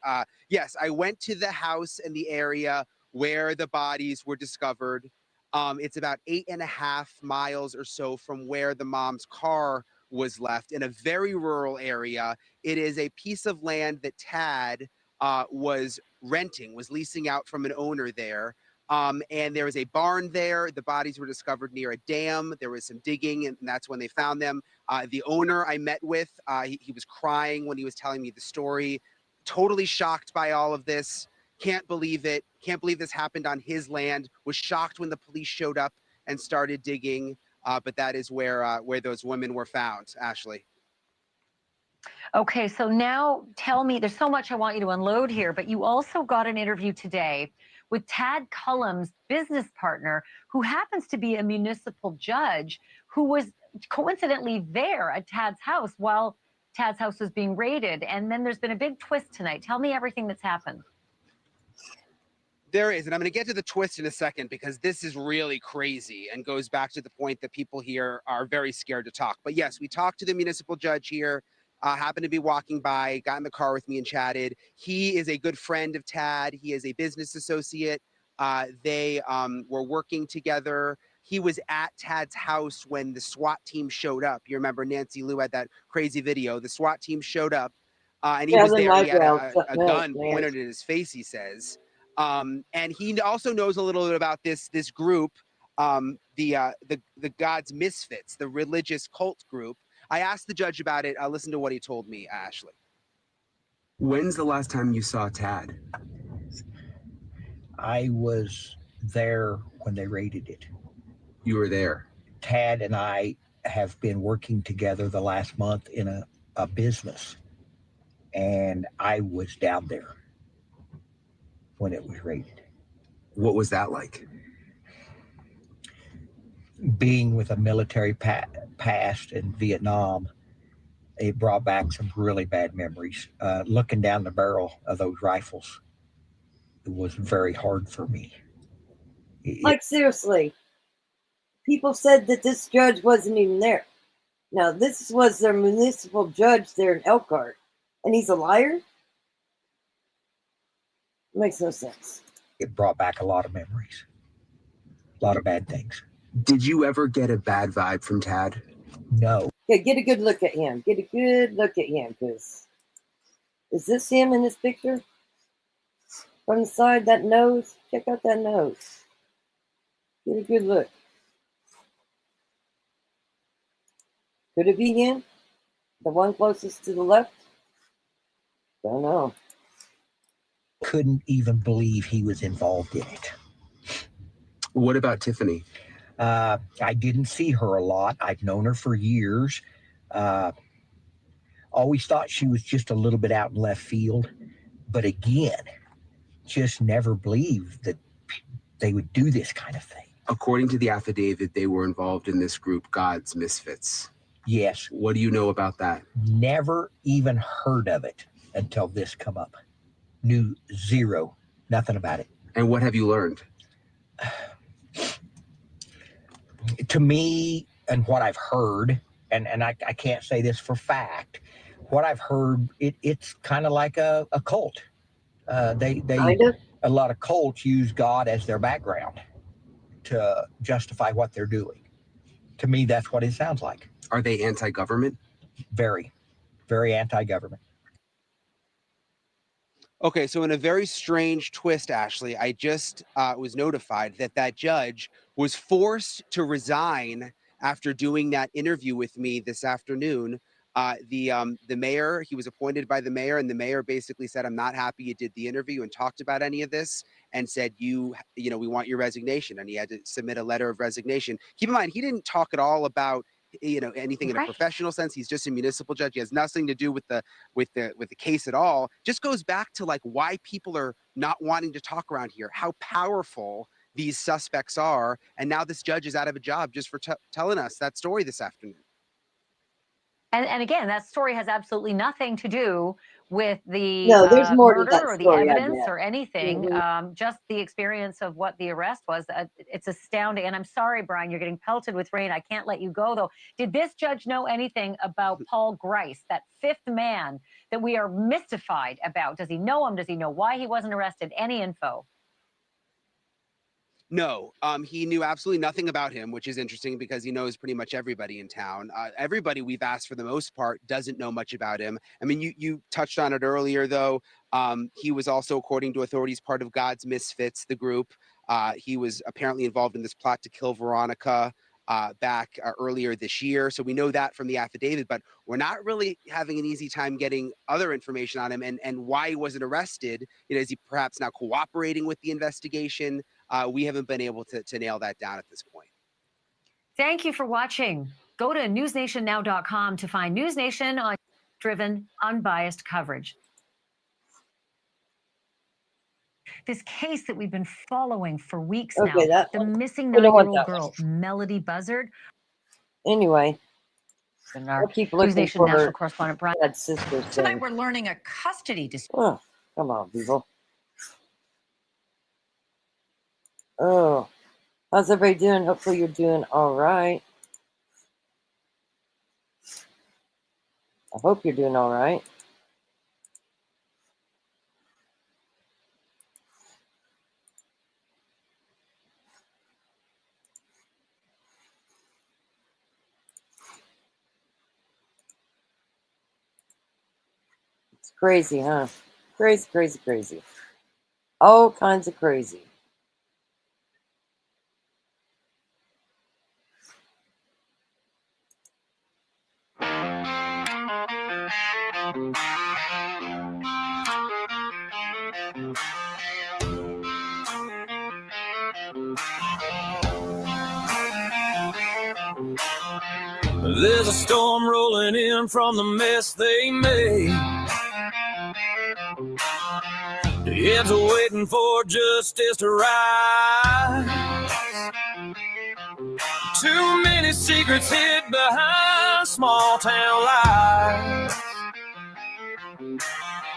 Yes, I went to the house in the area where the bodies were discovered. It's about 8.5 miles or so from where the mom's car was left in a very rural area. It is a piece of land that Tad was renting, was leasing out from an owner there. And there was a barn there. The bodies were discovered near a dam. There was some digging, and that's when they found them. The owner I met with, he was crying when he was telling me the story. Totally shocked by all of this. Can't believe it. Can't believe this happened on his land. Was shocked when the police showed up and started digging. But that is where those women were found, Ashley. Okay, so now tell me, there's so much I want you to unload here, but you also got an interview today with Tad Cullum's business partner, who happens to be a municipal judge who was coincidentally there at Tad's house while Tad's house was being raided. And then there's been a big twist tonight. Tell me everything that's happened. There is, and I'm going to get to the twist in a second because this is really crazy and goes back to the point that people here are very scared to talk. But yes, we talked to the municipal judge here, happened to be walking by, got in the car with me and chatted. He is a good friend of Tad. He is a business associate. They were working together. He was at Tad's house when the SWAT team showed up. You remember Nancy Lou had that crazy video. The SWAT team showed up and he was there. He had a gun pointed at his face, he says. And he also knows a little bit about this group, the God's Misfits, the religious cult group. I asked the judge about it. Listen to what he told me, Ashley. When's the last time you saw Tad? I was there when they raided it. You were there? Tad and I have been working together the last month in a business, and I was down there when it was raided. What was that like? Being with a military past in Vietnam, it brought back some really bad memories. Looking down the barrel of those rifles, it was very hard for me. Like, seriously, people said that this judge wasn't even there. Now, this was their municipal judge there in Elkhart, and he's a liar? Makes no sense. It brought back a lot of memories, a lot of bad things. Did you ever get a bad vibe from Tad? No. Okay, get a good look at him. Get a good look at him, because is this him in this picture? From the side, that nose, check out that nose. Get a good look. Could it be him? The one closest to the left? Don't know. Couldn't even believe he was involved in it. What about Tiffany? I didn't see her a lot. I've known her for years. Always thought she was just a little bit out in left field. But again, just never believed that they would do this kind of thing. According to the affidavit, they were involved in this group, God's Misfits. Yes. What do you know about that? Never even heard of it until this come up. Knew zero, nothing about it. And what have you learned? To me, and what I've heard, and I can't say this for fact, what I've heard, it's kind of like a cult. They a lot of cults use God as their background to justify what they're doing. To me, that's what it sounds like. Are they anti-government? Very, very anti-government. Okay, so in a very strange twist, Ashley, I just was notified that judge was forced to resign after doing that interview with me this afternoon. The mayor, he was appointed by the mayor, and the mayor basically said, "I'm not happy you did the interview and talked about any of this," and said, you know, we want your resignation. And he had to submit a letter of resignation. Keep in mind, he didn't talk at all about, you know, anything in a professional sense. He's just a municipal judge. He has nothing to do with the case at all. Just goes back to like why people are not wanting to talk around here, how powerful these suspects are. And now this judge is out of a job just for telling us that story this afternoon. And again, that story has absolutely nothing to do with the there's more to murder that or the story, I evidence bet. or anything. Just the experience of what the arrest was. It's astounding. And I'm sorry, Brian, you're getting pelted with rain. I can't let you go, though. Did this judge know anything about Paul Grice, that fifth man that we are mystified about? Does he know him? Does he know why he wasn't arrested? Any info? No, he knew absolutely nothing about him, which is interesting because he knows pretty much everybody in town. Everybody we've asked for the most part doesn't know much about him. I mean, you touched on it earlier, though. He was also, according to authorities, part of God's Misfits, the group. He was apparently involved in this plot to kill Veronica back earlier this year. So we know that from the affidavit, but we're not really having an easy time getting other information on him and why he wasn't arrested. You know, is he perhaps now cooperating with the investigation? We haven't been able to nail that down at this point. Thank you for watching. Go to newsnationnow.com to find News Nation on fact-driven, unbiased coverage. This case that we've been following for weeks now, the missing we don't want 9-year-old that girl, Melody Buzzard. Anyway, And our I'll keep News looking Nation for national her correspondent Brian. bad sister. Tonight we're learning a custody dispute. Oh, come on, people. Oh, how's everybody doing? Hopefully you're doing all right. I hope you're doing all right. It's crazy, huh? Crazy, crazy, crazy. All kinds of crazy. There's a storm rolling in from the mess they made. The heads are waiting for justice to rise. Too many secrets hid behind small town lies.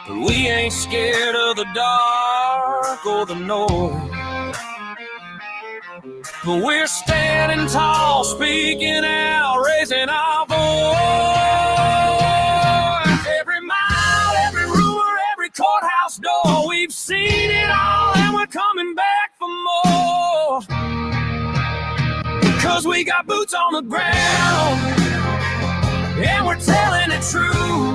But we ain't scared of the dark or the noise. But we're standing tall, speaking out, raising our voice. Every mile, every rumor, every courthouse door, we've seen it all and we're coming back for more. 'Cause we got boots on the ground and we're telling it true.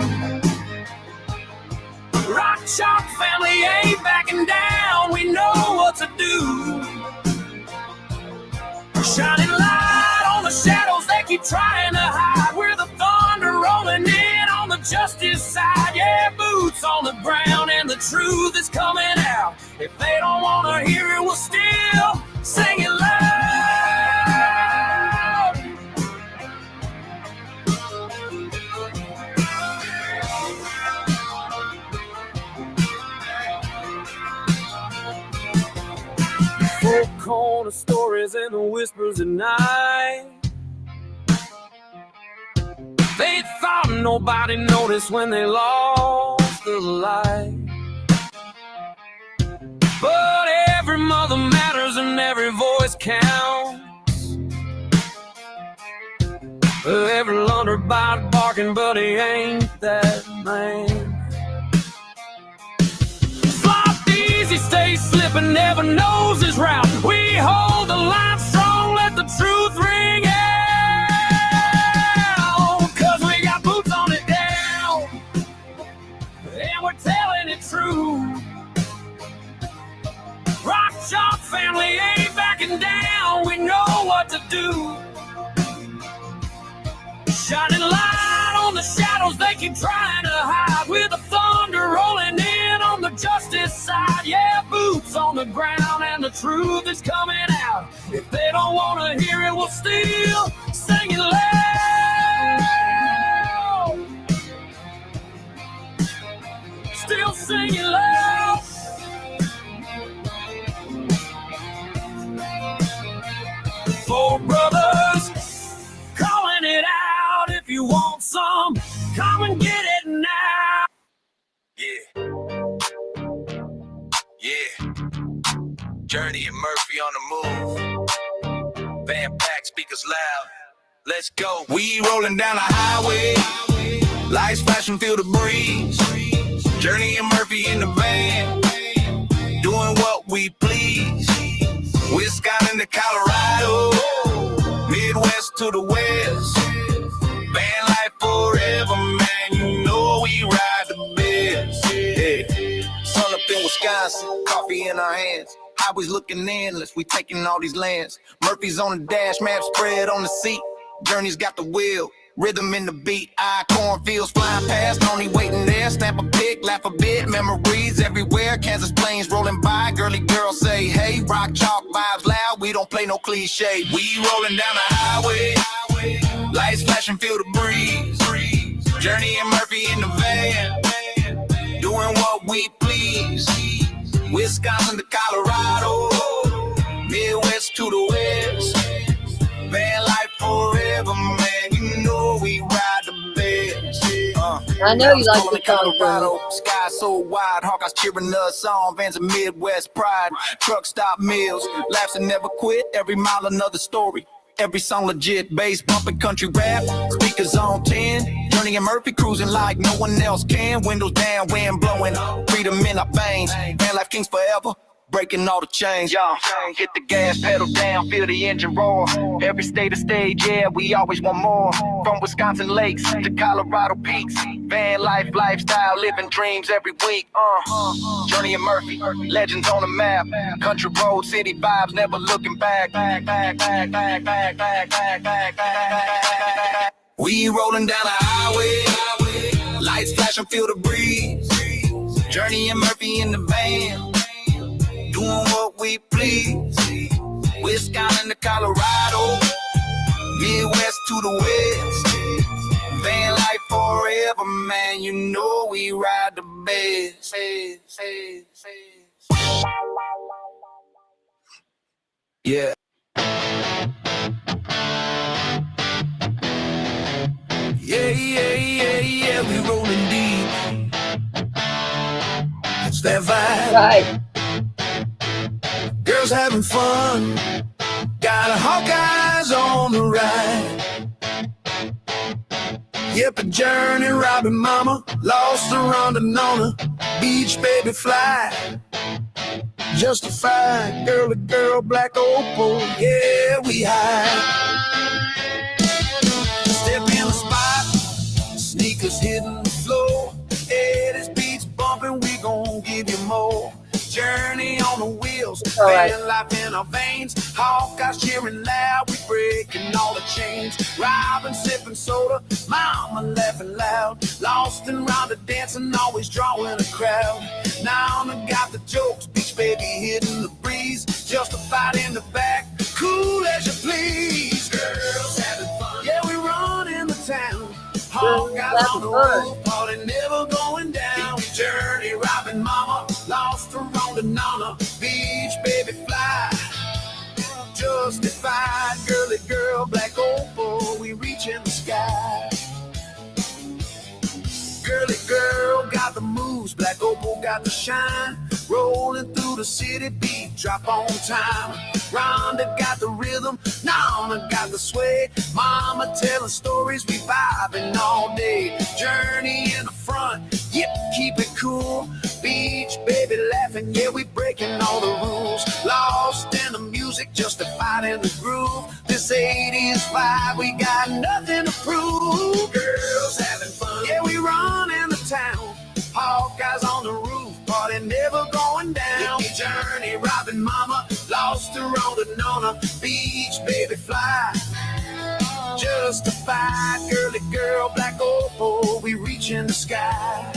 Rock Chalk family ain't backing down, we know what to do. Shining light on the shadows they keep trying to hide. We're the thunder rolling in on the justice side. Yeah, boots on the ground and the truth is coming out. If they don't want to hear it, we'll still sing it loud. Four corner stories and the whispers at night. They thought nobody noticed when they lost the light. But every mother matters and every voice counts. Every lunderby barking, but he ain't that man. Easy, stay slipping, never knows his route. We hold the line strong, let the truth ring out. 'Cause we got boots on it down, and we're telling it true. Rock Chalk family ain't backing down, we know what to do. Shining light on the shadows they keep trying to hide. With the thunder rolling in on the justice side. Yeah, boots on the ground and the truth is coming out. If they don't want to hear it, we'll still sing it loud. Still sing it loud. Four brothers calling it out. If you want some, come and get it now. Yeah. Journey and Murphy on the move. Band pack, speakers loud. Let's go. We rolling down the highway. Lights flashing, feel the breeze. Journey and Murphy in the van. Doing what we please. Wisconsin to Colorado. Midwest to the west. Van life forever, man. You know we ride the best. Yeah. Sun up in Wisconsin, coffee in our hands. Highways looking endless, we taking all these lands. Murphy's on the dash, map spread on the seat. Journey's got the wheel, rhythm in the beat. Cornfields flying past, only waiting there. Snap a pic, laugh a bit, memories everywhere. Kansas plains rolling by, girly girls say, hey. Rock Chalk vibes loud, we don't play no cliche. We rolling down the highway, lights flashing, feel the breeze. Journey and Murphy in the van, doing what we please. Wisconsin to Colorado, Midwest to the West. Van life forever, man. You know we ride the best. I know you like the Colorado. Sky so wide, Hawkeyes cheering us on. Vans of Midwest pride. Truck stop meals, laughs and never quit. Every mile another story. Every song legit, bass bumping country rap. Speakers on 10. Journey and Murphy cruising like no one else can. Windows down, wind blowing. Freedom in our veins. Van life kings forever. Breaking all the chains, y'all. Hit the gas, pedal down, feel the engine roar. Every state of stage, yeah, we always want more. From Wisconsin lakes to Colorado peaks. Van life, lifestyle, living dreams every week. Journey and Murphy, legends on the map. Country road, city vibes, never looking back. We rolling down the highway, lights flashing, feel the breeze. Journey and Murphy in the van, doing what we please. Wisconsin to Colorado, Midwest to the West. Van life forever, man. You know we ride the best. Yeah. Yeah, we rolling deep. It's that vibe. Right. Girls having fun, got a Hawkeyes on the ride. Yep, a journey robbing mama, lost her under Nona. Beach baby fly, justified, girl to girl, black opal, yeah, we high. Step in the spot, sneakers hitting the floor. Hey, this beat's bumping, we gon' give you more. Journey on the wheels, van life in our veins. Hawkeyes cheering loud, we breaking all the chains. Robbing, sipping soda, mama laughing loud. Lost and round the dancing, always drawing a crowd. Now I got the jokes, beach baby hitting the breeze. Justified in the back, cool as you please. Girls having fun, yeah, we run in the town. Hawkeyes on the road, party never going down. Journey robbing mama, lost her on the Nana. Beach baby fly, justified, girly girl, black opal, we reach in the sky. Girly girl got the moves, black opal got the shine. Rolling through the city, beat drop on time. Rhonda got the rhythm, Nana got the sway. Mama telling stories, we vibing all day. Journey in the front, yep, keep it cool. Beach baby laughing, yeah, we breaking all the rules. Lost in the music, justified in the groove. This 80s vibe, we got nothing to prove. Girls having fun, yeah, we run in the town. Hawkeyes on the roof, party never going down. Journey robbing mama, lost her on the Nona. Beach baby fly, justified, girly girl, black opal, we reach in the sky.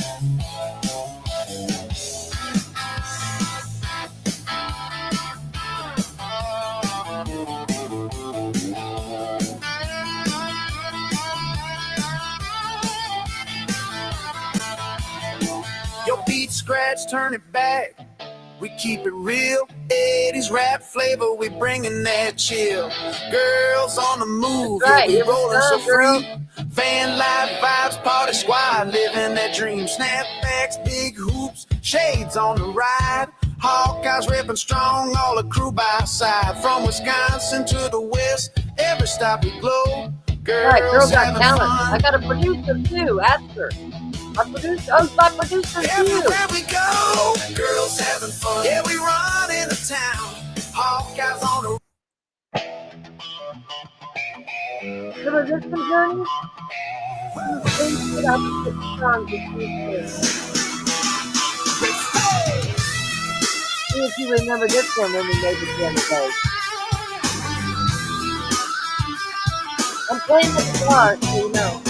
Your beat scratch, turn it back. We keep it real. 80s rap flavor, we bringing that chill. Girls on the move, Right, yeah, we here we rolling go, so girl. free. Van life vibes, party squad, living that dream. Snapbacks, big hoops, shades on the ride. Hawkeyes ripping strong, all the crew by our side. From Wisconsin to the west, every stop we glow. Right, girl got having talent. fun. I got a producer too. Ask her. My producer, my producer too. Everywhere we go, girls having fun. Yeah, we run into town. Hawkeyes on the. Remember this one, Journey? See if you remember this one when we made the other day. I'm playing the guitar, so you know.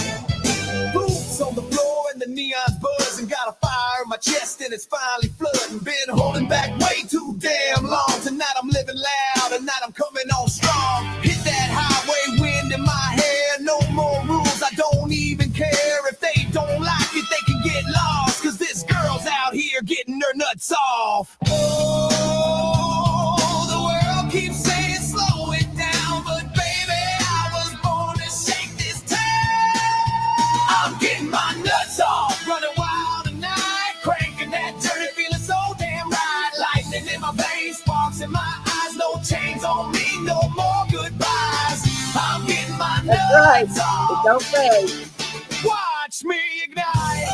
Boots on the floor and the neon's buzz and got a fire in my chest and it's finally flooding. Been holding back way too damn long. Tonight I'm living loud, tonight I'm coming on strong. Hit that highway, wind in my hair, no more rules. I don't even care if they here getting their nuts off. Oh, the world keeps saying slow it down, but baby, I was born to shake this town. I'm getting my nuts off, running wild tonight, cranking that dirty feeling so damn right. Lightning in my veins, sparks in my eyes, no chains on me, no more goodbyes. I'm getting my nuts off. It's okay. Watch me ignite.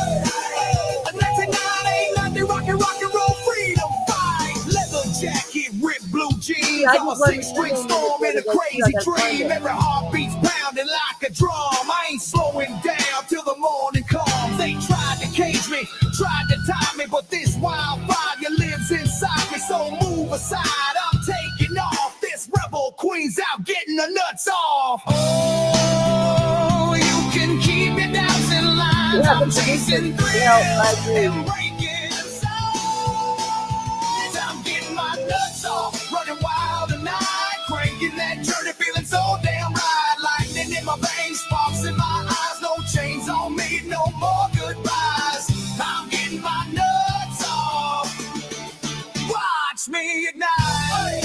1998, ain't nothing rock and roll freedom fight. Leather jacket, ripped blue jeans. I'm a 6-string storm in a crazy dream. Every heartbeat's pounding like a drum. I ain't slowing down till the morning comes. They tried to cage me, tried to tie me, but this wildfire lives inside me. So move aside, I'm taking off. This rebel queen's out getting the nuts off. Oh, you can keep it doubts in line. I'm chasing thrills and breaking souls. I'm getting my nuts off, running wild tonight, cranking that journey, feeling so damn right. Lightning in my veins, sparks in my eyes, no chains on me, no more goodbyes. I'm getting my nuts off. Watch me ignite.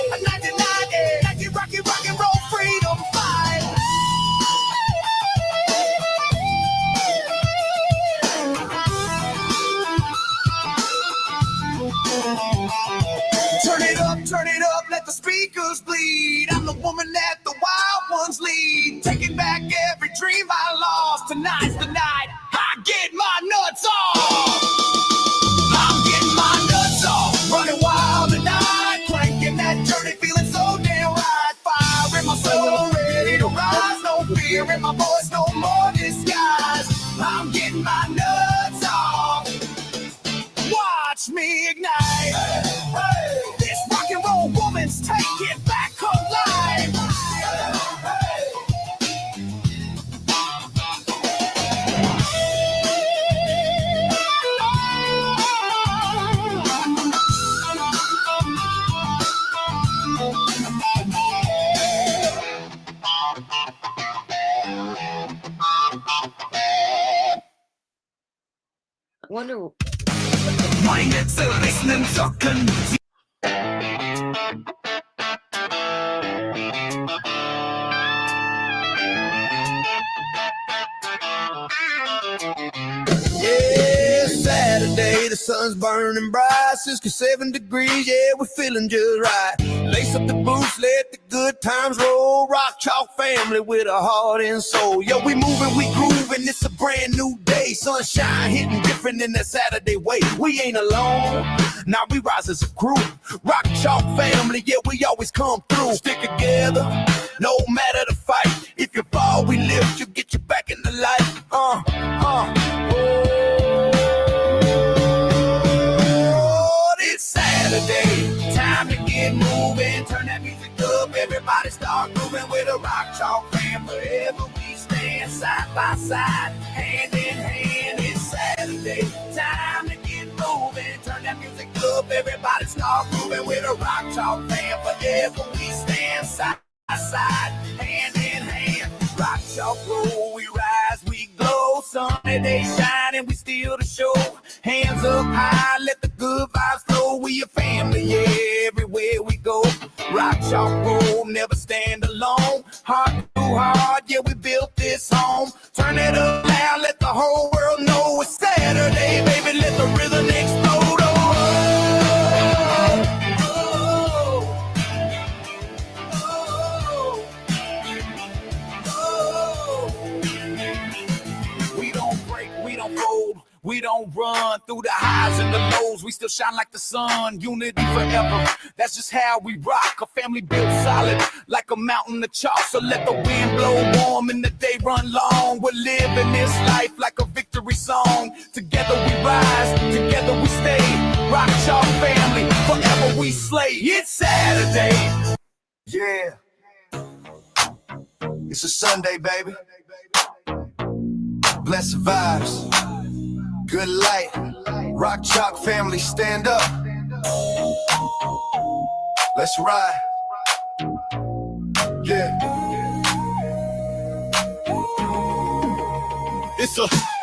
1990, rock and roll freedom fight. Turn it up, let the speakers bleed. I'm the woman that the wild ones lead. Taking back every dream I lost. Tonight's the night I get my nuts off. I'm getting my nuts off, running wild tonight, cranking that journey, feeling so damn right. Fire in my soul, ready to rise. No fear in my voice, no more disguise. I'm getting my nuts off. Watch me ignite. This rock and roll woman's taking back her life. I wonder. Meine zerrissenen Socken. Yeah, Saturday, the sun's burning bright, 67 degrees, yeah, we're feeling just right. Lace up the boots, let the good times roll. Rock Chalk family with a heart and soul. Yo, we moving, we grooving, it's a brand new day. Sunshine hitting different in that Saturday way. We ain't alone, now we rise as a crew. Rock Chalk family, yeah, we always come through. Stick together, no matter the fight. If you fall, we lift you, get you back in the light. It's Saturday, time to get moving. Turn that music up, everybody start moving with a Rock Chalk fam. Wherever we stand, side by side, hand in hand. It's Saturday, time to get moving. Turn that music up, everybody start moving with a Rock Chalk fam. Wherever we stand, side by side, hand in hand. Rock Chalk roll, we rise, we glow. Sunny day shining, we steal the show. Hands up high, let the good vibes flow. We a family, yeah, everywhere we go. Rock Chalk roll, never stand alone. Hard to hard, yeah, we built this home. Turn it up loud, let the whole world know it's Saturday, baby, let the rhythm explode. We don't run through the highs and the lows. We still shine like the sun. Unity forever. That's just how we rock. A family built solid like a mountain of chalk. So let the wind blow warm and the day run long. We're living this life like a victory song. Together we rise, together we stay. Rock Chalk family, forever we slay. It's Saturday. Yeah. It's a Sunday, baby. Blessed vibes. Good light, Rock Chalk family, stand up. Let's ride. Yeah.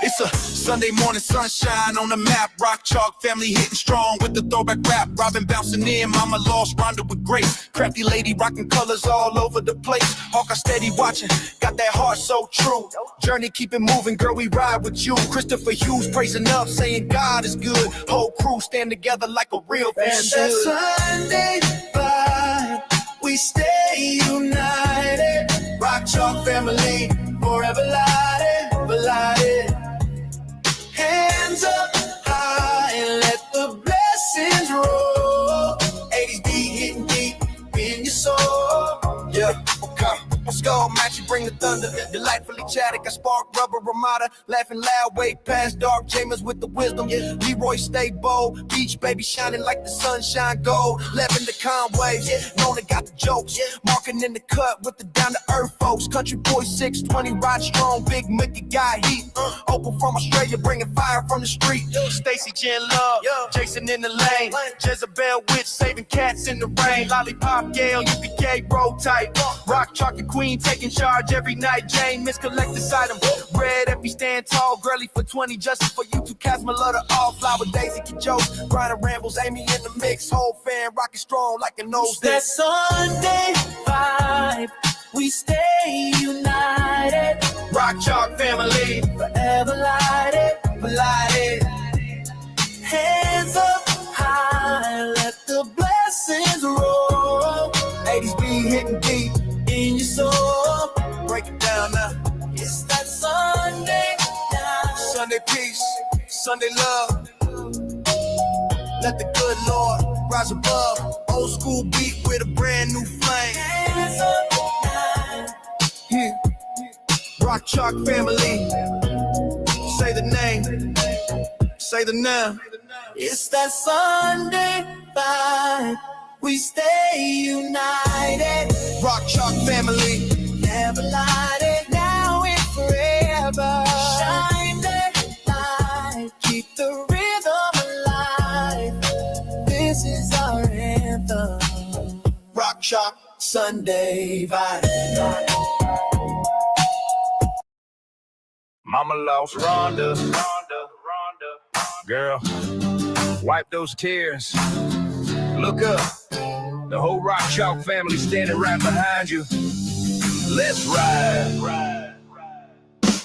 It's a Sunday morning sunshine on the map. Rock Chalk family hitting strong with the throwback rap. Robin bouncing in, mama lost, Rhonda with grace. Crafty lady rocking colors all over the place. Hawk I steady watching, got that heart so true. Journey keep it moving, girl, we ride with you. Christopher Hughes praising up, saying God is good. Whole crew stand together like a real fan should. That Sunday vibe, we stay united. Rock Chalk family, forever lighted, lighted. Hands up high and let the blessings roll. 80s beat hitting deep in your soul. Yeah, okay. Skull match, you bring the thunder. Delightfully chatty, I spark rubber Ramada. Laughing loud, way past dark James with the wisdom. Leroy stay bold, beach baby shining like the sunshine gold. Levin the Conway, Nona got the jokes. Marking in the cut with the down to earth folks. Country boy 620, ride strong, big Mickey got heat. Open from Australia, bringing fire from the street. Stacy Jen Love, Jason in the lane. Jezebel witch saving cats in the rain. Lollipop Gale, UPK roll tight. Rock Chalk and Queen taking charge every night. Jane miscollected item. Red if you stand tall. Girly for 20, Justin for you two cats. My love to all. Flower Daisy can jokes. Brian Rambles, Amy in the mix. Whole fan rocking strong like a nose. That Sunday vibe, we stay united. Rock Chalk family, forever lighted, lighted. Hands up high, let the blessings roll. 80s beat hitting deep in your soul. Break it down now. It's that Sunday night. Sunday peace, Sunday love. Let the good Lord rise above. Old school beat with a brand new flame. Hands up high. Yeah. Rock Chalk family. Say the name. Say the name. It's that Sunday vibe. We stay united. Rock Chalk family. Never lighted, now and forever. Shine that light, keep the rhythm alive. This is our anthem. Rock Chalk Sunday vibe. Mama lost Rhonda. Girl, wipe those tears. Look up. The whole Rock Chalk family standing right behind you. Let's ride.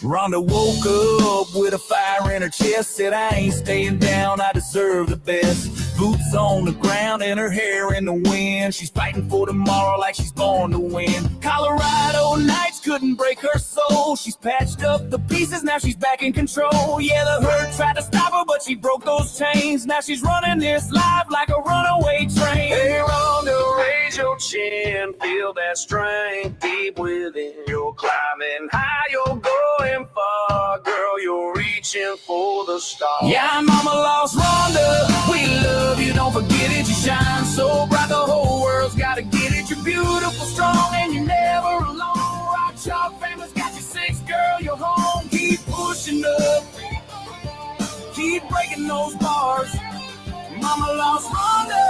Rhonda woke up with a fire in her chest. Said, I ain't staying down, I deserve the best. Boots on the ground and her hair in the wind. She's fighting for tomorrow like she's born to win. Colorado nights couldn't break her soul. She's patched up the pieces, now she's back in control. Yeah, the herd tried to stop her, but she broke those chains. Now she's running this life like a runaway train. Hey, Rhonda, raise your chin. Feel that strength deep within. You're climbing high, you're going far. Girl, you're reaching for the stars. Yeah, mama lost Rhonda. We love you, don't forget it. You shine so bright, the whole world's gotta get it. You're beautiful, strong, and you're never alone. Rock Chalk family's got you six, girl, you're home. Keep pushing up, keep breaking those bars. Mama lost Rhonda.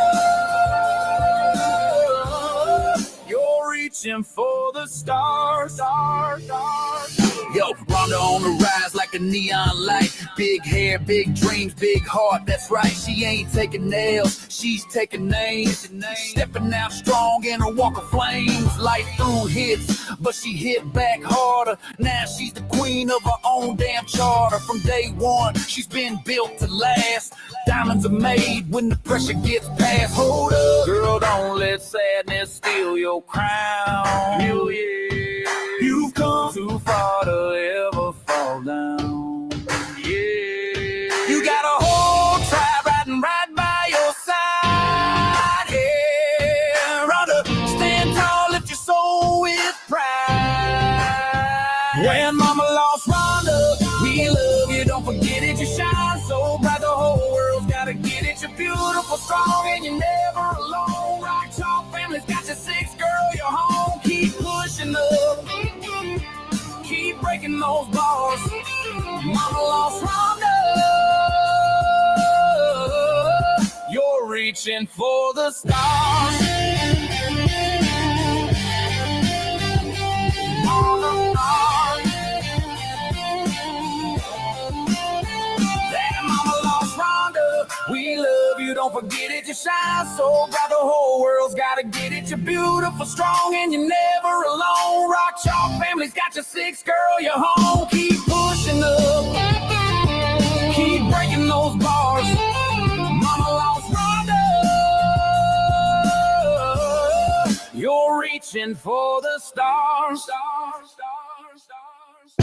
You're reaching for the stars, stars, stars. Yo, Rhonda on the rise like a neon light. Big hair, big dreams, big heart, that's right. She ain't taking nails, she's taking names. Stepping out strong in her walk of flames. Light through hits, but she hit back harder. Now she's the queen of her own damn charter. From day one, she's been built to last. Diamonds are made when the pressure gets past. Hold up, girl, don't let sadness steal your crown. Hell yeah. You've come too far to ever fall down. Yeah. You got a whole tribe riding right by your side. Yeah. Rhonda, stand tall, lift your soul with pride. When mama lost Rhonda, we love you, don't forget it. You shine so bright, the whole world's gotta get it. You're beautiful, strong, and you're never alone. Rock Chalk family's got you six, girl, you're home. Keep pushing up, keep breaking those bars. Mama lost Rhonda. You're reaching for the stars. We love you, don't forget it. You shine so bright, the whole world's gotta get it. You're beautiful, strong, and you're never alone. Rock Chalk family's got you 6, girl, you're home. Keep pushing up, keep breaking those bars. Mama lost Rhonda. You're reaching for the stars. Stars, stars, stars.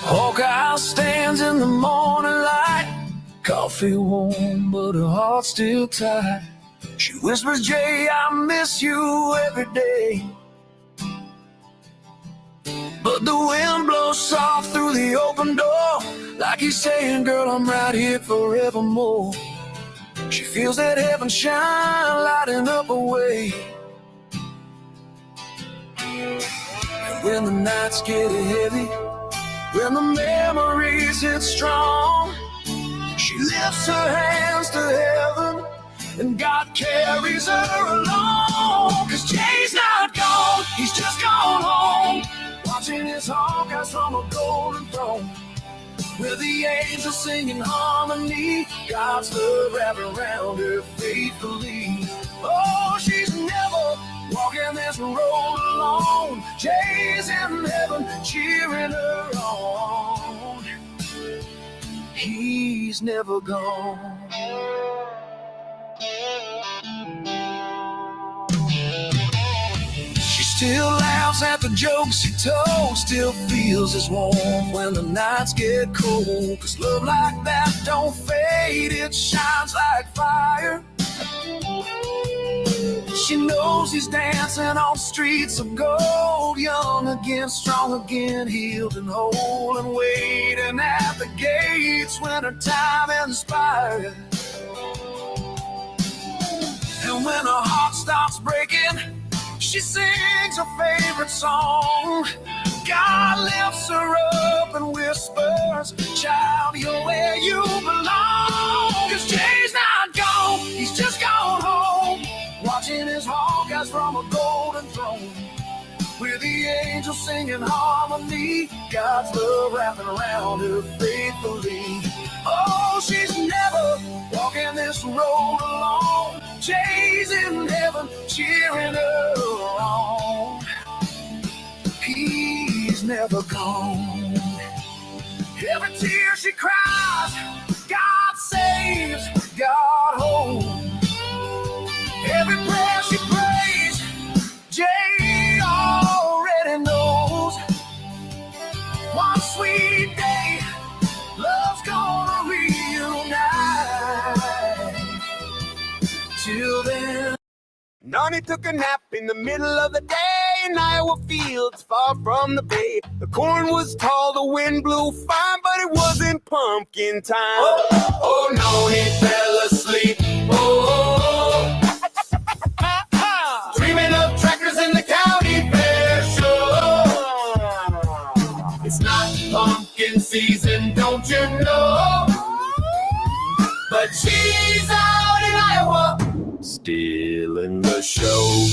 Hawkeye stands in the morning light, coffee warm, but her heart's still tight. She whispers, Jay, I miss you every day. But the wind blows soft through the open door, like he's saying, girl, I'm right here forevermore. She feels that heaven shine lighting up her way. And when the nights get heavy, when the memories hit strong, she lifts her hands to heaven, and God carries her along. 'Cause Jay's not gone, he's just gone home, watching his Hawkeyes from a golden throne, with the angels singing harmony, God's love wrapped around her faithfully. Oh, she's never walking this road alone. Jay's in heaven cheering her on. He's never gone. She still laughs at the jokes he told, still feels his warmth when the nights get cold. 'Cause love like that don't fade, it shines like fire. She knows he's dancing on streets of gold, young again, strong again, healed and whole, and waiting at the gates when her time inspired. And when her heart stops breaking, she sings her favorite song. God lifts her up and whispers, child, you're where you belong. 'Cause Jay's not gone, he's just gone home, watching his Hawkeyes from a golden throne, with the angels singing harmony, God's love wrapping around her faithfully. Oh, she's never walking this road alone. Jay's in heaven cheering her on. He's never gone. Every tear she cries, God saves, God holds. Every prayer she prays, Jay already knows. One sweet day, love's gonna reunite. Till then, Nani took a nap in the middle of the day in Iowa fields far from the bay. The corn was tall, the wind blew fine, but it wasn't pumpkin time. oh no, he fell asleep. Oh, dreaming of tractors in the county fair show. It's not pumpkin season, don't you know? But she's out in Iowa, stealing the show.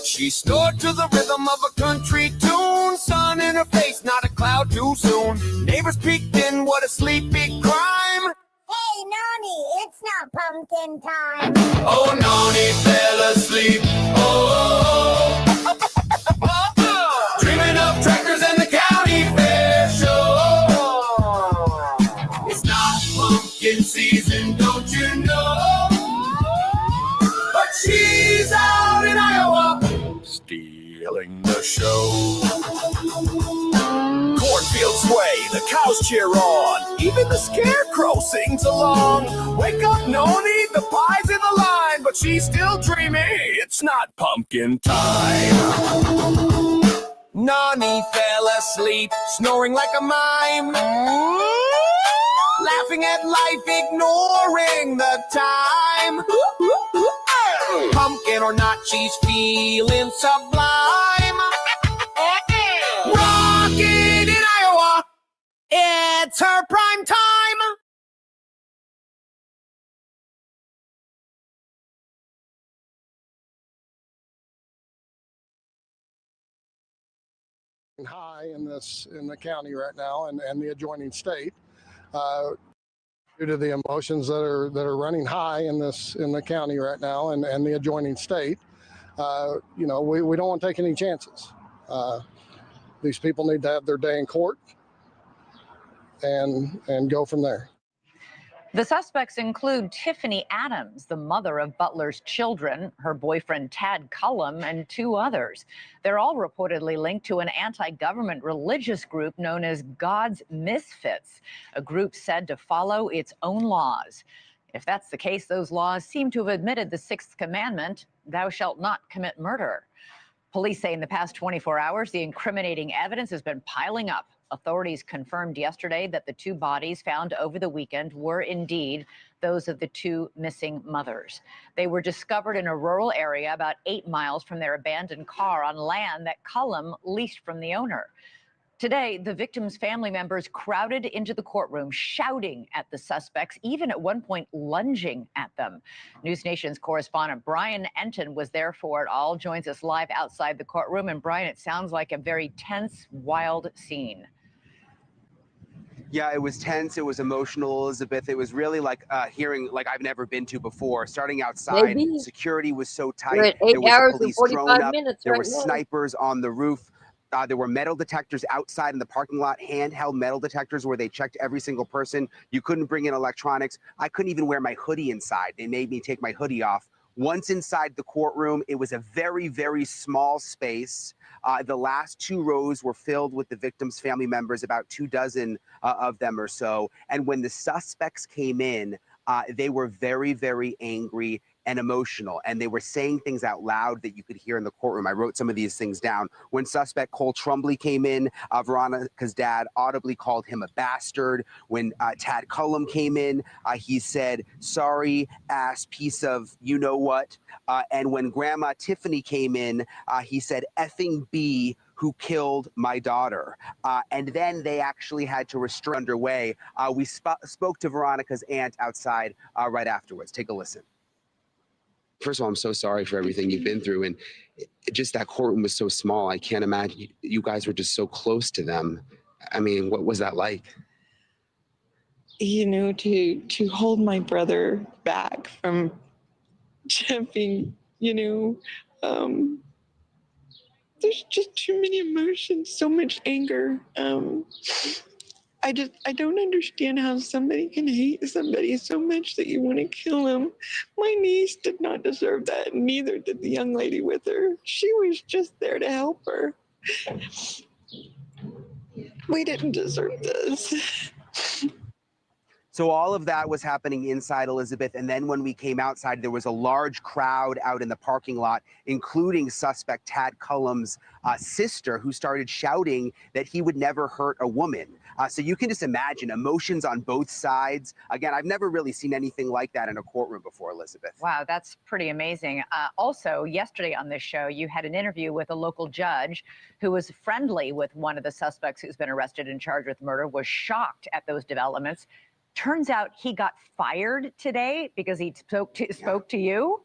She snored to the rhythm of a country tune, sun in her face, not a cloud too soon. Neighbors peeked in, what a sleepy crime. Hey, Nani, it's not pumpkin time. Oh, Nani fell asleep. Oh, dreaming of tractors and the county fair show. It's not pumpkin season, don't you know? But she's out in Iowa, stealing the show. Cornfields sway, the cows cheer on, even the scarecrow sings along. Wake up, Noni, the pie's in the line, but she's still dreaming, it's not pumpkin time. Nani fell asleep, snoring like a mime, laughing at life, ignoring the time. Pumpkin or not, she's feeling sublime. Rockin' in Iowa, It's her prime time. High in the county right now and the adjoining state due to the emotions that are running high in the county right now and the adjoining state. We don't want to take any chances. These people need to have their day in court and go from there. The suspects include Tiffany Adams, the mother of Butler's children, her boyfriend Tad Cullum, and 2 others. They're all reportedly linked to an anti-government religious group known as God's Misfits, a group said to follow its own laws. If that's the case, those laws seem to have admitted the 6th commandment, thou shalt not commit murder. Police say in the past 24 hours, the incriminating evidence has been piling up. Authorities confirmed yesterday that the 2 bodies found over the weekend were indeed those of the 2 missing mothers. They were discovered in a rural area about 8 miles from their abandoned car on land that Cullum leased from the owner. Today, the victims' family members crowded into the courtroom, shouting at the suspects, even at one point lunging at them. News Nation's correspondent Brian Enton was there for it all, joins us live outside the courtroom. And Brian, it sounds like a very tense, wild scene. Yeah, it was tense. It was emotional, Elizabeth. It was really like hearing like I've never been to before. Starting outside, Maybe. security was so We're tight. at 8 There was hours a and police 45 drone up. minutes There right were now. snipers on the roof. There were metal detectors outside in the parking lot, handheld metal detectors where they checked every single person. You couldn't bring in electronics. I couldn't even wear my hoodie inside. They made me take my hoodie off. Once inside the courtroom, it was a very, very small space. The last 2 rows were filled with the victims' family members, about 24 of them or so. And when the suspects came in, they were very, very angry and emotional, and they were saying things out loud that you could hear in the courtroom. I wrote some of these things down. When suspect Cole Trumbley came in, Veronica's dad audibly called him a bastard. When Tad Cullum came in, he said, sorry, ass piece of you-know-what. And when Grandma Tiffany came in, he said, effing B, who killed my daughter. And then they actually had to restrain underway. We spoke to Veronica's aunt outside right afterwards. Take a listen. First of all, I'm so sorry for everything you've been through. And just that courtroom was so small. I can't imagine you guys were just so close to them. I mean, what was that like? You know, to hold my brother back from jumping, there's just too many emotions, so much anger. I don't understand how somebody can hate somebody so much that you want to kill them. My niece did not deserve that. Neither did the young lady with her. She was just there to help her. We didn't deserve this. So all of that was happening inside, Elizabeth. And then when we came outside, there was a large crowd out in the parking lot, including suspect Tad Cullum's sister, who started shouting that he would never hurt a woman. So you can just imagine emotions on both sides. Again, I've never really seen anything like that in a courtroom before, Elizabeth. Wow, that's pretty amazing. Also, yesterday on this show, you had an interview with a local judge who was friendly with one of the suspects who's been arrested and charged with murder, was shocked at those developments. Turns out he got fired today because he spoke to you.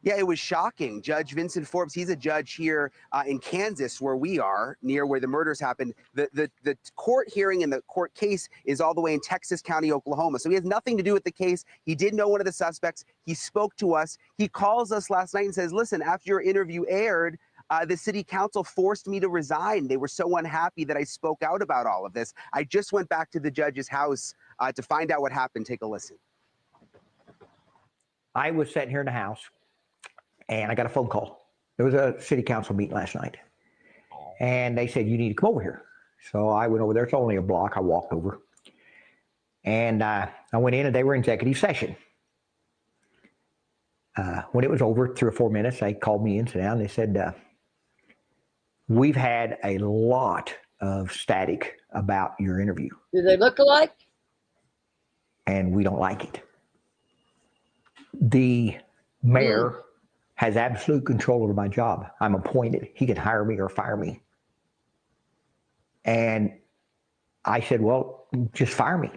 Yeah, it was shocking. Judge Vincent Forbes, he's a judge here in Kansas, where we are, near where the murders happened. The court hearing and the court case is all the way in Texas County, Oklahoma. So he has nothing to do with the case. He did know one of the suspects. He spoke to us. He calls us last night and says, listen, after your interview aired, the city council forced me to resign. They were so unhappy that I spoke out about all of this. I just went back to the judge's house to find out what happened. Take a listen. I was sitting here in the house, and I got a phone call. There was a city council meeting last night, and they said, you need to come over here. So I went over there. It's only a block. I walked over, and I went in, and they were in executive session. When it was over, 3 or 4 minutes, they called me in, sat down, and they said, we've had a lot of static about your interview. Do they look alike? And we don't like it. The mayor has absolute control over my job. I'm appointed. He can hire me or fire me. And I said, well, just fire me.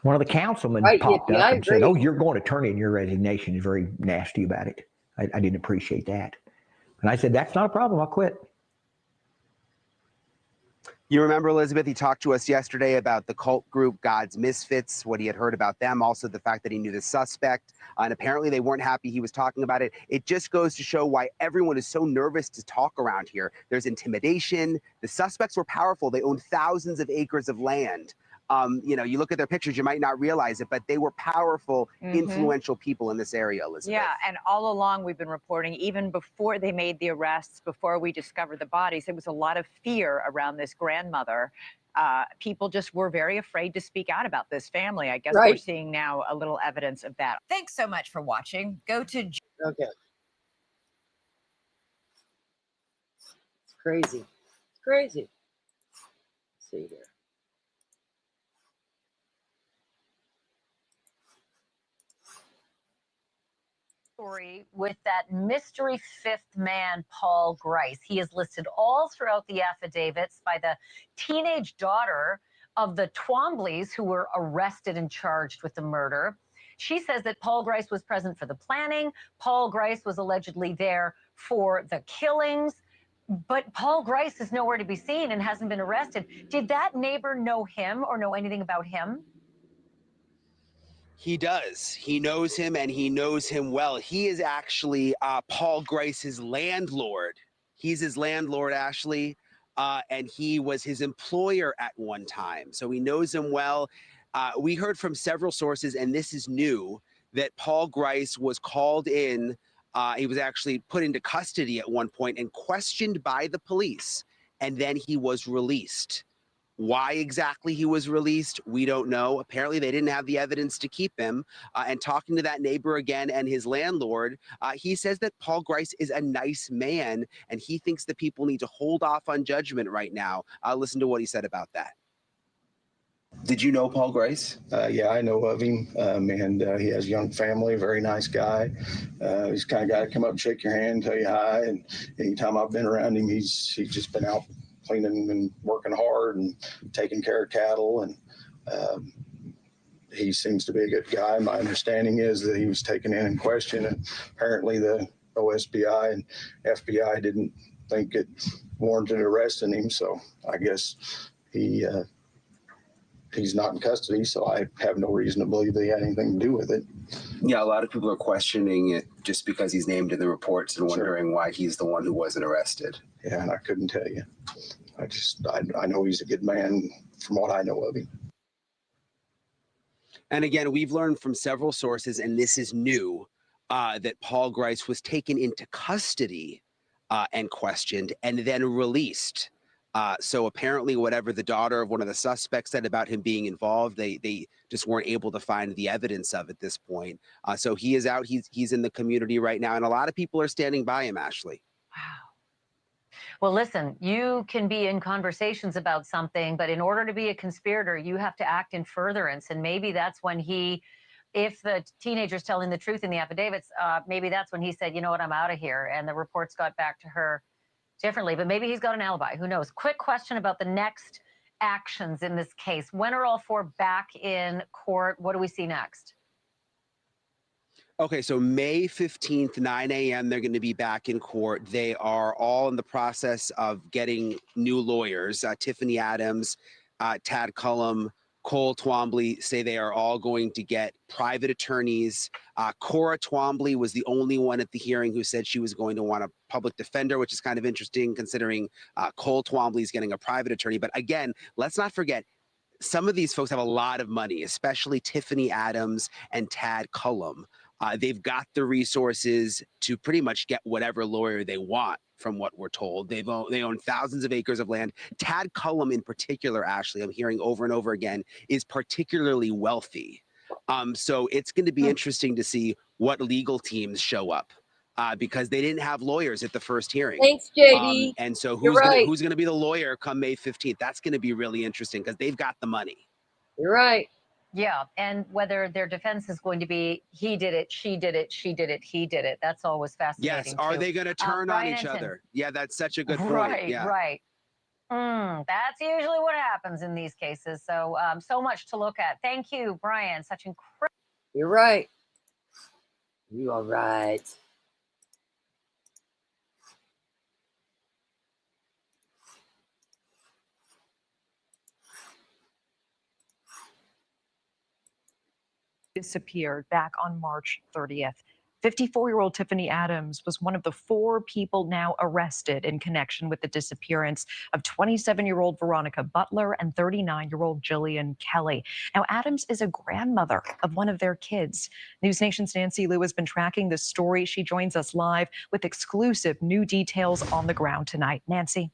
One of the councilmen Right, popped Yippee, up I and said, agree. oh, you're going to turn in your resignation. Is very nasty about it. I didn't appreciate that. And I said, that's not a problem. I'll quit. You remember, Elizabeth, he talked to us yesterday about the cult group God's Misfits, what he had heard about them, also the fact that he knew the suspect, and apparently they weren't happy he was talking about it. It just goes to show why everyone is so nervous to talk around here. There's intimidation. The suspects were powerful. They owned thousands of acres of land. You know, you look at their pictures, you might not realize it, but they were powerful, influential people in this area, Elizabeth. Yeah, and all along we've been reporting, even before they made the arrests, before we discovered the bodies, there was a lot of fear around this grandmother. People just were very afraid to speak out about this family. I guess we're Right. seeing now a little evidence of that. Thanks so much for watching. Go to Okay. It's crazy. It's crazy. Let's see here. Story with that mystery fifth man, Paul Grice. He is listed all throughout the affidavits by the teenage daughter of the Twombleys who were arrested and charged with the murder. She says that Paul Grice was present for the planning. Paul Grice was allegedly there for the killings. But Paul Grice is nowhere to be seen and hasn't been arrested. Did that neighbor know him or know anything about him? He does. He knows him, and he knows him well. He is actually Paul Grice's landlord. He's his landlord, Ashley, and he was his employer at one time. So he knows him well. We heard from several sources, and this is new, that Paul Grice was called in. He was actually put into custody at one point and questioned by the police, and then he was released. Why exactly he was released, we don't know. Apparently, they didn't have the evidence to keep him. And talking to that neighbor again and his landlord, he says that Paul Grice is a nice man, and he thinks that people need to hold off on judgment right now. Listen to what he said about that. Did you know Paul Grice? Yeah, I know of him, and he has a young family, very nice guy. He's the kind of guy to come up and shake your hand, tell you hi, and anytime I've been around him, he's just been out cleaning and working hard and taking care of cattle, and he seems to be a good guy. My understanding is that he was taken in and questioned, and apparently the OSBI and FBI didn't think it warranted arresting him, so I guess he's not in custody, so I have no reason to believe they had anything to do with it. Yeah, a lot of people are questioning it just because he's named in the reports and wondering why he's the one who wasn't arrested. Yeah, and I couldn't tell you. I know he's a good man from what I know of him. And again, we've learned from several sources, and this is new, that Paul Grice was taken into custody and questioned and then released. So apparently whatever the daughter of one of the suspects said about him being involved, they just weren't able to find the evidence of at this point. So he is out. He's in the community right now. And a lot of people are standing by him, Ashley. Wow. Well, listen, you can be in conversations about something, but in order to be a conspirator, you have to act in furtherance. And maybe that's when if the teenager's telling the truth in the affidavits, maybe that's when he said, you know what, I'm out of here. And the reports got back to her differently, but maybe he's got an alibi. Who knows? Quick question about the next actions in this case. When are all four back in court? What do we see next? Okay, so May 15th, 9 a.m., they're going to be back in court. They are all in the process of getting new lawyers. Tiffany Adams, Tad Cullum, Cole Twombly say they are all going to get private attorneys. Cora Twombly was the only one at the hearing who said she was going to want a public defender, which is kind of interesting considering Cole Twombly is getting a private attorney. But again, let's not forget, some of these folks have a lot of money, especially Tiffany Adams and Tad Cullum. They've got the resources to pretty much get whatever lawyer they want, from what we're told. They own thousands of acres of land. Tad Cullum in particular, Ashley, I'm hearing over and over again, is particularly wealthy. So it's going to be interesting to see what legal teams show up because they didn't have lawyers at the first hearing. Thanks, JD. And so You're right. who's going to be the lawyer come May 15th? That's going to be really interesting because they've got the money. You're right. Yeah, and whether their defense is going to be, he did it, she did it, she did it, he did it. That's always fascinating. Yes. Are too. they going to turn on Brian each Ensign. other? Yeah, that's such a good point. Right, Yeah. right. That's usually what happens in these cases. So, so much to look at. Thank you, Brian. Such incredible. You're right. You are right. Disappeared back on March 30th. 54-year-old Tiffany Adams was one of the 4 people now arrested in connection with the disappearance of 27-year-old Veronica Butler and 39-year-old Jillian Kelly. Now, Adams is a grandmother of one of their kids. News Nation's Nancy Liu has been tracking this story. She joins us live with exclusive new details on the ground tonight. Nancy.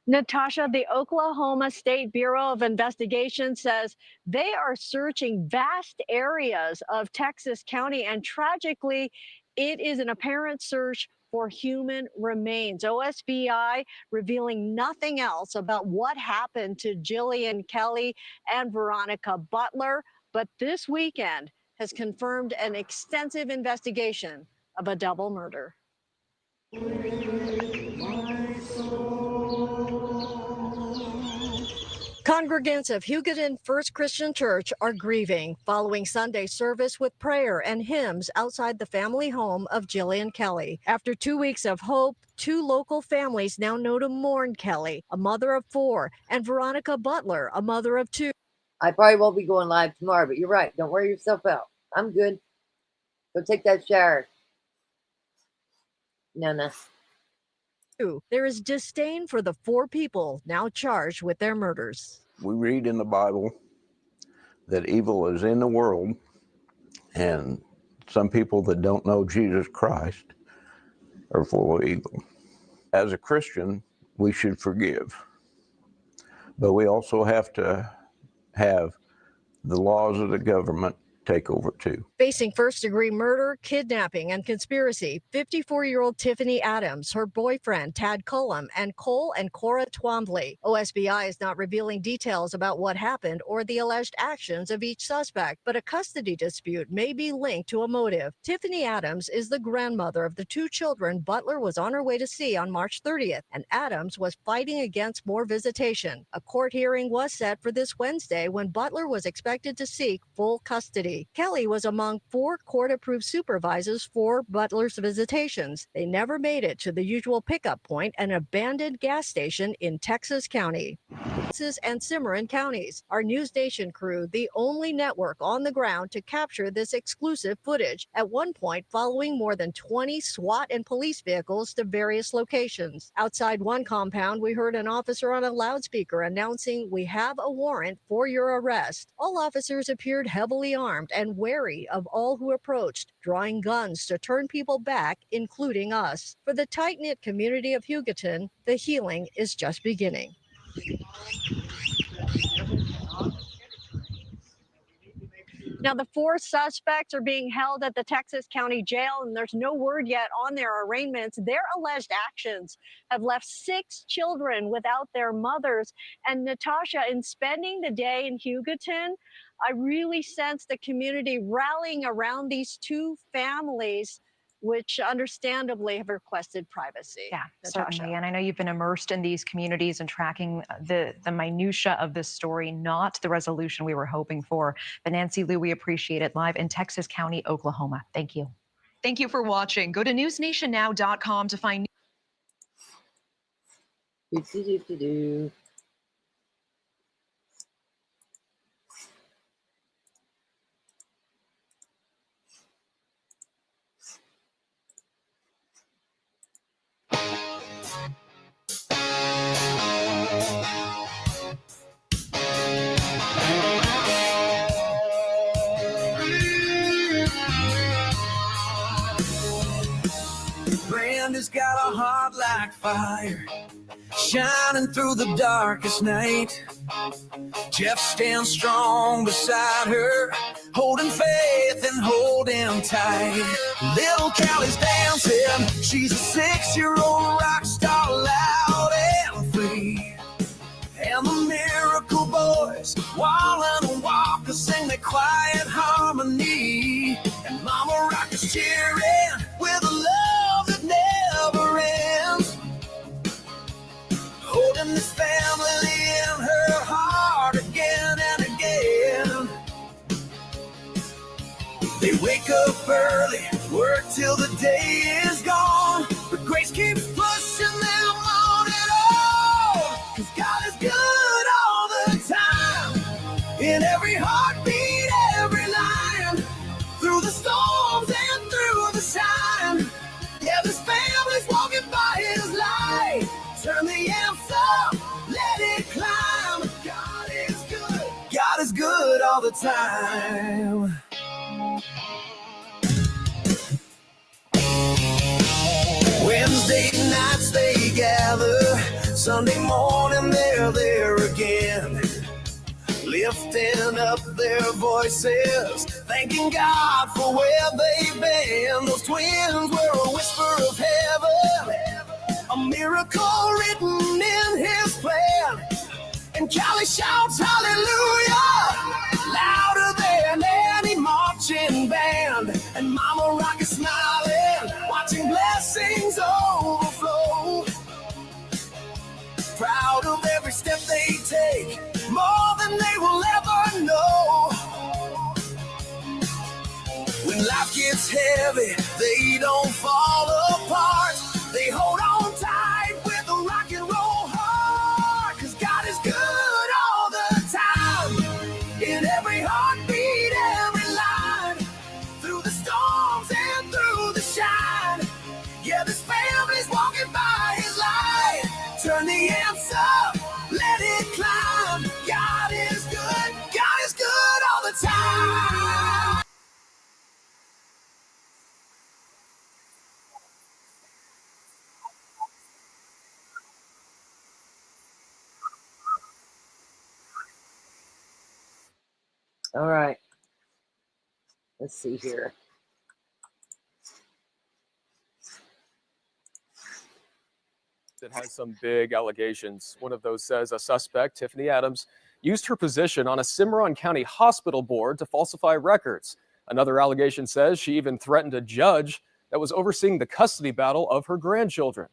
Natasha, the Oklahoma State Bureau of Investigation says they are searching vast areas of Texas County, and tragically, it is an apparent search for human remains. OSBI revealing nothing else about what happened to Jillian Kelly and Veronica Butler, but this weekend has confirmed an extensive investigation of a double murder. Congregants of Hugoton First Christian Church are grieving following Sunday service with prayer and hymns outside the family home of Jillian Kelly. After 2 weeks of hope, 2 local families now know to mourn Kelly, a mother of 4, and Veronica Butler, a mother of 2. I probably won't be going live tomorrow, but you're right. Don't wear yourself out. I'm good. Go take that shower. No. There is disdain for the 4 people now charged with their murders. We read in the Bible that evil is in the world, and some people that don't know Jesus Christ are full of evil. As a Christian, we should forgive, but we also have to have the laws of the government take over too. Facing first-degree murder, kidnapping, and conspiracy, 54-year-old Tiffany Adams, her boyfriend Tad Cullum, and Cole and Cora Twombly. OSBI is not revealing details about what happened or the alleged actions of each suspect, but a custody dispute may be linked to a motive. Tiffany Adams is the grandmother of the 2 children Butler was on her way to see on March 30th, and Adams was fighting against more visitation. A court hearing was set for this Wednesday when Butler was expected to seek full custody. Kelly was among 4 court-approved supervisors for Butler's visitations. They never made it to the usual pickup point, an abandoned gas station in Texas County. Texas and Cimarron counties. Our News Nation crew, the only network on the ground to capture this exclusive footage, at one point following more than 20 SWAT and police vehicles to various locations. Outside one compound, we heard an officer on a loudspeaker announcing, "We have a warrant for your arrest." All officers appeared heavily armed and wary of all who approached, drawing guns to turn people back, including us. For the tight-knit community of Hugoton, the healing is just beginning. Now, the 4 suspects are being held at the Texas County Jail, and there's no word yet on their arraignments. Their alleged actions have left 6 children without their mothers. And Natasha, in spending the day in Hugoton, I really sense the community rallying around these 2 families, which understandably have requested privacy. Yeah, Natasha. certainly. And I know you've been immersed in these communities and tracking the minutia of this story, not the resolution we were hoping for. But Nancy Liu, we appreciate it, live in Texas County, Oklahoma. Thank you. Thank you for watching. Go to newsnationnow.com to find Brenda's got a heart like fire, shining through the darkest night. Jeff stands strong beside her, holding faith and holding tight. Little Callie's dancing, she's a 6-year-old rock star, loud and free. And the Miracle Boys, Wallen and Walker, sing their quiet harmony. And Mama Rock is cheering with a love that never ends. till the day is gone. But grace keeps pushing them on and on. 'Cause God is good all the time. In every heartbeat, every line. Through the storms and through the shine. Yeah, this family's walking by his light. Turn the amps up, let it climb. God is good. God is good all the time. Wednesday nights they gather. Sunday morning they're there again. Lifting up their voices, thanking God for where they've been. Those twins were a whisper of heaven, a miracle written in his plan. And Callie shouts hallelujah, louder than any marching band. And Mama Rock is smiling, watching blessings overflow. Proud of every step they take, more than they will ever know. When life gets heavy, they don't fall apart. They hold on tight with a rock and roll heart. 'Cause God is good all the time. In every heartbeat, every line. Through the storms and through the shine. Yeah, this family's walking by his light. Turn the amps up, let it climb. God is good. God is good all the time. All right. Let's see here. It has some big allegations. One of those says a suspect, Tiffany Adams, used her position on a Cimarron County hospital board to falsify records. Another allegation says she even threatened a judge that was overseeing the custody battle of her grandchildren.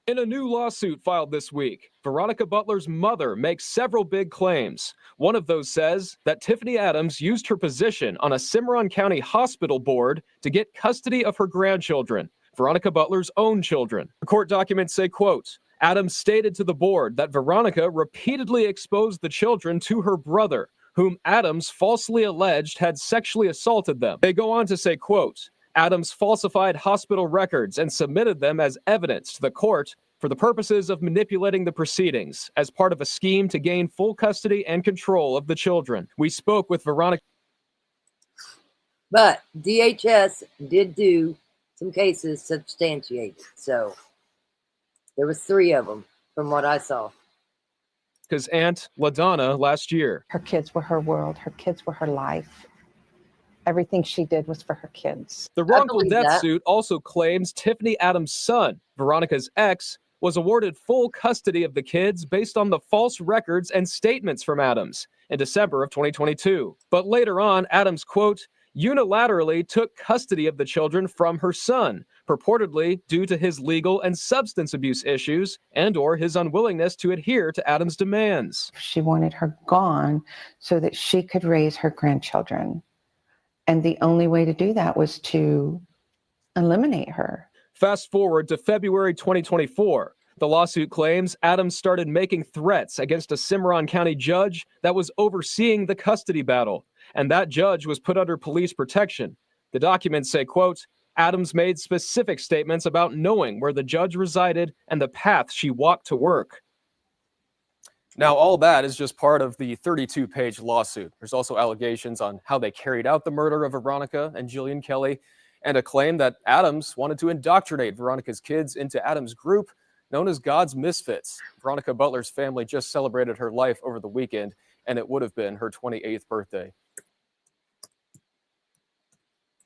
In a new lawsuit filed this week, Veronica Butler's mother makes several big claims. One of those says that Tiffany Adams used her position on a Cimarron County hospital board to get custody of her grandchildren, Veronica Butler's own children. The court documents say, quote, Adams stated to the board that Veronica repeatedly exposed the children to her brother, whom Adams falsely alleged had sexually assaulted them. They go on to say, quote, Adams falsified hospital records and submitted them as evidence to the court for the purposes of manipulating the proceedings as part of a scheme to gain full custody and control of the children. We spoke with Veronica. But DHS did do some cases substantiated. So there was 3 of them from what I saw. His aunt, LaDonna, last year. Her kids were her world. Her kids were her life. Everything she did was for her kids. The wrongful death suit also claims Tiffany Adams' son, Veronica's ex, was awarded full custody of the kids based on the false records and statements from Adams in December of 2022. But later on, Adams, quote, unilaterally took custody of the children from her son, purportedly due to his legal and substance abuse issues and or his unwillingness to adhere to Adams' demands. She wanted her gone so that she could raise her grandchildren. And the only way to do that was to eliminate her. Fast forward to February 2024. The lawsuit claims Adams started making threats against a Cimarron County judge that was overseeing the custody battle, and that judge was put under police protection. The documents say, quote, Adams made specific statements about knowing where the judge resided and the path she walked to work. Now, all that is just part of the 32-page lawsuit. There's also allegations on how they carried out the murder of Veronica and Jillian Kelly, and a claim that Adams wanted to indoctrinate Veronica's kids into Adams' group known as God's Misfits. Veronica Butler's family just celebrated her life over the weekend, and it would have been her 28th birthday.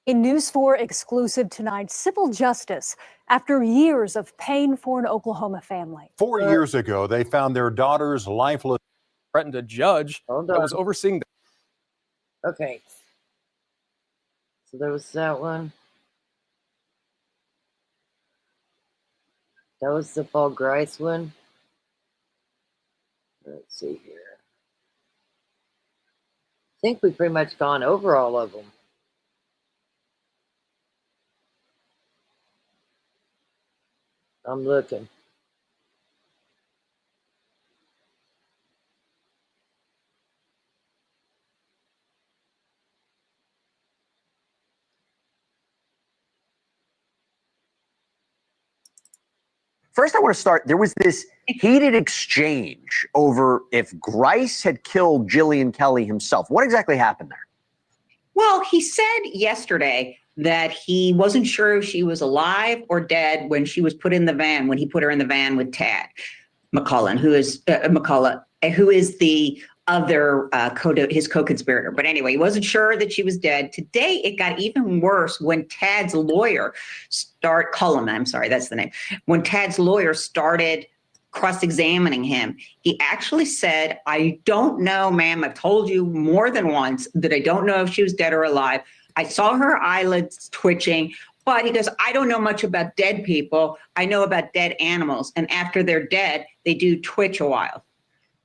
In News 4 exclusive tonight, civil justice after years of pain for an Oklahoma family. 4 years ago, they found their daughter's lifeless. Threatened a judge that was overseeing the. Okay. So there was that one. That was the Paul Grice one. Let's see here. I think we've pretty much gone over all of them. I'm looking. First, I want to start. There was this heated exchange over if Grice had killed Jillian Kelly himself. What exactly happened there? Well, he said yesterday that he wasn't sure if she was alive or dead when she was put in the van, when he put her in the van with Tad McCullough, who is the other his co-conspirator. But anyway, he wasn't sure that she was dead. Today, it got even worse when Tad's lawyer Cullum, I'm sorry, that's the name. When Tad's lawyer started cross-examining him, he actually said, I don't know, ma'am, I've told you more than once that I don't know if she was dead or alive. I saw her eyelids twitching, but he goes, I don't know much about dead people. I know about dead animals. And after they're dead, they do twitch a while.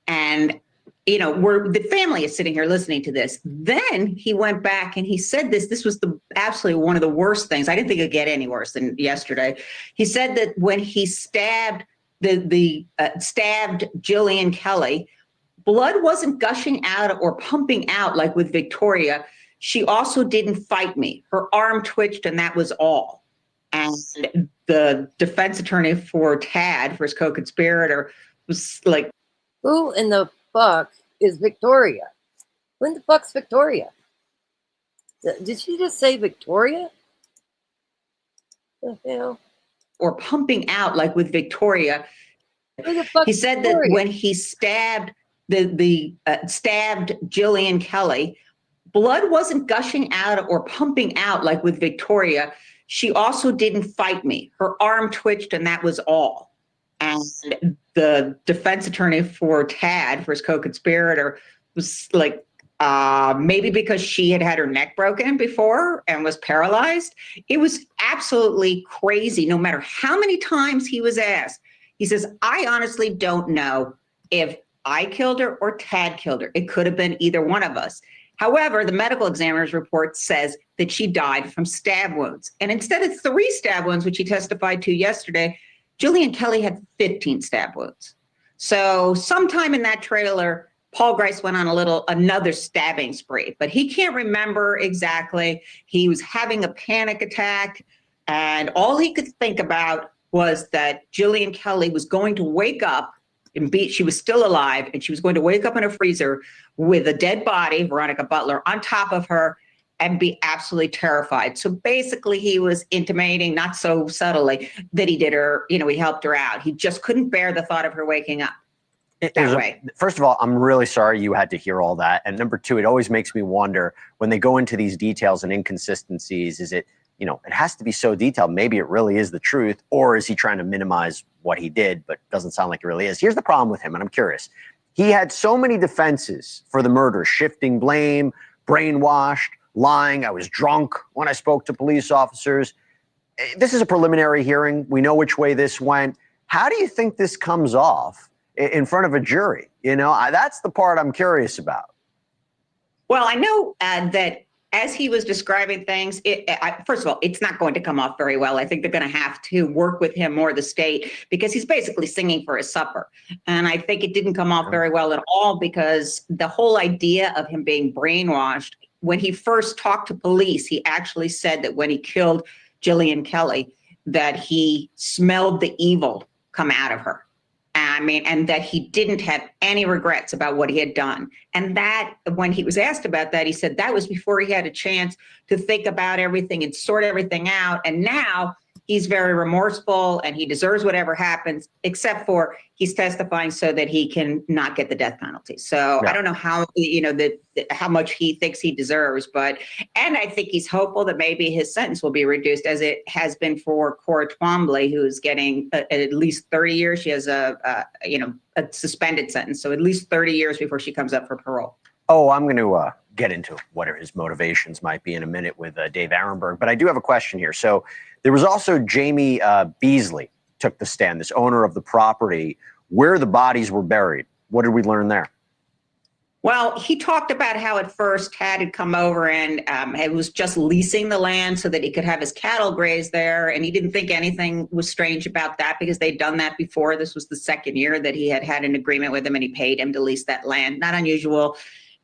And the family is sitting here listening to this. Then he went back and he said this was absolutely one of the worst things. I didn't think it'd get any worse than yesterday. He said that when he stabbed stabbed Jillian Kelly, blood wasn't gushing out or pumping out like with Victoria. She also didn't fight me. Her arm twitched and that was all. And the defense attorney for Tad, for his co-conspirator, was like, who in the fuck is Victoria? Who in the fuck's Victoria? Did she just say Victoria? The hell? Or pumping out like with Victoria. He said that when he stabbed stabbed Jillian Kelly, blood wasn't gushing out or pumping out like with Victoria. She also didn't fight me. Her arm twitched and that was all. And the defense attorney for Tad, for his co-conspirator, was like, maybe because she had her neck broken before and was paralyzed. It was absolutely crazy. No matter how many times he was asked, he says, I honestly don't know if I killed her or Tad killed her. It could have been either one of us. However, the medical examiner's report says that she died from stab wounds. And instead of 3 stab wounds, which he testified to yesterday, Jillian Kelly had 15 stab wounds. So sometime in that trailer, Paul Grice went on another stabbing spree, but he can't remember exactly. He was having a panic attack, and all he could think about was that Jillian Kelly was going to wake up and she was still alive, and she was going to wake up in a freezer with a dead body, Veronica Butler, on top of her and be absolutely terrified. So basically he was intimating, not so subtly, that he did her, he helped her out. He just couldn't bear the thought of her waking up. First of all, I'm really sorry you had to hear all that. And number 2, it always makes me wonder when they go into these details and inconsistencies, is it, it has to be so detailed. Maybe it really is the truth, or is he trying to minimize what he did, but doesn't sound like it really is. Here's the problem with him, and I'm curious. He had so many defenses for the murder, shifting blame, brainwashed, lying. I was drunk when I spoke to police officers. This is a preliminary hearing. We know which way this went. How do you think this comes off in front of a jury? That's the part I'm curious about. Well, I know that as he was describing things, first of all, it's not going to come off very well. I think they're going to have to work with him more, the state, because he's basically singing for his supper. And I think it didn't come off very well at all, because the whole idea of him being brainwashed, when he first talked to police, he actually said that when he killed Jillian Kelly, that he smelled the evil come out of her. And that he didn't have any regrets about what he had done. And that when he was asked about that, he said that was before he had a chance to think about everything and sort everything out. And now he's very remorseful and he deserves whatever happens, except for he's testifying so that he can not get the death penalty. So I don't know how, how much he thinks he deserves, and I think he's hopeful that maybe his sentence will be reduced, as it has been for Cora Twombly, who's getting at least 30 years. She has a suspended sentence, so at least 30 years before she comes up for parole. Oh, I'm going to get into what his motivations might be in a minute with Dave Aronberg, but I do have a question here. So there was also Jamie Beasley took the stand, this owner of the property where the bodies were buried. What did we learn there? Well, he talked about how at first Tad had come over and it was just leasing the land so that he could have his cattle graze there. And he didn't think anything was strange about that because they'd done that before. This was the second year that he had had an agreement with him and he paid him to lease that land. Not unusual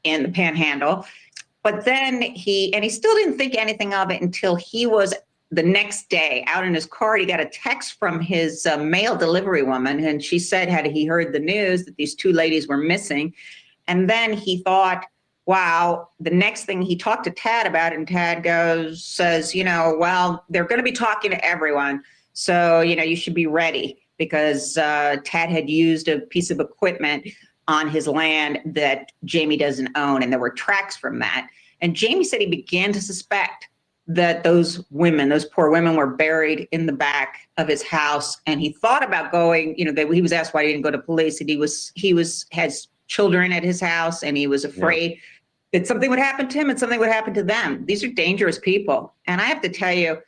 in the Panhandle. But then he still didn't think anything of it until he was the next day out in his car. He got a text from his mail delivery woman. And she said, had he heard the news that these two ladies were missing. And then he thought, wow, the next thing he talked to Tad about it, and Tad says, well, they're going to be talking to everyone. So, you should be ready because Tad had used a piece of equipment on his land that Jamie doesn't own. And there were tracks from that. And Jamie said he began to suspect that those poor women were buried in the back of his house. And he thought about going, he was asked why he didn't go to police. And he has children at his house, and he was afraid that something would happen to him and something would happen to them. These are dangerous people. And I have to tell you,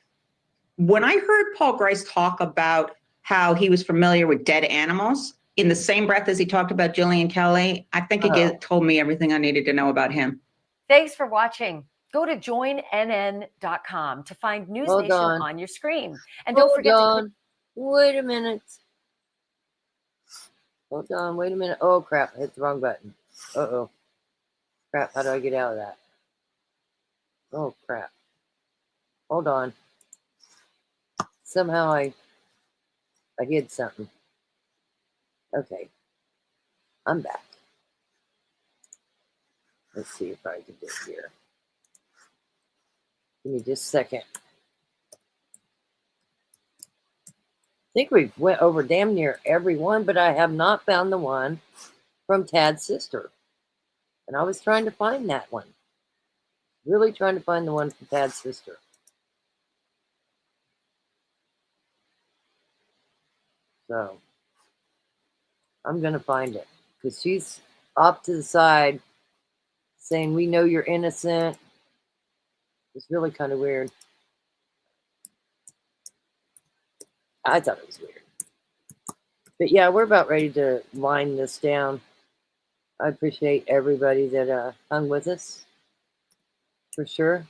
when I heard Paul Grice talk about how he was familiar with dead animals in the same breath as he talked about Jillian Kelly, I think it told me everything I needed to know about him. Thanks for watching. Go to joinnn.com to find News Nation on your screen. And don't forget to wait a minute. Hold on, wait a minute. Oh, crap. I hit the wrong button. Uh-oh. Crap, how do I get out of that? Oh, crap. Hold on. Somehow I hid something. Okay. I'm back. Let's see if I can do it here. Give me just a second. I think we went over damn near every one, but I have not found the one from Tad's sister. And I was trying to find that one. Really trying to find the one from Tad's sister. So, I'm going to find it. Because she's off to the side saying, we know you're innocent. It's really kind of weird. I thought it was weird. But yeah, we're about ready to wind this down. I appreciate everybody that hung with us. For sure.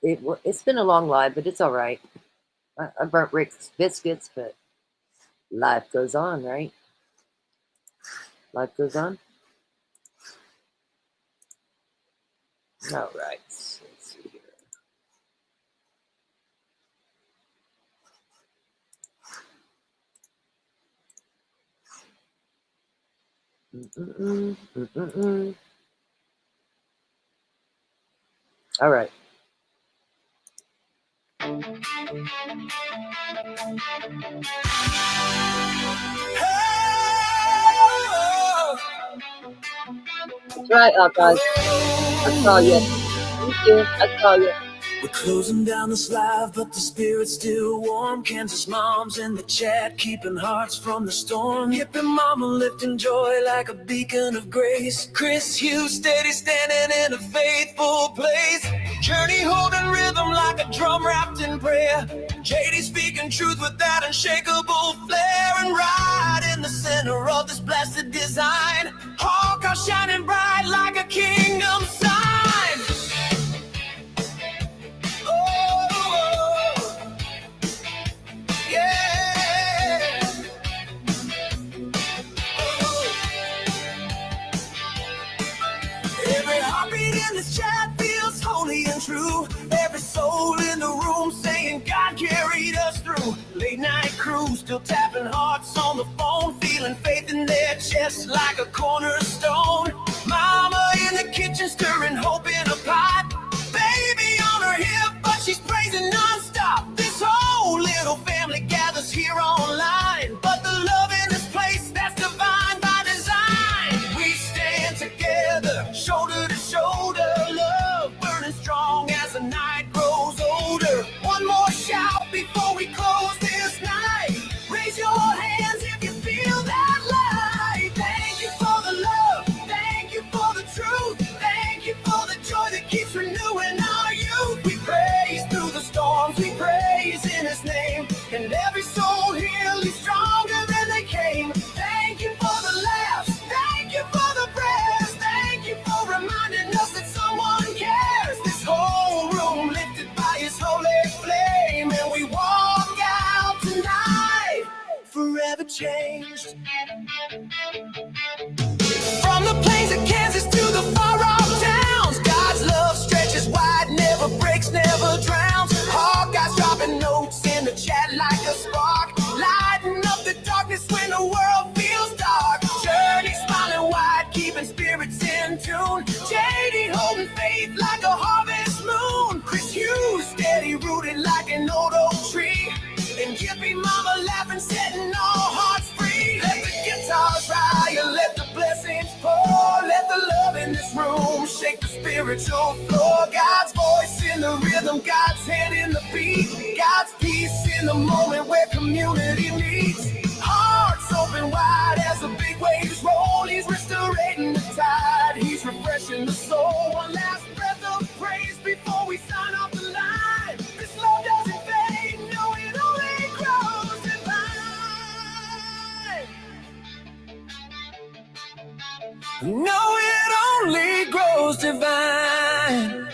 It's been a long live, but it's all right. I burnt Rick's biscuits, but life goes on, right? Life goes on. All right. Let's see here. All right. That's right, guys. I saw you. Thank you. I saw you. We're closing down this live, but the spirit's still warm. Kansas moms in the chat, keeping hearts from the storm. Yipping mama, lifting joy like a beacon of grace. Chris Hughes, steady standing in a faithful place. Journey holding rhythm like a drum wrapped in prayer. JD speaking truth with that unshakable flair. And right in the center of this blessed design, Hawk shining bright like a kingdom sign. This chat feels holy and true. Every soul in the room saying God carried us through. Late night crew still tapping hearts on the phone, feeling faith in their chest like a cornerstone. Mama in the kitchen stirring hope in a pot. Baby on her hip, but she's praising nonstop. This whole little family gathers here online, but the love in this place that's divine by design. We stand together, shoulder to shoulder, love burning strong as the night grows older. One more shout before we close this night. Raise your hands if you feel that light. Thank you for the love, thank you for the truth, thank you for the joy that keeps renewing our youth. We praise through the storms, we praise in His name, and every soul here forever changed. From the plains of Kansas to the far off towns, God's love stretches wide, never breaks, never drowns. Hawkeyes dropping notes in the chat like a spark, lighting up the darkness when the world feels dark. Journey smiling wide, keeping spirits in tune. JD holding faith like a harvest moon. Chris Hughes steady rooted like an old oak tree. And Yippee Mama laughing, setting all hearts free. Let the guitars rise, let the blessings pour. Let the love in this room shake the spiritual floor. God's voice in the rhythm, God's hand in the beat. God's peace in the moment where community meets. Hearts open wide as the big waves roll. He's restoring the tide, he's refreshing the soul. One last breath of praise before we sign off the line. This love doesn't fade, no, it only grows divine. No, it only grows divine.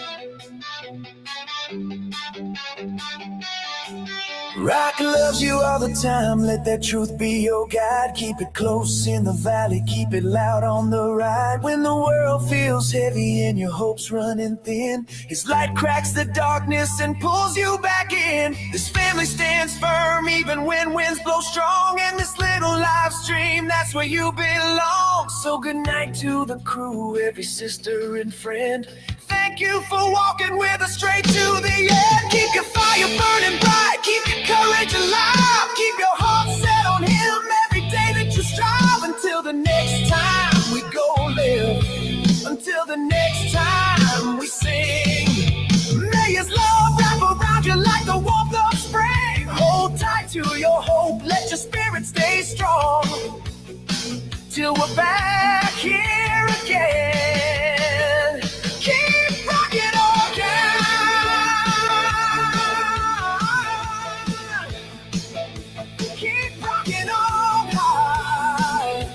Rock loves you all the time, let that truth be your guide. Keep it close in the valley, keep it loud on the ride. When the world feels heavy and your hopes running thin, His light cracks the darkness and pulls you back in. This family stands firm even when winds blow strong. And this little live stream, that's where you belong. So good night to the crew, every sister and friend. Thank you for walking with us straight to the end. Keep your fire burning bright, keep your courage alive. Keep your heart set on Him every day that you strive. Until the next time we go live, until the next time we sing. May His love wrap around you like the warmth of spring. Hold tight to your hope, let your spirit stay strong. Till we're back here again. Keep rocking on down. Keep rocking on high.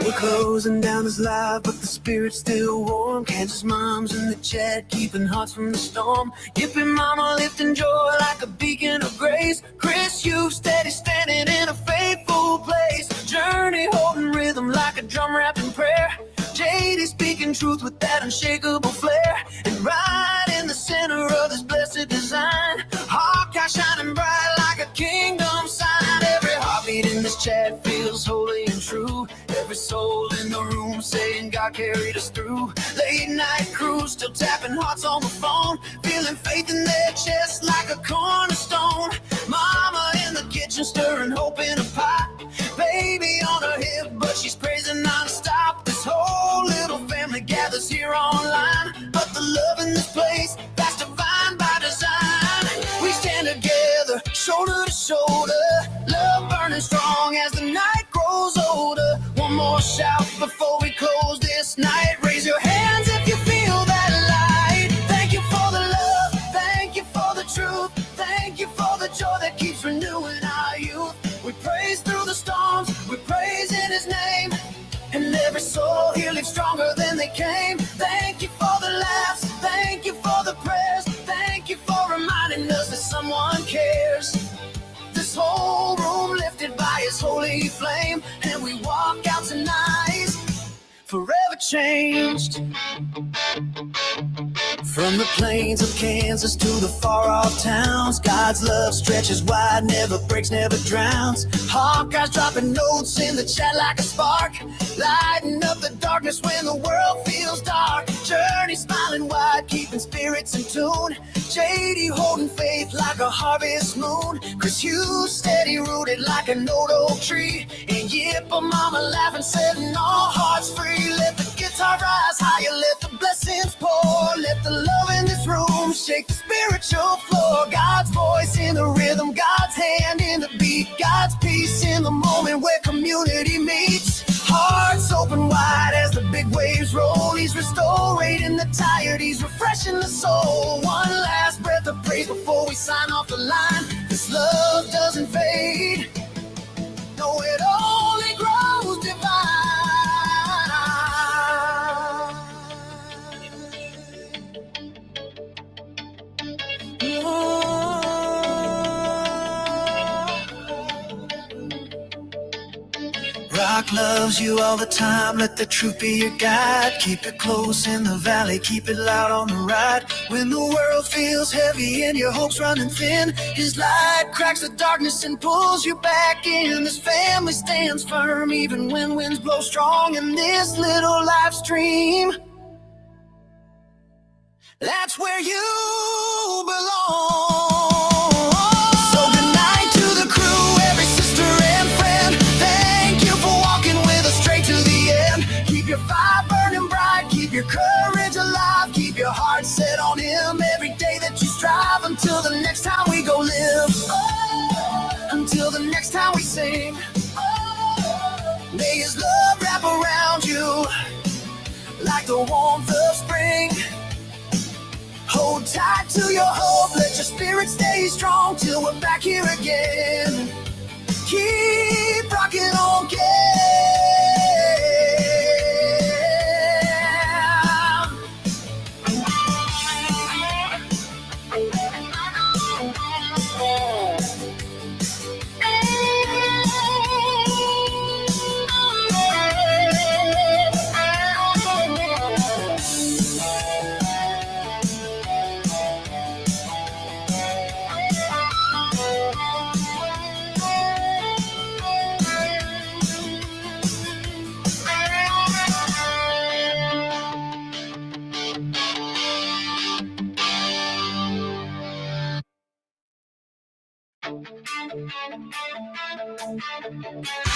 We're closing down this live, but the spirit's still warm. Kansas moms in the chat, keeping hearts from the storm. Yippee Mama lifting joy like a beacon of grace. Chris Hughes steady standing in a faithful place. Journey holding rhythm like a drum rapping prayer. JD speaking truth with that unshakable flair. And right in the center of this blessed design, Hawkeye shining bright like a kingdom sign. Every heartbeat in this chat feels holy and true. Every soul in the room saying God carried us through. Late night crew still tapping hearts on the phone, feeling faith in their chest like a cornerstone. Mama in the kitchen stirring hope in a pot. Baby on her hip, but she's praising nonstop. This whole little family gathers here online, but the love in this place, that's divine by design. We stand together, shoulder to shoulder, love burning strong as the night grows older. One more shout before we close this night. Raise your hands if you feel that light. Thank you for the love, thank you for the truth, thank you for the joy that keeps renewing our youth. We praise through the storms, we praise in His name, and every soul here lives stronger than they came. Thank you for the laughs, thank you for the prayers, thank you for reminding us that someone cares. This whole room lifted by His holy flame, and we walk out tonight forever changed. From the plains of Kansas to the far off towns, God's love stretches wide, never breaks, never drowns. Hawkeyes dropping notes in the chat like a spark, lighting up the darkness when the world feels dark. Journey smiling wide, keeping spirits in tune. JD holding faith like a harvest moon. Chris Hughes steady rooted like an old oak tree. And Yippee Mama laughing, setting all hearts free. Let the guitar heart rise higher, let the blessings pour. Let the love in this room shake the spiritual floor. God's voice in the rhythm, God's hand in the beat, God's peace in the moment where community meets. Hearts open wide as the big waves roll. He's restoring the tired, he's refreshing the soul. One last breath of praise before we sign off the line. This love doesn't fade, no, it only grows divine. Rock loves you all the time, let the truth be your guide. Keep it close in the valley, keep it loud on the ride. When the world feels heavy and your hopes running thin, his light cracks the darkness and pulls you back in. This family stands firm even when winds blow strong. In this little live stream, that's where you belong. Your fire burning bright, keep your courage alive, keep your heart set on him every day that you strive, until the next time we go live, until the next time we sing. May his love wrap around you like the warmth of spring. Hold tight to your hope, let your spirit stay strong till we're back here again. Keep rocking on,